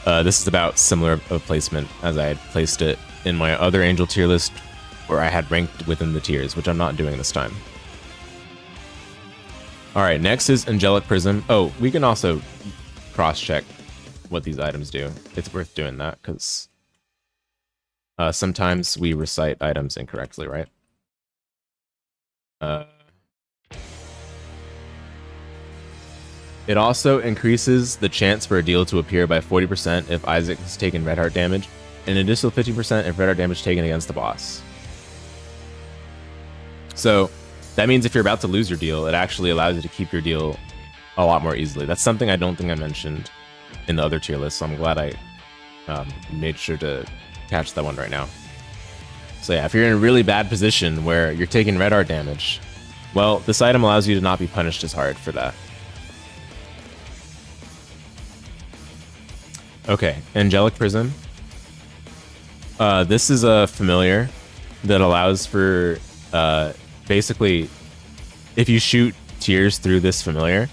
This is about similar of placement as I had placed it in my other angel tier list where I had ranked within the tiers, which I'm not doing this time. Alright, next is Angelic Prism. Oh, we can also cross-check what these items do. It's worth doing that because sometimes we recite items incorrectly, right? It also increases the chance for a deal to appear by 40% if Isaac has taken red heart damage, and an additional 50% if red heart damage taken against the boss. So that means if you're about to lose your deal, it actually allows you to keep your deal a lot more easily. That's something I don't think I mentioned in the other tier list, so I'm glad I made sure to catch that one right now. So yeah, if you're in a really bad position where you're taking red heart damage, well, this item allows you to not be punished as hard for that. Okay, Angelic Prism. This is a familiar that allows for, basically, if you shoot tears through this familiar,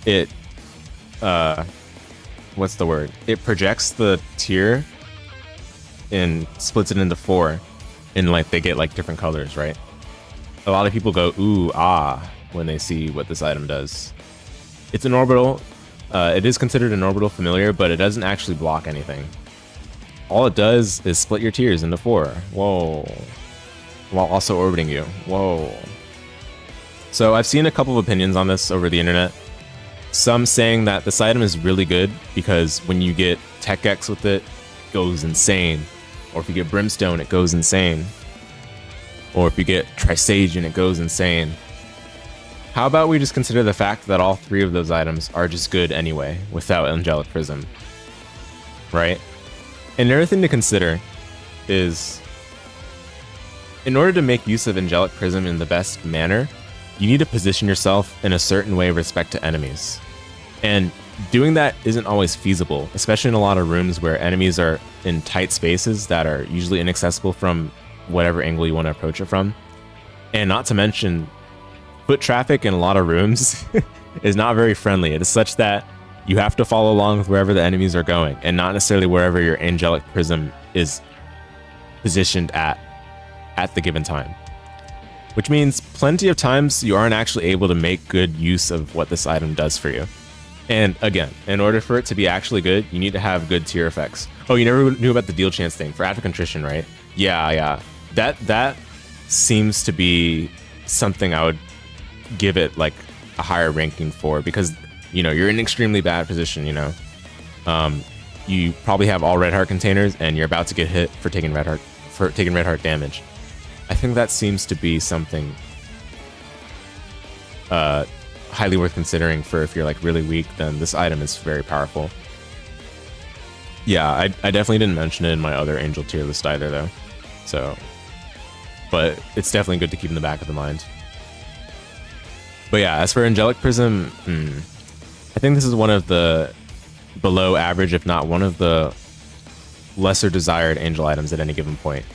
it, what's the word? It projects the tear and splits it into 4, and like they get like different colors, right? A lot of people go, ooh, ah, when they see what this item does. It's an orbital. It is considered an orbital familiar, but it doesn't actually block anything. All it does is split your tears into 4. Whoa. While also orbiting you. Whoa. So I've seen a couple of opinions on this over the internet. Some saying that this item is really good because when you get Tech X with it, it goes insane. Or if you get Brimstone, it goes insane. Or if you get Trisagion, it goes insane. How about we just consider the fact that all 3 of those items are just good anyway, without Angelic Prism, right? And another thing to consider is, in order to make use of Angelic Prism in the best manner, you need to position yourself in a certain way with respect to enemies. And doing that isn't always feasible, especially in a lot of rooms where enemies are in tight spaces that are usually inaccessible from whatever angle you want to approach it from. And not to mention, foot traffic in a lot of rooms is not very friendly. It is such that you have to follow along with wherever the enemies are going and not necessarily wherever your Angelic Prism is positioned at the given time. Which means plenty of times you aren't actually able to make good use of what this item does for you. And again, in order for it to be actually good, you need to have good tier effects. Oh, you never knew about the deal chance thing for active contrition, right? Yeah. That seems to be something I would give it like a higher ranking for, because you know you're in an extremely bad position. You probably have all red heart containers and you're about to get hit for taking red heart damage. I think that seems to be something highly worth considering for if you're like really weak. Then this item is very powerful. Yeah, I definitely didn't mention it in my other angel tier list either though, so but it's definitely good to keep in the back of the mind. But yeah, as for Angelic Prism, I think this is one of the below average, if not one of the lesser desired angel items at any given point.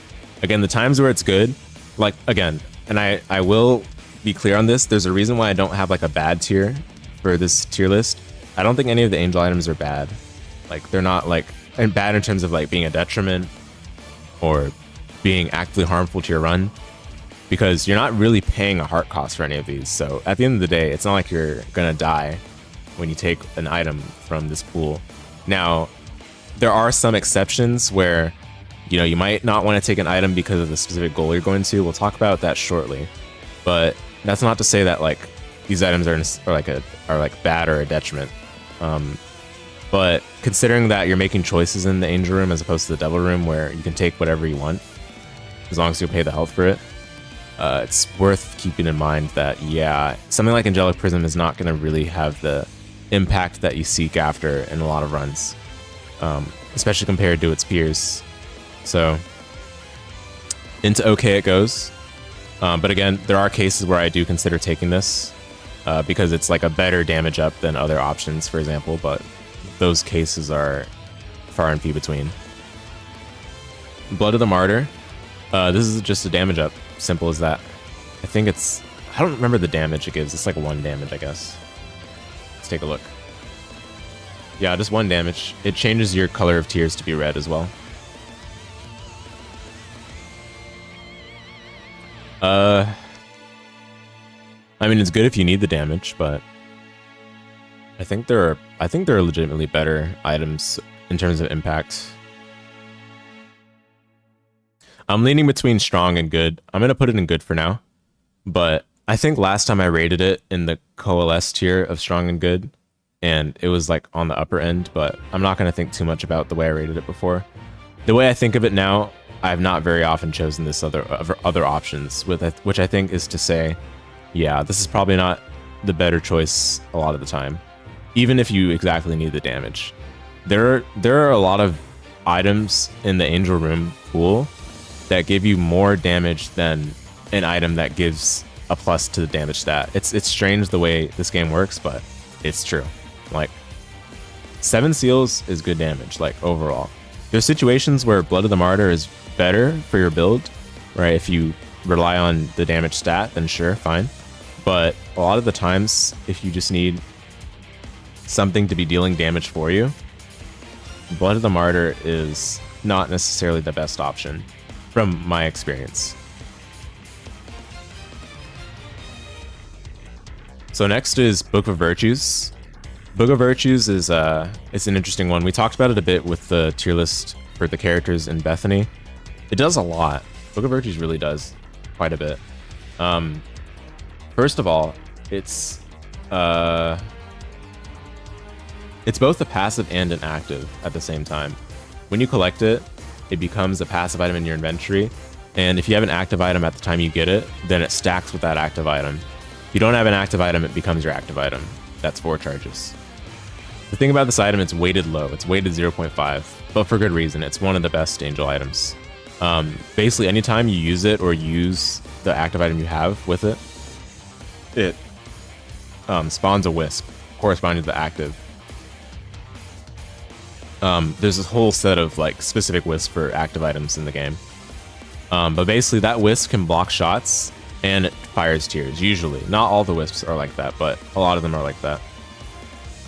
Again, the times where it's good, like, again, and I will be clear on this, there's a reason why I don't have like a bad tier for this tier list. I don't think any of the angel items are bad. Like, they're not like bad in terms of like being a detriment or being actively harmful to your run, because you're not really paying a heart cost for any of these. So at the end of the day, it's not like you're gonna die when you take an item from this pool. Now, there are some exceptions where, you know, you might not want to take an item because of the specific goal you're going to. We'll talk about that shortly. But that's not to say that like these items are like bad or a detriment. But considering that you're making choices in the angel room as opposed to the devil room where you can take whatever you want, as long as you pay the health for it, it's worth keeping in mind that, yeah, something like Angelic Prism is not going to really have the impact that you seek after in a lot of runs, especially compared to its peers. So into okay it goes. But again, there are cases where I do consider taking this because it's like a better damage up than other options, for example, but those cases are far and few between. Blood of the Martyr. This is just a damage up. Simple as that. I think it's... I don't remember the damage it gives. It's like 1 damage, I guess. Let's take a look. Yeah, just 1 damage. It changes your color of tears to be red as well. I mean, it's good if you need the damage, but I think there are legitimately better items in terms of impact. I'm leaning between strong and good. I'm gonna put it in good for now, but I think last time I rated it in the coalesce tier of strong and good, and it was like on the upper end, but I'm not gonna think too much about the way I rated it before. The way I think of it now, I've not very often chosen this other options, which I think is to say, yeah, this is probably not the better choice a lot of the time, even if you exactly need the damage. There are a lot of items in the angel room pool that give you more damage than an item that gives a plus to the damage stat. It's strange the way this game works, but it's true. Like, 7 seals is good damage, like, overall. There's situations where Blood of the Martyr is better for your build, right? If you rely on the damage stat, then sure, fine. But a lot of the times, if you just need something to be dealing damage for you, Blood of the Martyr is not necessarily the best option, from my experience. So next is Book of Virtues. Book of Virtues is it's an interesting one. We talked about it a bit with the tier list for the characters in Bethany. It does a lot. Book of Virtues really does quite a bit. First of all, it's both a passive and an active at the same time. When you collect it, it becomes a passive item in your inventory, and if you have an active item at the time you get it, then it stacks with that active item. If you don't have an active item, it becomes your active item. That's 4 charges. The thing about this item, it's weighted low. It's weighted 0.5, but for good reason. It's one of the best angel items. Basically, anytime you use it or use the active item you have with it, it spawns a wisp corresponding to the active. There's this whole set of like specific wisps for active items in the game. But basically that wisp can block shots and it fires tears, usually. Not all the wisps are like that, but a lot of them are like that.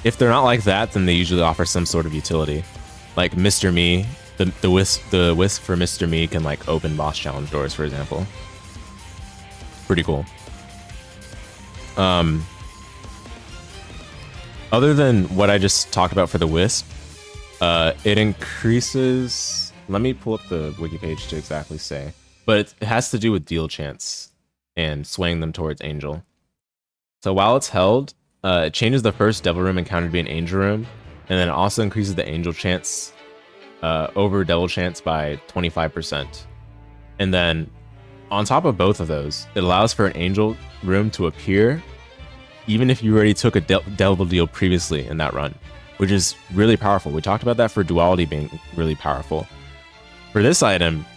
If they're not like that, then they usually offer some sort of utility. Like Mr. Me, the wisp for Mr. Me can like open boss challenge doors, for example. Pretty cool. Other than what I just talked about for the wisp, it increases... Let me pull up the wiki page to exactly say. But it has to do with deal chance and swaying them towards angel. So while it's held, it changes the first devil room encounter to be an angel room, and then it also increases the angel chance over devil chance by 25%. And then on top of both of those, it allows for an angel room to appear even if you already took a devil deal previously in that run, which is really powerful. We talked about that for duality being really powerful. For this item,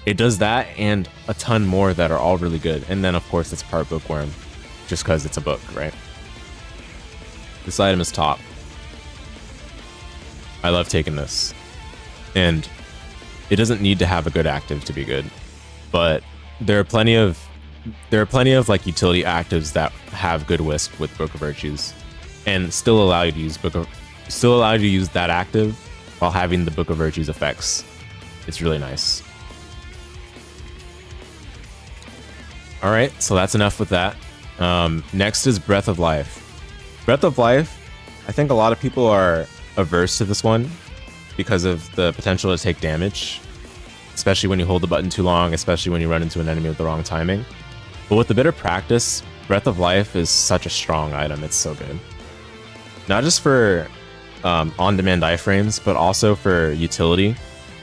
it does that and a ton more that are all really good. And then of course it's part bookworm, which just because it's a book, right? This item is top. I love taking this. And it doesn't need to have a good active to be good. But there are plenty of like utility actives that have good wisp with Book of Virtues and still allow you to use that active while having the Book of Virtues effects. It's really nice. All right, so that's enough with that. Next is Breath of Life. Breath of Life, I think a lot of people are averse to this one because of the potential to take damage, especially when you hold the button too long, especially when you run into an enemy with the wrong timing. But with a bit of practice, Breath of Life is such a strong item. It's so good. Not just for on-demand iframes, but also for utility,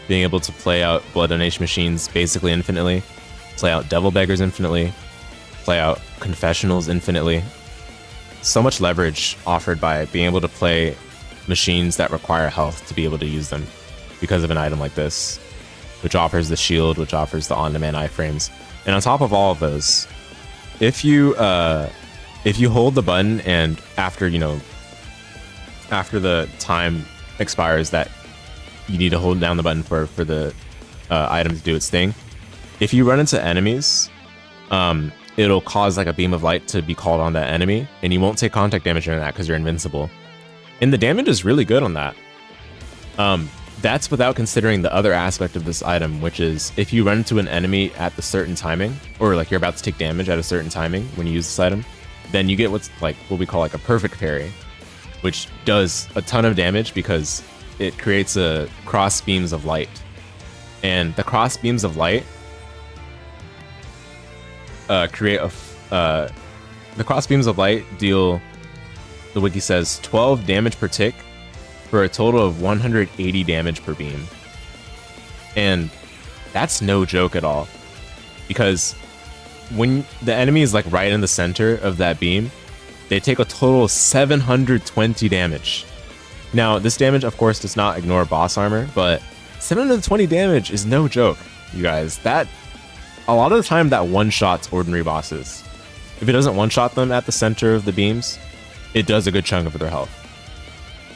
being able to play out Blood Donation Machines basically infinitely, play out Devil Beggars infinitely, play out Confessionals infinitely. So much leverage offered by being able to play machines that require health to be able to use them because of an item like this, which offers the shield, which offers the on-demand iframes. And on top of all of those, if you hold the button and after the time expires that you need to hold down the button for the item to do its thing, if you run into enemies, it'll cause like a beam of light to be called on that enemy, and you won't take contact damage during that because you're invincible. And the damage is really good on that. That's without considering the other aspect of this item, which is if you run into an enemy at the certain timing, or like you're about to take damage at a certain timing when you use this item, then you get what's like what we call like a perfect parry, which does a ton of damage because it creates a cross beams of light. And the cross beams of light the cross beams of light deal, the wiki says, 12 damage per tick for a total of 180 damage per beam. And that's no joke at all, because when the enemy is like right in the center of that beam, they take a total of 720 damage. Now, this damage, of course, does not ignore boss armor, but 720 damage is no joke, you guys. That, a lot of the time, that one-shots ordinary bosses. If it doesn't one-shot them at the center of the beams, it does a good chunk of their health.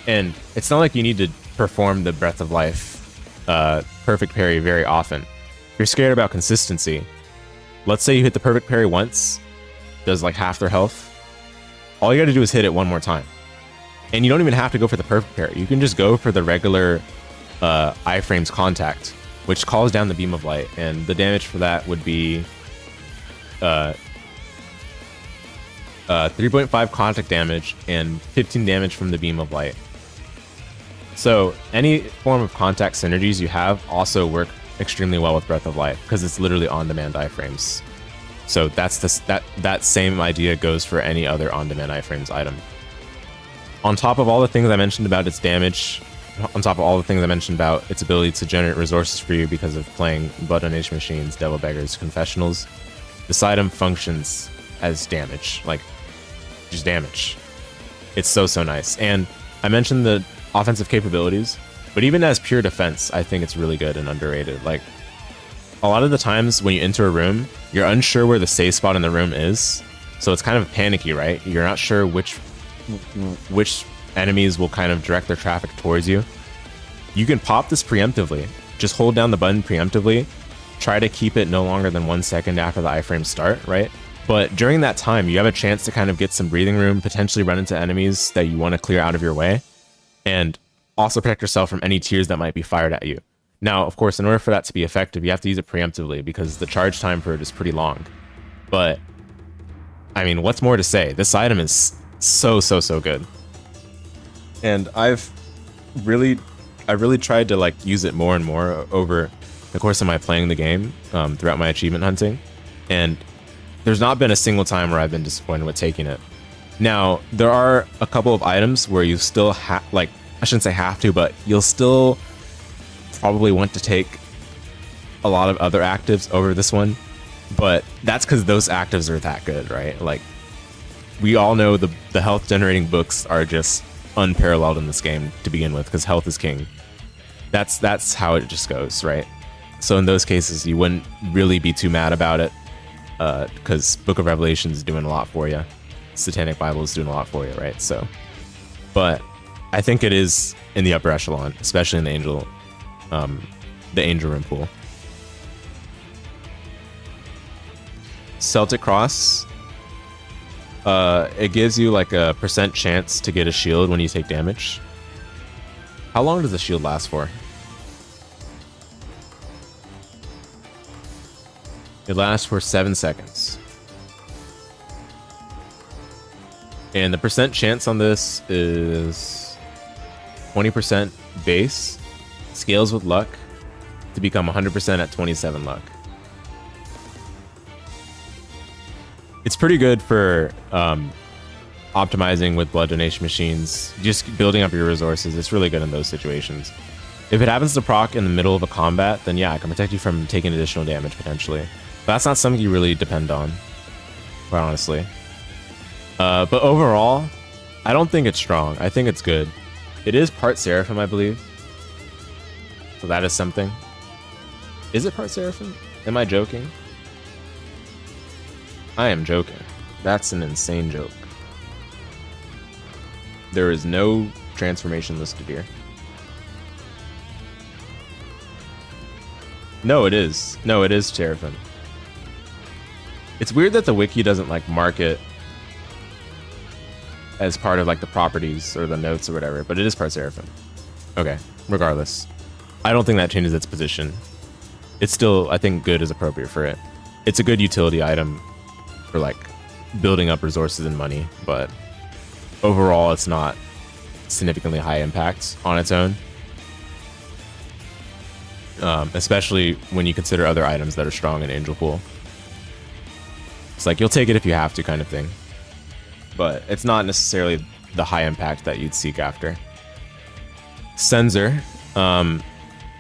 And it's not like you need to perform the Breath of Life perfect parry very often. If you're scared about consistency, let's say you hit the perfect parry once, does like half their health. All you gotta do is hit it one more time. And you don't even have to go for the perfect parry. You can just go for the regular iframes contact, which calls down the beam of light. And the damage for that would be 3.5 contact damage and 15 damage from the beam of light. So any form of contact synergies you have also work extremely well with Breath of Life because it's literally on-demand iframes. So that's that same idea goes for any other on-demand iframes item. On top of all the things I mentioned about its damage, on top of all the things I mentioned about its ability to generate resources for you because of playing Blood Donation Machines, Devil Beggars, Confessionals, this item functions as damage, like just damage. It's so nice. And I mentioned the offensive capabilities, but even as pure defense, I think it's really good and underrated. Like, a lot of the times when you enter a room, you're unsure where the safe spot in the room is, so it's kind of panicky, right? You're not sure which enemies will kind of direct their traffic towards you. You can pop this preemptively. Just hold down the button preemptively. Try to keep it no longer than 1 second after the iframes start, right? But during that time, you have a chance to kind of get some breathing room, potentially run into enemies that you want to clear out of your way, and also protect yourself from any tiers that might be fired at you. Now, of course, in order for that to be effective, you have to use it preemptively because the charge time for it is pretty long. But, I mean, what's more to say? This item is so good. And I really tried to like use it more and more over the course of my playing the game throughout my achievement hunting. And there's not been a single time where I've been disappointed with taking it. Now, there are a couple of items where you still have, like, I shouldn't say have to, but you'll still probably want to take a lot of other actives over this one. But that's because those actives are that good, right? Like, we all know the health generating books are just unparalleled in this game to begin with, because health is king. That's how it just goes, right? So in those cases, you wouldn't really be too mad about it, because Book of Revelation is doing a lot for you. Satanic Bible is doing a lot for you, right? So, but I think it is in the upper echelon, especially in the Angel Room pool. Celtic Cross. It gives you like a % chance to get a shield when you take damage. How long does the shield last for? It lasts for 7 seconds. And the % chance on this is 20% base, scales with luck to become 100% at 27 luck. It's pretty good for optimizing with blood donation machines, just building up your resources. It's really good in those situations. If it happens to proc in the middle of a combat, then yeah, it can protect you from taking additional damage potentially. But that's not something you really depend on, quite honestly. But overall, I don't think it's strong. I think it's good. It is part Seraphim, I believe. So that is something. Is it part Seraphim? Am I joking? I am joking. That's an insane joke. There is no transformation listed here. No, it is. No, it is Seraphim. It's weird that the wiki doesn't like mark it as part of like the properties or the notes or whatever, but it is part Seraphim. Okay, regardless. I don't think that changes its position. It's still, I think, good is appropriate for it. It's a good utility item for like building up resources and money, but overall it's not significantly high impact on its own. Especially when you consider other items that are strong in Angel Pool. It's like you'll take it if you have to kind of thing. But it's not necessarily the high impact that you'd seek after. Sensor.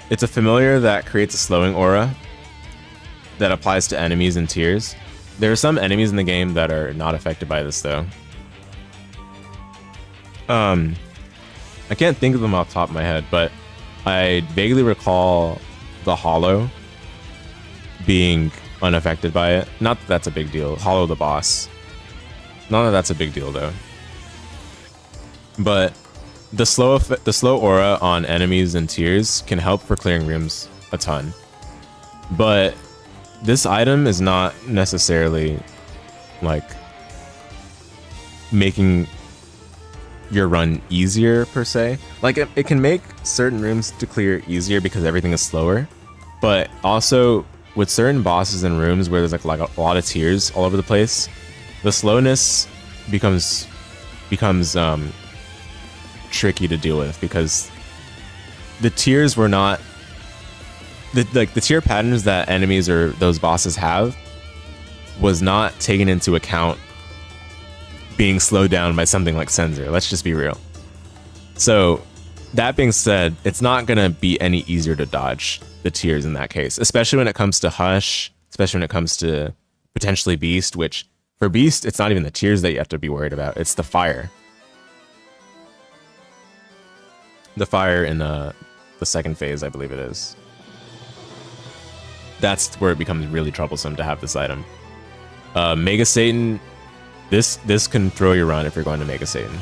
It's a familiar that creates a slowing aura that applies to enemies and tiers. There are some enemies in the game that are not affected by this though. I can't think of them off the top of my head, but I vaguely recall the Hollow being unaffected by it. Not that that's a big deal. Hollow the boss. None of that's a big deal though. But the slow aura on enemies and tiers can help for clearing rooms a ton. But this item is not necessarily like making your run easier per se. Like it can make certain rooms to clear easier because everything is slower, but also with certain bosses and rooms where there's like a lot of tiers all over the place, the slowness becomes tricky to deal with because the tiers were not the tier patterns that enemies or those bosses have was not taken into account being slowed down by something like Sensor. Let's just be real. So that being said, it's not gonna be any easier to dodge the tiers in that case, especially when it comes to Hush, especially when it comes to potentially Beast, which for Beast, it's not even the tiers that you have to be worried about. It's the fire. The fire in the second phase, I believe it is. That's where it becomes really troublesome to have this item. Mega Satan, this can throw your run if you're going to Mega Satan.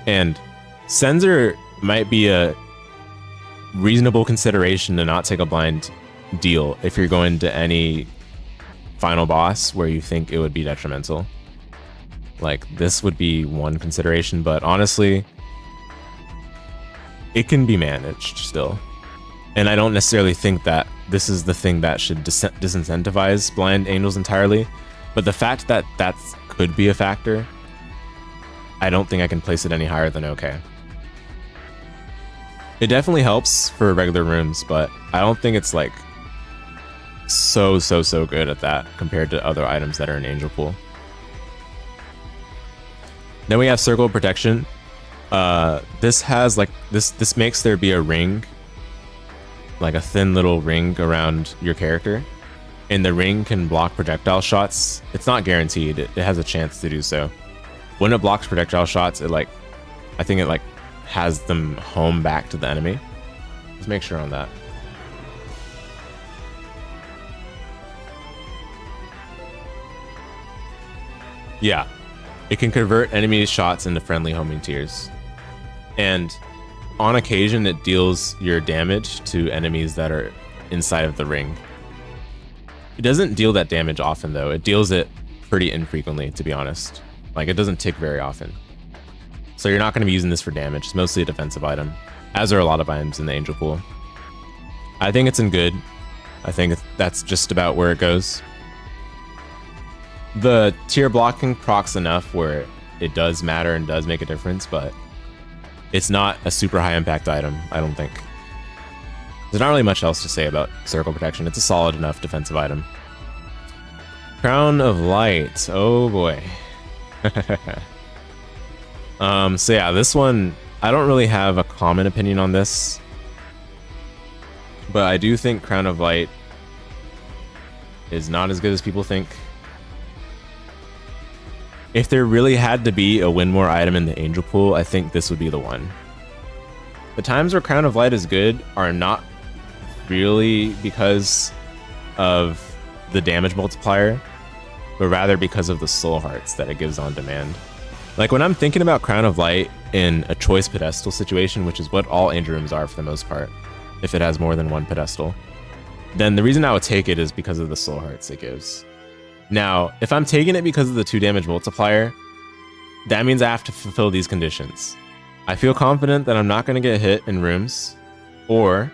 And Sensor might be a reasonable consideration to not take a blind deal if you're going to any final boss where you think it would be detrimental. Like, this would be one consideration, but honestly, it can be managed still. And I don't necessarily think that this is the thing that should disincentivize blind angels entirely, but the fact that that could be a factor, I don't think I can place it any higher than okay. It definitely helps for regular rooms, but I don't think it's like so good at that compared to other items that are in Angel Pool. Then we have Circle of Protection. This has like this makes there be a ring, like a thin little ring around your character, and the ring can block projectile shots. It's not guaranteed. It has a chance to do so. When it blocks projectile shots, it like, I think it like has them home back to the enemy. Let's make sure on that. Yeah, it can convert enemy shots into friendly homing tiers. And on occasion, it deals your damage to enemies that are inside of the ring. It doesn't deal that damage often, though. It deals it pretty infrequently, to be honest. Like, it doesn't tick very often. So you're not going to be using this for damage. It's mostly a defensive item, as are a lot of items in the Angel Pool. I think it's in good. I think that's just about where it goes. The tier blocking procs enough where it does matter and does make a difference, but it's not a super high impact item, I don't think. There's not really much else to say about circle protection. It's a solid enough defensive item. Crown of Light. Oh boy. So yeah, this one, I don't really have a common opinion on this, but I do think Crown of Light is not as good as people think. If there really had to be a win more item in the Angel Pool, I think this would be the one. The times where Crown of Light is good are not really because of the damage multiplier, but rather because of the soul hearts that it gives on demand. Like, when I'm thinking about Crown of Light in a choice pedestal situation, which is what all Angel Rooms are for the most part, if it has more than one pedestal, then the reason I would take it is because of the soul hearts it gives. Now, if I'm taking it because of the 2 damage multiplier, that means I have to fulfill these conditions. I feel confident that I'm not going to get hit in rooms, or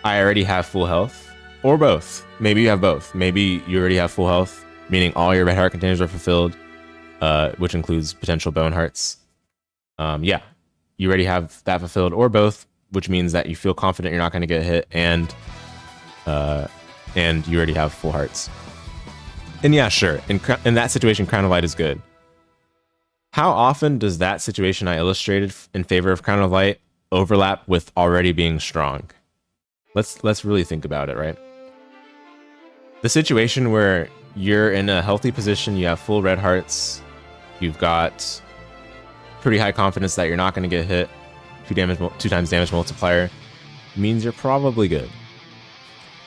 I already have full health, or both. Maybe you have both. Maybe you already have full health, meaning all your red heart containers are fulfilled, which includes potential bone hearts. Yeah, you already have that fulfilled, or both, which means that you feel confident you're not going to get hit, and you already have full hearts. And yeah, sure, in that situation, Crown of Light is good. How often does that situation I illustrated in favor of Crown of Light overlap with already being strong? Let's really think about it, right? The situation where you're in a healthy position, you have full red hearts, you've got pretty high confidence that you're not going to get hit, 2 times damage multiplier, means you're probably good.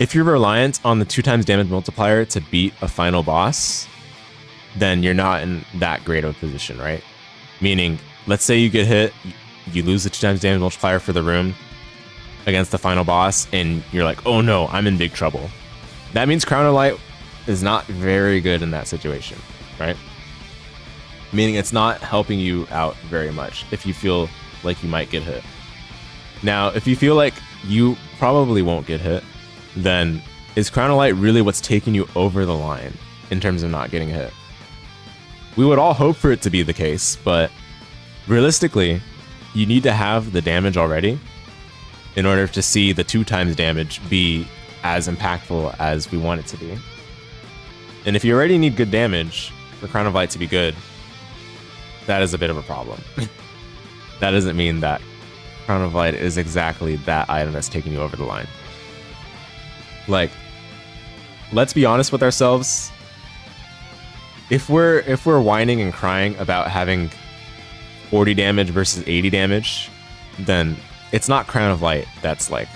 If you're reliant on the 2 times damage multiplier to beat a final boss, then you're not in that great of a position, right? Meaning, let's say you get hit, you lose the 2 times damage multiplier for the room against the final boss, and you're like, oh no, I'm in big trouble. That means Crown of Light is not very good in that situation, right? Meaning it's not helping you out very much if you feel like you might get hit. Now, if you feel like you probably won't get hit, then is Crown of Light really what's taking you over the line in terms of not getting hit? We would all hope for it to be the case, but realistically, you need to have the damage already in order to see the 2 times damage be as impactful as we want it to be. And if you already need good damage for Crown of Light to be good, that is a bit of a problem. That doesn't mean that Crown of Light is exactly that item that's taking you over the line. Like, let's be honest with ourselves. If we're whining and crying about having 40 damage versus 80 damage, then it's not Crown of Light that's like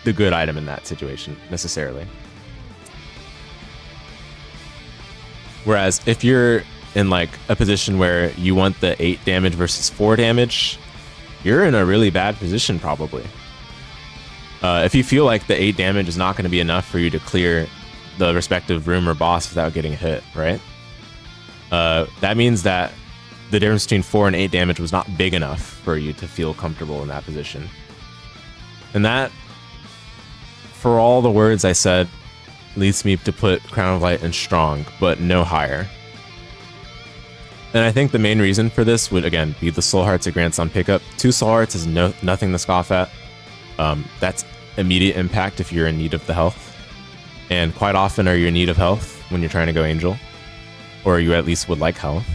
the good item in that situation necessarily. Whereas if you're in like a position where you want the 8 damage versus 4 damage, you're in a really bad position probably. If you feel like the 8 damage is not going to be enough for you to clear the respective room or boss without getting hit, right? That means that the difference between 4 and 8 damage was not big enough for you to feel comfortable in that position. And that, for all the words I said, leads me to put Crown of Light in strong, but no higher. And I think the main reason for this would, again, be the soul hearts it grants on pickup. 2 soul hearts is nothing to scoff at. That's immediate impact if you're in need of the health. And quite often are you in need of health when you're trying to go Angel, or you at least would like health.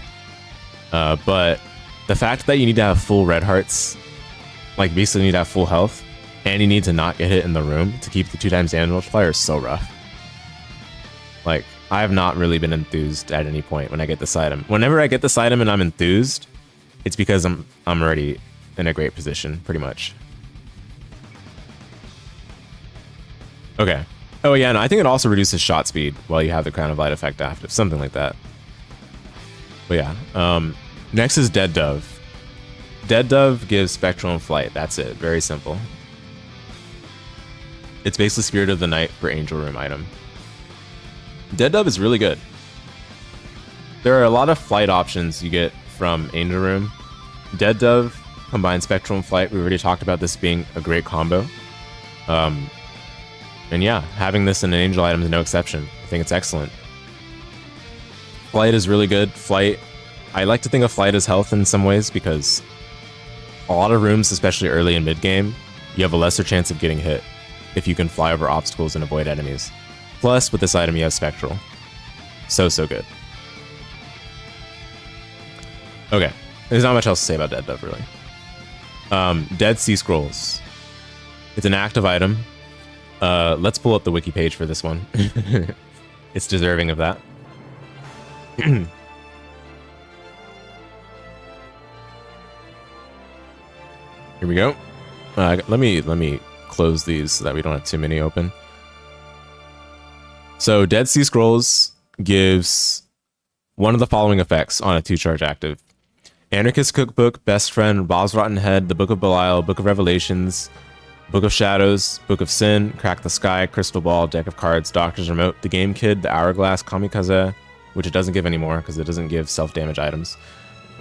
But the fact that you need to have full red hearts, like basically need to have full health, and you need to not get hit in the room to keep the 2 times damage multiplier is so rough. Like, I have not really been enthused at any point when I get this item. Whenever I get this item and I'm enthused, it's because I'm already in a great position, pretty much. Okay. Oh yeah, and I think it also reduces shot speed while you have the Crown of Light effect active, something like that. But yeah, next is Dead Dove. Dead Dove gives spectral and flight. That's it. Very simple. It's basically Spirit of the Night for Angel Room item. Dead Dove is really good. There are a lot of flight options you get from Angel Room. Dead Dove combines spectral and flight. We already talked about this being a great combo. And yeah, having this in an Angel item is no exception. I think it's excellent. Flight is really good. Flight, I like to think of flight as health in some ways because a lot of rooms, especially early and mid game, you have a lesser chance of getting hit if you can fly over obstacles and avoid enemies. Plus, with this item, you have spectral. So good. Okay, there's not much else to say about Dead Dove, really. Dead Sea Scrolls. It's an active item. Let's pull up the wiki page for this one. It's deserving of that. Here we go. Let me close these so that we don't have too many open. So Dead Sea Scrolls gives one of the following effects on a 2-charge active. Anarchist Cookbook, Best Friend, Bob's Rotten Head, The Book of Belial, Book of Revelations, Book of Shadows, Book of Sin, Crack the Sky, Crystal Ball, Deck of Cards, Doctor's Remote, The Game Kid, The Hourglass, Kamikaze, which it doesn't give anymore because it doesn't give self-damage items,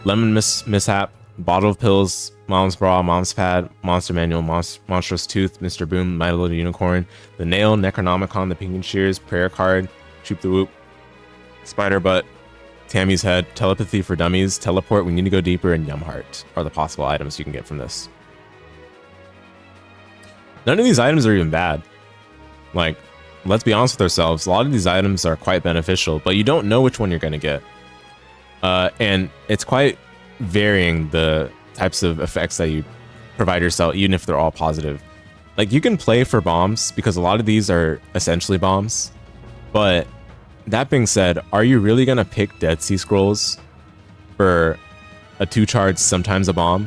Lemon Mishap, Bottle of Pills, Mom's Bra, Mom's Pad, Monster Manual, Monstrous Tooth, Mr. Boom, My Little Unicorn, The Nail, Necronomicon, The Pink and Shears, Prayer Card, Troop the Whoop, Spider Butt, Tammy's Head, Telepathy for Dummies, Teleport, We Need to Go Deeper, and Yum Heart are the possible items you can get from this. None of these items are even bad. Like, let's be honest with ourselves, a lot of these items are quite beneficial, but you don't know which one you're going to get. And it's quite varying the types of effects that you provide yourself, even if they're all positive. Like, you can play for bombs, because a lot of these are essentially bombs. But that being said, are you really going to pick Dead Sea Scrolls for a 2-charge, sometimes a bomb,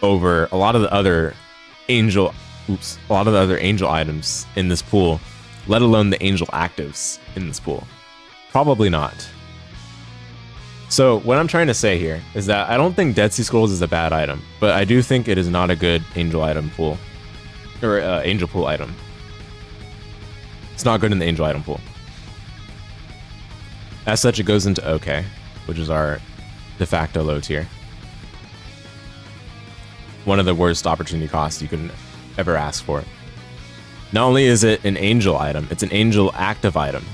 over a lot of the other angel items in this pool, let alone the angel actives in this pool? Probably not. So what I'm trying to say here is that I don't think Dead Sea Scrolls is a bad item, but I do think it is not a good angel item pool, or angel pool item. It's not good in the angel item pool. As such, it goes into OK, which is our de facto low tier. One of the worst opportunity costs you can ever ask for. Not only is it an angel item, it's an angel active item.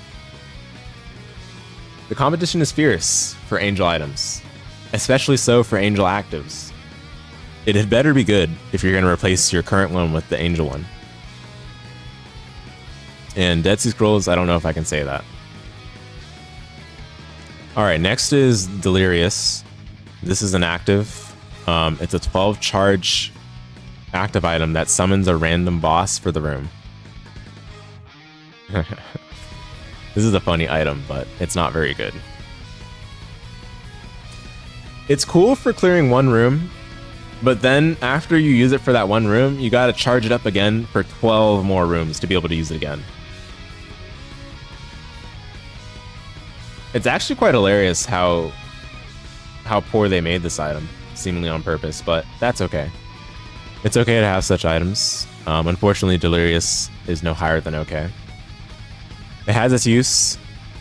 The competition is fierce for angel items, especially so for angel actives. It had better be good if you're going to replace your current one with the angel one. And Dead Sea Scrolls, I don't know if I can say that. Alright, next is Delirious. This is an active. It's a 12-charge active item that summons a random boss for the room. This is a funny item, but it's not very good. It's cool for clearing one room, but then after you use it for that one room, you gotta charge it up again for 12 more rooms to be able to use it again. It's actually quite hilarious how poor they made this item, seemingly on purpose, but that's okay. It's okay to have such items. Unfortunately, Delirious is no higher than okay. It has its use.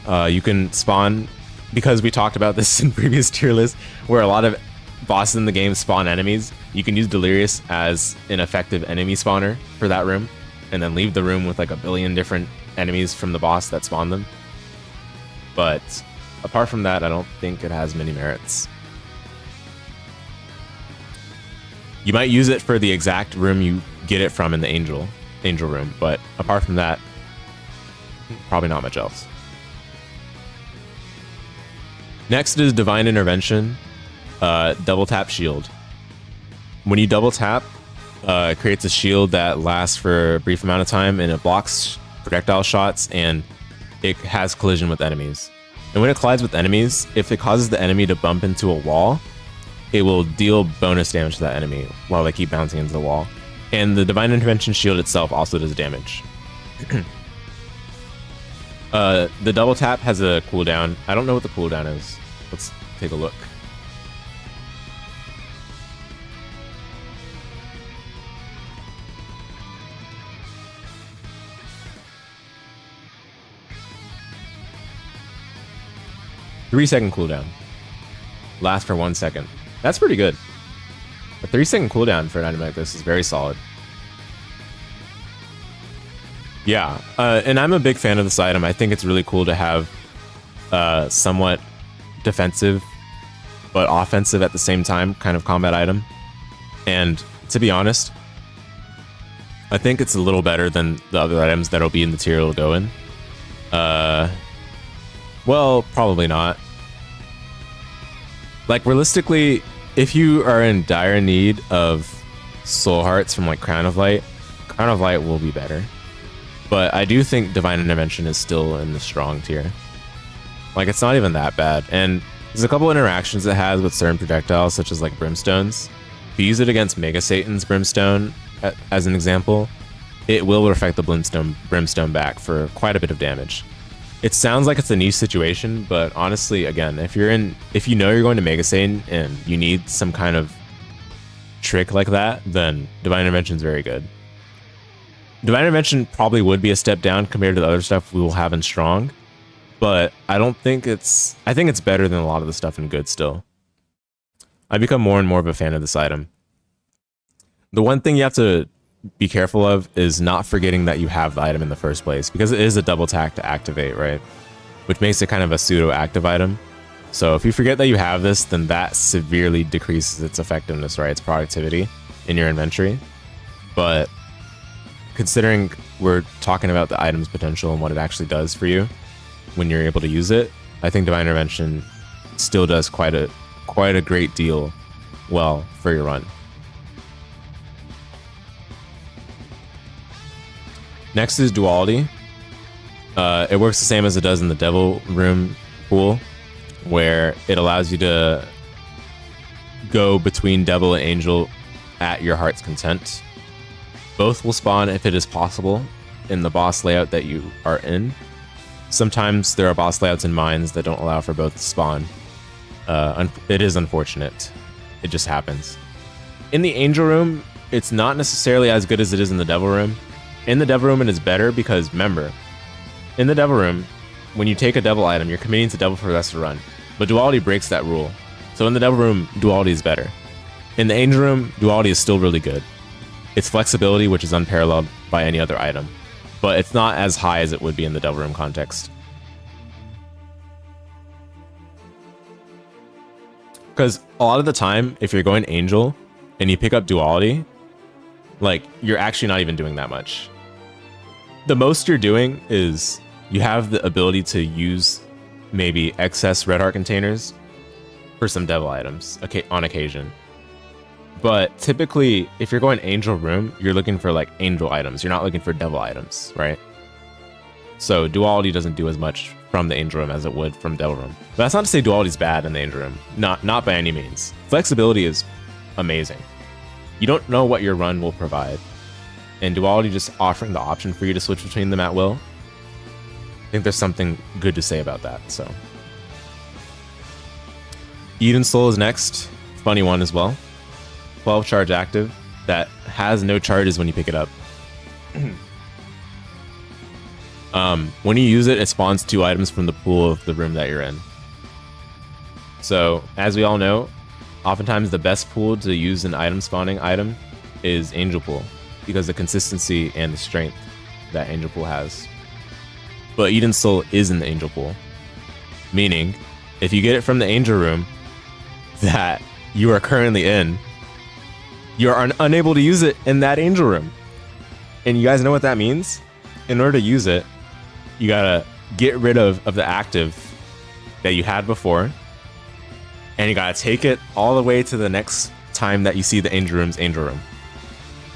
You can spawn, because we talked about this in previous tier lists, where a lot of bosses in the game spawn enemies. You can use Delirious as an effective enemy spawner for that room, and then leave the room with like a billion different enemies from the boss that spawn them. But apart from that, I don't think it has many merits. You might use it for the exact room you get it from in the angel room, but apart from that, probably not much else. Next is Divine Intervention, double tap shield. When you double tap, it creates a shield that lasts for a brief amount of time, and it blocks projectile shots, and it has collision with enemies. And when it collides with enemies, if it causes the enemy to bump into a wall, it will deal bonus damage to that enemy while they keep bouncing into the wall. And the Divine Intervention shield itself also does damage. The double tap has a cooldown. I don't know what the cooldown is. take a look. Three-second cooldown. Last for 1 second. That's pretty good. A 3-second cooldown for an item like this is very solid. Yeah, and I'm a big fan of this item. I think it's really cool to have somewhat defensive but offensive at the same time kind of combat item. And to be honest, I think it's a little better than the other items that'll be in the tier it'll go in. Well, probably not. Like, realistically, if you are in dire need of soul hearts from like Crown of Light will be better. But I do think Divine Intervention is still in the strong tier. Like, it's not even that bad. And there's a couple interactions it has with certain projectiles, such as like Brimstones. If you use it against Mega Satan's Brimstone, as an example, it will affect the Brimstone back for quite a bit of damage. It sounds like it's a niche situation, but honestly, again, if you know you're going to Mega Satan and you need some kind of trick like that, then Divine Intervention is very good. Divine Intervention probably would be a step down compared to the other stuff we will have in Strong, but I think it's better than a lot of the stuff in Good still. I become more and more of a fan of this item. The one thing you have to be careful of is not forgetting that you have the item in the first place, because it is a double tack to activate, right? Which makes it kind of a pseudo active item. So if you forget that you have this, then that severely decreases its effectiveness, right? Its productivity in your inventory. But considering we're talking about the item's potential and what it actually does for you when you're able to use it, I think Divine Intervention still does quite a great deal well for your run. Next is Duality. It works the same as it does in the Devil Room pool, where it allows you to go between Devil and Angel at your heart's content. Both will spawn if it is possible in the boss layout that you are in. Sometimes there are boss layouts in mines that don't allow for both to spawn. It is unfortunate. It just happens. In the Angel Room, it's not necessarily as good as it is in the Devil Room. In the Devil Room, it is better because, remember, in the Devil Room, when you take a Devil item, you're committing to Devil for the rest of the run. But Duality breaks that rule. So in the Devil Room, Duality is better. In the Angel Room, Duality is still really good. Its flexibility, which is unparalleled by any other item. But it's not as high as it would be in the Devil Room context. Because a lot of the time, if you're going Angel and you pick up Duality, like, you're actually not even doing that much. The most you're doing is you have the ability to use maybe excess red heart containers for some Devil items on occasion. But typically, if you're going Angel Room, you're looking for like Angel items. You're not looking for Devil items, right? So Duality doesn't do as much from the Angel Room as it would from Devil Room. But that's not to say Duality's bad in the Angel Room. Not by any means. Flexibility is amazing. You don't know what your run will provide. And Duality just offering the option for you to switch between them at will, I think there's something good to say about that. So Eden Soul is next. Funny one as well. 12 charge active that has no charges when you pick it up. When you use it, it spawns 2 items from the pool of the room that you're in. So as we all know, oftentimes the best pool to use an item spawning item is Angel Pool, because the consistency and the strength that Angel Pool has. But Eden Soul is in the Angel Pool, meaning if you get it from the Angel Room that you are currently in, you are unable to use it in that Angel Room. And you guys know what that means? In order to use it, you gotta get rid of the active that you had before, and you gotta take it all the way to the next time that you see the Angel Room's Angel Room,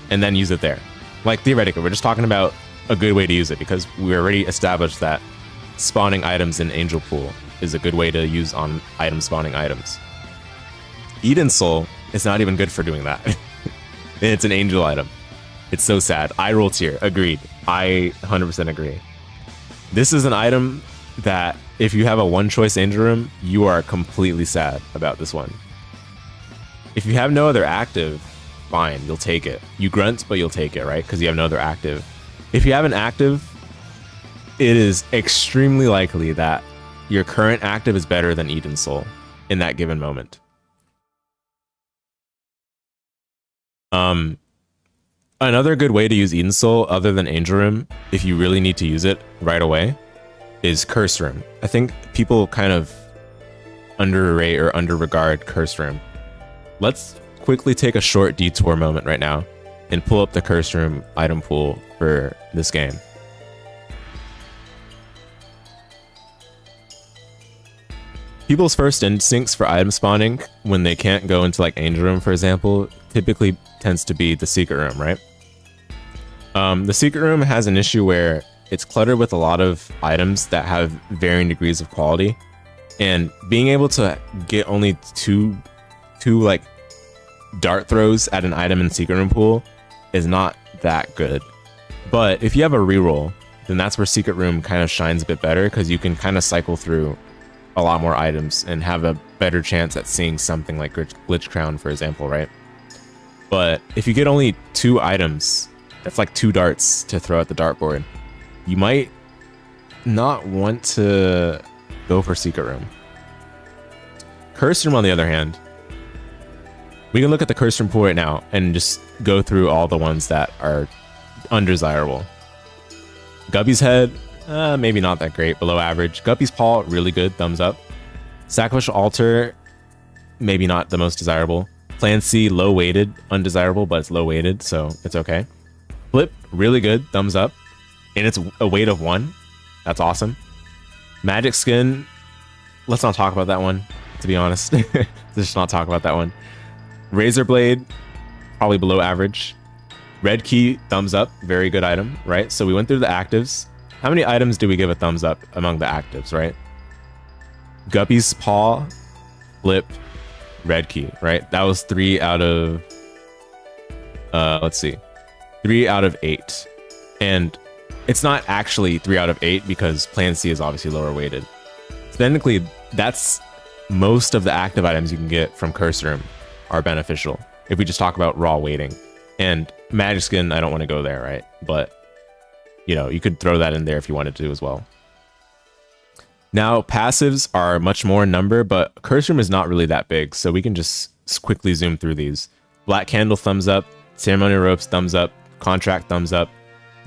and then use it there. Like, theoretically, we're just talking about a good way to use it, because we already established that spawning items in Angel Pool is a good way to use on item spawning items. Eden Soul is not even good for doing that. And it's an Angel item. It's so sad. I roll tier. Agreed. I 100% agree. This is an item that if you have a one choice Angel Room, you are completely sad about this one. If you have no other active, fine, you'll take it. You grunt, but you'll take it, right? Because you have no other active. If you have an active, it is extremely likely that your current active is better than Eden Soul in that given moment. Another good way to use Eden Soul other than Angel Room, if you really need to use it right away, is Curse Room. I think people kind of underrate or underregard Curse Room. Let's quickly take a short detour moment right now and pull up the Curse Room item pool for this game. People's first instincts for item spawning when they can't go into like Angel Room, for example, typically tends to be the Secret Room, right? The Secret Room has an issue where it's cluttered with a lot of items that have varying degrees of quality, and being able to get only two like dart throws at an item in Secret Room pool is not that good. But if you have a reroll, then that's where Secret Room kind of shines a bit better, because you can kind of cycle through a lot more items and have a better chance at seeing something like Glitch Crown, for example, right? But if you get only 2 items, that's like 2 darts to throw at the dartboard, you might not want to go for Secret Room. Curse Room, on the other hand, we can look at the Curse Room pool right now and just go through all the ones that are undesirable. Guppy's Head, maybe not that great, below average. Guppy's Paw, really good, thumbs up. Sacrificial Altar, maybe not the most desirable. Plan C, low weighted, undesirable, but it's low weighted, so it's okay. Flip, really good, thumbs up. And it's a weight of 1. That's awesome. Magic Skin, let's not talk about that one, to be honest. Let's just not talk about that one. Razor Blade, probably below average. Red Key, thumbs up, very good item, right? So we went through the actives. How many items do we give a thumbs up among the actives, right? Guppy's Paw, Flip, Red Key, right? That was 3 out of, let's see, 3 out of 8. And it's not actually 3 out of 8 because Plan C is obviously lower weighted. So technically, that's most of the active items you can get from Curse Room are beneficial if we just talk about raw weighting. And Magic Skin, I don't want to go there, right? But, you know, you could throw that in there if you wanted to as well. Now, passives are much more in number, but Curse Room is not really that big, so we can just quickly zoom through these. Black Candle, thumbs up. Ceremonial Ropes, thumbs up. Contract, thumbs up.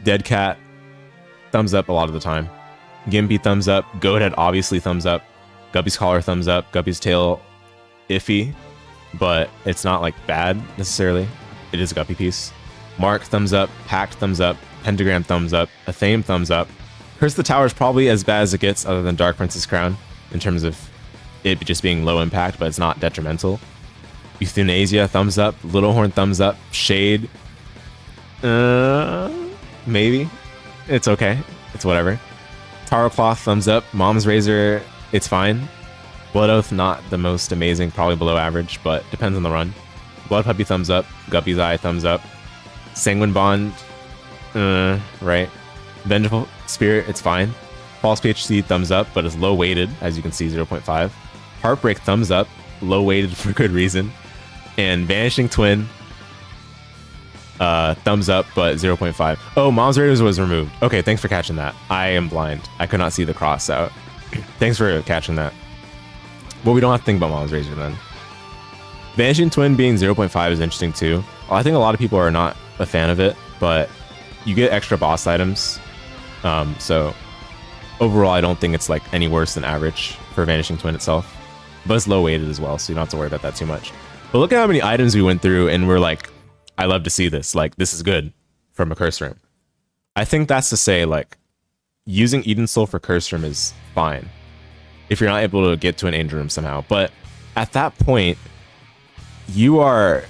Dead Cat, thumbs up a lot of the time. Gimpy, thumbs up. Goathead, obviously thumbs up. Guppy's Collar, thumbs up. Guppy's Tail, iffy, but it's not like bad necessarily. It is a Guppy piece. Mark, thumbs up. Pact, thumbs up. Pentagram, thumbs up. Athame, thumbs up. Curse the Tower is probably as bad as it gets, other than Dark Princess Crown, in terms of it just being low impact, but it's not detrimental. Euthanasia, thumbs up. Little Horn, thumbs up. Shade, maybe. It's okay. It's whatever. Taro Cloth, thumbs up. Mom's Razor, it's fine. Blood Oath, not the most amazing, probably below average, but depends on the run. Blood Puppy, thumbs up. Guppy's Eye, thumbs up. Sanguine Bond, right. Vengeful Spirit, it's fine. False PHC, thumbs up, but it's low weighted, as you can see, 0.5. Heartbreak, thumbs up, low weighted for good reason. And Vanishing Twin, thumbs up, but 0.5. Oh, Mom's Razor was removed. Okay, thanks for catching that. I am blind. I could not see the cross out. Thanks for catching that. Well, we don't have to think about Mom's Razor then. Vanishing Twin being 0.5 is interesting too. I think a lot of people are not a fan of it, but you get extra boss items. So overall, I don't think it's like any worse than average for Vanishing Twin itself. But it's low weighted as well, so you don't have to worry about that too much. But look at how many items we went through and we're like, I love to see this. Like, this is good from a Curse Room. I think that's to say, like, using Eden Soul for Curse Room is fine if you're not able to get to an Angel Room somehow. But at that point, you are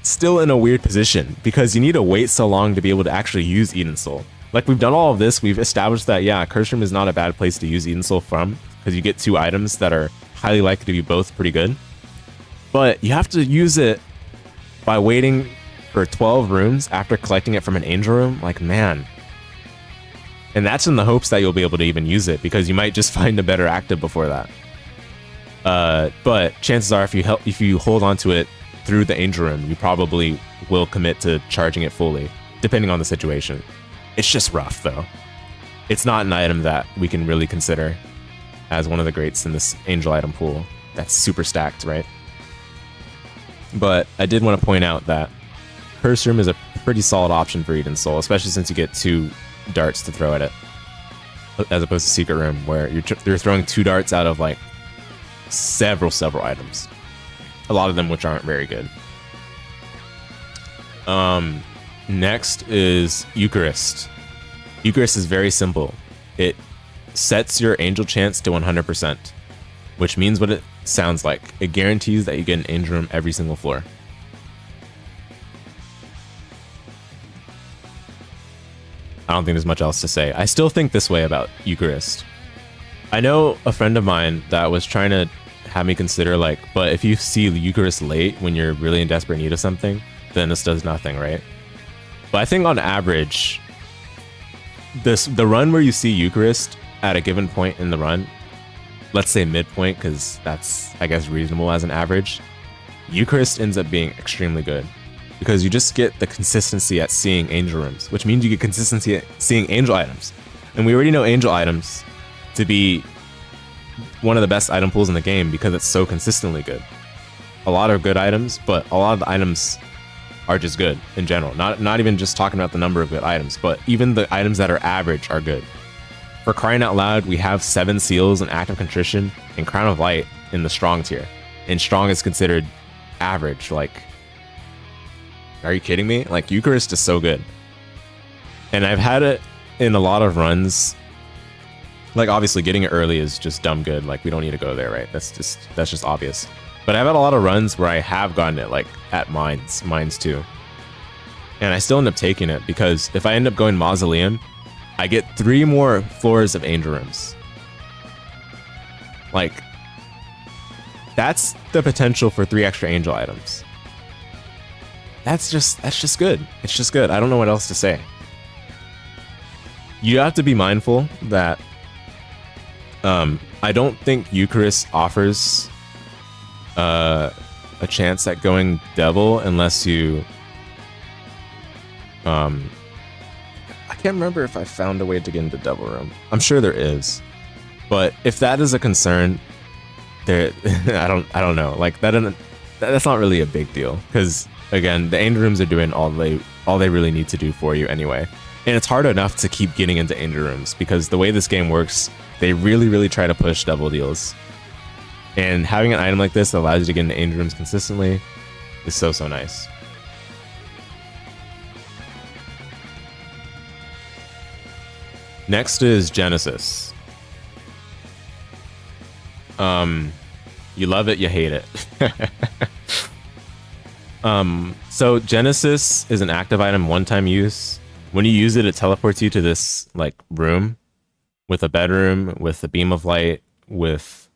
still in a weird position because you need to wait so long to be able to actually use Eden Soul. Like, we've done all of this. We've established that, yeah, Curse Room is not a bad place to use Eden Soul from because you get 2 items that are highly likely to be both pretty good. But you have to use it by waiting for 12 rooms after collecting it from an Angel Room. Like, man, And that's in the hopes that you'll be able to even use it, because you might just find a better active before that. But chances are, if you hold on to it through the Angel Room, you probably will commit to charging it fully, depending on the situation. It's just rough, though. It's not an item that we can really consider as one of the greats in this Angel item pool that's super stacked, right? But I did want to point out that Curse Room is a pretty solid option for Eden Soul, especially since you get 2 darts to throw at it, as opposed to Secret Room, where you're throwing 2 darts out of like several items, a lot of them which aren't very good. Next is Eucharist. Eucharist is very simple. It sets your angel chance to 100%, which means what it sounds like. It guarantees that you get an Angel Room every single floor. I don't think there's much else to say. I still think this way about Eucharist. I know a friend of mine that was trying to have me consider, like, but if you see Eucharist late when you're really in desperate need of something, then this does nothing, right? But I think on average, the run where you see Eucharist at a given point in the run, let's say midpoint, because that's, I guess, reasonable as an average, Eucharist ends up being extremely good, because you just get the consistency at seeing Angel Rooms, which means you get consistency at seeing Angel items. And we already know Angel items to be one of the best item pools in the game because it's so consistently good. A lot of good items, but a lot of the items are just good in general. Not even just talking about the number of good items, but even the items that are average are good. For crying out loud, we have 7 seals and Act of Contrition and Crown of Light in the strong tier. And strong is considered average. Like, are you kidding me? Like, Eucharist is so good. And I've had it in a lot of runs. Like, obviously getting it early is just dumb good. Like, we don't need to go there, right? That's just obvious. But I've had a lot of runs where I have gotten it, like, at mines too. And I still end up taking it, because if I end up going Mausoleum, I get 3 more floors of Angel Rooms. Like, that's the potential for 3 extra Angel items. That's just good. It's just good. I don't know what else to say. You have to be mindful that I don't think Eucharist offers a chance at going Devil unless you I can't remember if I found a way to get into Devil Room. I'm sure there is, but if that is a concern, there I don't know. Like, that's not really a big deal, because again, the Angel Rooms are doing all they really need to do for you anyway. And it's hard enough to keep getting into Angel Rooms, because the way this game works, they really try to push double deals. And having an item like this that allows you to get into Angel Rooms consistently is so nice. Next is Genesis. You love it, you hate it. So Genesis is an active item, one-time use. When you use it, it teleports you to this like room with a bedroom, with a beam of light, with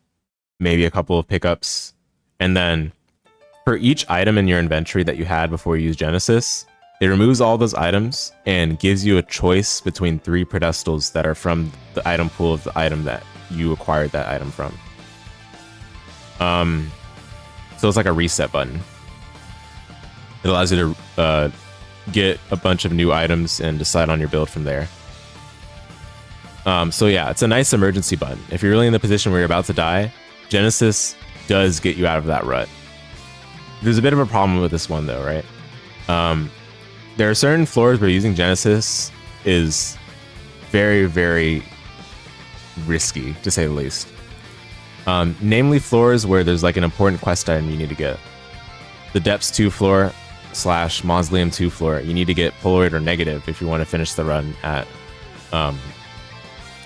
maybe a couple of pickups. And then for each item in your inventory that you had before you use Genesis, it removes all those items and gives you a choice between 3 pedestals that are from the item pool of the item that you acquired that item from. So it's like a reset button. It allows you to get a bunch of new items and decide on your build from there. So yeah, it's a nice emergency button. If you're really in the position where you're about to die, Genesis does get you out of that rut. There's a bit of a problem with this one though, right? There are certain floors where using Genesis is very risky, to say the least. Namely floors where there's like an important quest item you need to get. The Depths 2 floor / Mausoleum 2 floor, you need to get Polaroid or Negative if you want to finish the run at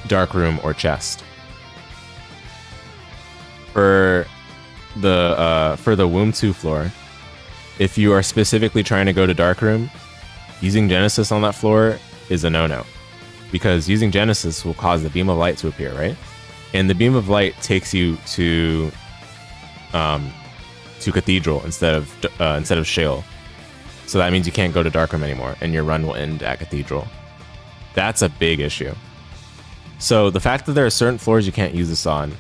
Dark Room or Chest. For the Womb 2 floor, if you are specifically trying to go to Dark Room, using Genesis on that floor is a no-no, because using Genesis will cause the beam of light to appear, right? And the beam of light takes you to Cathedral instead of Shale. So that means you can't go to Dark Room anymore, and your run will end at Cathedral. That's a big issue. So the fact that there are certain floors you can't use this on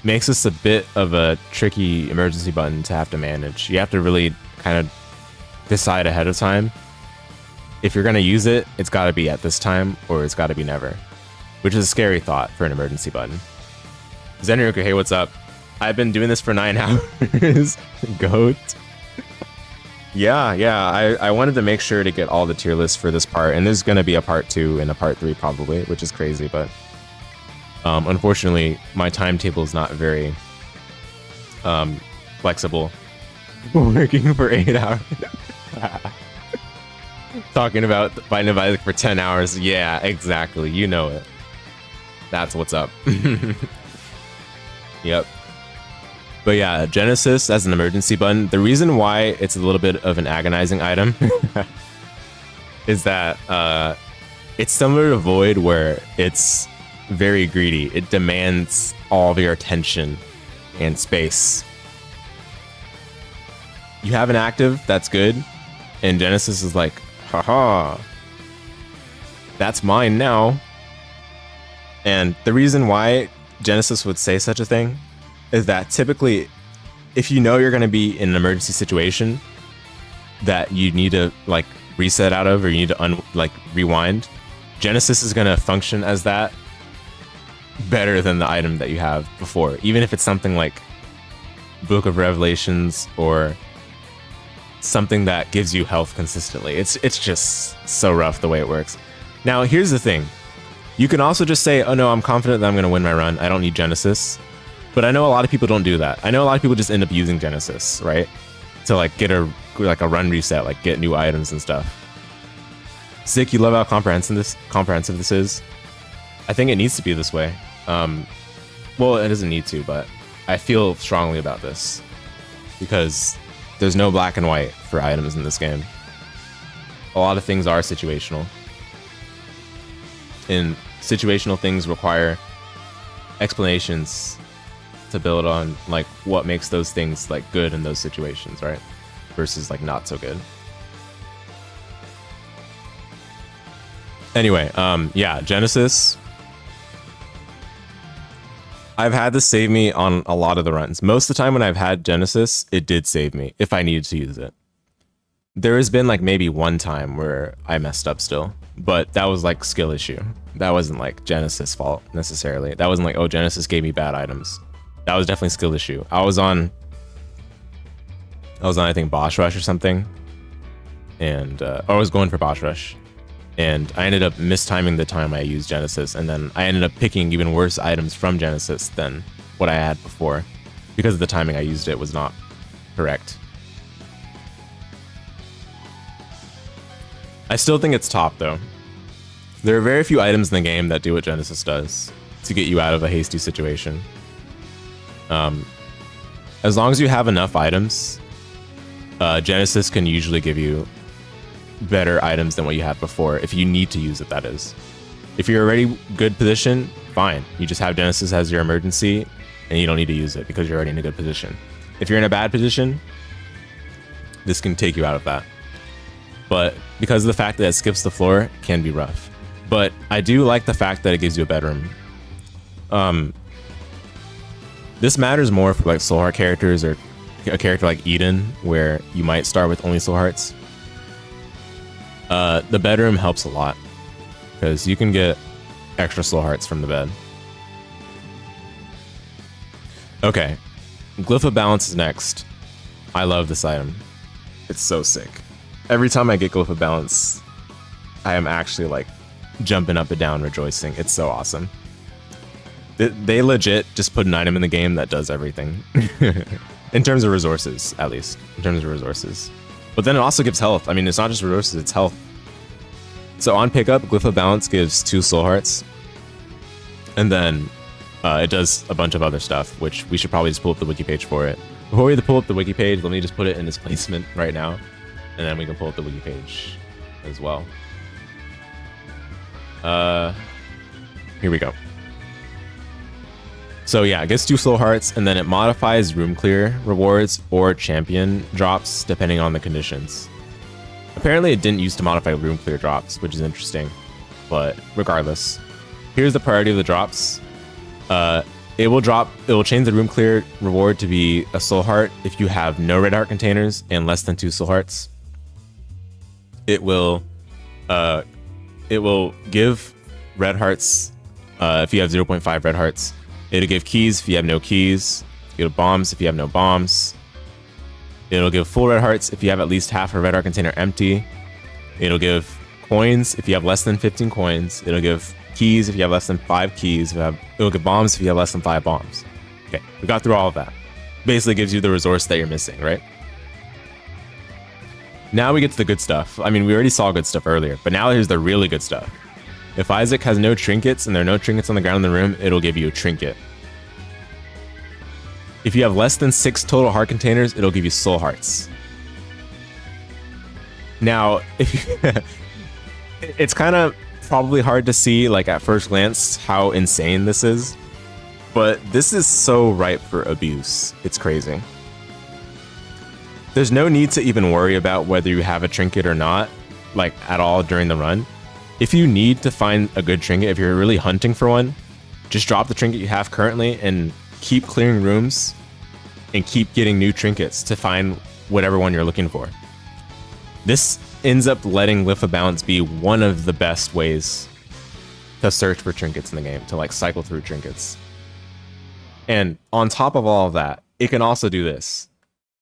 makes this a bit of a tricky emergency button to have to manage. You have to really kind of decide ahead of time. If you're going to use it, it's got to be at this time or it's got to be never, which is a scary thought for an emergency button. Zenryoku, hey, what's up? I've been doing this for 9 hours. Goat. Yeah, I wanted to make sure to get all the tier lists for this part, and there's going to be a part 2 and a part 3 probably, which is crazy, but unfortunately, my timetable is not very flexible. Working for 8 hours. Talking about fighting Isaac for 10 hours. Yeah, exactly. You know it. That's what's up. Yep. But yeah, Genesis as an emergency button, the reason why it's a little bit of an agonizing item is that it's similar to Void, where it's very greedy. It demands all of your attention and space. You have an active, that's good, and Genesis is like, haha, that's mine now. And the reason why Genesis would say such a thing is that typically, if you know you're going to be in an emergency situation that you need to like reset out of, or you need to rewind, Genesis is going to function as that better than the item that you have before, even if it's something like Book of Revelations or something that gives you health consistently. It's just so rough the way it works. Now, here's the thing. You can also just say, oh no, I'm confident that I'm going to win my run. I don't need Genesis. But I know a lot of people don't do that. I know a lot of people just end up using Genesis, right? To like get a run reset, like get new items and stuff. Sick, you love how comprehensive this is. I think it needs to be this way. Well, it doesn't need to, but I feel strongly about this because there's no black and white for items in this game. A lot of things are situational. And situational things require explanations to build on, like what makes those things like good in those situations, right? Versus like not so good. Anyway, yeah, Genesis. I've had this save me on a lot of the runs. Most of the time when I've had Genesis, it did save me if I needed to use it. There has been like maybe one time where I messed up still, but that was like skill issue. That wasn't like Genesis fault necessarily. That wasn't like, oh, Genesis gave me bad items. That was definitely skill issue. I was on I think Boss Rush or something, and I was going for Boss Rush, and I ended up mistiming the time I used Genesis, and then I ended up picking even worse items from Genesis than what I had before because of the timing I used it was not correct. I still think it's top though. There are very few items in the game that do what Genesis does to get you out of a hasty situation. As long as you have enough items, Genesis can usually give you better items than what you had before, if you need to use it, that is. If you're already good position, fine. You just have Genesis as your emergency, and you don't need to use it because you're already in a good position. If you're in a bad position, this can take you out of that. But because of the fact that it skips the floor, it can be rough. But I do like the fact that it gives you a bedroom. This matters more for like soul heart characters or a character like Eden, where you might start with only soul hearts. The bedroom helps a lot because you can get extra soul hearts from the bed. Okay, Glyph of Balance is next. I love this item. It's so sick. Every time I get Glyph of Balance, I am actually like jumping up and down rejoicing. It's so awesome. They legit just put an item in the game that does everything. In terms of resources, at least. In terms of resources. But then it also gives health. I mean, it's not just resources, it's health. So on pickup, Glyph of Balance gives 2 soul hearts. And then it does a bunch of other stuff, which we should probably just pull up the wiki page for it. Before we pull up the wiki page, let me just put it in its placement right now. And then we can pull up the wiki page as well. Here we go. So yeah, it gets 2 soul hearts, and then it modifies room clear rewards or champion drops depending on the conditions. Apparently it didn't used to modify room clear drops, which is interesting, but regardless. Here's the priority of the drops. It will change the room clear reward to be a soul heart if you have no red heart containers and less than 2 soul hearts. It will give red hearts if you have 0.5 red hearts. It'll give keys if you have no keys. It'll give bombs if you have no bombs. It'll give full red hearts if you have at least half a red heart container empty. It'll give coins if you have less than 15 coins. It'll give keys if you have less than 5 keys. It'll give bombs if you have less than 5 bombs. Okay, we got through all of that. Basically gives you the resource that you're missing, right? Now we get to the good stuff. I mean, we already saw good stuff earlier, but now here's the really good stuff. If Isaac has no trinkets and there are no trinkets on the ground in the room, it'll give you a trinket. If you have less than 6 total heart containers, it'll give you soul hearts. Now, it's kind of probably hard to see, like, at first glance how insane this is, but this is so ripe for abuse. It's crazy. There's no need to even worry about whether you have a trinket or not, like, at all during the run. If you need to find a good trinket, if you're really hunting for one, just drop the trinket you have currently and keep clearing rooms and keep getting new trinkets to find whatever one you're looking for. This ends up letting Glyph Balance be one of the best ways to search for trinkets in the game, to like cycle through trinkets. And on top of all of that, it can also do this.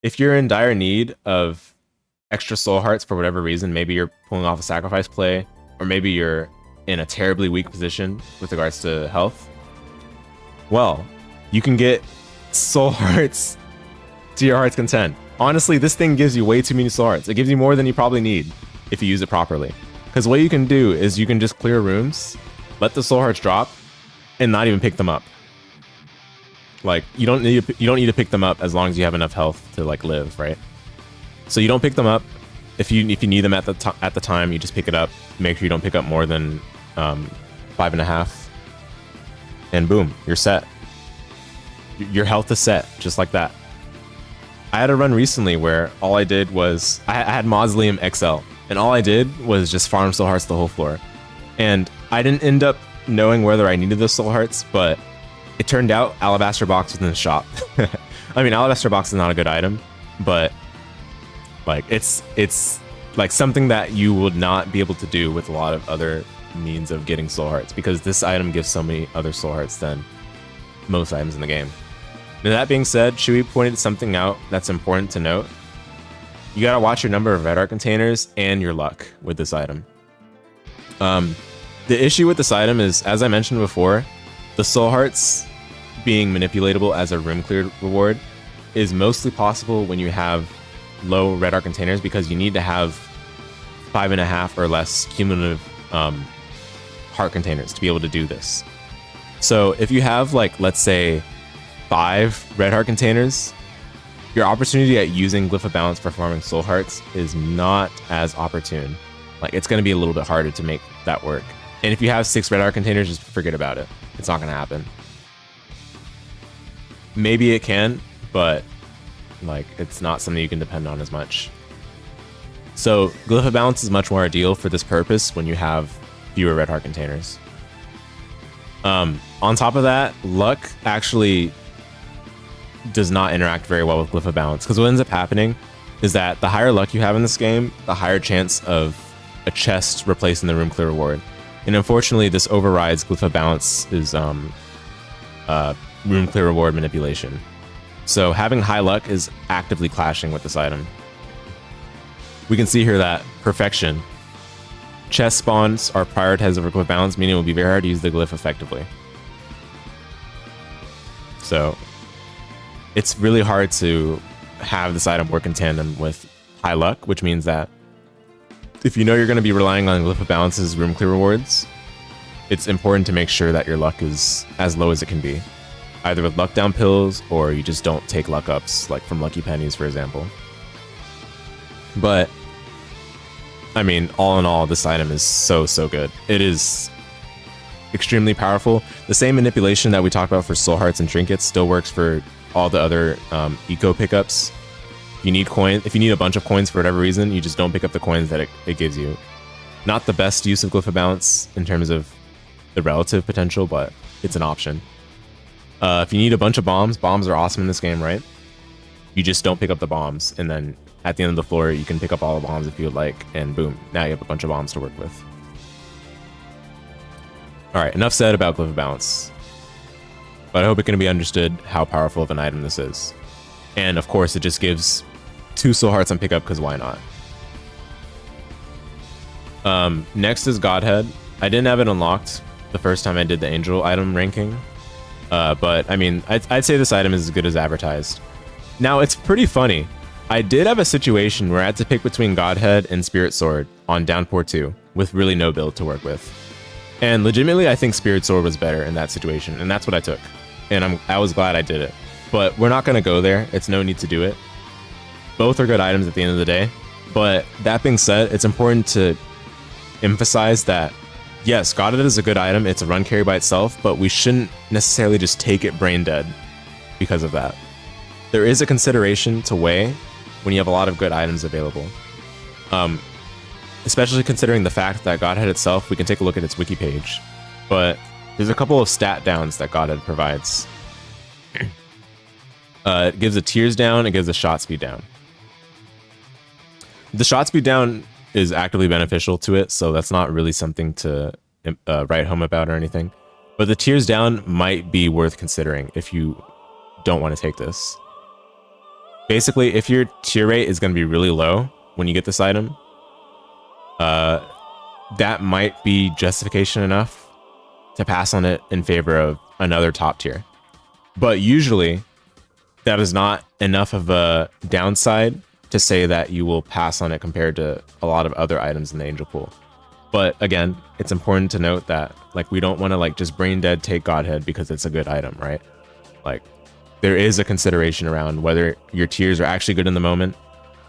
If you're in dire need of extra soul hearts for whatever reason, maybe you're pulling off a sacrifice play, or maybe you're in a terribly weak position with regards to health, well, you can get soul hearts to your heart's content. Honestly, this thing gives you way too many soul hearts. It gives you more than you probably need if you use it properly. Because what you can do is you can just clear rooms, let the soul hearts drop, and not even pick them up. Like, you don't need to pick them up as long as you have enough health to like live, right? So you don't pick them up. If you need them at the time, you just pick it up. Make sure you don't pick up more than 5.5, and boom, you're set. Your health is set just like that. I had a run recently where all I did was I had Mausoleum XL, and all I did was just farm soul hearts the whole floor. And I didn't end up knowing whether I needed those soul hearts, but it turned out Alabaster Box was in the shop. I mean, Alabaster Box is not a good item, but like it's like something that you would not be able to do with a lot of other means of getting soul hearts, because this item gives so many other soul hearts than most items in the game. Now, that being said, should we point something out that's important to note? You gotta watch your number of red heart containers and your luck with this item. The issue with this item is, as I mentioned before, the soul hearts being manipulatable as a room cleared reward is mostly possible when you have low red heart containers, because you need to have 5.5 or less cumulative heart containers to be able to do this. So if you have, like, let's say 5 red heart containers, your opportunity at using Glyph Balance for farming soul hearts is not as opportune. Like, it's going to be a little bit harder to make that work. And if you have 6 red heart containers, just forget about it. It's not going to happen. Maybe it can, but like, it's not something you can depend on as much. So Glyph Balance is much more ideal for this purpose when you have fewer red heart containers. On top of that, luck actually does not interact very well with Glyph Balance, because what ends up happening is that the higher luck you have in this game, the higher chance of a chest replacing the room clear reward. And unfortunately, this overrides Glyph Balance's room clear reward manipulation. So having high luck is actively clashing with this item. We can see here that perfection. Chest spawns are prioritized over Glyph Balance, meaning it will be very hard to use the glyph effectively. So it's really hard to have this item work in tandem with high luck, which means that if you know you're going to be relying on Glyph Balance's room clear rewards, it's important to make sure that your luck is as low as it can be, either with luck down pills, or you just don't take luck ups, like from Lucky Pennies, for example. But I mean, all in all, this item is so good. It is extremely powerful. The same manipulation that we talked about for soul hearts and trinkets still works for all the other eco pickups. If you need a bunch of coins for whatever reason, you just don't pick up the coins that it gives you. Not the best use of Glyph Balance in terms of the relative potential, but it's an option. If you need a bunch of bombs are awesome in this game, right? You just don't pick up the bombs, and then at the end of the floor, you can pick up all the bombs if you would like, and boom, now you have a bunch of bombs to work with. Alright, enough said about Glyph of Balance. But I hope it can be understood how powerful of an item this is. And of course, it just gives 2 soul hearts on pickup, because why not? Next is Godhead. I didn't have it unlocked the first time I did the Angel item ranking. But I mean, I'd say this item is as good as advertised. Now, it's pretty funny. I did have a situation where I had to pick between Godhead and Spirit Sword on Downpour 2 with really no build to work with. And legitimately, I think Spirit Sword was better in that situation, and that's what I took. And I was glad I did it. But we're not going to go there. It's no need to do it. Both are good items at the end of the day. But that being said, it's important to emphasize that, yes, Godhead is a good item. It's a run carry by itself, but we shouldn't necessarily just take it brain dead because of that. There is a consideration to weigh when you have a lot of good items available. Especially considering the fact that Godhead itself, we can take a look at its wiki page, but there's a couple of stat downs that Godhead provides. It gives a tears down, it gives a shot speed down. The shot speed down is actively beneficial to it, so that's not really something to write home about or anything. But the tears down might be worth considering if you don't want to take this. Basically, if your tear rate is going to be really low when you get this item, that might be justification enough to pass on it in favor of another top tier. But usually, that is not enough of a downside to say that you will pass on it compared to a lot of other items in the Angel Pool. But again, it's important to note that like we don't want to like just brain dead take Godhead because it's a good item, right? Like there is a consideration around whether your tiers are actually good in the moment,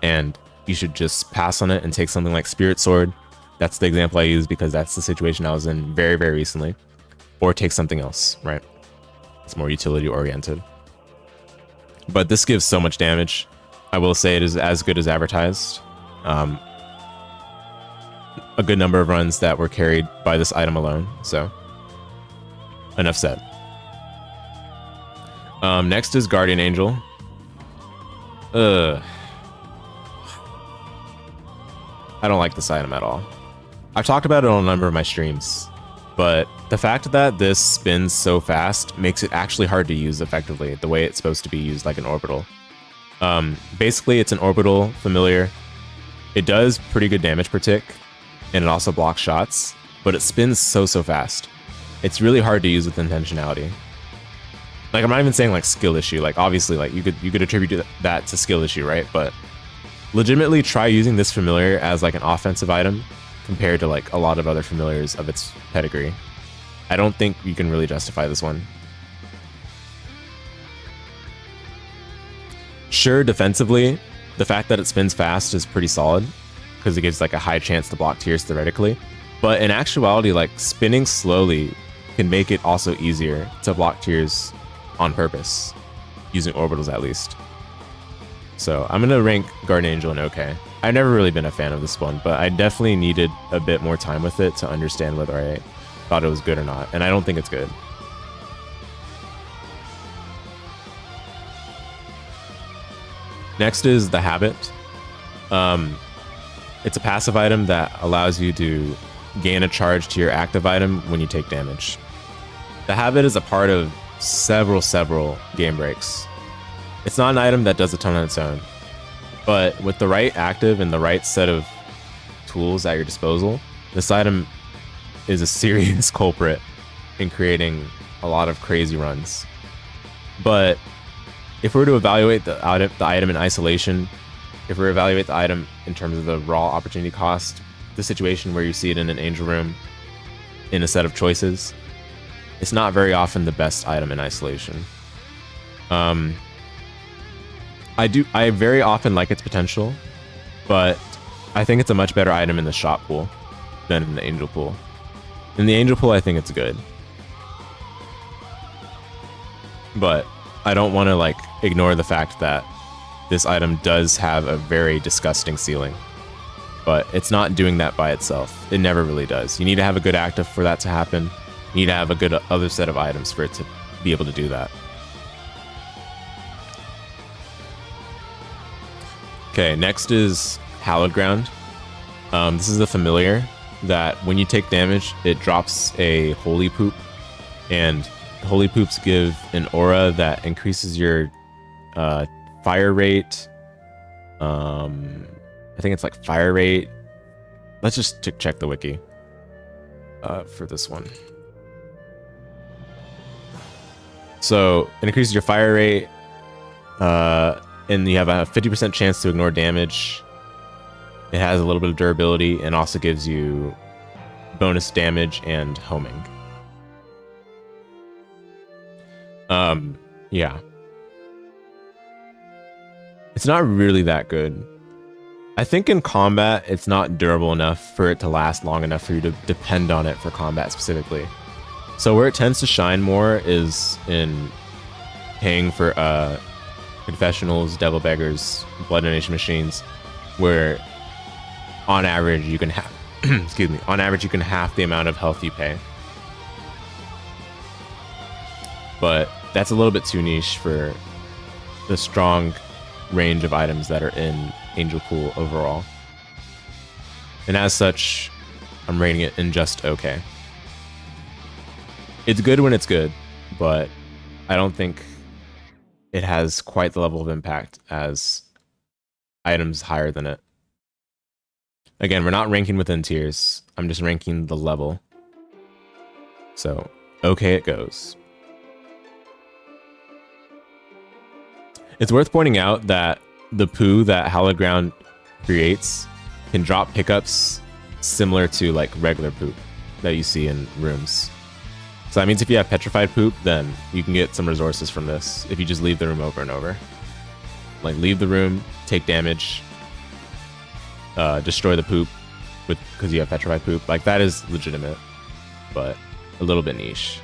and you should just pass on it and take something like Spirit Sword. That's the example I use because that's the situation I was in very, very recently. Or take something else, right? It's more utility oriented. But this gives so much damage. I will say it is as good as advertised. A good number of runs that were carried by this item alone. So, enough said. Next is Guardian Angel. I don't like this item at all. I've talked about it on a number of my streams, but the fact that this spins so fast makes it actually hard to use effectively the way it's supposed to be used like an orbital. Basically, it's an orbital familiar. It does pretty good damage per tick, and it also blocks shots, but it spins so fast. It's really hard to use with intentionality. Like, I'm not even saying like skill issue. Like, obviously, like you could attribute that to skill issue, right? But legitimately try using this familiar as like an offensive item compared to like a lot of other familiars of its pedigree. I don't think you can really justify this one. Sure, defensively, the fact that it spins fast is pretty solid because it gives like a high chance to block tiers theoretically. But in actuality, like spinning slowly can make it also easier to block tiers on purpose, using orbitals at least. So I'm gonna rank Guardian Angel an okay. I've never really been a fan of this one, but I definitely needed a bit more time with it to understand whether I thought it was good or not, and I don't think it's good. Next is the Habit. It's a passive item that allows you to gain a charge to your active item when you take damage. The Habit is a part of several game breaks. It's not an item that does a ton on its own, but with the right active and the right set of tools at your disposal, this item is a serious culprit in creating a lot of crazy runs. But if we were to evaluate the item in isolation, if we were to evaluate the item in terms of the raw opportunity cost, the situation where you see it in an Angel Room in a set of choices, it's not very often the best item in isolation. I very often like its potential, but I think it's a much better item in the shop pool than in the Angel pool. In the Angel pool, I think it's good, but I don't want to like ignore the fact that this item does have a very disgusting ceiling, but it's not doing that by itself. It never really does. You need to have a good active for that to happen. You need to have a good other set of items for it to be able to do that. Okay, next is Hallowed Ground. This is a familiar that when you take damage, it drops a Holy Poop, and Holy Poops give an aura that increases your fire rate. I think it's like fire rate. Let's just check the wiki for this one. So it increases your fire rate, and you have a 50% chance to ignore damage. It has a little bit of durability and also gives you bonus damage and homing. Yeah. It's not really that good. I think in combat, it's not durable enough for it to last long enough for you to depend on it for combat specifically. So where it tends to shine more is in paying for confessionals, devil beggars, blood donation machines, where on average you can have excuse me, on average you can half the amount of health you pay. But that's a little bit too niche for the strong range of items that are in Angel Pool overall. And as such, I'm rating it in just okay. It's good when it's good, but I don't think it has quite the level of impact as items higher than it. Again, we're not ranking within tiers. I'm just ranking the level. So, okay it goes. It's worth pointing out that the poo that Hallowed Ground creates can drop pickups similar to like regular poop that you see in rooms. So that means if you have petrified poop, then you can get some resources from this if you just leave the room over and over. Like leave the room, take damage, destroy the poop because you have petrified poop. Like that is legitimate, but a little bit niche.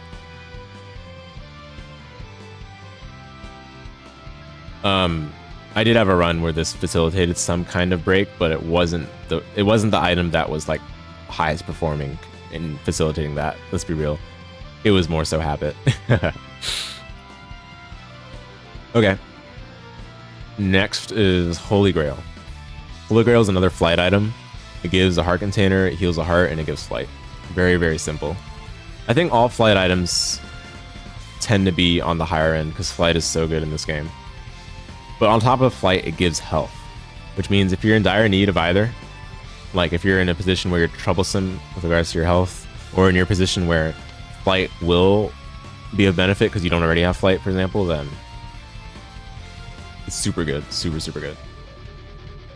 I did have a run where this facilitated some kind of break, but it wasn't the item that was like highest performing in facilitating that. Let's be real. It was more so habit. Okay. Next is Holy Grail. Holy Grail is another flight item. It gives a heart container, it heals a heart, and it gives flight. Very, very simple. I think all flight items tend to be on the higher end because flight is so good in this game. But on top of flight, it gives health, which means if you're in dire need of either, like if you're in a position where you're troublesome with regards to your health, or in your position where flight will be of benefit because you don't already have flight, for example, then it's super good. Super, super good.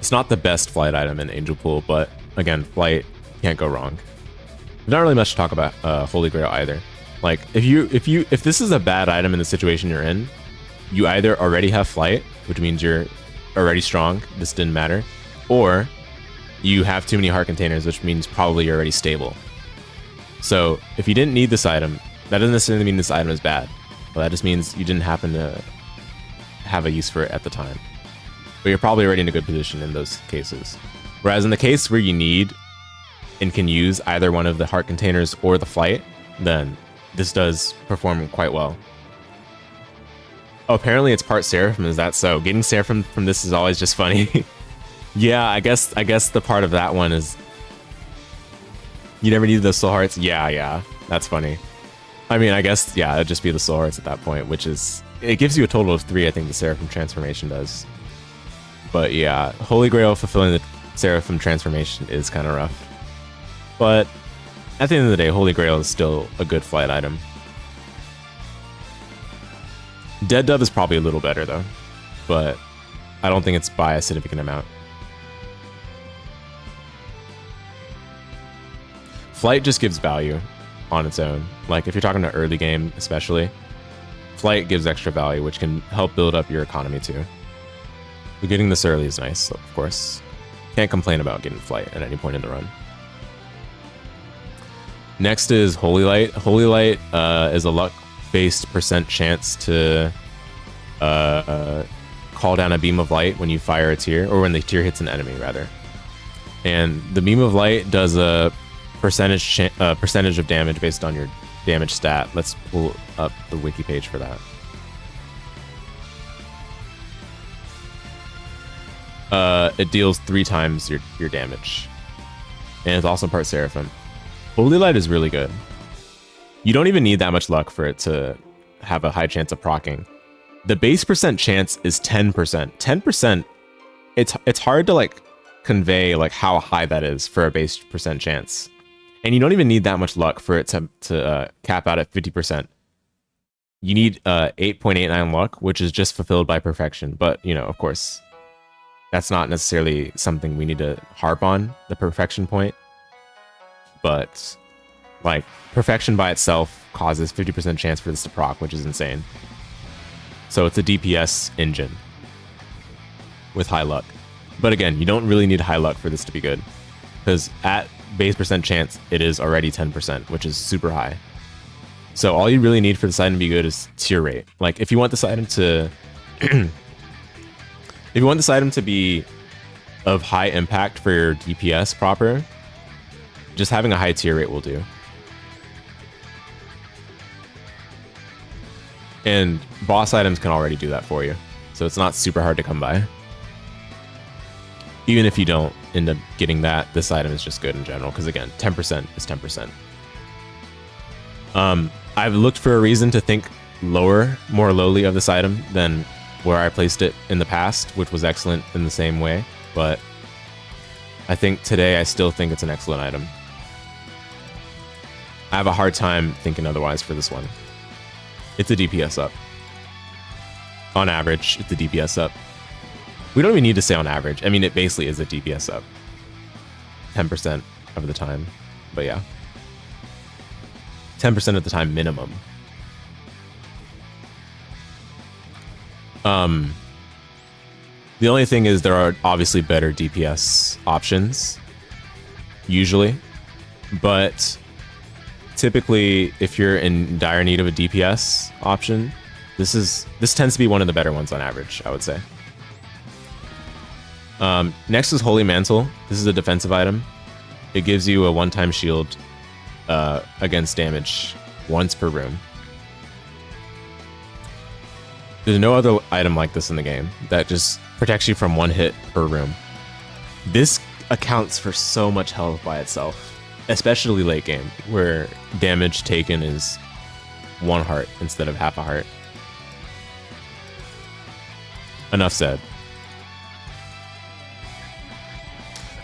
It's not the best flight item in Angel Pool, but again, flight can't go wrong. There's not really much to talk about Holy Grail either. Like if this is a bad item in the situation you're in, you either already have flight, which means you're already strong, this didn't matter, or you have too many heart containers, which means probably you're already stable. So if you didn't need this item, that doesn't necessarily mean this item is bad. Well, that just means you didn't happen to have a use for it at the time. But you're probably already in a good position in those cases. Whereas in the case where you need and can use either one of the heart containers or the flight, then this does perform quite well. Oh, apparently it's part Seraphim, is that so? Getting Seraphim from this is always just funny. Yeah, I guess the part of that one is you never needed those soul hearts. Yeah, that's funny. I mean, I guess, yeah, it'd just be the soul hearts at that point, which is, it gives you a total of 3, I think the Seraphim transformation does. But yeah, Holy Grail fulfilling the Seraphim transformation is kind of rough. But at the end of the day, Holy Grail is still a good flight item. Dead Dove is probably a little better though, but I don't think it's by a significant amount. Flight just gives value on its own. Like if you're talking to early game especially, flight gives extra value, which can help build up your economy too. But getting this early is nice, of course. Can't complain about getting flight at any point in the run. Next is Holy Light. Holy Light is a luck-based percent chance to call down a beam of light when you fire a tier, or when the tier hits an enemy, rather. And the beam of light does a percentage of damage based on your damage stat. Let's pull up the wiki page for that. It deals 3 times your damage. And it's also part Seraphim. Holy Light is really good. You don't even need that much luck for it to have a high chance of proccing. The base percent chance is 10%. 10%, it's hard to like convey like how high that is for a base percent chance. And you don't even need that much luck for it to cap out at 50%. You need 8.89 luck, which is just fulfilled by perfection. But, you know, of course, that's not necessarily something we need to harp on, the perfection point. But, like, perfection by itself causes 50% chance for this to proc, which is insane. So it's a DPS engine with high luck. But again, you don't really need high luck for this to be good. Because at base percent chance, it is already 10%, which is super high. So all you really need for this item to be good is tier rate. Like, if you want this item to... if you want this item to be of high impact for your DPS proper, just having a high tier rate will do. And boss items can already do that for you. So it's not super hard to come by. Even if you don't end up getting that, this item is just good in general. Because again, 10% is 10%. I've looked for a reason to think more lowly of this item than where I placed it in the past, which was excellent in the same way. But I think today I still think it's an excellent item. I have a hard time thinking otherwise for this one. It's a DPS up. On average, it's a DPS up. We don't even need to say on average. I mean, it basically is a DPS up. 10% of the time. But yeah. 10% of the time minimum. The only thing is there are obviously better DPS options. Usually. But typically, if you're in dire need of a DPS option, this tends to be one of the better ones on average, I would say. Next is Holy Mantle. This is a defensive item. It gives you a one-time shield against damage once per room. There's no other item like this in the game that just protects you from one hit per room. This accounts for so much health by itself, especially late game, where damage taken is 1 heart instead of half a heart. Enough said.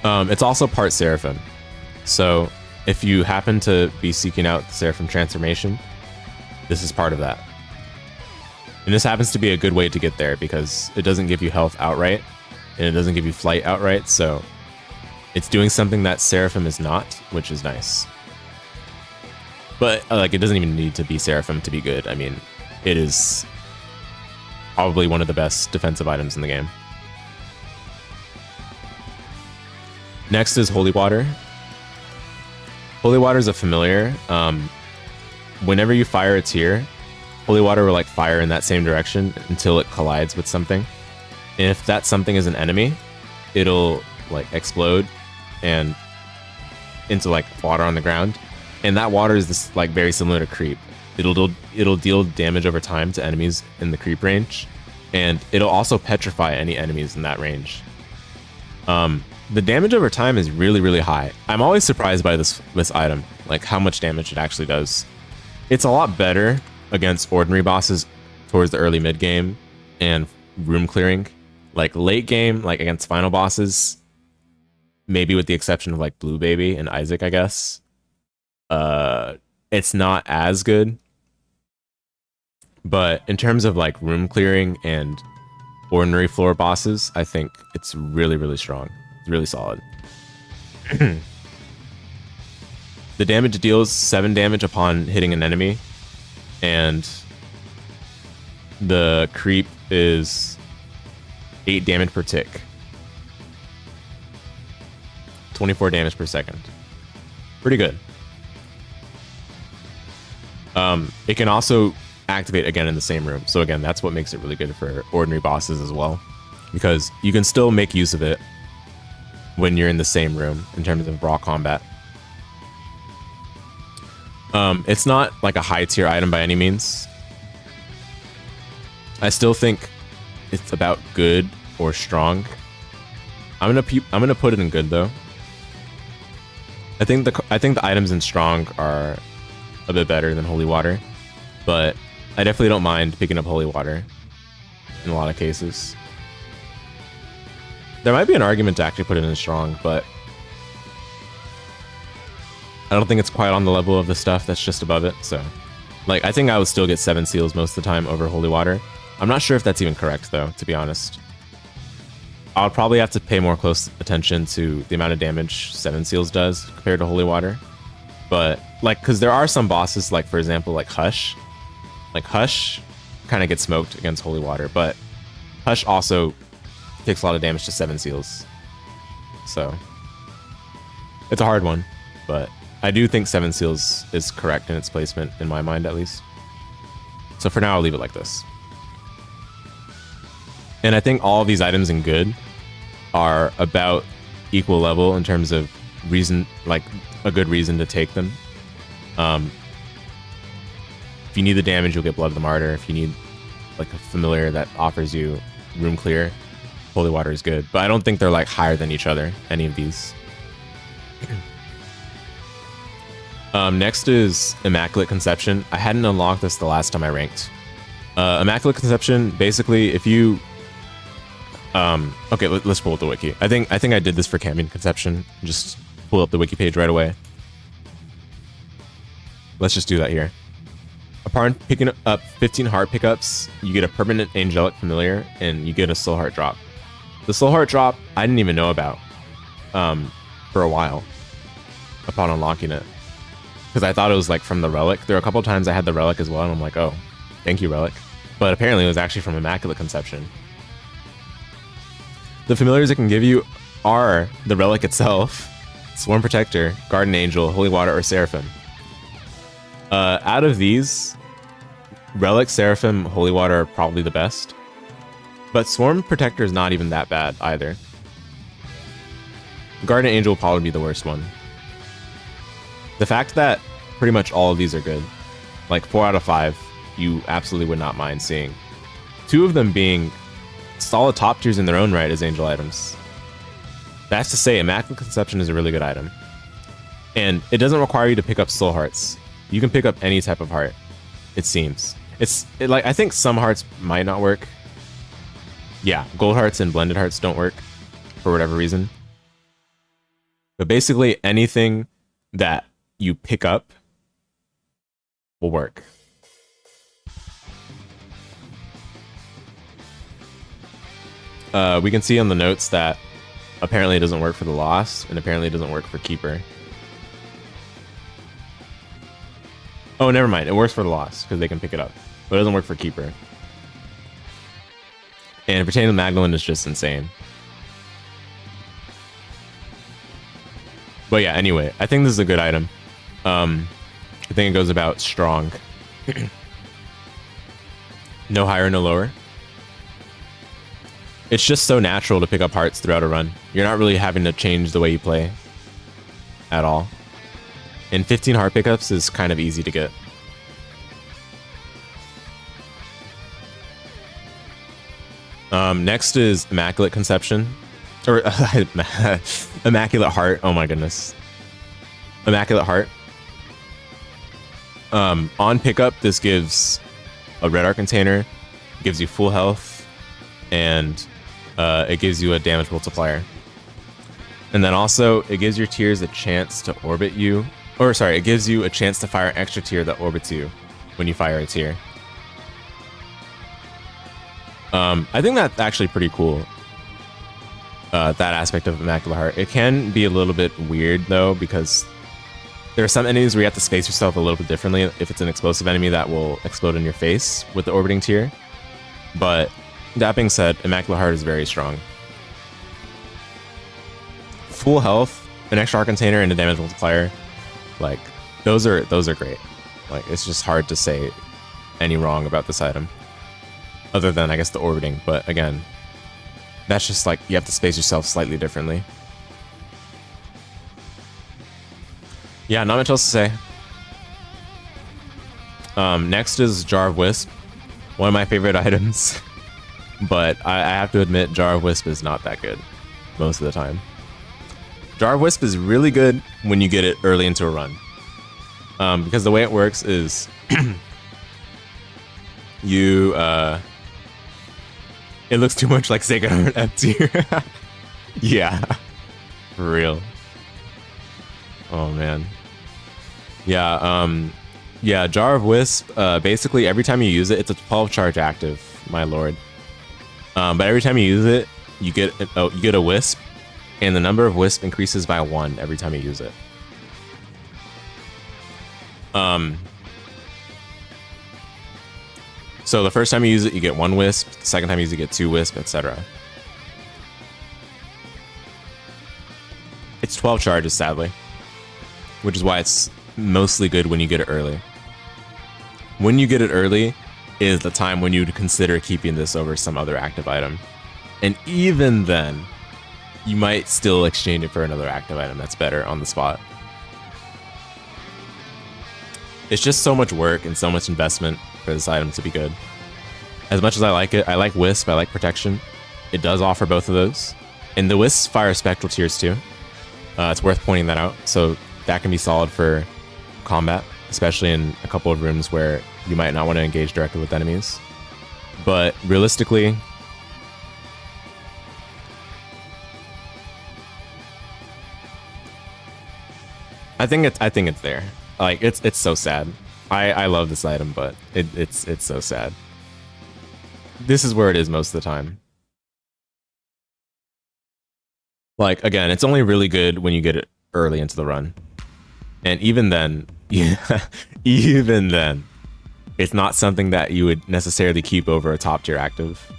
It's also part Seraphim. So if you happen to be seeking out the Seraphim transformation, this is part of that. And this happens to be a good way to get there because it doesn't give you health outright and it doesn't give you flight outright. So it's doing something that Seraphim is not, which is nice. But like, it doesn't even need to be Seraphim to be good. I mean, it is probably one of the best defensive items in the game. Next is Holy Water. Holy Water is a familiar. Whenever you fire a tier, Holy Water will like fire in that same direction until it collides with something. And if that something is an enemy, it'll like explode and into like water on the ground. And that water is this like very similar to creep. It'll deal damage over time to enemies in the creep range, and it'll also petrify any enemies in that range. The damage over time is really, really high. I'm always surprised by this item, like how much damage it actually does. It's a lot better against ordinary bosses towards the early mid game and room clearing. Like late game, like against final bosses, maybe with the exception of like Blue Baby and Isaac, I guess. It's not as good. But in terms of like room clearing and ordinary floor bosses, I think it's really, really strong. It's really solid. The damage deals 7 damage upon hitting an enemy. And the creep is 8 damage per tick. 24 damage per second. Pretty good. It can also activate again in the same room. So again, that's what makes it really good for ordinary bosses as well. Because you can still make use of it when you're in the same room in terms of raw combat. It's not like a high tier item by any means. I still think it's about good or strong. I'm gonna put it in good though. I think the items in strong are a bit better than holy water, but I definitely don't mind picking up holy water in a lot of cases. There might be an argument to actually put it in strong, but I don't think it's quite on the level of the stuff that's just above it. So, like, I think I would still get 7 seals most of the time over holy water. I'm not sure if that's even correct though, to be honest. I'll probably have to pay more close attention to the amount of damage 7 seals does compared to holy water. But like, because there are some bosses, like for example, like Hush. Like Hush kind of gets smoked against holy water, but Hush also takes a lot of damage to 7 seals. So it's a hard one, but I do think 7 seals is correct in its placement, in my mind at least. So for now, I'll leave it like this. And I think all of these items in good are about equal level in terms of reason, like a good reason to take them. If you need the damage, you'll get Blood of the Martyr. If you need like a familiar that offers you room clear, holy water is good. But I don't think they're like higher than each other, any of these. Next is Immaculate Conception. I hadn't unlocked this the last time I ranked. Immaculate Conception, basically, if you... okay, let's pull up the wiki. I think I did this for Cambion Conception. Just pull up the wiki page right away. Let's just do that here. Upon picking up 15 heart pickups, you get a permanent angelic familiar, and you get a soul heart drop. The soul heart drop, I didn't even know about for a while upon unlocking it, because I thought it was like from the relic. There were a couple times I had the relic as well, and I'm like, oh, thank you, relic. But apparently it was actually from Immaculate Conception. The familiars it can give you are the relic itself, Swarm Protector, Guardian Angel, Holy Water, or Seraphim. Out of these, Relic, Seraphim, Holy Water are probably the best. But Swarm Protector is not even that bad either. Guardian Angel will probably be the worst one. The fact that pretty much all of these are good, like 4 out of 5, you absolutely would not mind seeing. 2 of them being solid top tiers in their own right as angel items. That's to say, Immaculate Conception is a really good item. And it doesn't require you to pick up soul hearts. You can pick up any type of heart, it seems. Like, I think some hearts might not work. Yeah, gold hearts and blended hearts don't work for whatever reason. But basically anything that you pick up will work. We can see on the notes that apparently it doesn't work for the Lost, and apparently it doesn't work for Keeper. Oh, never mind. It works for the Lost, because they can pick it up. But it doesn't work for Keeper. And pertaining to Magdalene is just insane. But yeah, anyway, I think this is a good item. I think it goes about strong. No higher, no lower. It's just so natural to pick up hearts throughout a run. You're not really having to change the way you play at all. And 15 heart pickups is kind of easy to get. Next is Immaculate Conception. Or Immaculate Heart. Oh my goodness. Immaculate Heart. On pickup, this gives a red art container, gives you full health, and it gives you a damage multiplier. And then also, it gives your tiers a chance to orbit you. Or sorry, it gives you a chance to fire an extra tier that orbits you when you fire a tier. I think that's actually pretty cool. That aspect of Immaculate Heart. It can be a little bit weird though, because there are some enemies where you have to space yourself a little bit differently. If it's an explosive enemy that will explode in your face with the orbiting tier. But that being said, Immaculate Heart is very strong. Full health, an extra art container, and a damage multiplier. Like, those are great. Like, it's just hard to say any wrong about this item. Other than, I guess, the orbiting. But again, that's just like, you have to space yourself slightly differently. Yeah, not much else to say. Next is Jar of Wisp, one of my favorite items, but I have to admit Jar of Wisp is not that good most of the time. Jar of Wisp is really good when you get it early into a run, because the way it works is you it looks too much like Sacred Heart F tier. Yeah, for real. Oh man. Yeah, yeah, Jar of Wisp, basically every time you use it, it's a 12 charge active, my lord. But every time you use it, you get a wisp, and the number of wisp increases by 1 every time you use it. So the first time you use it, you get 1 wisp. The second time you use it, you get 2 wisp, etc. It's 12 charges, sadly, which is why it's mostly good when you get it early. When you get it early is the time when you'd consider keeping this over some other active item. And even then, you might still exchange it for another active item that's better on the spot. It's just so much work and so much investment for this item to be good. As much as I like it, I like Wisp, I like Protection. It does offer both of those. And the Wisps fire Spectral Tears too. It's worth pointing that out. So that can be solid for combat, especially in a couple of rooms where you might not want to engage directly with enemies. But realistically, I think it's there. Like it's so sad. I love this item, but it's so sad. This is where it is most of the time. Like again, it's only really good when you get it early into the run. And even then, yeah, even then, it's not something that you would necessarily keep over a top tier active.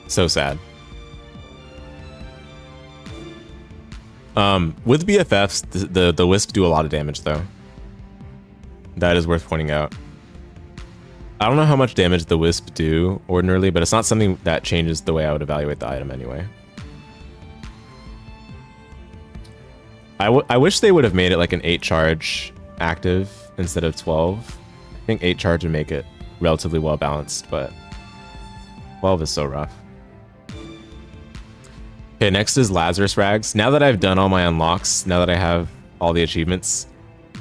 So sad. With BFFs, the Wisp do a lot of damage though. That is worth pointing out. I don't know how much damage the Wisp do ordinarily, but it's not something that changes the way I would evaluate the item anyway. I wish they would have made it like an 8 charge active instead of 12. I think 8 charge would make it relatively well balanced, but 12 is so rough. Okay, next is Lazarus Rags. Now that I've done all my unlocks, now that I have all the achievements,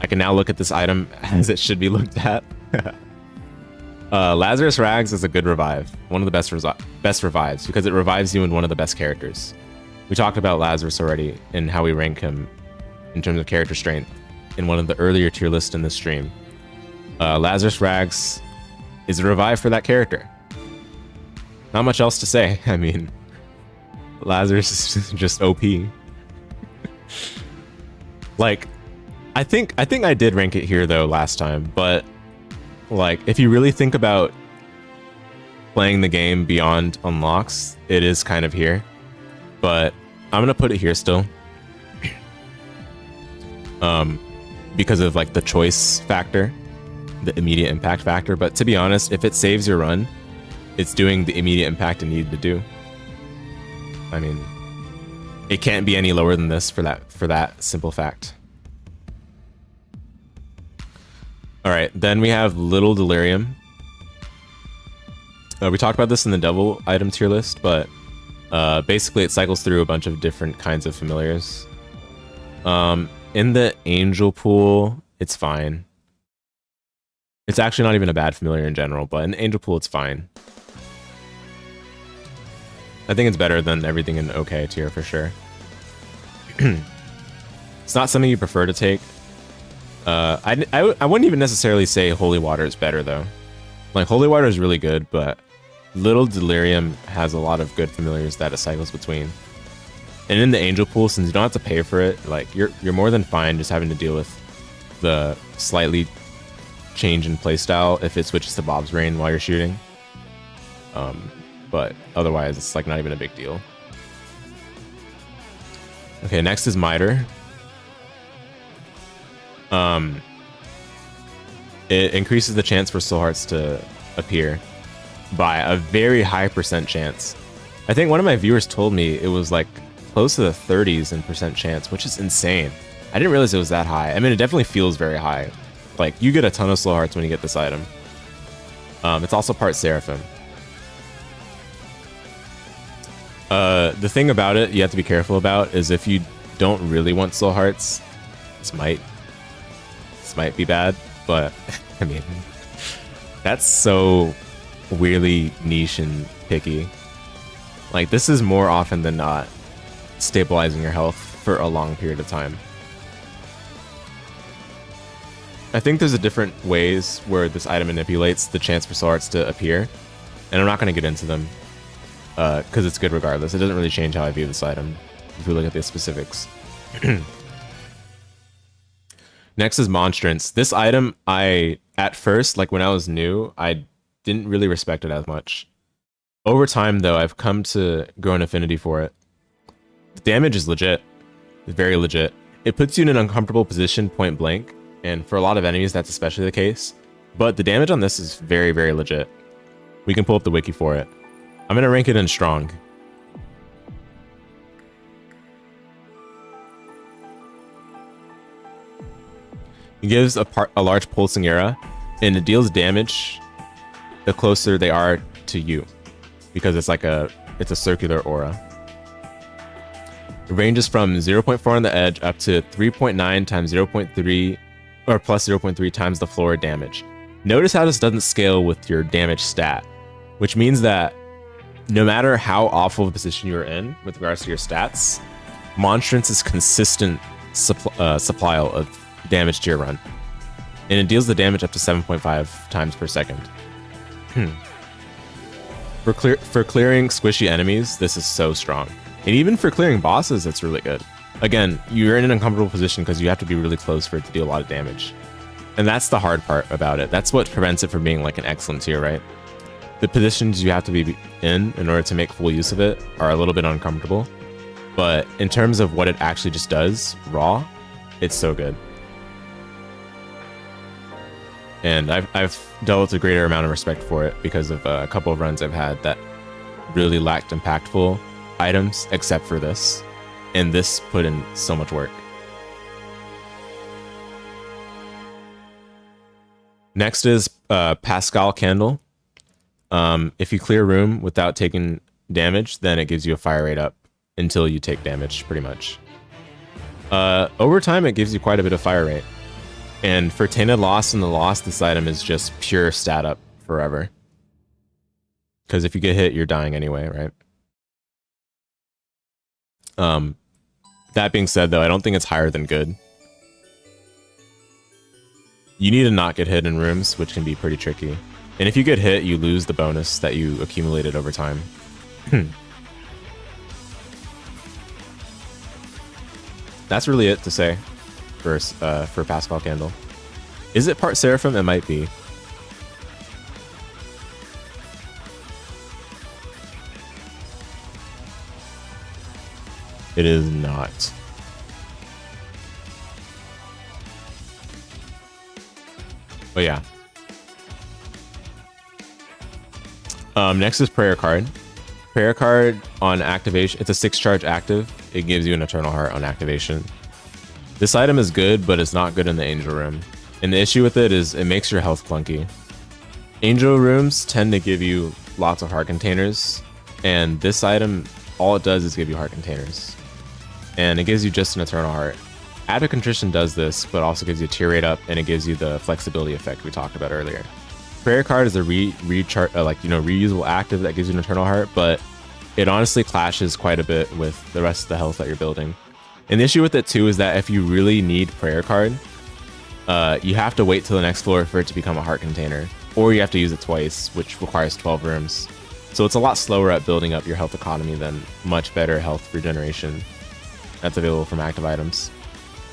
I can now look at this item as it should be looked at. Lazarus Rags is a good revive. One of the best revives, because it revives you in one of the best characters. We talked about Lazarus already and how we rank him in terms of character strength in one of the earlier tier lists in this stream. Lazarus Rags is a revive for that character. Not much else to say. I mean, Lazarus is just OP. Like, I think I did rank it here though last time, but like if you really think about playing the game beyond unlocks, it is kind of here. But I'm gonna put it here still. Because of like the choice factor, the immediate impact factor. But to be honest, if it saves your run, it's doing the immediate impact it needed to do. I mean, it can't be any lower than this for that simple fact. All right, then we have Little Delirium. We talked about this in the Devil item tier list, but basically it cycles through a bunch of different kinds of familiars. In the Angel pool, it's fine. It's actually not even a bad familiar in general, but in the Angel pool, it's fine. I think it's better than everything in OK tier for sure. It's not something you prefer to take. I wouldn't even necessarily say Holy Water is better though. Like Holy Water is really good, but Little Delirium has a lot of good familiars that it cycles between. And in the Angel pool, since you don't have to pay for it, like you're more than fine just having to deal with the slightly change in playstyle if it switches to Bob's Rain while you're shooting. But otherwise, it's like not even a big deal. Okay, next is Miter. It increases the chance for soul hearts to appear by a very high % chance. I think one of my viewers told me it was like close to the 30s in % chance, which is insane. I didn't realize it was that high. I mean, it definitely feels very high. Like, you get a ton of slow hearts when you get this item. It's also part Seraphim. The thing about it you have to be careful about is if you don't really want slow hearts, this might be bad, but I mean, that's so weirdly niche and picky. Like, this is more often than not stabilizing your health for a long period of time. I think there's a different ways where this item manipulates the chance for slow hearts to appear, and I'm not going to get into them because it's good regardless. It doesn't really change how I view this item if we look at the specifics. Next is Monstrance. This item, at first, like when I was new, I didn't really respect it as much. Over time, though, I've come to grow an affinity for it. The damage is legit. Very legit. It puts you in an uncomfortable position point blank, and for a lot of enemies, that's especially the case. But the damage on this is very, very legit. We can pull up the wiki for it. I'm going to rank it in strong. It gives a large pulsing era, and it deals damage the closer they are to you, because it's a circular aura. It ranges from 0.4 on the edge up to 3.9 times 0.3 or plus 0.3 times the floor damage. Notice how this doesn't scale with your damage stat, which means that no matter how awful the position you're in with regards to your stats, Monstrance's consistent supply of damage to your run. And it deals the damage up to 7.5 times per second. For clearing squishy enemies, this is so strong. And even for clearing bosses, it's really good. Again, you're in an uncomfortable position because you have to be really close for it to deal a lot of damage. And that's the hard part about it. That's what prevents it from being like an excellent tier, right? The positions you have to be in order to make full use of it are a little bit uncomfortable. But in terms of what it actually just does, raw, it's so good. And I've developed a greater amount of respect for it because of a couple of runs I've had that really lacked impactful items except for this. And this put in so much work. Next is Pascal Candle. If you clear a room without taking damage, then it gives you a fire rate up until you take damage, pretty much. Over time, it gives you quite a bit of fire rate. And for Tainted Lost and the Lost, this item is just pure stat up forever. Because if you get hit, you're dying anyway, right? That being said, though, I don't think it's higher than good. You need to not get hit in rooms, which can be pretty tricky. And if you get hit, you lose the bonus that you accumulated over time. That's really it to say for Pascal Candle. Is it part Seraphim? It might be. It is not. But yeah. Next is Prayer Card. Prayer Card on activation. It's a 6-charge active. It gives you an Eternal Heart on activation. This item is good, but it's not good in the Angel Room. And the issue with it is it makes your health clunky. Angel Rooms tend to give you lots of heart containers, and this item, all it does is give you heart containers. And it gives you just an Eternal Heart. Add of Contrition does this, but also gives you a tier rate up, and it gives you the flexibility effect we talked about earlier. Prayer Card is a reusable active that gives you an Eternal Heart, but it honestly clashes quite a bit with the rest of the health that you're building. And the issue with it too is that if you really need Prayer Card, you have to wait till the next floor for it to become a heart container, or you have to use it twice, which requires 12 rooms. So it's a lot slower at building up your health economy than much better health regeneration that's available from active items.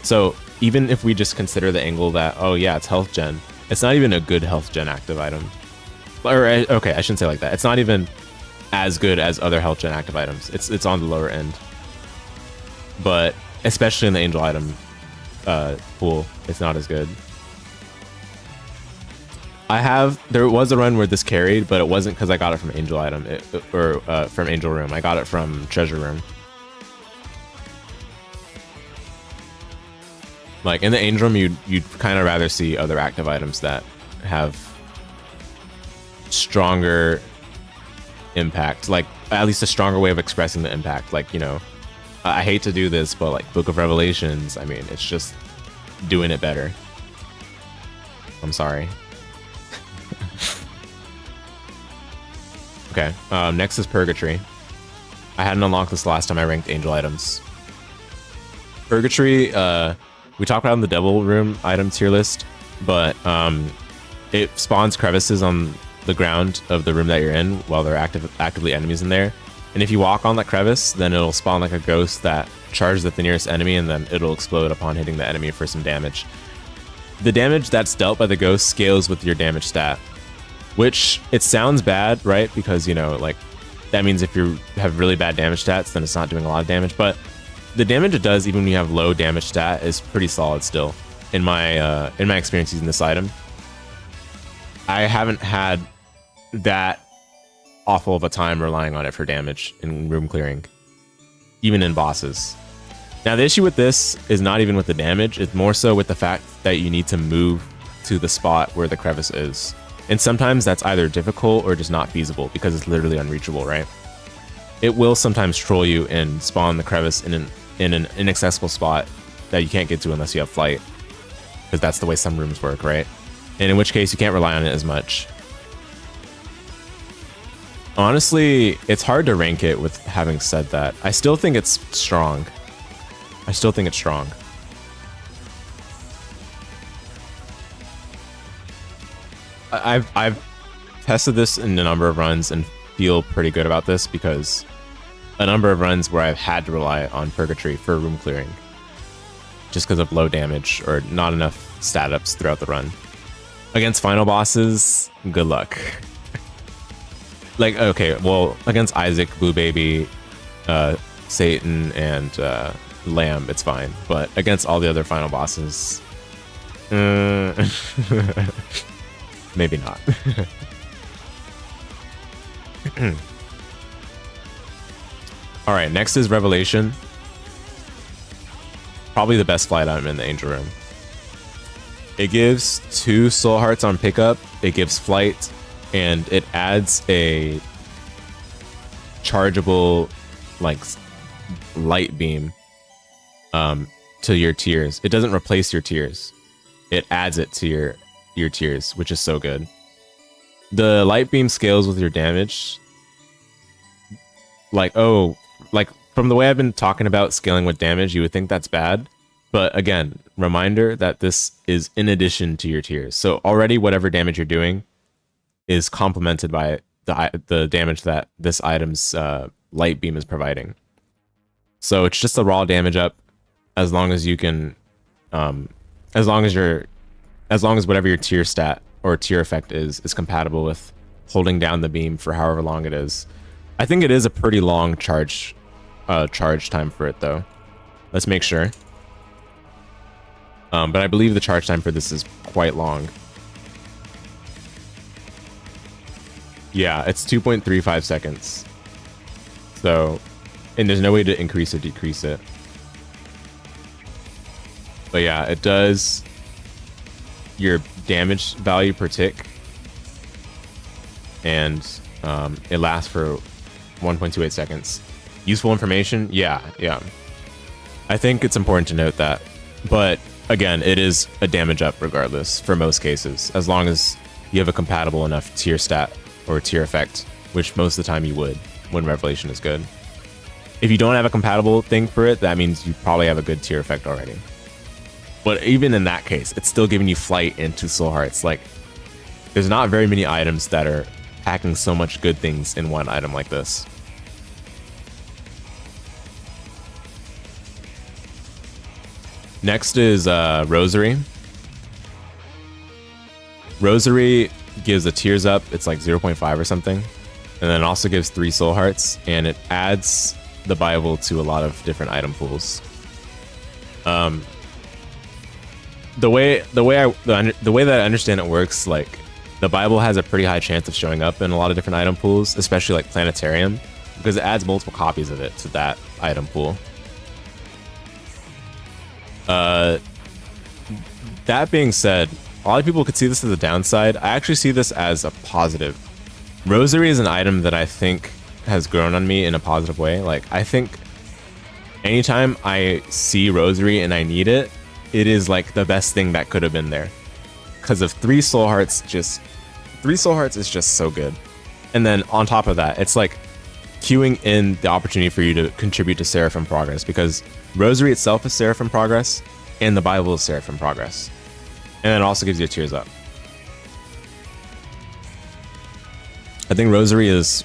So even if we just consider the angle that, oh yeah, it's health gen, it's not even a good health gen active item. Or, okay, I shouldn't say like that. It's not even as good as other health gen active items. It's on the lower end. But especially in the angel item pool, it's not as good. There was a run where this carried, but it wasn't because I got it from angel item or from angel room. I got it from treasure room. Like in the Angel Room, you'd kind of rather see other active items that have stronger impact, like at least a stronger way of expressing the impact. Like, you know, I hate to do this, but like Book of Revelations, I mean, it's just doing it better. I'm sorry. Okay, next is Purgatory. I hadn't unlocked this last time I ranked angel items. Purgatory, we talked about in the Devil Room item tier list, but it spawns crevices on the ground of the room that you're in while there are actively enemies in there. And if you walk on that crevice, then it'll spawn like a ghost that charges at the nearest enemy, and then it'll explode upon hitting the enemy for some damage. The damage that's dealt by the ghost scales with your damage stat, which it sounds bad, right? Because, you know, like that means if you have really bad damage stats, then it's not doing a lot of damage. But the damage it does, even when you have low damage stat, is pretty solid still. In my experience using this item, I haven't had that awful of a time relying on it for damage in room clearing, even in bosses. Now the issue with this is not even with the damage, it's more so with the fact that you need to move to the spot where the crevice is. And sometimes that's either difficult or just not feasible because it's literally unreachable, right? It will sometimes troll you and spawn the crevice in an inaccessible spot that you can't get to unless you have flight, because that's the way some rooms work, right? And in which case you can't rely on it as much. Honestly, it's hard to rank it with having said that. I still think it's strong. I still think it's strong. I've tested this in a number of runs and feel pretty good about this, because a number of runs where I've had to rely on Purgatory for room clearing just because of low damage or not enough stat ups throughout the run. Against final bosses, good luck. Like, okay, well, against Isaac, Blue Baby, Satan, and Lamb, it's fine. But against all the other final bosses, maybe not. All right, next is Revelation. Probably the best flight item in the Angel Room. It gives 2 soul hearts on pickup, it gives flight, and it adds a chargeable, like, light beam to your tiers. It doesn't replace your tiers. It adds it to your tiers, which is so good. The light beam scales with your damage. Like, oh, like from the way I've been talking about scaling with damage, you would think that's bad. But again, reminder that this is in addition to your tiers. So already whatever damage you're doing is complemented by the damage that this item's light beam is providing. So it's just a raw damage up, as long as you can, as long as whatever your tier stat or tier effect is compatible with holding down the beam for however long it is. I think it is a pretty long charge time for it though. Let's make sure. But I believe the charge time for this is quite long. Yeah, it's 2.35 seconds. So, and there's no way to increase or decrease it. But yeah, it does your damage value per tick. And it lasts for 1.28 seconds. Useful information? Yeah. I think it's important to note that. But again, it is a damage up regardless for most cases, as long as you have a compatible enough tier stat or tier effect, which most of the time you would when Revelation is good. If you don't have a compatible thing for it, that means you probably have a good tier effect already. But even in that case, it's still giving you flight and 2 soul hearts. Like, there's not very many items that are packing so much good things in one item like this. Next is Rosary. Rosary gives a tears up. It's like 0.5 or something. And then it also gives 3 soul hearts. And it adds the Bible to a lot of different item pools. The way that I understand it works, like, the Bible has a pretty high chance of showing up in a lot of different item pools, especially like Planetarium, because it adds multiple copies of it to that item pool. That being said, a lot of people could see this as a downside. I actually see this as a positive. Rosary is an item that I think has grown on me in a positive way. Like, I think anytime I see Rosary and I need it, it is like the best thing that could have been there. Because of 3 Soul Hearts, 3 Soul Hearts is just so good. And then on top of that, it's like queuing in the opportunity for you to contribute to Seraphim Progress, because Rosary itself is Seraphim Progress, and the Bible is Seraphim Progress. And it also gives you a Tears Up. I think Rosary is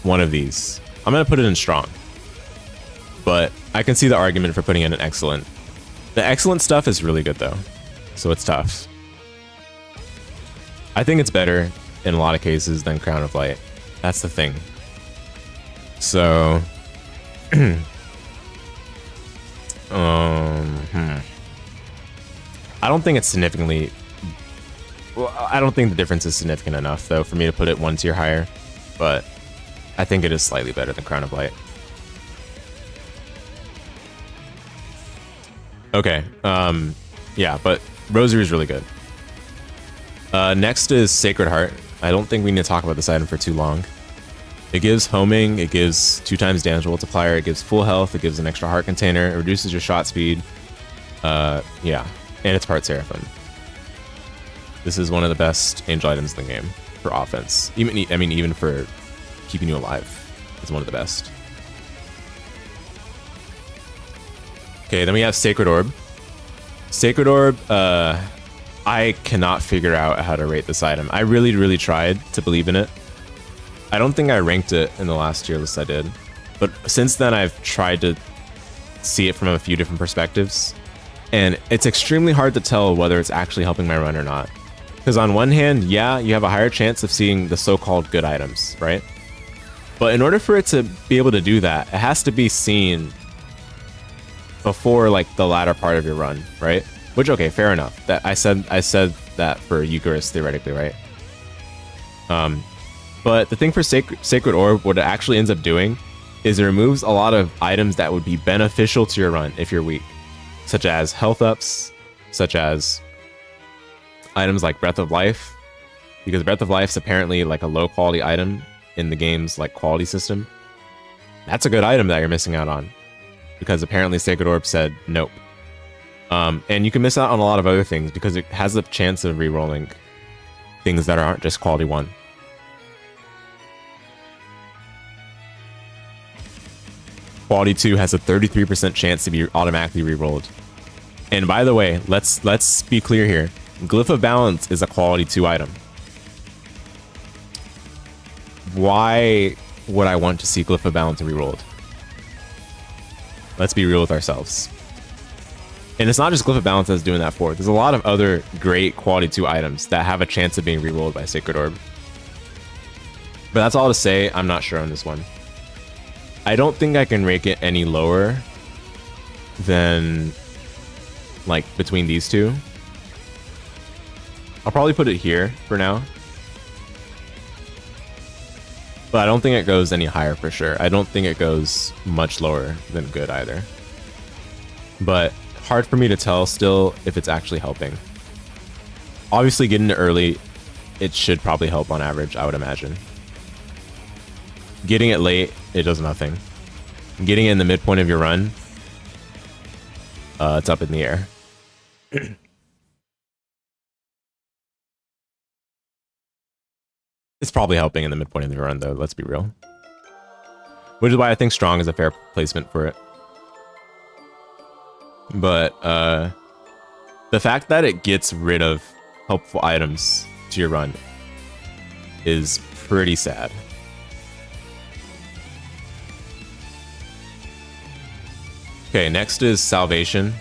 one of these. I'm going to put it in strong. But I can see the argument for putting in an excellent. The excellent stuff is really good though, so it's tough. I think it's better in a lot of cases than Crown of Light. That's the thing. So, I don't think it's significantly. Well, I don't think the difference is significant enough though for me to put it 1 tier higher, but I think it is slightly better than Crown of Light. Okay, yeah, but Rosary is really good. Next is Sacred Heart. I don't think we need to talk about this item for too long. It gives homing, it gives 2 times damage multiplier, it gives full health, it gives an extra heart container, it reduces your shot speed. Yeah, and it's part Seraphim. This is one of the best angel items in the game for offense. Even for keeping you alive, it's one of the best. Okay, then we have Sacred Orb. Sacred Orb, I cannot figure out how to rate this item. I really tried to believe in it. I don't think I ranked it in the last tier list I did, but since then I've tried to see it from a few different perspectives, and it's extremely hard to tell whether it's actually helping my run or not. Because on one hand, yeah, you have a higher chance of seeing the so-called good items, right? But in order for it to be able to do that, it has to be seen before like the latter part of your run, right? Which, okay, fair enough. That I said that for Eucharist theoretically, right? But the thing for Sacred Orb, what it actually ends up doing is it removes a lot of items that would be beneficial to your run if you're weak, such as health ups, such as items like Breath of Life, because Breath of Life is apparently like a low quality item in the game's like quality system. That's a good item that you're missing out on, because apparently Sacred Orb said nope. And you can miss out on a lot of other things because it has a chance of re-rolling things that aren't just quality 1. Quality 2 has a 33% chance to be automatically re-rolled. And by the way, let's be clear here. Glyph of Balance is a quality 2 item. Why would I want to see Glyph of Balance re-rolled? Let's be real with ourselves. And it's not just Glyph of Balance that's doing that for it. There's a lot of other great quality 2 items that have a chance of being re-rolled by Sacred Orb. But that's all to say, I'm not sure on this one. I don't think I can rank it any lower than like between these two. I'll probably put it here for now. But I don't think it goes any higher for sure. I don't think it goes much lower than good either. But hard for me to tell still if it's actually helping. Obviously getting it early, it should probably help on average, I would imagine. Getting it late, it does nothing. Getting it in the midpoint of your run, it's up in the air. It's probably helping in the midpoint of your run though, let's be real. Which is why I think strong is a fair placement for it. But the fact that it gets rid of helpful items to your run is pretty sad. Okay, next is Salvation.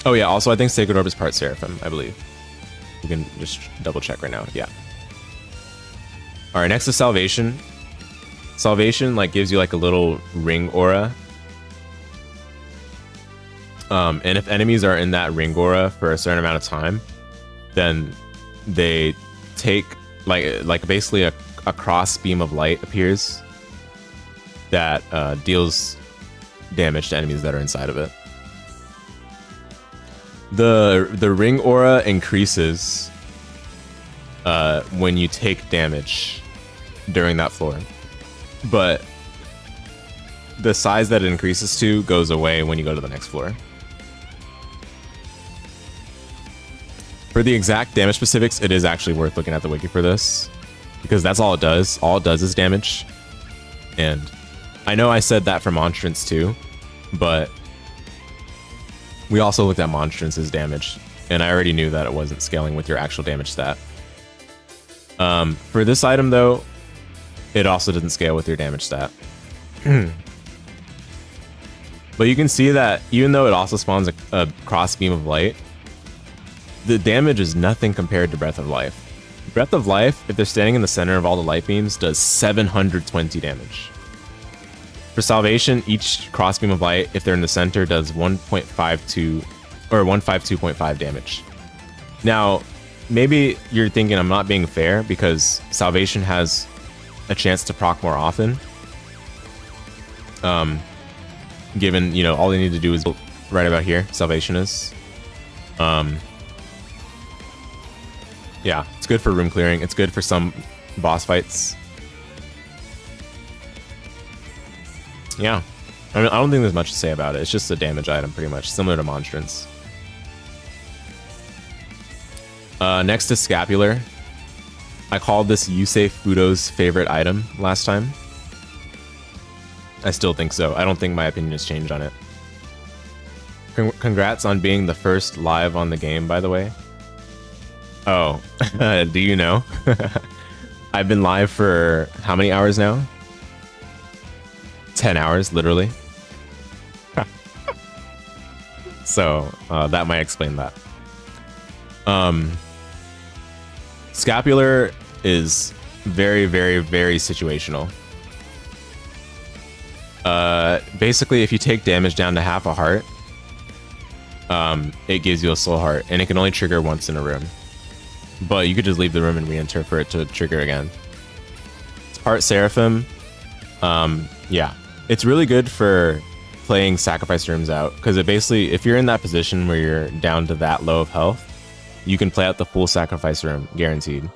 Oh yeah, also I think Sacred Orb is part Seraphim, I believe. We can just double check right now, yeah. Alright, next is Salvation. Salvation like gives you like a little ring aura. And if enemies are in that ring aura for a certain amount of time, then they take like basically a cross beam of light appears that deals damage to enemies that are inside of it. The ring aura increases when you take damage during that floor, but the size that it increases to goes away when you go to the next floor. For the exact damage specifics, it is actually worth looking at the wiki for this, because that's all it does. All it does is damage. And I know I said that for Monstrance too, but we also looked at Monstrance's damage, and I already knew that it wasn't scaling with your actual damage stat. For this item though, it also doesn't scale with your damage stat. But you can see that even though it also spawns a cross beam of light, the damage is nothing compared to Breath of Life. Breath of Life, if they're standing in the center of all the light beams, does 720 damage. For Salvation, each cross beam of light, if they're in the center, does 1.52 or 152.5 damage. Now, maybe you're thinking I'm not being fair because Salvation has a chance to proc more often. Given, you know, all they need to do is right about here, Salvation is. Yeah, it's good for room clearing. It's good for some boss fights. Yeah, I don't think there's much to say about it. It's just a damage item, pretty much, similar to Monstrance. Next is Scapular. I called this Yusei Fudo's favorite item last time. I still think so. I don't think my opinion has changed on it. Congrats on being the first live on the game, by the way. Oh, do you know? I've been live for how many hours now? 10 hours, literally. So, that might explain that. Scapular is very, very, very situational. Basically, if you take damage down to half a heart, it gives you a soul heart, and it can only trigger once in a room. But you could just leave the room and re-enter for it to trigger again. It's part Seraphim. Yeah, it's really good for playing sacrifice rooms out, because it basically, if you're in that position where you're down to that low of health, you can play out the full sacrifice room, guaranteed.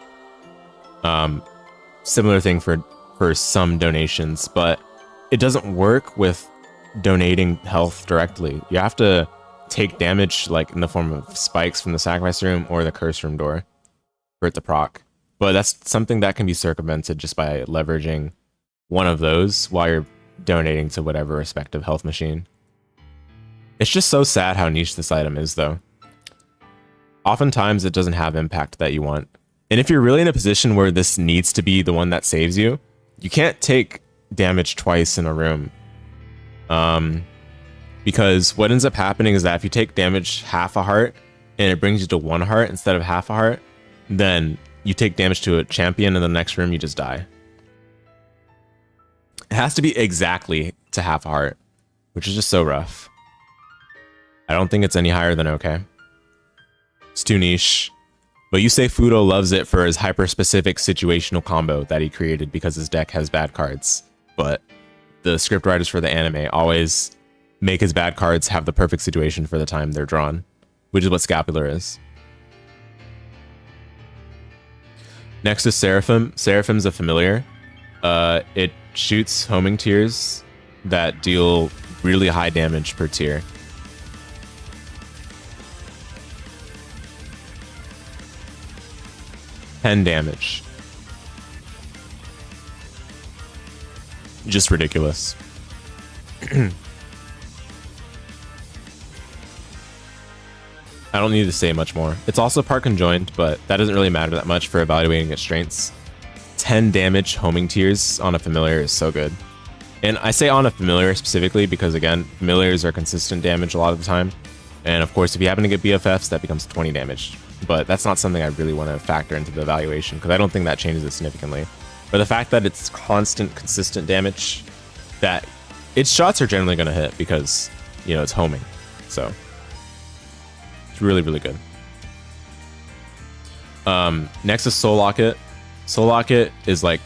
Similar thing for some donations, but it doesn't work with donating health directly. You have to take damage, like in the form of spikes from the sacrifice room or the curse room door for it to proc. But that's something that can be circumvented just by leveraging one of those while you're donating to whatever respective health machine. It's just so sad how niche this item is, though. Oftentimes it doesn't have impact that you want. And if you're really in a position where this needs to be the one that saves you, you can't take damage twice in a room. Because what ends up happening is that if you take damage half a heart and it brings you to 1 heart instead of half a heart, then you take damage to a champion and the next room you just die. It has to be exactly to half a heart, which is just so rough. I don't think it's any higher than okay. It's too niche. But Yusei Fudo loves it for his hyper-specific situational combo that he created because his deck has bad cards. But the scriptwriters for the anime always make his bad cards have the perfect situation for the time they're drawn, which is what Scapular is. Next is Seraphim. Seraphim's a familiar. It shoots homing tiers that deal really high damage per tier. $10 damage. Just ridiculous. I don't need to say much more. It's also part conjoined, but that doesn't really matter that much for evaluating its strengths. 10 damage homing tiers on a familiar is so good. And I say on a familiar specifically because, again, familiars are consistent damage a lot of the time. And of course, if you happen to get BFFs, that becomes 20 damage. But that's not something I really want to factor into the evaluation because I don't think that changes it significantly. But the fact that it's constant, consistent damage, that its shots are generally going to hit because, you know, it's homing. So it's really, really good. Next is Soul Locket. Soul Locket is like,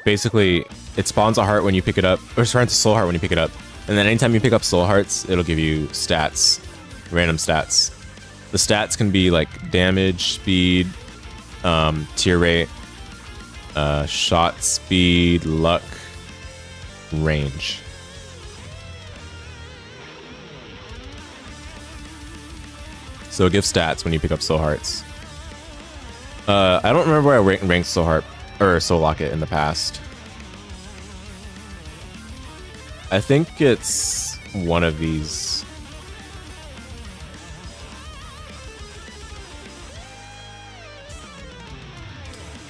basically, it spawns a heart when you pick it up, or spawns a soul heart when you pick it up. And then anytime you pick up soul hearts, it'll give you stats random stats. The stats can be like damage, speed, tier rate, shot speed, luck, range. So it gives stats when you pick up soul hearts. I don't remember where I ranked soul heart or soul locket in the past. I think it's one of these.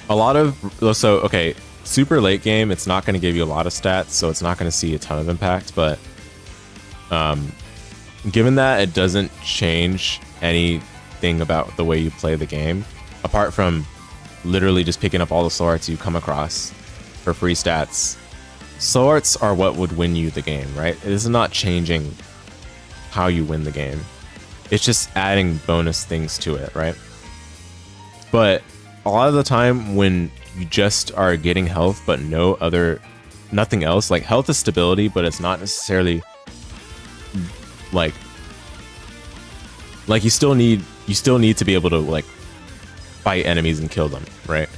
Okay, super late game, it's not going to give you a lot of stats, so it's not going to see a ton of impact, but given that it doesn't change anything about the way you play the game, apart from literally just picking up all the soul hearts you come across for free stats, soul hearts are what would win you the game, right? It is not changing how you win the game. It's just adding bonus things to it, right? But a lot of the time when you just are getting health but nothing else, like health is stability, but it's not necessarily like you still need to be able to like fight enemies and kill them, right?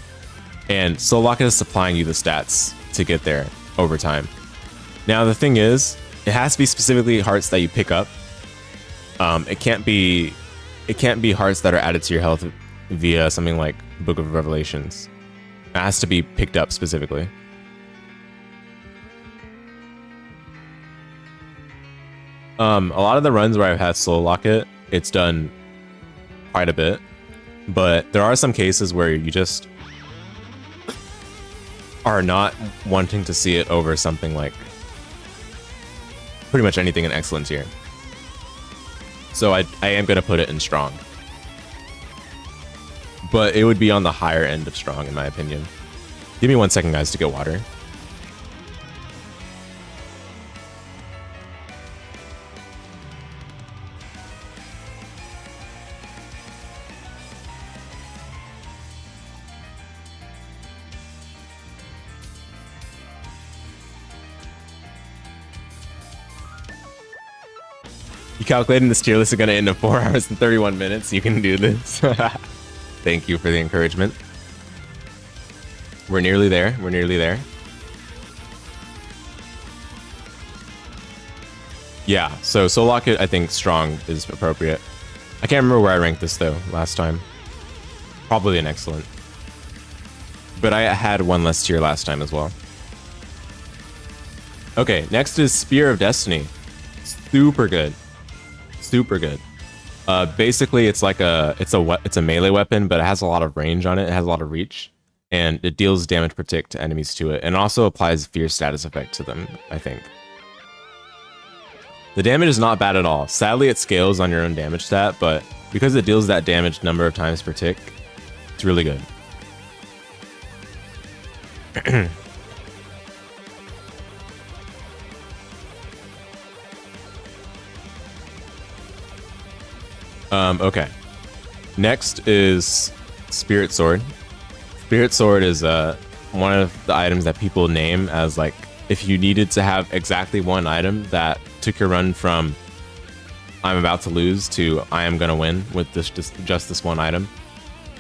And Soul Locket is supplying you the stats to get there over time. Now the thing is, it has to be specifically hearts that you pick up. It can't be hearts that are added to your health via something like Book of Revelations. It has to be picked up specifically. A lot of the runs where I've had Soul Locket, it's done quite a bit, but there are some cases where you just are not wanting to see it over something like pretty much anything in excellent tier. So I am going to put it in strong. But it would be on the higher end of strong, in my opinion. Give me 1 second, guys, to get water. You calculating this tier list is going to end in 4 hours and 31 minutes. You can do this. Thank you for the encouragement. We're nearly there. We're nearly there. Yeah, so Soul Locket, I think strong is appropriate. I can't remember where I ranked this though last time. Probably an excellent. But I had one less tier last time as well. Okay, next is Spear of Destiny. Super good. Super good. Basically, it's like it's a melee weapon, but it has a lot of range on it. It has a lot of reach, and it deals damage per tick to enemies to it, and also applies fear status effect to them, I think. The damage is not bad at all. Sadly, it scales on your own damage stat, but because it deals that damage number of times per tick, it's really good. Okay. Next is Spirit Sword. Spirit Sword is one of the items that people name as like if you needed to have exactly one item that took your run from I'm about to lose to I am gonna win with just this one item.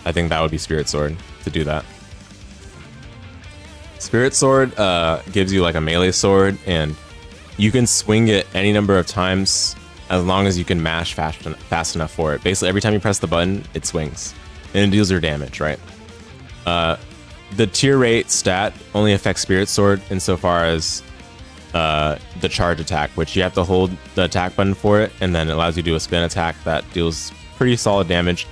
I think that would be Spirit Sword to do that. Spirit Sword gives you like a melee sword, and you can swing it any number of times as long as you can mash fast enough for it. Basically, every time you press the button, it swings, and it deals your damage, right? The tier rate stat only affects Spirit Sword insofar as the charge attack, which you have to hold the attack button for it, and then it allows you to do a spin attack that deals pretty solid damage,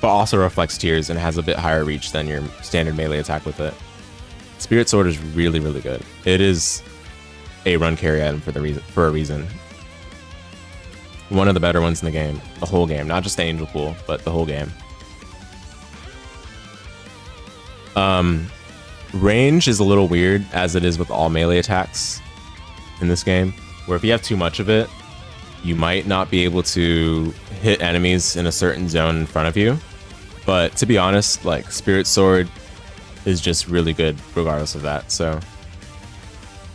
but also reflects tiers and has a bit higher reach than your standard melee attack with it. Spirit Sword is really, really good. It is a run carry item for a reason. One of the better ones in the game. The whole game. Not just the Angel Pool, but the whole game. Range is a little weird, as it is with all melee attacks in this game, where if you have too much of it, you might not be able to hit enemies in a certain zone in front of you. But to be honest, like, Spirit Sword is just really good regardless of that, so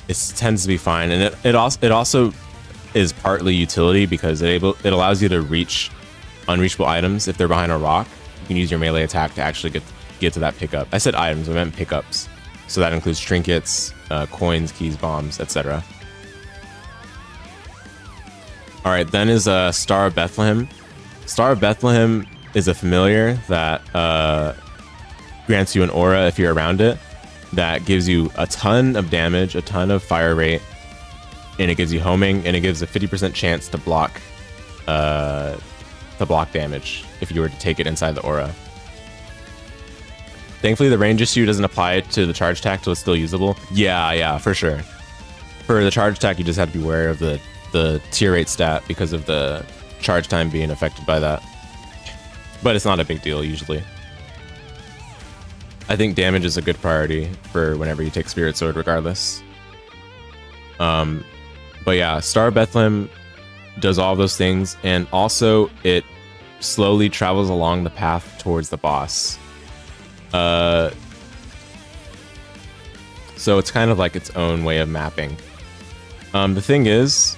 it tends to be fine. And it also is partly utility because it allows you to reach unreachable items if they're behind a rock. You can use your melee attack to actually get to that pickup. I said items, I meant pickups. So that includes trinkets, coins, keys, bombs, etc. All right, then is Star of Bethlehem. Star of Bethlehem is a familiar that grants you an aura if you're around it that gives you a ton of damage, a ton of fire rate, and it gives you homing, and it gives a 50% chance to block damage if you were to take it inside the aura. Thankfully, the range issue doesn't apply to the charge attack, so it's still usable. Yeah, for sure. For the charge attack, you just have to be aware of the tier rate stat because of the charge time being affected by that. But it's not a big deal usually. I think damage is a good priority for whenever you take Spirit Sword regardless. But yeah, Star of Bethlehem does all those things, and also it slowly travels along the path towards the boss. So it's kind of like its own way of mapping. The thing is,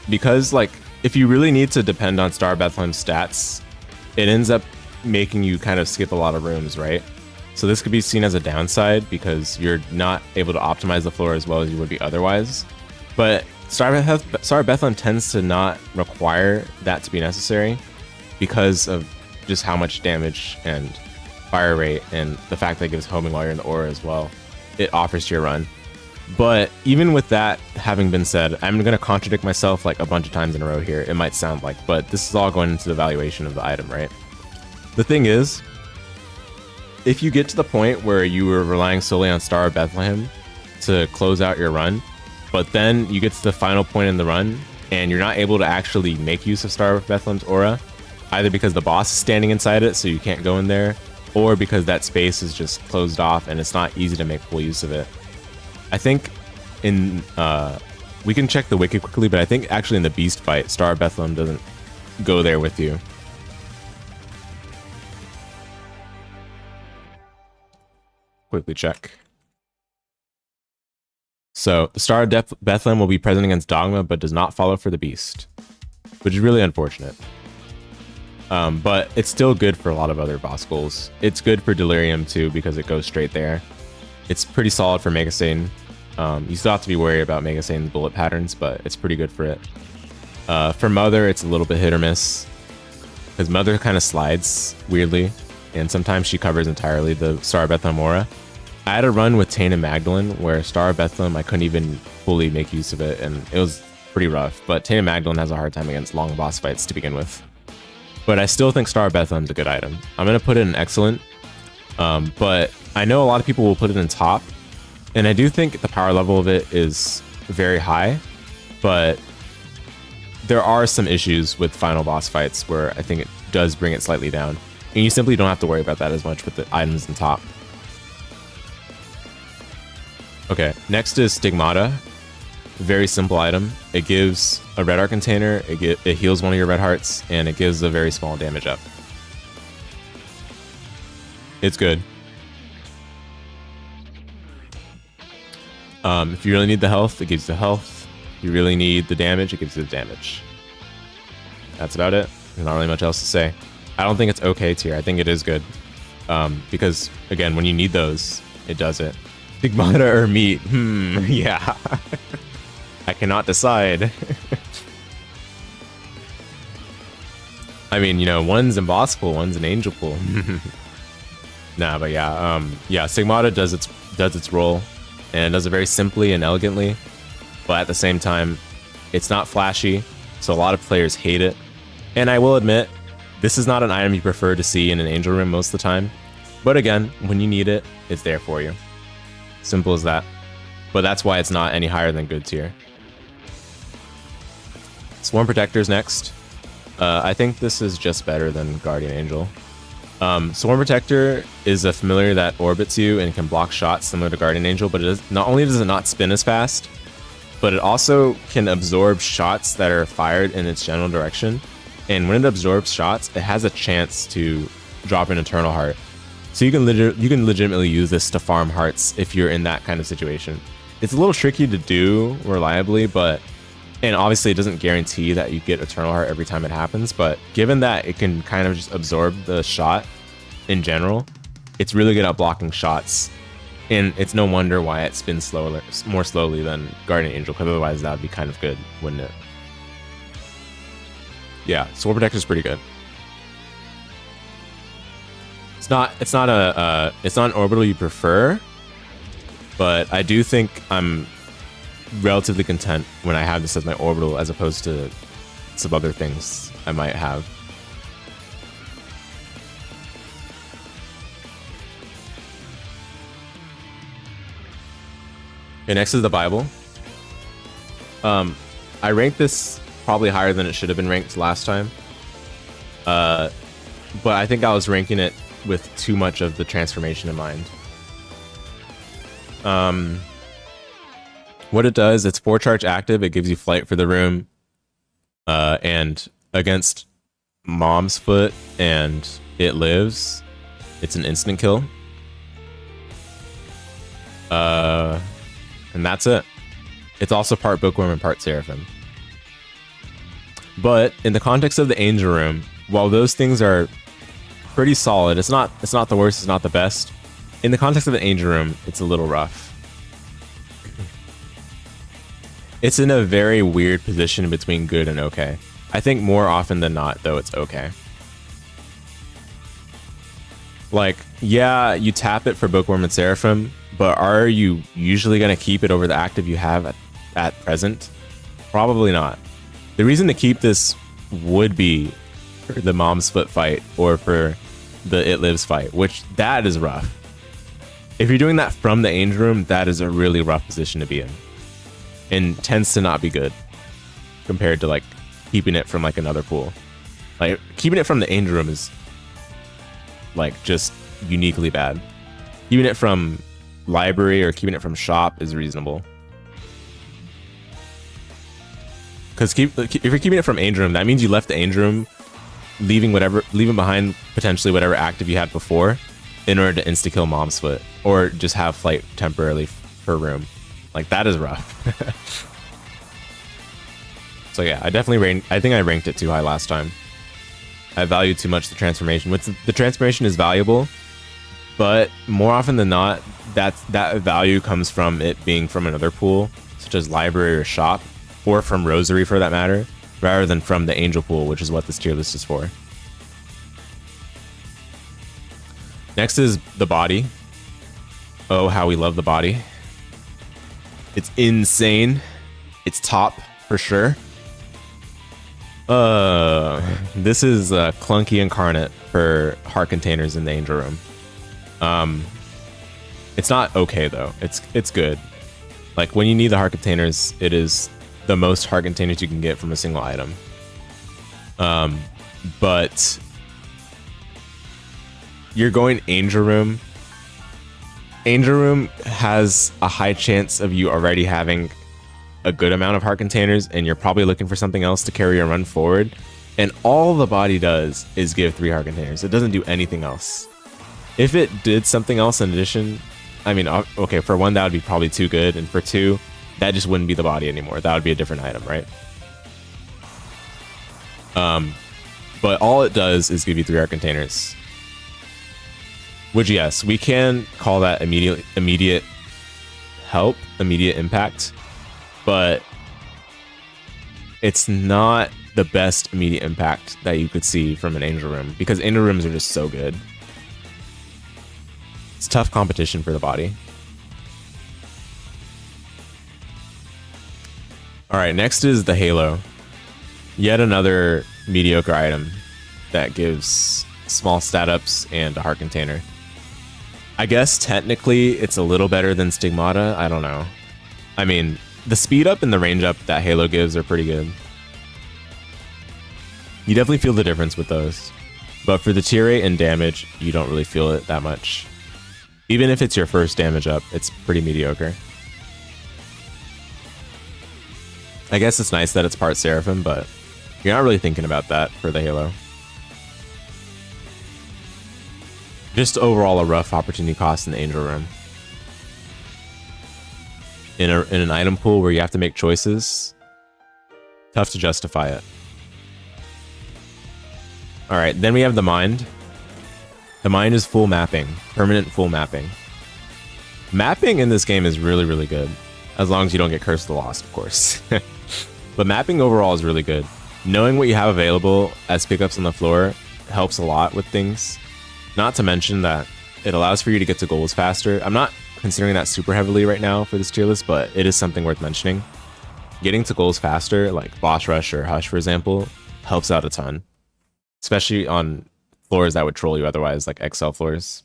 because like if you really need to depend on Star of Bethlehem's stats, it ends up making you kind of skip a lot of rooms, right? So this could be seen as a downside because you're not able to optimize the floor as well as you would be otherwise. But Star of Bethlehem tends to not require that to be necessary because of just how much damage and fire rate and the fact that it gives homing while you're in the aura as well it offers to your run. But even with that having been said, I'm going to contradict myself like a bunch of times in a row here, it might sound like, but this is all going into the valuation of the item, right? The thing is, if you get to the point where you were relying solely on Star of Bethlehem to close out your run, but then you get to the final point in the run and you're not able to actually make use of Star of Bethlehem's aura, either because the boss is standing inside it so you can't go in there, or because that space is just closed off and it's not easy to make full use of it. I think in we can check the wiki quickly, but I think actually in the beast fight, Star of Bethlehem doesn't go there with you. Quickly check. So the Star of Bethlehem will be present against Dogma, but does not follow for the beast, which is really unfortunate. But it's still good for a lot of other boss goals. It's good for Delirium too because it goes straight there. It's pretty solid for Mega Satan. You still have to be wary about Mega Satan's bullet patterns, but it's pretty good for it. For Mother, it's a little bit hit or miss because Mother kind of slides weirdly, and sometimes she covers entirely the Star of Bethlehem aura. I had a run with Tainted Magdalene where Star of Bethlehem, I couldn't even fully make use of it, and it was pretty rough. But Tainted Magdalene has a hard time against long boss fights to begin with. But I still think Star of Bethlehem's a good item. I'm going to put it in excellent, but I know a lot of people will put it in top, and I do think the power level of it is very high, but there are some issues with final boss fights where I think it does bring it slightly down, and you simply don't have to worry about that as much with the items in top. Okay, next is Stigmata. Very simple item. It gives a red heart container, it heals one of your red hearts, and it gives a very small damage up. It's good. If you really need the health, it gives you the health. If you really need the damage, it gives you the damage. That's about it. There's not really much else to say. I don't think it's okay tier. I think it is good. Because, again, when you need those, it does it. Stigmata or meat? Yeah. I cannot decide. I mean, you know, one's in boss pool, one's an angel pool. Nah, but yeah, Stigmata does its role, and does it very simply and elegantly, but at the same time, it's not flashy, so a lot of players hate it. And I will admit, this is not an item you prefer to see in an angel room most of the time, but again, when you need it, it's there for you. Simple as that. But that's why it's not any higher than good tier. Swarm Protector's next. I think this is just better than Guardian Angel. Swarm Protector is a familiar that orbits you and can block shots similar to Guardian Angel, but not only does it not spin as fast, but it also can absorb shots that are fired in its general direction. And when it absorbs shots, it has a chance to drop an Eternal Heart. So you can legitimately use this to farm hearts if you're in that kind of situation. It's a little tricky to do reliably, but And obviously it doesn't guarantee that you get Eternal Heart every time it happens, but given that it can kind of just absorb the shot in general, it's really good at blocking shots. And it's no wonder why it spins more slowly than Guardian Angel, because otherwise that would be kind of good, wouldn't it? Yeah, Sword Protector is pretty good. It's not an orbital you prefer, but I do think I'm relatively content when I have this as my orbital as opposed to some other things I might have. Okay, next is the Bible. I ranked this probably higher than it should have been ranked last time. But I think I was ranking it with too much of the transformation in mind. What it does, it's 4 charge active. It gives you flight for the room. And against Mom's Foot and It Lives, it's an instant kill. And that's it. It's also part Bookworm and part Seraphim. But in the context of the Angel Room, while those things are pretty solid, it's not the worst, it's not the best. In the context of the Angel Room, it's a little rough. It's in a very weird position between good and okay. I think more often than not, though, it's okay. Like, yeah, you tap it for Bookworm and Seraphim, but are you usually going to keep it over the active you have at present? Probably not. The reason to keep this would be for the Mom's Foot fight or for the It Lives fight, which that is rough. If you're doing that from the Angel Room, that is a really rough position to be in. And tends to not be good compared to like keeping it from like another pool. Like keeping it from the Angel Room is like just uniquely bad. Keeping it from library or keeping it from shop is reasonable. Because if you're keeping it from Angel Room, that means you left the Angel Room, leaving behind potentially whatever active you had before, in order to insta kill Mom's Foot or just have flight temporarily per room. Like that is rough. So yeah, I think I ranked it too high last time. I valued too much the transformation. The transformation is valuable, but more often than not, that value comes from it being from another pool, such as library or shop, or from Rosary for that matter, rather than from the Angel pool, which is what this tier list is for. Next is the body. Oh, how we love the body. It's insane. It's top for sure. This is clunky incarnate for heart containers in the Angel Room. It's not okay though. It's good. Like when you need the heart containers, it is the most heart containers you can get from a single item. But you're going Angel Room. Angel Room has a high chance of you already having a good amount of heart containers, and you're probably looking for something else to carry your run forward. And all the body does is give 3 heart containers. It doesn't do anything else. If it did something else in addition, I mean, okay, for 1, that would be probably too good. And for 2, that just wouldn't be the body anymore. That would be a different item, right? But all it does is give you 3 heart containers. Which, yes, we can call that immediate help, immediate impact, but it's not the best immediate impact that you could see from an Angel Room, because Angel Rooms are just so good. It's tough competition for the body. All right, next is the Halo. Yet another mediocre item that gives small stat ups and a heart container. I guess technically it's a little better than Stigmata. I don't know. I mean, the speed up and the range up that Halo gives are pretty good. You definitely feel the difference with those. But for the tier rate and damage, you don't really feel it that much. Even if it's your first damage up, it's pretty mediocre. I guess it's nice that it's part Seraphim, but you're not really thinking about that for the Halo. Just overall a rough opportunity cost in the Angel Room. In an item pool where you have to make choices, Tough to justify it. All right, then we have the Mind. The Mind is full mapping, permanent full mapping. Mapping in this game is really, really good, as long as you don't get Curse of the Lost, of course. But mapping overall is really good. Knowing what you have available as pickups on the floor helps a lot with things. Not to mention that it allows for you to get to goals faster. I'm not considering that super heavily right now for this tier list, but it is something worth mentioning. Getting to goals faster, like Boss Rush or Hush, for example, helps out a ton. Especially on floors that would troll you otherwise, like XL floors.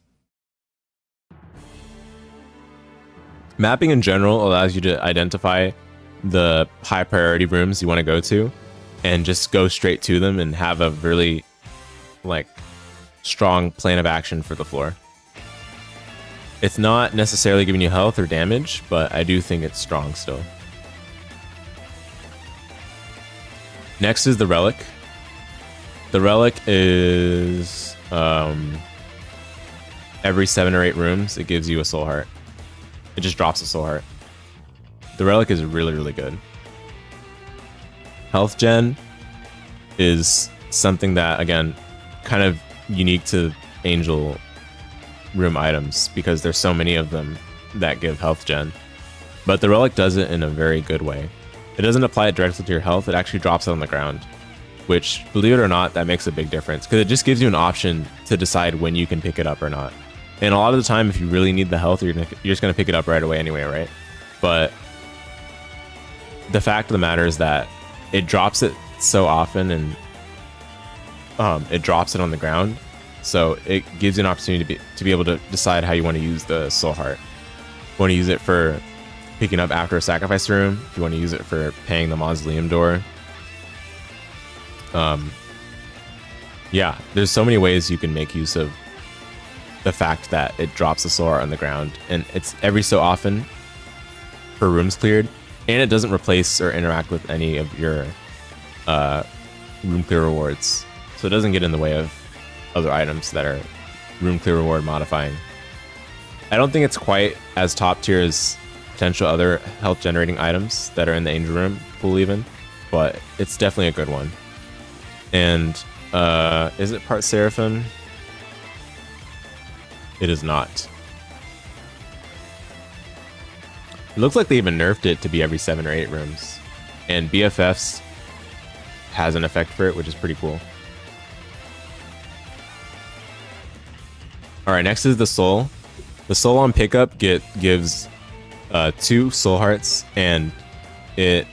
Mapping in general allows you to identify the high priority rooms you want to go to and just go straight to them and have a really like strong plan of action for the floor. It's not necessarily giving you health or damage, but I do think it's strong still. Next is the Relic. The Relic is every 7 or 8 rooms, it gives you a soul heart. It just drops a soul heart. The Relic is really, really good. Health gen is something that, again, kind of unique to Angel room items because there's so many of them that give health gen. But the Relic does it in a very good way. It doesn't apply it directly to your health, it actually drops it on the ground. Which, believe it or not, that makes a big difference because it just gives you an option to decide when you can pick it up or not. And a lot of the time, if you really need the health, you're just going to pick it up right away anyway, right? But the fact of the matter is that it drops it so often and it drops it on the ground. So it gives you an opportunity to be able to decide how you want to use the soul heart. You want to use it for picking up after a sacrifice room. If you want to use it for paying the mausoleum door. Yeah, there's so many ways you can make use of the fact that it drops the soul heart on the ground, and it's every so often for rooms cleared, and it doesn't replace or interact with any of your room clear rewards, so it doesn't get in the way of other items that are room clear reward modifying. I don't think it's quite as top tier as potential other health generating items that are in the Angel Room pool even, but it's definitely a good one. And is it part Seraphim? It is not. It looks like they even nerfed it to be every 7 or 8 rooms. And BFFs has an effect for it, which is pretty cool. Alright, next is the Soul. The Soul on pickup gives 2 soul hearts, and it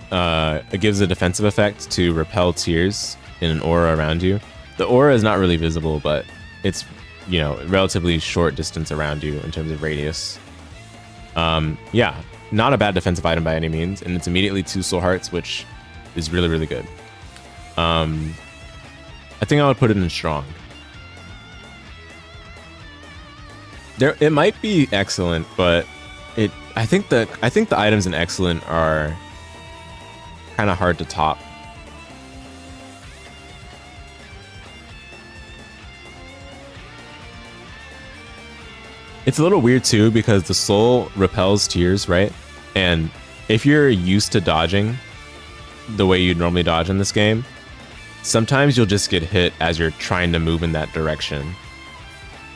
gives a defensive effect to repel tears in an aura around you. The aura is not really visible, but it's, you know, relatively short distance around you in terms of radius. Yeah, not a bad defensive item by any means, and it's immediately 2 soul hearts, which is really, really good. I think I would put it in strong. It might be excellent, but I think the items in excellent are kind of hard to top. It's a little weird too because the soul repels tears, right? And if you're used to dodging the way you'd normally dodge in this game, sometimes you'll just get hit as you're trying to move in that direction.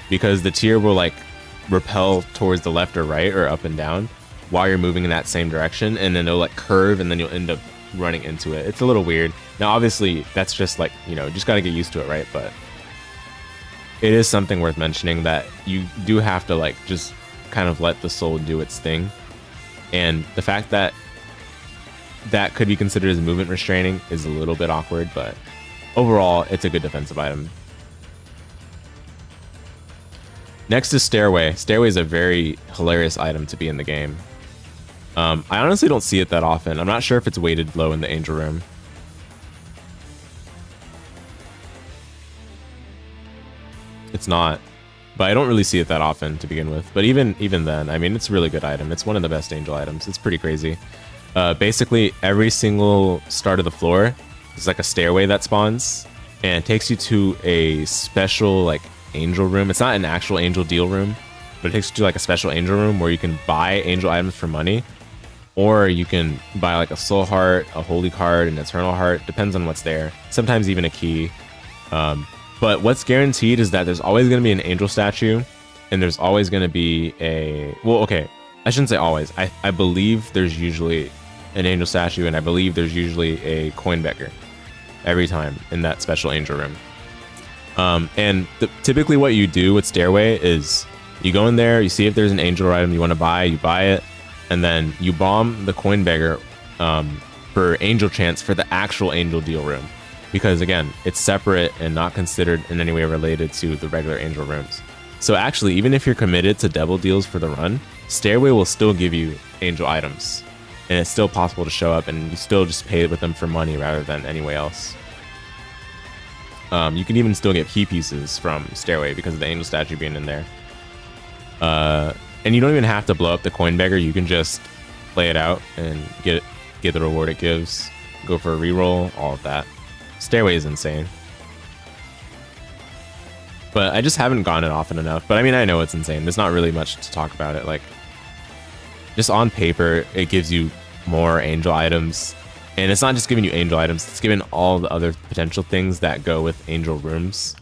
Because the tear will like repel towards the left or right or up and down while you're moving in that same direction, and then it'll like curve and then you'll end up running into it. It's a little weird. Now obviously that's just like, you know, just gotta get used to it, right? But it is something worth mentioning that you do have to like just kind of let the soul do its thing. And the fact that that could be considered as movement restraining is a little bit awkward, but overall it's a good defensive item. Next is Stairway. Stairway is a very hilarious item to be in the game. I honestly don't see it that often. I'm not sure if it's weighted low in the Angel Room. It's not, but I don't really see it that often to begin with. But even then, I mean, it's a really good item. It's one of the best Angel items. It's pretty crazy. Basically, every single start of the floor is like a stairway that spawns and takes you to a special like Angel Room. It's not an actual Angel deal room, but it takes you to like a special Angel Room where you can buy Angel items for money. or you can buy like a soul heart, a holy card, an eternal heart, depends on what's there. Sometimes even a key. But what's guaranteed is that there's always going to be an angel statue, and there's always going to be a, well, okay, I shouldn't say always. I believe there's usually an angel statue, and I believe there's usually a coin beggar every time in that special angel room. And typically what you do with Stairway is you go in there, you see if there's an angel item you want to buy, you buy it, and then you bomb the coin beggar for angel chance for the actual angel deal room. Because again, it's separate and not considered in any way related to the regular angel rooms. So actually, even if you're committed to double deals for the run, Stairway will still give you angel items. And it's still possible to show up, and you still just pay with them for money rather than anywhere else. You can even still get key pieces from Stairway because of the angel statue being in there. And you don't even have to blow up the coin beggar. You can just play it out and get the reward it gives. Go for a reroll, all of that. Stairway is insane. But I just haven't gone it often enough. But I mean, I know it's insane. There's not really much to talk about it. Like, just on paper, it gives you more angel items. And it's not just giving you angel items, it's giving all the other potential things that go with angel rooms.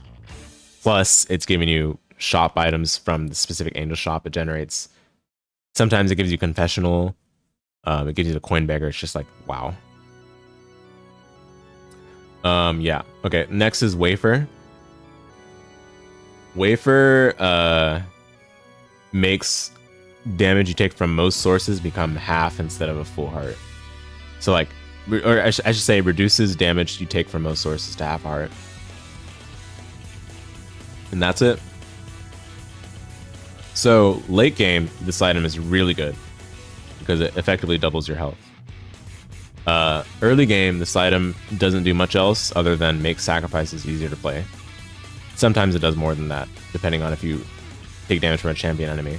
Plus, it's giving you shop items from the specific angel shop it generates. Sometimes it gives you confessional. It gives you the coin beggar. It's just like, wow. Yeah. Okay, next is Wafer. Wafer makes damage you take from most sources become half instead of a full heart. So like, or I should say reduces damage you take from most sources to half heart. And that's it. So late game, this item is really good because it effectively doubles your health. Early game, this item doesn't do much else other than make sacrifices easier to play. Sometimes it does more than that, depending on if you take damage from a champion enemy.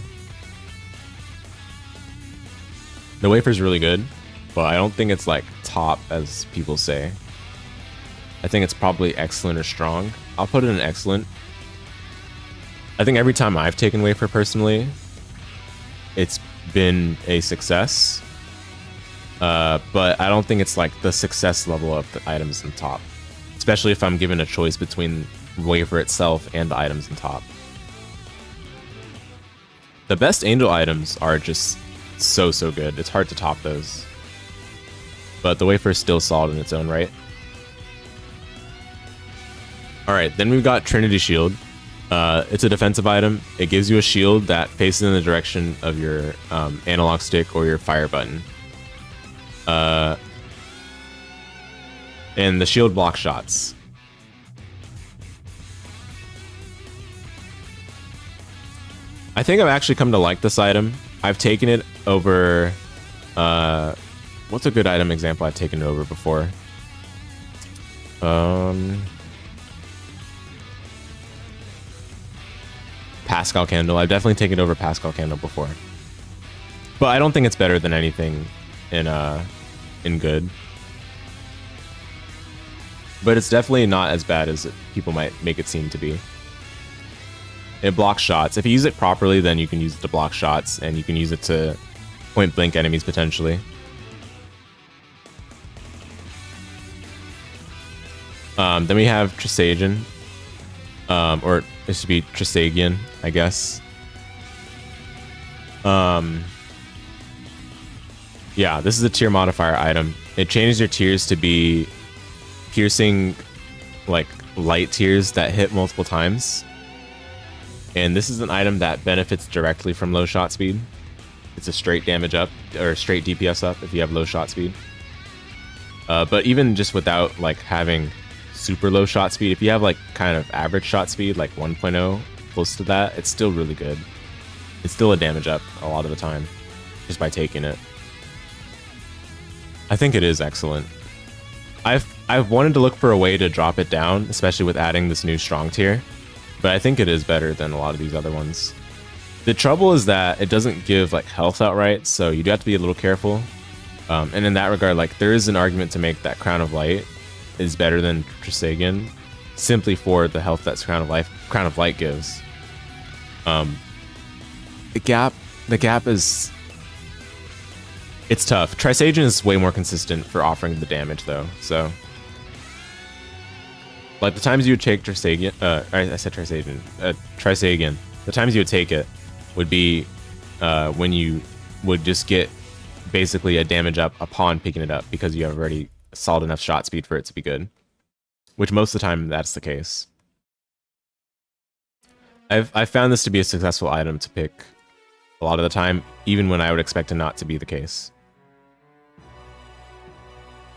The Wafer's really good, but I don't think it's like top as people say. I think it's probably excellent or strong. I'll put it in excellent. I think every time I've taken Wafer personally, it's been a success. But I don't think it's like the success level of the items in top. Especially if I'm given a choice between Wafer itself and the items in top. The best angel items are just so good. It's hard to top those. But the Wafer is still solid in its own right. Alright, then we've got Trinity Shield. It's a defensive item. It gives you a shield that faces in the direction of your analog stick or your fire button. And the shield blocks shots. I think I've actually come to like this item. I've taken it over... what's a good item example I've taken it over before? Pascal Candle. I've definitely taken it over Pascal Candle before. But I don't think it's better than anything in good. But it's definitely not as bad as people might make it seem to be. It blocks shots. If you use it properly, then you can use it to block shots, and you can use it to point blank enemies potentially. Then we have Trisagion. Or it should be Trisagion, I guess. Yeah, this is a tier modifier item. It changes your tiers to be piercing, like, light tiers that hit multiple times. And this is an item that benefits directly from low shot speed. It's a straight damage up, or straight DPS up if you have low shot speed. But even just without, like, having super low shot speed, if you have, like, kind of average shot speed, like 1.0, close to that, it's still really good. It's still a damage up a lot of the time, just by taking it. I think it is excellent. I've wanted to look for a way to drop it down, especially with adding this new strong tier, but I think it is better than a lot of these other ones. The trouble is that it doesn't give like health outright, so you do have to be a little careful. And in that regard, like there is an argument to make that Crown of Light is better than Trisagion, simply for the health that Crown of Light gives. The gap is It's tough. Trisagion is way more consistent for offering the damage, though. So, like the times you would take Trisagion, I said Trisagion, Trisagion. The times you would take it would be when you would just get basically a damage up upon picking it up because you have already solid enough shot speed for it to be good. Which most of the time that's the case. I've found this to be a successful item to pick a lot of the time, even when I would expect it not to be the case.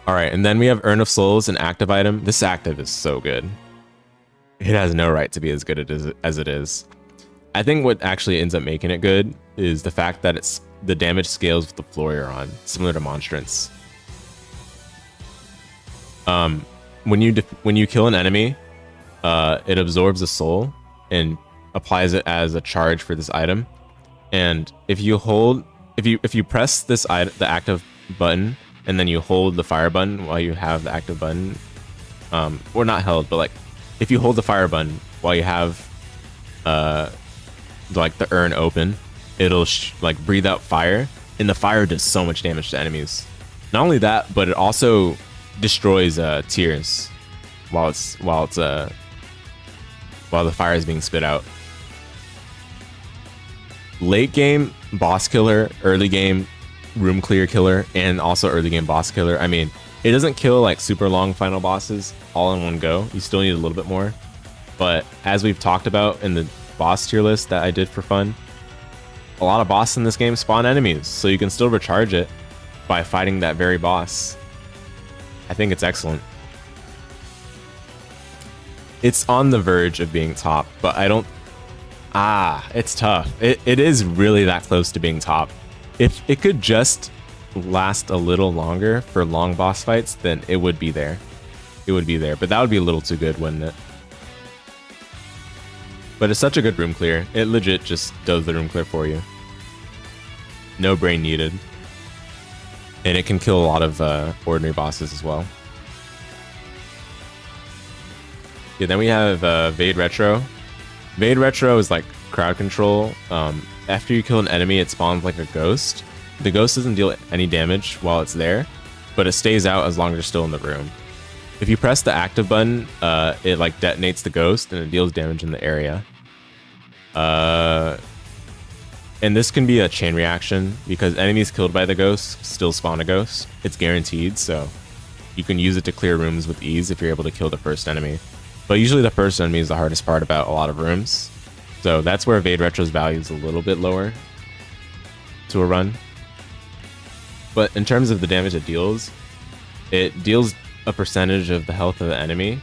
Alright, and then we have Urn of Souls, an active item. This active is so good. It has no right to be as good as it is. I think what actually ends up making it good is the fact that the damage scales with the floor you're on, similar to Monstrance. When you kill an enemy, it absorbs a soul and applies it as a charge for this item. And if you press the active button and then you hold the fire button while you have the active button, or not held, but like if you hold the fire button while you have like the urn open, it'll like breathe out fire, and the fire does so much damage to enemies. Not only that, but it also destroys tears while the fire is being spit out. Late game boss killer, early game room clear killer, and also early game boss killer. I mean, it doesn't kill like super long final bosses all in one go. You still need a little bit more. But as we've talked about in the boss tier list that I did for fun, a lot of bosses in this game spawn enemies, so you can still recharge it by fighting that very boss. I think it's excellent. It's on the verge of being top, but I don't... it's tough. It is really that close to being top. If it could just last a little longer for long boss fights, then it would be there. It would be there, but that would be a little too good, wouldn't it? But it's such a good room clear. It legit just does the room clear for you. No brain needed. And it can kill a lot of ordinary bosses as well. Yeah, then we have Vade Retro. Vade Retro is like crowd control. After you kill an enemy, it spawns like a ghost. The ghost doesn't deal any damage while it's there, but it stays out as long as you're still in the room. If you press the active button, it like detonates the ghost and it deals damage in the area. And this can be a chain reaction because enemies killed by the ghost still spawn a ghost. It's guaranteed, so you can use it to clear rooms with ease if you're able to kill the first enemy. But usually the first enemy is the hardest part about a lot of rooms. So that's where Vade Retro's value is a little bit lower to a run. But in terms of the damage it deals a percentage of the health of the enemy,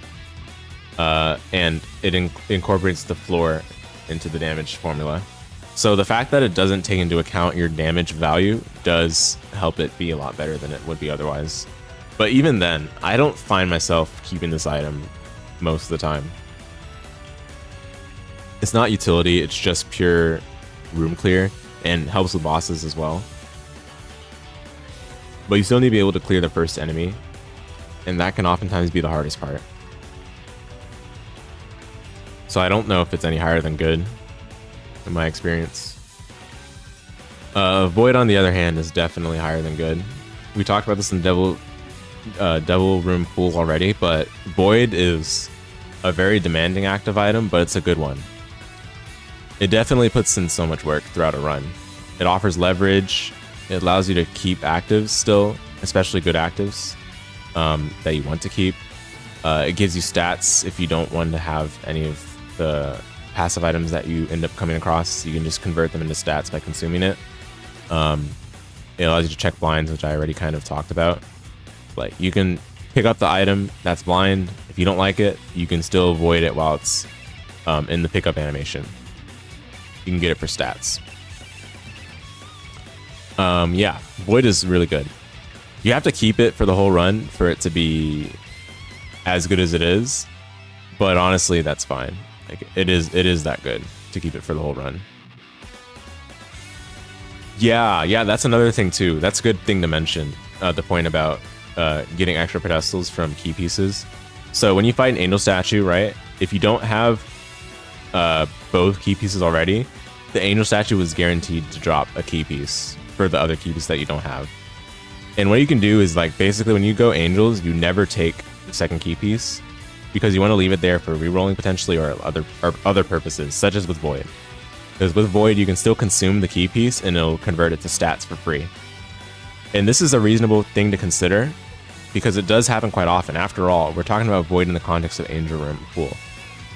and it incorporates the floor into the damage formula. So the fact that it doesn't take into account your damage value does help it be a lot better than it would be otherwise. But even then, I don't find myself keeping this item most of the time. It's not utility, it's just pure room clear and helps with bosses as well. But you still need to be able to clear the first enemy, and that can oftentimes be the hardest part. So I don't know if it's any higher than good in my experience. Void, on the other hand, is definitely higher than good. We talked about this in Devil Room Pool already, but Void is a very demanding active item, but it's a good one. It definitely puts in so much work throughout a run. It offers leverage. It allows you to keep actives still, especially good actives that you want to keep. It gives you stats if you don't want to have any of the passive items that you end up coming across. You can just convert them into stats by consuming it. It allows you to check blinds, which I already kind of talked about. Like, you can pick up the item that's blind. If you don't like it, you can still avoid it while it's in the pickup animation. You can get it for stats. Yeah, Void is really good. You have to keep it for the whole run for it to be as good as it is, but honestly, that's fine. Like, it is that good to keep it for the whole run. Yeah, that's another thing too. That's a good thing to mention. The point about getting extra pedestals from key pieces. So when you fight an angel statue, right? If you don't have both key pieces already, the angel statue is guaranteed to drop a key piece for the other key piece that you don't have. And what you can do is like basically when you go angels, you never take the second key piece because you want to leave it there for rerolling potentially or other purposes, such as with Void. Because with Void, you can still consume the key piece and it'll convert it to stats for free. And this is a reasonable thing to consider because it does happen quite often. After all, we're talking about Void in the context of Angel Room Pool.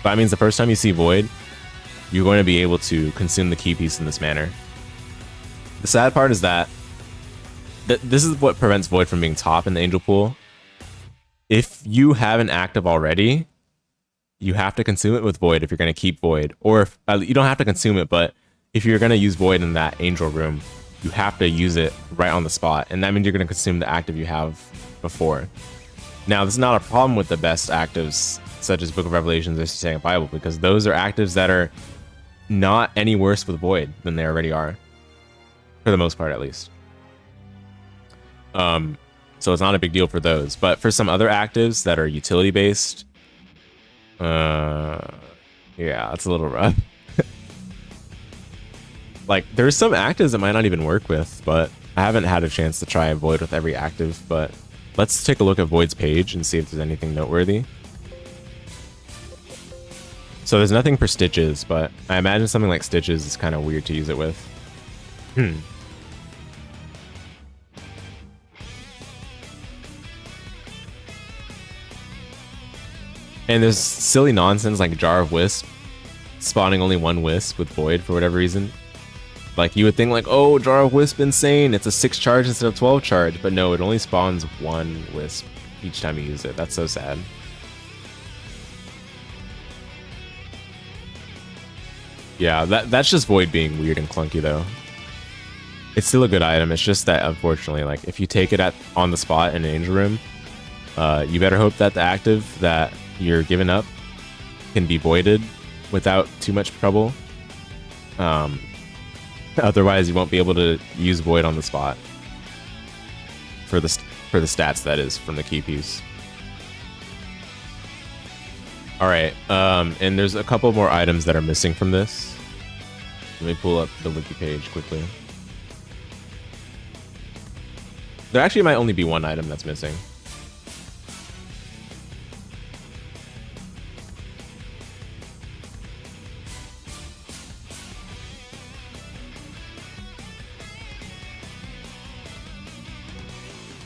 But that means the first time you see Void, you're going to be able to consume the key piece in this manner. The sad part is that this is what prevents Void from being top in the Angel Pool. If you have an active already, you have to consume it with Void if you're going to keep Void. Or if, you don't have to consume it, but if you're going to use Void in that Angel Room, you have to use it right on the spot. And that means you're going to consume the active you have before. Now, this is not a problem with the best actives, such as Book of Revelations or Satanic Bible, because those are actives that are not any worse with Void than they already are. For the most part, at least. So it's not a big deal for those. But for some other actives that are utility-based, yeah, it's a little rough. Like, there's some actives that might not even work with, but I haven't had a chance to try Void with every active, but let's take a look at Void's page and see if there's anything noteworthy. So there's nothing for stitches, but I imagine something like stitches is kind of weird to use it with. And there's silly nonsense like Jar of Wisp, spawning only one Wisp with Void for whatever reason. Like, you would think like, oh, Jar of Wisp insane, it's a 6 charge instead of 12 charge, but no, it only spawns one Wisp each time you use it. That's so sad. Yeah, that's just Void being weird and clunky though. It's still a good item, it's just that unfortunately, like, if you take it on the spot in an Angel Room, you better hope that the active that you're giving up can be voided without too much trouble. Otherwise, you won't be able to use Void on the spot for the stats, that is, from the key piece. All right, and there's a couple more items that are missing from this. Let me pull up the wiki page quickly. There actually might only be one item that's missing.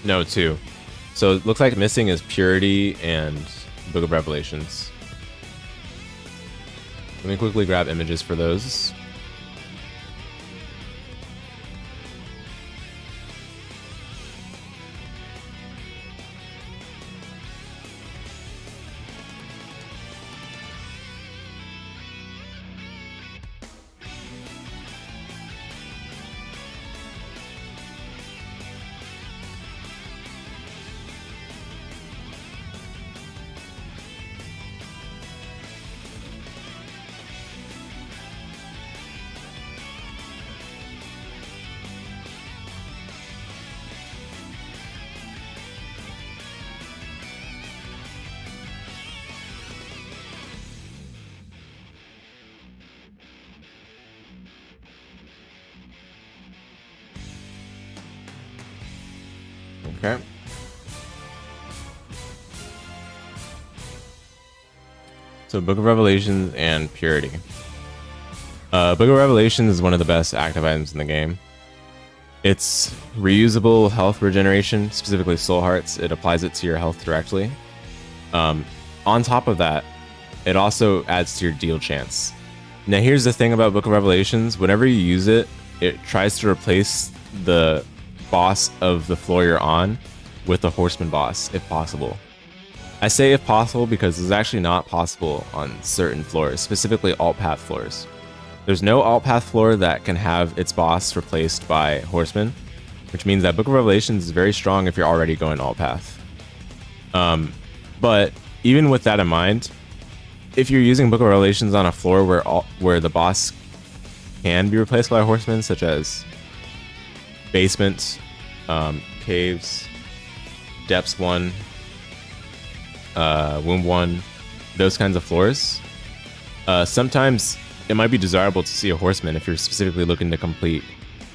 No, 2. So it looks like missing is Purity and Book of Revelations. Let me quickly grab images for those. Okay. So Book of Revelations and Purity. Book of Revelations is one of the best active items in the game. It's reusable health regeneration, specifically soul hearts. It applies it to your health directly. On top of that, it also adds to your deal chance. Now here's the thing about Book of Revelations. Whenever you use it, it tries to replace the boss of the floor you're on with the Horseman boss, if possible. I say if possible because it's actually not possible on certain floors, specifically alt path floors. There's no alt path floor that can have its boss replaced by Horseman, which means that Book of Revelations is very strong if you're already going alt path. But even with that in mind, if you're using Book of Revelations on a floor where the boss can be replaced by a Horseman, such as basement, caves, depths 1, womb 1, those kinds of floors, sometimes it might be desirable to see a Horseman if you're specifically looking to complete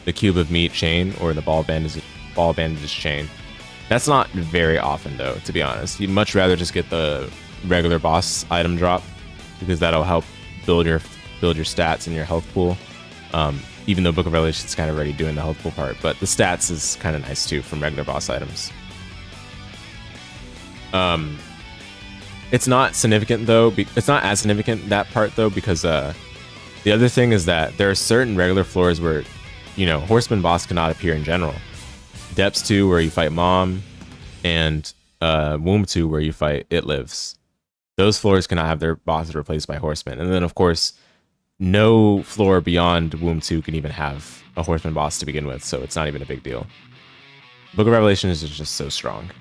the Cube of Meat chain or the Ball of ball bandages chain. That's not very often though, to be honest. You'd much rather just get the regular boss item drop, because that'll help build your stats and your health pool. Even though Book of Revelations is kind of already doing the health pool part, but the stats is kind of nice too from regular boss items. It's not significant though. It's not as significant, that part though, because the other thing is that there are certain regular floors where, you know, Horseman boss cannot appear in general. Depths 2 where you fight Mom, and Womb 2 where you fight It Lives. Those floors cannot have their bosses replaced by Horsemen. And then of course, no floor beyond Womb 2 can even have a Horseman boss to begin with, so it's not even a big deal. Book of Revelations is just so strong.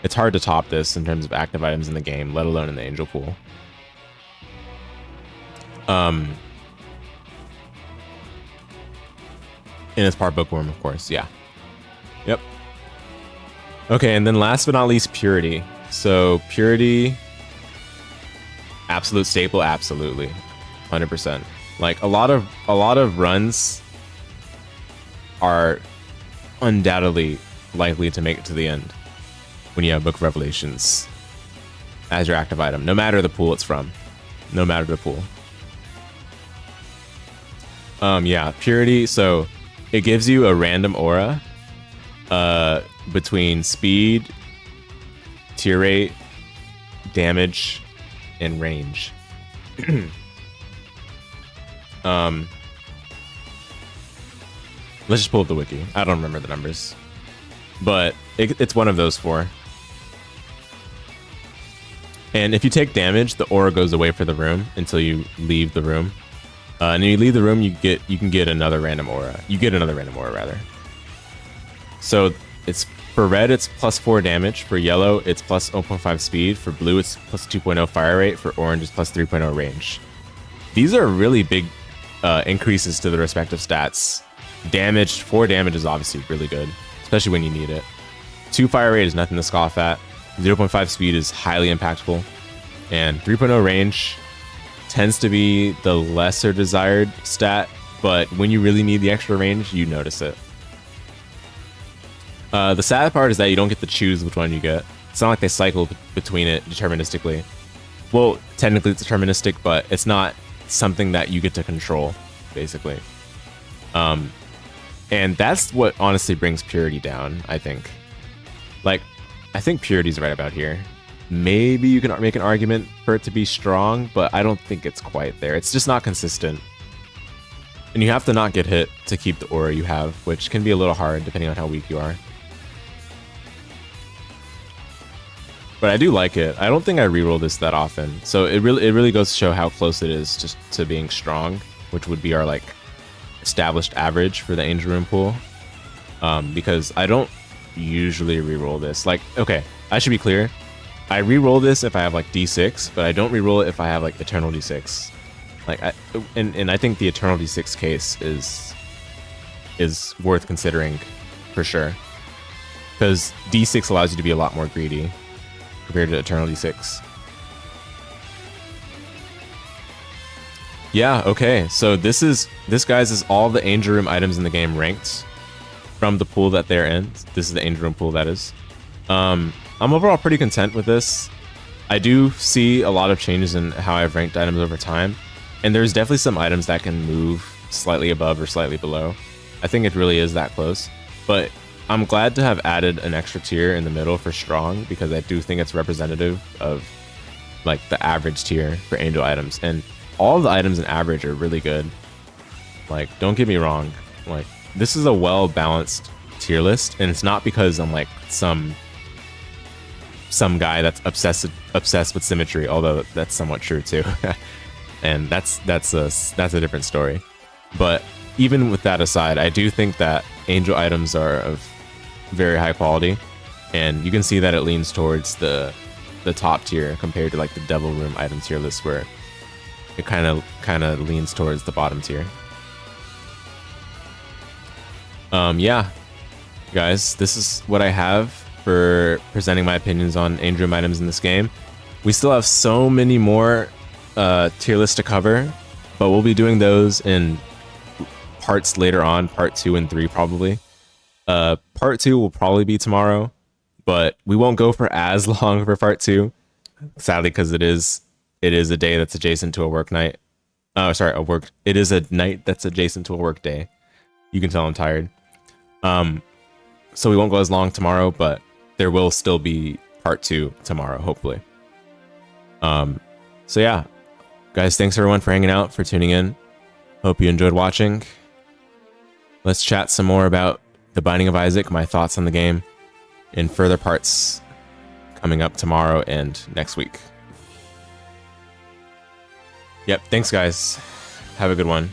It's hard to top this in terms of active items in the game, let alone in the Angel Pool. And it's part Bookworm, of course, yeah. Yep. Okay, and then last but not least, Purity. So Purity, absolute staple, absolutely, 100%. Like a lot of runs are undoubtedly likely to make it to the end when you have Book of Revelations as your active item, no matter the pool it's from, no matter the pool. Yeah, Purity. So it gives you a random aura between speed, tier rate, damage, and range. Let's just pull up the wiki. I don't remember the numbers, but it's one of those four. And if you take damage, the aura goes away for the room until you leave the room. And when you leave the room, you can get another random aura. You get another random aura rather. So it's for red, it's +4 damage. For yellow, it's plus 0.5 speed. For blue, it's plus 2.0 fire rate. For orange, it's plus 3.0 range. These are really big increases to the respective stats. Damage, 4 damage is obviously really good, especially when you need it. 2 fire rate is nothing to scoff at. 0.5 speed is highly impactful. And 3.0 range tends to be the lesser desired stat, but when you really need the extra range, you notice it. The sad part is that you don't get to choose which one you get. It's not like they cycle between it deterministically. Well, technically it's deterministic, but it's not something that you get to control, basically. And that's what honestly brings Purity down, I think. Like, I think Purity's right about here. Maybe you can make an argument for it to be strong, but I don't think it's quite there. It's just not consistent. And you have to not get hit to keep the aura you have, which can be a little hard depending on how weak you are. But I do like it. I don't think I reroll this that often. So it really goes to show how close it is just to being strong, which would be our like established average for the Angel Room pool. Because I don't usually reroll this. Like, okay, I should be clear. I reroll this if I have like D6, but I don't reroll it if I have like Eternal D6. Like, and I think the Eternal D6 case is worth considering for sure, because D6 allows you to be a lot more greedy compared to Eternal D6. Yeah, okay. So this guys is all the Angel Room items in the game ranked from the pool that they're in. This is the Angel Room pool, that is. I'm overall pretty content with this. I do see a lot of changes in how I've ranked items over time, and there's definitely some items that can move slightly above or slightly below. I think it really is that close, but I'm glad to have added an extra tier in the middle for strong, because I do think it's representative of like the average tier for Angel items, and all of the items in average are really good. Like, don't get me wrong, like this is a well-balanced tier list, and it's not because I'm like some guy that's obsessed with symmetry, although that's somewhat true too. And that's a different story. But even with that aside, I do think that Angel items are of very high quality, and you can see that it leans towards the top tier compared to like the Devil Room item tier list, where it kind of leans towards the bottom tier. Yeah, guys, this is what I have for presenting my opinions on Angel Room items in this game. We still have so many more tier lists to cover, but we'll be doing those in parts later on, part 2 and 3 probably. Part 2 will probably be tomorrow, but we won't go for as long for part 2, sadly, because it is a day that's adjacent to a work night. Oh, sorry, it is a night that's adjacent to a work day. You can tell I'm tired. So we won't go as long tomorrow, but there will still be part 2 tomorrow, hopefully. So yeah, guys, thanks everyone for hanging out, for tuning in. Hope you enjoyed watching. Let's chat some more about The Binding of Isaac, my thoughts on the game, in further parts coming up tomorrow and next week. Yep, thanks guys. Have a good one.